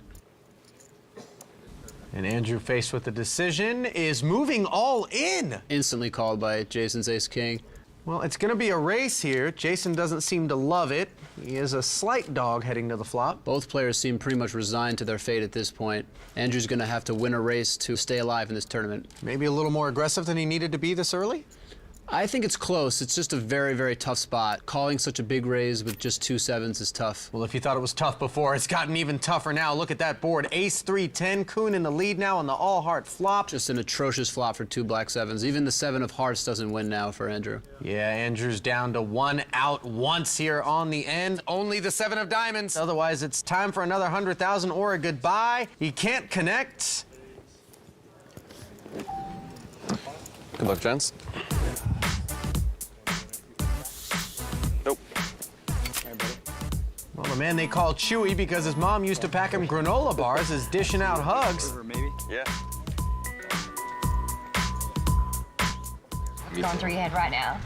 And Andrew, faced with the decision, is moving all in. Instantly called by Jason's ace-king. Well, it's going to be a race here. Jason doesn't seem to love it. He is a slight dog heading to the flop. Both players seem pretty much resigned to their fate at this point. Andrew's going to have to win a race to stay alive in this tournament. Maybe a little more aggressive than he needed to be this early? I think it's close. It's just a very, very tough spot. Calling such a big raise with just 2 sevens is tough. Well, if you thought it was tough before, it's gotten even tougher now. Look at that board. Ace 3-10, Kuhn in the lead now on the all-heart flop. Just an atrocious flop for 2 black sevens. Even the 7 of hearts doesn't win now for Andrew. Yeah, Andrew's down to 1 out once here on the end. Only the 7 of diamonds. Otherwise, it's time for another 100,000 or a goodbye. He can't connect. Good luck, gents. Nope. Well, the man they call Chewy because his mom used to pack him granola bars is dishing out hugs. Maybe? Yeah. What's going through your head right now?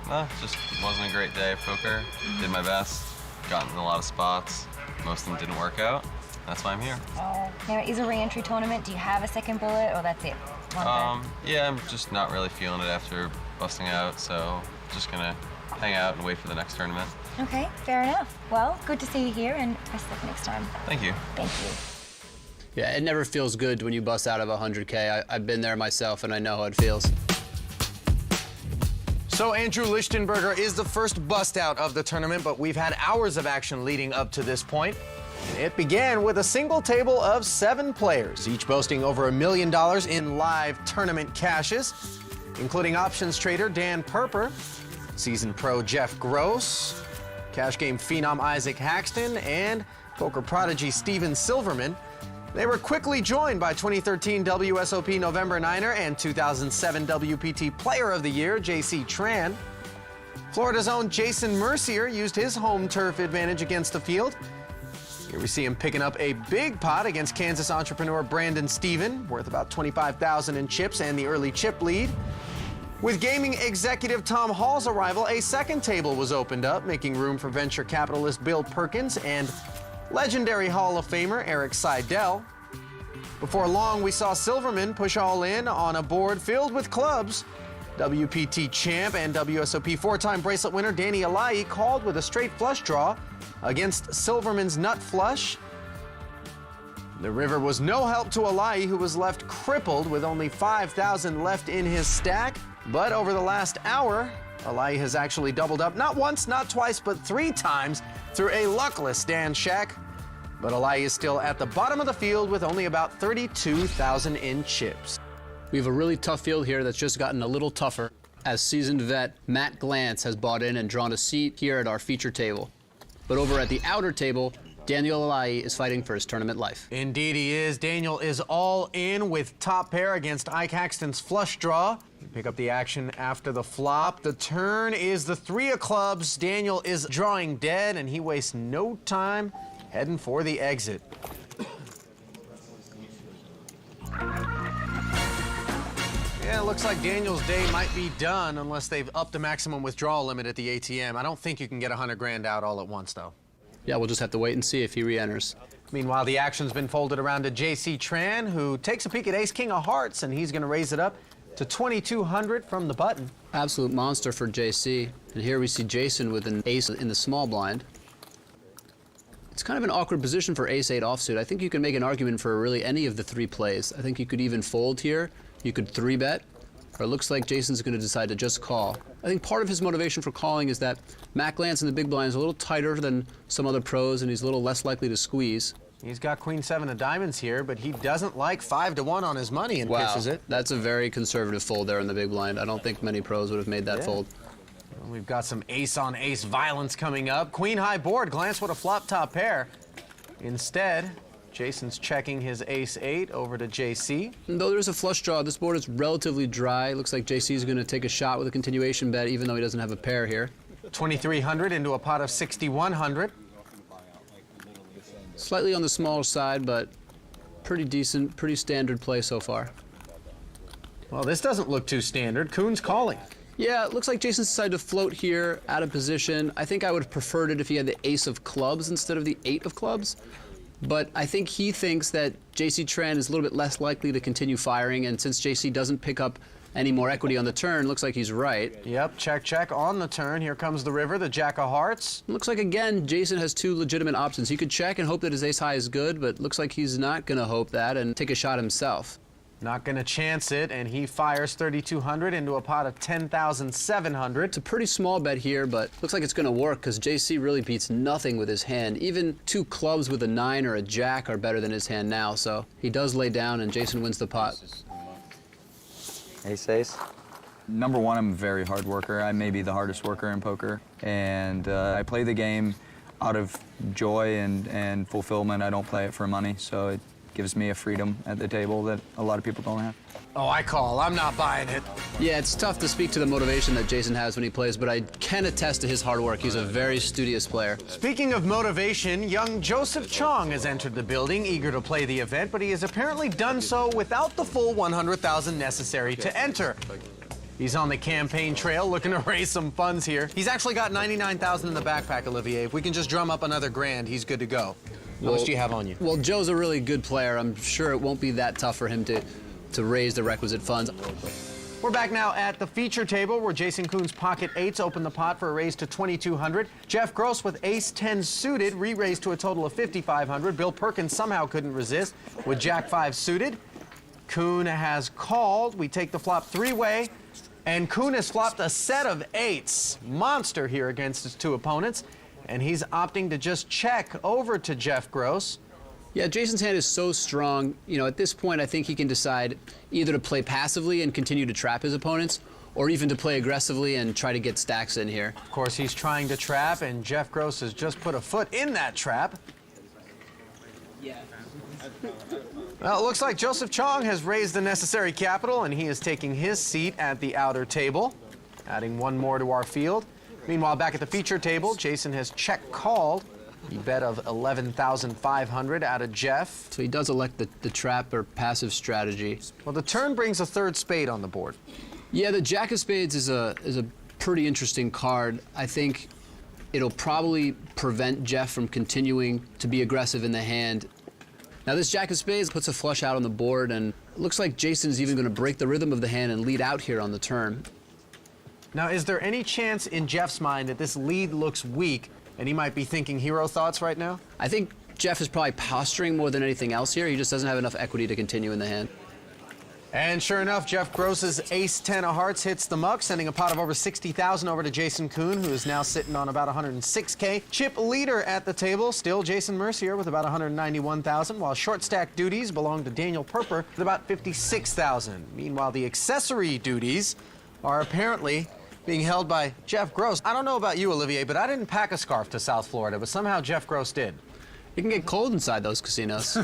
No, just wasn't a great day of poker. Did my best. Got in a lot of spots. Most of them didn't work out. That's why I'm here. Oh, now it is a re-entry tournament. Do you have a second bullet, or that's it? Yeah, I'm just not really feeling it after busting out, so just gonna hang out and wait for the next tournament. Okay, fair enough. Well, good to see you here, and best of luck next time. Thank you. Thank you. Yeah, it never feels good when you bust out of 100K. I've been there myself, and I know how it feels. So Andrew Lichtenberger is the first bust out of the tournament, but we've had hours of action leading up to this point. It began with a single table of 7 players, each boasting over $1 million in live tournament cashes, including options trader Dan Perper, seasoned pro Jeff Gross, cash game phenom Isaac Haxton, and poker prodigy Steven Silverman. They were quickly joined by 2013 WSOP November 9er and 2007 WPT Player of the Year, J.C. Tran. Florida's own Jason Mercier used his home turf advantage against the field. Here we see him picking up a big pot against Kansas entrepreneur Brandon Steven, worth about $25,000 in chips and the early chip lead. With gaming executive Tom Hall's arrival, a second table was opened up, making room for venture capitalist Bill Perkins and legendary Hall of Famer Eric Seidel. Before long, we saw Silverman push all in on a board filled with clubs. WPT champ and WSOP 4-time bracelet winner Danny Alaei called with a straight flush draw against Silverman's nut flush. The river was no help to Alaei, who was left crippled with only $5,000 left in his stack. But over the last hour, Alaei has actually doubled up not once, not twice, but 3 times through a luckless Dan Shack. But Alaei is still at the bottom of the field with only about $32,000 in chips. We have a really tough field here that's just gotten a little tougher as seasoned vet Matt Glantz has bought in and drawn a seat here at our feature table. But over at the outer table, Daniel Alaei is fighting for his tournament life. Indeed he is. Daniel is all in with top pair against Ike Haxton's flush draw. We pick up the action after the flop. The turn is the 3 of clubs. Daniel is drawing dead, and he wastes no time heading for the exit. Yeah, it looks like Daniel's day might be done unless they've upped the maximum withdrawal limit at the ATM. I don't think you can get 100 grand out all at once, though. Yeah, we'll just have to wait and see if he re-enters. Meanwhile, the action's been folded around to J.C. Tran, who takes a peek at ace-king of hearts, and he's going to raise it up to 2,200 from the button. Absolute monster for JC. And here we see Jason with an ace in the small blind. It's kind of an awkward position for ace-8 offsuit. I think you can make an argument for really any of the 3 plays. I think you could even fold here. You could 3-bet, It looks like Jason's going to decide to just call. I think part of his motivation for calling is that Mac Lance in the big blind is a little tighter than some other pros, and he's a little less likely to squeeze. He's got queen 7 of diamonds here, but he doesn't like 5-1 on his money and pitches it. That's a very conservative fold there in the big blind. I don't think many pros would have made that fold. Well, we've got some ace-on-ace violence coming up. Queen high board, glance what a flop top pair. Instead, Jason's checking his ace-8 over to JC. And though there's a flush draw, this board is relatively dry. Looks like JC's going to take a shot with a continuation bet, even though he doesn't have a pair here. 2,300 into a pot of 6,100. Slightly on the smaller side, but pretty decent, pretty standard play so far. Well, this doesn't look too standard. Kuhn's calling. Yeah, it looks like Jason's decided to float here out of position. I think I would have preferred it if he had the ace of clubs instead of the 8 of clubs. But I think he thinks that JC Tran is a little bit less likely to continue firing, and since JC doesn't pick up any more equity on the turn, looks like he's right. Yep, check, check on the turn. Here comes the river, the jack of hearts. Looks like, again, Jason has 2 legitimate options. He could check and hope that his ace high is good, but looks like he's not going to hope that and take a shot himself. Not going to chance it, and he fires 3,200 into a pot of 10,700. It's a pretty small bet here, but looks like it's going to work because JC really beats nothing with his hand. Even 2 clubs with a 9 or a jack are better than his hand now, so he does lay down, and Jason wins the pot. Ace-ace. Number one, I'm a very hard worker. I may be the hardest worker in poker, and I play the game out of joy and fulfillment. I don't play it for money, so it gives me a freedom at the table that a lot of people don't have. Oh, I call. I'm not buying it. Yeah, it's tough to speak to the motivation that Jason has when he plays, but I can attest to his hard work. He's a very studious player. Speaking of motivation, young Joseph Chong has entered the building, eager to play the event, but he has apparently done so without the full 100,000 necessary to enter. He's on the campaign trail looking to raise some funds here. He's actually got 99,000 in the backpack, Olivier. If we can just drum up another grand, he's good to go. How much do you have on you? Well, Joe's a really good player. I'm sure it won't be that tough for him to raise the requisite funds. We're back now at the feature table where Jason Kuhn's pocket 8s open the pot for a raise to 2,200. Jeff Gross with ace-10 suited re-raised to a total of 5,500. Bill Perkins somehow couldn't resist with jack-5 suited. Kuhn has called. We take the flop 3-way. And Kuhn has flopped a set of 8s. Monster here against his 2 opponents. And he's opting to just check over to Jeff Gross. Yeah, Jason's hand is so strong. You know, at this point, I think he can decide either to play passively and continue to trap his opponents, or even to play aggressively and try to get stacks in here. Of course, he's trying to trap, and Jeff Gross has just put a foot in that trap. Well, it looks like Joseph Chong has raised the necessary capital, and he is taking his seat at the outer table, adding 1 more to our field. Meanwhile, back at the feature table, Jason has check-called. He bet of 11,500 out of Jeff. So he does elect the trap or passive strategy. Well, the turn brings a 3rd spade on the board. Yeah, the Jack of Spades is a pretty interesting card. I think it'll probably prevent Jeff from continuing to be aggressive in the hand. Now, this Jack of Spades puts a flush out on the board, and it looks like Jason's even going to break the rhythm of the hand and lead out here on the turn. Now, is there any chance in Jeff's mind that this lead looks weak and he might be thinking hero thoughts right now? I think Jeff is probably posturing more than anything else here. He just doesn't have enough equity to continue in the hand. And sure enough, Jeff Gross's ace-10 of hearts hits the muck, sending a pot of over 60,000 over to Jason Kuhn, who is now sitting on about 106K. Chip leader at the table, still Jason Mercier with about 191,000, while short stack duties belong to Daniel Perper with about 56,000. Meanwhile, the accessory duties are apparently being held by Jeff Gross. I don't know about you, Olivier, but I didn't pack a scarf to South Florida, but somehow Jeff Gross did. It can get cold inside those casinos.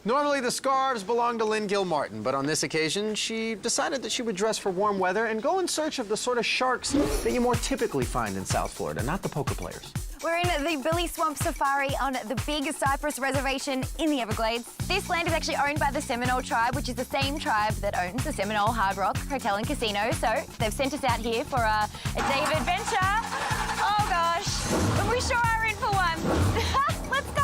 Normally, the scarves belong to Lynn Gilmartin, but on this occasion, she decided that she would dress for warm weather and go in search of the sort of sharks that you more typically find in South Florida, not the poker players. We're in the Billy Swamp Safari on the Big Cypress Reservation in the Everglades. This land is actually owned by the Seminole tribe, which is the same tribe that owns the Seminole Hard Rock Hotel and Casino. So they've sent us out here for a day of adventure. Oh gosh, but we sure are in for one. Let's go.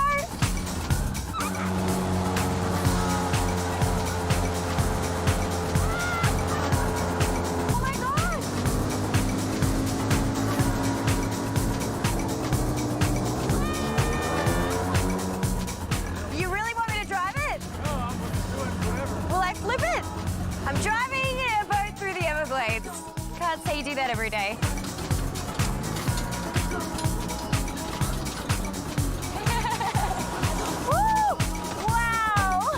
I'm driving a boat through do that every day. Woo! Wow!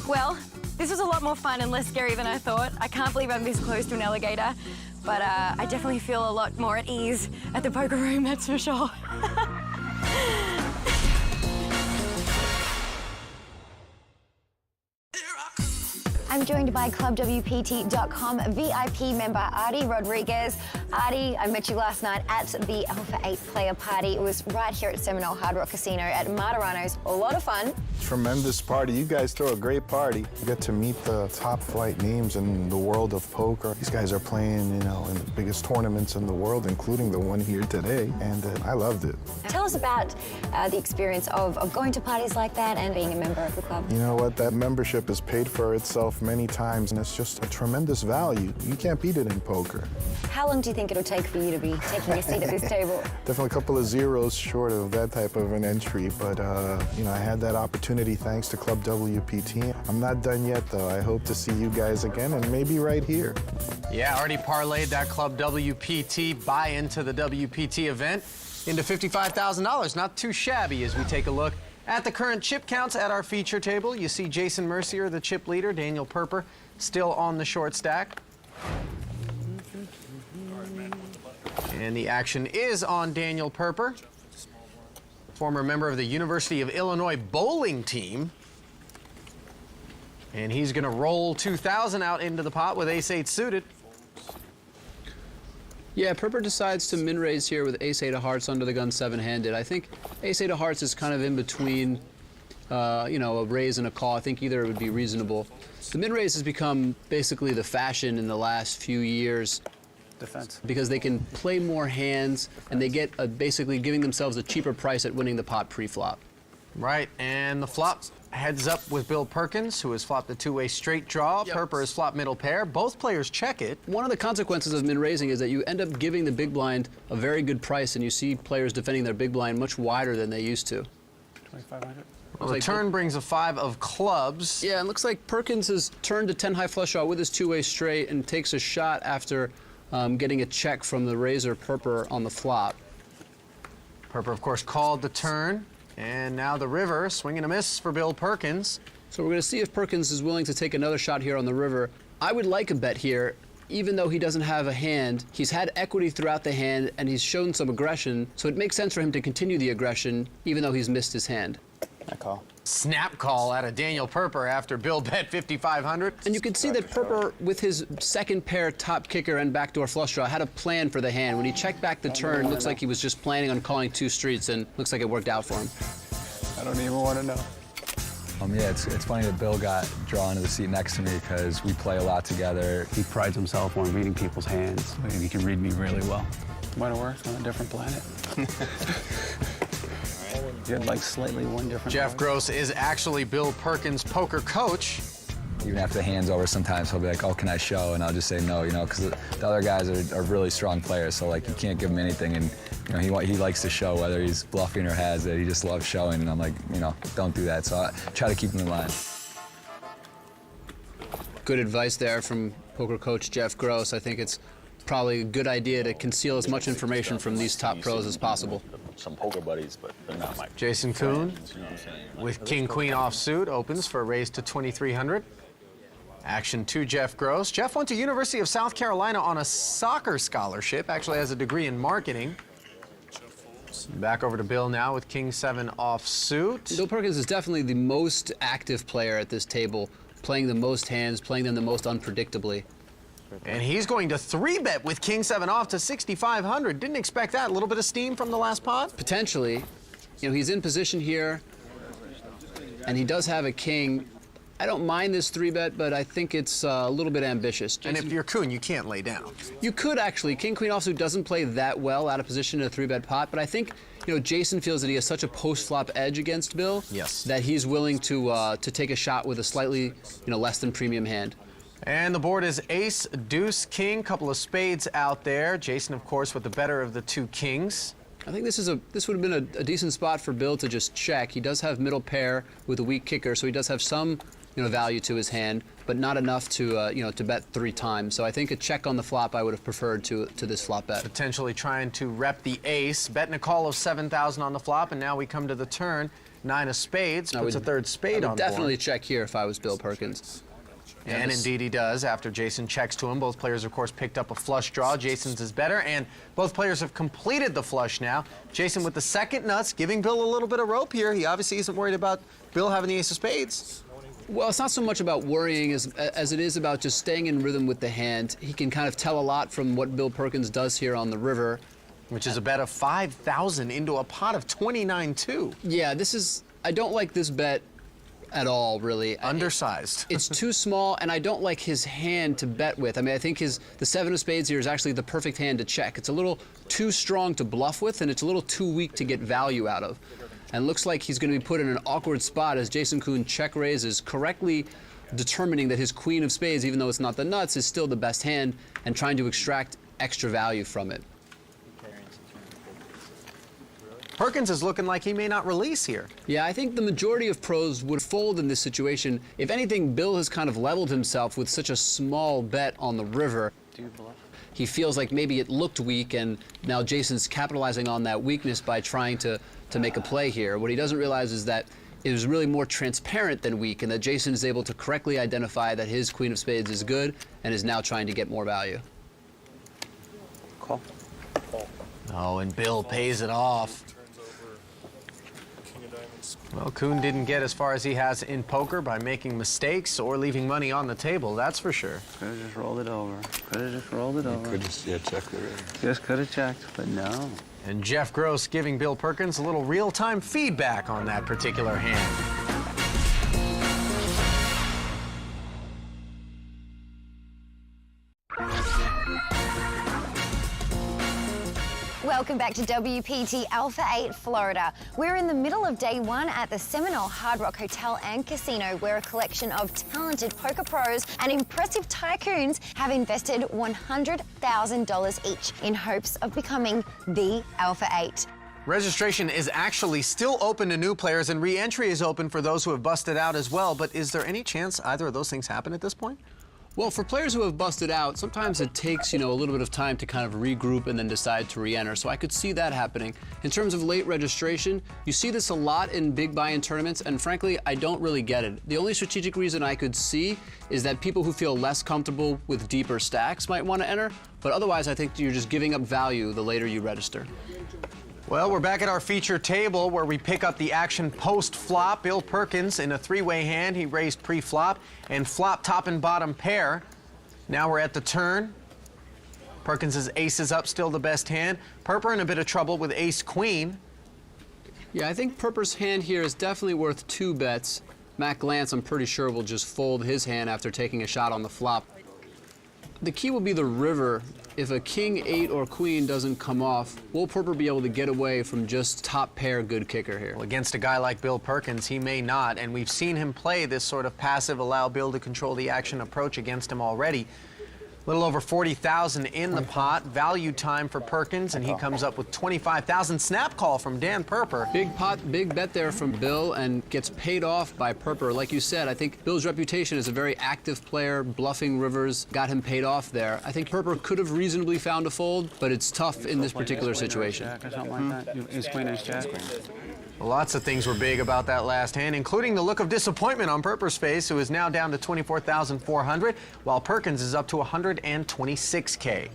Well, this was a lot more fun and less scary than I thought. I can't believe I'm this close to an alligator, but I definitely feel a lot more at ease at the poker room, that's for sure. I'm joined by ClubWPT.com VIP member Artie Rodriguez. Artie, I met you last night at the Alpha 8 player party. It was right here at Seminole Hard Rock Casino at Martirano's. A lot of fun. Tremendous party. You guys throw a great party. You get to meet the top flight names in the world of poker. These guys are playing, you know, in the biggest tournaments in the world, including the one here today, and I loved it. Tell us about the experience of going to parties like that and being a member of the club. You know what? That membership has paid for itself many times, and it's just a tremendous value. You can't beat it in poker. How long do you think it'll take for you to be taking a seat at this table? Definitely a couple of zeros short of that type of an entry, but you know, I had that opportunity thanks to Club WPT. I'm not done yet, though. I hope to see you guys again, and maybe right here. Yeah, already parlayed that Club WPT buy into the WPT event into $55,000. Not too shabby as we take a look at the current chip counts at our feature table. You see Jason Mercier, the chip leader, Daniel Perper, still on the short stack. And the action is on Daniel Perper, former member of the University of Illinois bowling team. And he's going to roll 2,000 out into the pot with ace-8 suited. Yeah, Perper decides to min-raise here with ace-8 of hearts under the gun seven-handed. I think ace-8 of hearts is kind of in between, you know, a raise and a call. I think either would be reasonable. The min-raise has become basically the fashion in the last few years. Defense. Because they can play more hands, and they get basically giving themselves a cheaper price at winning the pot pre-flop. Right, and the flop heads up with Bill Perkins, who has flopped a two-way straight draw. Yep. Perper has flopped middle pair. Both players check it. One of the consequences of min-raising is that you end up giving the big blind a very good price, and you see players defending their big blind much wider than they used to. 2,500. Well, the turn brings a 5 of clubs. Yeah, it looks like Perkins has turned to 10 high flush draw with his two-way straight and takes a shot after getting a check from the raiser Perper on the flop. Perper, of course, called the turn. And now the river, swing and a miss for Bill Perkins. So we're going to see if Perkins is willing to take another shot here on the river. I would like a bet here, even though he doesn't have a hand. He's had equity throughout the hand, and he's shown some aggression, so it makes sense for him to continue the aggression, even though he's missed his hand. I call. Snap call out of Daniel Perper after Bill bet 5,500. And you can see that Perper, with his second pair top kicker and backdoor flush draw, had a plan for the hand. When he checked back the turn, looks like he was just planning on calling two streets, and looks like it worked out for him. I don't even want to know. Yeah, it's funny that Bill got drawn to the seat next to me because we play a lot together. He prides himself on reading people's hands, and he can read me really well. Might have worked on a different planet. You had like slightly one different. Jeff card. Gross is actually Bill Perkins' poker coach. Even after the hand's over, sometimes he'll be like, oh, can I show? And I'll just say no, you know, because the other guys are really strong players, so like you can't give him anything. And you know, he likes to show whether he's bluffing or has it. He just loves showing, and I'm like, you know, don't do that. So I try to keep him in line. Good advice there from poker coach Jeff Gross. I think it's probably a good idea to conceal as much information from these top pros as possible. Some poker buddies, but they're not my Jason Kuhn with king-queen offsuit opens for a raise to 2,300. Action to Jeff Gross. Jeff went to University of South Carolina on a soccer scholarship, actually has a degree in marketing. Back over to Bill now with king-7 offsuit. Bill Perkins is definitely the most active player at this table, playing the most hands, playing them the most unpredictably. And he's going to 3-bet with king-7 off to 6,500. Didn't expect that. A little bit of steam from the last pot? Potentially. You know, he's in position here, and he does have a king. I don't mind this 3-bet, but I think it's a little bit ambitious. Jason, and if you're Kuhn, you can't lay down. You could, actually. King-queen offsuit doesn't play that well out of position in a 3-bet pot, but I think, you know, Jason feels that he has such a post-flop edge against Bill that he's willing to take a shot with a slightly, you know, less than premium hand. And the board is ace, deuce, king, couple of spades out there. Jason, of course, with the better of the two kings. I think this would have been a decent spot for Bill to just check. He does have middle pair with a weak kicker, so he does have some value to his hand, but not enough to to bet 3 times. So I think a check on the flop I would have preferred to this flop bet. Potentially trying to rep the ace, betting a call of 7,000 on the flop, and now we come to the turn. 9 of spades, puts a third spade on board. Definitely check here if I was Bill Perkins. And indeed he does after Jason checks to him. Both players, of course, picked up a flush draw. Jason's is better, and both players have completed the flush now. Jason with the second nuts, giving Bill a little bit of rope here. He obviously isn't worried about Bill having the ace of spades. Well, it's not so much about worrying as it is about just staying in rhythm with the hand. He can kind of tell a lot from what Bill Perkins does here on the river. Which is a bet of 5,000 into a pot of 29-2. Yeah, I don't like this bet at all, really. Undersized. It's too small, and I don't like his hand to bet with. I mean, I think the 7 of spades here is actually the perfect hand to check. It's a little too strong to bluff with, and it's a little too weak to get value out of. And looks like he's going to be put in an awkward spot as Jason Koon check raises, correctly determining that his queen of spades, even though it's not the nuts, is still the best hand, and trying to extract extra value from it. Perkins is looking like he may not release here. Yeah, I think the majority of pros would fold in this situation. If anything, Bill has kind of leveled himself with such a small bet on the river. He feels like maybe it looked weak, and now Jason's capitalizing on that weakness by trying to make a play here. What he doesn't realize is that it was really more transparent than weak, and that Jason is able to correctly identify that his queen of spades is good and is now trying to get more value. Call. Oh, and Bill pays it off. Well, Koon didn't get as far as he has in poker by making mistakes or leaving money on the table, that's for sure. Could have just rolled it over. Could have just rolled it over. Could have checked the river. Just could have checked, but no. And Jeff Gross giving Bill Perkins a little real-time feedback on that particular hand. Welcome back to WPT Alpha 8 Florida. We're in the middle of day 1 at the Seminole Hard Rock Hotel and Casino, where a collection of talented poker pros and impressive tycoons have invested $100,000 each in hopes of becoming the Alpha 8. Registration is actually still open to new players, and re-entry is open for those who have busted out as well. But is there any chance either of those things happen at this point? Well, for players who have busted out, sometimes it takes, a little bit of time to kind of regroup and then decide to re-enter. So I could see that happening. In terms of late registration, you see this a lot in big buy-in tournaments, and frankly, I don't really get it. The only strategic reason I could see is that people who feel less comfortable with deeper stacks might want to enter, but otherwise I think you're just giving up value the later you register. Well, we're back at our feature table where we pick up the action post-flop. Bill Perkins in a 3-way hand. He raised pre-flop and flop top and bottom pair. Now we're at the turn. Perkins' ace is up, still the best hand. Perper in a bit of trouble with ace-queen. Yeah, I think Perper's hand here is definitely worth 2 bets. Matt Glantz, I'm pretty sure, will just fold his hand after taking a shot on the flop. The key will be the river. If a king, 8, or queen doesn't come off, will Perper be able to get away from just top pair good kicker here? Well, against a guy like Bill Perkins, he may not, and we've seen him play this sort of passive, allow Bill to control the action approach against him already. A little over 40,000 in the pot. Value time for Perkins, and he comes up with 25,000. Snap call from Dan Perper. Big pot, big bet there from Bill, and gets paid off by Perper. Like you said, I think Bill's reputation as a very active player, bluffing rivers, got him paid off there. I think Perper could have reasonably found a fold, but it's tough in this particular situation. Lots of things were big about that last hand, including the look of disappointment on Perper's face, who is now down to 24,400, while Perkins is up to 126K.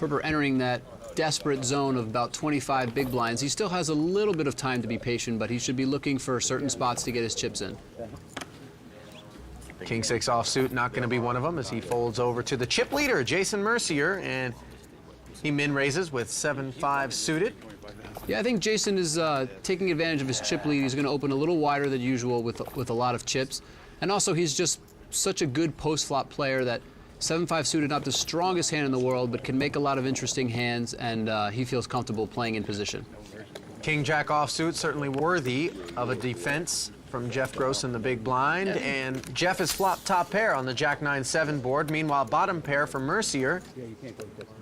Perper entering that desperate zone of about 25 big blinds. He still has a little bit of time to be patient, but he should be looking for certain spots to get his chips in. King 6 offsuit, not going to be one of them, as he folds over to the chip leader, Jason Mercier, and he min raises with 7-5 suited. Yeah, I think Jason is taking advantage of his chip lead. He's going to open a little wider than usual with a lot of chips. And also, he's just such a good post-flop player that 7-5 suited, not the strongest hand in the world, but can make a lot of interesting hands, and he feels comfortable playing in position. King Jack offsuit, certainly worthy of a defense from Jeff Gross in the big blind. And Jeff is flop top pair on the Jack 9-7 board. Meanwhile, bottom pair for Mercier.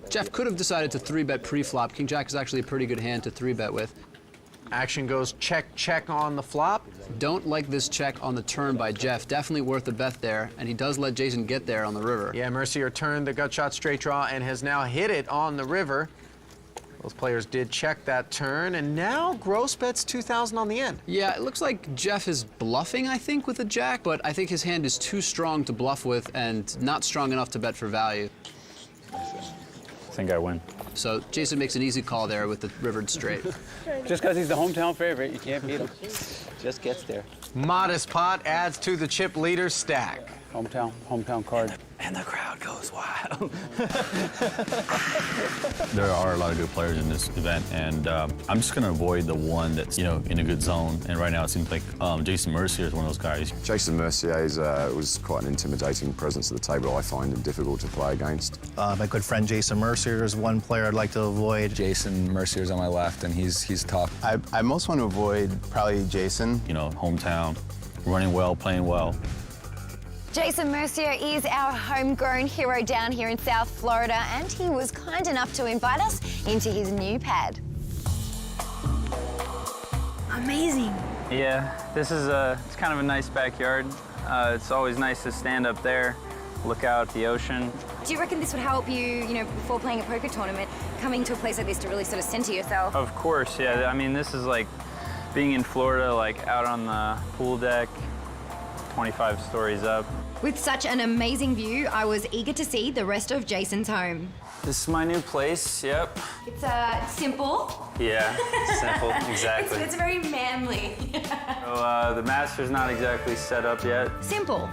Jeff could have decided to 3-bet pre-flop. King Jack is actually a pretty good hand to 3-bet with. Action goes check, check on the flop. Don't like this check on the turn by Jeff. Definitely worth a bet there, and he does let Jason get there on the river. Yeah, Mercier turned the gut shot straight draw and has now hit it on the river. Both players did check that turn, and now gross bets 2,000 on the end. Yeah, it looks like Jeff is bluffing, I think, with a jack, but I think his hand is too strong to bluff with and not strong enough to bet for value. I think I win. So Jason makes an easy call there with the rivered straight. Just because he's the hometown favorite, you can't beat him. Just gets there. Modest pot adds to the chip leader stack. Hometown card. And the crowd goes wild. There are a lot of good players in this event, and I'm just going to avoid the one that's, in a good zone. And right now it seems like Jason Mercier is one of those guys. Jason Mercier was quite an intimidating presence at the table. I find him difficult to play against. My good friend Jason Mercier is one player I'd like to avoid. Jason Mercier's on my left, and he's tough. I most want to avoid probably Jason. Hometown, running well, playing well. Jason Mercier is our homegrown hero down here in South Florida, and he was kind enough to invite us into his new pad. Amazing. Yeah, this is it's kind of a nice backyard. It's always nice to stand up there, look out at the ocean. Do you reckon this would help you, before playing a poker tournament, coming to a place like this to really sort of center yourself? Of course, yeah. I mean, this is like being in Florida, like out on the pool deck, 25 stories up. With such an amazing view, I was eager to see the rest of Jason's home. This is my new place, yep. It's simple. Yeah, simple, exactly. It's very manly. So the master's not exactly set up yet. Simple.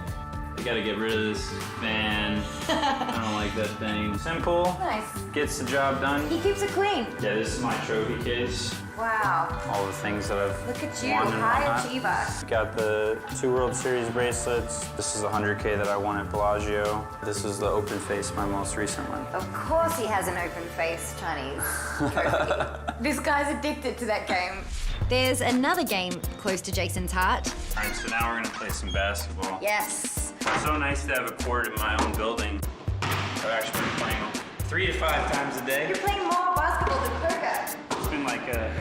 You gotta get rid of this fan. I don't like that thing. Simple. Nice. Gets the job done. He keeps it clean. Yeah, this is my trophy case. Wow. All the things that I've Look at you, won and high whatnot. achiever. Got the 2 World Series bracelets. This is the 100K that I won at Bellagio. This is the open face, my most recent one. Of course he has an open face Chinese trophy. This guy's addicted to that game. There's another game close to Jason's heart. All right, so now we're gonna play some basketball. Yes. It's so nice to have a court in my own building. I've actually been playing 3 to 5 times a day. You're playing more basketball than poker. It's been like a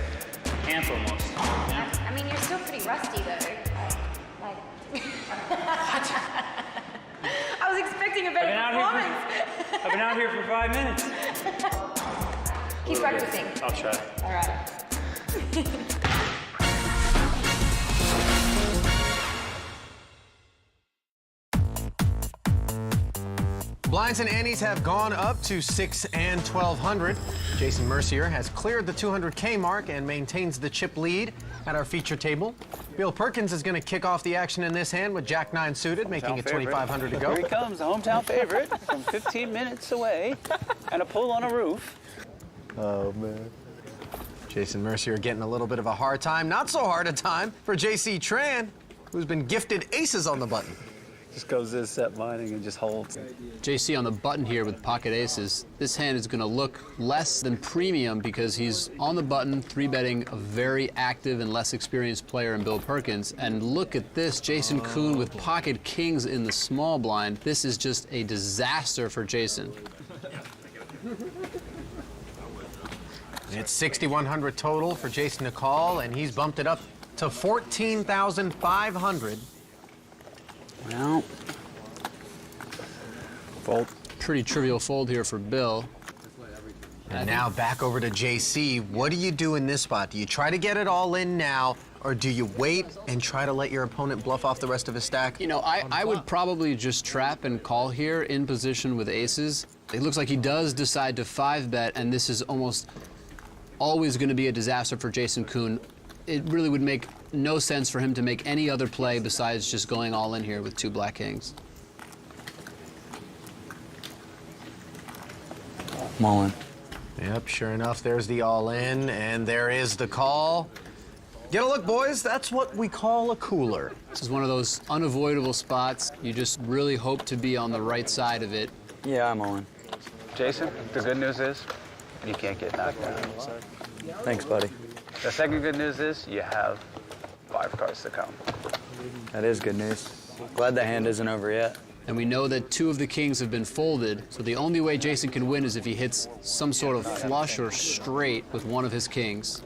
camp almost. Yeah. I mean, you're still pretty rusty though. I was expecting a better performance. I've been out here for 5 minutes. Keep practicing. I'll try. All right. Blinds and antes have gone up to 6 and 1,200. Jason Mercier has cleared the 200K mark and maintains the chip lead at our feature table. Bill Perkins is going to kick off the action in this hand with Jack 9 suited, making it 2,500 to go. Here he comes, the hometown favorite from 15 minutes away and a pool on a roof. Oh, man. Jason Mercier getting a little bit of a hard time. Not so hard a time for JC Tran, who's been gifted aces on the button. Just goes in set mining and just holds. JC on the button here with pocket aces. This hand is going to look less than premium because he's on the button, 3-betting a very active and less experienced player in Bill Perkins. And look at this, Jason Kuhn with pocket kings in the small blind. This is just a disaster for Jason. It's 6,100 total for Jason to call, and he's bumped it up to 14,500. Well, fold. Pretty trivial fold here for Bill. And now back over to JC. What do you do in this spot? Do you try to get it all in now, or do you wait and try to let your opponent bluff off the rest of his stack? You know, I would probably just trap and call here in position with aces. It looks like he does decide to 5-bet, and this is almost always going to be a disaster for Jason Kuhn. It really would make no sense for him to make any other play besides just going all in here with 2 black kings. I'm all in. Yep, sure enough, there's the all-in, and there is the call. Get a look, boys. That's what we call a cooler. This is one of those unavoidable spots. You just really hope to be on the right side of it. Yeah, I'm all in. Jason, the good news is you can't get knocked down. Thanks, buddy. The second good news is you have 5 cards to come. That is good news. Glad the hand isn't over yet. And we know that 2 of the kings have been folded, so the only way Jason can win is if he hits some sort of flush or straight with one of his kings.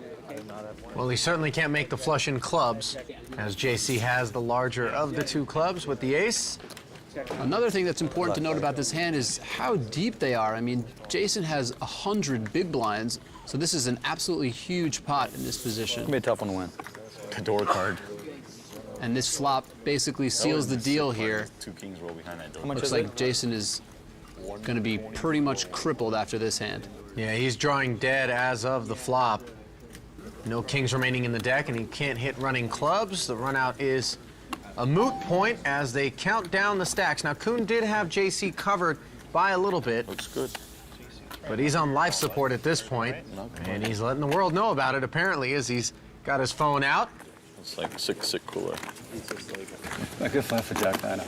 Well, he certainly can't make the flush in clubs, as JC has the larger of the two clubs with the ace. Another thing that's important to note about this hand is how deep they are. I mean, Jason has 100 big blinds, so this is an absolutely huge pot in this position. It's gonna be a tough one to win. The door card. And this flop basically seals the deal here. Two kings roll behind that door. Looks like Jason is going to be pretty much crippled after this hand. Yeah, he's drawing dead as of the flop. No kings remaining in the deck, and he can't hit running clubs. The run out is a moot point as they count down the stacks. Now, Kuhn did have JC covered by a little bit. Looks good. But he's on life support at this point, and he's letting the world know about it, apparently, as he's got his phone out. It's like sick cooler. I could flat for Jack 9.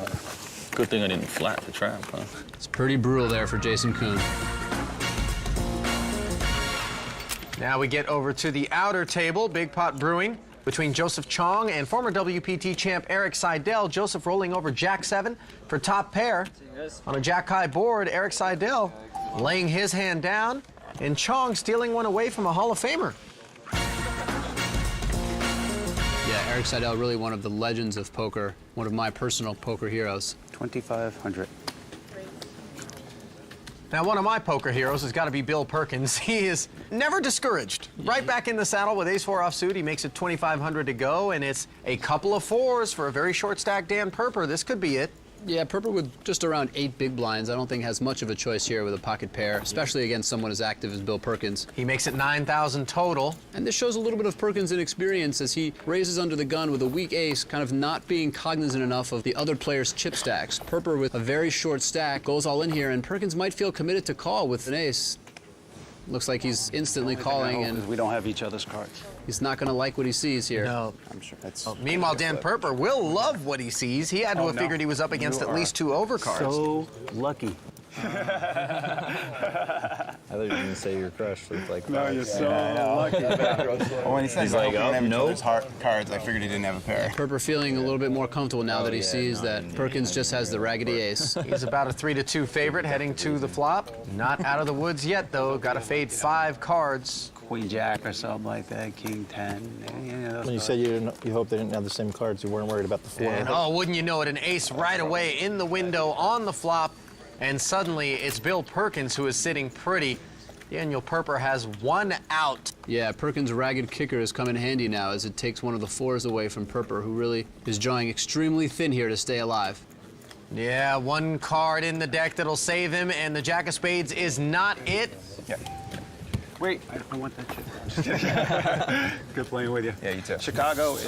Good thing I didn't flat the trap, huh? It's pretty brutal there for Jason Kuhn. Now we get over to the outer table, big pot brewing between Joseph Chong and former WPT champ Eric Seidel. Joseph rolling over Jack 7 for top pair. On a Jack high board, Eric Seidel laying his hand down, and Chong stealing one away from a Hall of Famer. Yeah, Eric Seidel, really one of the legends of poker, one of my personal poker heroes. 2,500. Now, one of my poker heroes has got to be Bill Perkins. He is never discouraged. Right back in the saddle with ace-4 offsuit. He makes it 2,500 to go, and it's a couple of fours for a very short stack Dan Perper. This could be it. Yeah, Perper with just around 8 big blinds, I don't think has much of a choice here with a pocket pair, especially against someone as active as Bill Perkins. He makes it 9,000 total. And this shows a little bit of Perkins' inexperience as he raises under the gun with a weak ace, kind of not being cognizant enough of the other player's chip stacks. Perper with a very short stack goes all in here, and Perkins might feel committed to call with an ace. Looks like he's instantly calling, and we don't have each other's cards. He's not going to like what he sees here. No. I'm sure that's... Meanwhile, Dan Perper will love what he sees. He had to have figured he was up against at least 2 overcards. So lucky. I thought you were going to say your crush looked like No, you're so lucky. Well, when he said He's like, oh, no. cards, I figured he didn't have a pair. Perper feeling a little bit more comfortable now that he sees that Perkins just has the raggedy ace. He's about a 3-2 favorite heading to the flop. Not out of the woods yet, though. Got to fade 5 cards. Queen Jack or something like that, King 10. Yeah, When you said you hoped they didn't have the same cards, you weren't worried about the 4. And oh, wouldn't you know it, an ace right away in the window on the flop. And suddenly it's Bill Perkins who is sitting pretty. Daniel Perper has 1 out. Yeah, Perkins' ragged kicker has come in handy now as it takes one of the 4s away from Perper, who really is drawing extremely thin here to stay alive. Yeah, 1 card in the deck that'll save him, and the Jack of Spades is not it. Yeah. Wait, I want that shit. Good playing with you. Yeah, you too. Chicago is...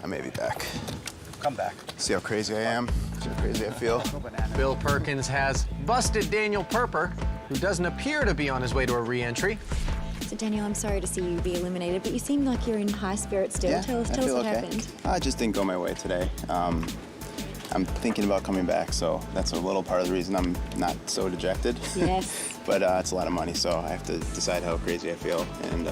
I may be back. Come back. See how crazy I am? See how crazy I feel? Bill Perkins has busted Daniel Perper, who doesn't appear to be on his way to a re-entry. So Daniel, I'm sorry to see you be eliminated, but you seem like you're in high spirits still. Yeah, Tell us I feel what okay. happened. I just didn't go my way today. I'm thinking about coming back, so that's a little part of the reason I'm not so dejected. Yes. But it's a lot of money, so I have to decide how crazy I feel, and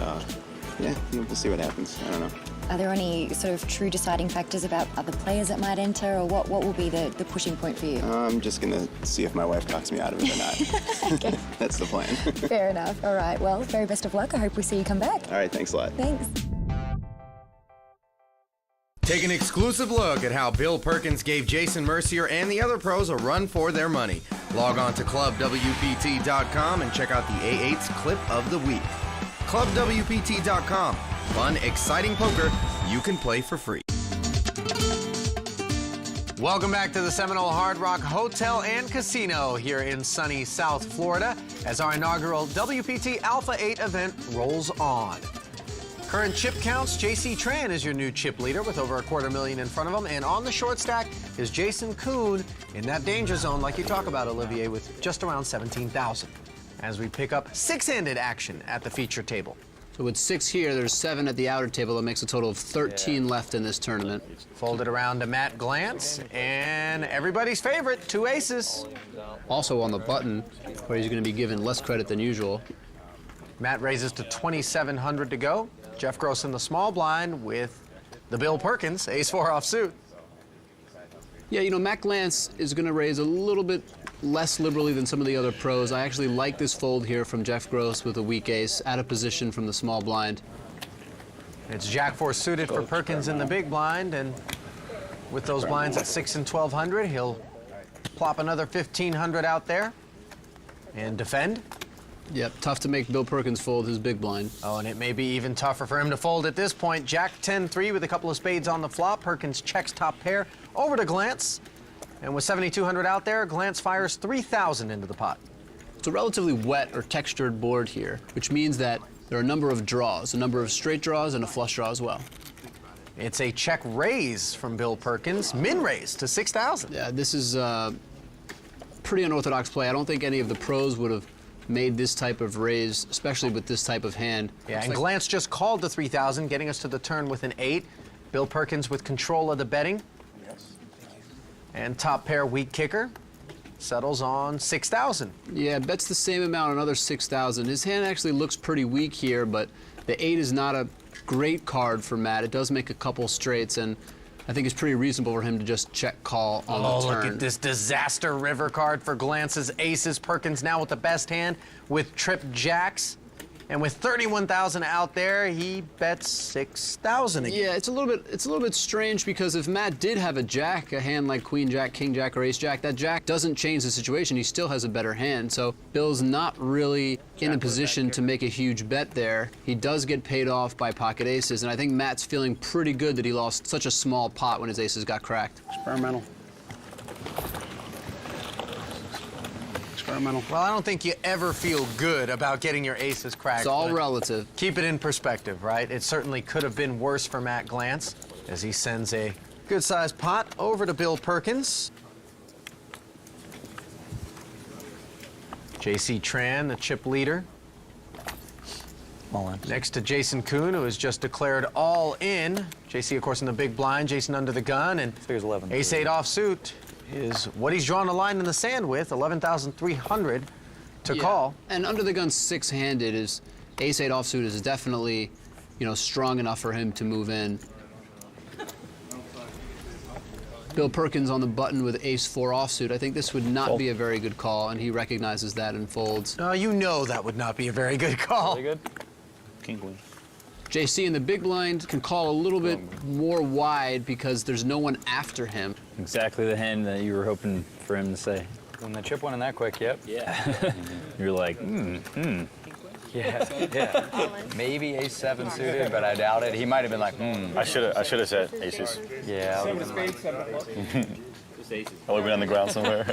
yeah, we'll see what happens. I don't know. Are there any sort of true deciding factors about other players that might enter, or what will be the pushing point for you? I'm just gonna see if my wife talks me out of it or not. Okay. That's the plan. Fair enough. All right. Well, very best of luck. I hope we see you come back. All right, thanks a lot. Thanks. Take an exclusive look at how Bill Perkins gave Jason Mercier and the other pros a run for their money. Log on to clubwpt.com and check out the A8's clip of the week. clubwpt.com. Fun, exciting poker you can play for free. Welcome back to the Seminole Hard Rock Hotel and Casino here in sunny South Florida as our inaugural WPT Alpha 8 event rolls on. Current chip counts, JC Tran is your new chip leader with over $250,000 in front of him, and on the short stack is Jason Kuhn in that danger zone like you talk about, Olivier, with just around 17,000. As we pick up 6-handed action at the feature table. So with 6 here, there's 7 at the outer table. That makes a total of 13 left in this tournament. Folded around to Matt Glantz, and everybody's favorite, 2 aces. Also on the button, where he's going to be given less credit than usual. Matt raises to 2,700 to go. Jeff Gross in the small blind with the Bill Perkins, ace-4 offsuit. Yeah, you know, Matt Glantz is going to raise a little bit less liberally than some of the other pros. I actually like this fold here from Jeff Gross with a weak ace, out of position from the small blind. It's Jack-4 suited for Perkins in the big blind, and with those blinds at 6 and 1200, he'll plop another 1500 out there and defend. Yep, tough to make Bill Perkins fold his big blind. Oh, and it may be even tougher for him to fold at this point. Jack 10-3 with a couple of spades on the flop. Perkins checks top pair over to Glance, and with 7,200 out there, Glance fires 3,000 into the pot. It's a relatively wet or textured board here, which means that there are a number of draws, a number of straight draws and a flush draw as well. It's a check raise from Bill Perkins, min raise to 6,000. Yeah, this is pretty unorthodox play. I don't think any of the pros would have made this type of raise, especially with this type of hand. Yeah, and Glance just called to 3,000, getting us to the turn with an 8. Bill Perkins with control of the betting. Yes. And top pair weak kicker settles on 6,000. Yeah, bets the same amount, another 6,000. His hand actually looks pretty weak here, but the 8 is not a great card for Matt. It does make a couple straights, and I think it's pretty reasonable for him to just check call on the turn. Oh, look at this disaster river card for Glance's aces. Perkins now with the best hand with trip jacks. And with 31,000 out there, he bets 6,000 again. Yeah, it's a little bit strange because if Matt did have a jack, a hand like queen jack, king jack, or ace jack, that jack doesn't change the situation. He still has a better hand. So Bill's not really in a position to make a huge bet there. He does get paid off by pocket aces, and I think Matt's feeling pretty good that he lost such a small pot when his aces got cracked. Experimental. Well, I don't think you ever feel good about getting your aces cracked. It's all relative. Keep it in perspective, right? It certainly could have been worse for Matt Glance as he sends a good-sized pot over to Bill Perkins. J.C. Tran, the chip leader. All in. Next to Jason Kuhn, who has just declared all in. J.C., of course, in the big blind. Jason under the gun, and ace-8 offsuit is what he's drawn a line in the sand with, 11,300 to call. And under the gun six-handed is ace-8 offsuit is definitely, strong enough for him to move in. Bill Perkins on the button with ace-4 offsuit. I think this would not be a very good call, and he recognizes that and folds. No, you know that would not be a very good call. Very good. King queen. JC in the big blind can call a little bit more wide because there's no one after him. Exactly the hand that you were hoping for him to say. When the chip went in that quick, yep. Yeah. You're like, Yeah. Maybe ace-7 suited, but I doubt it. He might have been like, I should have said aces. Yeah. I would have been on the ground somewhere.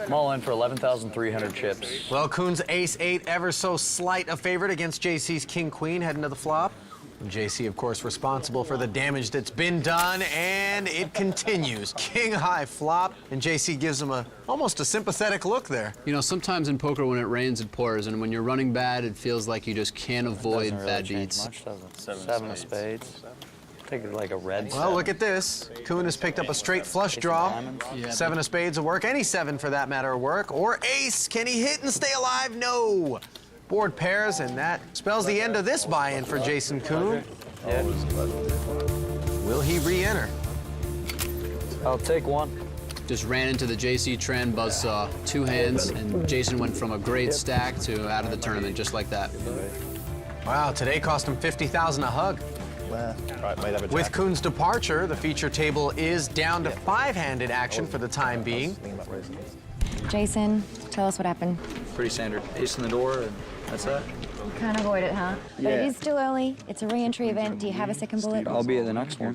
I'm all in for 11,300 chips. Well, Kuhn's ace-8 ever so slight a favorite against JC's king-queen heading to the flop. JC, of course, responsible for the damage that's been done, and it continues. King-high flop, and JC gives him almost a sympathetic look there. Sometimes in poker when it rains, it pours, and when you're running bad, it feels like you just can't avoid bad beats. Much, does it? Seven of spades. Take it like a red Well, look at this. Kuhn has picked up a straight flush draw. Yeah, 7 of spades will work. Any 7 for that matter will work. Or ace. Can he hit and stay alive? No. Board pairs, and that spells the end of this buy-in for Jason Kuhn. Yeah. Will he re-enter? I'll take one. Just ran into the JC Tran buzzsaw, 2 hands, and Jason went from a great stack to out of the tournament just like that. Wow, today cost him 50,000 a hug. With Kuhn's departure, the feature table is down to 5-handed action for the time being. Jason, tell us what happened. Pretty standard. Ace in the door, and that's that. You can't avoid it, huh? But Yeah. it is still early. It's a re-entry event. Do you have a second bullet? I'll be at the next one.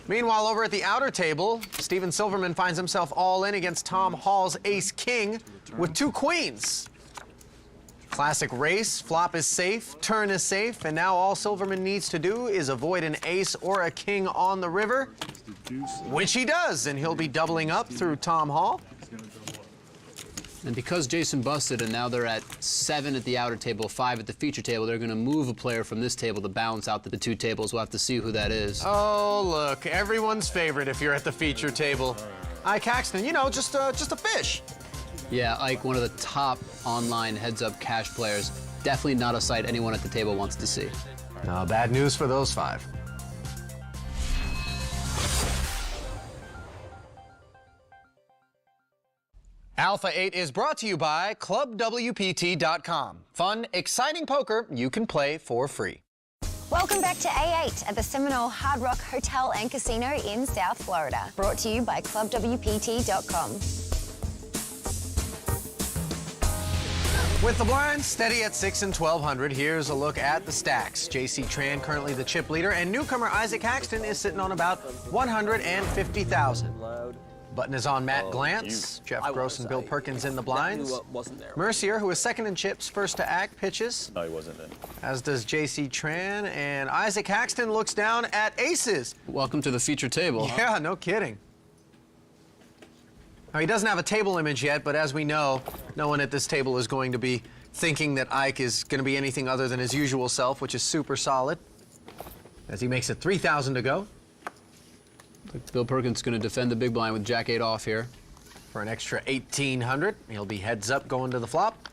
Meanwhile, over at the outer table, Steven Silverman finds himself all in against Tom Hall's ace-king with 2 queens. Classic race, flop is safe, turn is safe, and now all Silverman needs to do is avoid an ace or a king on the river, which he does, and he'll be doubling up through Tom Hall. And because Jason busted and now they're at 7 at the outer table, 5 at the feature table, they're going to move a player from this table to balance out the 2 tables. We'll have to see who that is. Oh, look, everyone's favorite if you're at the feature table. Ike Caxton, just a fish. Yeah, Ike, one of the top online heads-up cash players. Definitely not a sight anyone at the table wants to see. No, bad news for those 5. Alpha 8 is brought to you by ClubWPT.com. Fun, exciting poker you can play for free. Welcome back to A8 at the Seminole Hard Rock Hotel and Casino in South Florida. Brought to you by ClubWPT.com. With the blinds steady at 6 and 1200, here's a look at the stacks. J.C. Tran currently the chip leader, and newcomer Isaac Haxton is sitting on about 150,000. Button is on Matt Glantz. Jeff Gross and Bill Perkins in the blinds. Mercier, who is second in chips, first to act, pitches. No, he wasn't then. As does J.C. Tran, and Isaac Haxton looks down at aces. Welcome to the feature table. Yeah, no kidding. Now, he doesn't have a table image yet, but as we know, no one at this table is going to be thinking that Ike is going to be anything other than his usual self, which is super solid. As he makes it 3,000 to go. Bill Perkins going to defend the big blind with Jack-8 off here. For an extra 1,800. He'll be heads up going to the flop.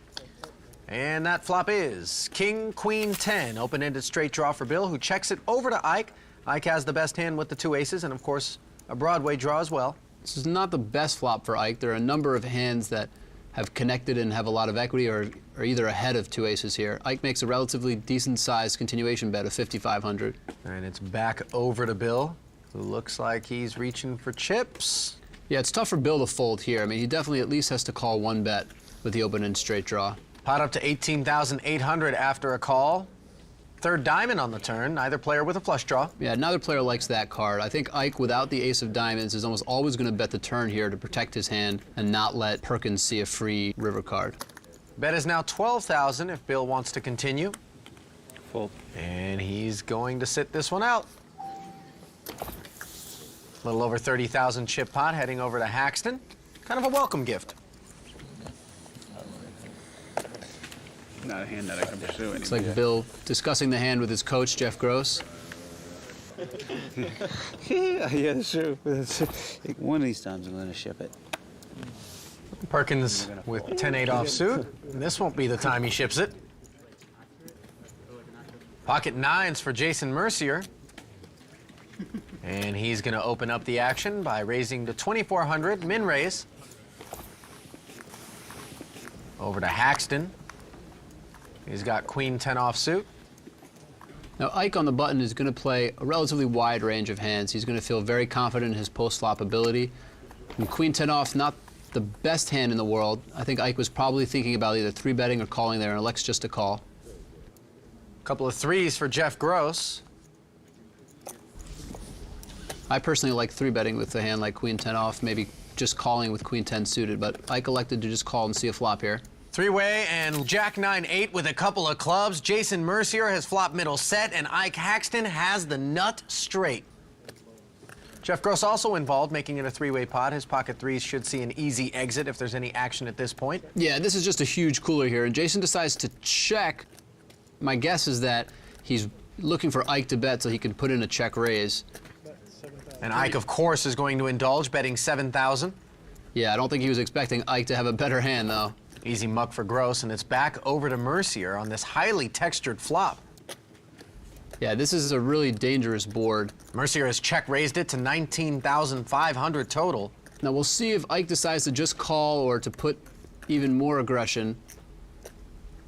And that flop is King, Queen, 10. Open-ended straight draw for Bill, who checks it over to Ike. Ike has the best hand with the 2 aces, and of course, a Broadway draw as well. This is not the best flop for Ike. There are a number of hands that have connected and have a lot of equity or are either ahead of 2 aces here. Ike makes a relatively decent-sized continuation bet of 5,500. And it's back over to Bill, who looks like he's reaching for chips. Yeah, it's tough for Bill to fold here. I mean, he definitely at least has to call 1 bet with the open-end straight draw. Pot up to 18,800 after a call. Third diamond on the turn, neither player with a flush draw. Yeah, neither player likes that card. I think Ike, without the ace of diamonds, is almost always going to bet the turn here to protect his hand and not let Perkins see a free river card. Bet is now 12,000 if Bill wants to continue. Fold. And he's going to sit this one out. A little over 30,000 chip pot heading over to Haxton. Kind of a welcome gift. Not a hand that I can pursue anymore. It's like Bill discussing the hand with his coach, Jeff Gross. Yeah, that's true. One of these times I'm going to ship it. Perkins with 10-8 offsuit. This won't be the time he ships it. Pocket 9s for Jason Mercier. And he's going to open up the action by raising to 2,400, min raise. Over to Haxton. He's got Queen 10 offsuit. Now, Ike on the button is going to play a relatively wide range of hands. He's going to feel very confident in his post-flop ability. And Queen 10 off, not the best hand in the world. I think Ike was probably thinking about either 3-betting or calling there, and elects just to call. Couple of 3s for Jeff Gross. I personally like 3-betting with a hand like Queen 10 off, maybe just calling with Queen 10 suited, but Ike elected to just call and see a flop here. 3-way and Jack 9-8 with a couple of clubs. Jason Mercier has flop middle set, and Ike Haxton has the nut straight. Jeff Gross also involved, making it a 3-way pot. His pocket 3s should see an easy exit if there's any action at this point. Yeah, this is just a huge cooler here, and Jason decides to check. My guess is that he's looking for Ike to bet so he can put in a check raise. And Ike, of course, is going to indulge, betting 7,000. Yeah, I don't think he was expecting Ike to have a better hand, though. Easy muck for Gross, and it's back over to Mercier on this highly textured flop. Yeah, this is a really dangerous board. Mercier has check raised it to 19,500 total. Now we'll see if Ike decides to just call or to put even more aggression.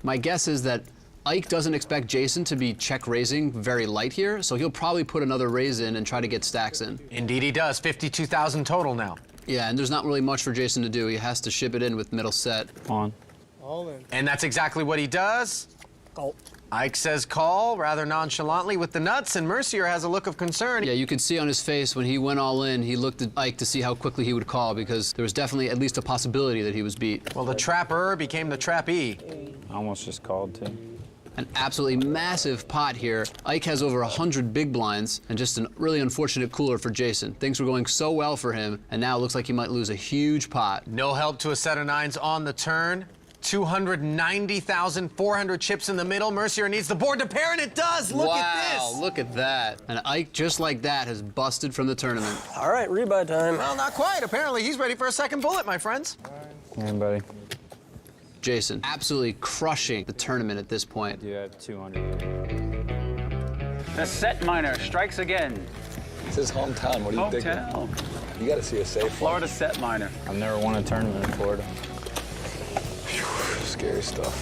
My guess is that Ike doesn't expect Jason to be check raising very light here, so he'll probably put another raise in and try to get stacks in. Indeed he does, 52,000 total now. Yeah, and there's not really much for Jason to do. He has to ship it in with middle set. On. All in. And that's exactly what he does. Call. Ike says call rather nonchalantly with the nuts, and Mercier has a look of concern. Yeah, you could see on his face when he went all in, he looked at Ike to see how quickly he would call, because there was definitely at least a possibility that he was beat. Well, the trapper became the trappee. I almost just called, too. An absolutely massive pot here. Ike has over 100 big blinds, and just a really unfortunate cooler for Jason. Things were going so well for him, and now it looks like he might lose a huge pot. No help to a set of 9s on the turn. 290,400 chips in the middle. Mercier needs the board to pair, and it does. Look at this. Wow, look at that. And Ike, just like that, has busted from the tournament. All right, rebuy time. Well, not quite. Apparently, he's ready for a second bullet, my friends. Hey, buddy. Jason, absolutely crushing the tournament at this point. You have 200. The set miner strikes again. It's his hometown. What do you think? You got to see a safe Florida set miner. I've never won a tournament in Florida. Scary stuff.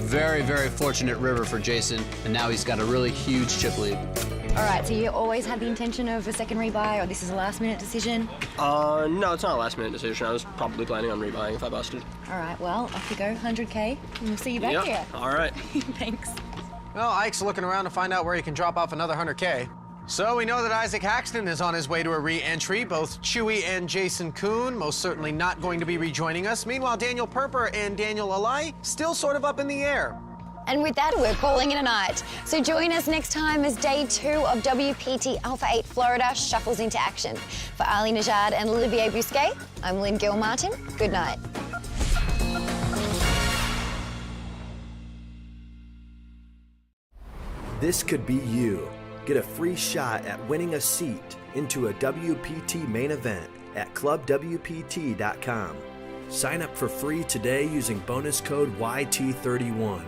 Very, very fortunate river for Jason, and now he's got a really huge chip lead. All right, so you always had the intention of a second rebuy, or this is a last-minute decision? No, it's not a last-minute decision. I was probably planning on rebuying if I busted. All right, well, off you go, 100K, and we'll see you back Yep. here. All right. Thanks. Well, Ike's looking around to find out where he can drop off another 100K. So we know that Isaac Haxton is on his way to a re-entry. Both Chewy and Jason Kuhn most certainly not going to be rejoining us. Meanwhile, Daniel Perper and Daniel Alai still sort of up in the air. And with that, we're calling it a night. So join us next time as Day 2 of WPT Alpha 8 Florida shuffles into action. For Ali Najad and Olivier Busquet, I'm Lynn Gilmartin. Good night. This could be you. Get a free shot at winning a seat into a WPT main event at clubwpt.com. Sign up for free today using bonus code YT31.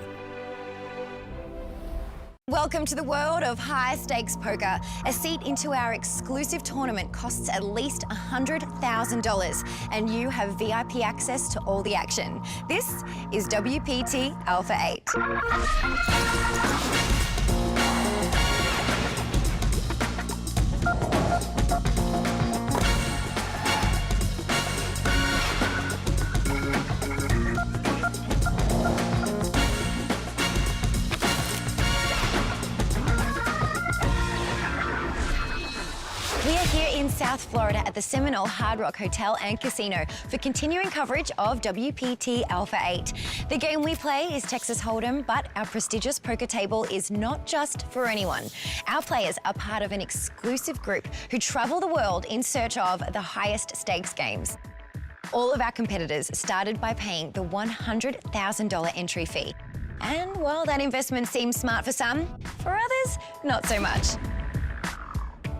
Welcome to the world of high-stakes poker. A seat into our exclusive tournament costs at least $100,000, and you have VIP access to all the action. This is WPT Alpha 8. We are here in South Florida at the Seminole Hard Rock Hotel and Casino for continuing coverage of WPT Alpha 8. The game we play is Texas Hold'em, but our prestigious poker table is not just for anyone. Our players are part of an exclusive group who travel the world in search of the highest stakes games. All of our competitors started by paying the $100,000 entry fee. And while that investment seems smart for some, for others, not so much.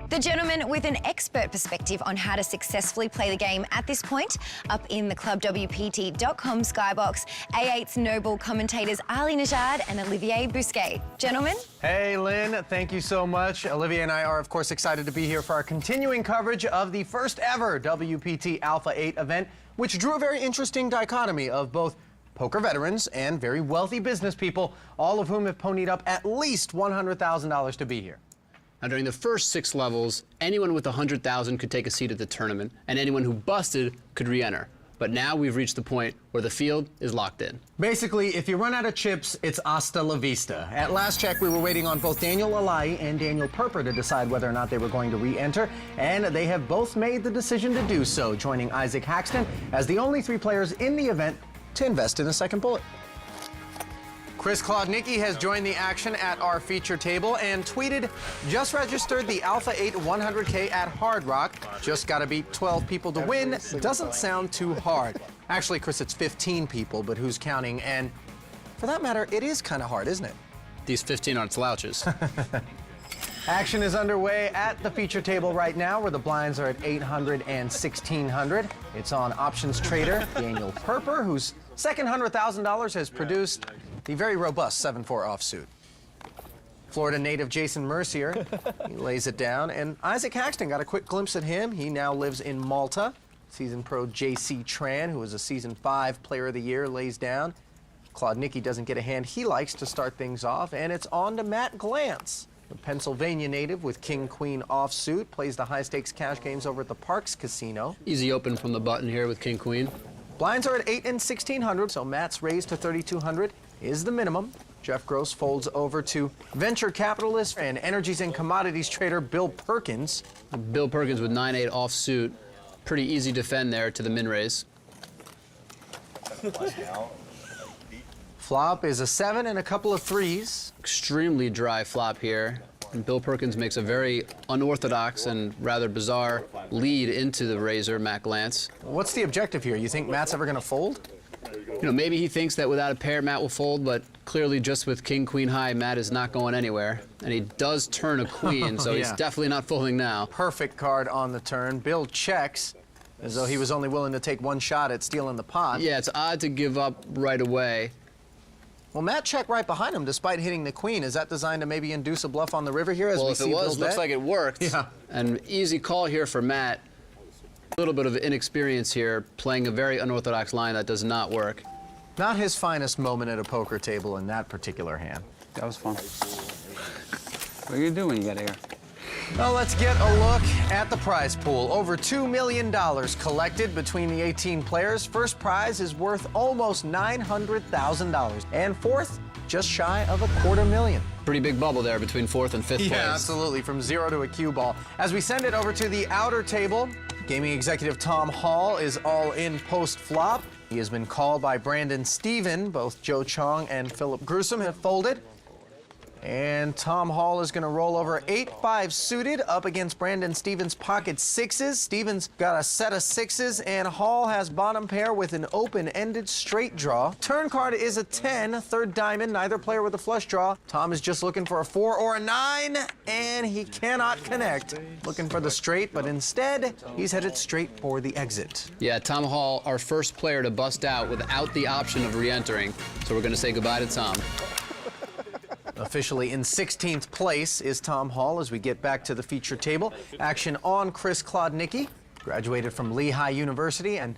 The gentleman with an expert perspective on how to successfully play the game at this point, up in the clubwpt.com skybox, A8's noble commentators Ali Najad and Olivier Busquet. Gentlemen. Hey, Lynn, thank you so much. Olivia and I are, of course, excited to be here for our continuing coverage of the first ever WPT Alpha 8 event, which drew a very interesting dichotomy of both poker veterans and very wealthy business people, all of whom have ponied up at least $100,000 to be here. Now, during the first 6 levels, anyone with $100,000 could take a seat at the tournament, and anyone who busted could re-enter. But now we've reached the point where the field is locked in. Basically, if you run out of chips, it's hasta la vista. At last check, we were waiting on both Daniel Alai and Daniel Perper to decide whether or not they were going to re-enter, and they have both made the decision to do so, joining Isaac Haxton as the only 3 players in the event to invest in a second bullet. Chris Klodnicki has joined the action at our feature table and tweeted, just registered the Alpha 8 100K at Hard Rock. Just got to beat 12 people to win. Doesn't sound too hard. Actually, Chris, it's 15 people, but who's counting? And for that matter, it is kind of hard, isn't it? These 15 aren't slouches. Action is underway at the feature table right now, where the blinds are at 800 and 1600. It's on options trader Daniel Perper, whose second $100,000 has produced the very robust 7-4 offsuit. Florida native Jason Mercier, he lays it down, and Isaac Haxton got a quick glimpse at him. He now lives in Malta. Seasoned pro J.C. Tran, who was a season 5 player of the year, lays down. Klodnicki doesn't get a hand he likes to start things off, and it's on to Matt Glantz. The Pennsylvania native with King-Queen offsuit plays the high-stakes cash games over at the Parks Casino. Easy open from the button here with King-Queen. Blinds are at 8 and 1600, so Matt's raise to 3200 is the minimum. Jeff Gross folds over to venture capitalist and energies and commodities trader Bill Perkins. Bill Perkins with 9-8 offsuit. Pretty easy defend there to the min raise. Flop is a 7 and a couple of 3s. Extremely dry flop here. And Bill Perkins makes a very unorthodox and rather bizarre lead into the raiser, Matt Glantz. What's the objective here? You think Matt's ever going to fold? You know, maybe he thinks that without a pair, Matt will fold, but clearly just with king-queen high, Matt is not going anywhere. And he does turn a queen, so he's definitely not folding now. Perfect card on the turn. Bill checks, as though he was only willing to take one shot at stealing the pot. Yeah, it's odd to give up right away. Well, Matt checked right behind him despite hitting the queen. Is that designed to maybe induce a bluff on the river here? Well, if it was, looks like it worked. Yeah. An easy call here for Matt. A little bit of inexperience here, playing a very unorthodox line that does not work. Not his finest moment at a poker table in that particular hand. That was fun. What do you do when you get here? Well, let's get a look at the prize pool. Over $2 million collected between the 18 players. First prize is worth almost $900,000. And fourth, just shy of $250,000. Pretty big bubble there between fourth and fifth place. Yeah, absolutely, from 0 to a cue ball. As we send it over to the outer table, gaming executive Tom Hall is all in post-flop. He has been called by Brandon Steven. Both Joe Chong and Philip Grusom have folded. And Tom Hall is going to roll over 8-5 suited up against Brandon Stevens' pocket sixes. Stevens got a set of sixes, and Hall has bottom pair with an open-ended straight draw. Turn card is a 10, third diamond, neither player with a flush draw. Tom is just looking for a 4 or a 9, and he cannot connect. Looking for the straight, but instead, he's headed straight for the exit. Yeah, Tom Hall, our first player to bust out without the option of re-entering. So we're going to say goodbye to Tom. Officially in 16th place is Tom Hall as we get back to the feature table. Action on Chris Klodnicki, graduated from Lehigh University, and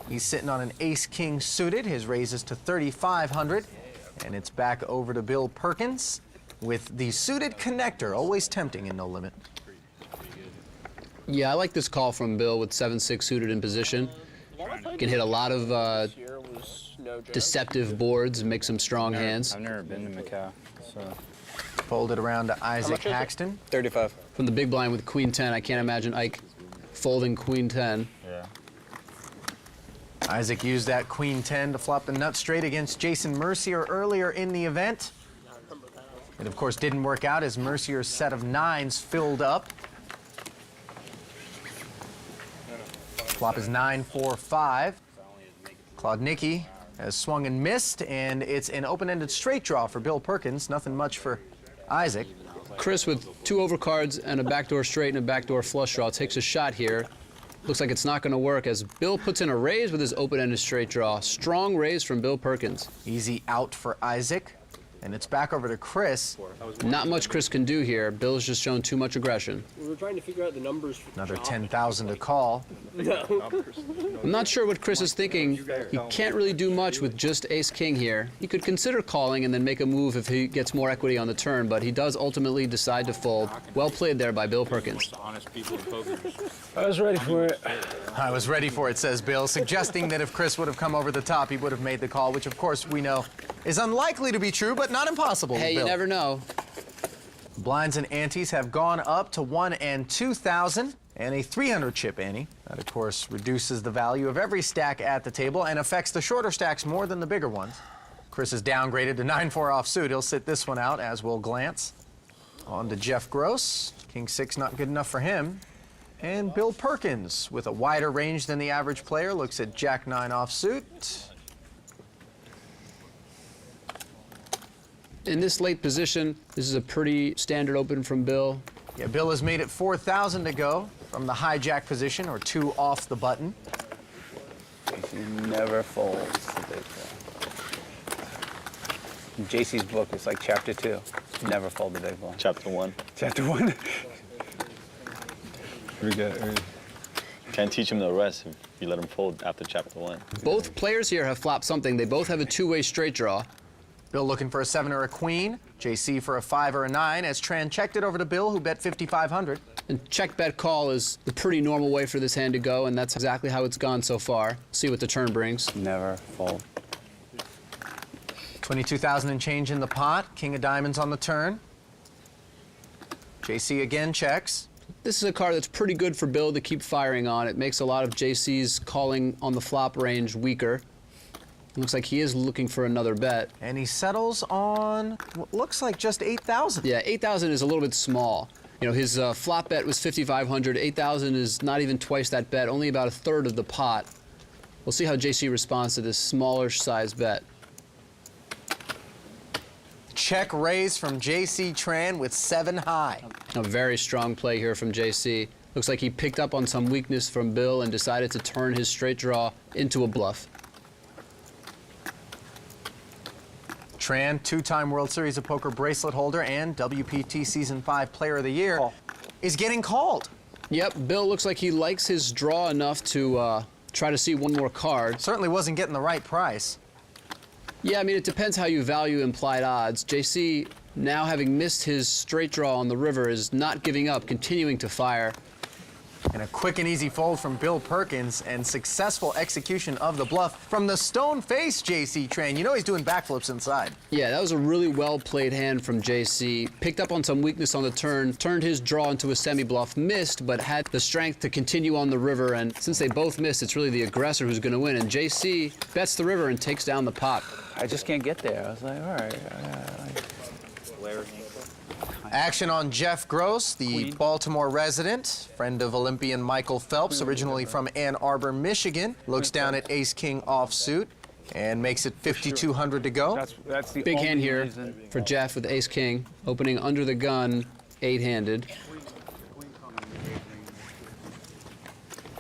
he's sitting on an ace-king suited. His raises to 3,500, and it's back over to Bill Perkins with the suited connector, always tempting in No Limit. Yeah, I like this call from Bill with 7-6 suited in position. Can hit a lot of deceptive boards, make some strong hands. I've never been to Macau, so. Folded around to Isaac Haxton. 35. From the big blind with Queen 10, I can't imagine Ike folding Queen 10. Yeah. Isaac used that Queen 10 to flop the nut straight against Jason Mercier earlier in the event. It, of course, didn't work out as Mercier's set of 9s filled up. Flop is 9-4-5. Klodnicki has swung and missed, and it's an open-ended straight draw for Bill Perkins. Nothing much for Isaac. Chris with 2 overcards and a backdoor straight and a backdoor flush draw takes a shot here. Looks like it's not going to work as Bill puts in a raise with his open-ended straight draw. Strong raise from Bill Perkins. Easy out for Isaac, and it's back over to Chris. Not much Chris can do here. Bill's just shown too much aggression. We were trying to figure out the numbers. Another 10,000 to call. I'm not sure what Chris is thinking. He can't really do much with just ace-king here. He could consider calling and then make a move if he gets more equity on the turn, but he does ultimately decide to fold. Well played there by Bill Perkins. I was ready for it. I was ready for it, says Bill, suggesting that if Chris would have come over the top, he would have made the call, which of course we know is unlikely to be true, but not impossible. Hey, you never know. Blinds and antes have gone up to 1 and 2,000 and a 300 chip ante. That, of course, reduces the value of every stack at the table and affects the shorter stacks more than the bigger ones. Chris is downgraded to 9-4 offsuit. He'll sit this one out, as will Glance. On to Jeff Gross. King 6 not good enough for him. And Bill Perkins, with a wider range than the average player, looks at Jack 9 offsuit. In this late position, this is a pretty standard open from Bill. Yeah, Bill has made it 4,000 to go from the hijack position, or 2 off the button. He never folds the big blind. In JC's book, it's like chapter 2. Never fold the big blind. Chapter 1. Chapter 1? Pretty good. Can't teach him the rest if you let him fold after chapter 1. Both players here have flopped something. They both have a 2-way straight draw. Bill looking for a 7 or a queen. JC for a 5 or a 9 as Tran checked it over to Bill, who bet 5,500. And check, bet, call is the pretty normal way for this hand to go, and that's exactly how it's gone so far. See what the turn brings. Never fold. 22,000 and change in the pot. King of diamonds on the turn. JC again checks. This is a card that's pretty good for Bill to keep firing on. It makes a lot of JC's calling on the flop range weaker. Looks like he is looking for another bet. And he settles on what looks like just 8,000. Yeah, 8,000 is a little bit small. You know, his flop bet was 5,500. 8,000 is not even twice that bet, only about a third of the pot. We'll see how JC responds to this smaller size bet. Check raise from JC Tran with 7 high. A very strong play here from JC. Looks like he picked up on some weakness from Bill and decided to turn his straight draw into a bluff. Tran, two-time World Series of Poker bracelet holder and WPT Season 5 Player of the Year, is getting called. Yep, Bill looks like he likes his draw enough to try to see one more card. Certainly wasn't getting the right price. Yeah, I mean, it depends how you value implied odds. JC, now having missed his straight draw on the river, is not giving up, continuing to fire. And a quick and easy fold from Bill Perkins and successful execution of the bluff from the stone face JC Tran. You know he's doing backflips inside. Yeah, that was a really well-played hand from JC. Picked up on some weakness on the turn, turned his draw into a semi-bluff, missed, but had the strength to continue on the river. And since they both missed, it's really the aggressor who's going to win. And JC bets the river and takes down the pot. I just can't get there. I was like, all right. Action on Jeff Gross, the Baltimore resident, friend of Olympian Michael Phelps, originally from Ann Arbor, Michigan. Looks down at ace-king offsuit and makes it 5,200 to go. That's the Big hand here reason. for Jeff with ace-king, opening under the gun, 8-handed.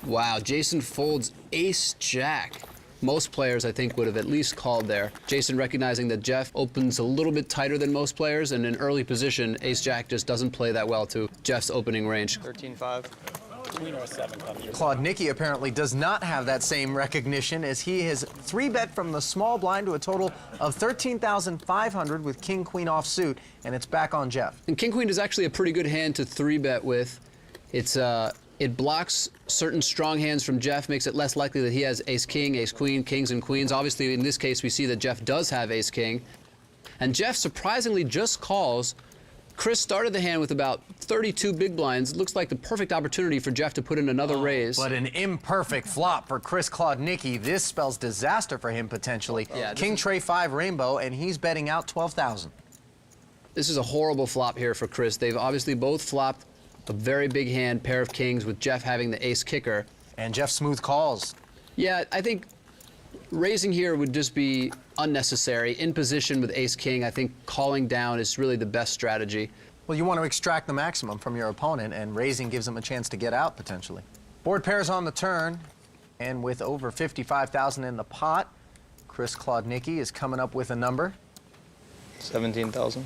Wow, Jason folds ace-jack. Most players, I think, would have at least called there. Jason recognizing that Jeff opens a little bit tighter than most players, and in early position, ace-jack just doesn't play that well to Jeff's opening range. 13-5. Queen or 7 comes here. Claude Nicky apparently does not have that same recognition, as he has 3-bet from the small blind to a total of 13,500 with king-queen offsuit, and it's back on Jeff. And king-queen is actually a pretty good hand to 3-bet with. It blocks certain strong hands from Jeff, makes it less likely that he has ace-king, ace-queen, kings and queens. Obviously, in this case, we see that Jeff does have ace-king. And Jeff surprisingly just calls. Chris started the hand with about 32 big blinds. It looks like the perfect opportunity for Jeff to put in another raise. But an imperfect flop for Chris Claude Nicky. This spells disaster for him potentially. Yeah, King tray 5 rainbow, and he's betting out 12,000. This is a horrible flop here for Chris. They've obviously both flopped a very big hand, pair of kings, with Jeff having the ace kicker. And Jeff smooth calls. Yeah, I think raising here would just be unnecessary. In position with ace-king, I think calling down is really the best strategy. Well, you want to extract the maximum from your opponent, and raising gives him a chance to get out, potentially. Board pairs on the turn, and with over 55,000 in the pot, Chris Claude Nicky is coming up with a number. 17,000.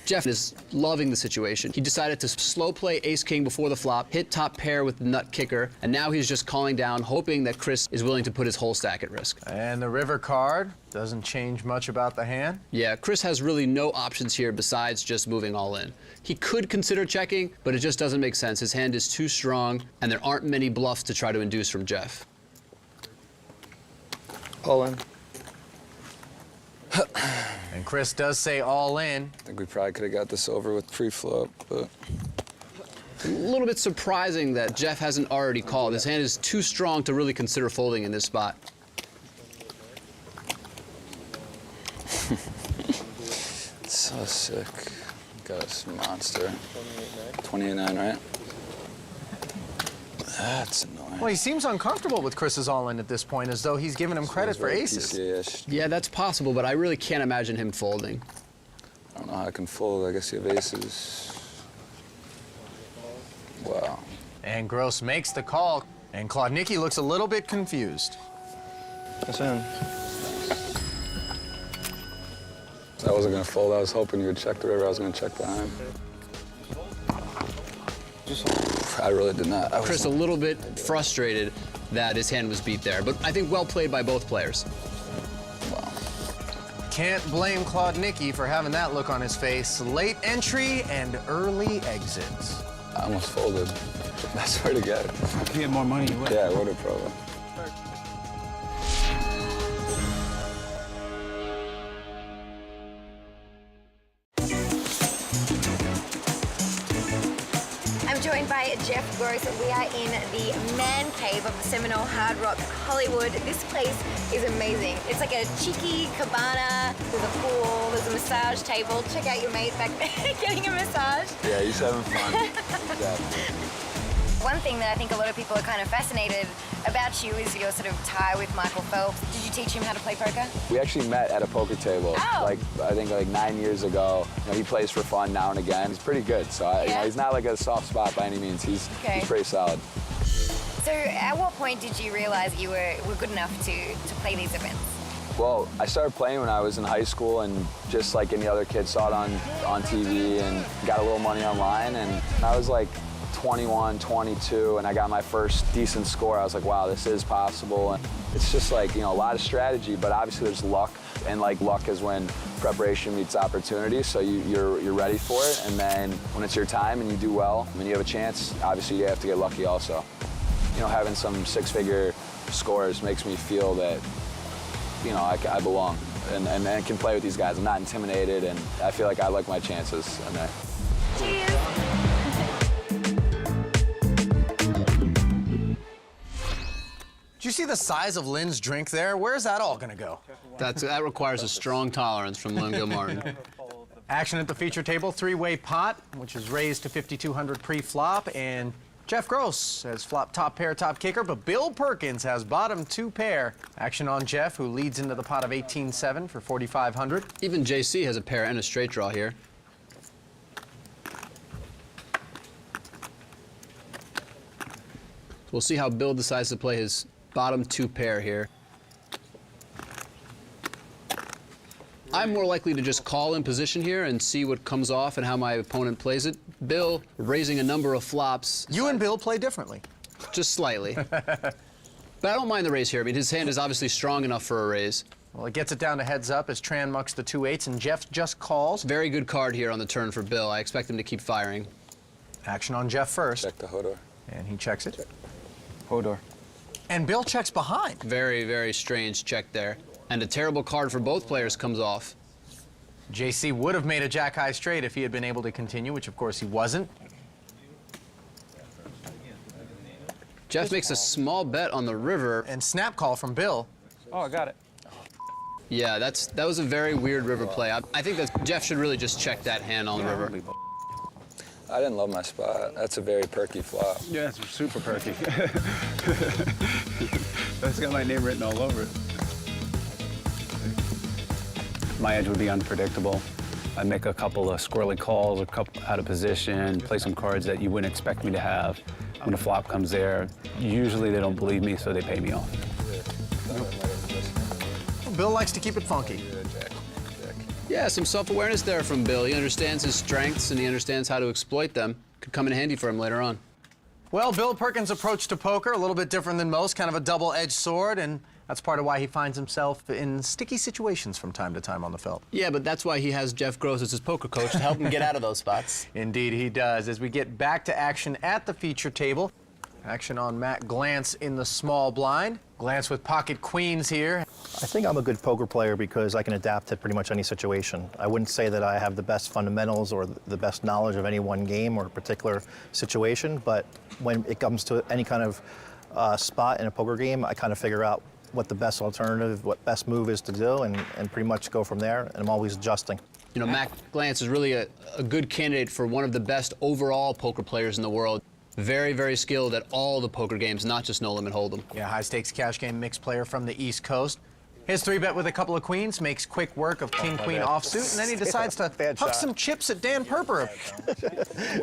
Jeff is loving the situation. He decided to slow play ace-king before the flop, hit top pair with the nut kicker, and now he's just calling down, hoping that Chris is willing to put his whole stack at risk. And the river card doesn't change much about the hand. Yeah, Chris has really no options here besides just moving all in. He could consider checking, but it just doesn't make sense. His hand is too strong, and there aren't many bluffs to try to induce from Jeff. All in. And Chris does say all in. I think we probably could have got this over with pre-flop, but... A little bit surprising that Jeff hasn't already called. His hand is too strong to really consider folding in this spot. So sick. Got a monster. 28-9, right? That's annoying. Well, he seems uncomfortable with Chris's all-in at this point, as though he's giving him credit for aces. PCA-ish. Yeah, that's possible, but I really can't imagine him folding. I don't know how I can fold. I guess you have aces. Wow. And Gross makes the call, and Claude Nicky looks a little bit confused. That's in. I wasn't going to fold. I was hoping you would check the river. I was going to check behind. I really did not. Chris a little bit frustrated that his hand was beat there, but I think well played by both players. Wow. Can't blame Claude Nicky for having that look on his face. Late entry and early exit. I almost folded. I swear to God. If you had more money, you would. Yeah, I would have probably. Joined by Jeff Gross. We are in the man cave of the Seminole Hard Rock, Hollywood. This place is amazing. It's like a cheeky cabana. There's a pool, there's a massage table. Check out your mate back there getting a massage. Yeah, he's having fun. Exactly. One thing that I think a lot of people are kind of fascinated about you is your sort of tie with Michael Phelps. Did you teach him how to play poker? We actually met at a poker table, I think 9 years ago. You know, he plays for fun now and again. He's pretty good, so you know, he's not like a soft spot by any means. He's pretty solid. So at what point did you realize you were good enough to play these events? Well, I started playing when I was in high school, and just like any other kid, saw it on TV and got a little money online. And I was like 21, 22, and I got my first decent score. I was like, wow, this is possible. And it's just like, you know, a lot of strategy, but obviously there's luck. And like luck is when preparation meets opportunity, so you're ready for it. And then when it's your time and you do well and you have a chance, obviously you have to get lucky also. You know, having some six-figure scores makes me feel that, you know, I belong and can play with these guys. I'm not intimidated, and I feel like I like my chances in there. Did you see the size of Lynn's drink there? Where's that all gonna go? That requires a strong tolerance from Lynn Gilmartin. Action at the feature table, three-way pot, which is raised to 5,200 pre-flop, and Jeff Gross has flop top pair, top kicker, but Bill Perkins has bottom two pair. Action on Jeff, who leads into the pot of 18-7 for 4,500. Even JC has a pair and a straight draw here. We'll see how Bill decides to play his bottom two pair here. I'm more likely to just call in position here and see what comes off and how my opponent plays it. Bill raising a number of flops. You and Bill play differently. Just slightly. But I don't mind the raise here. I mean, his hand is obviously strong enough for a raise. Well, it gets it down to heads up as Tran mucks the 2-8s and Jeff just calls. Very good card here on the turn for Bill. I expect him to keep firing. Action on Jeff first. Check the Hodor. And he checks it. Hodor. And Bill checks behind. Very, very strange check there. And a terrible card for both players comes off. JC would have made a jack-high straight if he had been able to continue, which of course he wasn't. Jeff makes a small bet on the river. And snap call from Bill. Oh, I got it. Yeah, that was a very weird river play. I think that Jeff should really just check that hand on the river. I didn't love my spot. That's a very perky flop. Yeah, it's super perky. That's got my name written all over it. My edge would be unpredictable. I make a couple of squirrely calls, a couple out of position, play some cards that you wouldn't expect me to have. When a flop comes there, usually they don't believe me, so they pay me off. Bill likes to keep it funky. Yeah, some self-awareness there from Bill. He understands his strengths and he understands how to exploit them. Could come in handy for him later on. Well, Bill Perkins' approach to poker, a little bit different than most, kind of a double-edged sword, and that's part of why he finds himself in sticky situations from time to time on the felt. Yeah, but that's why he has Jeff Gross as his poker coach to help him get out of those spots. Indeed, he does. As we get back to action at the feature table, action on Matt Glantz in the small blind. Glantz with pocket queens here. I think I'm a good poker player because I can adapt to pretty much any situation. I wouldn't say that I have the best fundamentals or the best knowledge of any one game or a particular situation, but when it comes to any kind of spot in a poker game, I kind of figure out what the best alternative, what best move is to do, and pretty much go from there, and I'm always adjusting. You know, Matt Glantz is really a good candidate for one of the best overall poker players in the world. Very, very skilled at all the poker games, not just No Limit Hold'em. Yeah, high-stakes cash game mixed player from the East Coast. His 3-bet with a couple of queens makes quick work of king-queen offsuit, and then he decides to huck some chips at Dan Perper.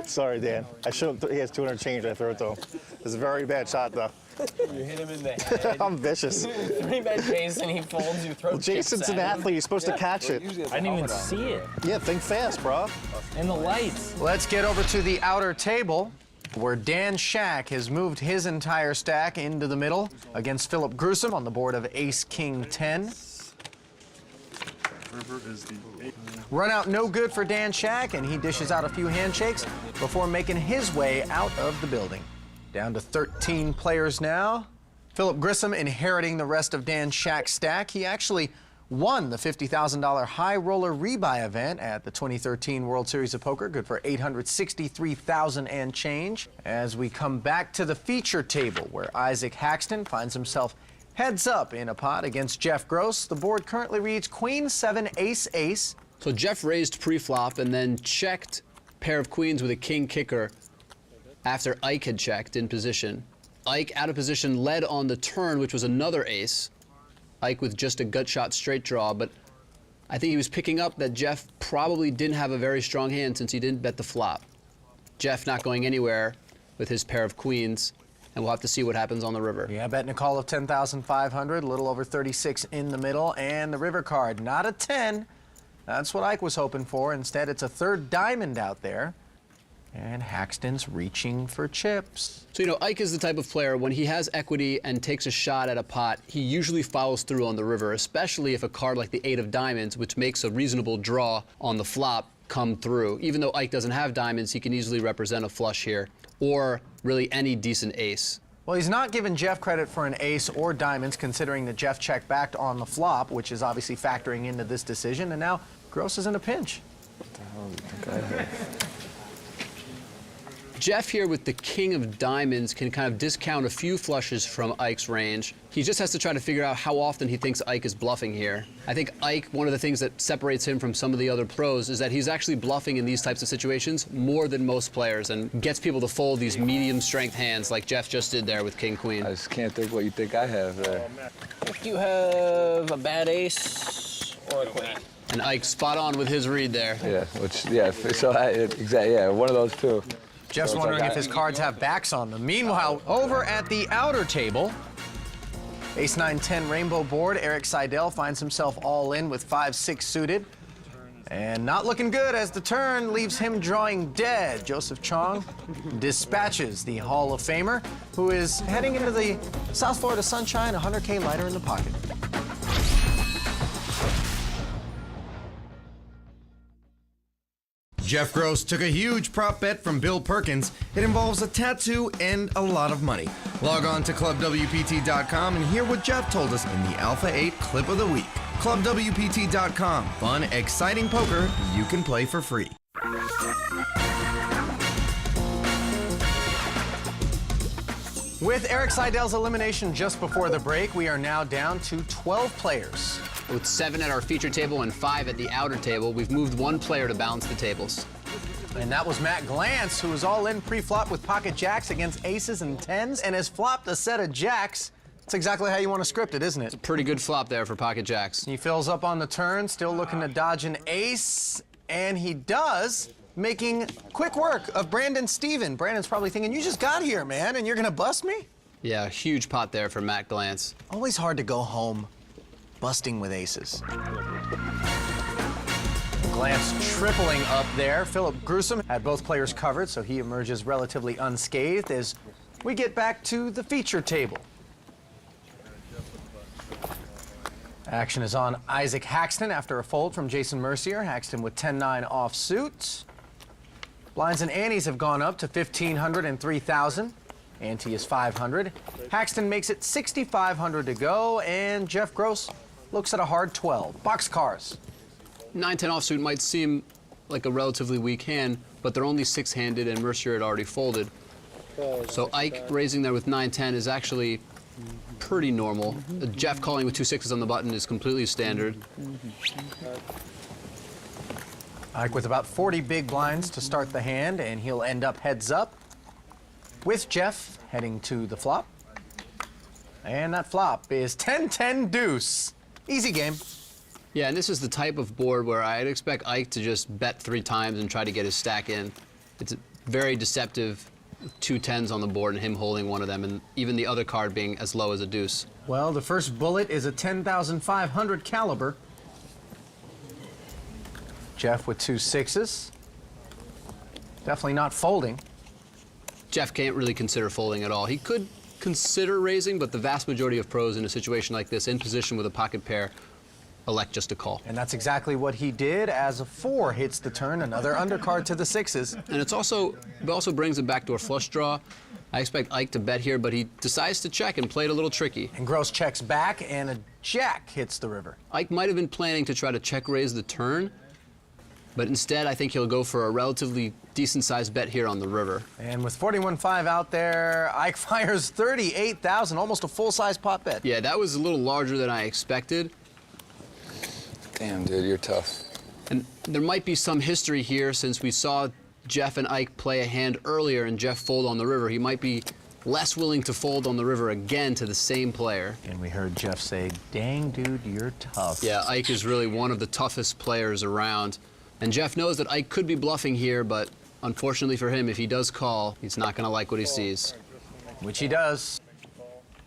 Sorry, Dan. I should have, he has 200 change I threw it to him. It's a very bad shot, though. You hit him in the head. I'm vicious. 3-bet Jason, he folds, you throw Well, Jason's an athlete. You're supposed to catch it. I didn't even see it. Yeah, think fast, bro. In the lights. Let's get over to the outer table, where Dan Shack has moved his entire stack into the middle against Philip Gruesome on the board of Ace-King-10. Run out no good for Dan Shack, and he dishes out a few handshakes before making his way out of the building. Down to 13 players now. Philip Grissom inheriting the rest of Dan Shack's stack. He actually won the $50,000 high roller rebuy event at the 2013 World Series of Poker, good for $863,000 and change. As we come back to the feature table, where Isaac Haxton finds himself heads up in a pot against Jeff Gross. The board currently reads Queen 7 Ace Ace. So Jeff raised pre-flop and then checked pair of queens with a king kicker after Ike had checked in position. Ike out of position led on the turn, which was another ace. Ike with just a gut shot straight draw, but I think he was picking up that Jeff probably didn't have a very strong hand since he didn't bet the flop. Jeff not going anywhere with his pair of queens. and we'll have to see what happens on the river. Yeah, betting a call of 10,500, a little over 36 in the middle, and the river card, not a 10. That's what Ike was hoping for. Instead, it's a third diamond out there. And Haxton's reaching for chips. So, you know, Ike is the type of player, when he has equity and takes a shot at a pot, he usually follows through on the river, especially if a card like the 8 of diamonds, which makes a reasonable draw on the flop, come through. Even though Ike doesn't have diamonds, he can easily represent a flush here, or really any decent ace. Well, he's not giving Jeff credit for an ace or diamonds, considering that Jeff checked back on the flop, which is obviously factoring into this decision, and now Gross is in a pinch. What the hell do you think I have? Jeff here with the king of diamonds can kind of discount a few flushes from Ike's range. He just has to try to figure out how often he thinks Ike is bluffing here. I think Ike, one of the things that separates him from some of the other pros is that he's actually bluffing in these types of situations more than most players and gets people to fold these medium strength hands like Jeff just did there with king queen. I just can't think what you think I have there. If you have a bad ace or a queen. And Ike spot on with his read there. Yeah, exactly, yeah, one of those two. Jeff's wondering if his cards have backs on them. Meanwhile, over at the outer table, ace 9-10 rainbow board, Eric Seidel finds himself all in with 5-6 suited. And not looking good as the turn leaves him drawing dead. Joseph Chong dispatches the Hall of Famer, who is heading into the South Florida Sunshine, 100K lighter in the pocket. Jeff Gross took a huge prop bet from Bill Perkins. It involves a tattoo and a lot of money. Log on to clubwpt.com and hear what Jeff told us in the Alpha 8 clip of the week. Clubwpt.com. Fun, exciting poker you can play for free. With Eric Seidel's elimination just before the break, we are now down to 12 players. With 7 at our feature table and 5 at the outer table, we've moved 1 player to balance the tables. And that was Matt Glantz, who was all in pre-flop with pocket jacks against aces and tens and has flopped a set of jacks. That's exactly how you want to script it, isn't it? It's a pretty good flop there for pocket jacks. He fills up on the turn, still looking to dodge an ace, and he does, making quick work of Brandon Steven. Brandon's probably thinking, you just got here, man, and you're going to bust me? Yeah, huge pot there for Matt Glantz. Always hard to go home busting with aces. Glantz tripling up there. Philip Gruesome had both players covered, so he emerges relatively unscathed as we get back to the feature table. Action is on Isaac Haxton after a fold from Jason Mercier. Haxton with 10-9 offsuit. Blinds and antes have gone up to 1,500 and 3,000. Ante is 500. Haxton makes it 6,500 to go, and Jeff Gross looks at a hard 12. Boxcars. 9-10 offsuit might seem like a relatively weak hand, but they're only 6-handed, and Mercier had already folded. So Ike raising there with 9-10 is actually pretty normal. Jeff calling with 2 6s on the button is completely standard. Ike with about 40 big blinds to start the hand, and he'll end up heads up with Jeff heading to the flop. And that flop is 10-10 deuce. Easy game. Yeah, and this is the type of board where I'd expect Ike to just bet 3 times and try to get his stack in. It's very deceptive, 2 10s on the board and him holding one of them, and even the other card being as low as a deuce. Well, the first bullet is a 10,500 caliber. Jeff with 2 6s. Definitely not folding. Jeff can't really consider folding at all. He could consider raising, but the vast majority of pros in a situation like this, in position with a pocket pair, elect just to call. And that's exactly what he did as a 4 hits the turn, another undercard to the 6s. And it also brings him back to a flush draw. I expect Ike to bet here, but he decides to check and play it a little tricky. And Gross checks back, and a jack hits the river. Ike might have been planning to try to check raise the turn, but instead I think he'll go for a relatively decent-sized bet here on the river. And with 41.5 out there, Ike fires 38,000, almost a full-size pot bet. Yeah, that was a little larger than I expected. Damn, dude, you're tough. And there might be some history here since we saw Jeff and Ike play a hand earlier and Jeff fold on the river. He might be less willing to fold on the river again to the same player. And we heard Jeff say, dang, dude, you're tough. Yeah, Ike is really one of the toughest players around. And Jeff knows that Ike could be bluffing here, but unfortunately for him, if he does call, he's not going to like what he sees. which he does.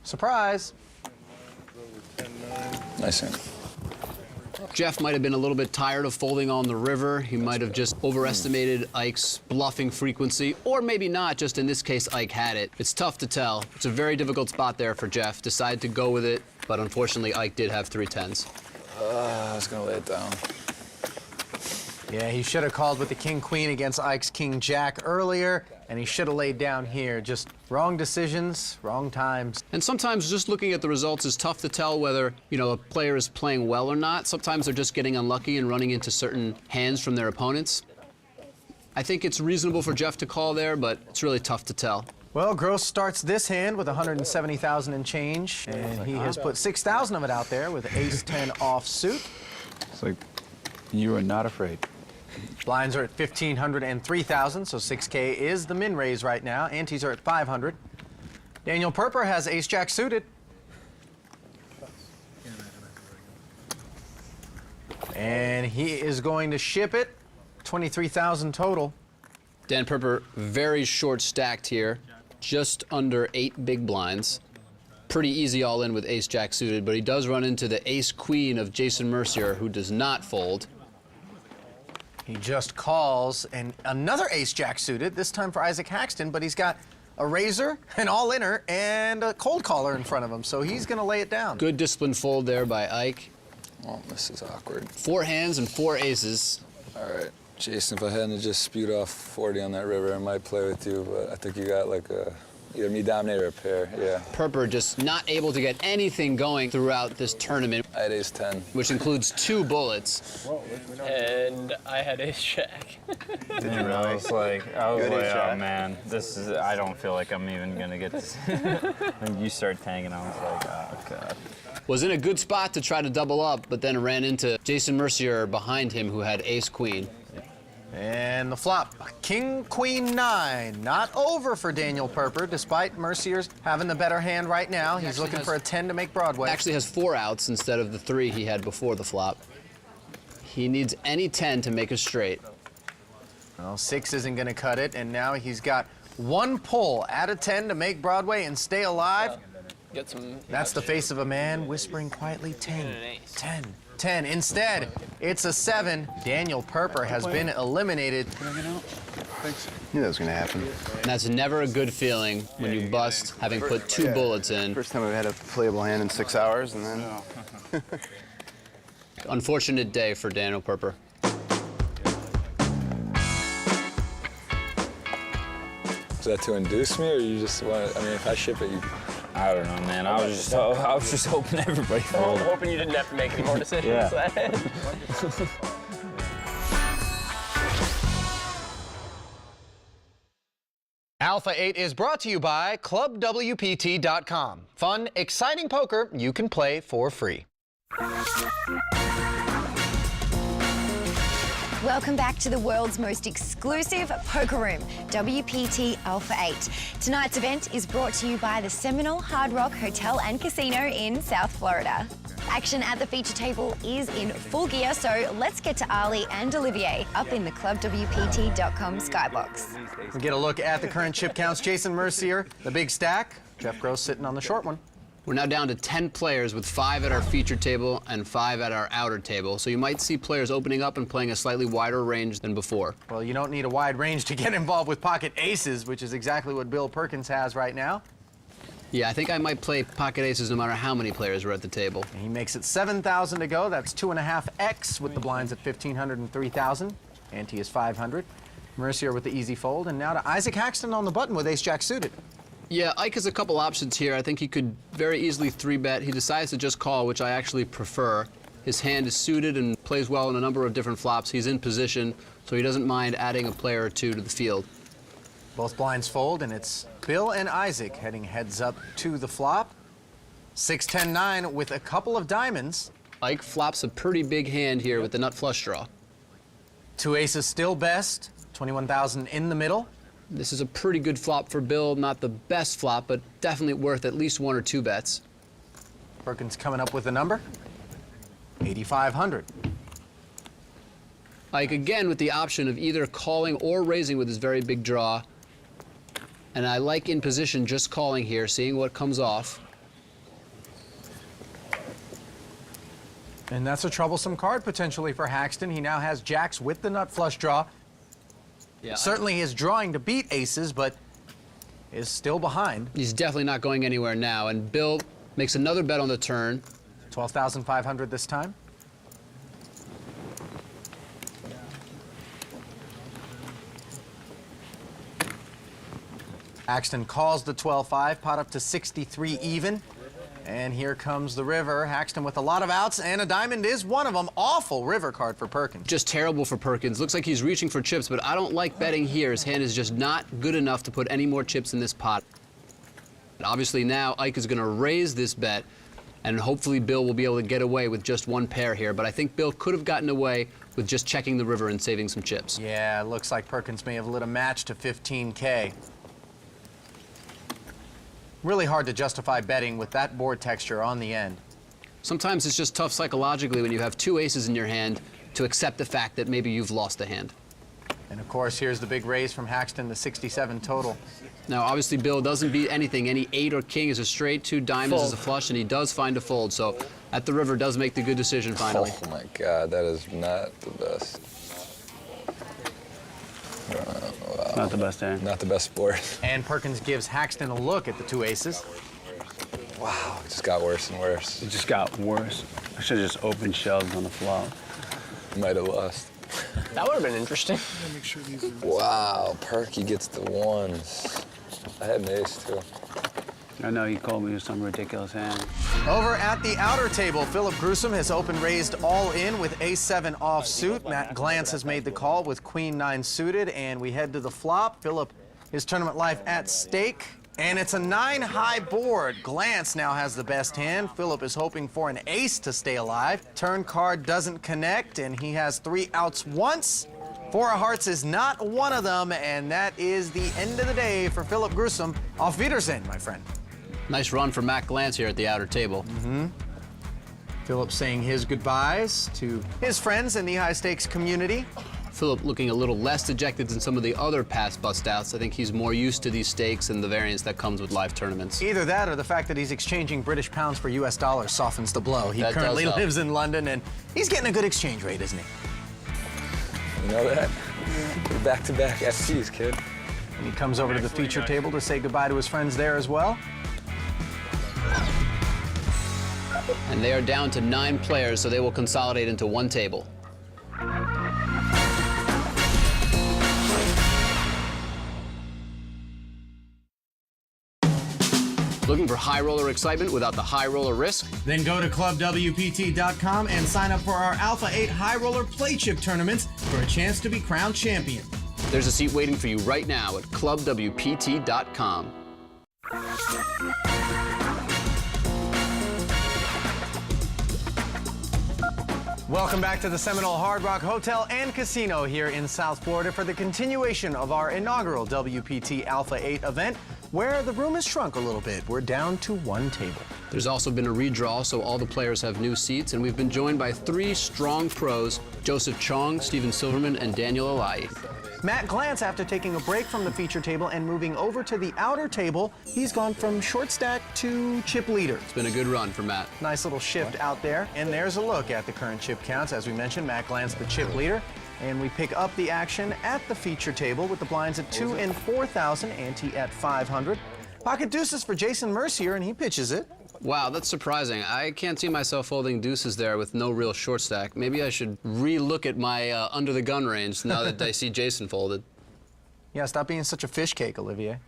Surprise. Nice hand. Jeff might have been a little bit tired of folding on the river. He might have just overestimated Ike's bluffing frequency, or maybe not, just in this case, Ike had it. It's tough to tell. It's a very difficult spot there for Jeff. Decided to go with it, but unfortunately, Ike did have 3 10s. I was gonna lay it down. Yeah, he should have called with the king-queen against Ike's king-jack earlier, and he should have laid down here. Just wrong decisions, wrong times. And sometimes just looking at the results is tough to tell whether, you know, a player is playing well or not. Sometimes they're just getting unlucky and running into certain hands from their opponents. I think it's reasonable for Jeff to call there, but it's really tough to tell. Well, Gross starts this hand with 170,000 and change, and he has put 6,000 of it out there with ace-10 offsuit. It's like you are not afraid. Blinds are at 1,500 and 3,000, so 6K is the min raise right now. Antes are at 500. Daniel Perper has ace-jack suited. And he is going to ship it. 23,000 total. Dan Perper very short stacked here, just under 8 big blinds. Pretty easy all in with ace-jack suited, but he does run into the ace-queen of Jason Mercier, who does not fold. He just calls, and another ace-jack suited, this time for Isaac Haxton, but he's got a razor, an all-inner, and a cold caller in front of him, so he's going to lay it down. Good disciplined fold there by Ike. Oh, this is awkward. 4 hands and 4 aces. All right, Jason, if I hadn't just spewed off 40 on that river, I might play with you, but I think you got like either me dominate or a pair, yeah. Perper just not able to get anything going throughout this tournament. I had ace-10. Which includes 2 bullets. And I had ace-jack. Did you really? I was like, oh man, this is, I don't feel like I'm even gonna get this. When you start tanking, I was like, oh God. Was in a good spot to try to double up, but then ran into Jason Mercier behind him who had ace-queen. And the flop, king, queen, 9. Not over for Daniel Perper, despite Mercier's having the better hand right now. He's looking for a 10 to make Broadway. Actually has 4 outs instead of the 3 he had before the flop. He needs any 10 to make a straight. Well, 6 isn't going to cut it, and now he's got 1 pull out of 10 to make Broadway and stay alive. Get some. That's the face of a man whispering quietly, 10, 10, 10. Instead, it's a 7. Daniel Perper has been eliminated. Knew that was going to happen. And that's never a good feeling when you bust having put 2 bullets in. First time I've had a playable hand in 6 hours, and then... Unfortunate day for Daniel Perper. Is that to induce me, or you just want? I mean, if I ship it, you. I don't know, man. I was just hoping everybody folded. I'm hoping you didn't have to make any more decisions. Yeah. Alpha 8 is brought to you by ClubWPT.com. Fun, exciting poker you can play for free. Welcome back to the world's most exclusive poker room, WPT Alpha 8. Tonight's event is brought to you by the Seminole Hard Rock Hotel and Casino in South Florida. Action at the feature table is in full gear, so let's get to Ali and Olivier up in the ClubWPT.com skybox. We get a look at the current chip counts. Jason Mercier, the big stack. Jeff Gross sitting on the short one. We're now down to 10 players with 5 at our feature table and 5 at our outer table. So you might see players opening up and playing a slightly wider range than before. Well, you don't need a wide range to get involved with pocket aces, which is exactly what Bill Perkins has right now. Yeah, I think I might play pocket aces no matter how many players are at the table. And he makes it 7,000 to go. That's 2.5x with the blinds at 1,500 and 3,000. Ante is 500. Mercier with the easy fold. And now to Isaac Haxton on the button with ace-jack suited. Yeah, Ike has a couple options here. I think he could very easily 3-bet. He decides to just call, which I actually prefer. His hand is suited and plays well in a number of different flops. He's in position, so he doesn't mind adding a player or 2 to the field. Both blinds fold, and it's Bill and Isaac heading heads up to the flop. 6-10-9 with a couple of diamonds. Ike flops a pretty big hand here with the nut flush draw. 2 aces still best. 21,000 in the middle. This is a pretty good flop for Bill. Not the best flop, but definitely worth at least 1 or 2 bets. Perkins coming up with a number. 8,500. Ike again with the option of either calling or raising with his very big draw. And I like in position just calling here, seeing what comes off. And that's a troublesome card potentially for Haxton. He now has jacks with the nut flush draw. Yeah, Certainly is drawing to beat aces, but is still behind. He's definitely not going anywhere now. And Bill makes another bet on the turn. 12,500 this time. Haxton calls the 12-5, pot up to 63 even. And here comes the river. Haxton with a lot of outs, and a diamond is one of them. Awful river card for Perkins. Just terrible for Perkins. Looks like he's reaching for chips, but I don't like betting here. His hand is just not good enough to put any more chips in this pot. Obviously now Ike is going to raise this bet, and hopefully Bill will be able to get away with just one pair here. But I think Bill could have gotten away with just checking the river and saving some chips. Yeah, it looks like Perkins may have lit a match to 15K. Really hard to justify betting with that board texture on the end. Sometimes it's just tough psychologically when you have two aces in your hand to accept the fact that maybe you've lost a hand. And of course, here's the big raise from Haxton, the 67 total. Now, obviously, Bill doesn't beat anything. Any 8 or king is a straight, 2 diamonds is a flush, and he does find a fold. So at the river does make the good decision finally. Oh my God, that is not the best. Wow. Not the best hand. Not the best sport. And Perkins gives Haxton a look at the two aces. Wow, it just got worse and worse. It just got worse. I should have just opened shells on the flop. Might have lost. That would have been interesting. Wow, Perky gets the ones. I had an ace too. I know he called me with some ridiculous hand. Over at the outer table, Philip Gruesome has open raised all in with ace-7 offsuit. Matt Glantz has made the call with queen-9 suited, and we head to the flop. Philip, his tournament life at stake, and it's a 9-high board. Glantz now has the best hand. Philip is hoping for an ace to stay alive. Turn card doesn't connect, and he has 3 outs once. 4 of hearts is not one of them, and that is the end of the day for Philip Gruesome. Auf Wiedersehen, my friend. Nice run for Matt Glantz here at the outer table. Philip saying his goodbyes to his friends in the high-stakes community. Philip looking a little less dejected than some of the other past bust-outs. I think he's more used to these stakes and the variance that comes with live tournaments. Either that or the fact that he's exchanging British pounds for US dollars softens the blow. He That currently does help. lives in London, and he's getting a good exchange rate, isn't he? You know that? Back-to-back FCs, kid. And he comes over to the feature table to say goodbye to his friends there as well. And they are down to 9 players, so they will consolidate into one table. Looking for high roller excitement without the high roller risk? Then go to clubwpt.com and sign up for our Alpha 8 High Roller Play Chip tournaments for a chance to be crowned champion. There's a seat waiting for you right now at clubwpt.com. Welcome back to the Seminole Hard Rock Hotel and Casino here in South Florida for the continuation of our inaugural WPT Alpha 8 event, where the room has shrunk a little bit. We're down to 1 table. There's also been a redraw, so all the players have new seats, and we've been joined by 3 strong pros, Joseph Chong, Steven Silverman, and Daniel Alayi. Matt Glantz, after taking a break from the feature table and moving over to the outer table, he's gone from short stack to chip leader. It's been a good run for Matt. Nice little shift out there. And there's a look at the current chip counts. As we mentioned, Matt Glantz, the chip leader. And we pick up the action at the feature table with the blinds at 2 and 4,000, ante at 500. Pocket deuces for Jason Mercier, and he pitches it. Wow, that's surprising. I can't see myself folding deuces there with no real short stack. Maybe I should re-look at my under the gun range now that I see Jason folded. Yeah, stop being such a fish cake, Olivier.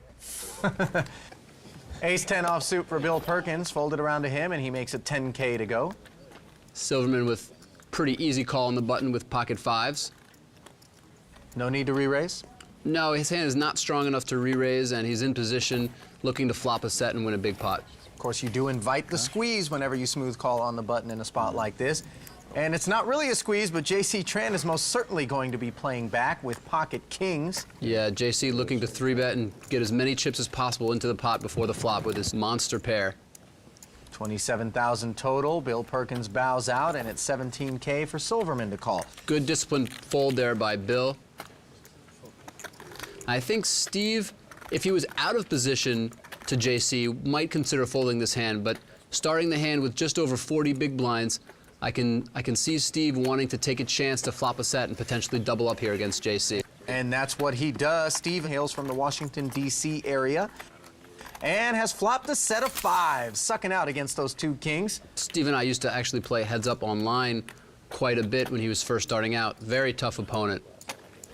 Ace-10 offsuit for Bill Perkins, folded around to him, and he makes it 10K to go. Silverman with pretty easy call on the button with pocket 5s. No need to re-raise? No, his hand is not strong enough to re-raise, and he's in position looking to flop a set and win a big pot. Of course, you do invite the squeeze whenever you smooth call on the button in a spot like this. And it's not really a squeeze, but JC Tran is most certainly going to be playing back with pocket kings. Yeah, JC looking to 3-bet and get as many chips as possible into the pot before the flop with his monster pair. 27,000 total. Bill Perkins bows out, and it's 17K for Silverman to call. Good disciplined fold there by Bill. I think Steve If he was out of position to JC, might consider folding this hand, but starting the hand with just over 40 big blinds, I can see Steve wanting to take a chance to flop a set and potentially double up here against JC. And that's what he does. Steve hails from the Washington, D.C. area and has flopped a set of 5s, sucking out against those 2 kings. Steve and I used to actually play heads up online quite a bit when he was first starting out. Very tough opponent.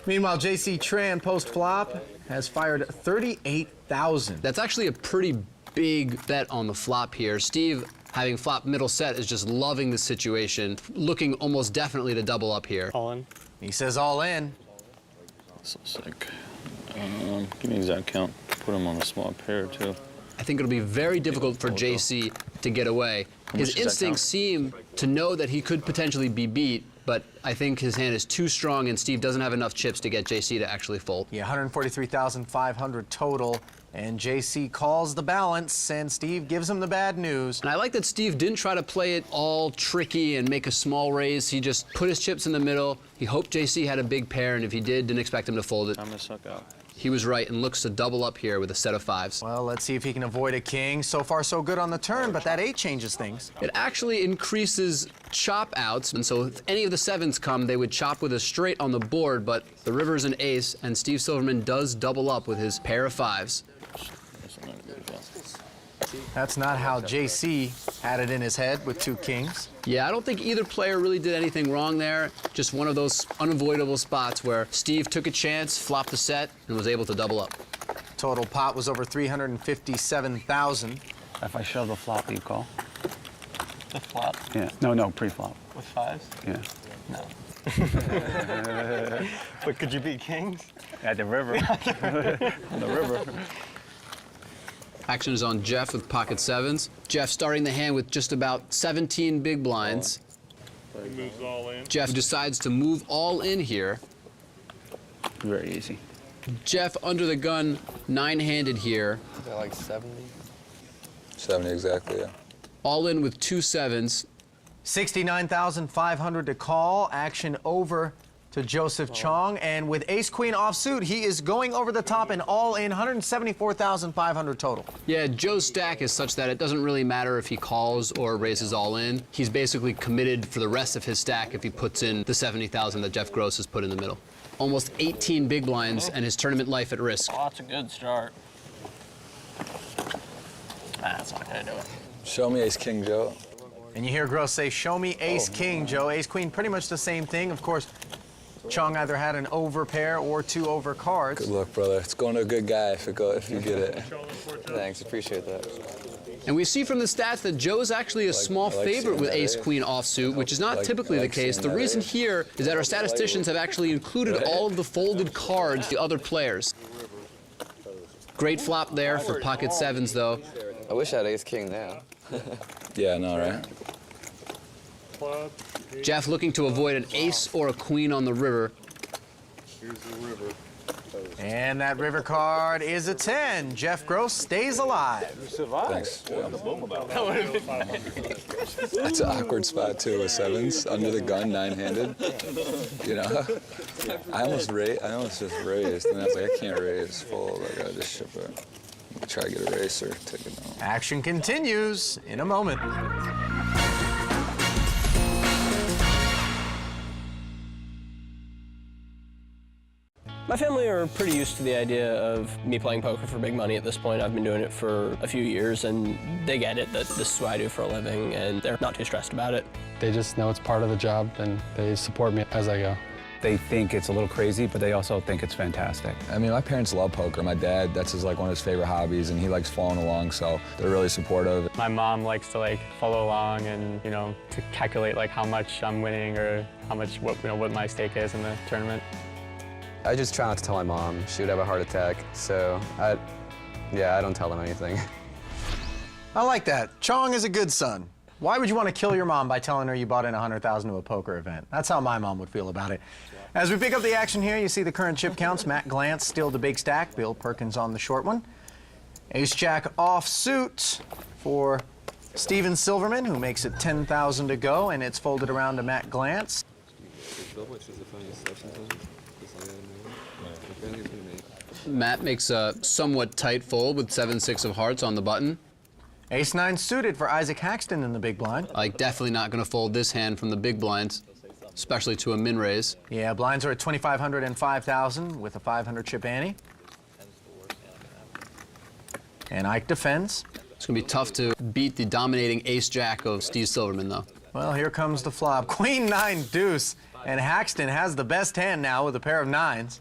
Meanwhile, JC Tran, post-flop, has fired 38,000. That's actually a pretty big bet on the flop here. Steve, having flopped middle set, is just loving the situation, looking almost definitely to double up here. All in. He says all in. So sick. Give me exact count. Put him on a small pair, too. I think it'll be very difficult for JC to get away. His instincts seem to know that he could potentially be beat, but I think his hand is too strong and Steve doesn't have enough chips to get JC to actually fold. Yeah, 143,500 total, and JC calls the balance, and Steve gives him the bad news. And I like that Steve didn't try to play it all tricky and make a small raise. He just put his chips in the middle. He hoped JC had a big pair, and if he did, didn't expect him to fold it. I'm gonna suck out. He was right and looks to double up here with a set of 5s. Well, let's see if he can avoid a king. So far, so good on the turn, but that 8 changes things. It actually increases chop outs, and so if any of the 7s come, they would chop with a straight on the board, but the river's an ace, and Steve Silverman does double up with his pair of 5s. That's not how JC had it in his head with 2 kings. Yeah, I don't think either player really did anything wrong there. Just one of those unavoidable spots where Steve took a chance, flopped the set, and was able to double up. Total pot was over 357,000. If I shove the flop, you call? The flop? Yeah. No, pre-flop. With 5s? Yeah. No. But could you beat kings? At the river. On the river. Action is on Jeff with pocket 7s. Jeff starting the hand with just about 17 big blinds. He moves all in. Jeff decides to move all in here. Very easy. Jeff under the gun, 9-handed here. Is that like 70? 70 exactly, yeah. All in with 2 7s. 69,500 to call. Action over to Joseph Chong, and with ace-queen offsuit, he is going over the top and all in, 174,500 total. Yeah, Joe's stack is such that it doesn't really matter if he calls or raises all in. He's basically committed for the rest of his stack if he puts in the 70,000 that Jeff Gross has put in the middle. Almost 18 big blinds and his tournament life at risk. Oh, that's a good start. That's not gonna do it. Show me ace-king, Joe. And you hear Gross say, show me ace-king, Joe. Ace-queen, pretty much the same thing. Of course, Chong either had an over pair or 2 over cards. Good luck, brother. It's going to a good guy if you get it. Thanks, appreciate that. And we see from the stats that Joe's actually a small favorite with ace-queen offsuit, which is not typically the case. The reason here is that our statisticians have actually included all of the folded cards the other players. Great flop there for pocket 7s, though. I wish I had ace-king now. Yeah, no, right? Jeff looking to avoid an ace or a queen on the river. Here's the river. And that river card is a 10. Jeff Gross stays alive. You survived. Thanks. That's an awkward spot, too, with 7s. Under the gun, 9-handed. You know? I almost just raised, and I was like, I can't raise fold. I gotta just ship it. Try to get a race or take it down. Action continues in a moment. My family are pretty used to the idea of me playing poker for big money at this point. I've been doing it for a few years, and they get it, that this is what I do for a living, and they're not too stressed about it. They just know it's part of the job, and they support me as I go. They think it's a little crazy, but they also think it's fantastic. I mean, my parents love poker. My dad, that's one of his favorite hobbies, and he likes following along, so they're really supportive. My mom likes to follow along and to calculate how much I'm winning or how much what my stake is in the tournament. I just try not to tell my mom. She would have a heart attack, so I don't tell them anything. I like that. Chong is a good son. Why would you want to kill your mom by telling her you bought in $100,000 to a poker event? That's how my mom would feel about it. As we pick up the action here, you see the current chip counts. Matt Glantz still the big stack. Bill Perkins on the short one. Ace-Jack offsuit for Steven Silverman, who makes it 10,000 to go, and it's folded around to Matt Glantz. Matt makes a somewhat tight fold with 7-6 of hearts on the button. Ace-9 suited for Isaac Haxton in the big blind. Ike definitely not going to fold this hand from the big blinds, especially to a min raise. Yeah, blinds are at 2,500 and 5,000 with a 500 chip ante. And Ike defends. It's going to be tough to beat the dominating ace-jack of Steve Silverman, though. Well, here comes the flop. Queen-9 deuce. And Haxton has the best hand now with a pair of nines.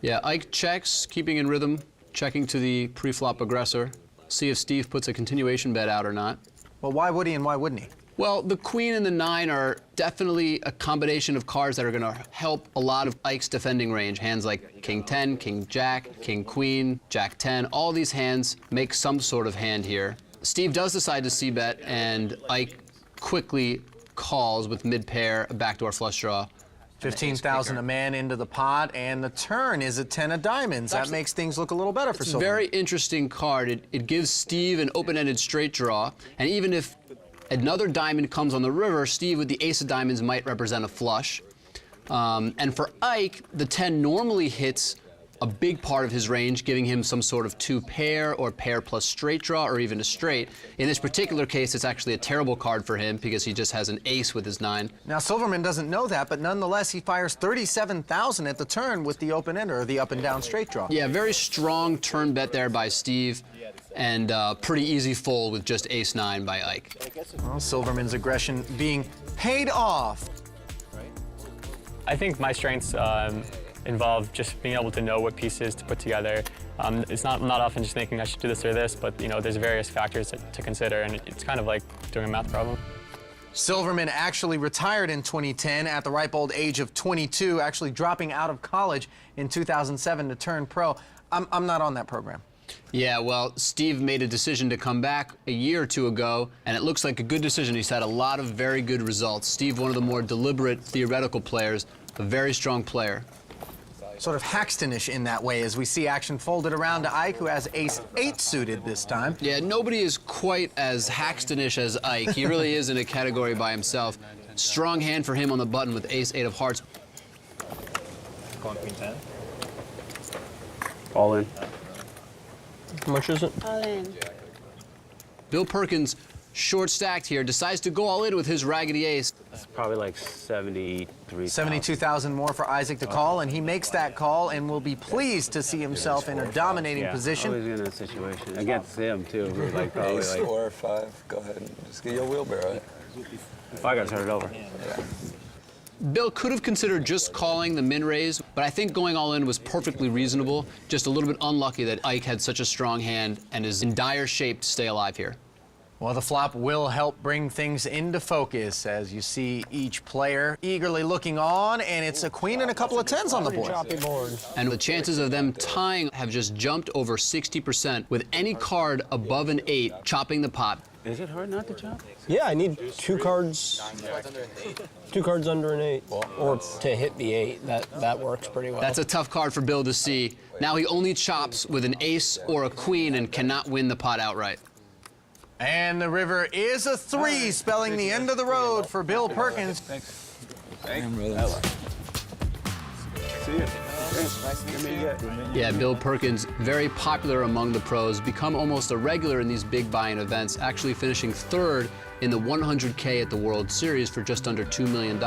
Yeah, Ike checks, keeping in rhythm, checking to the pre-flop aggressor. See if Steve puts a continuation bet out or not. Well, why would he and why wouldn't he? Well, the queen and the 9 are definitely a combination of cards that are going to help a lot of Ike's defending range. Hands like King 10, King Jack, King Queen, Jack 10. All these hands make some sort of hand here. Steve does decide to c-bet, and Ike quickly calls with mid-pair, a backdoor flush draw. 15,000 a man into the pot, and the turn is a 10 of diamonds. That makes things look a little better for It's a Silverman. very interesting card. It gives Steve an open-ended straight draw, and even if another diamond comes on the river, Steve with the ace of diamonds might represent a flush. And for Ike, the 10 normally hits a big part of his range, giving him some sort of 2-pair or pair plus straight draw or even a straight. In this particular case, it's actually a terrible card for him because he just has an ace with his 9. Now, Silverman doesn't know that, but nonetheless, he fires 37,000 at the turn with the open ender, or the up and down straight draw. Yeah, very strong turn bet there by Steve, and pretty easy fold with just ace-9 by Ike. Well, Silverman's aggression being paid off. I think my strengths involve just being able to know what pieces to put together. It's not often just thinking I should do this or this, but there's various factors to consider, and it's kind of like doing a math problem. Silverman actually retired in 2010 at the ripe old age of 22, actually dropping out of college in 2007 to turn pro. I'm not on that program. Yeah, well, Steve made a decision to come back a year or two ago, and it looks like a good decision. He's had a lot of very good results. Steve, one of the more deliberate theoretical players, a very strong player. Sort of Haxton-ish in that way, as we see action folded around to Ike, who has ace-8 suited this time. Yeah, nobody is quite as Haxton-ish as Ike. He really is in a category by himself. Strong hand for him on the button with ace-8 of hearts. Going Queen 10. All in. How much is it? All in. Bill Perkins, short stacked here, decides to go all in with his raggedy ace. That's probably like 73,000. 72,000 more for Isaac to call, and he makes that call and will be pleased to see himself in a dominating position. Always in a situation against him too. We're like probably Ace like or 5. Go ahead and just get your wheelbarrow. if I got to turn it over. Bill could have considered just calling the min raise, but I think going all in was perfectly reasonable. Just a little bit unlucky that Ike had such a strong hand and is in dire shape to stay alive here. Well, the flop will help bring things into focus as you see each player eagerly looking on, and it's a queen and a couple of 10s on the board. And the chances of them tying have just jumped over 60% with any card above an 8 chopping the pot. Is it hard not to chop? Yeah, I need two cards under an 8, or to hit the 8. That works pretty well. That's a tough card for Bill to see. Now he only chops with an ace or a queen and cannot win the pot outright. And the river is a 3, spelling the end of the road for Bill Perkins. Thanks. See you. Nice to meet you. Yeah, Bill Perkins, very popular among the pros, become almost a regular in these big buy-in events, actually finishing 3rd in the 100K at the World Series for just under $2 million.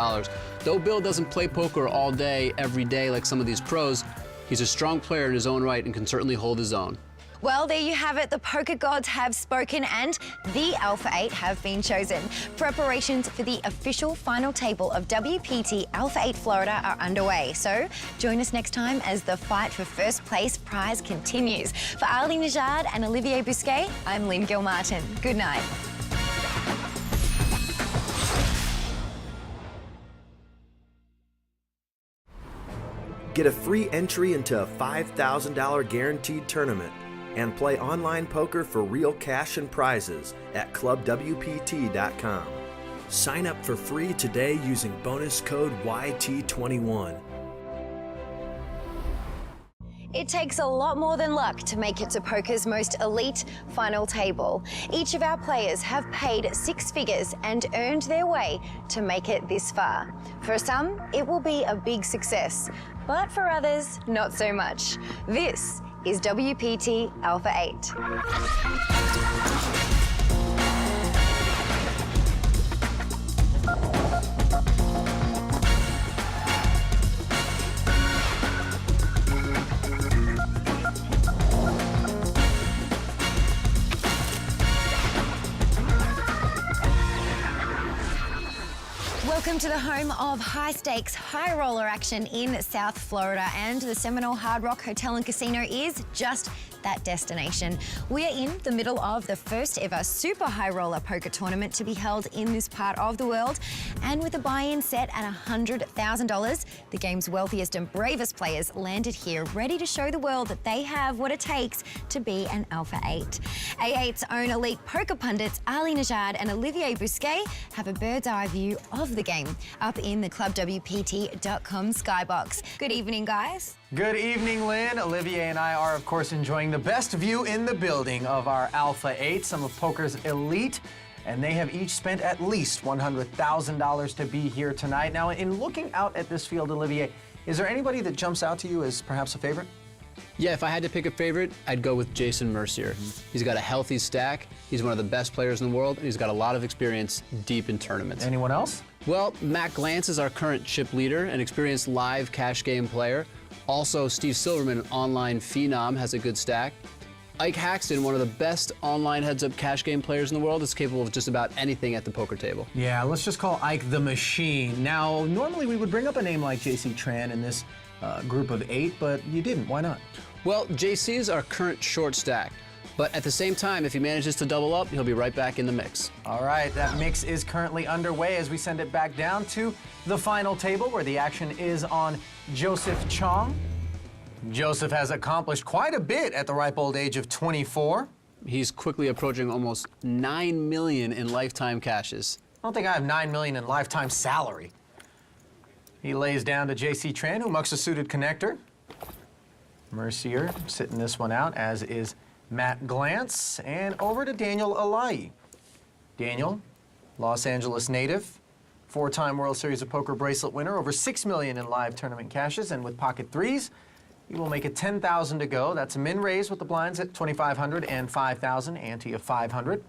Though Bill doesn't play poker all day, every day like some of these pros, he's a strong player in his own right and can certainly hold his own. Well, there you have it. The poker gods have spoken and the Alpha 8 have been chosen. Preparations for the official final table of WPT Alpha 8 Florida are underway. So join us next time as the fight for first place prize continues. For Ali Najad and Olivier Bousquet, I'm Lynn Gilmartin. Good night. Get a free entry into a $5,000 guaranteed tournament and play online poker for real cash and prizes at clubwpt.com. Sign up for free today using bonus code YT21. It takes a lot more than luck to make it to poker's most elite final table. Each of our players have paid 6 figures and earned their way to make it this far. For some, it will be a big success, but for others, not so much. This is WPT Alpha 8. Welcome to the home of high-stakes, high-roller action in South Florida, and the Seminole Hard Rock Hotel and Casino is just that destination. We are in the middle of the first ever super high roller poker tournament to be held in this part of the world, and with a buy-in set at $100,000, the game's wealthiest and bravest players landed here ready to show the world that they have what it takes to be an Alpha 8. A8's own elite poker pundits Ali Najad and Olivier Bousquet have a bird's eye view of the game up in the ClubWPT.com skybox. Good evening, guys. Good evening, Lynn. Olivier and I are, of course, enjoying the best view in the building of our Alpha 8, some of poker's elite, and they have each spent at least $100,000 to be here tonight. Now, in looking out at this field, Olivier, is there anybody that jumps out to you as perhaps a favorite? Yeah, if I had to pick a favorite, I'd go with Jason Mercier. He's got a healthy stack, he's one of the best players in the world, and he's got a lot of experience deep in tournaments. Anyone else? Well, Matt Glantz is our current chip leader, an experienced live cash game player. Also, Steve Silverman, online phenom, has a good stack. Ike Haxton, one of the best online heads-up cash game players in the world, is capable of just about anything at the poker table. Yeah, let's just call Ike the Machine. Now, normally we would bring up a name like JC Tran in this group of 8, but you didn't. Why not? Well, JC is our current short stack. But at the same time, if he manages to double up, he'll be right back in the mix. All right, that mix is currently underway as we send it back down to the final table where the action is on Joseph Chong. Joseph has accomplished quite a bit at the ripe old age of 24. He's quickly approaching almost $9 million in lifetime cashes. I don't think I have $9 million in lifetime salary. He lays down to JC Tran, who mucks a suited connector. Mercier sitting this one out, as is Matt Glantz, and over to Daniel Alaei. Daniel, Los Angeles native, 4-time World Series of Poker bracelet winner, over $6 million in live tournament cashes, and with pocket threes, he will make it 10,000 to go. That's a min raise with the blinds at 2,500 and 5,000, ante of 500.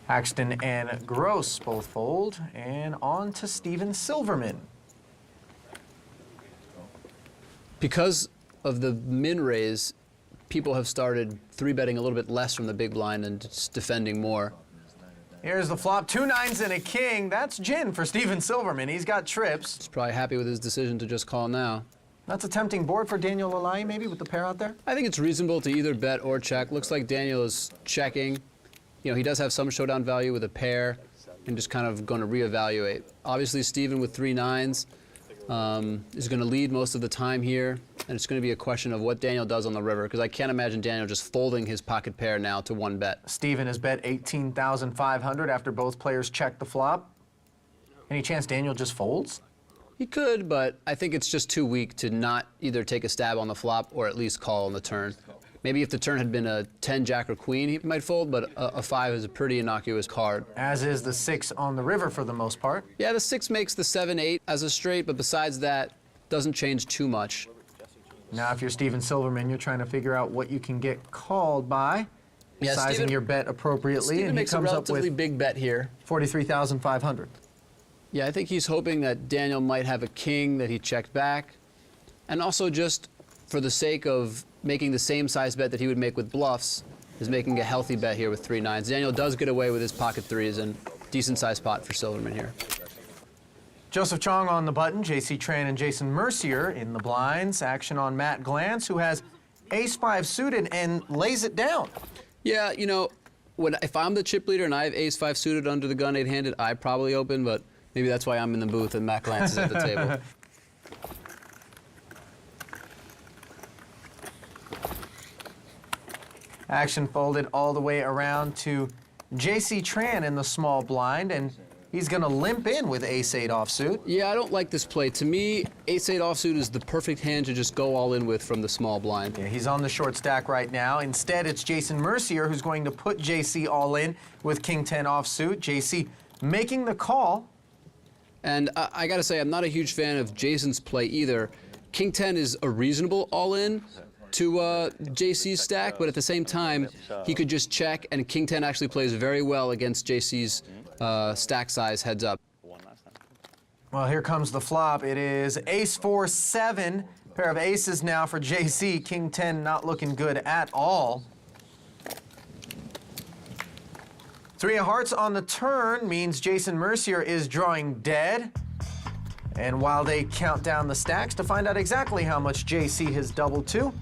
Haxton and Gross both fold, and on to Steven Silverman. Because of the min raise, people have started 3-betting a little bit less from the big blind and just defending more. Here's the flop, 2 9s and a king. That's gin for Steven Silverman. He's got trips. He's probably happy with his decision to just call now. That's a tempting board for Daniel Alaei, maybe, with the pair out there? I think it's reasonable to either bet or check. Looks like Daniel is checking. You know, he does have some showdown value with a pair and just kind of going to reevaluate. Obviously, Steven with 3 9s is going to lead most of the time here, and it's going to be a question of what Daniel does on the river, because I can't imagine Daniel just folding his pocket pair now to 1 bet. Steven has bet 18,500 after both players check the flop. Any chance Daniel just folds? He could, but I think it's just too weak to not either take a stab on the flop or at least call on the turn. Maybe if the turn had been a 10, jack, or queen, he might fold, but a 5 is a pretty innocuous card. As is the 6 on the river for the most part. Yeah, the 6 makes the 7-8 as a straight, but besides that, doesn't change too much. Now, if you're Steven Silverman, you're trying to figure out what you can get called by, yeah, sizing Steven, your bet appropriately, Steven and he makes comes a up with relatively big bet here. 43,500. Yeah, I think he's hoping that Daniel might have a king that he checked back, and also just for the sake of making the same size bet that he would make with bluffs, is making a healthy bet here with 3 9s. Daniel does get away with his pocket threes, and decent sized pot for Silverman here. Joseph Chong on the button, JC Tran and Jason Mercier in the blinds. Action on Matt Glantz, who has ace-5 suited and lays it down. Yeah, you know, if I'm the chip leader and I have ace-5 suited under the gun 8-handed, I probably open, but maybe that's why I'm in the booth and Matt Glantz is at the table. Action folded all the way around to JC Tran in the small blind, and He's going to limp in with ace-8 offsuit. Yeah, I don't like this play. To me, ace-8 offsuit is the perfect hand to just go all in with from the small blind. Yeah, he's on the short stack right now. Instead, it's Jason Mercier who's going to put JC all in with king-10 offsuit. JC making the call. And I got to say, I'm not a huge fan of Jason's play either. King-10 is a reasonable all-in to JC's stack, but at the same time, he could just check, and king-10 actually plays very well against JC's stack size heads up. Well, here comes the flop. It is ace-4-7. Pair of aces now for JC. King-10 not looking good at all. 3 of hearts on the turn means Jason Mercier is drawing dead. And while they count down the stacks to find out exactly how much JC has doubled to,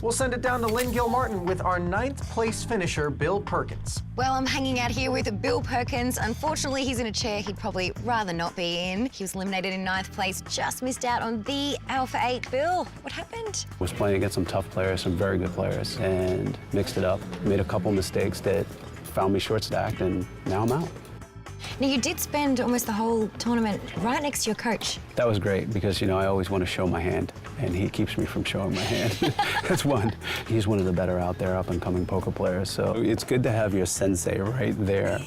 we'll send it down to Lynn Gilmartin with our 9th place finisher, Bill Perkins. Well, I'm hanging out here with Bill Perkins. Unfortunately, he's in a chair he'd probably rather not be in. He was eliminated in 9th place, just missed out on the Alpha 8. Bill, what happened? Was playing against some tough players, some very good players, and mixed it up. Made a couple mistakes that found me short stacked, and now I'm out. Now, you did spend almost the whole tournament right next to your coach. That was great because, you know, I always want to show my hand, and he keeps me from showing my hand. That's one. He's one of the better out there, up-and-coming poker players, so it's good to have your sensei right there.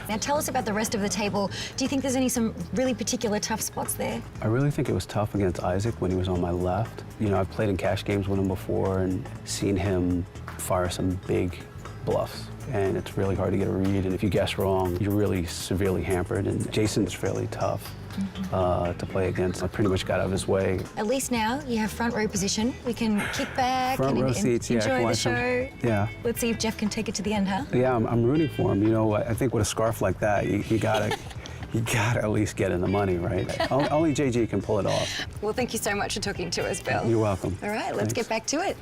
Now, tell us about the rest of the table. Do you think there's some really particular tough spots there? I really think it was tough against Isaac when he was on my left. You know, I've played in cash games with him before and seen him fire some big bluffs. And it's really hard to get a read, and if you guess wrong, you're really severely hampered, and Jason's fairly tough to play against. I pretty much got out of his way. At least now you have front row position. We can kick back Front row seats, yeah, enjoy the watch him. show. Yeah. Let's see if Jeff can take it to the end, huh? Yeah, I'm rooting for him. You know, I think with a scarf like that, you gotta at least get in the money, right? Only JG can pull it off. Well, thank you so much for talking to us, Bill. You're welcome. All right, let's get back to it.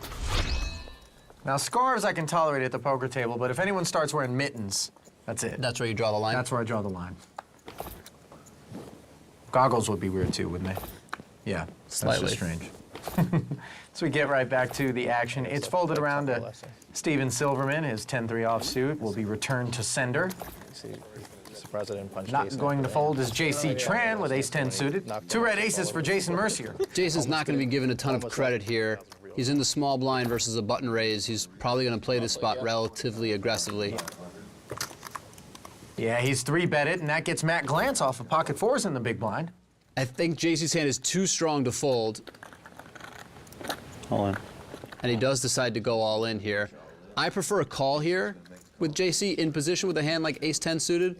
Now, scarves I can tolerate at the poker table, but if anyone starts wearing mittens, that's it. That's where you draw the line? That's where I draw the line. Goggles would be weird too, wouldn't they? Yeah, Slightly. that's just strange. So we get right back to the action. It's folded around to Steven Silverman. His 10-3 offsuit will be returned to sender. Not going to fold is J.C. Tran with ace-10 suited. 2 red aces for Jason Mercier. Jason's not going to be given a ton of credit here. He's in the small blind versus a button raise. He's probably going to play this spot relatively aggressively. Yeah, he's 3-betted, and that gets Matt Glantz off of pocket 4s in the big blind. I think JC's hand is too strong to fold. All in. And he does decide to go all in here. I prefer a call here with JC in position with a hand like ace-10 suited,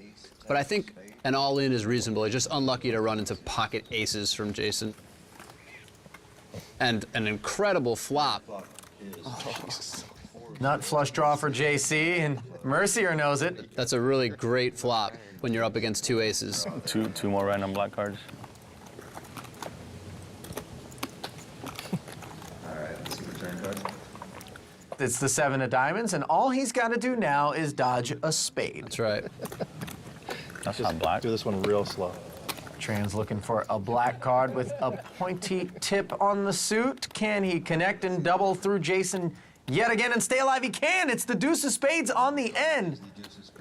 but I think an all-in is reasonable. It's just unlucky to run into pocket aces from Jason. And an incredible flop. Oh, nut flush draw for JC, and Mercier knows it. That's a really great flop when you're up against 2 aces. Two more random black cards. It's the 7 of diamonds, and all he's got to do now is dodge a spade. That's right. That's not black. Do this one real slow. Tran's looking for a black card with a pointy tip on the suit. Can he connect and double through Jason yet again and stay alive? He can. It's the deuce of spades on the end.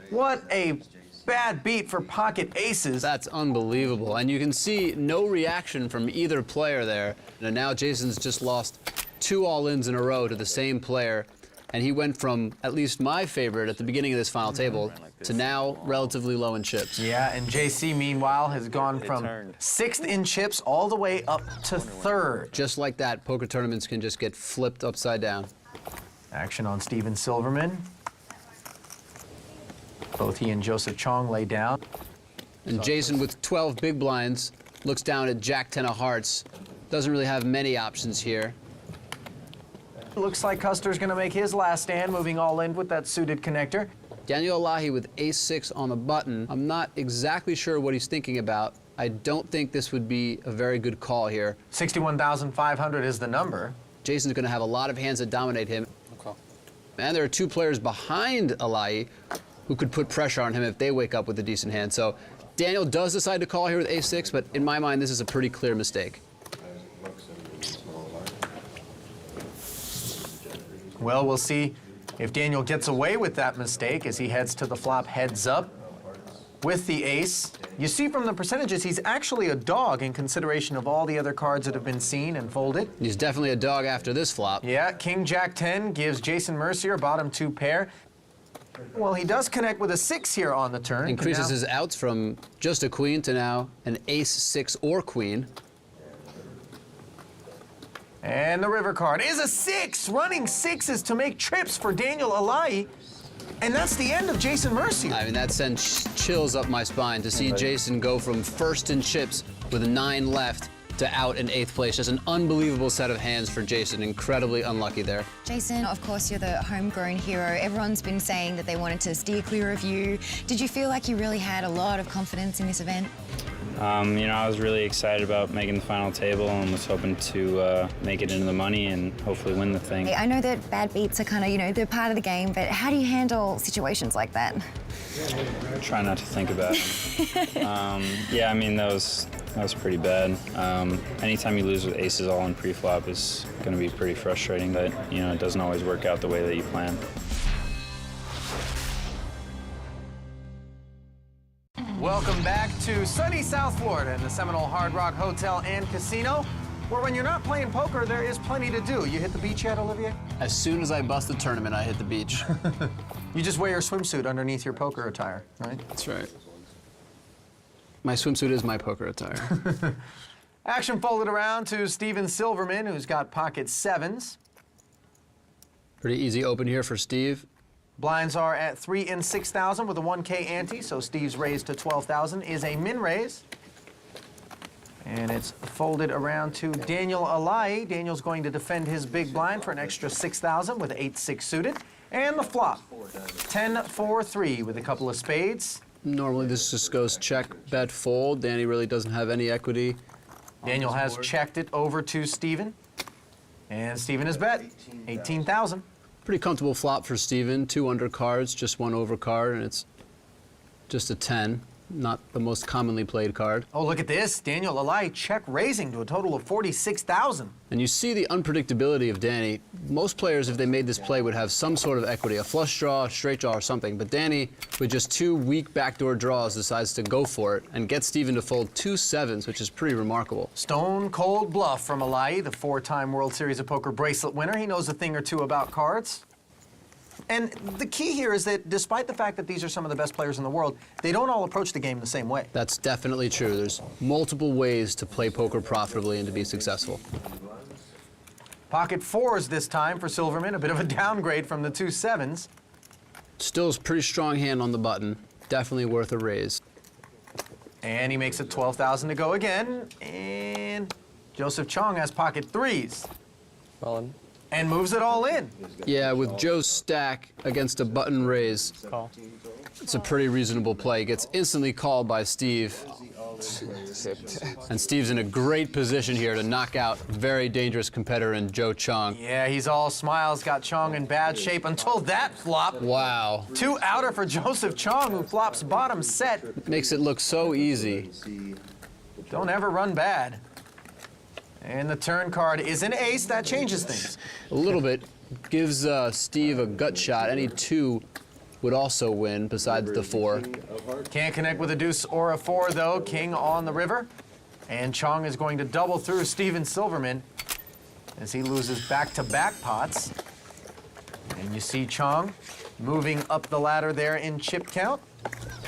What a bad beat for pocket aces. That's unbelievable. And you can see no reaction from either player there. And now Jason's just lost 2 all-ins in a row to the same player. And he went from, at least my favorite at the beginning of this final table, to now relatively low in chips. Yeah, and JC, meanwhile, has gone from 6th in chips all the way up to 3rd. Just like that, poker tournaments can just get flipped upside down. Action on Steven Silverman. Both he and Joseph Chong lay down. And Jason, with 12 big blinds, looks down at Jack-10 of hearts. Doesn't really have many options here. Looks like Custer's going to make his last stand, moving all in with that suited connector. Daniel Elahi with ace-6 on the button. I'm not exactly sure what he's thinking about. I don't think this would be a very good call here. 61,500 is the number. Jason's going to have a lot of hands that dominate him. Okay. And there are 2 players behind Elahi who could put pressure on him if they wake up with a decent hand. So Daniel does decide to call here with ace-6, but in my mind, this is a pretty clear mistake. Well, we'll see if Daniel gets away with that mistake as he heads to the flop heads up. with the ace. You see from the percentages, he's actually a dog in consideration of all the other cards that have been seen and folded. He's definitely a dog after this flop. Yeah, King Jack 10 gives Jason Mercier bottom 2 pair. Well, he does connect with a 6 here on the turn. Increases his outs from just a queen to now an ace, 6, or queen. And the river card is a 6, running 6s to make trips for Daniel Alaei. And that's the end of Jason Mercier. I mean, that sends chills up my spine to see Jason go from first in chips with 9 left to out in 8th place. Just an unbelievable set of hands for Jason. Incredibly unlucky there. Jason, of course, you're the homegrown hero. Everyone's been saying that they wanted to steer clear of you. Did you feel like you really had a lot of confidence in this event? You know, I was really excited about making the final table and was hoping to make it into the money and hopefully win the thing. I know that bad beats are kind of, you know, they're part of the game, but how do you handle situations like that? Try not to think about it. Yeah, I mean, that was pretty bad. Anytime you lose with aces all in pre-flop is going to be pretty frustrating, but, you know, it doesn't always work out the way that you plan. Welcome back to sunny South Florida in the Seminole Hard Rock Hotel and Casino, where when you're not playing poker, there is plenty to do. You hit the beach yet, Olivier? As soon as I bust the tournament, I hit the beach. You just wear your swimsuit underneath your poker attire, right? That's right. My swimsuit is my poker attire. Action folded around to Steven Silverman, who's got pocket 7s. Pretty easy open here for Steve. Blinds are at 3 and 6,000 with a 1K ante, so Steve's raise to 12,000 is a min raise. And it's folded around to Daniel Alaei. Daniel's going to defend his big blind for an extra 6,000 with 8-6 suited. And the flop, 10-4-3 with a couple of spades. Normally this just goes check, bet, fold. Danny really doesn't have any equity. Daniel has checked it over to Steven. And Steven has bet 18,000. Pretty comfortable flop for Steven. 2 undercards, just 1 overcard, and it's just a 10. Not the most commonly played card. Oh, look at this. Daniel Alaei check raising to a total of 46,000. And you see the unpredictability of Danny. Most players, if they made this play, would have some sort of equity, a flush draw, a straight draw, or something. But Danny, with just 2 weak backdoor draws, decides to go for it and get Steven to fold 2 7s, which is pretty remarkable. Stone cold bluff from Alaei, the 4-time World Series of Poker bracelet winner. He knows a thing or two about cards. And the key here is that despite the fact that these are some of the best players in the world, they don't all approach the game the same way. That's definitely true. There's multiple ways to play poker profitably and to be successful. Pocket 4s this time for Silverman, a bit of a downgrade from the 2 7s. Still a pretty strong hand on the button. Definitely worth a raise. And he makes it 12,000 to go again. And Joseph Chong has pocket 3s. And moves it all in. Yeah, with Joe's stack against a button raise, Call. It's a pretty reasonable play. Gets instantly called by Steve. And Steve's in a great position here to knock out very dangerous competitor in Joe Chong. Yeah, he's all smiles, got Chong in bad shape until that flop. Wow. 2 outer for Joseph Chong, who flops bottom set. Makes it look so easy. Don't ever run bad. And the turn card is an ace. That changes things. A little bit. Gives Steve a gut shot. Any 2 would also win besides the 4. Can't connect with a deuce or a 4, though. King on the river. And Chong is going to double through Steven Silverman as he loses back-to-back pots. And you see Chong moving up the ladder there in chip count.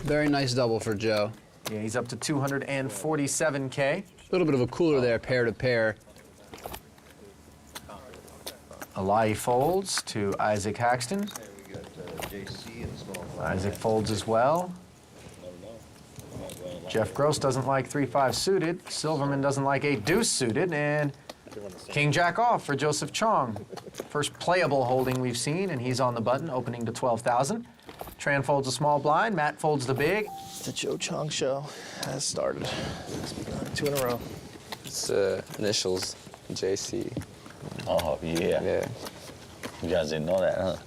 Very nice double for Joe. Yeah, he's up to 247K. A little bit of a cooler there, pair to pair. Alaei folds to Isaac Haxton. Isaac folds as well. Jeff Gross doesn't like 3-5 suited. Silverman doesn't like 8 deuce suited. And King Jack off for Joseph Chong. First playable holding we've seen, and he's on the button, opening to 12,000. Tran folds a small blind. Matt folds the big. The Joe Chong show has started. It's begun 2 in a row. It's initials, JC. Oh, yeah. Yeah. You guys didn't know that, huh?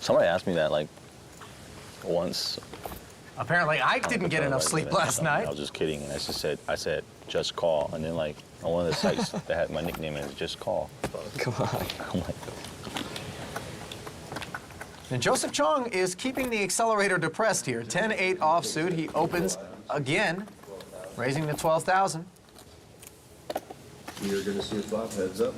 Somebody asked me that, like, once. Apparently, Ike didn't get enough sleep last night. I was just kidding, and I said, just call. And then, like, on one of the sites that had my nickname in it, just call. Come on. I'm like, And Joseph Chong is keeping the accelerator depressed here. 10-8 offsuit. He opens again, raising to 12,000. You're going to see a flop, heads up.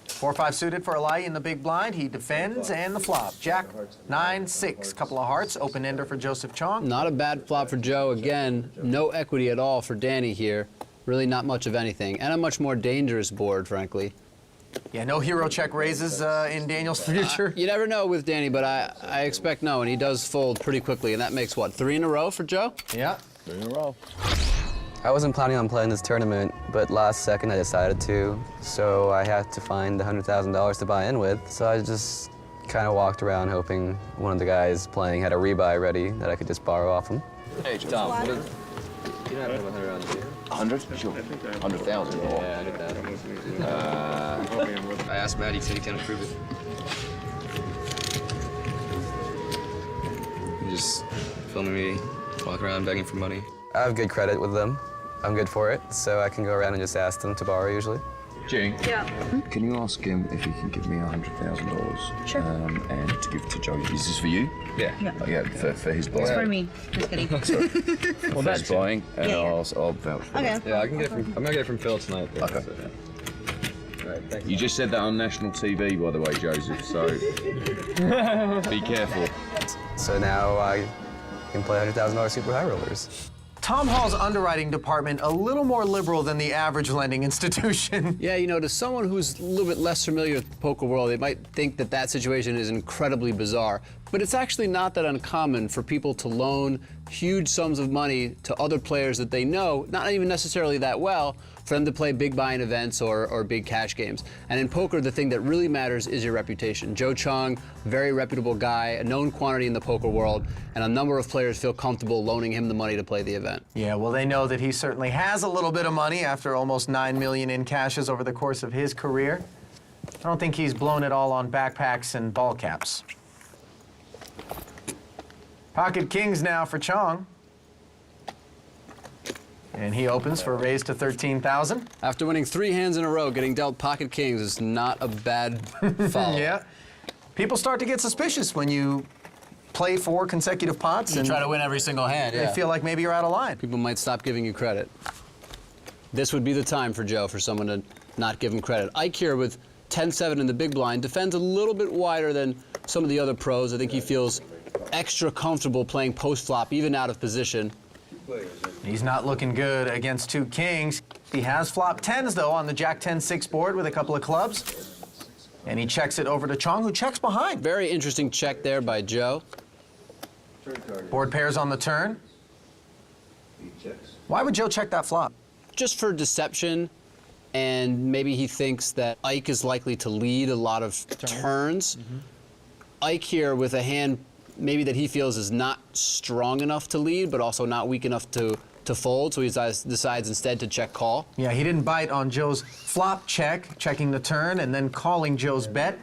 4-5 suited for Alai in the big blind. He defends and the flop. Jack 9-6. Couple of hearts. Open ender for Joseph Chong. Not a bad flop for Joe. Again, no equity at all for Danny here. Really not much of anything. And a much more dangerous board, frankly. Yeah, no hero check raises in Daniel's future. You never know with Danny, but I expect no, and he does fold pretty quickly. And that makes, what, 3 in a row for Joe? Yeah. 3 in a row. I wasn't planning on playing this tournament, but last second I decided to, so I had to find $100,000 to buy in with. So I just kind of walked around hoping one of the guys playing had a rebuy ready that I could just borrow off him. Hey, Tom, what is... You don't have 100 on here? 100? Sure. 100,000 or... Yeah, 100,000. I asked Matt, he said he can't approve it. You're just filming me, walking around begging for money. I have good credit with them. I'm good for it, so I can go around and just ask them to borrow usually. Jing. Yeah. Can you ask him if he can give me $100,000? Sure. And to give to Joe. Is this for you? Yeah. Oh, yeah, for his buying. It's for me. Just kidding. Well, that's buying, and Yeah. I'll vouch for Okay. Yeah, I can get it from, I'm gonna get it from Phil tonight. Okay. So, yeah. All right, thanks. You just said that on national TV, by the way, Joseph, so be careful. So now I can play $100,000 super high rollers. Tom Hall's underwriting department a little more liberal than the average lending institution. Yeah, you know, to someone who's a little bit less familiar with the poker world, they might think that that situation is incredibly bizarre. But it's actually not that uncommon for people to loan huge sums of money to other players that they know, not even necessarily that well, for them to play big buy-in events or big cash games. And in poker, the thing that really matters is your reputation. Joe Chong, very reputable guy, a known quantity in the poker world, and a number of players feel comfortable loaning him the money to play the event. Yeah, well, they know that he certainly has a little bit of money after almost $9 million in cashes over the course of his career. I don't think he's blown it all on backpacks and ball caps. Pocket kings now for Chong. And he opens for a raise to 13,000. After winning 3 hands in a row, getting dealt pocket kings is not a bad follow. Yeah. People start to get suspicious when you play 4 consecutive pots You and try to win every single hand, yeah. they feel like maybe you're out of line. People might stop giving you credit. This would be the time for Joe for someone to not give him credit. Ike here with 10-7 in the big blind defends a little bit wider than some of the other pros. I think he feels extra comfortable playing post-flop, even out of position. He's not looking good against 2 kings. He has flop 10s, though, on the Jack 10-6 board with a couple of clubs. And he checks it over to Chong, who checks behind. Very interesting check there by Joe. Board pairs on the turn. Why would Joe check that flop? Just for deception, and maybe he thinks that Ike is likely to lead a lot of turns. Ike here with a hand maybe that he feels is not strong enough to lead, but also not weak enough to fold, so he decides instead to check call. Yeah, he didn't bite on Joe's flop check, checking the turn and then calling Joe's bet.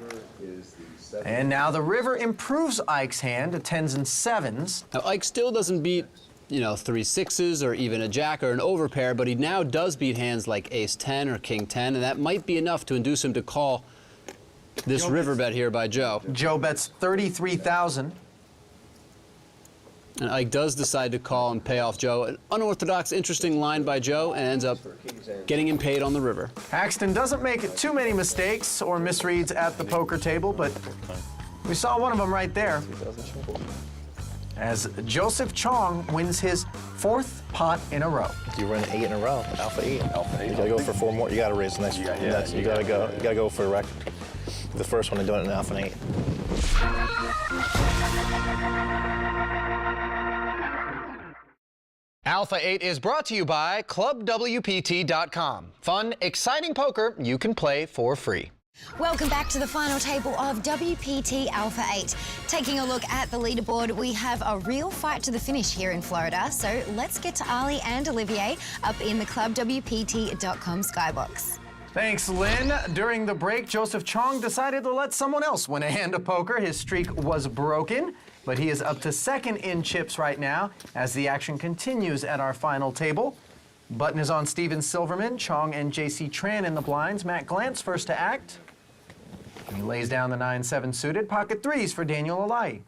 And now the river improves Ike's hand to 10s and 7s. Now Ike still doesn't beat, you know, 3 6s or even a jack or an overpair, but he now does beat hands like ace 10 or king 10, and that might be enough to induce him to call this river bet here by Joe. Joe bets 33,000. And Ike does decide to call and pay off Joe. An unorthodox, interesting line by Joe, and ends up getting him paid on the river. Axton doesn't make too many mistakes or misreads at the poker table, but we saw one of them right there. As Joseph Chong wins his 4th pot in a row. You run 8 in a row, alpha 8. Alpha 8. You gotta go for 4 more. You gotta raise the next. You gotta go for a record. The first one and doing it in alpha 8. Alpha 8 is brought to you by ClubWPT.com. Fun, exciting poker you can play for free. Welcome back to the final table of WPT Alpha 8. Taking a look at the leaderboard, we have a real fight to the finish here in Florida. So let's get to Ali and Olivier up in the ClubWPT.com skybox. Thanks, Lynn. During the break, Joseph Chong decided to let someone else win a hand of poker. His streak was broken, but he is up to 2nd in chips right now as the action continues at our final table. Button is on Steven Silverman, Chong and JC Tran in the blinds. Matt Glantz first to act. He lays down the 9-7 suited, pocket threes for Daniel Alaei.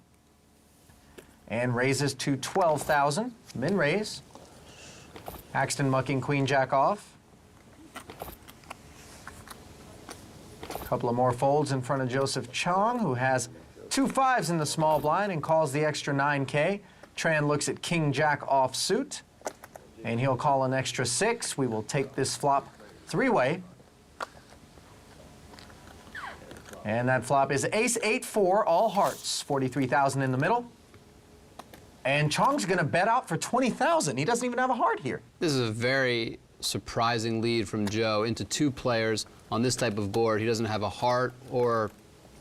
And raises to 12,000, min raise. Haxton mucking queen jack off. A couple of more folds in front of Joseph Chong, who has 2 5s in the small blind and calls the extra 9K. Tran looks at king jack offsuit, and he'll call an extra 6. We will take this flop 3-way. And that flop is ace 8-4, all hearts, 43,000 in the middle. And Chong's gonna bet out for 20,000. He doesn't even have a heart here. This is a very surprising lead from Joe into 2 players on this type of board. He doesn't have a heart or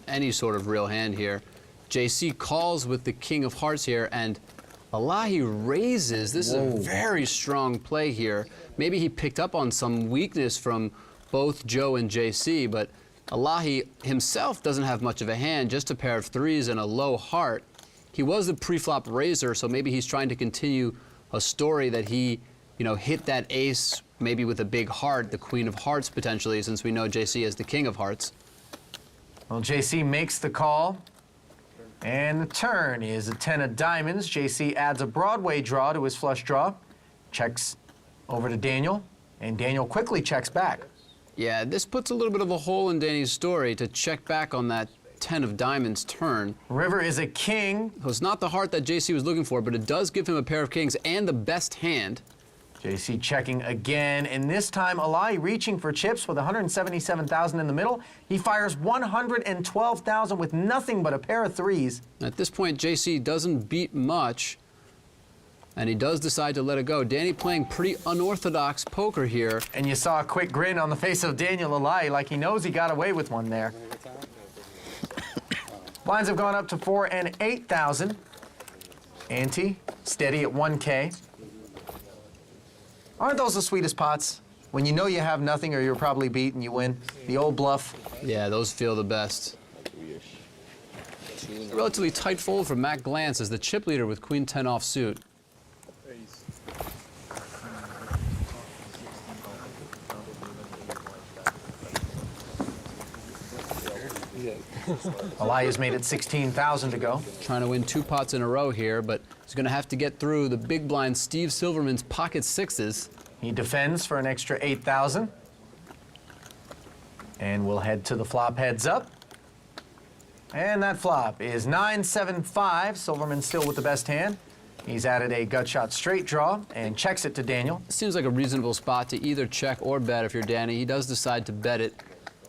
any sort of real hand here. JC calls with the king of hearts here, and Alaei raises. This is a very strong play here. Maybe he picked up on some weakness from both Joe and JC, but Alaei himself doesn't have much of a hand, just a pair of 3s and a low heart. He was the pre-flop raiser, so maybe he's trying to continue a story that he, hit that ace maybe with a big heart, the queen of hearts potentially, since we know JC as the king of hearts. Well, JC makes the call, and the turn is a 10 of diamonds. JC adds a Broadway draw to his flush draw, checks over to Daniel, and Daniel quickly checks back. Yeah, this puts a little bit of a hole in Danny's story to check back on that 10 of diamonds turn. River is a king. So it's not the heart that JC was looking for, but it does give him a pair of kings and the best hand. JC checking again, and this time Alaei reaching for chips with 177,000 in the middle. He fires 112,000 with nothing but a pair of 3s. At this point, JC doesn't beat much, and he does decide to let it go. Danny playing pretty unorthodox poker here. And you saw a quick grin on the face of Daniel Alaei, like he knows he got away with one there. Blinds have gone up to 4 and 8,000. Ante steady at 1K. Aren't those the sweetest pots? When you know you have nothing or you're probably beat and you win. The old bluff. Yeah, those feel the best. A relatively tight fold from Matt Glantz as the chip leader with queen 10 offsuit. Alaei has made it 16,000 to go. Trying to win 2 pots in a row here, but he's going to have to get through the big blind Steve Silverman's pocket 6s. He defends for an extra 8,000. And we'll head to the flop heads up. And that flop is 9-7-5. Silverman still with the best hand. He's added a gut shot straight draw and checks it to Daniel. Seems like a reasonable spot to either check or bet if you're Danny. He does decide to bet it,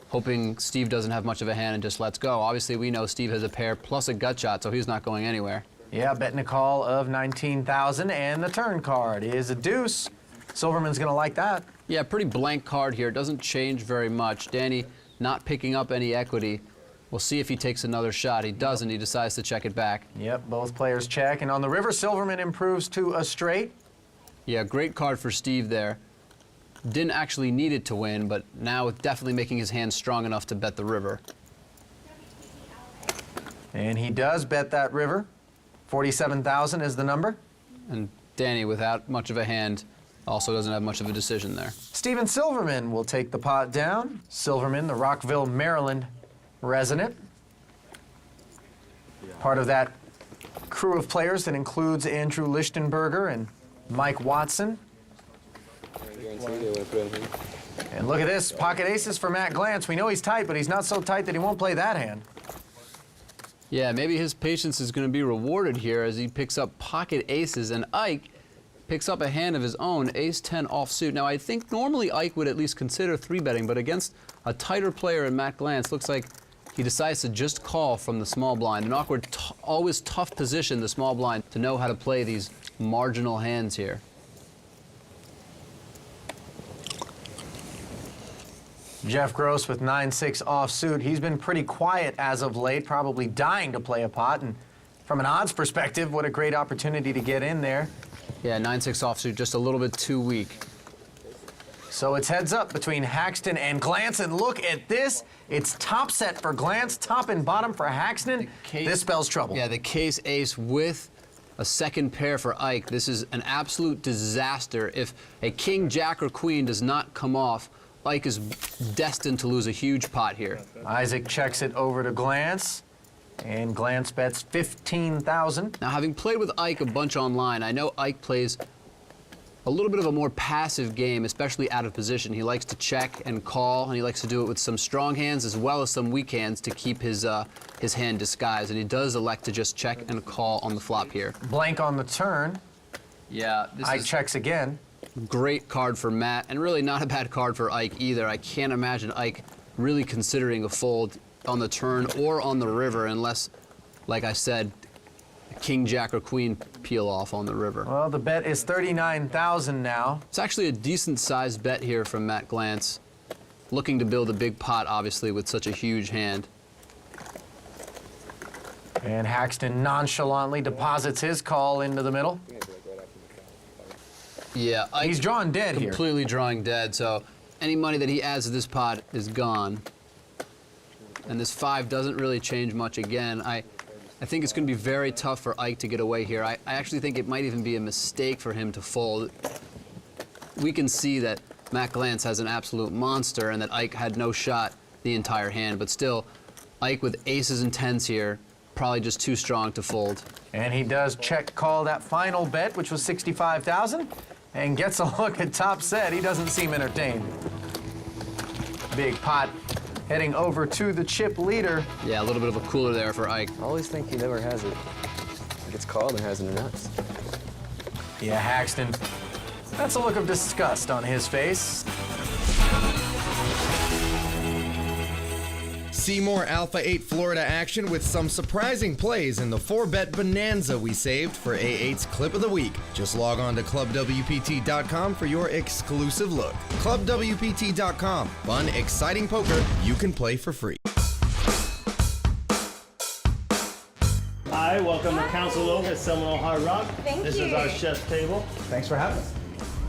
hoping Steve doesn't have much of a hand and just lets go. Obviously, we know Steve has a pair plus a gut shot, so he's not going anywhere. Yeah, betting a call of 19,000, and the turn card is a deuce. Silverman's gonna like that. Yeah, pretty blank card here. Doesn't change very much. Danny not picking up any equity. We'll see if he takes another shot. He doesn't. He decides to check it back. Yep, both players check. And on the river, Silverman improves to a straight. Yeah, great card for Steve there. Didn't actually need it to win, but now definitely making his hand strong enough to bet the river. And he does bet that river. 47,000 is the number. And Danny, without much of a hand, also doesn't have much of a decision there. Steven Silverman will take the pot down. Silverman, the Rockville, Maryland resident. Part of that crew of players that includes Andrew Lichtenberger and Mike Watson. And look at this, pocket aces for Matt Glantz. We know he's tight, but he's not so tight that he won't play that hand. Yeah, maybe his patience is going to be rewarded here as he picks up pocket aces, and Ike picks up a hand of his own, ace-10 offsuit. Now, I think normally Ike would at least consider 3-betting, but against a tighter player in Matt Glantz, looks like he decides to just call from the small blind. An awkward, always tough position, the small blind, to know how to play these marginal hands here. Jeff Gross with 9-6 offsuit. He's been pretty quiet as of late, probably dying to play a pot. And from an odds perspective, what a great opportunity to get in there. Yeah, 9-6 offsuit, just a little bit too weak. So it's heads up between Haxton and Glantz, and look at this. It's top set for Glantz, top and bottom for Haxton. This spells trouble. Yeah, the case ace with a second pair for Ike. This is an absolute disaster. If a king, jack, or queen does not come off, Ike is destined to lose a huge pot here. Isaac checks it over to Glance, and Glance bets 15,000. Now, having played with Ike a bunch online, I know Ike plays a little bit of a more passive game, especially out of position. He likes to check and call, and he likes to do it with some strong hands as well as some weak hands to keep his hand disguised, and he does elect to just check and call on the flop here. Blank on the turn. Yeah, Ike checks again. Great card for Matt, and really not a bad card for Ike either. I can't imagine Ike really considering a fold on the turn or on the river unless, like I said, King, Jack, or Queen peel off on the river. Well, the bet is 39,000 now. It's actually a decent-sized bet here from Matt Glance, looking to build a big pot, obviously, with such a huge hand. And Haxton nonchalantly deposits his call into the middle. Yeah, he's drawing dead here. Completely drawing dead, so any money that he adds to this pot is gone. And this 5 doesn't really change much again. I think it's going to be very tough for Ike to get away here. I actually think it might even be a mistake for him to fold. We can see that Matt Glance has an absolute monster and that Ike had no shot the entire hand, but still, Ike with aces and tens here, probably just too strong to fold. And he does check call that final bet, which was 65,000, and gets a look at top set. He doesn't seem entertained. Big pot heading over to the chip leader. Yeah, a little bit of a cooler there for Ike. I always think he never has it. He gets called and has it in nuts. Yeah, Haxton. That's a look of disgust on his face. See more Alpha 8 Florida action with some surprising plays in the 4-bet bonanza we saved for A8's Clip of the Week. Just log on to ClubWPT.com for your exclusive look. ClubWPT.com. Fun, exciting poker you can play for free. Hi, welcome to Council Oak at Seminole Hard Rock. Thank This you. is our chef's table. Thanks for having us.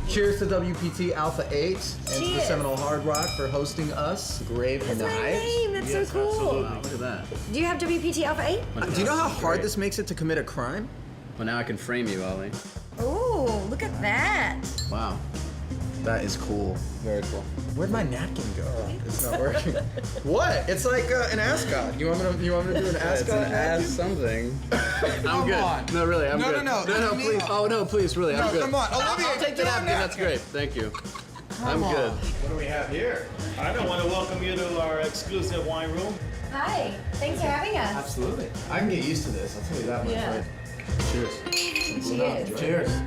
Cheers to WPT Alpha 8 and to the Cheers. Seminole Hard Rock for hosting us. Grave That's my Knives. name. That's so cool. absolutely. Wow, look at that. Do you have WPT Alpha 8? Do you know how hard this makes it to commit a crime? Well, now I can frame you, Ollie. Oh, look at that. Wow. That is cool. Very cool. Where'd my napkin go? It's not working. What? It's like an ascot. You want me to do an ascot? It's an ass something. I'm good. on. No, really, I'm No, good. no, no. No, please. Oh, no, please, really, I'm No, good. come on. Olivia, I'll take the get a napkin. That's napkin. great. Thank you. I'm on. good. What do we have here? I don't want to welcome you to our exclusive wine room. Hi. Thanks for having us. Absolutely. I can get used to this. I'll tell you that much. Yeah. Right? Cheers. Cheers. Cheers.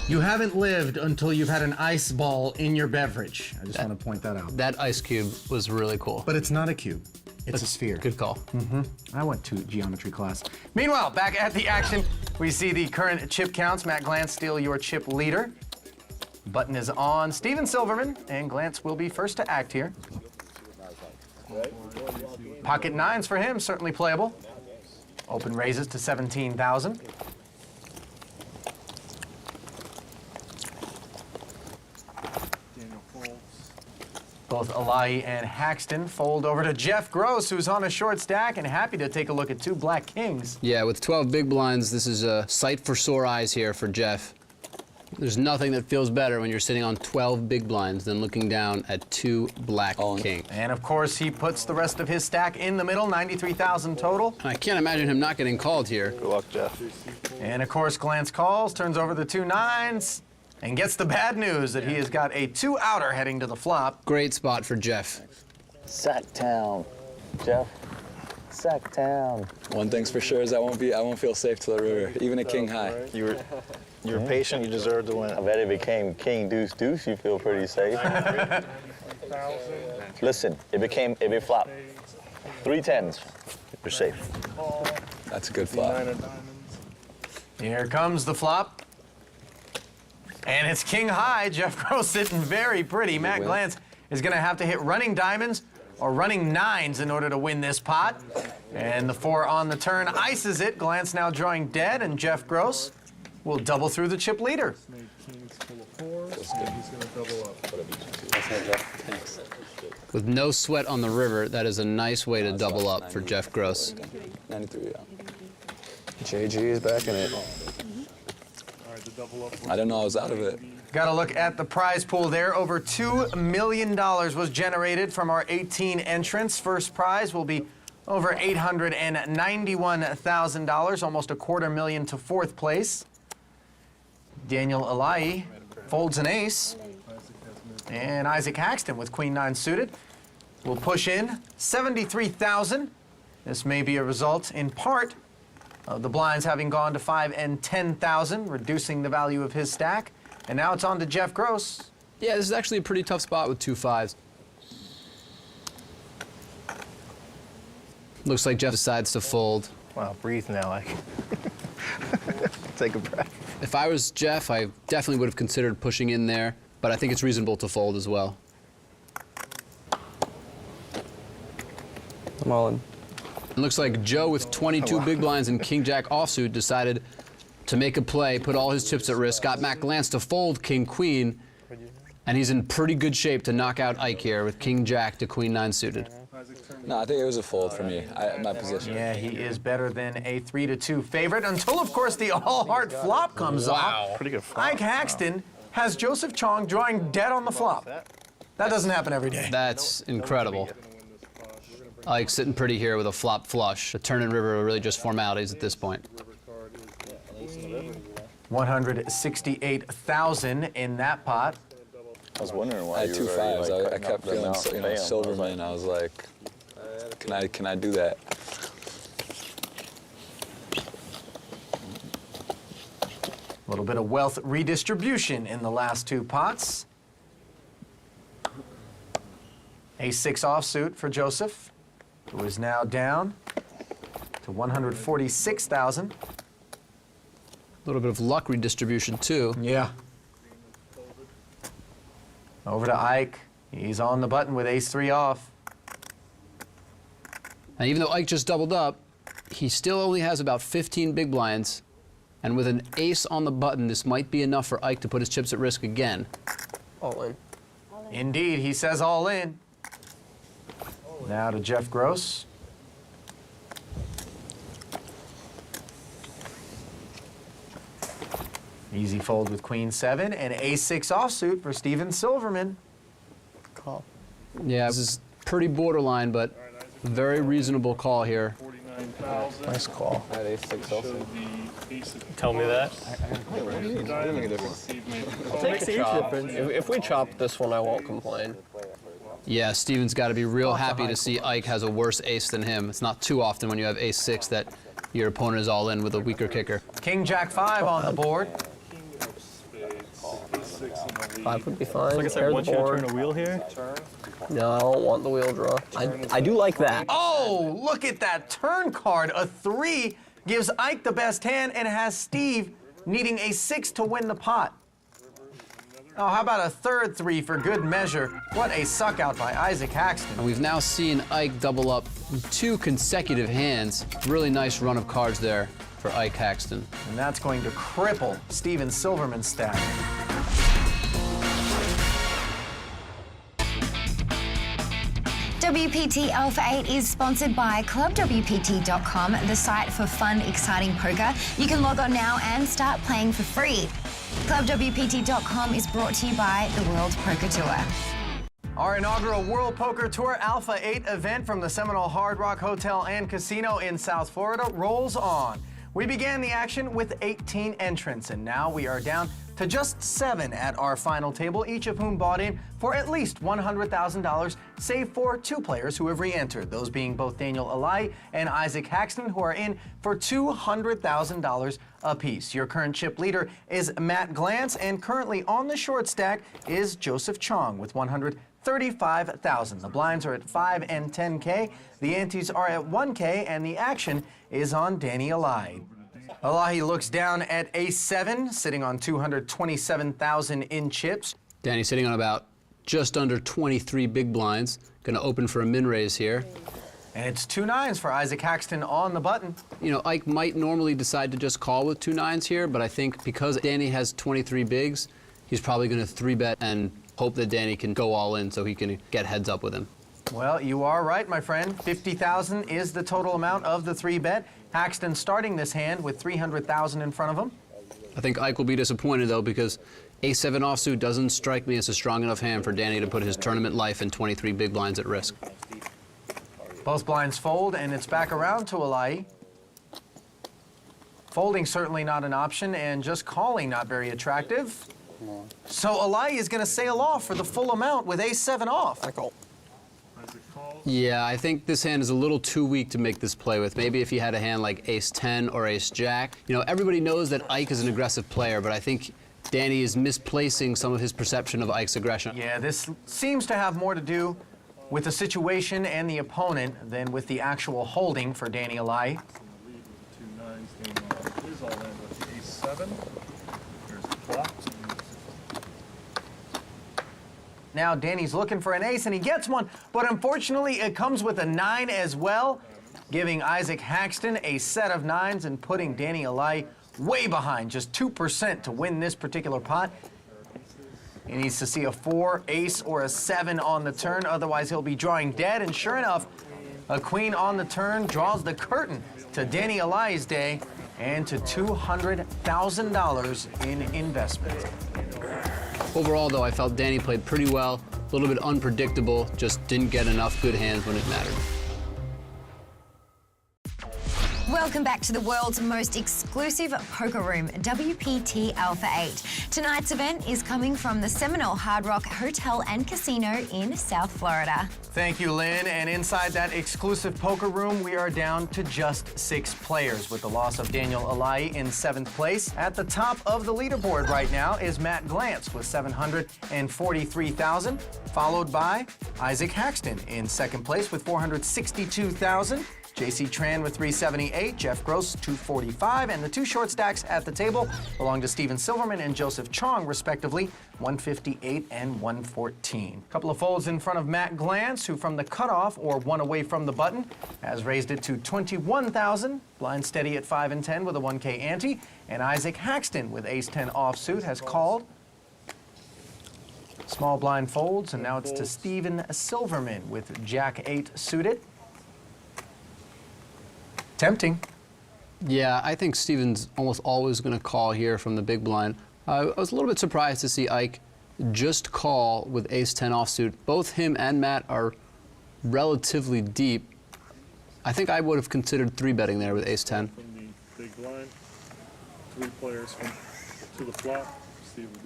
You haven't lived until you've had an ice ball in your beverage. I just want to point that out. That ice cube was really cool. But it's not a cube. It's a sphere. Good call. I went to geometry class. Meanwhile, back at the action, we see the current chip counts. Matt Glance still your chip leader. Button is on Steven Silverman, and Glance will be first to act here. Pocket nines for him, certainly playable. Open raises to 17,000. Both Alahi and Haxton fold over to Jeff Gross, who's on a short stack and happy to take a look at 2 black kings. Yeah, with 12 big blinds, this is a sight for sore eyes here for Jeff. There's nothing that feels better when you're sitting on 12 big blinds than looking down at 2 black kings. And of course, he puts the rest of his stack in the middle, 93,000 total. I can't imagine him not getting called here. Good luck, Jeff. And of course, Glance calls, turns over the 2 nines, and gets the bad news that he has got a 2-outer heading to the flop. Great spot for Jeff. Sacktown, Jeff. Sacktown. One thing's for sure is I won't feel safe to the river, even a king high. You were patient. You deserve to win. I bet it became King Deuce Deuce. You feel pretty safe. Listen, if it flopped 3 tens, you're safe. That's a good flop. Here comes the flop. And it's king high. Jeff Gross sitting very pretty. Matt Glance is going to have to hit running diamonds or running nines in order to win this pot. And the 4 on the turn ices it. Glance now drawing dead, and Jeff Gross will double through the chip leader. With no sweat on the river, that is a nice way to double up for Jeff Gross. 93, yeah. JG is back in it. I didn't know I was out of it. Got to look at the prize pool there. Over $2 million was generated from our 18 entrants. First prize will be over $891,000, almost $250,000 to fourth place. Daniel Alai folds an ace. And Isaac Haxton with Queen 9 suited will push in $73,000. This may be a result in part of the blinds having gone to 5 and 10,000, reducing the value of his stack. And now it's on to Jeff Gross. Yeah, this is actually a pretty tough spot with 2 5s. Looks like Jeff decides to fold. Wow, breathe now. Take a breath. If I was Jeff, I definitely would have considered pushing in there, but I think it's reasonable to fold as well. I'm all in. It looks like Joe with 22 big blinds and King-Jack offsuit decided to make a play, put all his chips at risk, got Matt Glantz to fold King-Queen, and he's in pretty good shape to knock out Ike here with King-Jack to Queen 9 suited. No, I think it was a fold for me, my position. Yeah, he is better than a 3-2 favorite until, of course, the all-heart flop comes off. Pretty good flop. Ike Haxton has Joseph Chong drawing dead on the flop. That doesn't happen every day. That's incredible. Ike's sitting pretty here with a flop flush. The turn and river are really just formalities at this point. 168,000 in that pot. I was wondering why I had 2 5s. I kept feeling, Silverman. I was like, can I do that? A little bit of wealth redistribution in the last 2 pots. Ace-6 offsuit for Joseph, who is now down to 146,000. A little bit of luck redistribution, too. Yeah. Over to Ike. He's on the button with ace-3 off. And even though Ike just doubled up, he still only has about 15 big blinds. And with an ace on the button, this might be enough for Ike to put his chips at risk again. All in. Indeed, he says all in. Now to Jeff Gross. Easy fold with Queen 7 and ace-6 offsuit for Steven Silverman. Call. Yeah, this is pretty borderline, but very reasonable call here. Nice call. I had ace-6 also. Tell me that. Doesn't make a difference. Makes a huge difference. If we chop this one, I won't complain. Yeah, Steven's got to be real happy to see Ike has a worse ace than him. It's not too often when you have ace-6 that your opponent is all in with a weaker kicker. King-Jack 5 on the board. 5 would be fine. Like I said, once you turn a wheel here. No, I don't want the wheel draw. I do like that. Oh, look at that turn card. A 3 gives Ike the best hand and has Steve needing a 6 to win the pot. Oh, how about a third 3 for good measure? What a suck out by Isaac Haxton. And we've now seen Ike double up 2 consecutive hands. Really nice run of cards there for Ike Haxton. And that's going to cripple Steven Silverman's stack. WPT Alpha 8 is sponsored by ClubWPT.com, the site for fun, exciting poker. You can log on now and start playing for free. ClubWPT.com is brought to you by the World Poker Tour. Our inaugural World Poker Tour Alpha 8 event from the Seminole Hard Rock Hotel and Casino in South Florida rolls on. We began the action with 18 entrants, and now we are down to just 7 at our final table, each of whom bought in for at least $100,000, save for 2 players who have re-entered, those being both Daniel Alai and Isaac Haxton, who are in for $200,000 apiece. Your current chip leader is Matt Glantz, and currently on the short stack is Joseph Chong with $135,000. The blinds are at 5 and 10K, the antes are at 1K, and the action is on Danny Alai. Alahi looks down at ace-7, sitting on $227,000 in chips. Danny sitting on about just under 23 big blinds. Going to open for a min raise here. And it's 2 9s for Isaac Haxton on the button. You know, Ike might normally decide to just call with 2 9s here, but I think because Danny has 23 bigs, he's probably going to 3-bet and hope that Danny can go all in so he can get heads up with him. Well, you are right, my friend. $50,000 is the total amount of the 3-bet. Haxton starting this hand with $300,000 in front of him. I think Ike will be disappointed, though, because ace-7 offsuit doesn't strike me as a strong enough hand for Danny to put his tournament life and 23 big blinds at risk. Both blinds fold, and it's back around to Alai. Folding certainly not an option, and just calling not very attractive. So Alai is going to sail off for the full amount with ace-7 off. I call. Yeah, I think this hand is a little too weak to make this play with. Maybe if he had a hand like ace-10 or ace-jack. You know, everybody knows that Ike is an aggressive player, but I think Danny is misplacing some of his perception of Ike's aggression. Yeah, this seems to have more to do with the situation and the opponent than with the actual holding for Danny Alai. Two nines, here's all in with the ace-7. There's the flop. Now Danny's looking for an ace, and he gets one, but unfortunately it comes with a 9 as well, giving Isaac Haxton a set of 9s and putting Danny Alai way behind, just 2% to win this particular pot. He needs to see a 4, ace, or a 7 on the turn, otherwise he'll be drawing dead, and sure enough, a queen on the turn draws the curtain to Danny Alai's day and to $200,000 in investment. Overall, though, I felt Danny played pretty well, a little bit unpredictable, just didn't get enough good hands when it mattered. Welcome back to the world's most exclusive poker room, WPT Alpha 8. Tonight's event is coming from the Seminole Hard Rock Hotel and Casino in South Florida. Thank you, Lynn. And inside that exclusive poker room, we are down to just 6 players with the loss of Daniel Alai in 7th place. At the top of the leaderboard right now is Matt Glantz with $743,000, followed by Isaac Haxton in 2nd place with $462,000. J.C. Tran with $378, Jeff Gross $245, and the 2 short stacks at the table belong to Steven Silverman and Joseph Chong, respectively, $158 and $114. A couple of folds in front of Matt Glantz, who from the cutoff, or 1 away from the button, has raised it to $21,000. Blind steady at 5 and 10 with a 1K ante, and Isaac Haxton with ace-10 offsuit has called. Small blind folds, and now it's to Steven Silverman with Jack-8 suited. Tempting. Yeah, I think Steven's almost always going to call here from the big blind. I was a little bit surprised to see Ike just call with ace-10 offsuit. Both him and Matt are relatively deep. I think I would have considered 3-betting there with ace-10. From the big blind, 3 players to the flop.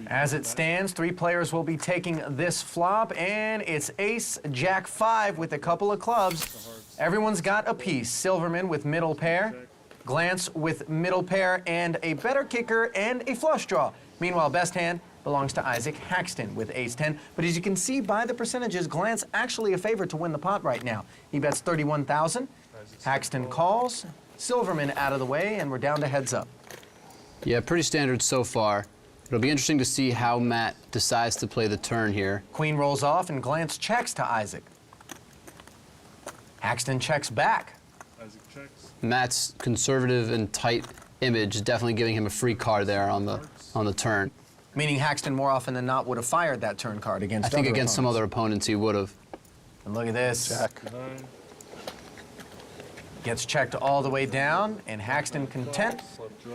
As it stands, 3 players will be taking this flop, and it's ace-jack-5 with a couple of clubs. Everyone's got a piece. Silverman with middle pair, Glantz with middle pair, and a better kicker and a flush draw. Meanwhile, best hand belongs to Isaac Haxton with ace-10. But as you can see by the percentages, Glantz actually a favorite to win the pot right now. He bets $31,000. Haxton calls, Silverman out of the way, and we're down to heads up. Yeah, pretty standard so far. It'll be interesting to see how Matt decides to play the turn here. Queen rolls off, and Glantz checks to Isaac. Haxton checks back. Isaac checks. Matt's conservative and tight image is definitely giving him a free card there on the turn. Meaning Haxton more often than not would have fired that turn card against I think other against some other opponents he would have. And look at this. Jack. Gets checked all the way down, and Haxton content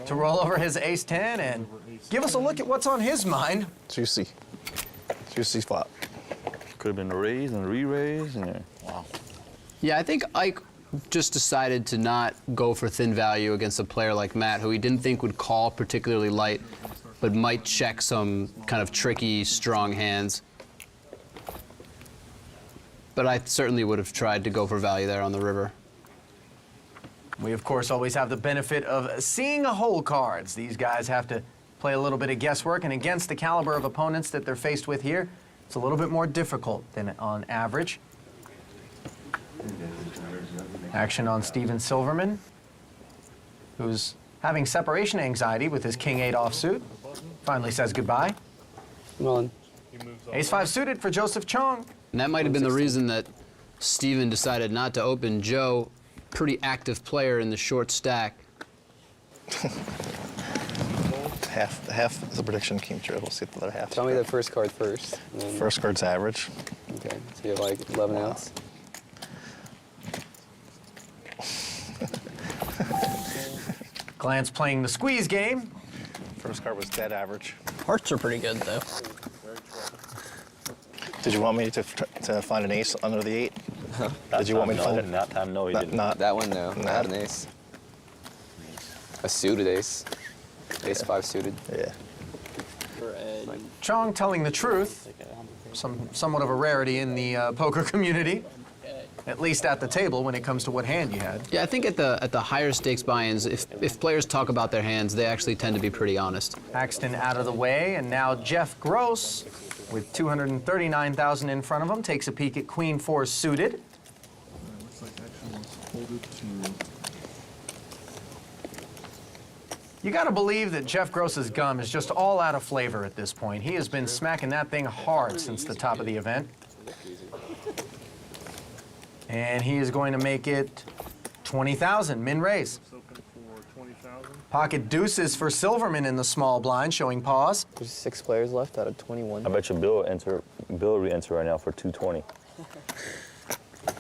to roll over his ace-10 and give us a look at what's on his mind. Juicy. Juicy flop. Could have been a raise and a re-raise. And wow. Yeah, I think Ike just decided to not go for thin value against a player like Matt, who he didn't think would call particularly light, but might check some kind of tricky, strong hands. But I certainly would have tried to go for value there on the river. We, of course, always have the benefit of seeing a hole cards. These guys have to play a little bit of guesswork, and against the caliber of opponents that they're faced with here, it's a little bit more difficult than on average. Action on Steven Silverman, who's having separation anxiety with his king-8 offsuit. Finally says goodbye. Well, Ace-5 suited for Joseph Chong. And that might have been the reason that Steven decided not to open. Joe, pretty active player in the short stack. half the prediction came true. We'll see the other half. Tell me the first card first. First card's average. Okay, so you have like 11 outs. Glantz playing the squeeze game. First card was dead average. Hearts are pretty good, though. Did you want me to find an ace under the 8? Did you want me to find it? That time, no, he didn't. Not That one, no. I had an ace. A suited ace. Ace 5 suited. Yeah. Chong telling the truth, somewhat of a rarity in the poker community, at least at the table when it comes to what hand you had. Yeah, I think at the higher stakes buy-ins, if players talk about their hands, they actually tend to be pretty honest. Paxton out of the way, and now Jeff Gross, with 239,000 in front of him, takes a peek at Queen 4 suited. Looks like actually let's hold it to... You gotta believe that Jeff Gross's gum is just all out of flavor at this point. He has been smacking that thing hard since the top of the event. And he is going to make it 20,000, min raise. Pocket deuces for Silverman in the small blind, showing pause. There's 6 players left out of 21. I bet you Bill will re-enter right now for 220.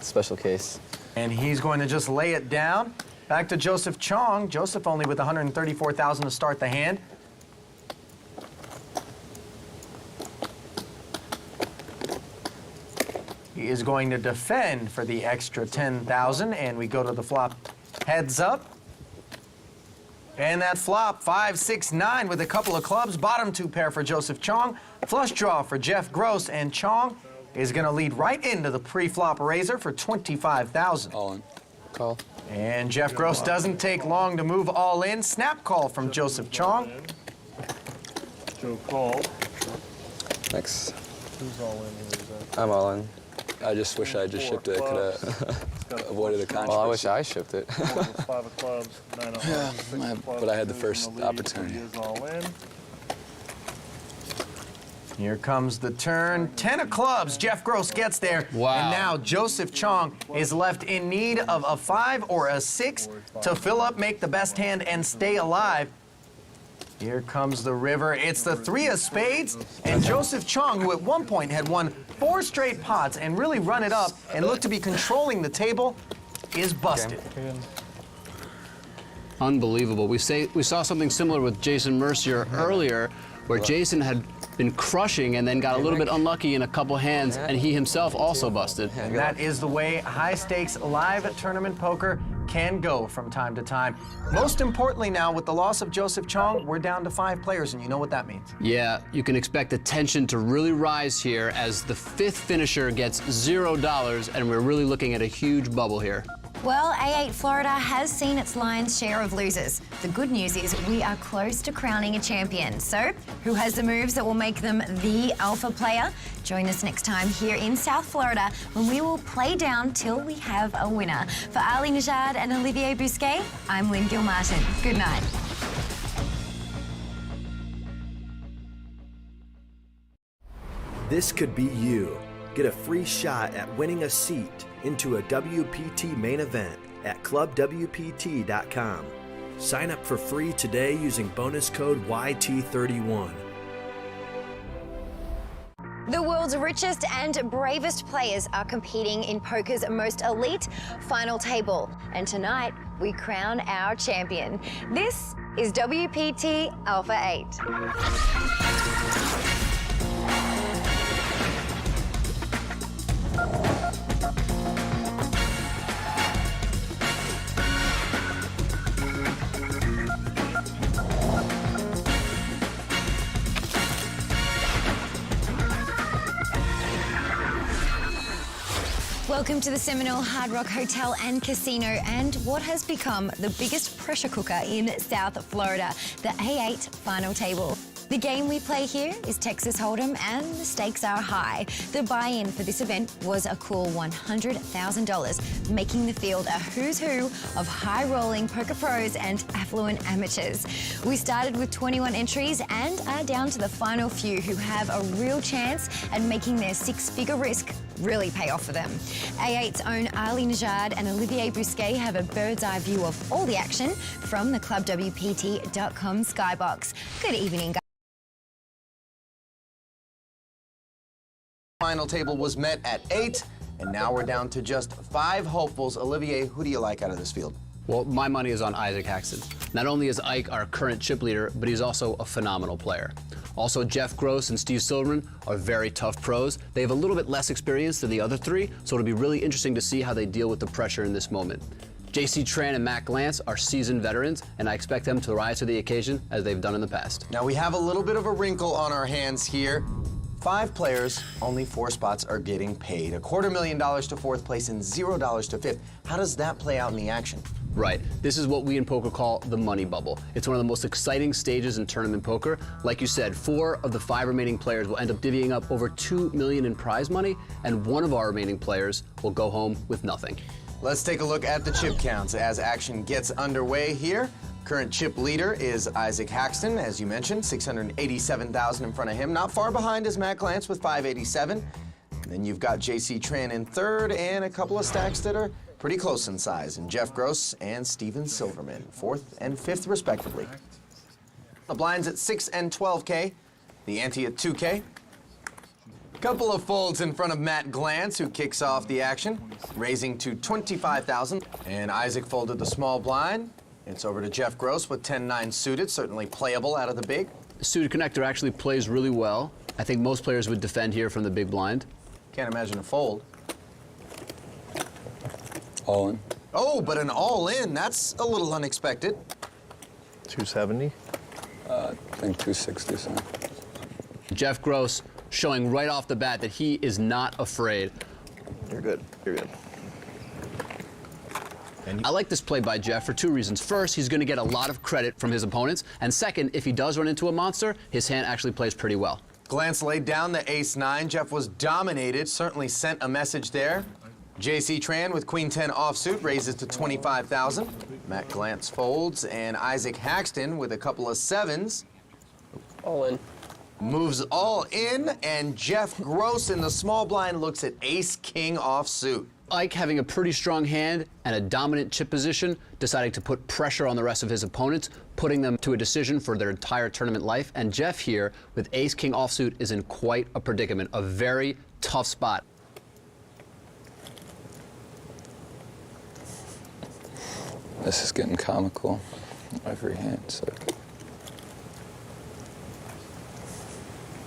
Special case. And he's going to just lay it down. Back to Joseph Chong. Joseph only with 134,000 to start the hand. He is going to defend for the extra 10,000, and we go to the flop heads up. And that flop, 5, 6, 9 with a couple of clubs. Bottom 2 pair for Joseph Chong. Flush draw for Jeff Gross, and Chong is going to lead right into the pre-flop raiser for 25,000. All in. Call. And Jeff Gross doesn't take long to move all in. Snap call from Joseph Chong. Joe called. Next. Who's all in? I'm all in. I just wish I just shipped it. I could have avoided the controversy. Well, I wish I shipped it. 5 of clubs, 9 of hearts, 6 of clubs, but I had the 2 first in the lead, opportunity. He is all in. Here comes the turn. 10 of clubs. Jeff Gross gets there. Wow. And now Joseph Chong is left in need of a 5 or a 6 to fill up, make the best hand, and stay alive. Here comes the river. It's the 3 of spades. And Joseph Chong, who at one point had won 4 straight pots and really run it up and looked to be controlling the table, is busted. Unbelievable. We saw something similar with Jason Mercier earlier, where Jason had been crushing and then got a little bit unlucky in a couple hands, and he himself also busted. And that is the way high-stakes live tournament poker can go from time to time. Most importantly now, with the loss of Joseph Chong, we're down to 5 players, and you know what that means. Yeah, you can expect the tension to really rise here as the 5th finisher gets $0, and we're really looking at a huge bubble here. Well, A8 Florida has seen its lion's share of losers. The good news is we are close to crowning a champion. So, who has the moves that will make them the alpha player? Join us next time here in South Florida when we will play down till we have a winner. For Ali Najad and Olivier Bousquet, I'm Lynn Gilmartin. Good night. This could be you. Get a free shot at winning a seat into a WPT main event at clubwpt.com. Sign up for free today using bonus code YT31. The world's richest and bravest players are competing in poker's most elite final table. And tonight, we crown our champion. This is WPT Alpha 8. Welcome to the Seminole Hard Rock Hotel and Casino and what has become the biggest pressure cooker in South Florida, the A8 final table. The game we play here is Texas Hold'em and the stakes are high. The buy-in for this event was a cool $100,000, making the field a who's who of high-rolling poker pros and affluent amateurs. We started with 21 entries and are down to the final few who have a real chance at making their 6-figure risk really pay off for them. A8's own Ali Najad and Olivier Bousquet have a bird's eye view of all the action from the clubwpt.com skybox. Good evening, guys. Final table was met at 8, and now we're down to just 5 hopefuls. Olivier, who do you like out of this field? Well, my money is on Isaac Haxton. Not only is Ike our current chip leader, but he's also a phenomenal player. Also, Jeff Gross and Steve Silverman are very tough pros. They have a little bit less experience than the other three, so it'll be really interesting to see how they deal with the pressure in this moment. JC Tran and Matt Glantz are seasoned veterans, and I expect them to rise to the occasion as they've done in the past. Now we have a little bit of a wrinkle on our hands here. 5 players, only 4 spots are getting paid. $250,000 to 4th place and $0 to 5th. How does that play out in the action? Right. This is what we in poker call the money bubble. It's one of the most exciting stages in tournament poker. Like you said, 4 of the 5 remaining players will end up divvying up over $2 million in prize money, and 1 of our remaining players will go home with nothing. Let's take a look at the chip counts as action gets underway here. Current chip leader is Isaac Haxton, as you mentioned, 687,000 in front of him. Not far behind is Matt Glantz with 587. And then you've got JC Tran in 3rd and a couple of stacks that are pretty close in size, and Jeff Gross and Steven Silverman, 4th and 5th respectively. The blinds at 6 and 12K, the ante at 2K. Couple of folds in front of Matt Glantz, who kicks off the action, raising to 25,000. And Isaac folded the small blind. It's over to Jeff Gross with 10-9 suited, certainly playable out of the big. The suited connector actually plays really well. I think most players would defend here from the big blind. Can't imagine a fold. All in. Oh, but an all-in, that's a little unexpected. 270? I think 260, so. Jeff Gross showing right off the bat that he is not afraid. You're good. You're good. I like this play by Jeff for 2 reasons. First, he's going to get a lot of credit from his opponents. And second, if he does run into a monster, his hand actually plays pretty well. Glantz laid down the ace-9. Jeff was dominated, certainly sent a message there. JC Tran with queen-10 offsuit raises to 25,000. Matt Glantz folds, and Isaac Haxton with a couple of 7s. All in. Moves all in, and Jeff Gross in the small blind looks at ace-king offsuit. Ike, having a pretty strong hand and a dominant chip position, deciding to put pressure on the rest of his opponents, putting them to a decision for their entire tournament life. And Jeff here, with ace-king offsuit, is in quite a predicament, a very tough spot. This is getting comical. Every hand, so.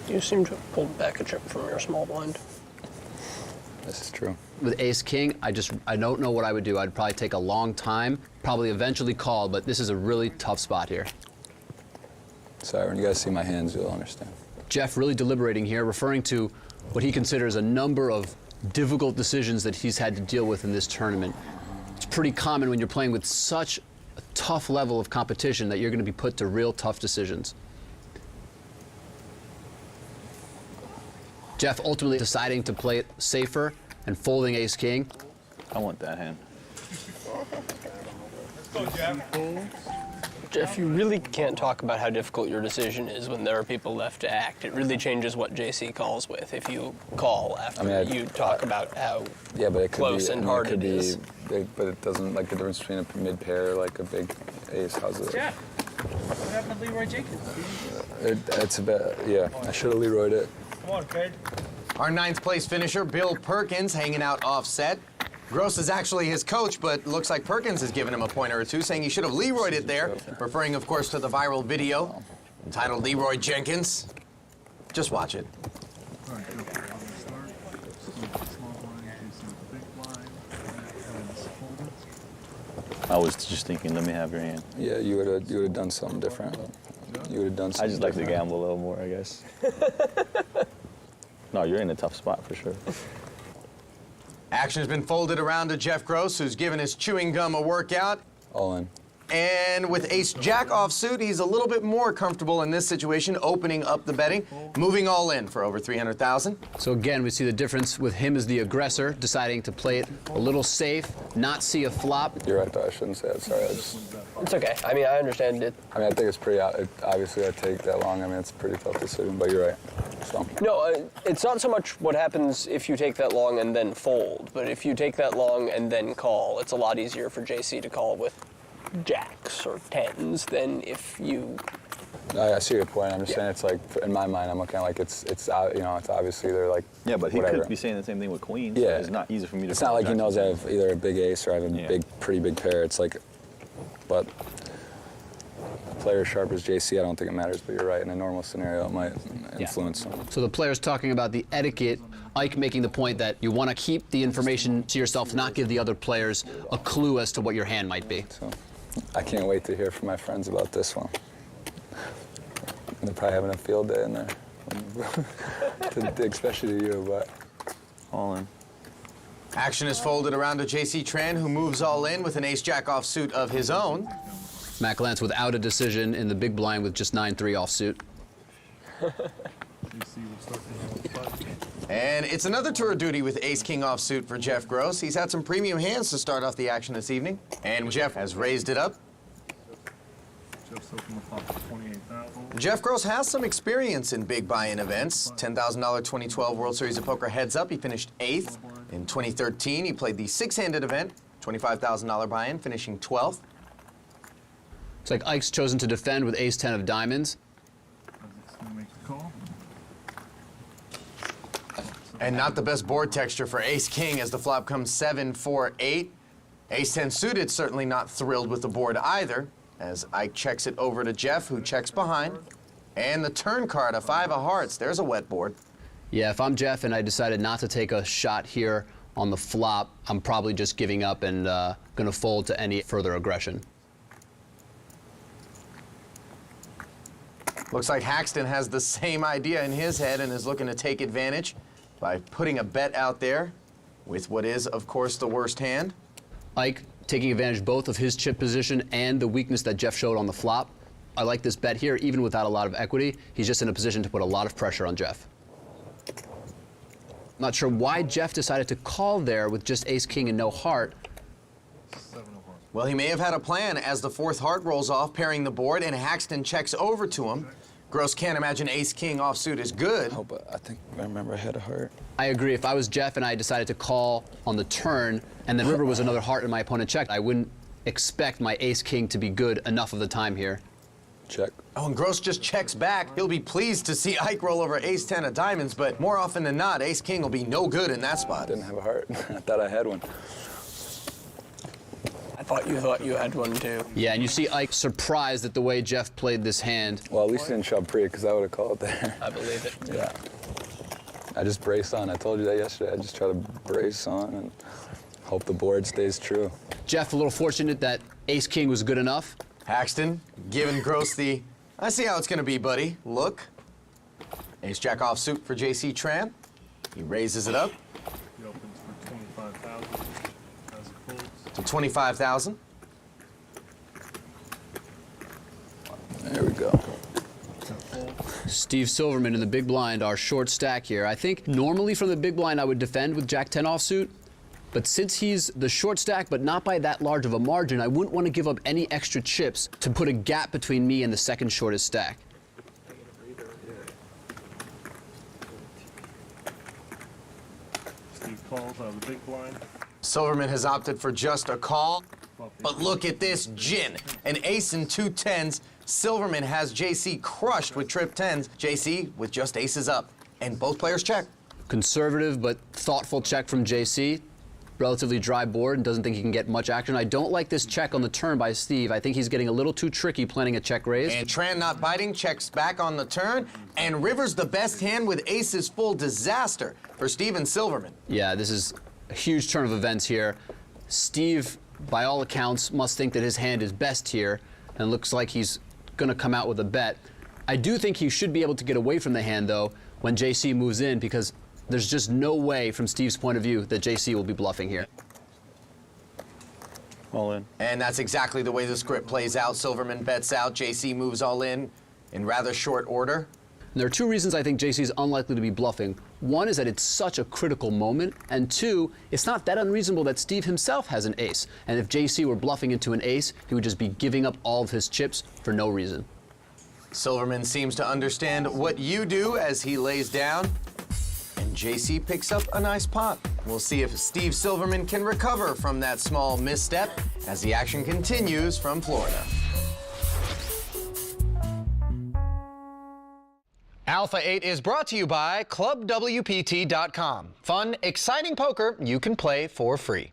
You seem to have pulled back a chip from your small blind. This is true. With ace-king, I don't know what I would do. I'd probably take a long time, probably eventually call, but this is a really tough spot here. Sorry, when you guys see my hands, you'll understand. Jeff really deliberating here, referring to what he considers a number of difficult decisions that he's had to deal with in this tournament. It's pretty common when you're playing with such a tough level of competition that you're going to be put to real tough decisions. Jeff ultimately deciding to play it safer and folding ace-king. I want that hand. Jeff, you really can't talk about how difficult your decision is when there are people left to act. It really changes what JC calls with if you call after you talk about how close and hard it is. Big, but it doesn't, like the difference between a mid pair, like a big ace. How's it? Jeff, what happened to Leroy Jenkins? It's a bit, yeah. I should have Leroyed it. Come on, kid. Our 9th place finisher, Bill Perkins, hanging out offset. Gross is actually his coach, but looks like Perkins has given him a pointer or 2, saying he should have Leroyed it there, referring, of course, to the viral video entitled Leroy Jenkins. Just watch it. I was just thinking, let me have your hand. Yeah, you would have done something different. You would have done something I just like to different. gamble a little more, I guess. No, you're in a tough spot for sure. Action's been folded around to Jeff Gross, who's given his chewing gum a workout. All in. And with ace-jack offsuit, he's a little bit more comfortable in this situation, opening up the betting, moving all in for over 300,000. So again, we see the difference with him as the aggressor, deciding to play it a little safe, not see a flop. You're right, though. I shouldn't say that. Sorry. It's okay. I mean, I understand it. I mean, I think it's pretty, obviously I take that long. I mean, it's a pretty tough decision, but you're right. So. No, it's not so much what happens if you take that long and then fold, but if you take that long and then call, it's a lot easier for JC to call with jacks or 10s than if you... I see your point. I'm just saying it's like, in my mind, I'm looking at like it's obviously they're like, yeah, but he whatever. could be saying the same thing with queens. Yeah. It's not easy for me to... It's not like he knows I have either a big ace or I have a pretty big pair. It's like, But a player as sharp as JC, I don't think it matters, but you're right, in a normal scenario, it might influence them. So the player's talking about the etiquette, Ike making the point that you want to keep the information to yourself, not give the other players a clue as to what your hand might be. So I can't wait to hear from my friends about this one. They're probably having a field day in there, especially to you, but all in. Action is folded around to JC Tran, who moves all in with an ace-jack offsuit of his own. Matt Glantz without a decision in the big blind with just 9-3 offsuit. And it's another tour of duty with ace-king offsuit for Jeff Gross. He's had some premium hands to start off the action this evening. And Jeff has raised it up. Jeff Gross has some experience in big buy-in events. $10,000 2012 World Series of Poker heads up. He finished 8th. In 2013, he played the six-handed event, $25,000 buy-in, finishing 12th. It's like Ike's chosen to defend with ace-10 of diamonds. And not the best board texture for ace-king as the flop comes 7-4-8. Ace-10 suited, certainly not thrilled with the board either, as Ike checks it over to Jeff, who checks behind. And the turn card, a 5 of hearts. There's a wet board. Yeah, if I'm Jeff and I decided not to take a shot here on the flop, I'm probably just giving up and going to fold to any further aggression. Looks like Haxton has the same idea in his head and is looking to take advantage by putting a bet out there with what is, of course, the worst hand. Ike taking advantage both of his chip position and the weakness that Jeff showed on the flop. I like this bet here, even without a lot of equity. He's just in a position to put a lot of pressure on Jeff. Not sure why Jeff decided to call there with just ace-king and no heart. Well, he may have had a plan as the fourth heart rolls off, pairing the board, and Haxton checks over to him. Gross can't imagine ace-king offsuit is good. Oh, but I think I remember I had a heart. I agree. If I was Jeff and I decided to call on the turn, and then river was another heart and my opponent checked, I wouldn't expect my ace-king to be good enough of the time here. Check. Oh, and Gross just checks back. He'll be pleased to see Ike roll over ace-10 of diamonds, but more often than not, ace-king will be no good in that spot. Didn't have a heart. I thought I had one. I thought you had one too. Yeah, and you see Ike surprised at the way Jeff played this hand. Well, at least he didn't shove pre, because I would have called there. I believe it. Yeah. I just brace on. I told you that yesterday. I just try to brace on and hope the board stays true. Jeff, a little fortunate that ace-king was good enough. Haxton giving Gross the, I see how it's going to be, buddy. Look. Ace-jack offsuit for JC Tran. He raises it up. He opens for 25,000 as it folds. To 25,000. There we go. Steve Silverman in the big blind, our short stack here. I think normally from the big blind I would defend with Jack-10 offsuit, but since he's the short stack but not by that large of a margin, I wouldn't want to give up any extra chips to put a gap between me and the second shortest stack. Steve calls out of the big blind. Silverman has opted for just a call. But look at this gin. An ace and two tens. Silverman has JC crushed with trip tens. JC with just aces up. And both players check. Conservative but thoughtful check from JC. Relatively dry board and doesn't think he can get much action. I don't like this check on the turn by Steve. I think he's getting a little too tricky planning a check raise. And Tran not biting, checks back on the turn. And River's the best hand with aces full. Disaster for Steven Silverman. Yeah, this is a huge turn of events here. Steve, by all accounts, must think that his hand is best here, and looks like he's going to come out with a bet. I do think he should be able to get away from the hand, though, when JC moves in, because there's just no way, from Steve's point of view, that JC will be bluffing here. All in. And that's exactly the way the script plays out. Silverman bets out, JC moves all in rather short order. And there are two reasons I think JC is unlikely to be bluffing. One is that it's such a critical moment, and two, it's not that unreasonable that Steve himself has an ace. And if JC were bluffing into an ace, he would just be giving up all of his chips for no reason. Silverman seems to understand what you do as he lays down, and JC picks up a nice pot. We'll see if Steve Silverman can recover from that small misstep as the action continues from Florida. Alpha 8 is brought to you by ClubWPT.com. Fun, exciting poker you can play for free.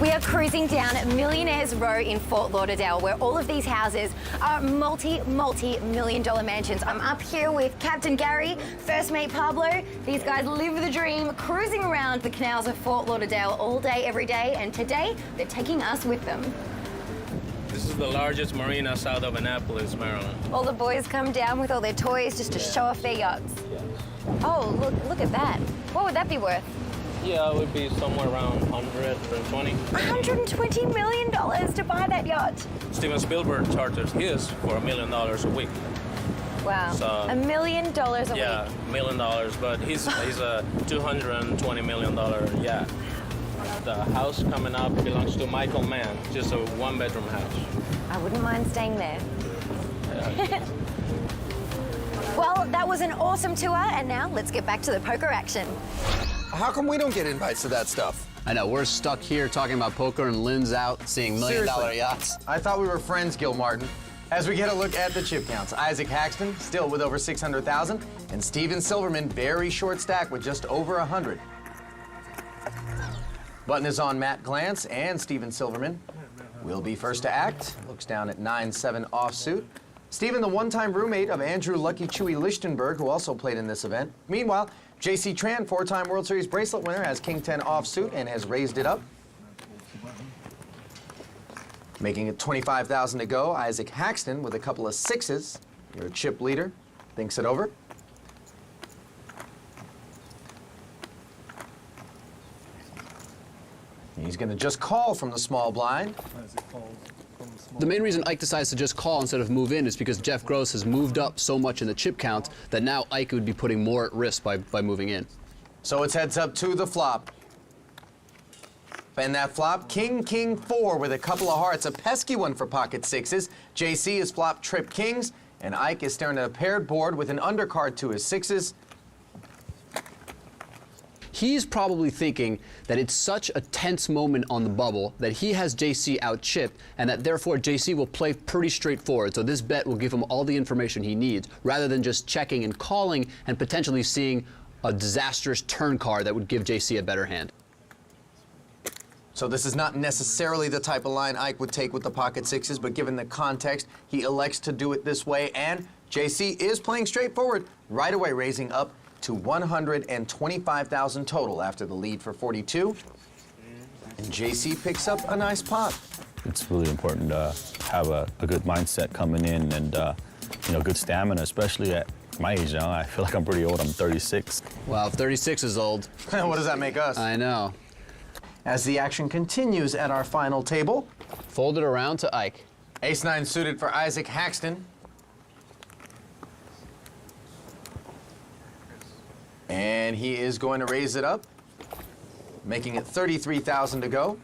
We are cruising down Millionaires Row in Fort Lauderdale, where all of these houses are multi-million-dollar mansions. I'm up here with Captain Gary, First Mate Pablo. These guys live the dream, cruising around the canals of Fort Lauderdale all day, every day, and today they're taking us with them. This is the largest marina south of Annapolis, Maryland. All the boys come down with all their toys just to show off their yachts. Oh, look at that. What would that be worth? Yeah, it would be somewhere around 120. $120 million to buy that yacht. Steven Spielberg charters his for $1 million a week. Wow, So, $1 million a week. Yeah, $1 million, but he's a $220 million yacht. The house coming up belongs to Michael Mann, just a one-bedroom house. I wouldn't mind staying there. Yeah. Well, that was an awesome tour, and now let's get back to the poker action. How come we don't get invites to that stuff? I know, we're stuck here talking about poker and Lynn's out seeing million-dollar Seriously. yachts. I thought we were friends, Gil Martin. As we get a look at the chip counts, Isaac Haxton still with over 600,000, and Steven Silverman very short stack with just over 100. Button is on Matt Glantz, and Steven Silverman will be first to act. Looks down at 9-7 offsuit. Steven, the one-time roommate of Andrew Lucky Chewy Lichtenberg, who also played in this event. Meanwhile, J.C. Tran, four-time World Series bracelet winner, has King 10 offsuit and has raised it up. Making it 25,000 to go, Isaac Haxton with a couple of sixes. Your chip leader thinks it over. He's going to just call from the small blind. The main reason Ike decides to just call instead of move in is because Jeff Gross has moved up so much in the chip count that now Ike would be putting more at risk by moving in. So it's heads up to the flop. And that flop, King, King, 4 with a couple of hearts, a pesky one for pocket sixes. JC is flop trip kings, and Ike is staring at a paired board with an undercard to his sixes. He's probably thinking that it's such a tense moment on the bubble that he has JC out chipped and that therefore JC will play pretty straightforward. So this bet will give him all the information he needs rather than just checking and calling and potentially seeing a disastrous turn card that would give JC a better hand. So this is not necessarily the type of line Ike would take with the pocket sixes, but given the context, he elects to do it this way, and JC is playing straightforward, right away raising up to 125,000 total after the lead for 42. And JC picks up a nice pot. It's really important to have a good mindset coming in and, good stamina, especially at my age now. I feel like I'm pretty old. I'm 36. Wow, 36 is old. What does that make us? I know. As the action continues at our final table. Fold it around to Ike. Ace-9 suited for Isaac Haxton. And he is going to raise it up, making it 33,000 to go.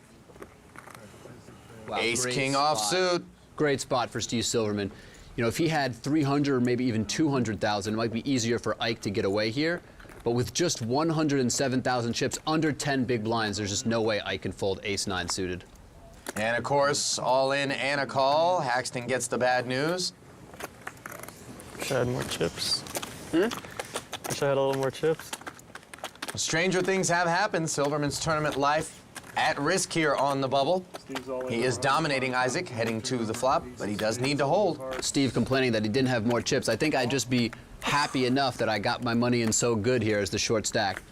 Wow, Ace-King offsuit. Great spot for Steve Silverman. You know, if he had 300 or maybe even 200,000, it might be easier for Ike to get away here. But with just 107,000 chips, under 10 big blinds, there's just no way Ike can fold Ace-9 suited. And of course, all in and a call. Haxton gets the bad news. Wish I had more chips. Wish I had a little more chips. Stranger things have happened. Silverman's tournament life at risk here on the bubble. He is dominating Isaac, heading to the flop, but he does need to hold. Steve complaining that he didn't have more chips. I think I'd just be happy enough that I got my money in so good here as the short stack.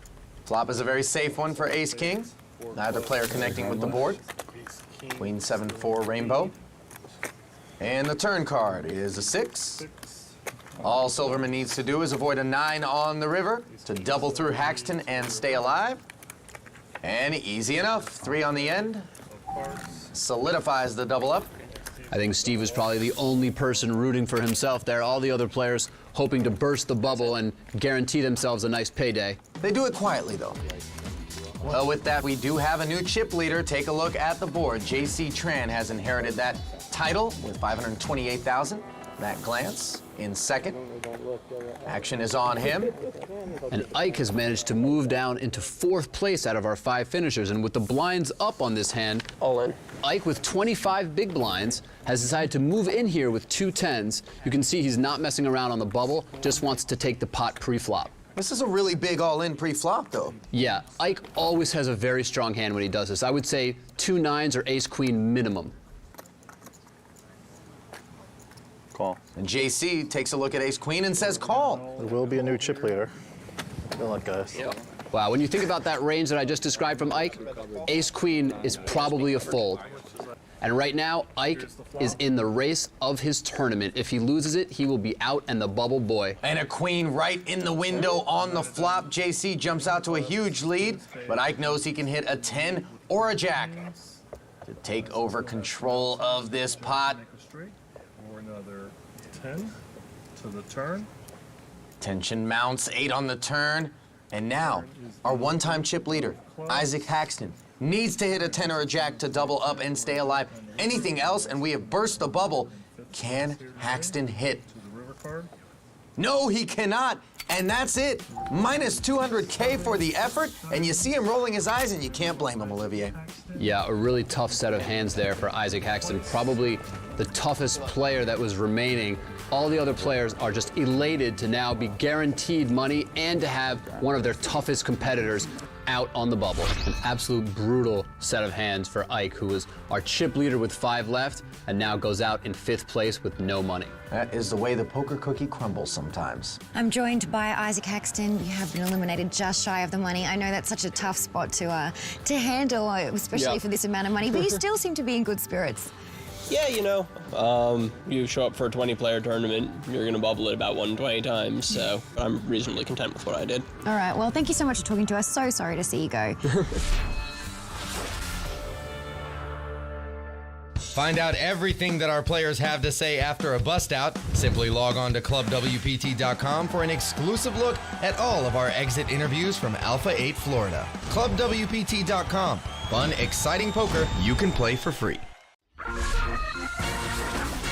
Flop is a very safe one for Ace-King. Neither player connecting with the board. Queen 7-4 rainbow. And the turn card is a 6. All Silverman needs to do is avoid a 9 on the river to double through Haxton and stay alive. And easy enough, 3 on the end. Solidifies the double up. I think Steve was probably the only person rooting for himself there. All the other players hoping to burst the bubble and guarantee themselves a nice payday. They do it quietly, though. Well, with that, we do have a new chip leader. Take a look at the board. J.C. Tran has inherited that title with 528,000. Matt Glantz in second. Action is on him. And Ike has managed to move down into 4th place out of our 5 finishers. And with the blinds up on this hand, all in. Ike with 25 big blinds has decided to move in here with 2 10s. You can see he's not messing around on the bubble, just wants to take the pot pre-flop. This is a really big all-in pre-flop, though. Yeah, Ike always has a very strong hand when he does this. I would say 2 9s or ace-queen minimum. Call. And JC takes a look at ace-queen and says call. There will be a new chip leader. Good luck, guys. Wow, when you think about that range that I just described from Ike, ace-queen is probably a fold. And right now, Ike is in the race of his tournament. If he loses it, he will be out and the bubble boy. And a queen right in the window on the flop. JC jumps out to a huge lead, but Ike knows he can hit a 10 or a jack to take over control of this pot. Or another 10 to the turn. Tension mounts, 8 on the turn. And now, our one-time chip leader, Isaac Haxton, needs to hit a 10 or a jack to double up and stay alive. Anything else, and we have burst the bubble. Can Haxton hit? No, he cannot. And that's it. Minus 200K for the effort. And you see him rolling his eyes, and you can't blame him, Olivier. Yeah, a really tough set of hands there for Isaac Haxton. Probably the toughest player that was remaining. All the other players are just elated to now be guaranteed money and to have one of their toughest competitors out on the bubble. An absolute brutal set of hands for Ike, who was our chip leader with 5 left and now goes out in 5th place with no money. That is the way the poker cookie crumbles sometimes. I'm joined by Isaac Haxton. You have been eliminated just shy of the money. I know that's such a tough spot to handle, especially for this amount of money, but you still seem to be in good spirits. Yeah, you know, you show up for a 20-player tournament, you're going to bubble it about 120 times, so I'm reasonably content with what I did. All right, well, thank you so much for talking to us. So sorry to see you go. Find out everything that our players have to say after a bust out. Simply log on to clubwpt.com for an exclusive look at all of our exit interviews from Alpha 8 Florida. Clubwpt.com. Fun, exciting poker you can play for free.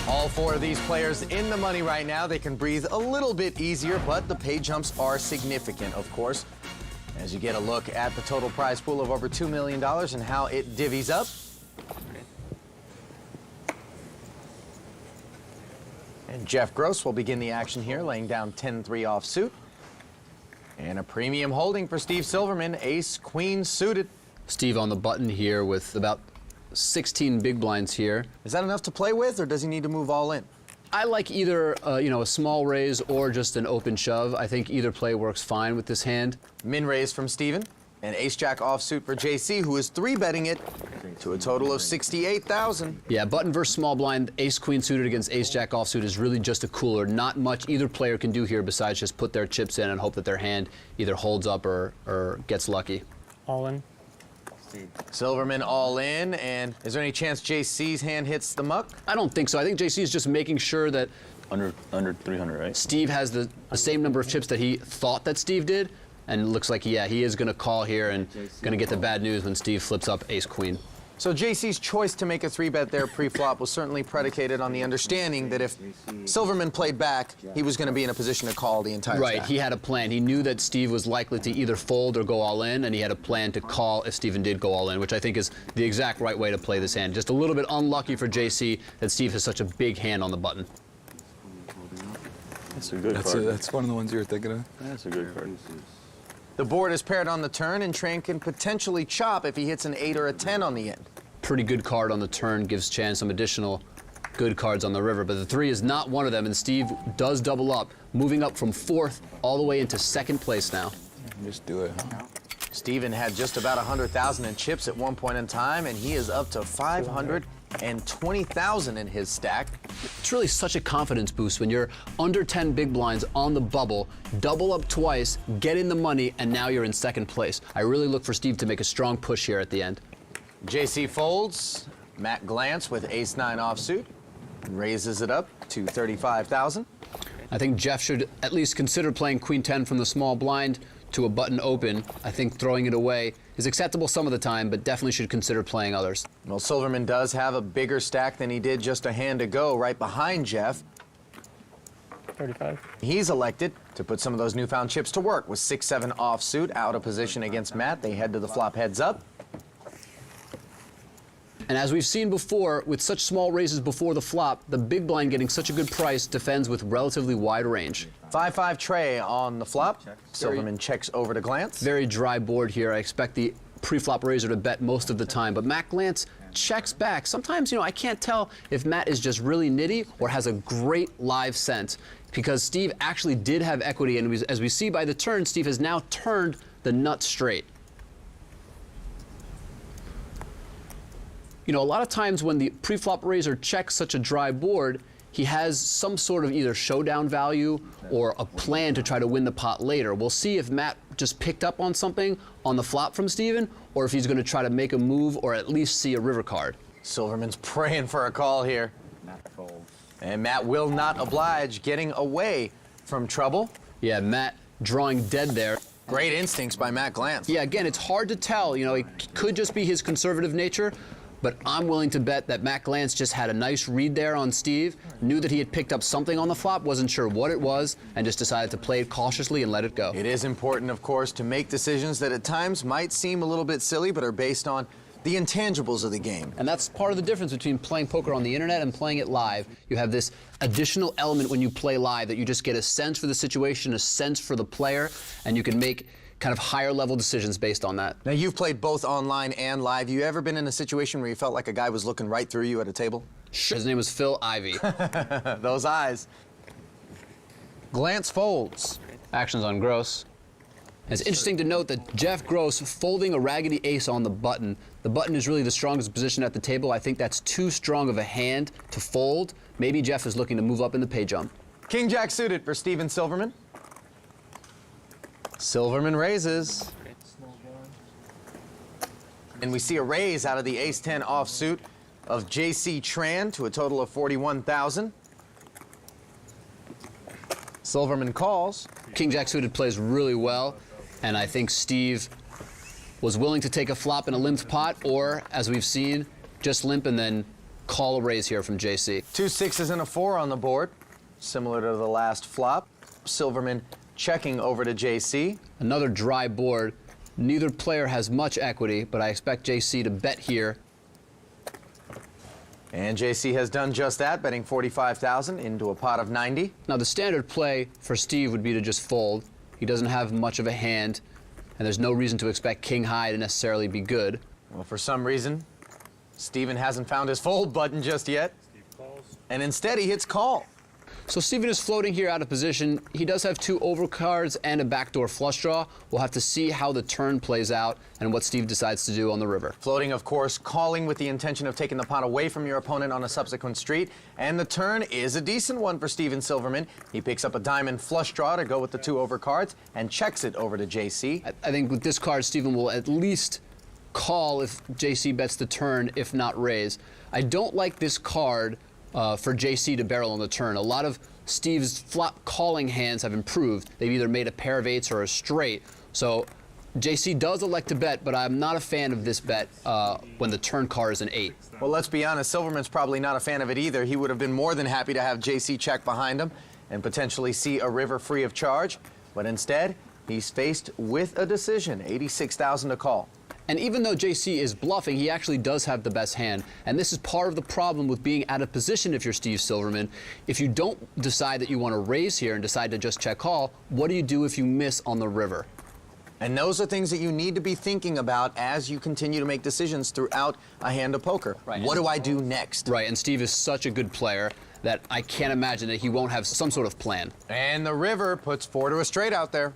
All 4 of these players in the money right now. They can breathe a little bit easier, but the pay jumps are significant, of course. As you get a look at the total prize pool of over $2 million and how it divvies up. And Jeff Gross will begin the action here, laying down 10-3 offsuit. And a premium holding for Steve Silverman, ace-queen suited. Steve on the button here with about 16 big blinds here. Is that enough to play with, or does he need to move all in? I like either, a small raise or just an open shove. I think either play works fine with this hand. Min raise from Steven, and ace-jack offsuit for JC, who is 3-betting it to a total of $68,000. Yeah, button versus small blind, ace-queen suited against ace-jack offsuit is really just a cooler. Not much either player can do here besides just put their chips in and hope that their hand either holds up or gets lucky. All in. Silverman all in, and is there any chance JC's hand hits the muck? I don't think so. I think JC is just making sure that under 300, right? Steve has the same number of chips that he thought that Steve did, and it looks like, yeah, he is going to call here and going to get the bad news when Steve flips up ace-queen. So JC's choice to make a 3-bet there pre-flop was certainly predicated on the understanding that if Silverman played back, he was going to be in a position to call the entire Right, stack. he had a plan. He knew that Steve was likely to either fold or go all in, and he had a plan to call if Steven did go all in, which I think is the exact right way to play this hand. Just a little bit unlucky for JC that Steve has such a big hand on the button. That's a good card. That's one of the ones you were thinking of. That's a good card. The board is paired on the turn, and Tran can potentially chop if he hits an 8 or a 10 on the end. Pretty good card on the turn, gives Chan some additional good cards on the river, but the 3 is not one of them, and Steve does double up, moving up from 4th all the way into 2nd place now. Just do it. Steven had just about 100,000 in chips at one point in time, and he is up to 520,000 in his stack. It's really such a confidence boost when you're under 10 big blinds on the bubble, double up twice, get in the money, and now you're in 2nd place. I really look for Steve to make a strong push here at the end. JC folds. Matt Glantz with ace-9 offsuit raises it up to 35,000. I think Jeff should at least consider playing queen 10 from the small blind to a button open. I think throwing it away is acceptable some of the time, but definitely should consider playing others. Well, Silverman does have a bigger stack than he did just a hand ago, right behind Jeff. 35. He's elected to put some of those newfound chips to work with 6-7 offsuit out of position against Matt. They head to the flop heads up. And as we've seen before, with such small raises before the flop, the big blind getting such a good price defends with relatively wide range. 5-5 tray on the flop. Silverman checks over to Glance. Very dry board here. I expect the pre-flop raiser to bet most of the time, but Matt Glance checks back. Sometimes, I can't tell if Matt is just really nitty or has a great live sense, because Steve actually did have equity, and as we see by the turn, Steve has now turned the nut straight. A lot of times when the pre-flop raiser checks such a dry board, he has some sort of either showdown value or a plan to try to win the pot later. We'll see if Matt just picked up on something on the flop from Steven, or if he's going to try to make a move or at least see a river card. Silverman's praying for a call here. And Matt will not oblige, getting away from trouble. Yeah, Matt drawing dead there. Great instincts by Matt Glance. Yeah, again, it's hard to tell. It could just be his conservative nature, but I'm willing to bet that Matt Glance just had a nice read there on Steve, knew that he had picked up something on the flop, wasn't sure what it was, and just decided to play it cautiously and let it go. It is important, of course, to make decisions that at times might seem a little bit silly, but are based on the intangibles of the game. And that's part of the difference between playing poker on the internet and playing it live. You have this additional element when you play live that you just get a sense for the situation, a sense for the player, and you can make kind of higher level decisions based on that. Now, you've played both online and live. You ever been in a situation where you felt like a guy was looking right through you at a table? Sure. His name was Phil Ivey. Those eyes. Glance folds. Actions on Gross. It's interesting to note that Jeff Gross folding a raggedy ace on the button. The button is really the strongest position at the table. I think that's too strong of a hand to fold. Maybe Jeff is looking to move up in the pay jump. King Jack suited for Steven Silverman. Silverman raises. And we see a raise out of the ace-10 offsuit of J.C. Tran to a total of $41,000. Silverman calls. King Jack suited plays really well, and I think Steve was willing to take a flop in a limped pot, or, as we've seen, just limp and then call a raise here from J.C. 2 6s and a 4 on the board, similar to the last flop. Silverman checking over to JC. Another dry board. Neither player has much equity, but I expect JC to bet here. And JC has done just that, betting $45,000 into a pot of 90. Now, the standard play for Steve would be to just fold. He doesn't have much of a hand, and there's no reason to expect king high to necessarily be good. Well, for some reason, Steven hasn't found his fold button just yet. And instead, he hits call. So Steven is floating here out of position. He does have 2 overcards and a backdoor flush draw. We'll have to see how the turn plays out and what Steve decides to do on the river. Floating, of course, calling with the intention of taking the pot away from your opponent on a subsequent street. And the turn is a decent one for Steven Silverman. He picks up a diamond flush draw to go with the 2 overcards and checks it over to JC. I think with this card, Steven will at least call if JC bets the turn, if not raise. I don't like this card for JC to barrel on the turn. A lot of Steve's flop calling hands have improved. They've either made a pair of 8s or a straight. So JC does elect to bet, but I'm not a fan of this bet when the turn card is an 8. Well, let's be honest, Silverman's probably not a fan of it either. He would have been more than happy to have JC check behind him and potentially see a river free of charge. But instead, he's faced with a decision, $86,000 to call. And even though JC is bluffing, he actually does have the best hand. And this is part of the problem with being out of position if you're Steve Silverman. If you don't decide that you want to raise here and decide to just check call, what do you do if you miss on the river? And those are things that you need to be thinking about as you continue to make decisions throughout a hand of poker. Right. What do I do next? Right, and Steve is such a good player that I can't imagine that he won't have some sort of plan. And the river puts 4 to a straight out there.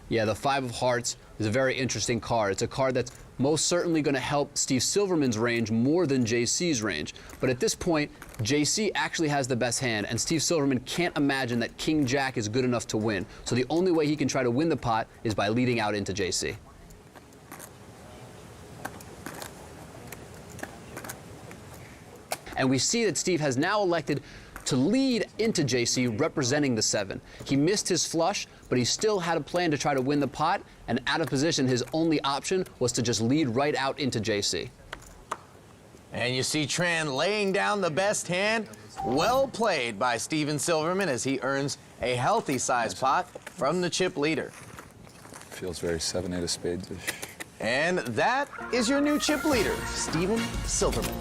Yeah, the 5 of hearts is a very interesting card. It's a card that's most certainly going to help Steve Silverman's range more than JC's range. But at this point, JC actually has the best hand, and Steve Silverman can't imagine that King Jack is good enough to win. So the only way he can try to win the pot is by leading out into JC. And we see that Steve has now elected to lead into JC, representing the 7. He missed his flush, but he still had a plan to try to win the pot, and out of position, his only option was to just lead right out into JC. And you see Tran laying down the best hand. Well played by Steven Silverman as he earns a healthy size pot from the chip leader. Feels very 7-8 of spades-ish. And that is your new chip leader, Steven Silverman.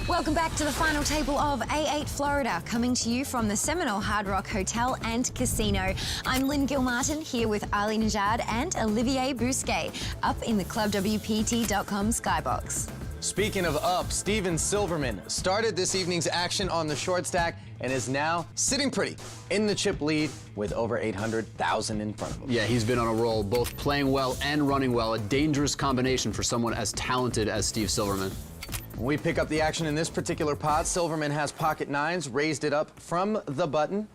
Welcome back to the final table of A8 Florida, coming to you from the Seminole Hard Rock Hotel and Casino. I'm Lynn Gilmartin here with Ali Najad and Olivier Bousquet up in the ClubWPT.com skybox. Speaking of up, Steven Silverman started this evening's action on the short stack and is now sitting pretty in the chip lead with over 800,000 in front of him. Yeah, he's been on a roll, both playing well and running well. A dangerous combination for someone as talented as Steve Silverman. When we pick up the action in this particular pot, Silverman has pocket nines, raised it up from the button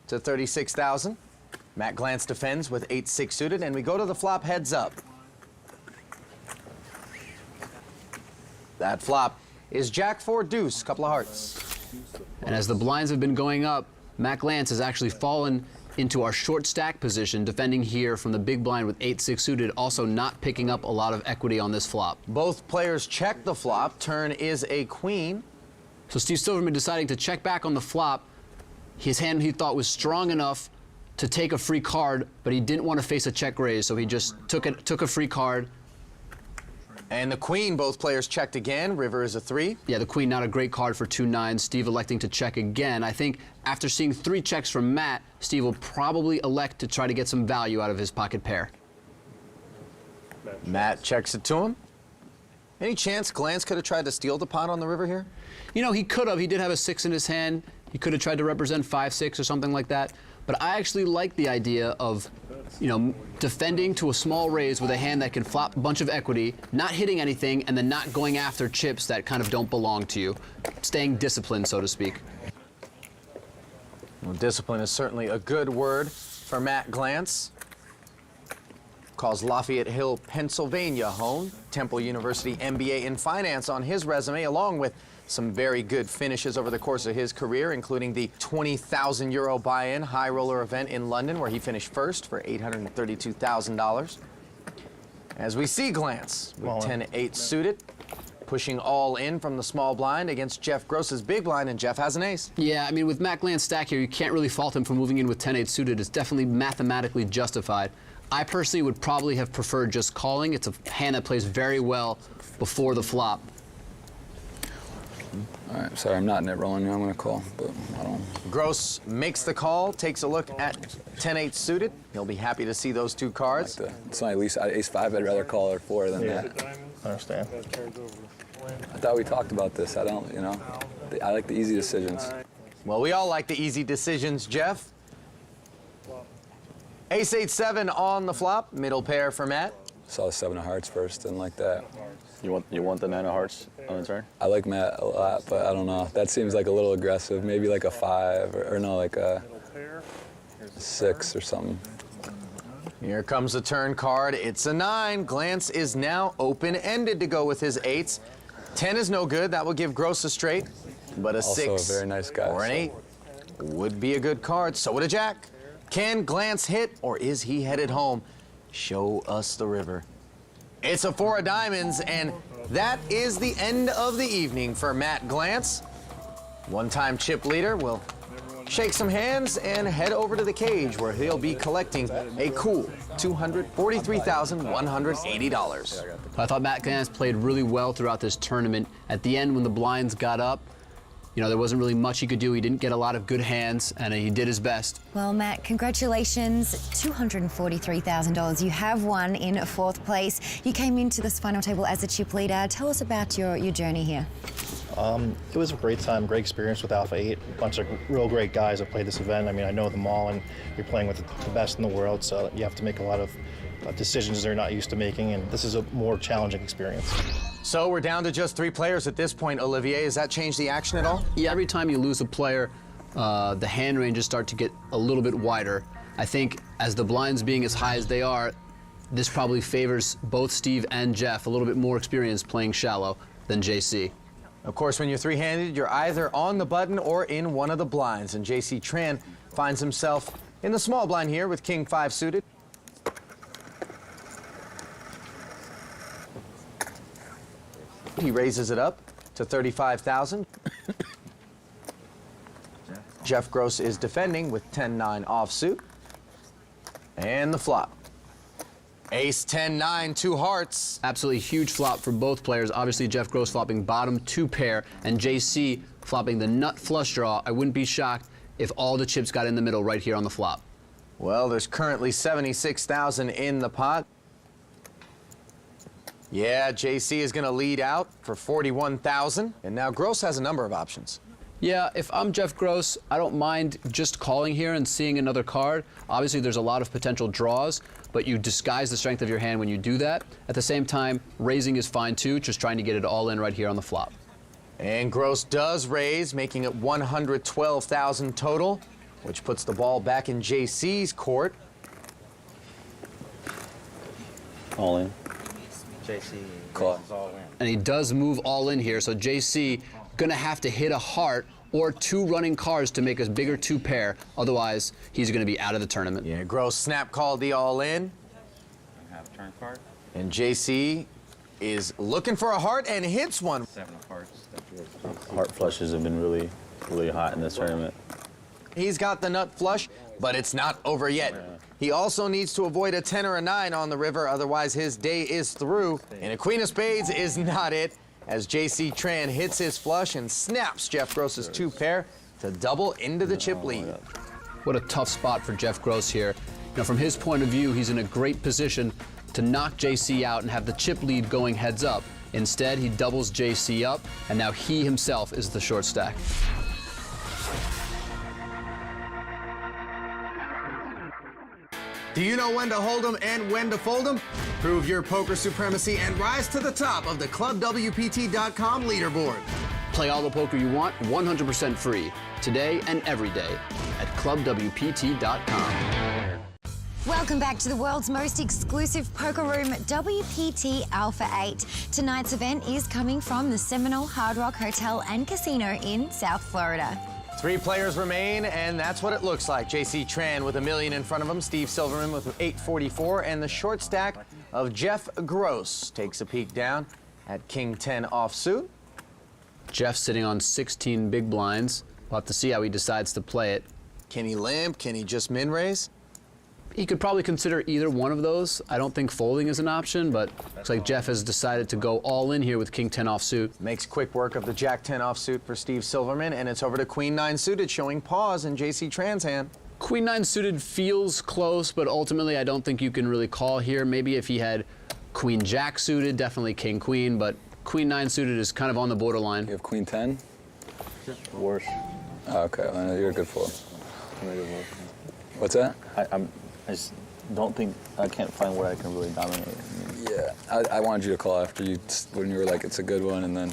to 36,000. Matt Glantz defends with 8-6 suited, and we go to the flop heads up. That flop is Jack 4 deuce, couple of hearts. And as the blinds have been going up, Matt Glantz has actually fallen into our short stack position, defending here from the big blind with 8-6 suited, also not picking up a lot of equity on this flop. Both players check the flop. Turn is a queen. So Steve Silverman deciding to check back on the flop. His hand he thought was strong enough to take a free card, but he didn't want to face a check raise, so he just took a free card. And the queen, both players checked again. River is a 3. Yeah, the queen, not a great card for 2-9. Steve electing to check again. I think after seeing 3 checks from Matt, Steve will probably elect to try to get some value out of his pocket pair. Matt checks it to him. Any chance Glantz could have tried to steal the pot on the river here? You know, he could have. He did have a 6 in his hand. He could have tried to represent 5-6 or something like that. But I actually like the idea of, you know, defending to a small raise with a hand that can flop a bunch of equity, not hitting anything, and then not going after chips that kind of don't belong to you. Staying disciplined, so to speak. Well, discipline is certainly a good word for Matt Glantz. Calls Lafayette Hill, Pennsylvania home. Temple University MBA in finance on his resume, along with some very good finishes over the course of his career, including the 20,000 euro buy-in high roller event in London, where he finished first for $832,000. As we see Glantz with 10-8 suited, pushing all in from the small blind against Jeff Gross's big blind, and Jeff has an ace. Yeah, I mean, with Matt Glantz stack here, you can't really fault him for moving in with 10-8 suited. It's definitely mathematically justified. I personally would probably have preferred just calling. It's a hand that plays very well before the flop. All right, sorry, I'm not net rolling. I'm gonna call, but I don't. Gross makes the call, takes a look at 10-8 suited. He'll be happy to see those 2 cards. It's not at least ace-5. I'd rather call or 4 than that. I understand. I thought we talked about this. I don't, you know, I like the easy decisions. Well, we all like the easy decisions, Jeff. Ace 8-7 on the flop, middle pair for Matt. Saw the 7 of hearts first, didn't like that. You want the 9 of hearts on the turn? I like Matt a lot, but I don't know. That seems like a little aggressive. Maybe like a 5 or no, like a 6 or something. Here comes the turn card. It's a 9. Glantz is now open-ended to go with his 8s. 10 is no good. That will give Gross a straight. But a 6 Also a very nice guy, or an 8 would be a good card. So would a jack. Can Glantz hit, or is he headed home? Show us the river. It's a 4 of diamonds, and that is the end of the evening for Matt Glantz. One-time chip leader will shake some hands and head over to the cage, where he'll be collecting a cool $243,180. I thought Matt Glantz played really well throughout this tournament. At the end, when the blinds got up, you know, there wasn't really much he could do. He didn't get a lot of good hands, and he did his best. Well, Matt, congratulations. $243,000. You have won in 4th place. You came into this final table as a chip leader. Tell us about your journey here. It was a great time, great experience with Alpha 8. A bunch of real great guys that played this event. I mean, I know them all, and you're playing with the best in the world, so you have to make a lot of decisions they're not used to making, and this is a more challenging experience. So we're down to just 3 players at this point, Olivier. Has that changed the action at all? Yeah, every time you lose a player, the hand ranges start to get a little bit wider. I think as the blinds being as high as they are, this probably favors both Steve and Jeff, a little bit more experience playing shallow than JC. Of course, when you're 3-handed, you're either on the button or in one of the blinds, and JC Tran finds himself in the small blind here with King 5 suited. He raises it up to 35,000. Jeff Gross is defending with 10-9 offsuit. And the flop. Ace 10-9, 2 hearts. Absolutely huge flop for both players. Obviously, Jeff Gross flopping bottom 2 pair, and JC flopping the nut flush draw. I wouldn't be shocked if all the chips got in the middle right here on the flop. Well, there's currently 76,000 in the pot. Yeah, JC is going to lead out for 41,000. And now Gross has a number of options. Yeah, if I'm Jeff Gross, I don't mind just calling here and seeing another card. Obviously, there's a lot of potential draws, but you disguise the strength of your hand when you do that. At the same time, raising is fine too, just trying to get it all in right here on the flop. And Gross does raise, making it 112,000 total, which puts the ball back in JC's court. All in. JC Call. all in. And he does move all in here, so JC gonna have to hit a heart or 2 running cards to make a bigger 2 pair. Otherwise, he's gonna be out of the tournament. Yeah, Gross snap called the all in. Have turn card. And JC is looking for a heart and hits one. 7 of hearts. Heart flushes have been really, really hot in this tournament. He's got the nut flush, but it's not over yet. He also needs to avoid a 10 or a 9 on the river, otherwise his day is through. And a queen of spades is not it, as JC Tran hits his flush and snaps Jeff Gross's 2 pair to double into the chip lead. What a tough spot for Jeff Gross here. You know, from his point of view, he's in a great position to knock JC out and have the chip lead going heads up. Instead, he doubles JC up, and now he himself is the short stack. Do you know when to hold 'em and when to fold 'em? Prove your poker supremacy and rise to the top of the ClubWPT.com leaderboard. Play all the poker you want 100% free, today and every day, at ClubWPT.com. Welcome back to the world's most exclusive poker room, WPT Alpha 8. Tonight's event is coming from the Seminole Hard Rock Hotel and Casino in South Florida. 3 players remain, and that's what it looks like. JC Tran with $1 million in front of him, Steve Silverman with 844, and the short stack of Jeff Gross takes a peek down at King 10 offsuit. Jeff sitting on 16 big blinds. We'll have to see how he decides to play it. Can he limp? Can he just min raise? He could probably consider either one of those. I don't think folding is an option, but looks like Jeff has decided to go all in here with King 10 offsuit. Makes quick work of the Jack 10 offsuit for Steve Silverman, and it's over to Queen 9 suited, showing pause in JC Tran's hand. Queen 9 suited feels close, but ultimately I don't think you can really call here. Maybe if he had Queen Jack suited, definitely King Queen, but Queen 9 suited is kind of on the borderline. You have Queen 10? Worse. Oh, okay, well, you're a good fold. What's that? I just don't think, I can't find where I can really dominate. Yeah, I wanted you to call after you, when you were like, it's a good one, and then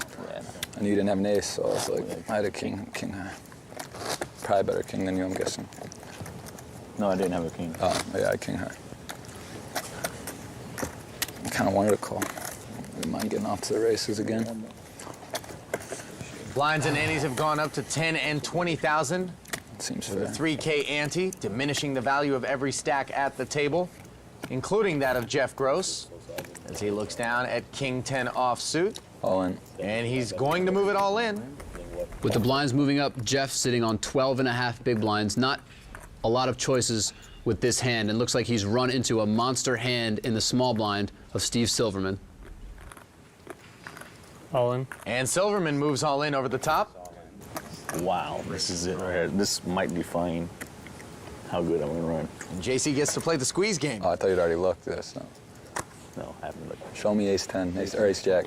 I knew you didn't have an ace, so I was like, I had a king high. Probably better king than you, I'm guessing. No, I didn't have a king. Oh, yeah, I had king high. I kind of wanted to call. Wouldn't mind getting off to the races again. Blinds and antes have gone up to 10 and 20,000. Seems fair. fair. 3K ante, diminishing the value of every stack at the table, including that of Jeff Gross, as he looks down at King 10 offsuit. All in. And he's going to move it all in. With the blinds moving up, Jeff sitting on 12.5 big blinds. Not a lot of choices with this hand, and looks like he's run into a monster hand in the small blind of Steve Silverman. All in. And Silverman moves all in over the top. Wow, this is it right here. This might define how good I'm gonna run. And JC gets to play the squeeze game. Oh, I thought you'd already looked at this. No, I haven't looked. Show me ace 10, or ace jack.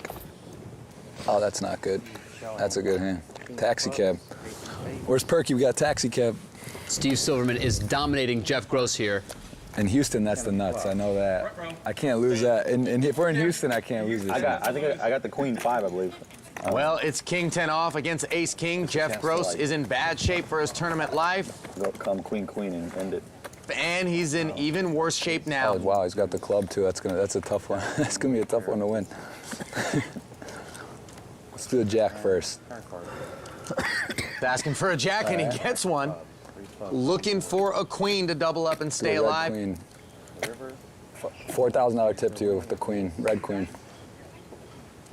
Oh, that's not good. That's a good hand. Taxi cab. Where's Perky? We got taxi cab. Steve Silverman is dominating Jeff Gross here. In Houston, that's the nuts. I know that. I can't lose that. And if we're in Houston, I can't lose this. I think I got the queen 5, I believe. Well, it's King 10 off against Ace King. Jeff Gross is in bad shape for his tournament life. Come queen and end it. And he's in even worse shape now. Oh, wow, he's got the club too. That's a tough one. That's gonna be a tough one to win. Let's do a jack first. Asking for a jack, and he gets one. Looking for a queen to double up and stay alive. Queen. $4,000 tip to you with the queen, red queen.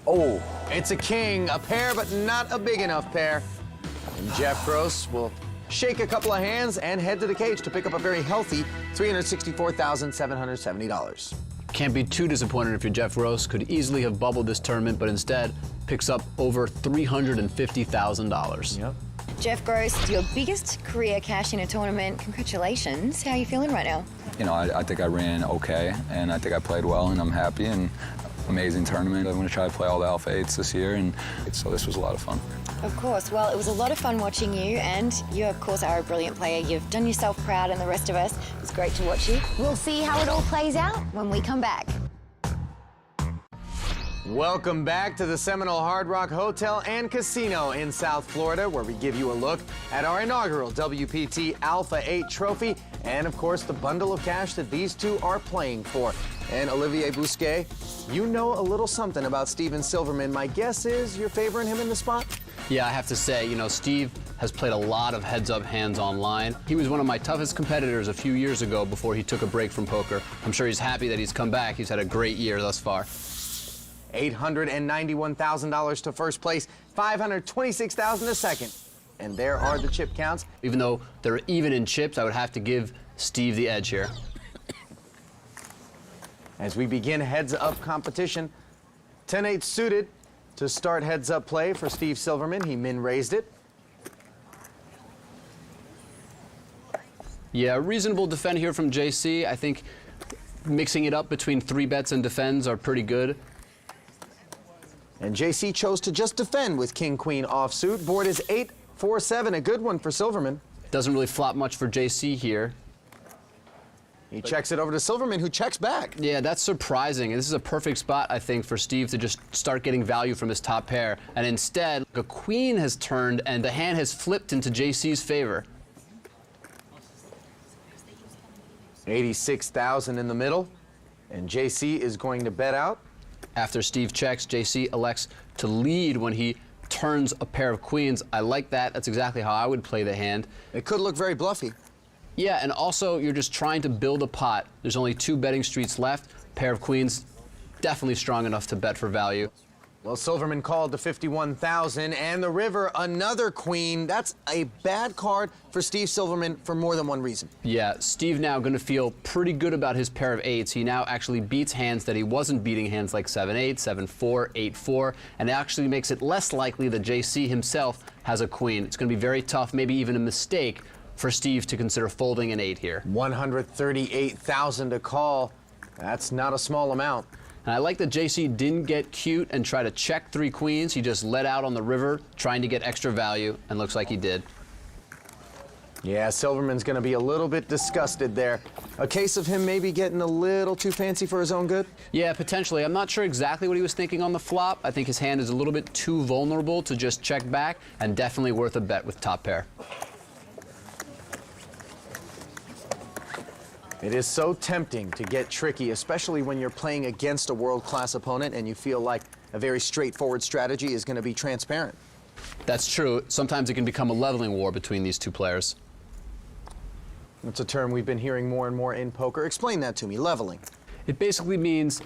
Oh. It's a king, a pair, but not a big enough pair. And Jeff Gross will shake a couple of hands, and head to the cage to pick up a very healthy $364,770. Can't be too disappointed if you're Jeff Gross. Could easily have bubbled this tournament, but instead picks up over $350,000. Yep. Jeff Gross, your biggest career cash in a tournament. Congratulations. How are you feeling right now? You know, I think I ran okay, and I think I played well, and I'm happy, and amazing tournament. I'm going to try to play all the Alpha 8s this year, and so this was a lot of fun. Of course. Well, it was a lot of fun watching you, and you, of course, are a brilliant player. You've done yourself proud, and the rest of us. It was great to watch you. We'll see how it all plays out when we come back. Welcome back to the Seminole Hard Rock Hotel and Casino in South Florida, where we give you a look at our inaugural WPT Alpha 8 trophy and, of course, the bundle of cash that these two are playing for. And Olivier Bousquet, you know a little something about Steven Silverman. My guess is you're favoring him in the spot? Yeah, I have to say, you know, Steve has played a lot of heads-up hands online. He was one of my toughest competitors a few years ago before he took a break from poker. I'm sure he's happy that he's come back. He's had a great year thus far. $891,000 to first place, $526,000 to second. And there are the chip counts. Even though they're even in chips, I would have to give Steve the edge here. As we begin heads-up competition, 10-8 suited to start heads-up play for Steve Silverman. He min-raised it. Yeah, reasonable defend here from JC. I think mixing it up between 3 bets and defends are pretty good. And JC chose to just defend with King-Queen offsuit. Board is 8-4-7, a good one for Silverman. Doesn't really flop much for JC here. He checks it over to Silverman, who checks back. Yeah, that's surprising. This is a perfect spot, I think, for Steve to just start getting value from his top pair. And instead, a queen has turned and the hand has flipped into JC's favor. 86,000 in the middle, and JC is going to bet out. After Steve checks, JC elects to lead when he turns a pair of queens. I like that. That's exactly how I would play the hand. It could look very bluffy. Yeah, and also you're just trying to build a pot. There's only 2 betting streets left. Pair of queens, definitely strong enough to bet for value. Well, Silverman called to 51,000, and the river, another queen. That's a bad card for Steve Silverman for more than one reason. Yeah, Steve now going to feel pretty good about his pair of 8s. He now actually beats hands that he wasn't beating, hands like 7-8, 7-4, 8-4, and it actually makes it less likely that JC himself has a queen. It's going to be very tough, maybe even a mistake, for Steve to consider folding an 8 here. 138,000 to call. That's not a small amount. And I like that JC didn't get cute and try to check 3 queens. He just let out on the river, trying to get extra value, and looks like he did. Yeah, Silverman's going to be a little bit disgusted there. A case of him maybe getting a little too fancy for his own good? Yeah, potentially. I'm not sure exactly what he was thinking on the flop. I think his hand is a little bit too vulnerable to just check back, and definitely worth a bet with top pair. It is so tempting to get tricky, especially when you're playing against a world-class opponent and you feel like a very straightforward strategy is going to be transparent. That's true. Sometimes it can become a leveling war between these 2 players. That's a term we've been hearing more and more in poker. Explain that to me, leveling. It basically means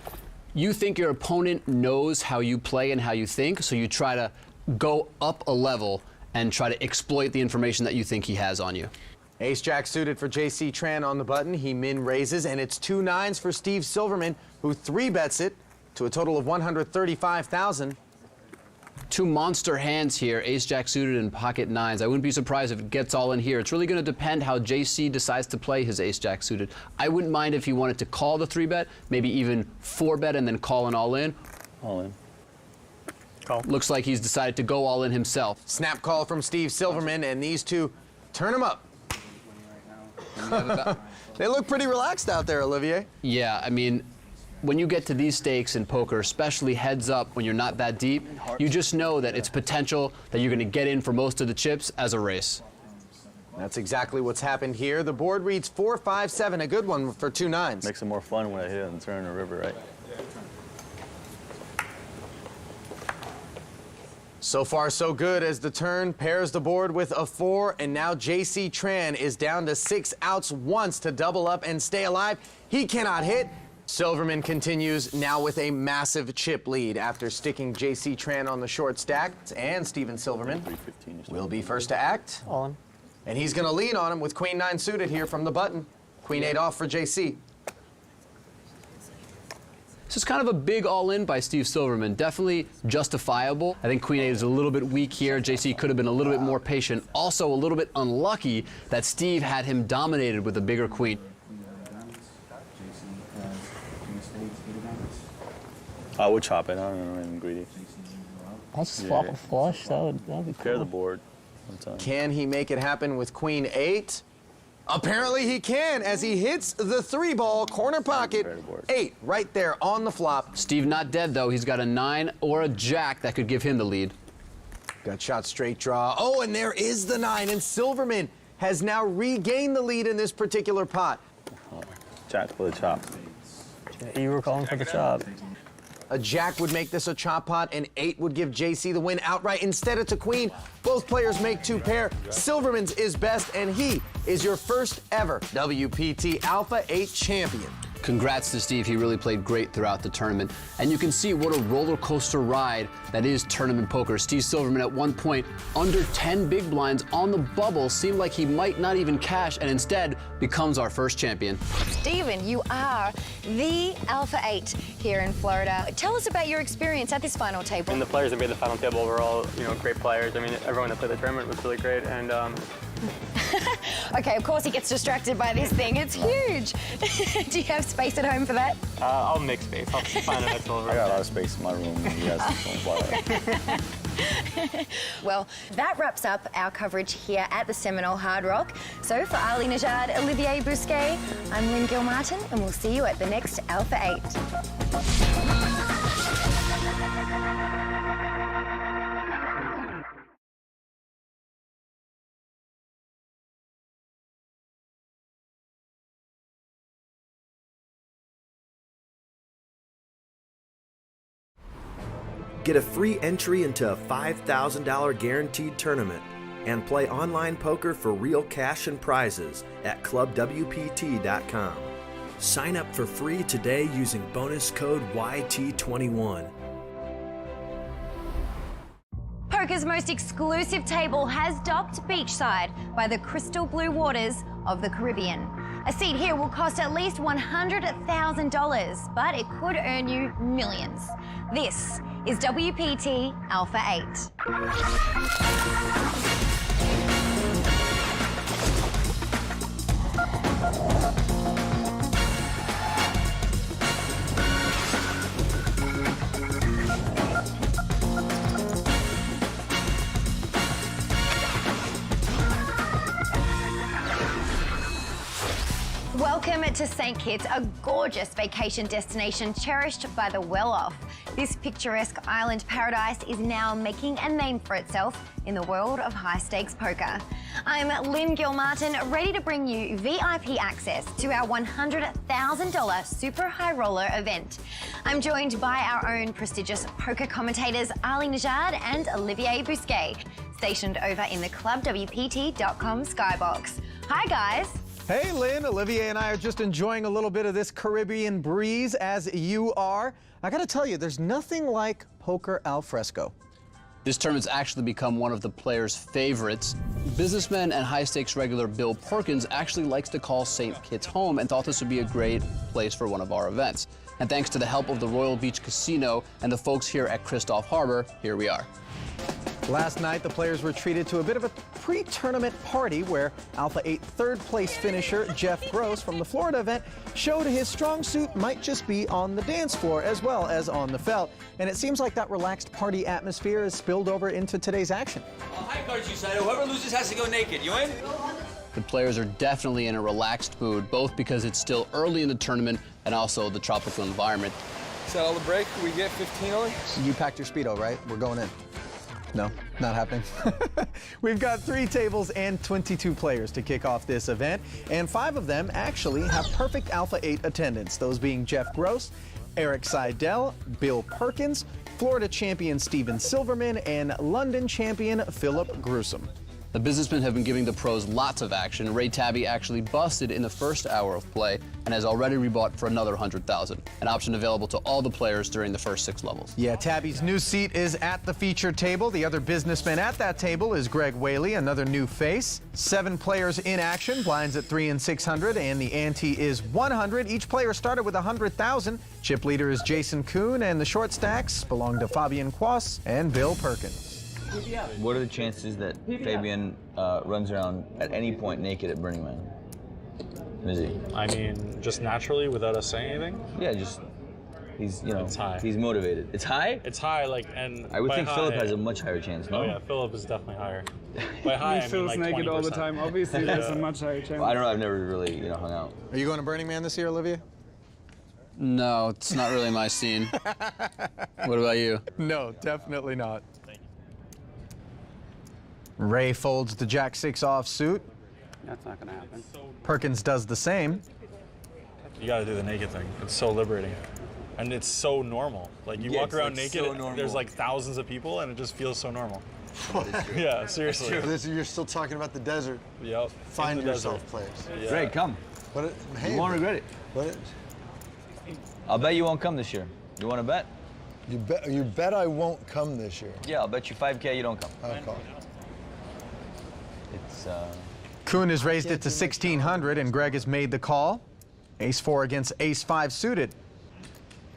you think your opponent knows how you play and how you think, so you try to go up a level and try to exploit the information that you think he has on you. Ace-Jack suited for JC Tran on the button. He min-raises, and it's 2 9s for Steve Silverman, who 3-bets it to a total of 135,000. 2 monster hands here, Ace-Jack suited and pocket 9s. I wouldn't be surprised if it gets all in here. It's really going to depend how JC decides to play his Ace-Jack suited. I wouldn't mind if he wanted to call the 3-bet, maybe even 4-bet and then call an all-in. All in. Call. Looks like he's decided to go all in himself. Snap call from Steve Silverman, and these 2 turn him up. They look pretty relaxed out there, Olivier. Yeah, I mean, when you get to these stakes in poker, especially heads up when you're not that deep, you just know that it's potential that you're going to get in for most of the chips as a race. That's exactly what's happened here. The board reads 4-5-7, a good one for 2 9s. Makes it more fun when I hit it and turn the river, right? So far, so good as the turn pairs the board with a 4, and now JC Tran is down to 6 outs once to double up and stay alive. He cannot hit. Silverman continues now with a massive chip lead after sticking JC Tran on the short stack, and Steven Silverman will be first to act. All in. And he's going to lean on him with Queen 9 suited here from the button. Queen 8 off for JC. This is kind of a big all-in by Steve Silverman. Definitely justifiable. I think Queen 8 is a little bit weak here. JC could have been a little bit more patient. Also a little bit unlucky that Steve had him dominated with a bigger queen. I would chop it. I don't know, I'm greedy. I'll just flop a flush. That'd be cool. Clear the board. Can he make it happen with Queen 8? Apparently he can, as he hits the 3-ball corner pocket. 8 right there on the flop. Steve not dead, though. He's got a 9 or a jack that could give him the lead. Got shot straight draw. Oh, and there is the 9, and Silverman has now regained the lead in this particular pot. Jack for the chop. Yeah, you were calling for the chop. A jack would make this a chop pot, and 8 would give JC the win outright. Instead, it's a queen. Both players make 2 pair. Silverman's is best, and he is your first ever WPT Alpha 8 champion. Congrats to Steve. He really played great throughout the tournament. And you can see what a roller coaster ride that is tournament poker. Steve Silverman at one point under 10 big blinds on the bubble, seemed like he might not even cash, and instead becomes our first champion. Stephen, you are the Alpha 8 here in Florida. Tell us about your experience at this final table. And the players that made the final table were all, great players. I mean, everyone that played the tournament was really great, and Okay, of course he gets distracted by this thing. It's huge. Do you have space at home for that? I'll make space. I'll find a next level. I got a lot of space in my room. You guys don't Well, that wraps up our coverage here at the Seminole Hard Rock. So for Ali Najad, Olivier Bousquet, I'm Lynn Gilmartin, and we'll see you at the next Alpha 8. Get a free entry into a $5,000 guaranteed tournament and play online poker for real cash and prizes at clubwpt.com. Sign up for free today using bonus code YT21. Poker's most exclusive table has docked beachside by the crystal blue waters of the Caribbean. A seat here will cost at least $100,000, but it could earn you millions. This is WPT Alpha 8. Welcome to St. Kitts, a gorgeous vacation destination cherished by the well-off. This picturesque island paradise is now making a name for itself in the world of high-stakes poker. I'm Lynn Gilmartin, ready to bring you VIP access to our $100,000 Super High Roller event. I'm joined by our own prestigious poker commentators Ali Najad and Olivier Bousquet, stationed over in the clubwpt.com skybox. Hi, guys. Hey, Lynn, Olivier and I are just enjoying a little bit of this Caribbean breeze, as you are. I gotta tell you, there's nothing like poker al fresco. This tournament's actually become one of the players' favorites. Businessman and high-stakes regular Bill Perkins actually likes to call St. Kitts home and thought this would be a great place for one of our events. And thanks to the help of the Royal Beach Casino and the folks here at Christoph Harbor, here we are. Last night, the players were treated to a bit of a pre-tournament party where Alpha 8 third-place finisher Jeff Gross from the Florida event showed his strong suit might just be on the dance floor as well as on the felt. And it seems like that relaxed party atmosphere has spilled over into today's action. High cards, you said. Whoever loses has to go naked. You in? The players are definitely in a relaxed mood, both because it's still early in the tournament and also the tropical environment. Is that all the break? We get 15 only? You packed your Speedo, right? We're going in. No, not happening. We've got 3 tables and 22 players to kick off this event, and 5 of them actually have perfect Alpha 8 attendance, those being Jeff Gross, Eric Seidel, Bill Perkins, Florida champion Steven Silverman, and London champion Philip Gruesome. The businessmen have been giving the pros lots of action. Ray Tabby actually busted in the first hour of play and has already rebought for another 100,000, an option available to all the players during the first 6 levels. Yeah, Tabby's new seat is at the featured table. The other businessman at that table is Greg Whaley, another new face. 7 players in action, blinds at 3 and 600, and the ante is 100. Each player started with 100,000. Chip leader is Jason Kuhn, and the short stacks belong to Fabian Quas and Bill Perkins. What are the chances that Fabian runs around at any point naked at Burning Man? Is he? I mean, just naturally, without us saying anything? Yeah, just he's It's high. He's motivated. It's high? It's high, like, and I would by think high, Philip has a much higher chance, no? Oh yeah, Philip is definitely higher. By high, I mean Phil's like naked 20%. all the time. Obviously, there's a much higher chance. Well, I don't know. I've never really, hung out. Are you going to Burning Man this year, Olivia? No, it's not really my scene. What about you? No, definitely not. Ray folds the Jack-6 offsuit. That's not going to happen. Perkins does the same. You got to do the naked thing. It's so liberating, and it's so normal. Like you walk around naked. So there's like thousands of people, and it just feels so normal. Yeah, seriously. You're still talking about the desert. Yep. Find In the yourself desert. place. Yeah. Great, come. But hey, You won't regret it. But I'll bet you won't come this year. You want to bet? you bet I won't come this year. Yeah, I'll bet you 5K you don't come. I'll call. It's Kuhn has raised it to 1,600, and Greg has made the call. Ace-4 against Ace-5 suited.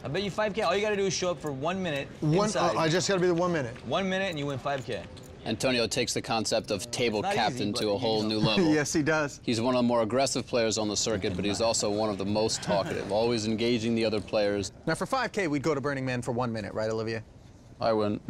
I bet you 5K. All you got to do is show up for 1 minute. I just got to be the 1 minute. 1 minute and you win 5K. Antonio takes the concept of table Not captain easy, to a but whole you new know. level. Yes, he does. He's one of the more aggressive players on the circuit, but he's also one of the most talkative, always engaging the other players. Now, for 5K, we'd go to Burning Man for 1 minute, right, Olivia? I wouldn't.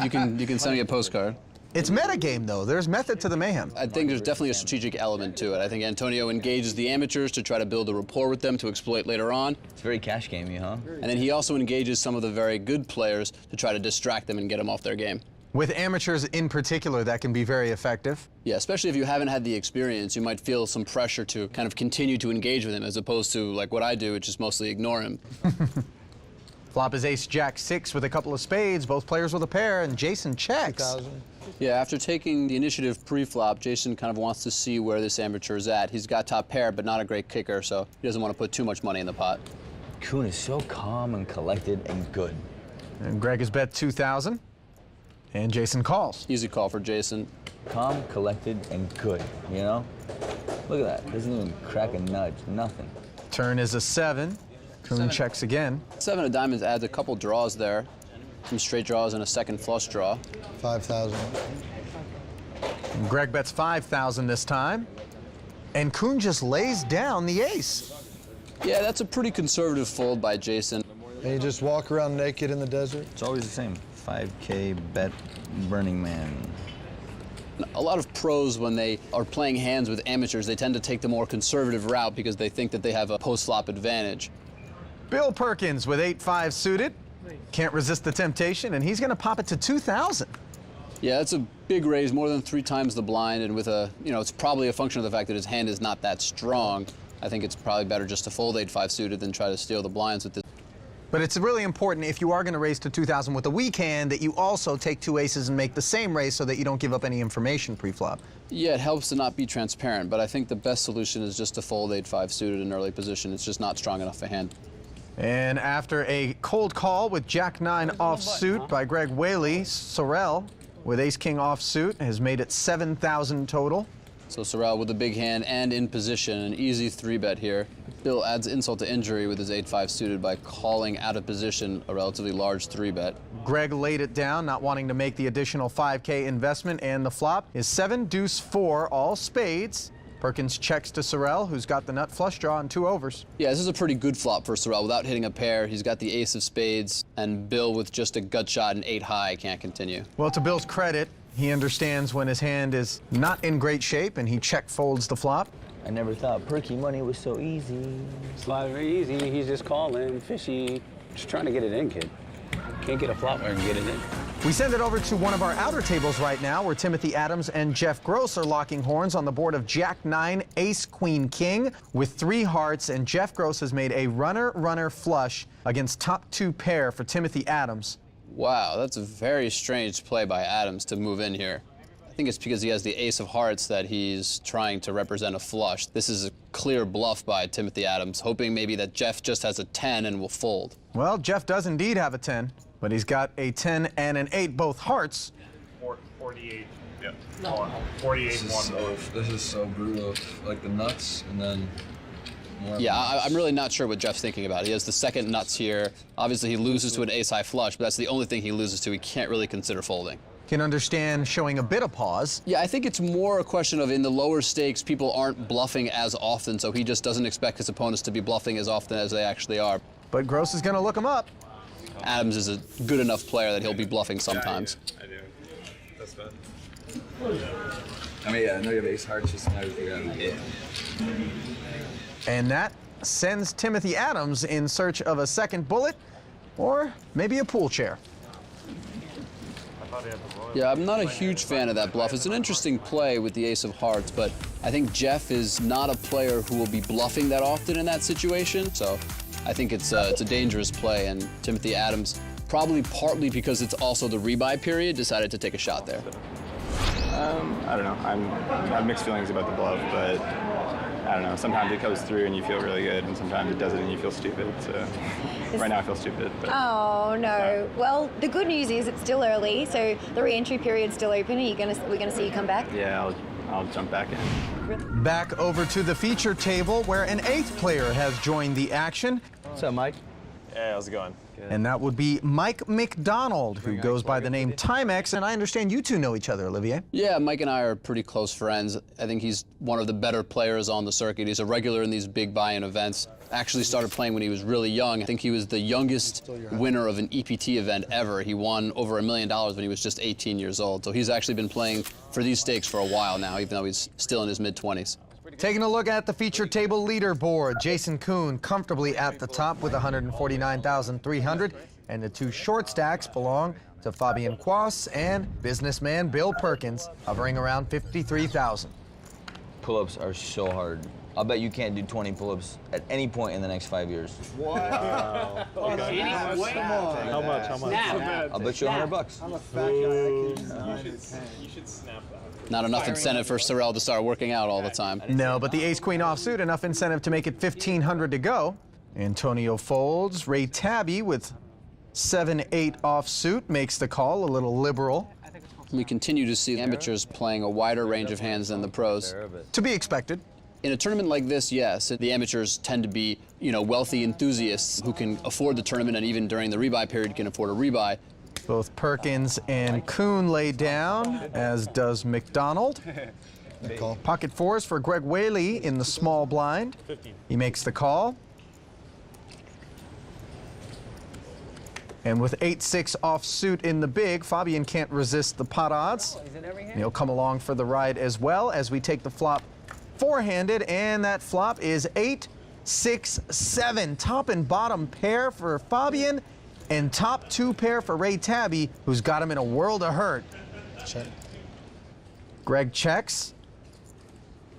You can send me a postcard. It's metagame, though. There's method to the mayhem. I think there's definitely a strategic element to it. I think Antonio engages the amateurs to try to build a rapport with them to exploit later on. It's very cash gamey, huh? And then he also engages some of the very good players to try to distract them and get them off their game. With amateurs in particular, that can be very effective. Yeah, especially if you haven't had the experience, you might feel some pressure to kind of continue to engage with him as opposed to like what I do, which is mostly ignore him. Flop is Ace-Jack-6 with a couple of spades, both players with a pair, and Jason checks. Yeah, after taking the initiative pre-flop, Jason kind of wants to see where this amateur is at. He's got top pair, but not a great kicker, so he doesn't want to put too much money in the pot. Kuhn is so calm and collected and good. And Greg has bet 2,000, and Jason calls. Easy call for Jason. Calm, collected, and good, you know? Look at that. Doesn't even crack a nudge, nothing. Turn is a 7. Kuhn checks again. 7 of diamonds adds a couple draws there. Some straight draws and a second flush draw. 5,000. And Greg bets 5,000 this time. And Kuhn just lays down the ace. Yeah, that's a pretty conservative fold by Jason. And you just walk around naked in the desert? It's always the same. 5K bet Burning Man. A lot of pros, when they are playing hands with amateurs, they tend to take the more conservative route because they think that they have a post-flop advantage. Bill Perkins with 8-5 suited. Can't resist the temptation, and he's going to pop it to 2,000. Yeah, that's a big raise, more than 3 times the blind, and with a, it's probably a function of the fact that his hand is not that strong. I think it's probably better just to fold 8-5 suited than try to steal the blinds with this. But it's really important, if you are going to raise to 2,000 with a weak hand, that you also take 2 aces and make the same raise so that you don't give up any information pre-flop. Yeah, it helps to not be transparent, but I think the best solution is just to fold 8-5 suited in early position. It's just not strong enough a hand. And after a cold call with Jack-9 offsuit by Greg Whaley, Sorrel with Ace-King offsuit has made it 7,000 total. So Sorrel with a big hand and in position, an easy 3-bet here. Bill adds insult to injury with his 8-5 suited by calling out of position a relatively large 3-bet. Greg laid it down, not wanting to make the additional 5K investment, and the flop is 7 deuce 4, all spades. Perkins checks to Sorrel, who's got the nut flush draw and 2 overs. Yeah, this is a pretty good flop for Sorrel without hitting a pair. He's got the ace of spades, and Bill with just a gut shot and 8 high can't continue. Well, to Bill's credit, he understands when his hand is not in great shape, and he check folds the flop. I never thought perky money was so easy. It's not very easy. He's just calling, fishy, just trying to get it in, kid. Can't get a flop where I can get it in. We send it over to one of our outer tables right now, where Timothy Adams and Jeff Gross are locking horns on the board of Jack-9, Ace, Queen, King with 3 hearts, and Jeff Gross has made a runner-runner flush against top 2 pair for Timothy Adams. Wow, that's a very strange play by Adams to move in here. I think it's because he has the ace of hearts that he's trying to represent a flush. This is a clear bluff by Timothy Adams, hoping maybe that Jeff just has a 10 and will fold. Well, Jeff does indeed have a 10, but he's got a 10 and an 8, both hearts. 48. Yeah. 48 and 1. This is so brutal. Like the nuts and then more. Yeah, I'm really not sure what Jeff's thinking about. He has the second nuts here. Obviously, he loses to an ace-high flush, but that's the only thing he loses to. He can't really consider folding. Can understand showing a bit of pause. Yeah, I think it's more a question of in the lower stakes, people aren't bluffing as often, so he just doesn't expect his opponents to be bluffing as often as they actually are. But Gross is going to look him up. Adams is a good enough player that he'll be bluffing sometimes. I do. That's bad. I mean, yeah, I know you have ace hearts, just matters together. And that sends Timothy Adams in search of a second bullet or maybe a pool chair. Yeah, I'm not a huge fan of that bluff. It's an interesting play with the ace of hearts, but I think Jeff is not a player who will be bluffing that often in that situation. So I think it's a dangerous play, and Timothy Adams, probably partly because it's also the rebuy period, decided to take a shot there. I don't know. I have mixed feelings about the bluff, but I don't know. Sometimes it goes through and you feel really good, and sometimes it doesn't and you feel stupid. So right now I feel stupid. But Oh no. Well, the good news is it's still early, so the re-entry period's still open. We're gonna see you come back? yeah, I'll jump back in. Back over to the feature table where an 8th player has joined the action. What's up, Mike? Hey, how's it going? And that would be Mike McDonald, who goes by the name Timex. And I understand you two know each other, Olivier. Yeah, Mike and I are pretty close friends. I think he's one of the better players on the circuit. He's a regular in these big buy-in events. Actually started playing when he was really young. I think he was the youngest winner of an EPT event ever. He won over $1 million when he was just 18 years old. So he's actually been playing for these stakes for a while now, even though he's still in his mid-20s. Taking a look at the feature table leaderboard, Jason Kuhn comfortably at the top with 149,300, and the two short stacks belong to Fabian Quas and businessman Bill Perkins, hovering around 53,000. Pull-ups are so hard. I'll bet you can't do 20 pull-ups at any point in the next 5 years. Wow. Okay. How much? How much? I'll bet you $100. I'm a fat guy. You should snap that. Not enough incentive for Sorrell to start working out all the time. No, but the ace-queen offsuit, enough incentive to make it 1,500 to go. Antonio folds. Ray Tabby with 7-8 offsuit makes the call, a little liberal. We continue to see amateurs playing a wider range of hands than the pros. To be expected. In a tournament like this, yes, the amateurs tend to be, wealthy enthusiasts who can afford the tournament, and even during the rebuy period can afford a rebuy. Both Perkins and Kuhn lay down, as does McDonald. Pocket fours for Greg Whaley in the small blind. He makes the call. And with 8-6 offsuit in the big, Fabian can't resist the pot odds. He'll come along for the ride as well as we take the flop four-handed, and that flop is 8-6-7. Top and bottom pair for Fabian, and top two pair for Ray Tabby, who's got him in a world of hurt. Check. Greg checks,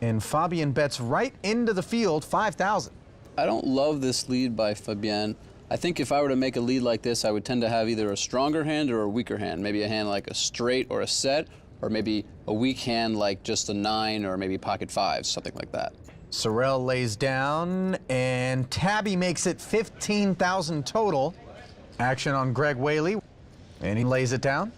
and Fabian bets right into the field, 5,000. I don't love this lead by Fabian. I think if I were to make a lead like this, I would tend to have either a stronger hand or a weaker hand. Maybe a hand like a straight or a set, or maybe a weak hand like just a 9 or maybe pocket 5s, something like that. Sorrell lays down, and Tabby makes it 15,000 total. Action on Greg Whaley, and he lays it down.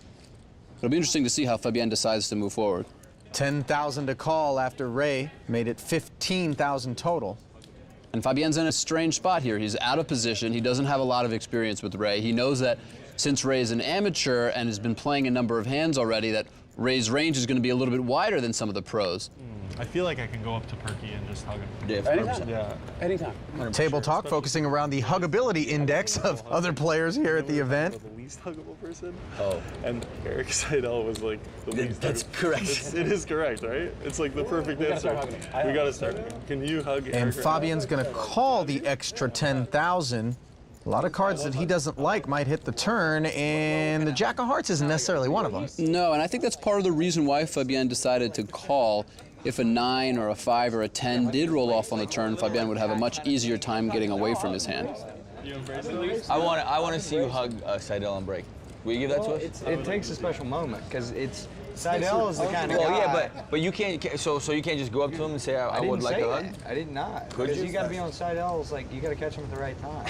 It'll be interesting to see how Fabian decides to move forward. 10,000 to call after Ray made it 15,000 total. And Fabien's in a strange spot here. He's out of position. He doesn't have a lot of experience with Ray. He knows that since Ray is an amateur and has been playing a number of hands already, that Ray's range is going to be a little bit wider than some of the pros. I feel like I can go up to Perky and just hug him. Yeah, anytime. Yeah. Anytime. Table talk focusing around the huggability index of other players here at the event. The least huggable person. Oh. And Eric Seidel was like the least. That's correct. It is correct, right? It's like the perfect answer. We gotta start. Can you hug And Eric? Fabian's going to call the extra 10,000. A lot of cards that he doesn't like might hit the turn, and the Jack of Hearts isn't necessarily one of them. No, and I think that's part of the reason why Fabien decided to call. If a 9 or a 5 or a 10 did roll off on the turn, Fabien would have a much easier time getting away from his hand. I want to see you hug Seidel and break. Will you give that to us? It takes a special moment because it's Seidel is the kind of well, guy. yeah, but you can't. So you can't just go up to him and say, I would like a hug. I did not. Could Because you? you got to be on Seidel's. Like you got to catch him at the right time.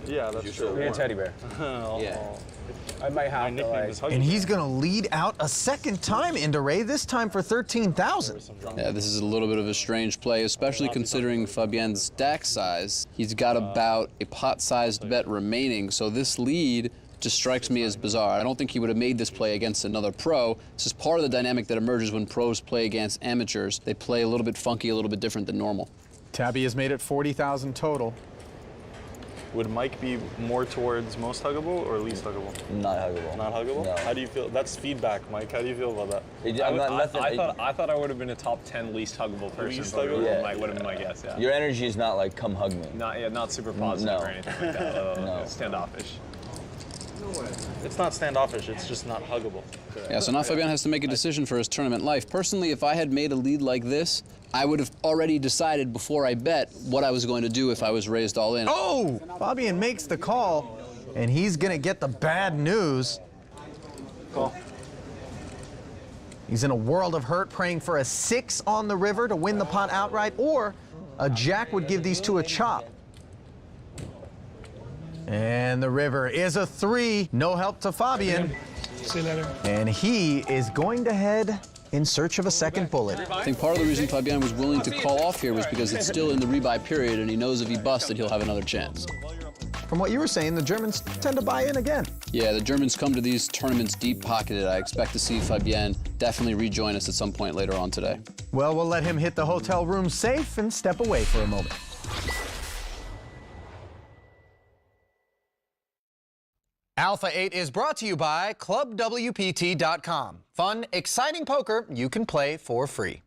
Yeah, that's true. Give me a teddy bear. Yeah. I might have to, like... And he's going to lead out a second time into Ray, this time for 13,000. Yeah, this is a little bit of a strange play, especially considering Fabien's stack size. He's got about a pot-sized bet remaining, so this lead just strikes me as bizarre. I don't think he would have made this play against another pro. This is part of the dynamic that emerges when pros play against amateurs. They play a little bit funky, a little bit different than normal. Tabby has made it 40,000 total. Would Mike be more towards most huggable or least huggable? Not huggable. Not huggable? No. How do you feel? That's feedback, Mike. How do you feel about that? I thought I would have been a top 10 least huggable person. Least huggable? Yeah. Would have been my guess, yeah. Your energy is not like, come hug me. Not super positive No. or anything like that. No. Standoffish. It's not standoffish, it's just not huggable. Yeah, so now Fabien has to make a decision for his tournament life. Personally, if I had made a lead like this, I would have already decided before I bet what I was going to do if I was raised all in. Oh! Fabian makes the call, and he's going to get the bad news. Call. He's in a world of hurt, praying for a 6 on the river to win the pot outright, or a jack would give these two a chop. And the river is a 3. No help to Fabian. See you later. And he is going to head in search of a second bullet. I think part of the reason Fabien was willing to call off here was because it's still in the rebuy period, and he knows if he busts it, he'll have another chance. From what you were saying, the Germans tend to buy in again. Yeah, the Germans come to these tournaments deep-pocketed. I expect to see Fabien definitely rejoin us at some point later on today. Well, we'll let him hit the hotel room safe and step away for a moment. Alpha 8 is brought to you by ClubWPT.com. Fun, exciting poker you can play for free.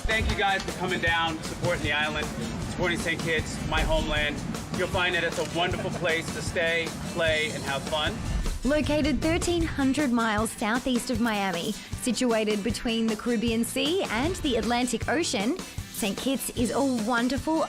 Thank you guys for coming down, supporting the island, supporting St. Kitts, my homeland. You'll find that it's a wonderful place to stay, play, and have fun. Located 1,300 miles southeast of Miami, situated between the Caribbean Sea and the Atlantic Ocean, St. Kitts is a wonderful